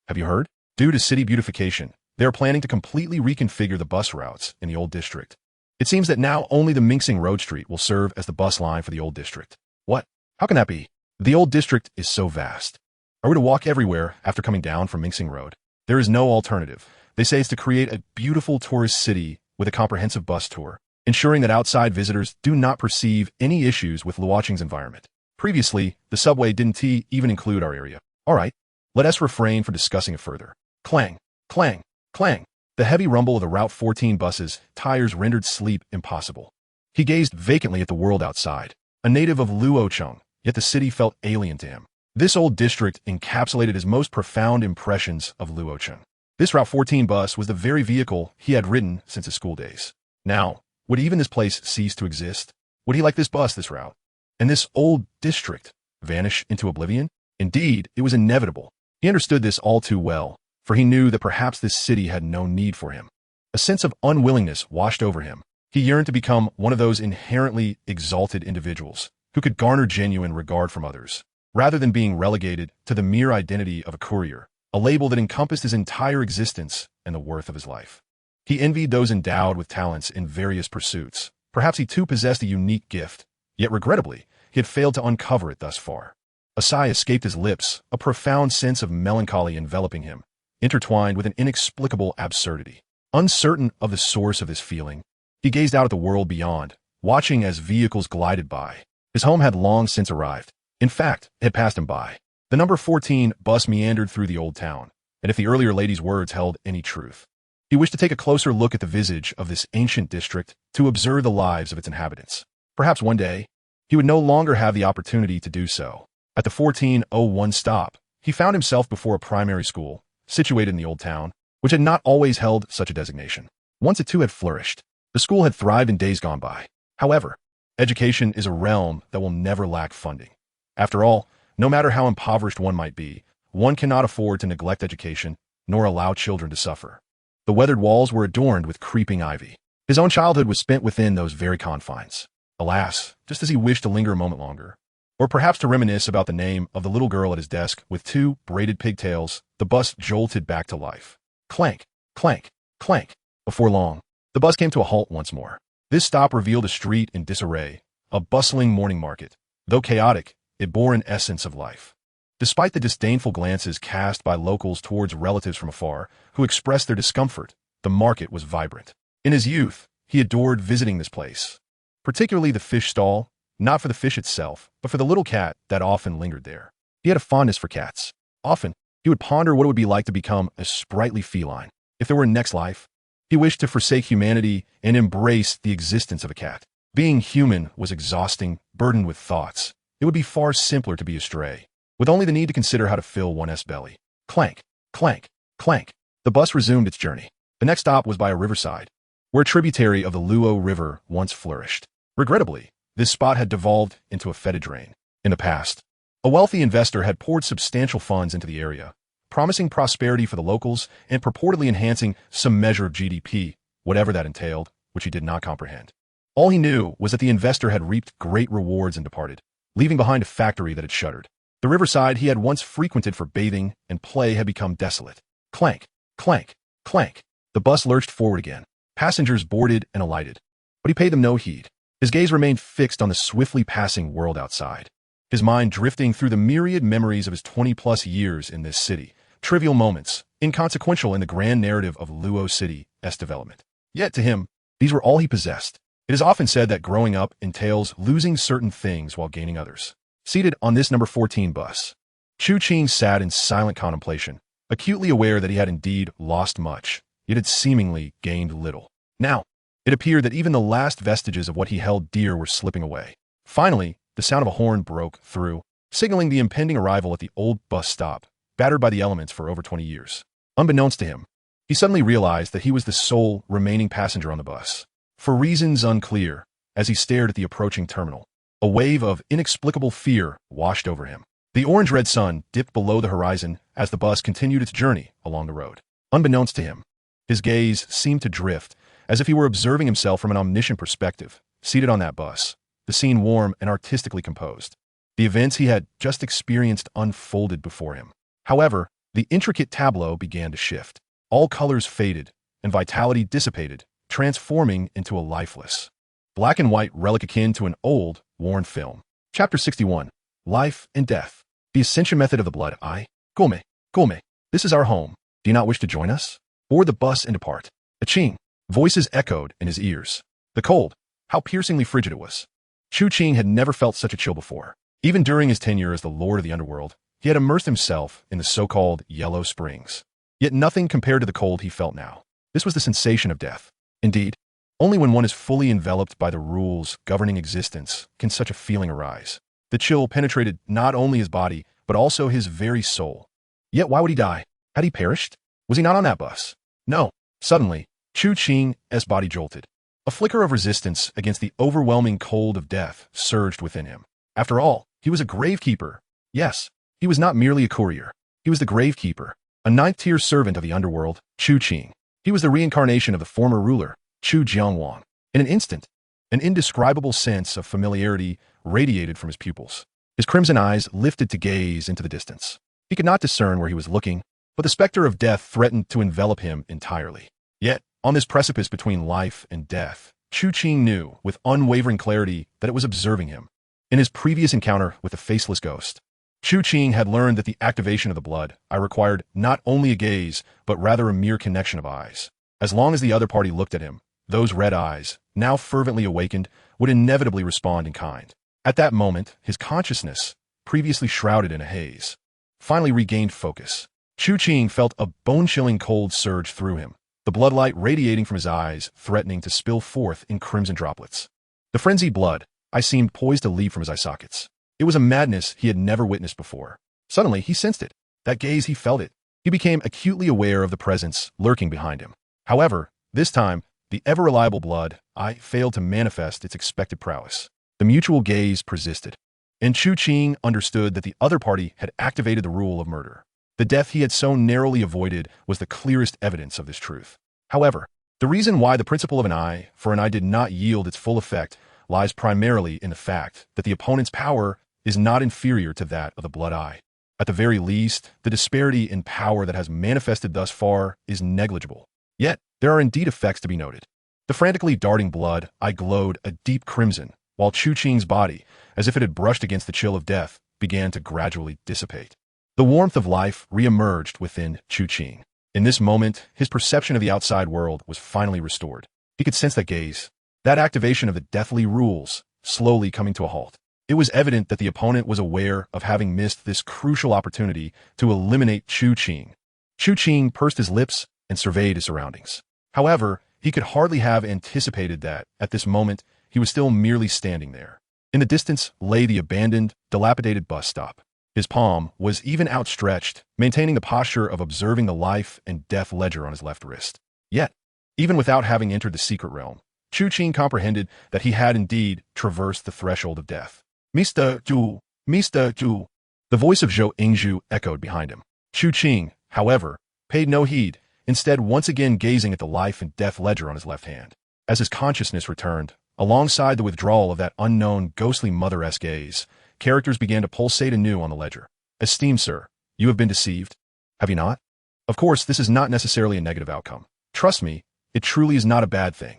Have you heard? Due to city beautification, they are planning to completely reconfigure the bus routes in the old district. It seems that now only the Mingsing Road Street will serve as the bus line for the old district. What? How can that be? The old district is so vast. Are we to walk everywhere after coming down from Mingsing Road? There is no alternative. They say it's to create a beautiful tourist city with a comprehensive bus tour, ensuring that outside visitors do not perceive any issues with Luocheng's environment. Previously, the subway didn't even include our area. All right, let us refrain from discussing it further. Clang, clang, clang. The heavy rumble of the Route 14 bus's tires rendered sleep impossible. He gazed vacantly at the world outside. A native of Luocheng, yet the city felt alien to him. This old district encapsulated his most profound impressions of Luocheng. This Route 14 bus was the very vehicle he had ridden since his school days. Now, would even this place cease to exist? Would he like this bus, this route, and this old district vanish into oblivion? Indeed, it was inevitable. He understood this all too well, for he knew that perhaps this city had no need for him. A sense of unwillingness washed over him. He yearned to become one of those inherently exalted individuals who could garner genuine regard from others, rather than being relegated to the mere identity of a courier, a label that encompassed his entire existence and the worth of his life. He envied those endowed with talents in various pursuits. Perhaps he too possessed a unique gift, yet regrettably, he had failed to uncover it thus far. A sigh escaped his lips, a profound sense of melancholy enveloping him, intertwined with an inexplicable absurdity. Uncertain of the source of this feeling, he gazed out at the world beyond, watching as vehicles glided by. His home had long since arrived. In fact, it had passed him by. The number 14 bus meandered through the old town, and if the earlier lady's words held any truth, he wished to take a closer look at the visage of this ancient district to observe the lives of its inhabitants. Perhaps one day, he would no longer have the opportunity to do so. At the 1401 stop, he found himself before a primary school, situated in the old town, which had not always held such a designation. Once it too had flourished. The school had thrived in days gone by. However, education is a realm that will never lack funding. After all, no matter how impoverished one might be, one cannot afford to neglect education, nor allow children to suffer. The weathered walls were adorned with creeping ivy. His own childhood was spent within those very confines. Alas, just as he wished to linger a moment longer, or perhaps to reminisce about the name of the little girl at his desk with 2 braided pigtails, the bus jolted back to life. Clank, clank, clank. Before long, the bus came to a halt once more. This stop revealed a street in disarray, a bustling morning market. Though chaotic, it bore an essence of life. Despite the disdainful glances cast by locals towards relatives from afar who expressed their discomfort, the market was vibrant. In his youth, he adored visiting this place, particularly the fish stall, not for the fish itself, but for the little cat that often lingered there. He had a fondness for cats. Often, he would ponder what it would be like to become a sprightly feline. If there were a next life, he wished to forsake humanity and embrace the existence of a cat. Being human was exhausting, burdened with thoughts. It would be far simpler to be a stray, with only the need to consider how to fill one's belly. Clank, clank, clank. The bus resumed its journey. The next stop was by a riverside, where a tributary of the Luo River once flourished. Regrettably, this spot had devolved into a fetid drain. In the past, a wealthy investor had poured substantial funds into the area, promising prosperity for the locals and purportedly enhancing some measure of GDP, whatever that entailed, which he did not comprehend. All he knew was that the investor had reaped great rewards and departed, leaving behind a factory that had shuttered. The riverside he had once frequented for bathing and play had become desolate. Clank, clank, clank. The bus lurched forward again. Passengers boarded and alighted, but he paid them no heed. His gaze remained fixed on the swiftly passing world outside, his mind drifting through the myriad memories of his 20-plus years in this city, trivial moments, inconsequential in the grand narrative of Luo City's development. Yet to him, these were all he possessed. It is often said that growing up entails losing certain things while gaining others. Seated on this number 14 bus, Chu Qing sat in silent contemplation, acutely aware that he had indeed lost much, yet had seemingly gained little. Now, it appeared that even the last vestiges of what he held dear were slipping away. Finally, the sound of a horn broke through, signaling the impending arrival at the old bus stop, battered by the elements for over 20 years. Unbeknownst to him, he suddenly realized that he was the sole remaining passenger on the bus. For reasons unclear, as he stared at the approaching terminal, a wave of inexplicable fear washed over him. The orange-red sun dipped below the horizon as the bus continued its journey along the road. Unbeknownst to him, his gaze seemed to drift, as if he were observing himself from an omniscient perspective, seated on that bus, the scene warm and artistically composed. The events he had just experienced unfolded before him. However, the intricate tableau began to shift. All colors faded, and vitality dissipated, transforming into a lifeless, black and white relic akin to an old, worn film. Chapter 61. Life and Death. The Ascension Method of the Blood Eye. Gome, Gome, this is our home. Do you not wish to join us? Board the bus and depart. Aching. Voices echoed in his ears. The cold, how piercingly frigid it was. Chu Qing had never felt such a chill before. Even during his tenure as the Lord of the Underworld, he had immersed himself in the so-called Yellow Springs. Yet nothing compared to the cold he felt now. This was the sensation of death. Indeed, only when one is fully enveloped by the rules governing existence can such a feeling arise. The chill penetrated not only his body, but also his very soul. Yet why would he die? Had he perished? Was he not on that bus? No. Suddenly, Chu Qing's body jolted. A flicker of resistance against the overwhelming cold of death surged within him. After all, he was a gravekeeper. Yes, he was not merely a courier. He was the gravekeeper, a ninth-tier servant of the underworld, Chu Qing. He was the reincarnation of the former ruler, Chu Jiangwang. In an instant, an indescribable sense of familiarity radiated from his pupils. His crimson eyes lifted to gaze into the distance. He could not discern where he was looking, but the specter of death threatened to envelop him entirely. Yet, on this precipice between life and death, Chu Qing knew with unwavering clarity that it was observing him. In his previous encounter with the faceless ghost, Chu Qing had learned that the activation of the blood eye required not only a gaze, but rather a mere connection of eyes. As long as the other party looked at him, those red eyes, now fervently awakened, would inevitably respond in kind. At that moment, his consciousness, previously shrouded in a haze, finally regained focus. Chu Qing felt a bone-chilling cold surge through him, the bloodlight radiating from his eyes, threatening to spill forth in crimson droplets. The frenzied blood eye seemed poised to leap from his eye sockets. It was a madness he had never witnessed before. Suddenly, he sensed it. That gaze, he felt it. He became acutely aware of the presence lurking behind him. However, this time, the ever-reliable blood eye failed to manifest its expected prowess. The mutual gaze persisted, and Chu Qing understood that the other party had activated the rule of murder. The death he had so narrowly avoided was the clearest evidence of this truth. However, the reason why the principle of an eye for an eye did not yield its full effect lies primarily in the fact that the opponent's power is not inferior to that of the blood eye. At the very least, the disparity in power that has manifested thus far is negligible. Yet, there are indeed effects to be noted. The frantically darting blood eye glowed a deep crimson, while Chu Qing's body, as if it had brushed against the chill of death, began to gradually dissipate. The warmth of life re-emerged within Chu Qing. In this moment, his perception of the outside world was finally restored. He could sense that gaze, that activation of the deathly rules, slowly coming to a halt. It was evident that the opponent was aware of having missed this crucial opportunity to eliminate Chu Qing. Chu Qing pursed his lips and surveyed his surroundings. However, he could hardly have anticipated that, at this moment, he was still merely standing there. In the distance lay the abandoned, dilapidated bus stop. His palm was even outstretched, maintaining the posture of observing the life and death ledger on his left wrist. Yet, Even without having entered the secret realm, Chu Qing comprehended that he had indeed traversed the threshold of death. Mr. Zhu, Mr. Zhu. The voice of Zhou Yingzhu echoed behind him. Chu Qing, however, paid no heed, instead once again gazing at the life and death ledger on his left hand. As his consciousness returned, alongside the withdrawal of that unknown, ghostly mother-esque gaze, characters began to pulsate anew on the ledger. Esteemed sir, you have been deceived? Have you not? Of course, this is not necessarily a negative outcome. Trust me, it truly is not a bad thing.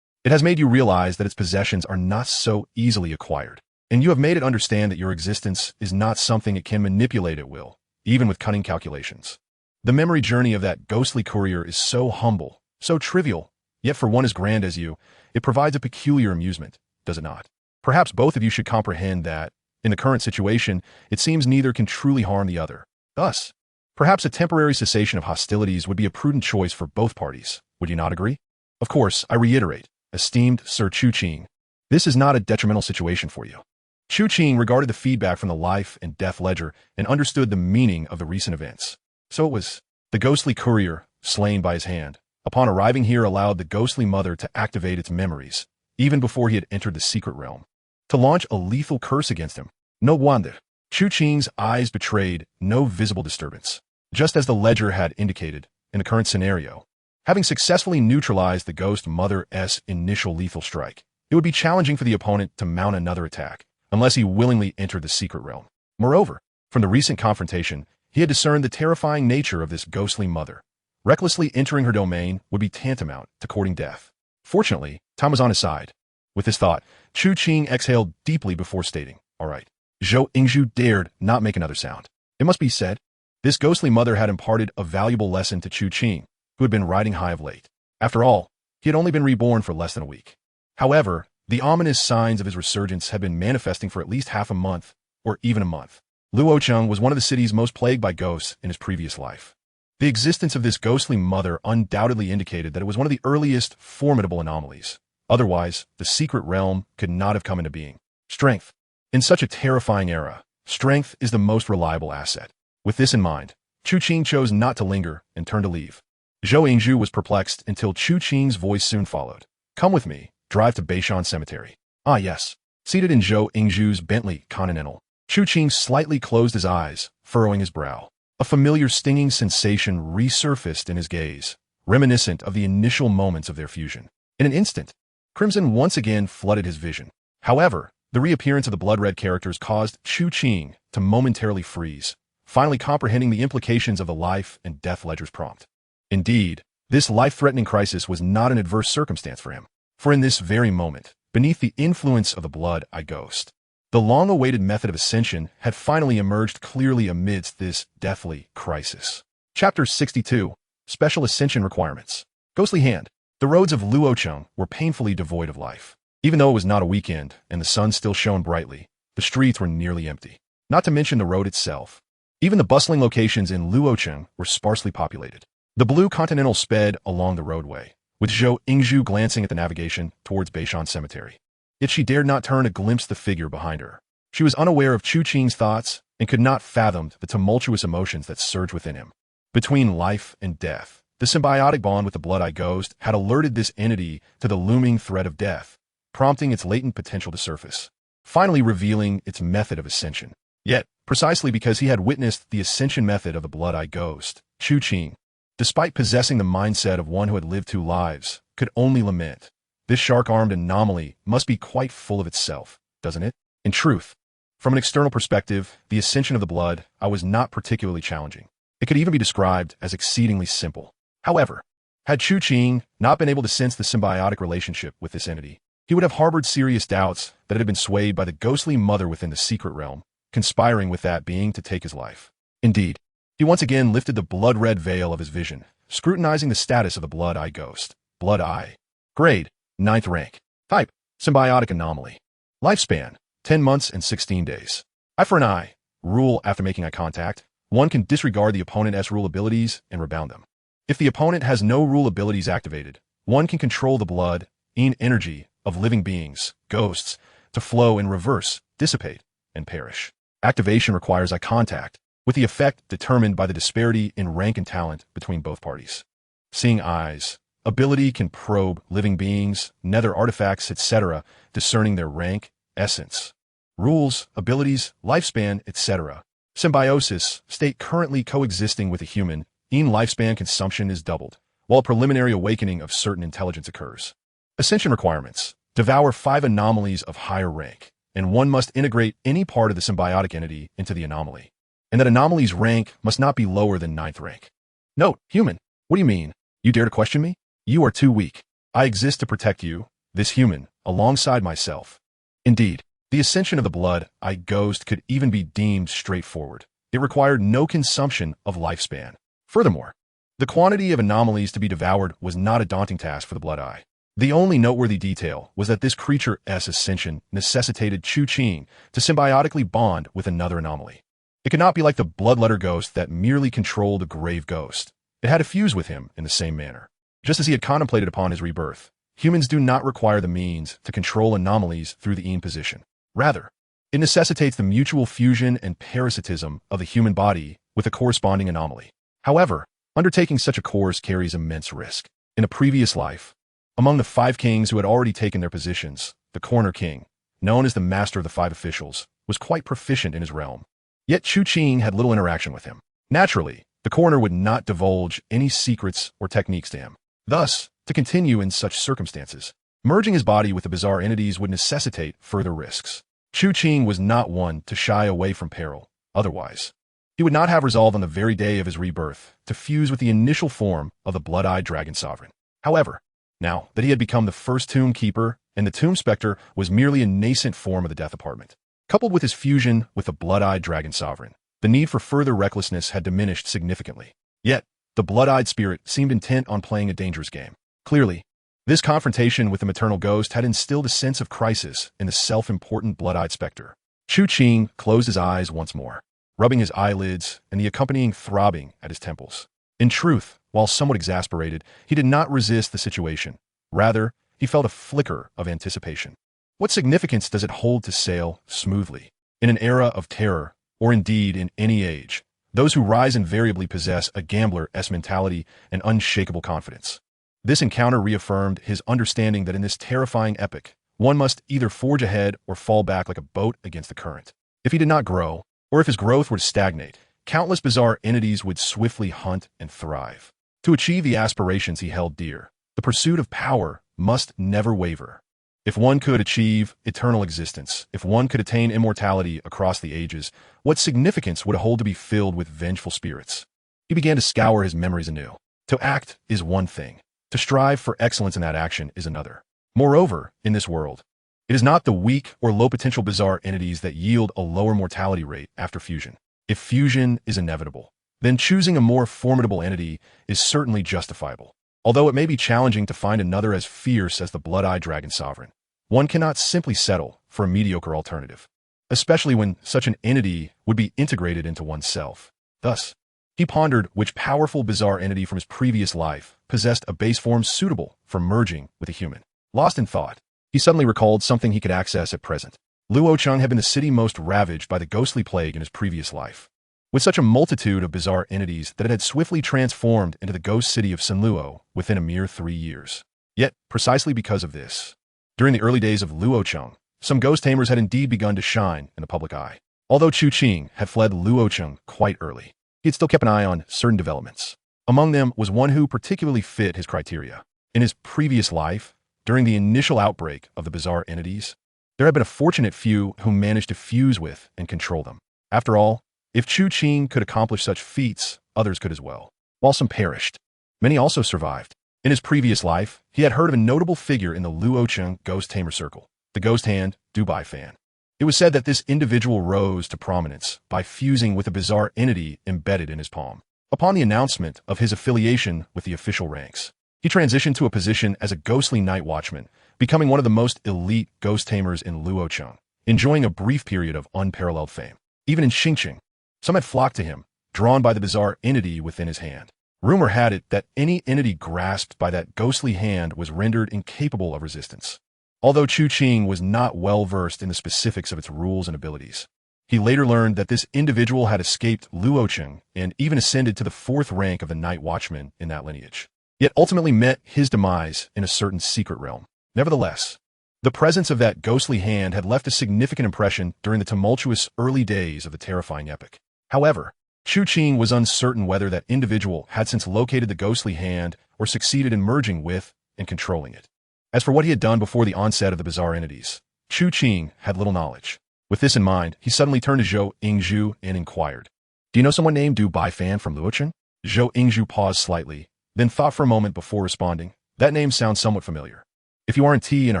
It has made you realize that its possessions are not so easily acquired, and you have made it understand that your existence is not something it can manipulate at will, even with cunning calculations. The memory journey of that ghostly courier is so humble, so trivial, yet for one as grand as you, it provides a peculiar amusement, does it not? Perhaps both of you should comprehend that, in the current situation, it seems neither can truly harm the other. Thus, perhaps a temporary cessation of hostilities would be a prudent choice for both parties. Would you not agree? Of course, I reiterate, esteemed Sir Chu Qing, this is not a detrimental situation for you. Chu Qing regarded the feedback from the life and death ledger and understood the meaning of the recent events. So it was the ghostly courier, slain by his hand, upon arriving here allowed the ghostly mother to activate its memories, even before he had entered the secret realm, to launch a lethal curse against him. No wonder. Chu Qing's eyes betrayed no visible disturbance, just as the ledger had indicated in the current scenario. Having successfully neutralized the ghost mother's initial lethal strike, it would be challenging for the opponent to mount another attack, unless he willingly entered the secret realm. Moreover, from the recent confrontation, he had discerned the terrifying nature of this ghostly mother. Recklessly entering her domain would be tantamount to courting death. Fortunately, time was on his side. With this thought, Chu Qing exhaled deeply before stating, "All right." Zhou Yingzhu dared not make another sound. It must be said, this ghostly mother had imparted a valuable lesson to Chu Qing, who had been riding high of late. After all, he had only been reborn for less than a week. However, the ominous signs of his resurgence had been manifesting for at least half a month, or even a month. Luocheng was one of the cities most plagued by ghosts in his previous life. The existence of this ghostly mother undoubtedly indicated that it was one of the earliest formidable anomalies. Otherwise, the secret realm could not have come into being. Strength. In such a terrifying era, strength is the most reliable asset. With this in mind, Chu Qing chose not to linger and turned to leave. Zhou Yingzhu was perplexed until Chu Qing's voice soon followed. "Come with me, drive to Beishan Cemetery." Ah yes. Seated in Zhou Yingzhu's Bentley Continental, Chu Qing slightly closed his eyes, furrowing his brow. A familiar stinging sensation resurfaced in his gaze, reminiscent of the initial moments of their fusion. In an instant, crimson once again flooded his vision. However, the reappearance of the blood-red characters caused Chu Qing to momentarily freeze, finally comprehending the implications of the life and death ledger's prompt. Indeed, this life-threatening crisis was not an adverse circumstance for him, for in this very moment, beneath the influence of the blood-eye ghost, the long-awaited method of ascension had finally emerged clearly amidst this deathly crisis. Chapter 62, Special Ascension Requirements. Ghostly Hand. The roads of Luocheng were painfully devoid of life. Even though it was not a weekend and the sun still shone brightly, the streets were nearly empty. Not to mention the road itself. Even the bustling locations in Luocheng were sparsely populated. The blue Continental sped along the roadway, with Zhou Yingzhu glancing at the navigation towards Beishan Cemetery. Yet she dared not turn to glimpse the figure behind her. She was unaware of Chu Qing's thoughts and could not fathom the tumultuous emotions that surged within him. Between life and death, the symbiotic bond with the blood-eye ghost had alerted this entity to the looming threat of death, prompting its latent potential to surface, finally revealing its method of ascension. Yet, precisely because he had witnessed the ascension method of the blood-eye ghost, Chu Qing, despite possessing the mindset of one who had lived 2 lives, could only lament. This shark-armed anomaly must be quite full of itself, doesn't it? In truth, from an external perspective, the ascension of the blood-eye was not particularly challenging. It could even be described as exceedingly simple. However, had Chu Qing not been able to sense the symbiotic relationship with this entity, he would have harbored serious doubts that it had been swayed by the ghostly mother within the secret realm, conspiring with that being to take his life. Indeed, he once again lifted the blood-red veil of his vision, scrutinizing the status of the blood-eye ghost. Blood-eye. Grade, 9th rank. Type, symbiotic anomaly. Lifespan, 10 months and 16 days. Eye for an eye. Rule after making eye contact. One can disregard the opponent's rule abilities and rebound them. If the opponent has no rule abilities activated, one can control the blood, energy of living beings, ghosts, to flow in reverse, dissipate, and perish. Activation requires eye contact, with the effect determined by the disparity in rank and talent between both parties. Seeing eyes, ability can probe living beings, nether artifacts, etc., discerning their rank, essence, rules, abilities, lifespan, etc. Symbiosis, state currently coexisting with a human, in lifespan consumption is doubled, while a preliminary awakening of certain intelligence occurs. Ascension requirements, devour 5 anomalies of higher rank, and one must integrate any part of the symbiotic entity into the anomaly, and that anomaly's rank must not be lower than 9th rank. Note, human, what do you mean? You dare to question me? You are too weak. I exist to protect you, this human, alongside myself. Indeed, the ascension of the blood-eye ghost could even be deemed straightforward. It required no consumption of lifespan. Furthermore, the quantity of anomalies to be devoured was not a daunting task for the blood-eye. The only noteworthy detail was that this creature's ascension necessitated Chu Qing to symbiotically bond with another anomaly. It could not be like the bloodletter ghost that merely controlled a grave ghost. It had to fuse with him in the same manner. Just as he had contemplated upon his rebirth, humans do not require the means to control anomalies through the position. Rather, it necessitates the mutual fusion and parasitism of the human body with a corresponding anomaly. However, undertaking such a course carries immense risk. In a previous life, among the 5 kings who had already taken their positions, the Corner King, known as the Master of the 5 Officials, was quite proficient in his realm. Yet Chu Qing had little interaction with him. Naturally, the Corner would not divulge any secrets or techniques to him. Thus, to continue in such circumstances, merging his body with the bizarre entities would necessitate further risks. Chu Qing was not one to shy away from peril. Otherwise, he would not have resolved on the very day of his rebirth to fuse with the initial form of the blood-eyed dragon sovereign. However, now that he had become the first tomb keeper and the tomb specter was merely a nascent form of the death apartment, coupled with his fusion with the blood-eyed dragon sovereign, the need for further recklessness had diminished significantly. Yet, the blood-eyed spirit seemed intent on playing a dangerous game. Clearly, this confrontation with the maternal ghost had instilled a sense of crisis in the self-important blood-eyed specter. Chu Qing closed his eyes once more, rubbing his eyelids and the accompanying throbbing at his temples. In truth, while somewhat exasperated, he did not resist the situation. Rather, he felt a flicker of anticipation. What significance does it hold to sail smoothly? In an era of terror, or indeed in any age, those who rise invariably possess a gambler's mentality and unshakable confidence. This encounter reaffirmed his understanding that in this terrifying epoch, one must either forge ahead or fall back like a boat against the current. If he did not grow, or if his growth were to stagnate, countless bizarre entities would swiftly hunt and thrive. To achieve the aspirations he held dear, the pursuit of power must never waver. If one could achieve eternal existence, if one could attain immortality across the ages, what significance would it hold to be filled with vengeful spirits? He began to scour his memories anew. To act is one thing. To strive for excellence in that action is another. Moreover, in this world, it is not the weak or low-potential bizarre entities that yield a lower mortality rate after fusion. If fusion is inevitable, then choosing a more formidable entity is certainly justifiable. Although it may be challenging to find another as fierce as the blood-eyed dragon sovereign, one cannot simply settle for a mediocre alternative, especially when such an entity would be integrated into oneself. Thus, he pondered which powerful bizarre entity from his previous life possessed a base form suitable for merging with a human. Lost in thought, he suddenly recalled something he could access at present. Luocheng had been the city most ravaged by the ghostly plague in his previous life, with such a multitude of bizarre entities that it had swiftly transformed into the ghost city of Sanluo within a mere 3 years. Yet, precisely because of this, during the early days of Luocheng, some ghost tamers had indeed begun to shine in the public eye. Although Chu Qing had fled Luocheng quite early, he had still kept an eye on certain developments. Among them was one who particularly fit his criteria. In his previous life, during the initial outbreak of the bizarre entities, there had been a fortunate few who managed to fuse with and control them. After all, if Chu Qing could accomplish such feats, others could as well. While some perished, many also survived. In his previous life, he had heard of a notable figure in the Luocheng ghost tamer circle, the Ghost Hand Dubai Fan. It was said that this individual rose to prominence by fusing with a bizarre entity embedded in his palm. Upon the announcement of his affiliation with the official ranks, he transitioned to a position as a ghostly night watchman, becoming one of the most elite ghost tamers in Luocheng, enjoying a brief period of unparalleled fame. Even in Xingqing, some had flocked to him, drawn by the bizarre entity within his hand. Rumor had it that any entity grasped by that ghostly hand was rendered incapable of resistance. Although Chu Qing was not well versed in the specifics of its rules and abilities, he later learned that this individual had escaped Luocheng and even ascended to the 4th rank of the night watchman in that lineage. yet ultimately met his demise in a certain secret realm. Nevertheless, the presence of that ghostly hand had left a significant impression during the tumultuous early days of the terrifying epic. However, Chu Qing was uncertain whether that individual had since located the ghostly hand or succeeded in merging with and controlling it. As for what he had done before the onset of the bizarre entities, Chu Qing had little knowledge. With this in mind, he suddenly turned to Zhou Yingzhu and inquired, "Do you know someone named Du Baifan from Luocheng?" Zhou Yingzhu paused slightly, then thought for a moment before responding, "That name sounds somewhat familiar. If you aren't in a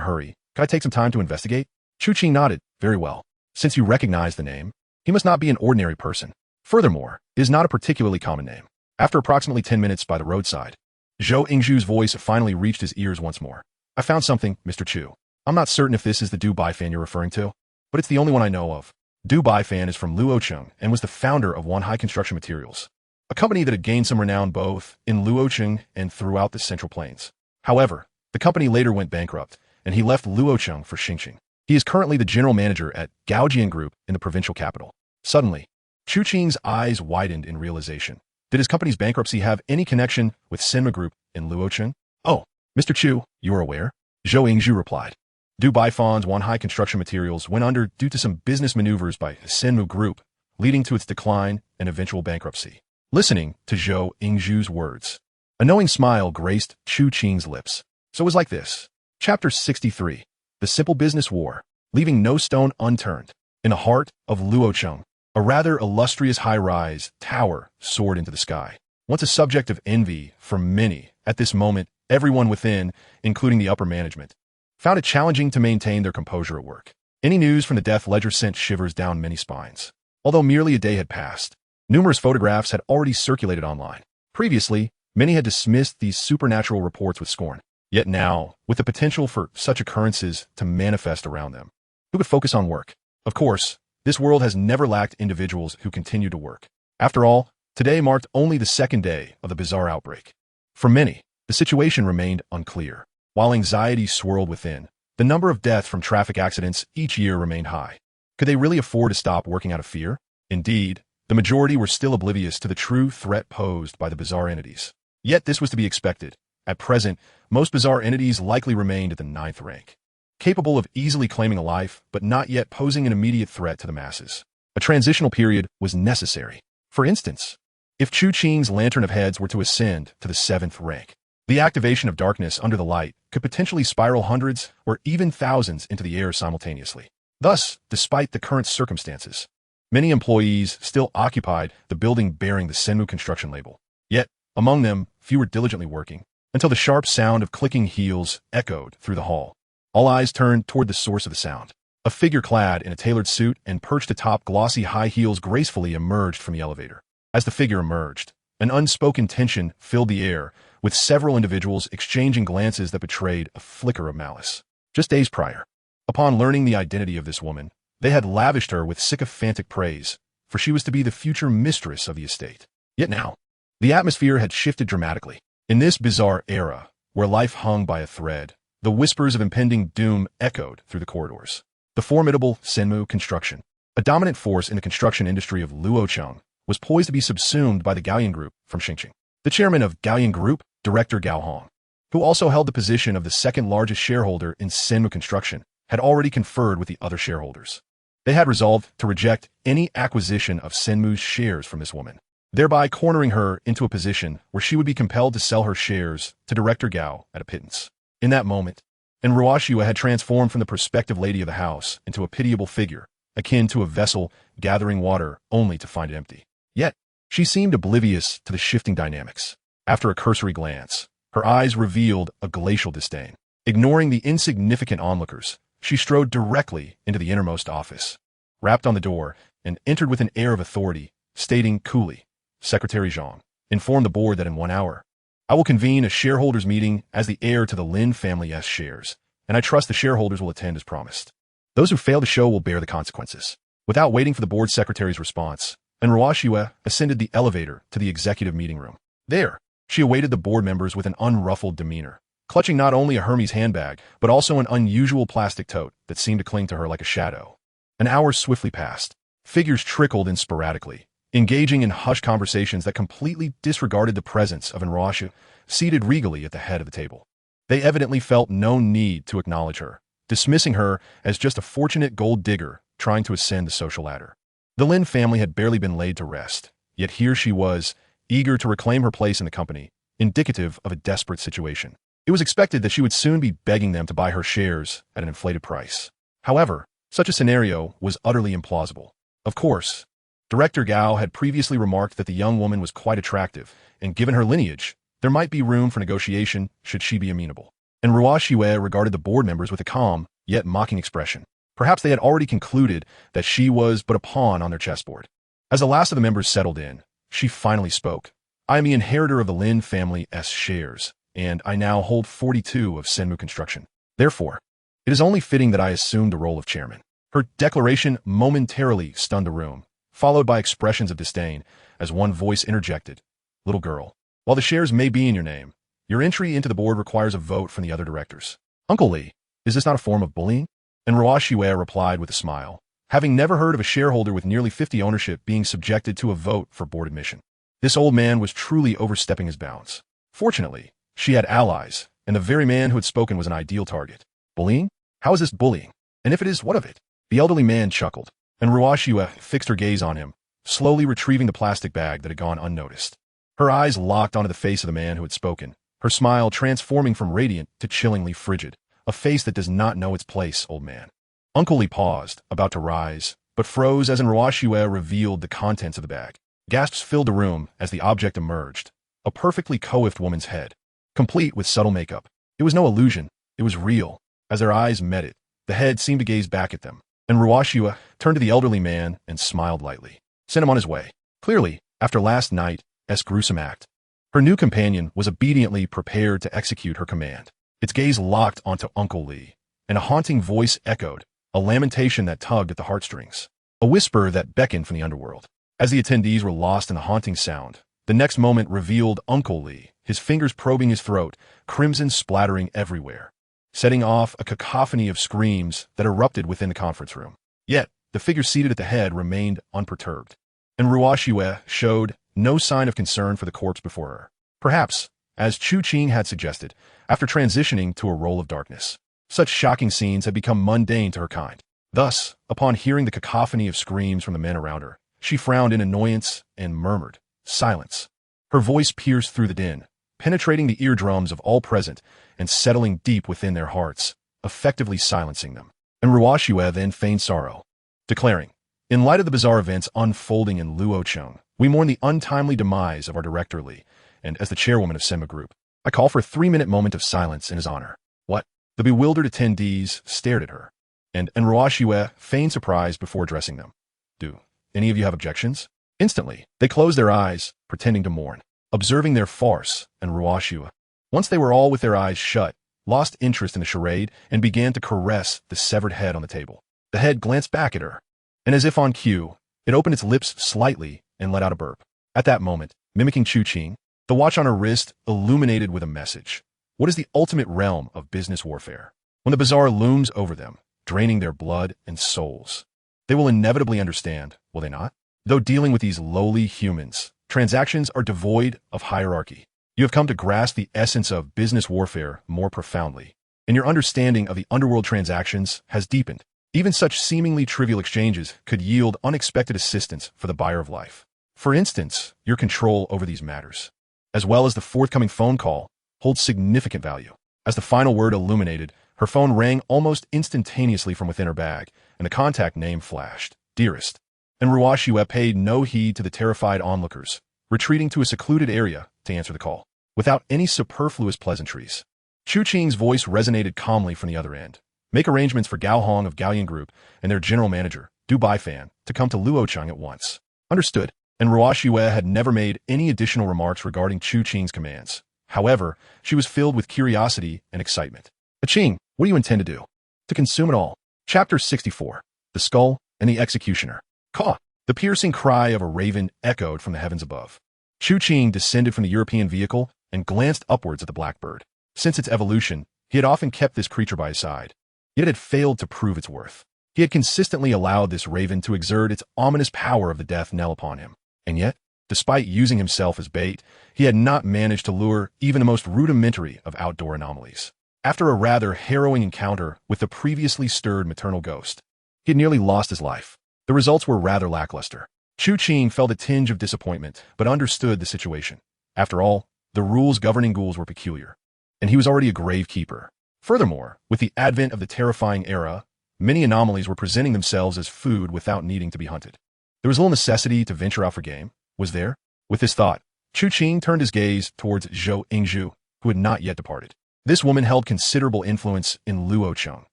hurry, could I take some time to investigate?" Chu Qing nodded. "Very well. Since you recognize the name, he must not be an ordinary person. Furthermore, it is not a particularly common name." After approximately 10 minutes by the roadside, Zhou Yingzhu's voice finally reached his ears once more. "I found something, Mr. Chu. I'm not certain if this is the Du Baifan you're referring to, but it's the only one I know of. Du Baifan is from Luocheng and was the founder of Wanhai Construction Materials, a company that had gained some renown both in Luocheng and throughout the Central Plains. However, the company later went bankrupt, and he left Luocheng for Xingqing. He is currently the general manager at Gaojian Group in the provincial capital." Suddenly, Chu Qing's eyes widened in realization. Did his company's bankruptcy have any connection with Senma Group in Luocheng? "Oh, Mr. Chu, you are aware?" Zhou Yingzhu replied. Du Baifan's Wanhai Construction Materials went under due to some business maneuvers by Senmu Group, leading to its decline and eventual bankruptcy. Listening to Zhou Yingzhu's words, a knowing smile graced Chu Qing's lips. So it was like this. Chapter 63. The Simple Business War, leaving no stone unturned. In the heart of Luocheng, a rather illustrious high-rise tower soared into the sky. Once a subject of envy for many, at this moment, everyone within, including the upper management, found it challenging to maintain their composure at work. Any news from the death ledger sent shivers down many spines. Although merely a day had passed, numerous photographs had already circulated online. Previously, many had dismissed these supernatural reports with scorn. Yet now, with the potential for such occurrences to manifest around them, who could focus on work? Of course, this world has never lacked individuals who continue to work. After all, today marked only the second day of the bizarre outbreak. For many, the situation remained unclear. While anxiety swirled within, the number of deaths from traffic accidents each year remained high. Could they really afford to stop working out of fear? Indeed, the majority were still oblivious to the true threat posed by the bizarre entities. Yet this was to be expected. At present, most bizarre entities likely remained at the 9th rank, capable of easily claiming a life, but not yet posing an immediate threat to the masses. A transitional period was necessary. For instance, if Chu Qing's Lantern of Heads were to ascend to the 7th rank, the activation of darkness under the light could potentially spiral hundreds or even thousands into the air simultaneously. Thus, despite the current circumstances, many employees still occupied the building bearing the Senmu construction label. Yet, among them, few were diligently working, until the sharp sound of clicking heels echoed through the hall. All eyes turned toward the source of the sound. A figure clad in a tailored suit and perched atop glossy high heels gracefully emerged from the elevator. As the figure emerged, an unspoken tension filled the air, with several individuals exchanging glances that betrayed a flicker of malice. Just days prior, upon learning the identity of this woman, they had lavished her with sycophantic praise, for she was to be the future mistress of the estate. Yet now, the atmosphere had shifted dramatically. In this bizarre era, where life hung by a thread, the whispers of impending doom echoed through the corridors. The formidable Senmu Construction, a dominant force in the construction industry of Luocheng, was poised to be subsumed by the Gaoyan Group from Xingqing. The chairman of Gaoyan Group, Director Gao Hong, who also held the position of the second largest shareholder in Senmu Construction, had already conferred with the other shareholders. They had resolved to reject any acquisition of Senmu's shares from this woman, thereby cornering her into a position where she would be compelled to sell her shares to Director Gao at a pittance. In that moment, Ruoshua had transformed from the prospective lady of the house into a pitiable figure, akin to a vessel gathering water only to find it empty. Yet, she seemed oblivious to the shifting dynamics. After a cursory glance, her eyes revealed a glacial disdain. Ignoring the insignificant onlookers, she strode directly into the innermost office, rapped on the door, and entered with an air of authority, stating coolly, "Secretary Zhang, inform the board that in 1 hour, I will convene a shareholders meeting as the heir to the Lin family's shares, and I trust the shareholders will attend as promised. Those who fail to show will bear the consequences." Without waiting for the board secretary's response, Ruoshua ascended the elevator to the executive meeting room. There, she awaited the board members with an unruffled demeanor, clutching not only a Hermes handbag, but also an unusual plastic tote that seemed to cling to her like a shadow. An hour swiftly passed. Figures trickled in sporadically, engaging in hushed conversations that completely disregarded the presence of Enrashu, seated regally at the head of the table. They evidently felt no need to acknowledge her, dismissing her as just a fortunate gold digger trying to ascend the social ladder. The Lin family had barely been laid to rest, yet here she was, eager to reclaim her place in the company, indicative of a desperate situation. It was expected that she would soon be begging them to buy her shares at an inflated price. However, such a scenario was utterly implausible. Of course, Director Gao had previously remarked that the young woman was quite attractive, and given her lineage, there might be room for negotiation should she be amenable. And Ruo Xue regarded the board members with a calm, yet mocking expression. Perhaps they had already concluded that she was but a pawn on their chessboard. As the last of the members settled in, she finally spoke. I am the inheritor of the Lin family's shares, and I now hold 42 of Senmu Construction. Therefore, it is only fitting that I assume the role of chairman. Her declaration momentarily stunned the room, followed by expressions of disdain, as one voice interjected. Little girl, while the shares may be in your name, your entry into the board requires a vote from the other directors. Uncle Li, is this not a form of bullying? And Ruo Xue replied with a smile, having never heard of a shareholder with nearly 50 ownership being subjected to a vote for board admission. This old man was truly overstepping his bounds. Fortunately, she had allies, and the very man who had spoken was an ideal target. Bullying? How is this bullying? And if it is, what of it? The elderly man chuckled, and Ruo Xue fixed her gaze on him, slowly retrieving the plastic bag that had gone unnoticed. Her eyes locked onto the face of the man who had spoken, her smile transforming from radiant to chillingly frigid. A face that does not know its place, old man. Uncle Li paused, about to rise, but froze as Ruo Xue revealed the contents of the bag. Gasps filled the room as the object emerged, a perfectly coiffed woman's head, complete with subtle makeup. It was no illusion, it was real. As their eyes met it, the head seemed to gaze back at them, and Ruo Xue turned to the elderly man and smiled lightly. Sent him on his way. Clearly, after last night's gruesome act, her new companion was obediently prepared to execute her command. Its gaze locked onto Uncle Li, and a haunting voice echoed, a lamentation that tugged at the heartstrings, a whisper that beckoned from the underworld. As the attendees were lost in the haunting sound, the next moment revealed Uncle Li, his fingers probing his throat, crimson splattering everywhere, setting off a cacophony of screams that erupted within the conference room. Yet, the figure seated at the head remained unperturbed, and Ruo Xue showed no sign of concern for the corpse before her. Perhaps, as Chu Qing had suggested, after transitioning to a role of darkness, such shocking scenes had become mundane to her kind. Thus, upon hearing the cacophony of screams from the men around her, she frowned in annoyance and murmured, "Silence." Her voice pierced through the din, penetrating the eardrums of all present and settling deep within their hearts, effectively silencing them. And Ruo Xue then feigned sorrow, declaring, "In light of the bizarre events unfolding in Luocheng, we mourn the untimely demise of our director Li, and as the chairwoman of Senmu Group, I call for a 3-minute moment of silence in his honor." What? The bewildered attendees stared at her, and Ruo Xue feigned surprise before addressing them. Do any of you have objections? Instantly, they closed their eyes, pretending to mourn, observing their farce, and Ruo Xue, once they were all with their eyes shut, lost interest in the charade and began to caress the severed head on the table. The head glanced back at her, and as if on cue, it opened its lips slightly and let out a burp. At that moment, mimicking Chu Qing, the watch on her wrist illuminated with a message. What is the ultimate realm of business warfare? When the bizarre looms over them, draining their blood and souls, they will inevitably understand, will they not? Though dealing with these lowly humans, transactions are devoid of hierarchy. You have come to grasp the essence of business warfare more profoundly, and your understanding of the underworld transactions has deepened. Even such seemingly trivial exchanges could yield unexpected assistance for the buyer of life. For instance, your control over these matters, as well as the forthcoming phone call, holds significant value. As the final word illuminated, her phone rang almost instantaneously from within her bag, and the contact name flashed, "Dearest." And Ruo Xue paid no heed to the terrified onlookers, retreating to a secluded area to answer the call, without any superfluous pleasantries. Chu Qing's voice resonated calmly from the other end. Make arrangements for Gao Hong of Gaoyan Group and their general manager, Du Baifan, to come to Luocheng at once. Understood. And Ruo Xue had never made any additional remarks regarding Chu Qing's commands. However, she was filled with curiosity and excitement. Qing, what do you intend to do? To consume it all. Chapter 64. The Skull and the Executioner. Caw! The piercing cry of a raven echoed from the heavens above. Chu Qing descended from the European vehicle and glanced upwards at the blackbird. Since its evolution, he had often kept this creature by his side, yet it had failed to prove its worth. He had consistently allowed this raven to exert its ominous power of the death knell upon him. And yet, despite using himself as bait, he had not managed to lure even the most rudimentary of outdoor anomalies. After a rather harrowing encounter with the previously stirred maternal ghost, he had nearly lost his life. The results were rather lackluster. Chu Qing felt a tinge of disappointment, but understood the situation. After all, the rules governing ghouls were peculiar, and he was already a gravekeeper. Furthermore, with the advent of the terrifying era, many anomalies were presenting themselves as food without needing to be hunted. There was little necessity to venture out for game, was there? With this thought, Chu Qing turned his gaze towards Zhou Yingzhu, who had not yet departed. This woman held considerable influence in Luocheng,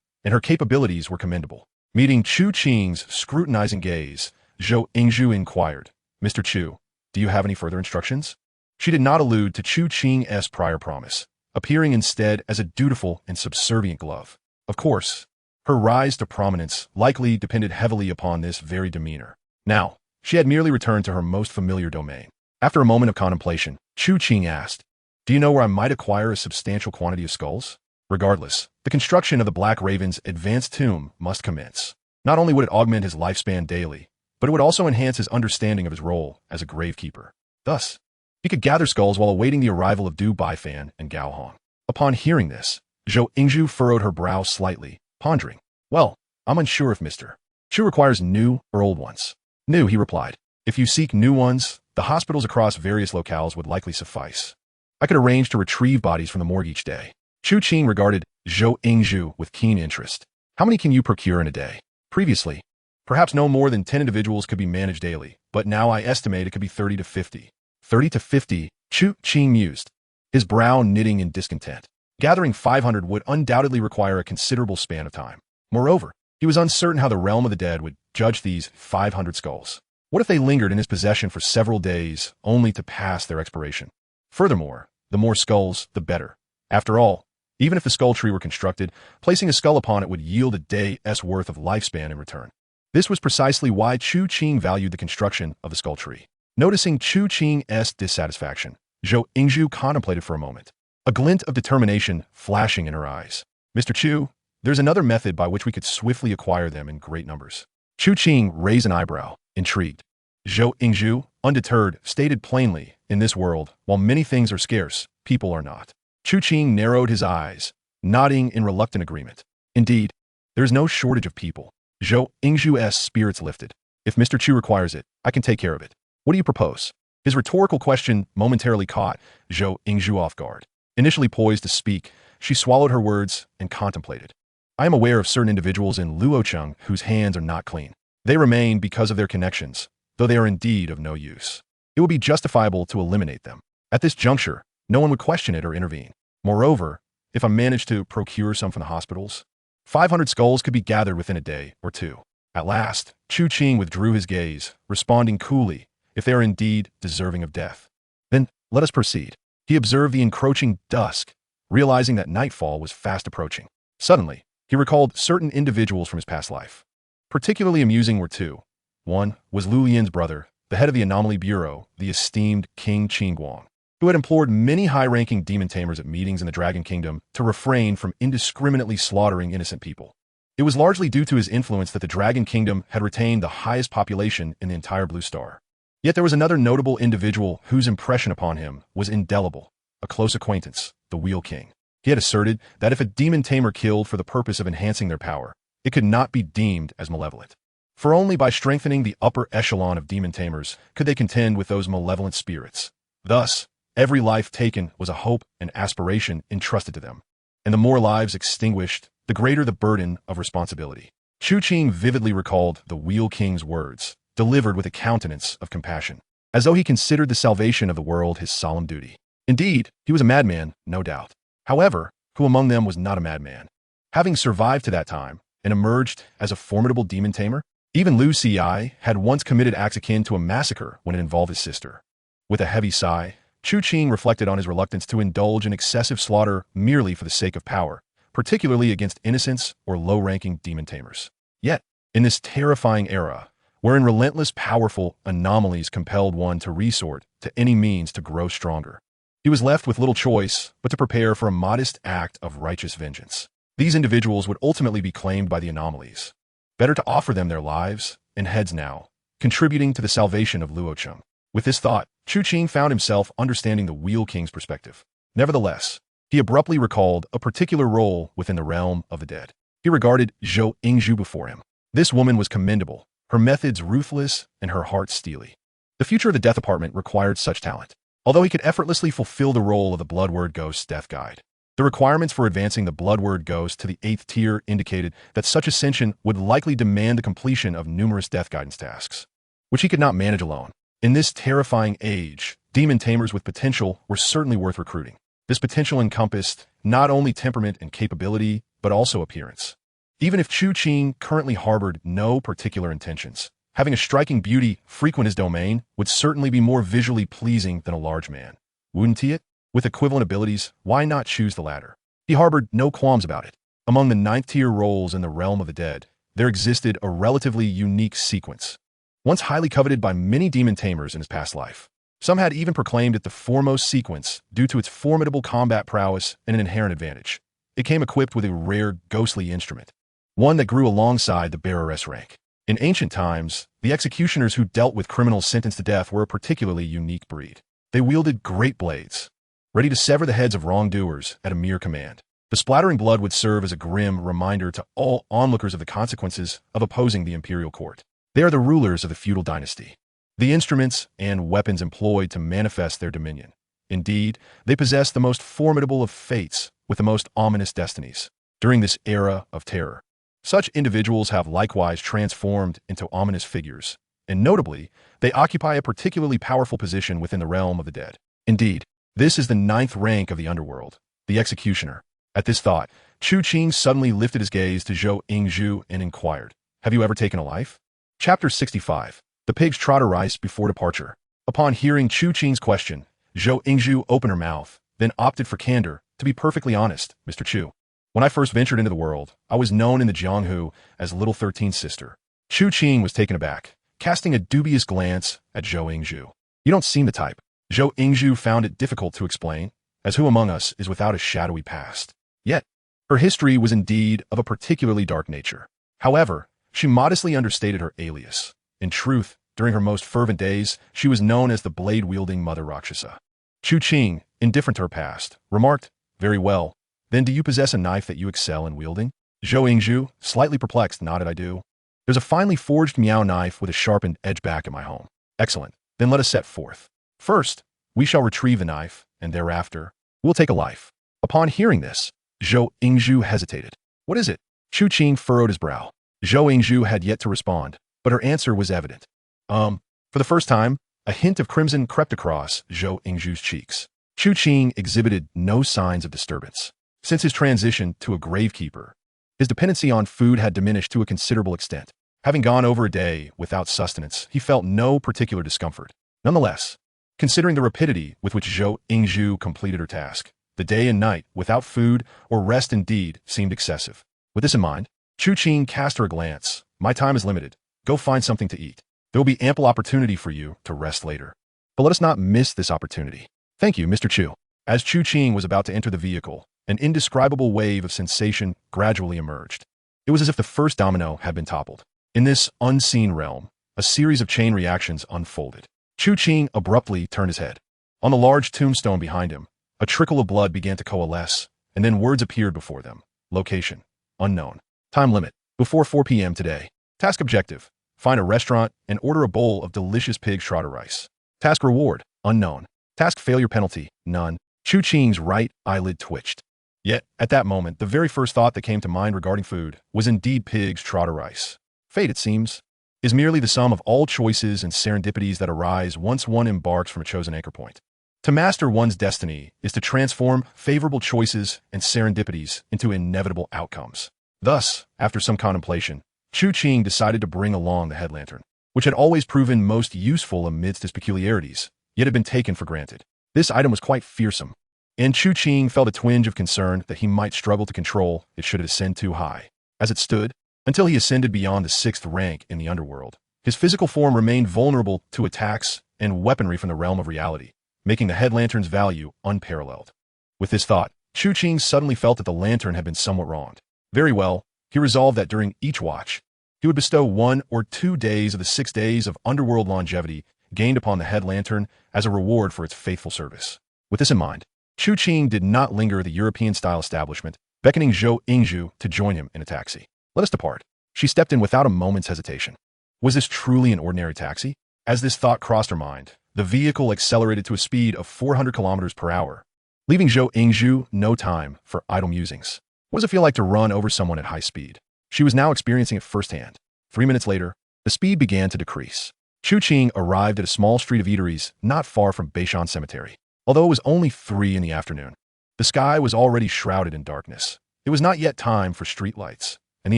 and her capabilities were commendable. Meeting Chu Qing's scrutinizing gaze, Zhou Yingzhu inquired, "Mr. Chu, do you have any further instructions?" She did not allude to Chu Qing's prior promise, appearing instead as a dutiful and subservient glove. Of course, her rise to prominence likely depended heavily upon this very demeanor. Now, she had merely returned to her most familiar domain. After a moment of contemplation, Chu Qing asked, "Do you know where I might acquire a substantial quantity of skulls?" Regardless, the construction of the Black Raven's advanced tomb must commence. Not only would it augment his lifespan daily, but it would also enhance his understanding of his role as a gravekeeper. Thus, he could gather skulls while awaiting the arrival of Du Baifan and Gao Hong. Upon hearing this, Zhou Yingzhu furrowed her brow slightly, pondering. "Well, I'm unsure if Mr. Chu requires new or old ones." "New," he replied. "If you seek new ones, the hospitals across various locales would likely suffice. I could arrange to retrieve bodies from the morgue each day." Chu Qing regarded Zhou Yingzhu with keen interest. "How many can you procure in a day?" "Previously, perhaps no more than 10 individuals could be managed daily, but now I estimate it could be 30 to 50. 30 to 50, Chu Qing mused, his brow knitting in discontent. Gathering 500 would undoubtedly require a considerable span of time. Moreover, he was uncertain how the realm of the dead would judge these 500 skulls. What if they lingered in his possession for several days, only to pass their expiration? Furthermore, the more skulls, the better. After all, even if the skull tree were constructed, placing a skull upon it would yield a day's worth of lifespan in return. This was precisely why Chu Qing valued the construction of the skull tree. Noticing Chu Qing's dissatisfaction, Zhou Yingzhu contemplated for a moment, a glint of determination flashing in her eyes. "Mr. Chu, there's another method by which we could swiftly acquire them in great numbers." Chu Qing raised an eyebrow, intrigued. Zhou Yingzhu, undeterred, stated plainly, in this world, while many things are scarce, people are not. Chu Qing narrowed his eyes, nodding in reluctant agreement. "Indeed, there is no shortage of people." Zhou Yingzhu's spirits lifted. "If Mr. Chu requires it, I can take care of it. What do you propose?" His rhetorical question momentarily caught Zhou Yingzhu off guard. Initially poised to speak, she swallowed her words and contemplated. "I am aware of certain individuals in Luocheng whose hands are not clean. They remain because of their connections, though they are indeed of no use. It would be justifiable to eliminate them. At this juncture, no one would question it or intervene. Moreover, if I managed to procure some from the hospitals, 500 skulls could be gathered within a day or two." At last, Chu Qing withdrew his gaze, responding coolly, "If they are indeed deserving of death, then let us proceed." He observed the encroaching dusk, realizing that nightfall was fast approaching. Suddenly, he recalled certain individuals from his past life. Particularly amusing were two. One was Lu Lian's brother, the head of the Anomaly Bureau, the esteemed King Qingguang, who had implored many high-ranking demon tamers at meetings in the Dragon Kingdom to refrain from indiscriminately slaughtering innocent people. It was largely due to his influence that the Dragon Kingdom had retained the highest population in the entire Blue Star. Yet there was another notable individual whose impression upon him was indelible, a close acquaintance, the Wheel King. He had asserted that if a demon tamer killed for the purpose of enhancing their power, it could not be deemed as malevolent. For only by strengthening the upper echelon of demon tamers could they contend with those malevolent spirits. Thus, every life taken was a hope and aspiration entrusted to them, and the more lives extinguished, the greater the burden of responsibility. Chu Qing vividly recalled the Wheel King's words, delivered with a countenance of compassion, as though he considered the salvation of the world his solemn duty. Indeed, he was a madman, no doubt. However, who among them was not a madman? Having survived to that time and emerged as a formidable demon tamer, even Lu Ci had once committed acts akin to a massacre when it involved his sister. With a heavy sigh, Chu Qing reflected on his reluctance to indulge in excessive slaughter merely for the sake of power, particularly against innocents or low-ranking demon tamers. Yet, in this terrifying era, wherein relentless powerful anomalies compelled one to resort to any means to grow stronger, he was left with little choice but to prepare for a modest act of righteous vengeance. These individuals would ultimately be claimed by the anomalies. Better to offer them their lives and heads now, contributing to the salvation of Luocheng. With this thought, Chu Qing found himself understanding the Wheel King's perspective. Nevertheless, he abruptly recalled a particular role within the realm of the dead. He regarded Zhou Yingzhu before him. This woman was commendable, her methods ruthless, and her heart steely. The future of the Death Department required such talent. Although he could effortlessly fulfill the role of the Bloodword Ghost's death guide, the requirements for advancing the Bloodword Ghost to the 8th tier indicated that such ascension would likely demand the completion of numerous death guidance tasks, which he could not manage alone. In this terrifying age, demon tamers with potential were certainly worth recruiting. This potential encompassed not only temperament and capability, but also appearance. Even if Chu Qing currently harbored no particular intentions, having a striking beauty frequent his domain would certainly be more visually pleasing than a large man. Wouldn't he? With equivalent abilities, why not choose the latter? He harbored no qualms about it. Among the 9th tier roles in the realm of the dead, there existed a relatively unique sequence, once highly coveted by many demon tamers in his past life. Some had even proclaimed it the foremost sequence due to its formidable combat prowess and an inherent advantage. It came equipped with a rare, ghostly instrument, one that grew alongside the bearer's rank. In ancient times, the executioners who dealt with criminals sentenced to death were a particularly unique breed. They wielded great blades, ready to sever the heads of wrongdoers at a mere command. The splattering blood would serve as a grim reminder to all onlookers of the consequences of opposing the imperial court. They are the rulers of the feudal dynasty, the instruments and weapons employed to manifest their dominion. Indeed, they possess the most formidable of fates with the most ominous destinies. During this era of terror, such individuals have likewise transformed into ominous figures, and notably, they occupy a particularly powerful position within the realm of the dead. Indeed, this is the 9th rank of the underworld, the executioner. At this thought, Chu Qing suddenly lifted his gaze to Zhou Yingzhu and inquired, "Have you ever taken a life?" Chapter 65. The pigs trot a rice before departure. Upon hearing Chu Qing's question, Zhou Yingzhu opened her mouth, then opted for candor. "To be perfectly honest, Mr. Chu, when I first ventured into the world, I was known in the Jianghu as Little 13's sister." Chu Qing was taken aback, casting a dubious glance at Zhou Yingzhu. "You don't seem the type." Zhou Yingzhu found it difficult to explain, as who among us is without a shadowy past? Yet, her history was indeed of a particularly dark nature. However, she modestly understated her alias. In truth, during her most fervent days, she was known as the blade-wielding Mother Rakshasa. Chu Qing, indifferent to her past, remarked, "Very well. Then do you possess a knife that you excel in wielding?" Zhou Yingzhu, slightly perplexed, nodded, "I do. There's a finely forged meow knife with a sharpened edge back at my home." "Excellent. Then let us set forth. First, we shall retrieve the knife, and thereafter, we'll take a life." Upon hearing this, Zhou Yingzhu hesitated. "What is it?" Chu Qing furrowed his brow. Zhou Yingzhu had yet to respond, but her answer was evident. For the first time, a hint of crimson crept across Zhou Yingzhu's cheeks. Chu Qing exhibited no signs of disturbance. Since his transition to a gravekeeper, his dependency on food had diminished to a considerable extent. Having gone over a day without sustenance, he felt no particular discomfort. Nonetheless, considering the rapidity with which Zhou Yingzhu completed her task, the day and night without food or rest indeed seemed excessive. With this in mind, Chu Qing cast her a glance. "My time is limited. Go find something to eat. There will be ample opportunity for you to rest later. But let us not miss this opportunity." "Thank you, Mr. Chu." As Chu Qing was about to enter the vehicle, an indescribable wave of sensation gradually emerged. It was as if the first domino had been toppled. In this unseen realm, a series of chain reactions unfolded. Chu Qing abruptly turned his head. On the large tombstone behind him, a trickle of blood began to coalesce, and then words appeared before them. Location: unknown. Time limit: before 4 p.m. today. Task objective: find a restaurant and order a bowl of delicious pig trotter rice. Task reward: unknown. Task failure penalty: none. Chu Qing's right eyelid twitched. Yet, at that moment, the very first thought that came to mind regarding food was indeed pig's trotter rice. Fate, it seems, is merely the sum of all choices and serendipities that arise once one embarks from a chosen anchor point. To master one's destiny is to transform favorable choices and serendipities into inevitable outcomes. Thus, after some contemplation, Chu Qing decided to bring along the head lantern, which had always proven most useful amidst its peculiarities, yet had been taken for granted. This item was quite fearsome, and Chu Qing felt a twinge of concern that he might struggle to control it should it ascend too high. As it stood, until he ascended beyond the 6th rank in the underworld, his physical form remained vulnerable to attacks and weaponry from the realm of reality, making the head lantern's value unparalleled. With this thought, Chu Qing suddenly felt that the lantern had been somewhat wronged. Very well, he resolved that during each watch, he would bestow 1 or 2 days of the 6 days of underworld longevity gained upon the head lantern as a reward for its faithful service. With this in mind, Chu Qing did not linger at the European-style establishment, beckoning Zhou Yingzhu to join him in a taxi. "Let us depart." She stepped in without a moment's hesitation. Was this truly an ordinary taxi? As this thought crossed her mind, the vehicle accelerated to a speed of 400 kilometers per hour, leaving Zhou Yingzhu no time for idle musings. What does it feel like to run over someone at high speed? She was now experiencing it firsthand. 3 minutes later, the speed began to decrease. Chu Qing arrived at a small street of eateries not far from Beishan Cemetery. Although it was only 3 in the afternoon, the sky was already shrouded in darkness. It was not yet time for streetlights, and the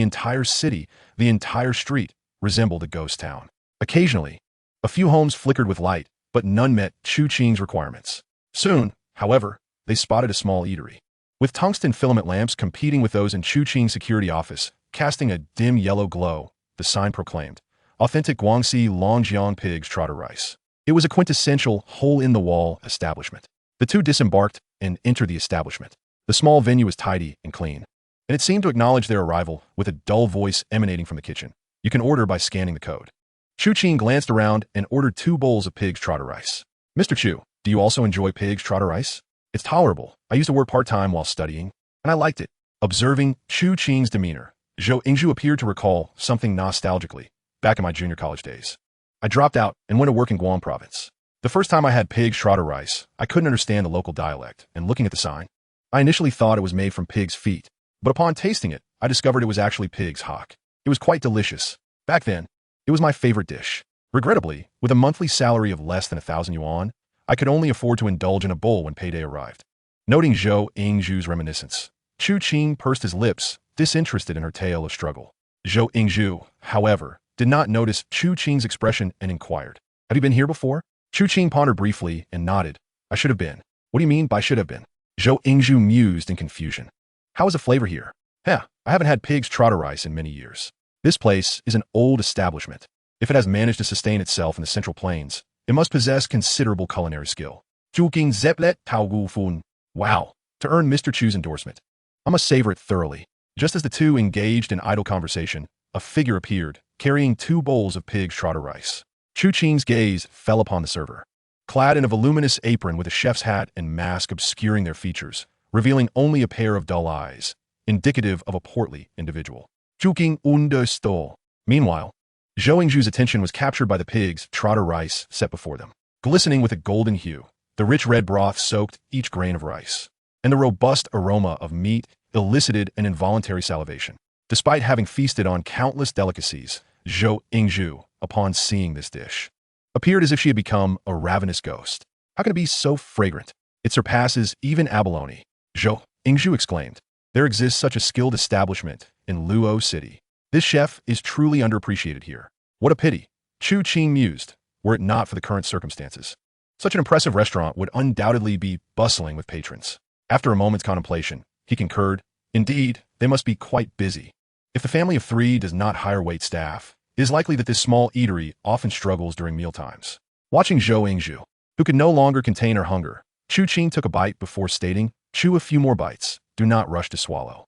entire city, the entire street, resembled a ghost town. Occasionally, a few homes flickered with light, but none met Chu Qing's requirements. Soon, however, they spotted a small eatery, with tungsten filament lamps competing with those in Chu Qing's security office, casting a dim yellow glow. The sign proclaimed, "Authentic Guangxi Longjiang Pigs Trotter Rice." It was a quintessential hole-in-the-wall establishment. The two disembarked and entered the establishment. The small venue was tidy and clean, and it seemed to acknowledge their arrival with a dull voice emanating from the kitchen. "You can order by scanning the code." Chu Qing glanced around and ordered 2 bowls of pig's trotter rice. "Mr. Chu, do you also enjoy pig's trotter rice? It's tolerable. I used to work part-time while studying, and I liked it." Observing Chu Qing's demeanor, Zhou Yingzhu appeared to recall something nostalgically. "Back in my junior college days, I dropped out and went to work in Guam province. The first time I had pig's trotter rice, I couldn't understand the local dialect, and looking at the sign, I initially thought it was made from pig's feet, but upon tasting it, I discovered it was actually pig's hock. It was quite delicious. Back then, it was my favorite dish. Regrettably, with a monthly salary of less than 1,000 yuan, I could only afford to indulge in a bowl when payday arrived." Noting Zhou Yingzhu's reminiscence, Chu Qing pursed his lips, disinterested in her tale of struggle. Zhou Yingzhu, however, did not notice Chu Qing's expression and inquired, "Have you been here before?" Chu Qing pondered briefly and nodded. "I should have been." "What do you mean by should have been?" Zhou Yingzhu mused in confusion. "How is the flavor here?" "Heh, I haven't had pig's trotter rice in many years. This place is an old establishment. If it has managed to sustain itself in the Central Plains, it must possess considerable culinary skill." Chu Qing zeplet tao gu fun. Wow, to earn Mr. Chu's endorsement. I must savor it thoroughly. Just as the two engaged in idle conversation, a figure appeared, carrying 2 bowls of pig's trotter rice. Chu Qing's gaze fell upon the server. Clad in a voluminous apron with a chef's hat and mask obscuring their features, revealing only a pair of dull eyes, indicative of a portly individual. Chu Qing understood. Meanwhile, Zhou Yingzhu's attention was captured by the pig's trotter rice set before them. Glistening with a golden hue, the rich red broth soaked each grain of rice, and the robust aroma of meat elicited an involuntary salivation. Despite having feasted on countless delicacies, Zhou Yingzhu, upon seeing this dish, appeared as if she had become a ravenous ghost. "How can it be so fragrant? It surpasses even abalone." Zhou Yingzhu exclaimed. "There exists such a skilled establishment in Luo City. This chef is truly underappreciated here. What a pity," Chu Qing mused, "were it not for the current circumstances. Such an impressive restaurant would undoubtedly be bustling with patrons." After a moment's contemplation, he concurred, "Indeed, they must be quite busy. If the family of 3 does not hire wait staff, it is likely that this small eatery often struggles during mealtimes." Watching Zhou Yingzhu, who could no longer contain her hunger, Chu Qing took a bite before stating, "Chew a few more bites. Do not rush to swallow."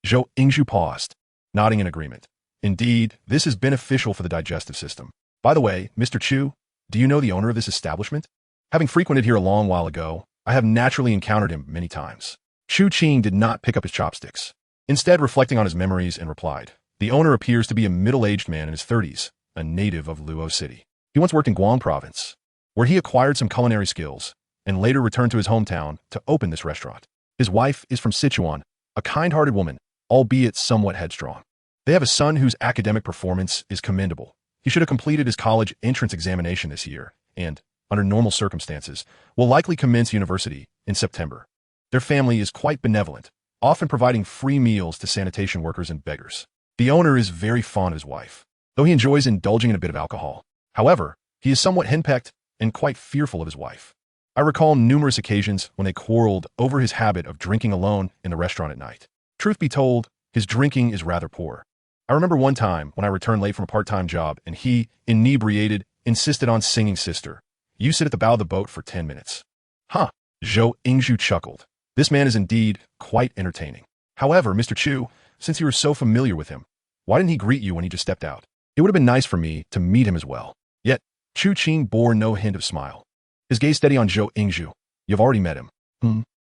Zhou Yingzhu paused, nodding in agreement. "Indeed, this is beneficial for the digestive system. By the way, Mr. Chu, do you know the owner of this establishment? Having frequented here a long while ago, I have naturally encountered him many times." Chu Qing did not pick up his chopsticks. Instead, reflecting on his memories and replied, "The owner appears to be a middle-aged man in his 30s, a native of Luo City. He once worked in Guam province, where he acquired some culinary skills, and later returned to his hometown to open this restaurant. His wife is from Sichuan, a kind-hearted woman, albeit somewhat headstrong. They have a son whose academic performance is commendable. He should have completed his college entrance examination this year, and, under normal circumstances, will likely commence university in September. Their family is quite benevolent, often providing free meals to sanitation workers and beggars. The owner is very fond of his wife, though he enjoys indulging in a bit of alcohol. However, he is somewhat henpecked and quite fearful of his wife. I recall numerous occasions when they quarreled over his habit of drinking alone in the restaurant at night. Truth be told, his drinking is rather poor. I remember one time when I returned late from a part-time job and he, inebriated, insisted on singing Sister, You Sit at the Bow of the Boat for 10 minutes. Huh, Zhou Yingzhu chuckled. This man is indeed quite entertaining. However, Mr. Chu, since you were so familiar with him, why didn't he greet you when he just stepped out? It would have been nice for me to meet him as well. Yet, Chu Qing bore no hint of smile. His gaze steady on Zhou Yingzhu. You've already met him.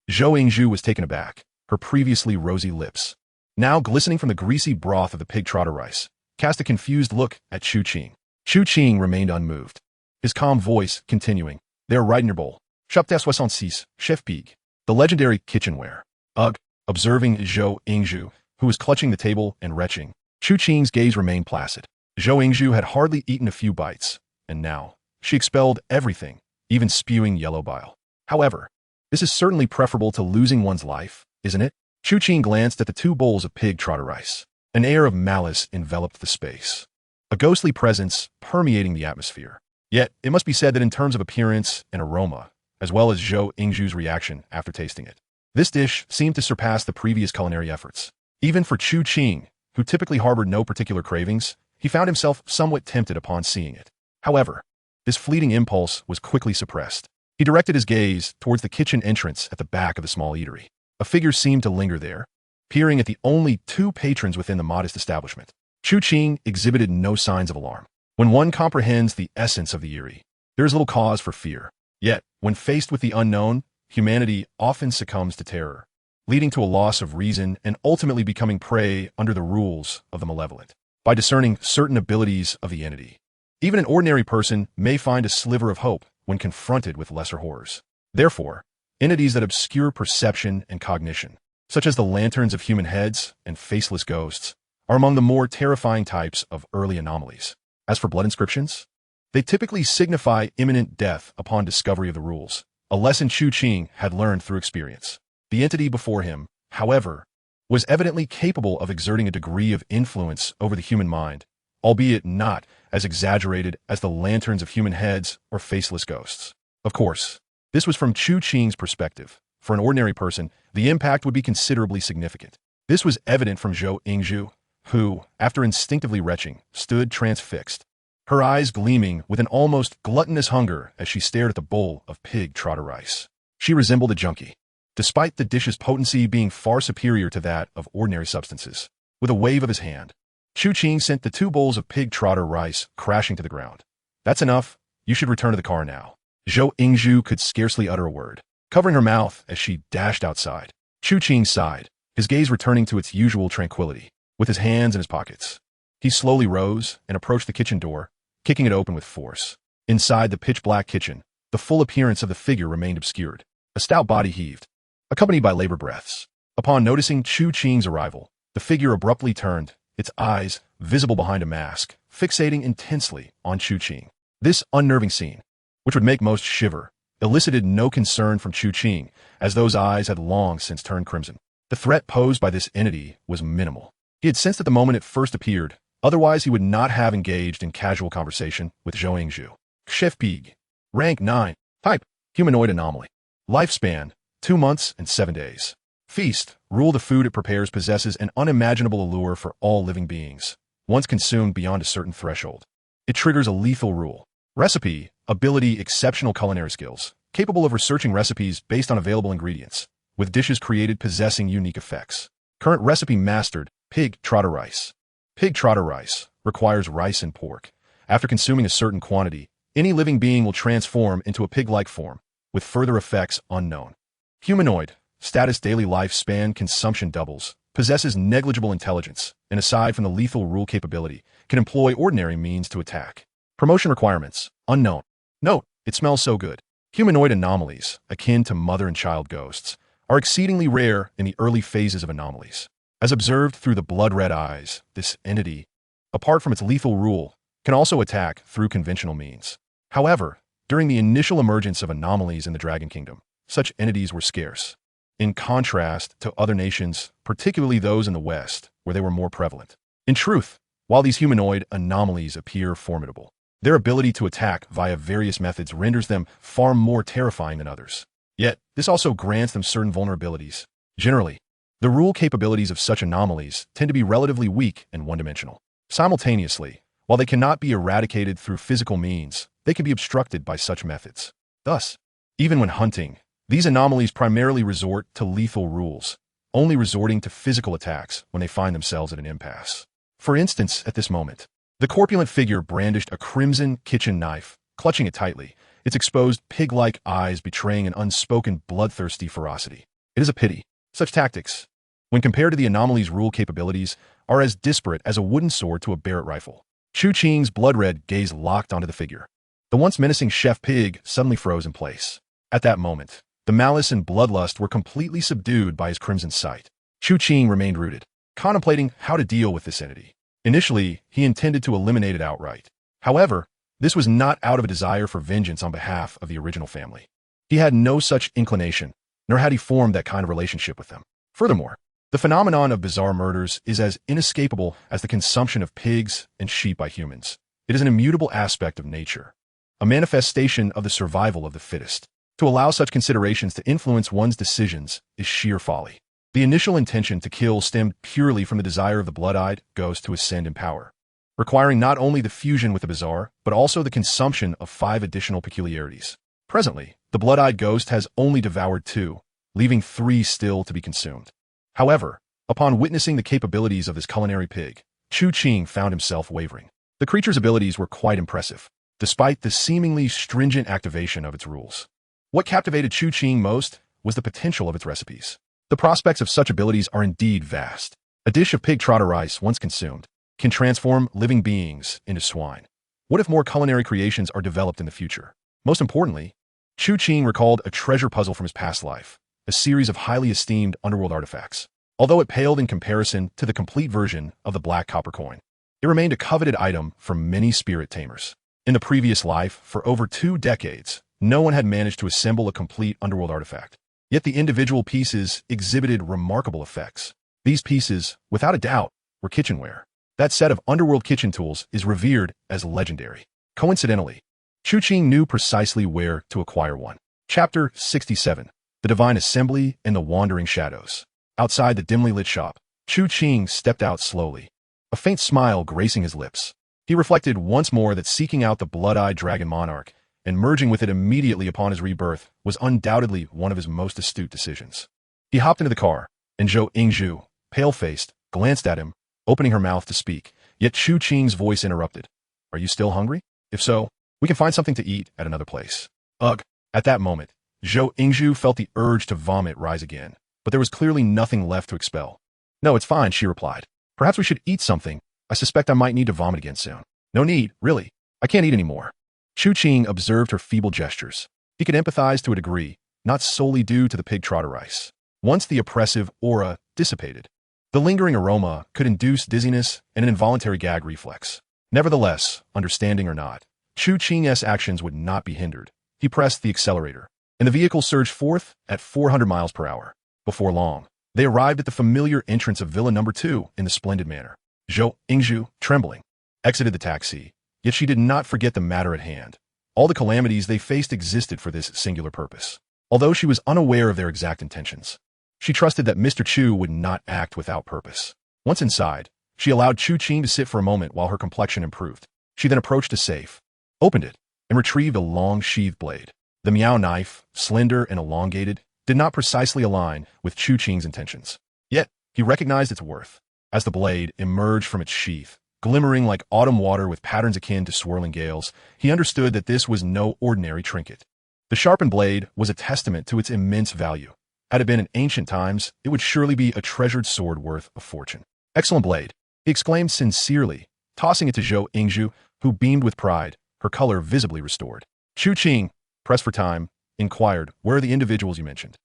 Zhou Yingzhu was taken aback, her previously rosy lips, now glistening from the greasy broth of the pig trotter rice, cast a confused look at Chu Qing. Chu Qing remained unmoved, his calm voice continuing. They're right in your bowl. Chapter 66, Chef Pig. The legendary kitchenware. Ugh. Observing Zhou Yingzhu, who was clutching the table and retching, Chu Qing's gaze remained placid. Zhou Yingzhu had hardly eaten a few bites, and now she expelled everything, even spewing yellow bile. However, this is certainly preferable to losing one's life, isn't it? Chu Qing glanced at the 2 bowls of pig trotter rice. An air of malice enveloped the space, a ghostly presence permeating the atmosphere. Yet, it must be said that in terms of appearance and aroma, as well as Zhou Yingzhu's reaction after tasting it, this dish seemed to surpass the previous culinary efforts. Even for Chu Qing, who typically harbored no particular cravings, he found himself somewhat tempted upon seeing it. However, this fleeting impulse was quickly suppressed. He directed his gaze towards the kitchen entrance at the back of the small eatery. A figure seemed to linger there, peering at the only 2 patrons within the modest establishment. Chu Qing exhibited no signs of alarm. When one comprehends the essence of the eerie, there is little cause for fear. Yet, when faced with the unknown, humanity often succumbs to terror, leading to a loss of reason and ultimately becoming prey under the rules of the malevolent. By discerning certain abilities of the entity, even an ordinary person may find a sliver of hope when confronted with lesser horrors. Therefore, entities that obscure perception and cognition, such as the lanterns of human heads and faceless ghosts, are among the more terrifying types of early anomalies. As for blood inscriptions, they typically signify imminent death upon discovery of the rules, a lesson Chu Qing had learned through experience. The entity before him, however, was evidently capable of exerting a degree of influence over the human mind, albeit not as exaggerated as the lanterns of human heads or faceless ghosts. Of course, this was from Chu Qing's perspective. For an ordinary person, the impact would be considerably significant. This was evident from Zhou Yingzhu, who, after instinctively retching, stood transfixed, her eyes gleaming with an almost gluttonous hunger as she stared at the bowl of pig trotter rice. She resembled a junkie, despite the dish's potency being far superior to that of ordinary substances. With a wave of his hand, Chu Qing sent the 2 bowls of pig trotter rice crashing to the ground. That's enough. You should return to the car now. Zhou Yingzhu could scarcely utter a word, covering her mouth as she dashed outside. Chu Qing sighed, his gaze returning to its usual tranquility. With his hands in his pockets, he slowly rose and approached the kitchen door, kicking it open with force. Inside the pitch-black kitchen, the full appearance of the figure remained obscured. A stout body heaved, accompanied by labored breaths. Upon noticing Chu Qing's arrival, the figure abruptly turned, its eyes, visible behind a mask, fixating intensely on Chu Qing. This unnerving scene, which would make most shiver, elicited no concern from Chu Qing, as those eyes had long since turned crimson. The threat posed by this entity was minimal. He had sensed at the moment it first appeared, otherwise he would not have engaged in casual conversation with Zhou Yingzhu. Chef Pig. Rank 9. Type. Humanoid anomaly. Lifespan. 2 months and 7 days. Feast. Rule the food it prepares possesses an unimaginable allure for all living beings. Once consumed beyond a certain threshold, it triggers a lethal rule. Recipe. Ability. Exceptional culinary skills, capable of researching recipes based on available ingredients, with dishes created possessing unique effects. Current recipe mastered. Pig trotter rice. Pig trotter rice requires rice and pork. After consuming a certain quantity, any living being will transform into a pig-like form, with further effects unknown. Humanoid. Status daily lifespan consumption doubles, possesses negligible intelligence, and aside from the lethal rule capability, can employ ordinary means to attack. Promotion requirements. Unknown. Note, it smells so good. Humanoid anomalies, akin to mother and child ghosts, are exceedingly rare in the early phases of anomalies. As observed through the blood-red eyes, this entity, apart from its lethal rule, can also attack through conventional means. However, during the initial emergence of anomalies in the Dragon Kingdom, such entities were scarce, in contrast to other nations, particularly those in the West, where they were more prevalent. In truth, while these humanoid anomalies appear formidable, their ability to attack via various methods renders them far more terrifying than others. Yet, this also grants them certain vulnerabilities. Generally, the rule capabilities of such anomalies tend to be relatively weak and one-dimensional. Simultaneously, while they cannot be eradicated through physical means, they can be obstructed by such methods. Thus, even when hunting, these anomalies primarily resort to lethal rules, only resorting to physical attacks when they find themselves at an impasse. For instance, at this moment, the corpulent figure brandished a crimson kitchen knife, clutching it tightly, its exposed pig-like eyes betraying an unspoken bloodthirsty ferocity. It is a pity. Such tactics, when compared to the anomalies' rule capabilities, are as disparate as a wooden sword to a Barrett rifle. Chu Qing's blood-red gaze locked onto the figure. The once menacing chef pig suddenly froze in place. At that moment, the malice and bloodlust were completely subdued by his crimson sight. Chu Qing remained rooted, contemplating how to deal with this entity. Initially, he intended to eliminate it outright. However, this was not out of a desire for vengeance on behalf of the original family. He had no such inclination, nor had he formed that kind of relationship with them. Furthermore, the phenomenon of bizarre murders is as inescapable as the consumption of pigs and sheep by humans. It is an immutable aspect of nature, a manifestation of the survival of the fittest. To allow such considerations to influence one's decisions is sheer folly. The initial intention to kill stemmed purely from the desire of the blood-eyed ghost to ascend in power, requiring not only the fusion with the bizarre, but also the consumption of 5 additional peculiarities. Presently, the blood-eyed ghost has only devoured 2, leaving 3 still to be consumed. However, upon witnessing the capabilities of this culinary pig, Chu Qing found himself wavering. The creature's abilities were quite impressive, despite the seemingly stringent activation of its rules. What captivated Chu Qing most was the potential of its recipes. The prospects of such abilities are indeed vast. A dish of pig trotter rice, once consumed, can transform living beings into swine. What if more culinary creations are developed in the future? Most importantly, Chu Qing recalled a treasure puzzle from his past life, a series of highly esteemed underworld artifacts. Although it paled in comparison to the complete version of the black copper coin, it remained a coveted item for many spirit tamers. In the previous life, for over 2 decades, no one had managed to assemble a complete underworld artifact. Yet the individual pieces exhibited remarkable effects. These pieces, without a doubt, were kitchenware. That set of underworld kitchen tools is revered as legendary. Coincidentally, Chu Qing knew precisely where to acquire one. Chapter 67. The Divine Assembly and the Wandering Shadows. Outside the dimly lit shop, Chu Qing stepped out slowly, a faint smile gracing his lips. He reflected once more that seeking out the blood-eyed dragon monarch and merging with it immediately upon his rebirth was undoubtedly one of his most astute decisions. He hopped into the car, and Zhou Yingzhu, pale-faced, glanced at him, opening her mouth to speak, yet Chu Qing's voice interrupted. "Are you still hungry? If so, we can find something to eat at another place." Ugh! At that moment, Zhou Yingzhu felt the urge to vomit rise again, but there was clearly nothing left to expel. "No, it's fine," she replied. "Perhaps we should eat something. I suspect I might need to vomit again soon." "No need, really. I can't eat anymore." Chu Qing observed her feeble gestures. He could empathize to a degree, not solely due to the pig trotter rice. Once the oppressive aura dissipated, the lingering aroma could induce dizziness and an involuntary gag reflex. Nevertheless, understanding or not, Chu Qing's actions would not be hindered. He pressed the accelerator, and the vehicle surged forth at 400 miles per hour. Before long, they arrived at the familiar entrance of Villa Number 2 in the splendid manner. Zhou Yingzhu, trembling, exited the taxi, yet she did not forget the matter at hand. All the calamities they faced existed for this singular purpose. Although she was unaware of their exact intentions, she trusted that Mr. Chu would not act without purpose. Once inside, she allowed Chu Qing to sit for a moment while her complexion improved. She then approached a safe, opened it, and retrieved a long sheathed blade. The Miao knife, slender and elongated, did not precisely align with Chu Qing's intentions. Yet, he recognized its worth. As the blade emerged from its sheath, glimmering like autumn water with patterns akin to swirling gales, he understood that this was no ordinary trinket. The sharpened blade was a testament to its immense value. Had it been in ancient times, it would surely be a treasured sword worth a fortune. "Excellent blade," he exclaimed sincerely, tossing it to Zhou Yingzhu, who beamed with pride, her color visibly restored. Chu Qing, pressed for time, inquired, "Where are the individuals you mentioned?"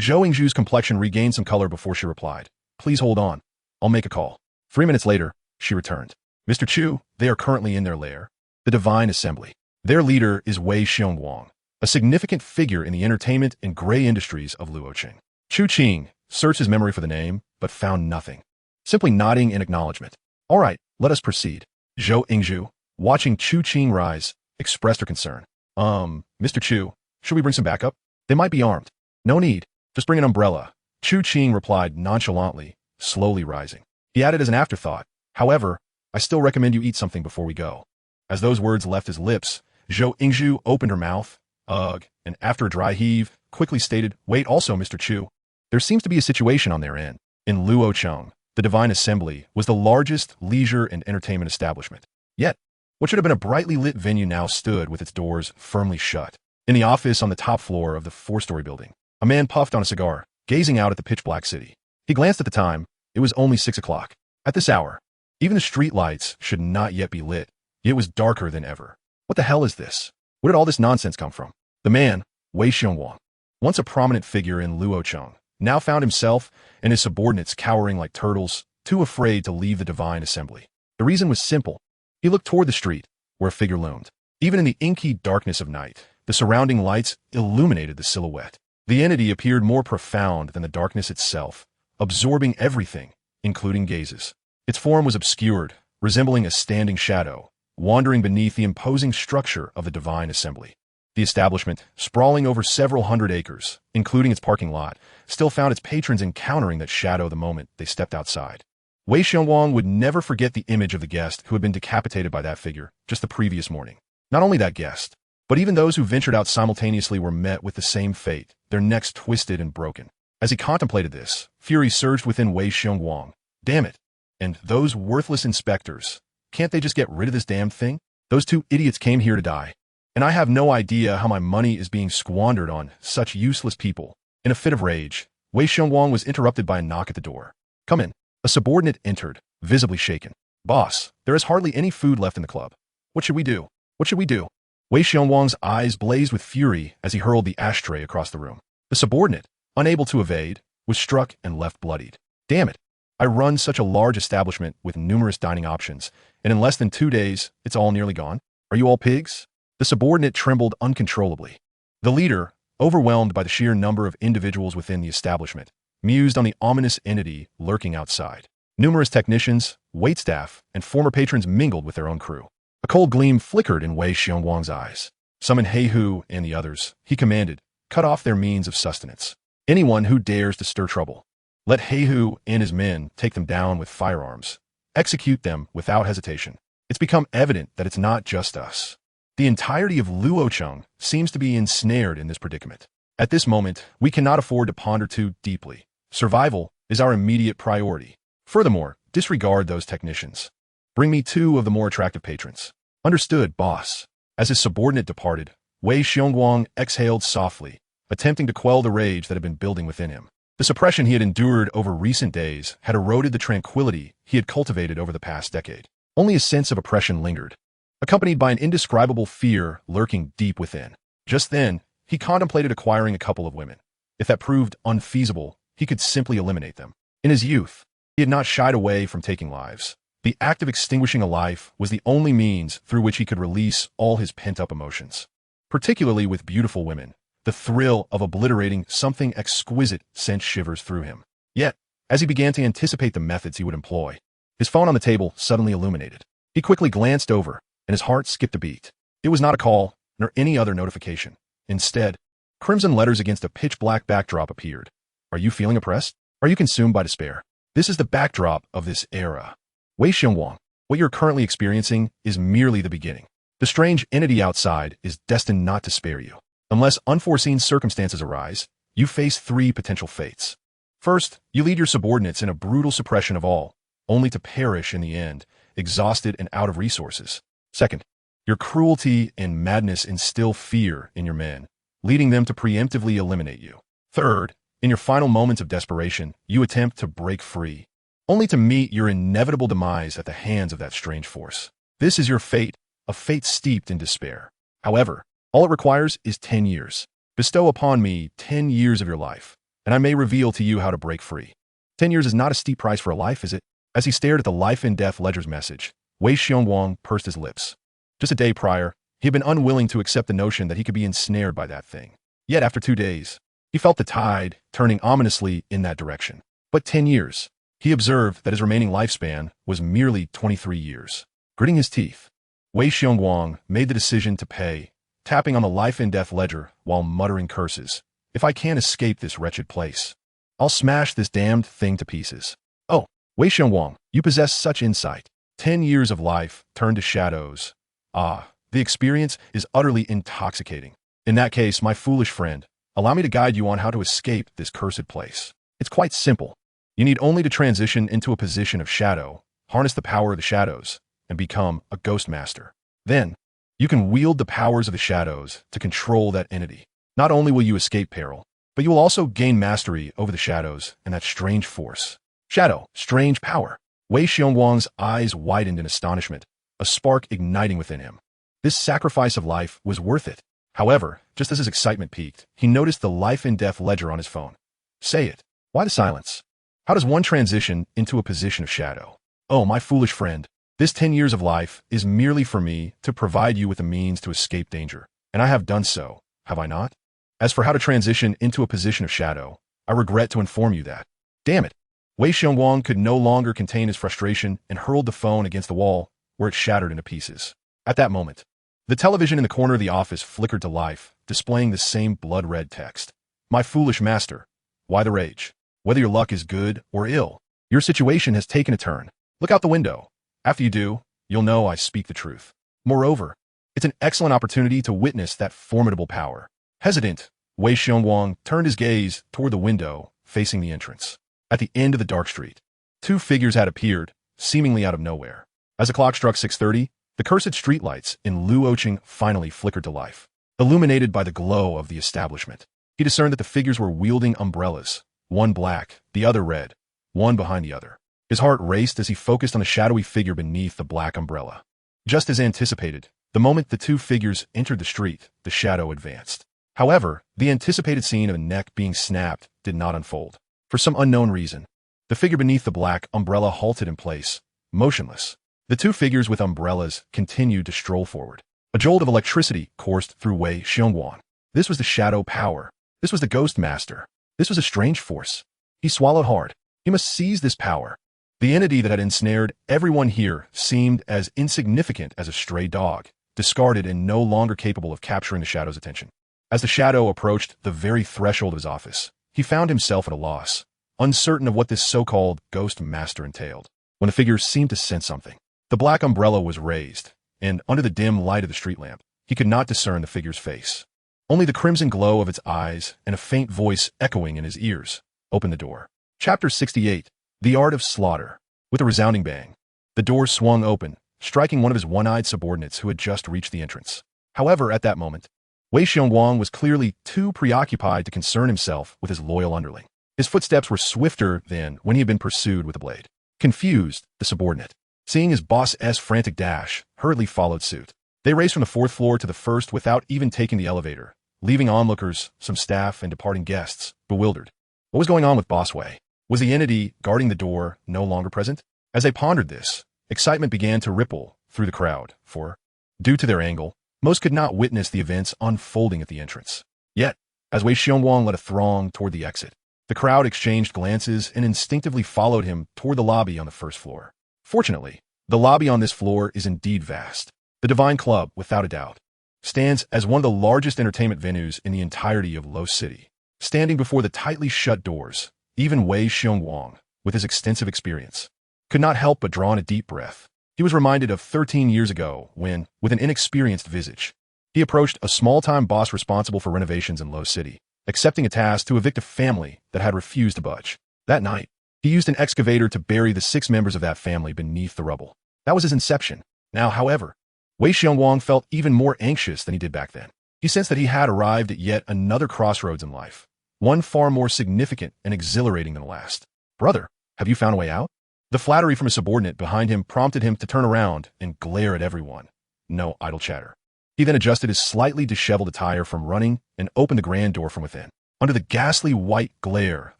Zhou Yingzhu's complexion regained some color before she replied, "Please hold on. I'll make a call." 3 minutes later, she returned. "Mr. Chu, they are currently in their lair, the Divine Assembly. Their leader is Wei Xiongguang, a significant figure in the entertainment and gray industries of Luoqing." Chu Qing searched his memory for the name, but found nothing. Simply nodding in acknowledgement. "All right, let us proceed." Zhou Yingzhu, watching Chu Qing rise, expressed her concern. Mr. Chu, should we bring some backup? They might be armed." "No need. Just bring an umbrella," Chu Qing replied nonchalantly, slowly rising. He added as an afterthought, "However, I still recommend you eat something before we go." As those words left his lips, Zhou Yingzhu opened her mouth, and after a dry heave, quickly stated, "Wait also, Mr. Chu. There seems to be a situation on their end." In Luocheng, the Divine Assembly was the largest leisure and entertainment establishment. Yet, What should have been a brightly lit venue now stood with its doors firmly shut. In the office on the top floor of the four-story building, a man puffed on a cigar, gazing out at the pitch-black city. He glanced at the time. It was only 6 o'clock. At this hour, even the street lights should not yet be lit. Yet it was darker than ever. What the hell is this? Where did all this nonsense come from? The man, Wei Xiongwang, once a prominent figure in Luocheng, now found himself and his subordinates cowering like turtles, too afraid to leave the divine assembly. The reason was simple. He looked toward the street, where a figure loomed. Even in the inky darkness of night, the surrounding lights illuminated the silhouette. The entity appeared more profound than the darkness itself, absorbing everything, including gazes. Its form was obscured, resembling a standing shadow, wandering beneath the imposing structure of the divine assembly. The establishment, sprawling over several hundred acres, including its parking lot, still found its patrons encountering that shadow the moment they stepped outside. Wei Xiongwang would never forget the image of the guest who had been decapitated by that figure just the previous morning. Not only that guest, but even those who ventured out simultaneously were met with the same fate, their necks twisted and broken. As he contemplated this, fury surged within Wei Xiongwang. Damn it. And those worthless inspectors. Can't they just get rid of this damned thing? Those two idiots came here to die. And I have no idea how my money is being squandered on such useless people. In a fit of rage, Wei Xiongwang was interrupted by a knock at the door. Come in. A subordinate entered, visibly shaken. Boss, there is hardly any food left in the club. What should we do? What should we do? Wei Xiongwang's eyes blazed with fury as he hurled the ashtray across the room. The subordinate, unable to evade, was struck and left bloodied. Damn it. I run such a large establishment with numerous dining options, and in less than 2 days, it's all nearly gone. Are you all pigs? The subordinate trembled uncontrollably. The leader, overwhelmed by the sheer number of individuals within the establishment, mused on the ominous entity lurking outside. Numerous technicians, waitstaff, and former patrons mingled with their own crew. A cold gleam flickered in Wei Xiongwang's eyes. Summon Heihu and the others, he commanded, cut off their means of sustenance. Anyone who dares to stir trouble, let Heihu and his men take them down with firearms. Execute them without hesitation. It's become evident that it's not just us. The entirety of Luocheng seems to be ensnared in this predicament. At this moment, we cannot afford to ponder too deeply. Survival is our immediate priority. Furthermore, disregard those technicians. Bring me 2 of the more attractive patrons. Understood, boss. As his subordinate departed, Wei Xiongwang exhaled softly, attempting to quell the rage that had been building within him. The suppression he had endured over recent days had eroded the tranquility he had cultivated over the past decade. Only a sense of oppression lingered, accompanied by an indescribable fear lurking deep within. Just then, he contemplated acquiring a couple of women. If that proved unfeasible, he could simply eliminate them. In his youth, he had not shied away from taking lives. The act of extinguishing a life was the only means through which he could release all his pent-up emotions. Particularly with beautiful women, the thrill of obliterating something exquisite sent shivers through him. Yet, as he began to anticipate the methods he would employ, his phone on the table suddenly illuminated. He quickly glanced over, and his heart skipped a beat. It was not a call, nor any other notification. Instead, crimson letters against a pitch-black backdrop appeared. Are you feeling oppressed? Are you consumed by despair? This is the backdrop of this era. Wei Xiongwang, what you're currently experiencing is merely the beginning. The strange entity outside is destined not to spare you. Unless unforeseen circumstances arise, you face 3 potential fates. First, you lead your subordinates in a brutal suppression of all, only to perish in the end, exhausted and out of resources. Second, your cruelty and madness instill fear in your men, leading them to preemptively eliminate you. Third, in your final moments of desperation, you attempt to break free, only to meet your inevitable demise at the hands of that strange force. This is your fate, a fate steeped in despair. However, all it requires is 10 years. Bestow upon me 10 years of your life, and I may reveal to you how to break free. 10 years is not a steep price for a life, is it? As he stared at the life and death ledger's message, Wei Xiongwang pursed his lips. Just a day prior, he had been unwilling to accept the notion that he could be ensnared by that thing. Yet after 2 days, he felt the tide turning ominously in that direction. But 10 years. He observed that his remaining lifespan was merely 23 years. Gritting his teeth, Wei Xiongwang made the decision to pay, tapping on the life and death ledger while muttering curses. If I can't escape this wretched place, I'll smash this damned thing to pieces. Oh, Wei Xiongwang, you possess such insight. 10 years of life turned to shadows. Ah, the experience is utterly intoxicating. In that case, my foolish friend, allow me to guide you on how to escape this cursed place. It's quite simple. You need only to transition into a position of shadow, harness the power of the shadows, and become a ghost master. Then, you can wield the powers of the shadows to control that entity. Not only will you escape peril, but you will also gain mastery over the shadows and that strange force. Shadow, strange power. Wei Xiongwang's eyes widened in astonishment, a spark igniting within him. This sacrifice of life was worth it. However, just as his excitement peaked, he noticed the life and death ledger on his phone. Say it. Why the silence? How does one transition into a position of shadow? Oh, my foolish friend, this 10 years of life is merely for me to provide you with a means to escape danger, and I have done so, have I not? As for how to transition into a position of shadow, I regret to inform you that. Damn it. Wei Xiongwang could no longer contain his frustration and hurled the phone against the wall, where it shattered into pieces. At that moment, the television in the corner of the office flickered to life, displaying the same blood-red text. My foolish master, why the rage? Whether your luck is good or ill, your situation has taken a turn. Look out the window. After you do, you'll know I speak the truth. Moreover, it's an excellent opportunity to witness that formidable power. Hesitant, Wei Xiongwang turned his gaze toward the window facing the entrance. At the end of the dark street, two figures had appeared, seemingly out of nowhere. As the clock struck 6:30, the cursed streetlights in Luoqing finally flickered to life. Illuminated by the glow of the establishment, he discerned that the figures were wielding umbrellas, one black, the other red, one behind the other. His heart raced as he focused on the shadowy figure beneath the black umbrella. Just as anticipated, the moment the two figures entered the street, the shadow advanced. However, the anticipated scene of a neck being snapped did not unfold. For some unknown reason, the figure beneath the black umbrella halted in place, motionless. The two figures with umbrellas continued to stroll forward. A jolt of electricity coursed through Wei Xiongwang. This was the shadow power. This was the ghost master. This was a strange force. He swallowed hard. He must seize this power. The entity that had ensnared everyone here seemed as insignificant as a stray dog, discarded and no longer capable of capturing the shadow's attention. As the shadow approached the very threshold of his office, he found himself at a loss, uncertain of what this so-called ghost master entailed. When the figure seemed to sense something, the black umbrella was raised, and under the dim light of the street lamp, he could not discern the figure's face. Only the crimson glow of its eyes and a faint voice echoing in his ears opened the door. Chapter 68. The Art of Slaughter. With a resounding bang, the door swung open, striking one of his one-eyed subordinates who had just reached the entrance. However, at that moment, Wei Xiongwang was clearly too preoccupied to concern himself with his loyal underling. His footsteps were swifter than when he had been pursued with a blade. Confused, the subordinate, seeing his boss's frantic dash, hurriedly followed suit. They raced from the 4th floor to the 1st without even taking the elevator, leaving onlookers, some staff, and departing guests bewildered. What was going on with Boss Wei? Was the entity guarding the door no longer present? As they pondered this, excitement began to ripple through the crowd, for, due to their angle, most could not witness the events unfolding at the entrance. Yet, as Wei Xiongwang led a throng toward the exit, the crowd exchanged glances and instinctively followed him toward the lobby on the 1st floor. Fortunately, the lobby on this floor is indeed vast. The Divine Club, without a doubt, stands as one of the largest entertainment venues in the entirety of Lo City. Standing before the tightly shut doors, even Wei Xiongwang, with his extensive experience, could not help but draw in a deep breath. He was reminded of 13 years ago when, with an inexperienced visage, he approached a small-time boss responsible for renovations in Lo City, accepting a task to evict a family that had refused to budge. That night, he used an excavator to bury the 6 members of that family beneath the rubble. That was his inception. Now, however, Wei Xiongwang felt even more anxious than he did back then. He sensed that he had arrived at yet another crossroads in life, one far more significant and exhilarating than the last. Brother, have you found a way out? The flattery from a subordinate behind him prompted him to turn around and glare at everyone. No idle chatter. He then adjusted his slightly disheveled attire from running and opened the grand door from within. Under the ghastly white glare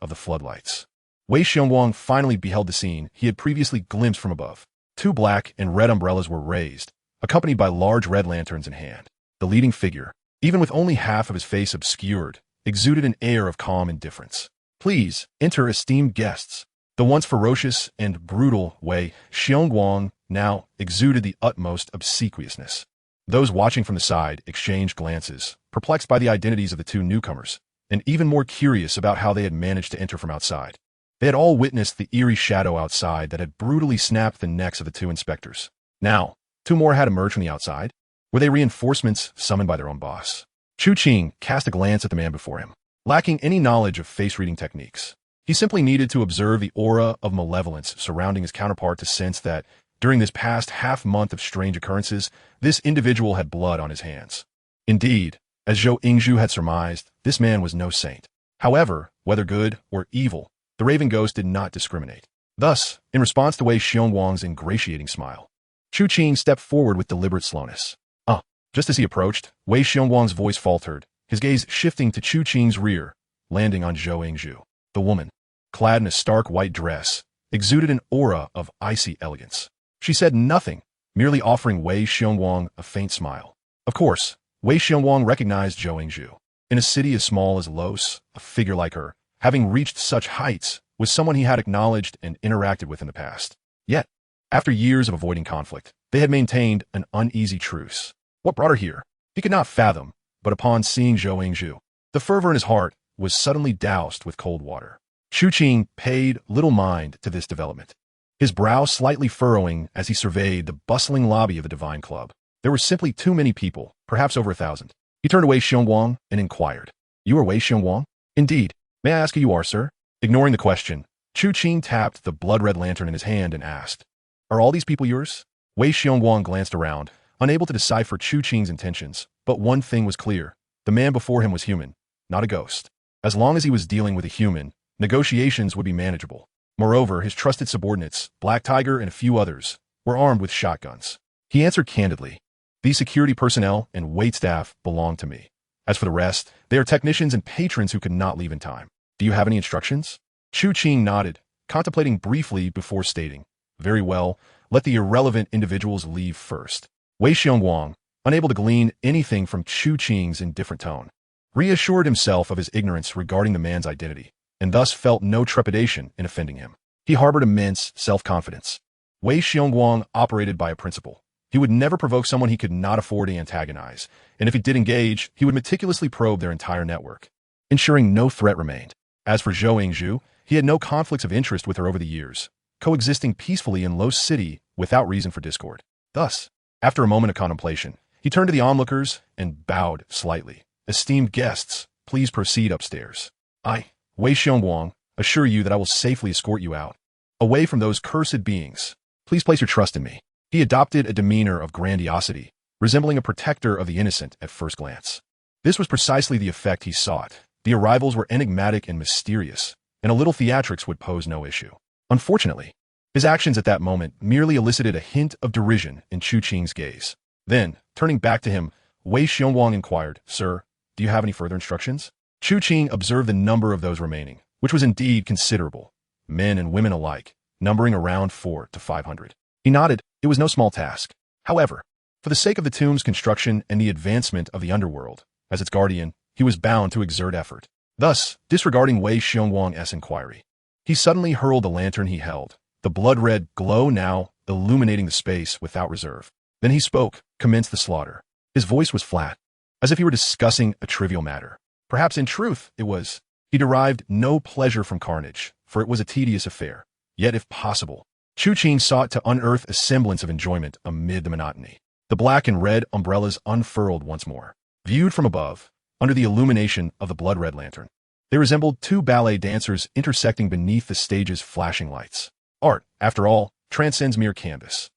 of the floodlights, Wei Xiongwang finally beheld the scene he had previously glimpsed from above. 2 black and red umbrellas were raised, accompanied by large red lanterns in hand. The leading figure, even with only half of his face obscured, exuded an air of calm indifference. Please, enter, esteemed guests. The once ferocious and brutal Wei Xiongwang now exuded the utmost obsequiousness. Those watching from the side exchanged glances, perplexed by the identities of the 2 newcomers, and even more curious about how they had managed to enter from outside. They had all witnessed the eerie shadow outside that had brutally snapped the necks of the 2 inspectors. Now, 2 more had emerged from the outside. Were they reinforcements summoned by their own boss? Chu Qing cast a glance at the man before him, lacking any knowledge of face-reading techniques. He simply needed to observe the aura of malevolence surrounding his counterpart to sense that During this past half-month of strange occurrences, this individual had blood on his hands. Indeed, as Zhou Yingzhu had surmised, this man was no saint. However, whether good or evil, the Raven Ghost did not discriminate. Thus, in response to Wei Xiongwang's ingratiating smile, Chu Qing stepped forward with deliberate slowness. Just as he approached, Wei Xiongwang's voice faltered, his gaze shifting to Chu Qing's rear, landing on Zhou Yingzhu. The woman, clad in a stark white dress, exuded an aura of icy elegance. She said nothing, merely offering Wei Xiongwang a faint smile. Of course, Wei Xiongwang recognized Zhou Yingzhu. In a city as small as Los, a figure like her, having reached such heights, was someone he had acknowledged and interacted with in the past. Yet, after years of avoiding conflict, they had maintained an uneasy truce. What brought her here? He could not fathom, but upon seeing Zhou Yingzhu, the fervor in his heart was suddenly doused with cold water. Chu Qing paid little mind to this development, his brow slightly furrowing as he surveyed the bustling lobby of the Divine Club. There were simply too many people, perhaps over 1,000. He turned to Wei Xiongwang and inquired, "You are Wei Xiongwang?" "Indeed. May I ask who you are, sir?" Ignoring the question, Chu Qing tapped the blood-red lantern in his hand and asked, "Are all these people yours?" Wei Xiongwang glanced around, unable to decipher Chu Qing's intentions, but one thing was clear. The man before him was human, not a ghost. As long as he was dealing with a human, negotiations would be manageable. Moreover, his trusted subordinates, Black Tiger and a few others, were armed with shotguns. He answered candidly, "These security personnel and waitstaff belong to me. As for the rest, they are technicians and patrons who could not leave in time. Do you have any instructions?" Chu Qing nodded, contemplating briefly before stating, "Very well, let the irrelevant individuals leave first." Wei Xiongwang, unable to glean anything from Chu Qing's indifferent tone, reassured himself of his ignorance regarding the man's identity, and thus felt no trepidation in offending him. He harbored immense self-confidence. Wei Xiongwang operated by a principle. He would never provoke someone he could not afford to antagonize, and if he did engage, he would meticulously probe their entire network, ensuring no threat remained. As for Zhou Yingzhu, he had no conflicts of interest with her over the years, coexisting peacefully in Los City without reason for discord. Thus, after a moment of contemplation, he turned to the onlookers and bowed slightly. "Esteemed guests, please proceed upstairs. I, Wei Xiongwang, assure you that I will safely escort you out, away from those cursed beings. Please place your trust in me." He adopted a demeanor of grandiosity, resembling a protector of the innocent at first glance. This was precisely the effect he sought. The arrivals were enigmatic and mysterious, and a little theatrics would pose no issue. Unfortunately, his actions at that moment merely elicited a hint of derision in Chu Qing's gaze. Then, turning back to him, Wei Xiongwang inquired, "Sir, do you have any further instructions?" Chu Qing observed the number of those remaining, which was indeed considerable, men and women alike, numbering around 400 to 500. He nodded. It was no small task. However, for the sake of the tomb's construction and the advancement of the underworld, as its guardian, he was bound to exert effort. Thus, disregarding Wei Xiongwang's inquiry, he suddenly hurled the lantern he held, the blood-red glow now illuminating the space without reserve. Then he spoke, commenced the slaughter. His voice was flat, as if he were discussing a trivial matter. Perhaps in truth it was. He derived no pleasure from carnage, for it was a tedious affair. Yet if possible, Chu Qing sought to unearth a semblance of enjoyment amid the monotony. The black and red umbrellas unfurled once more. Viewed from above, under the illumination of the blood-red lantern, they resembled two ballet dancers intersecting beneath the stage's flashing lights. Art, after all, transcends mere canvas.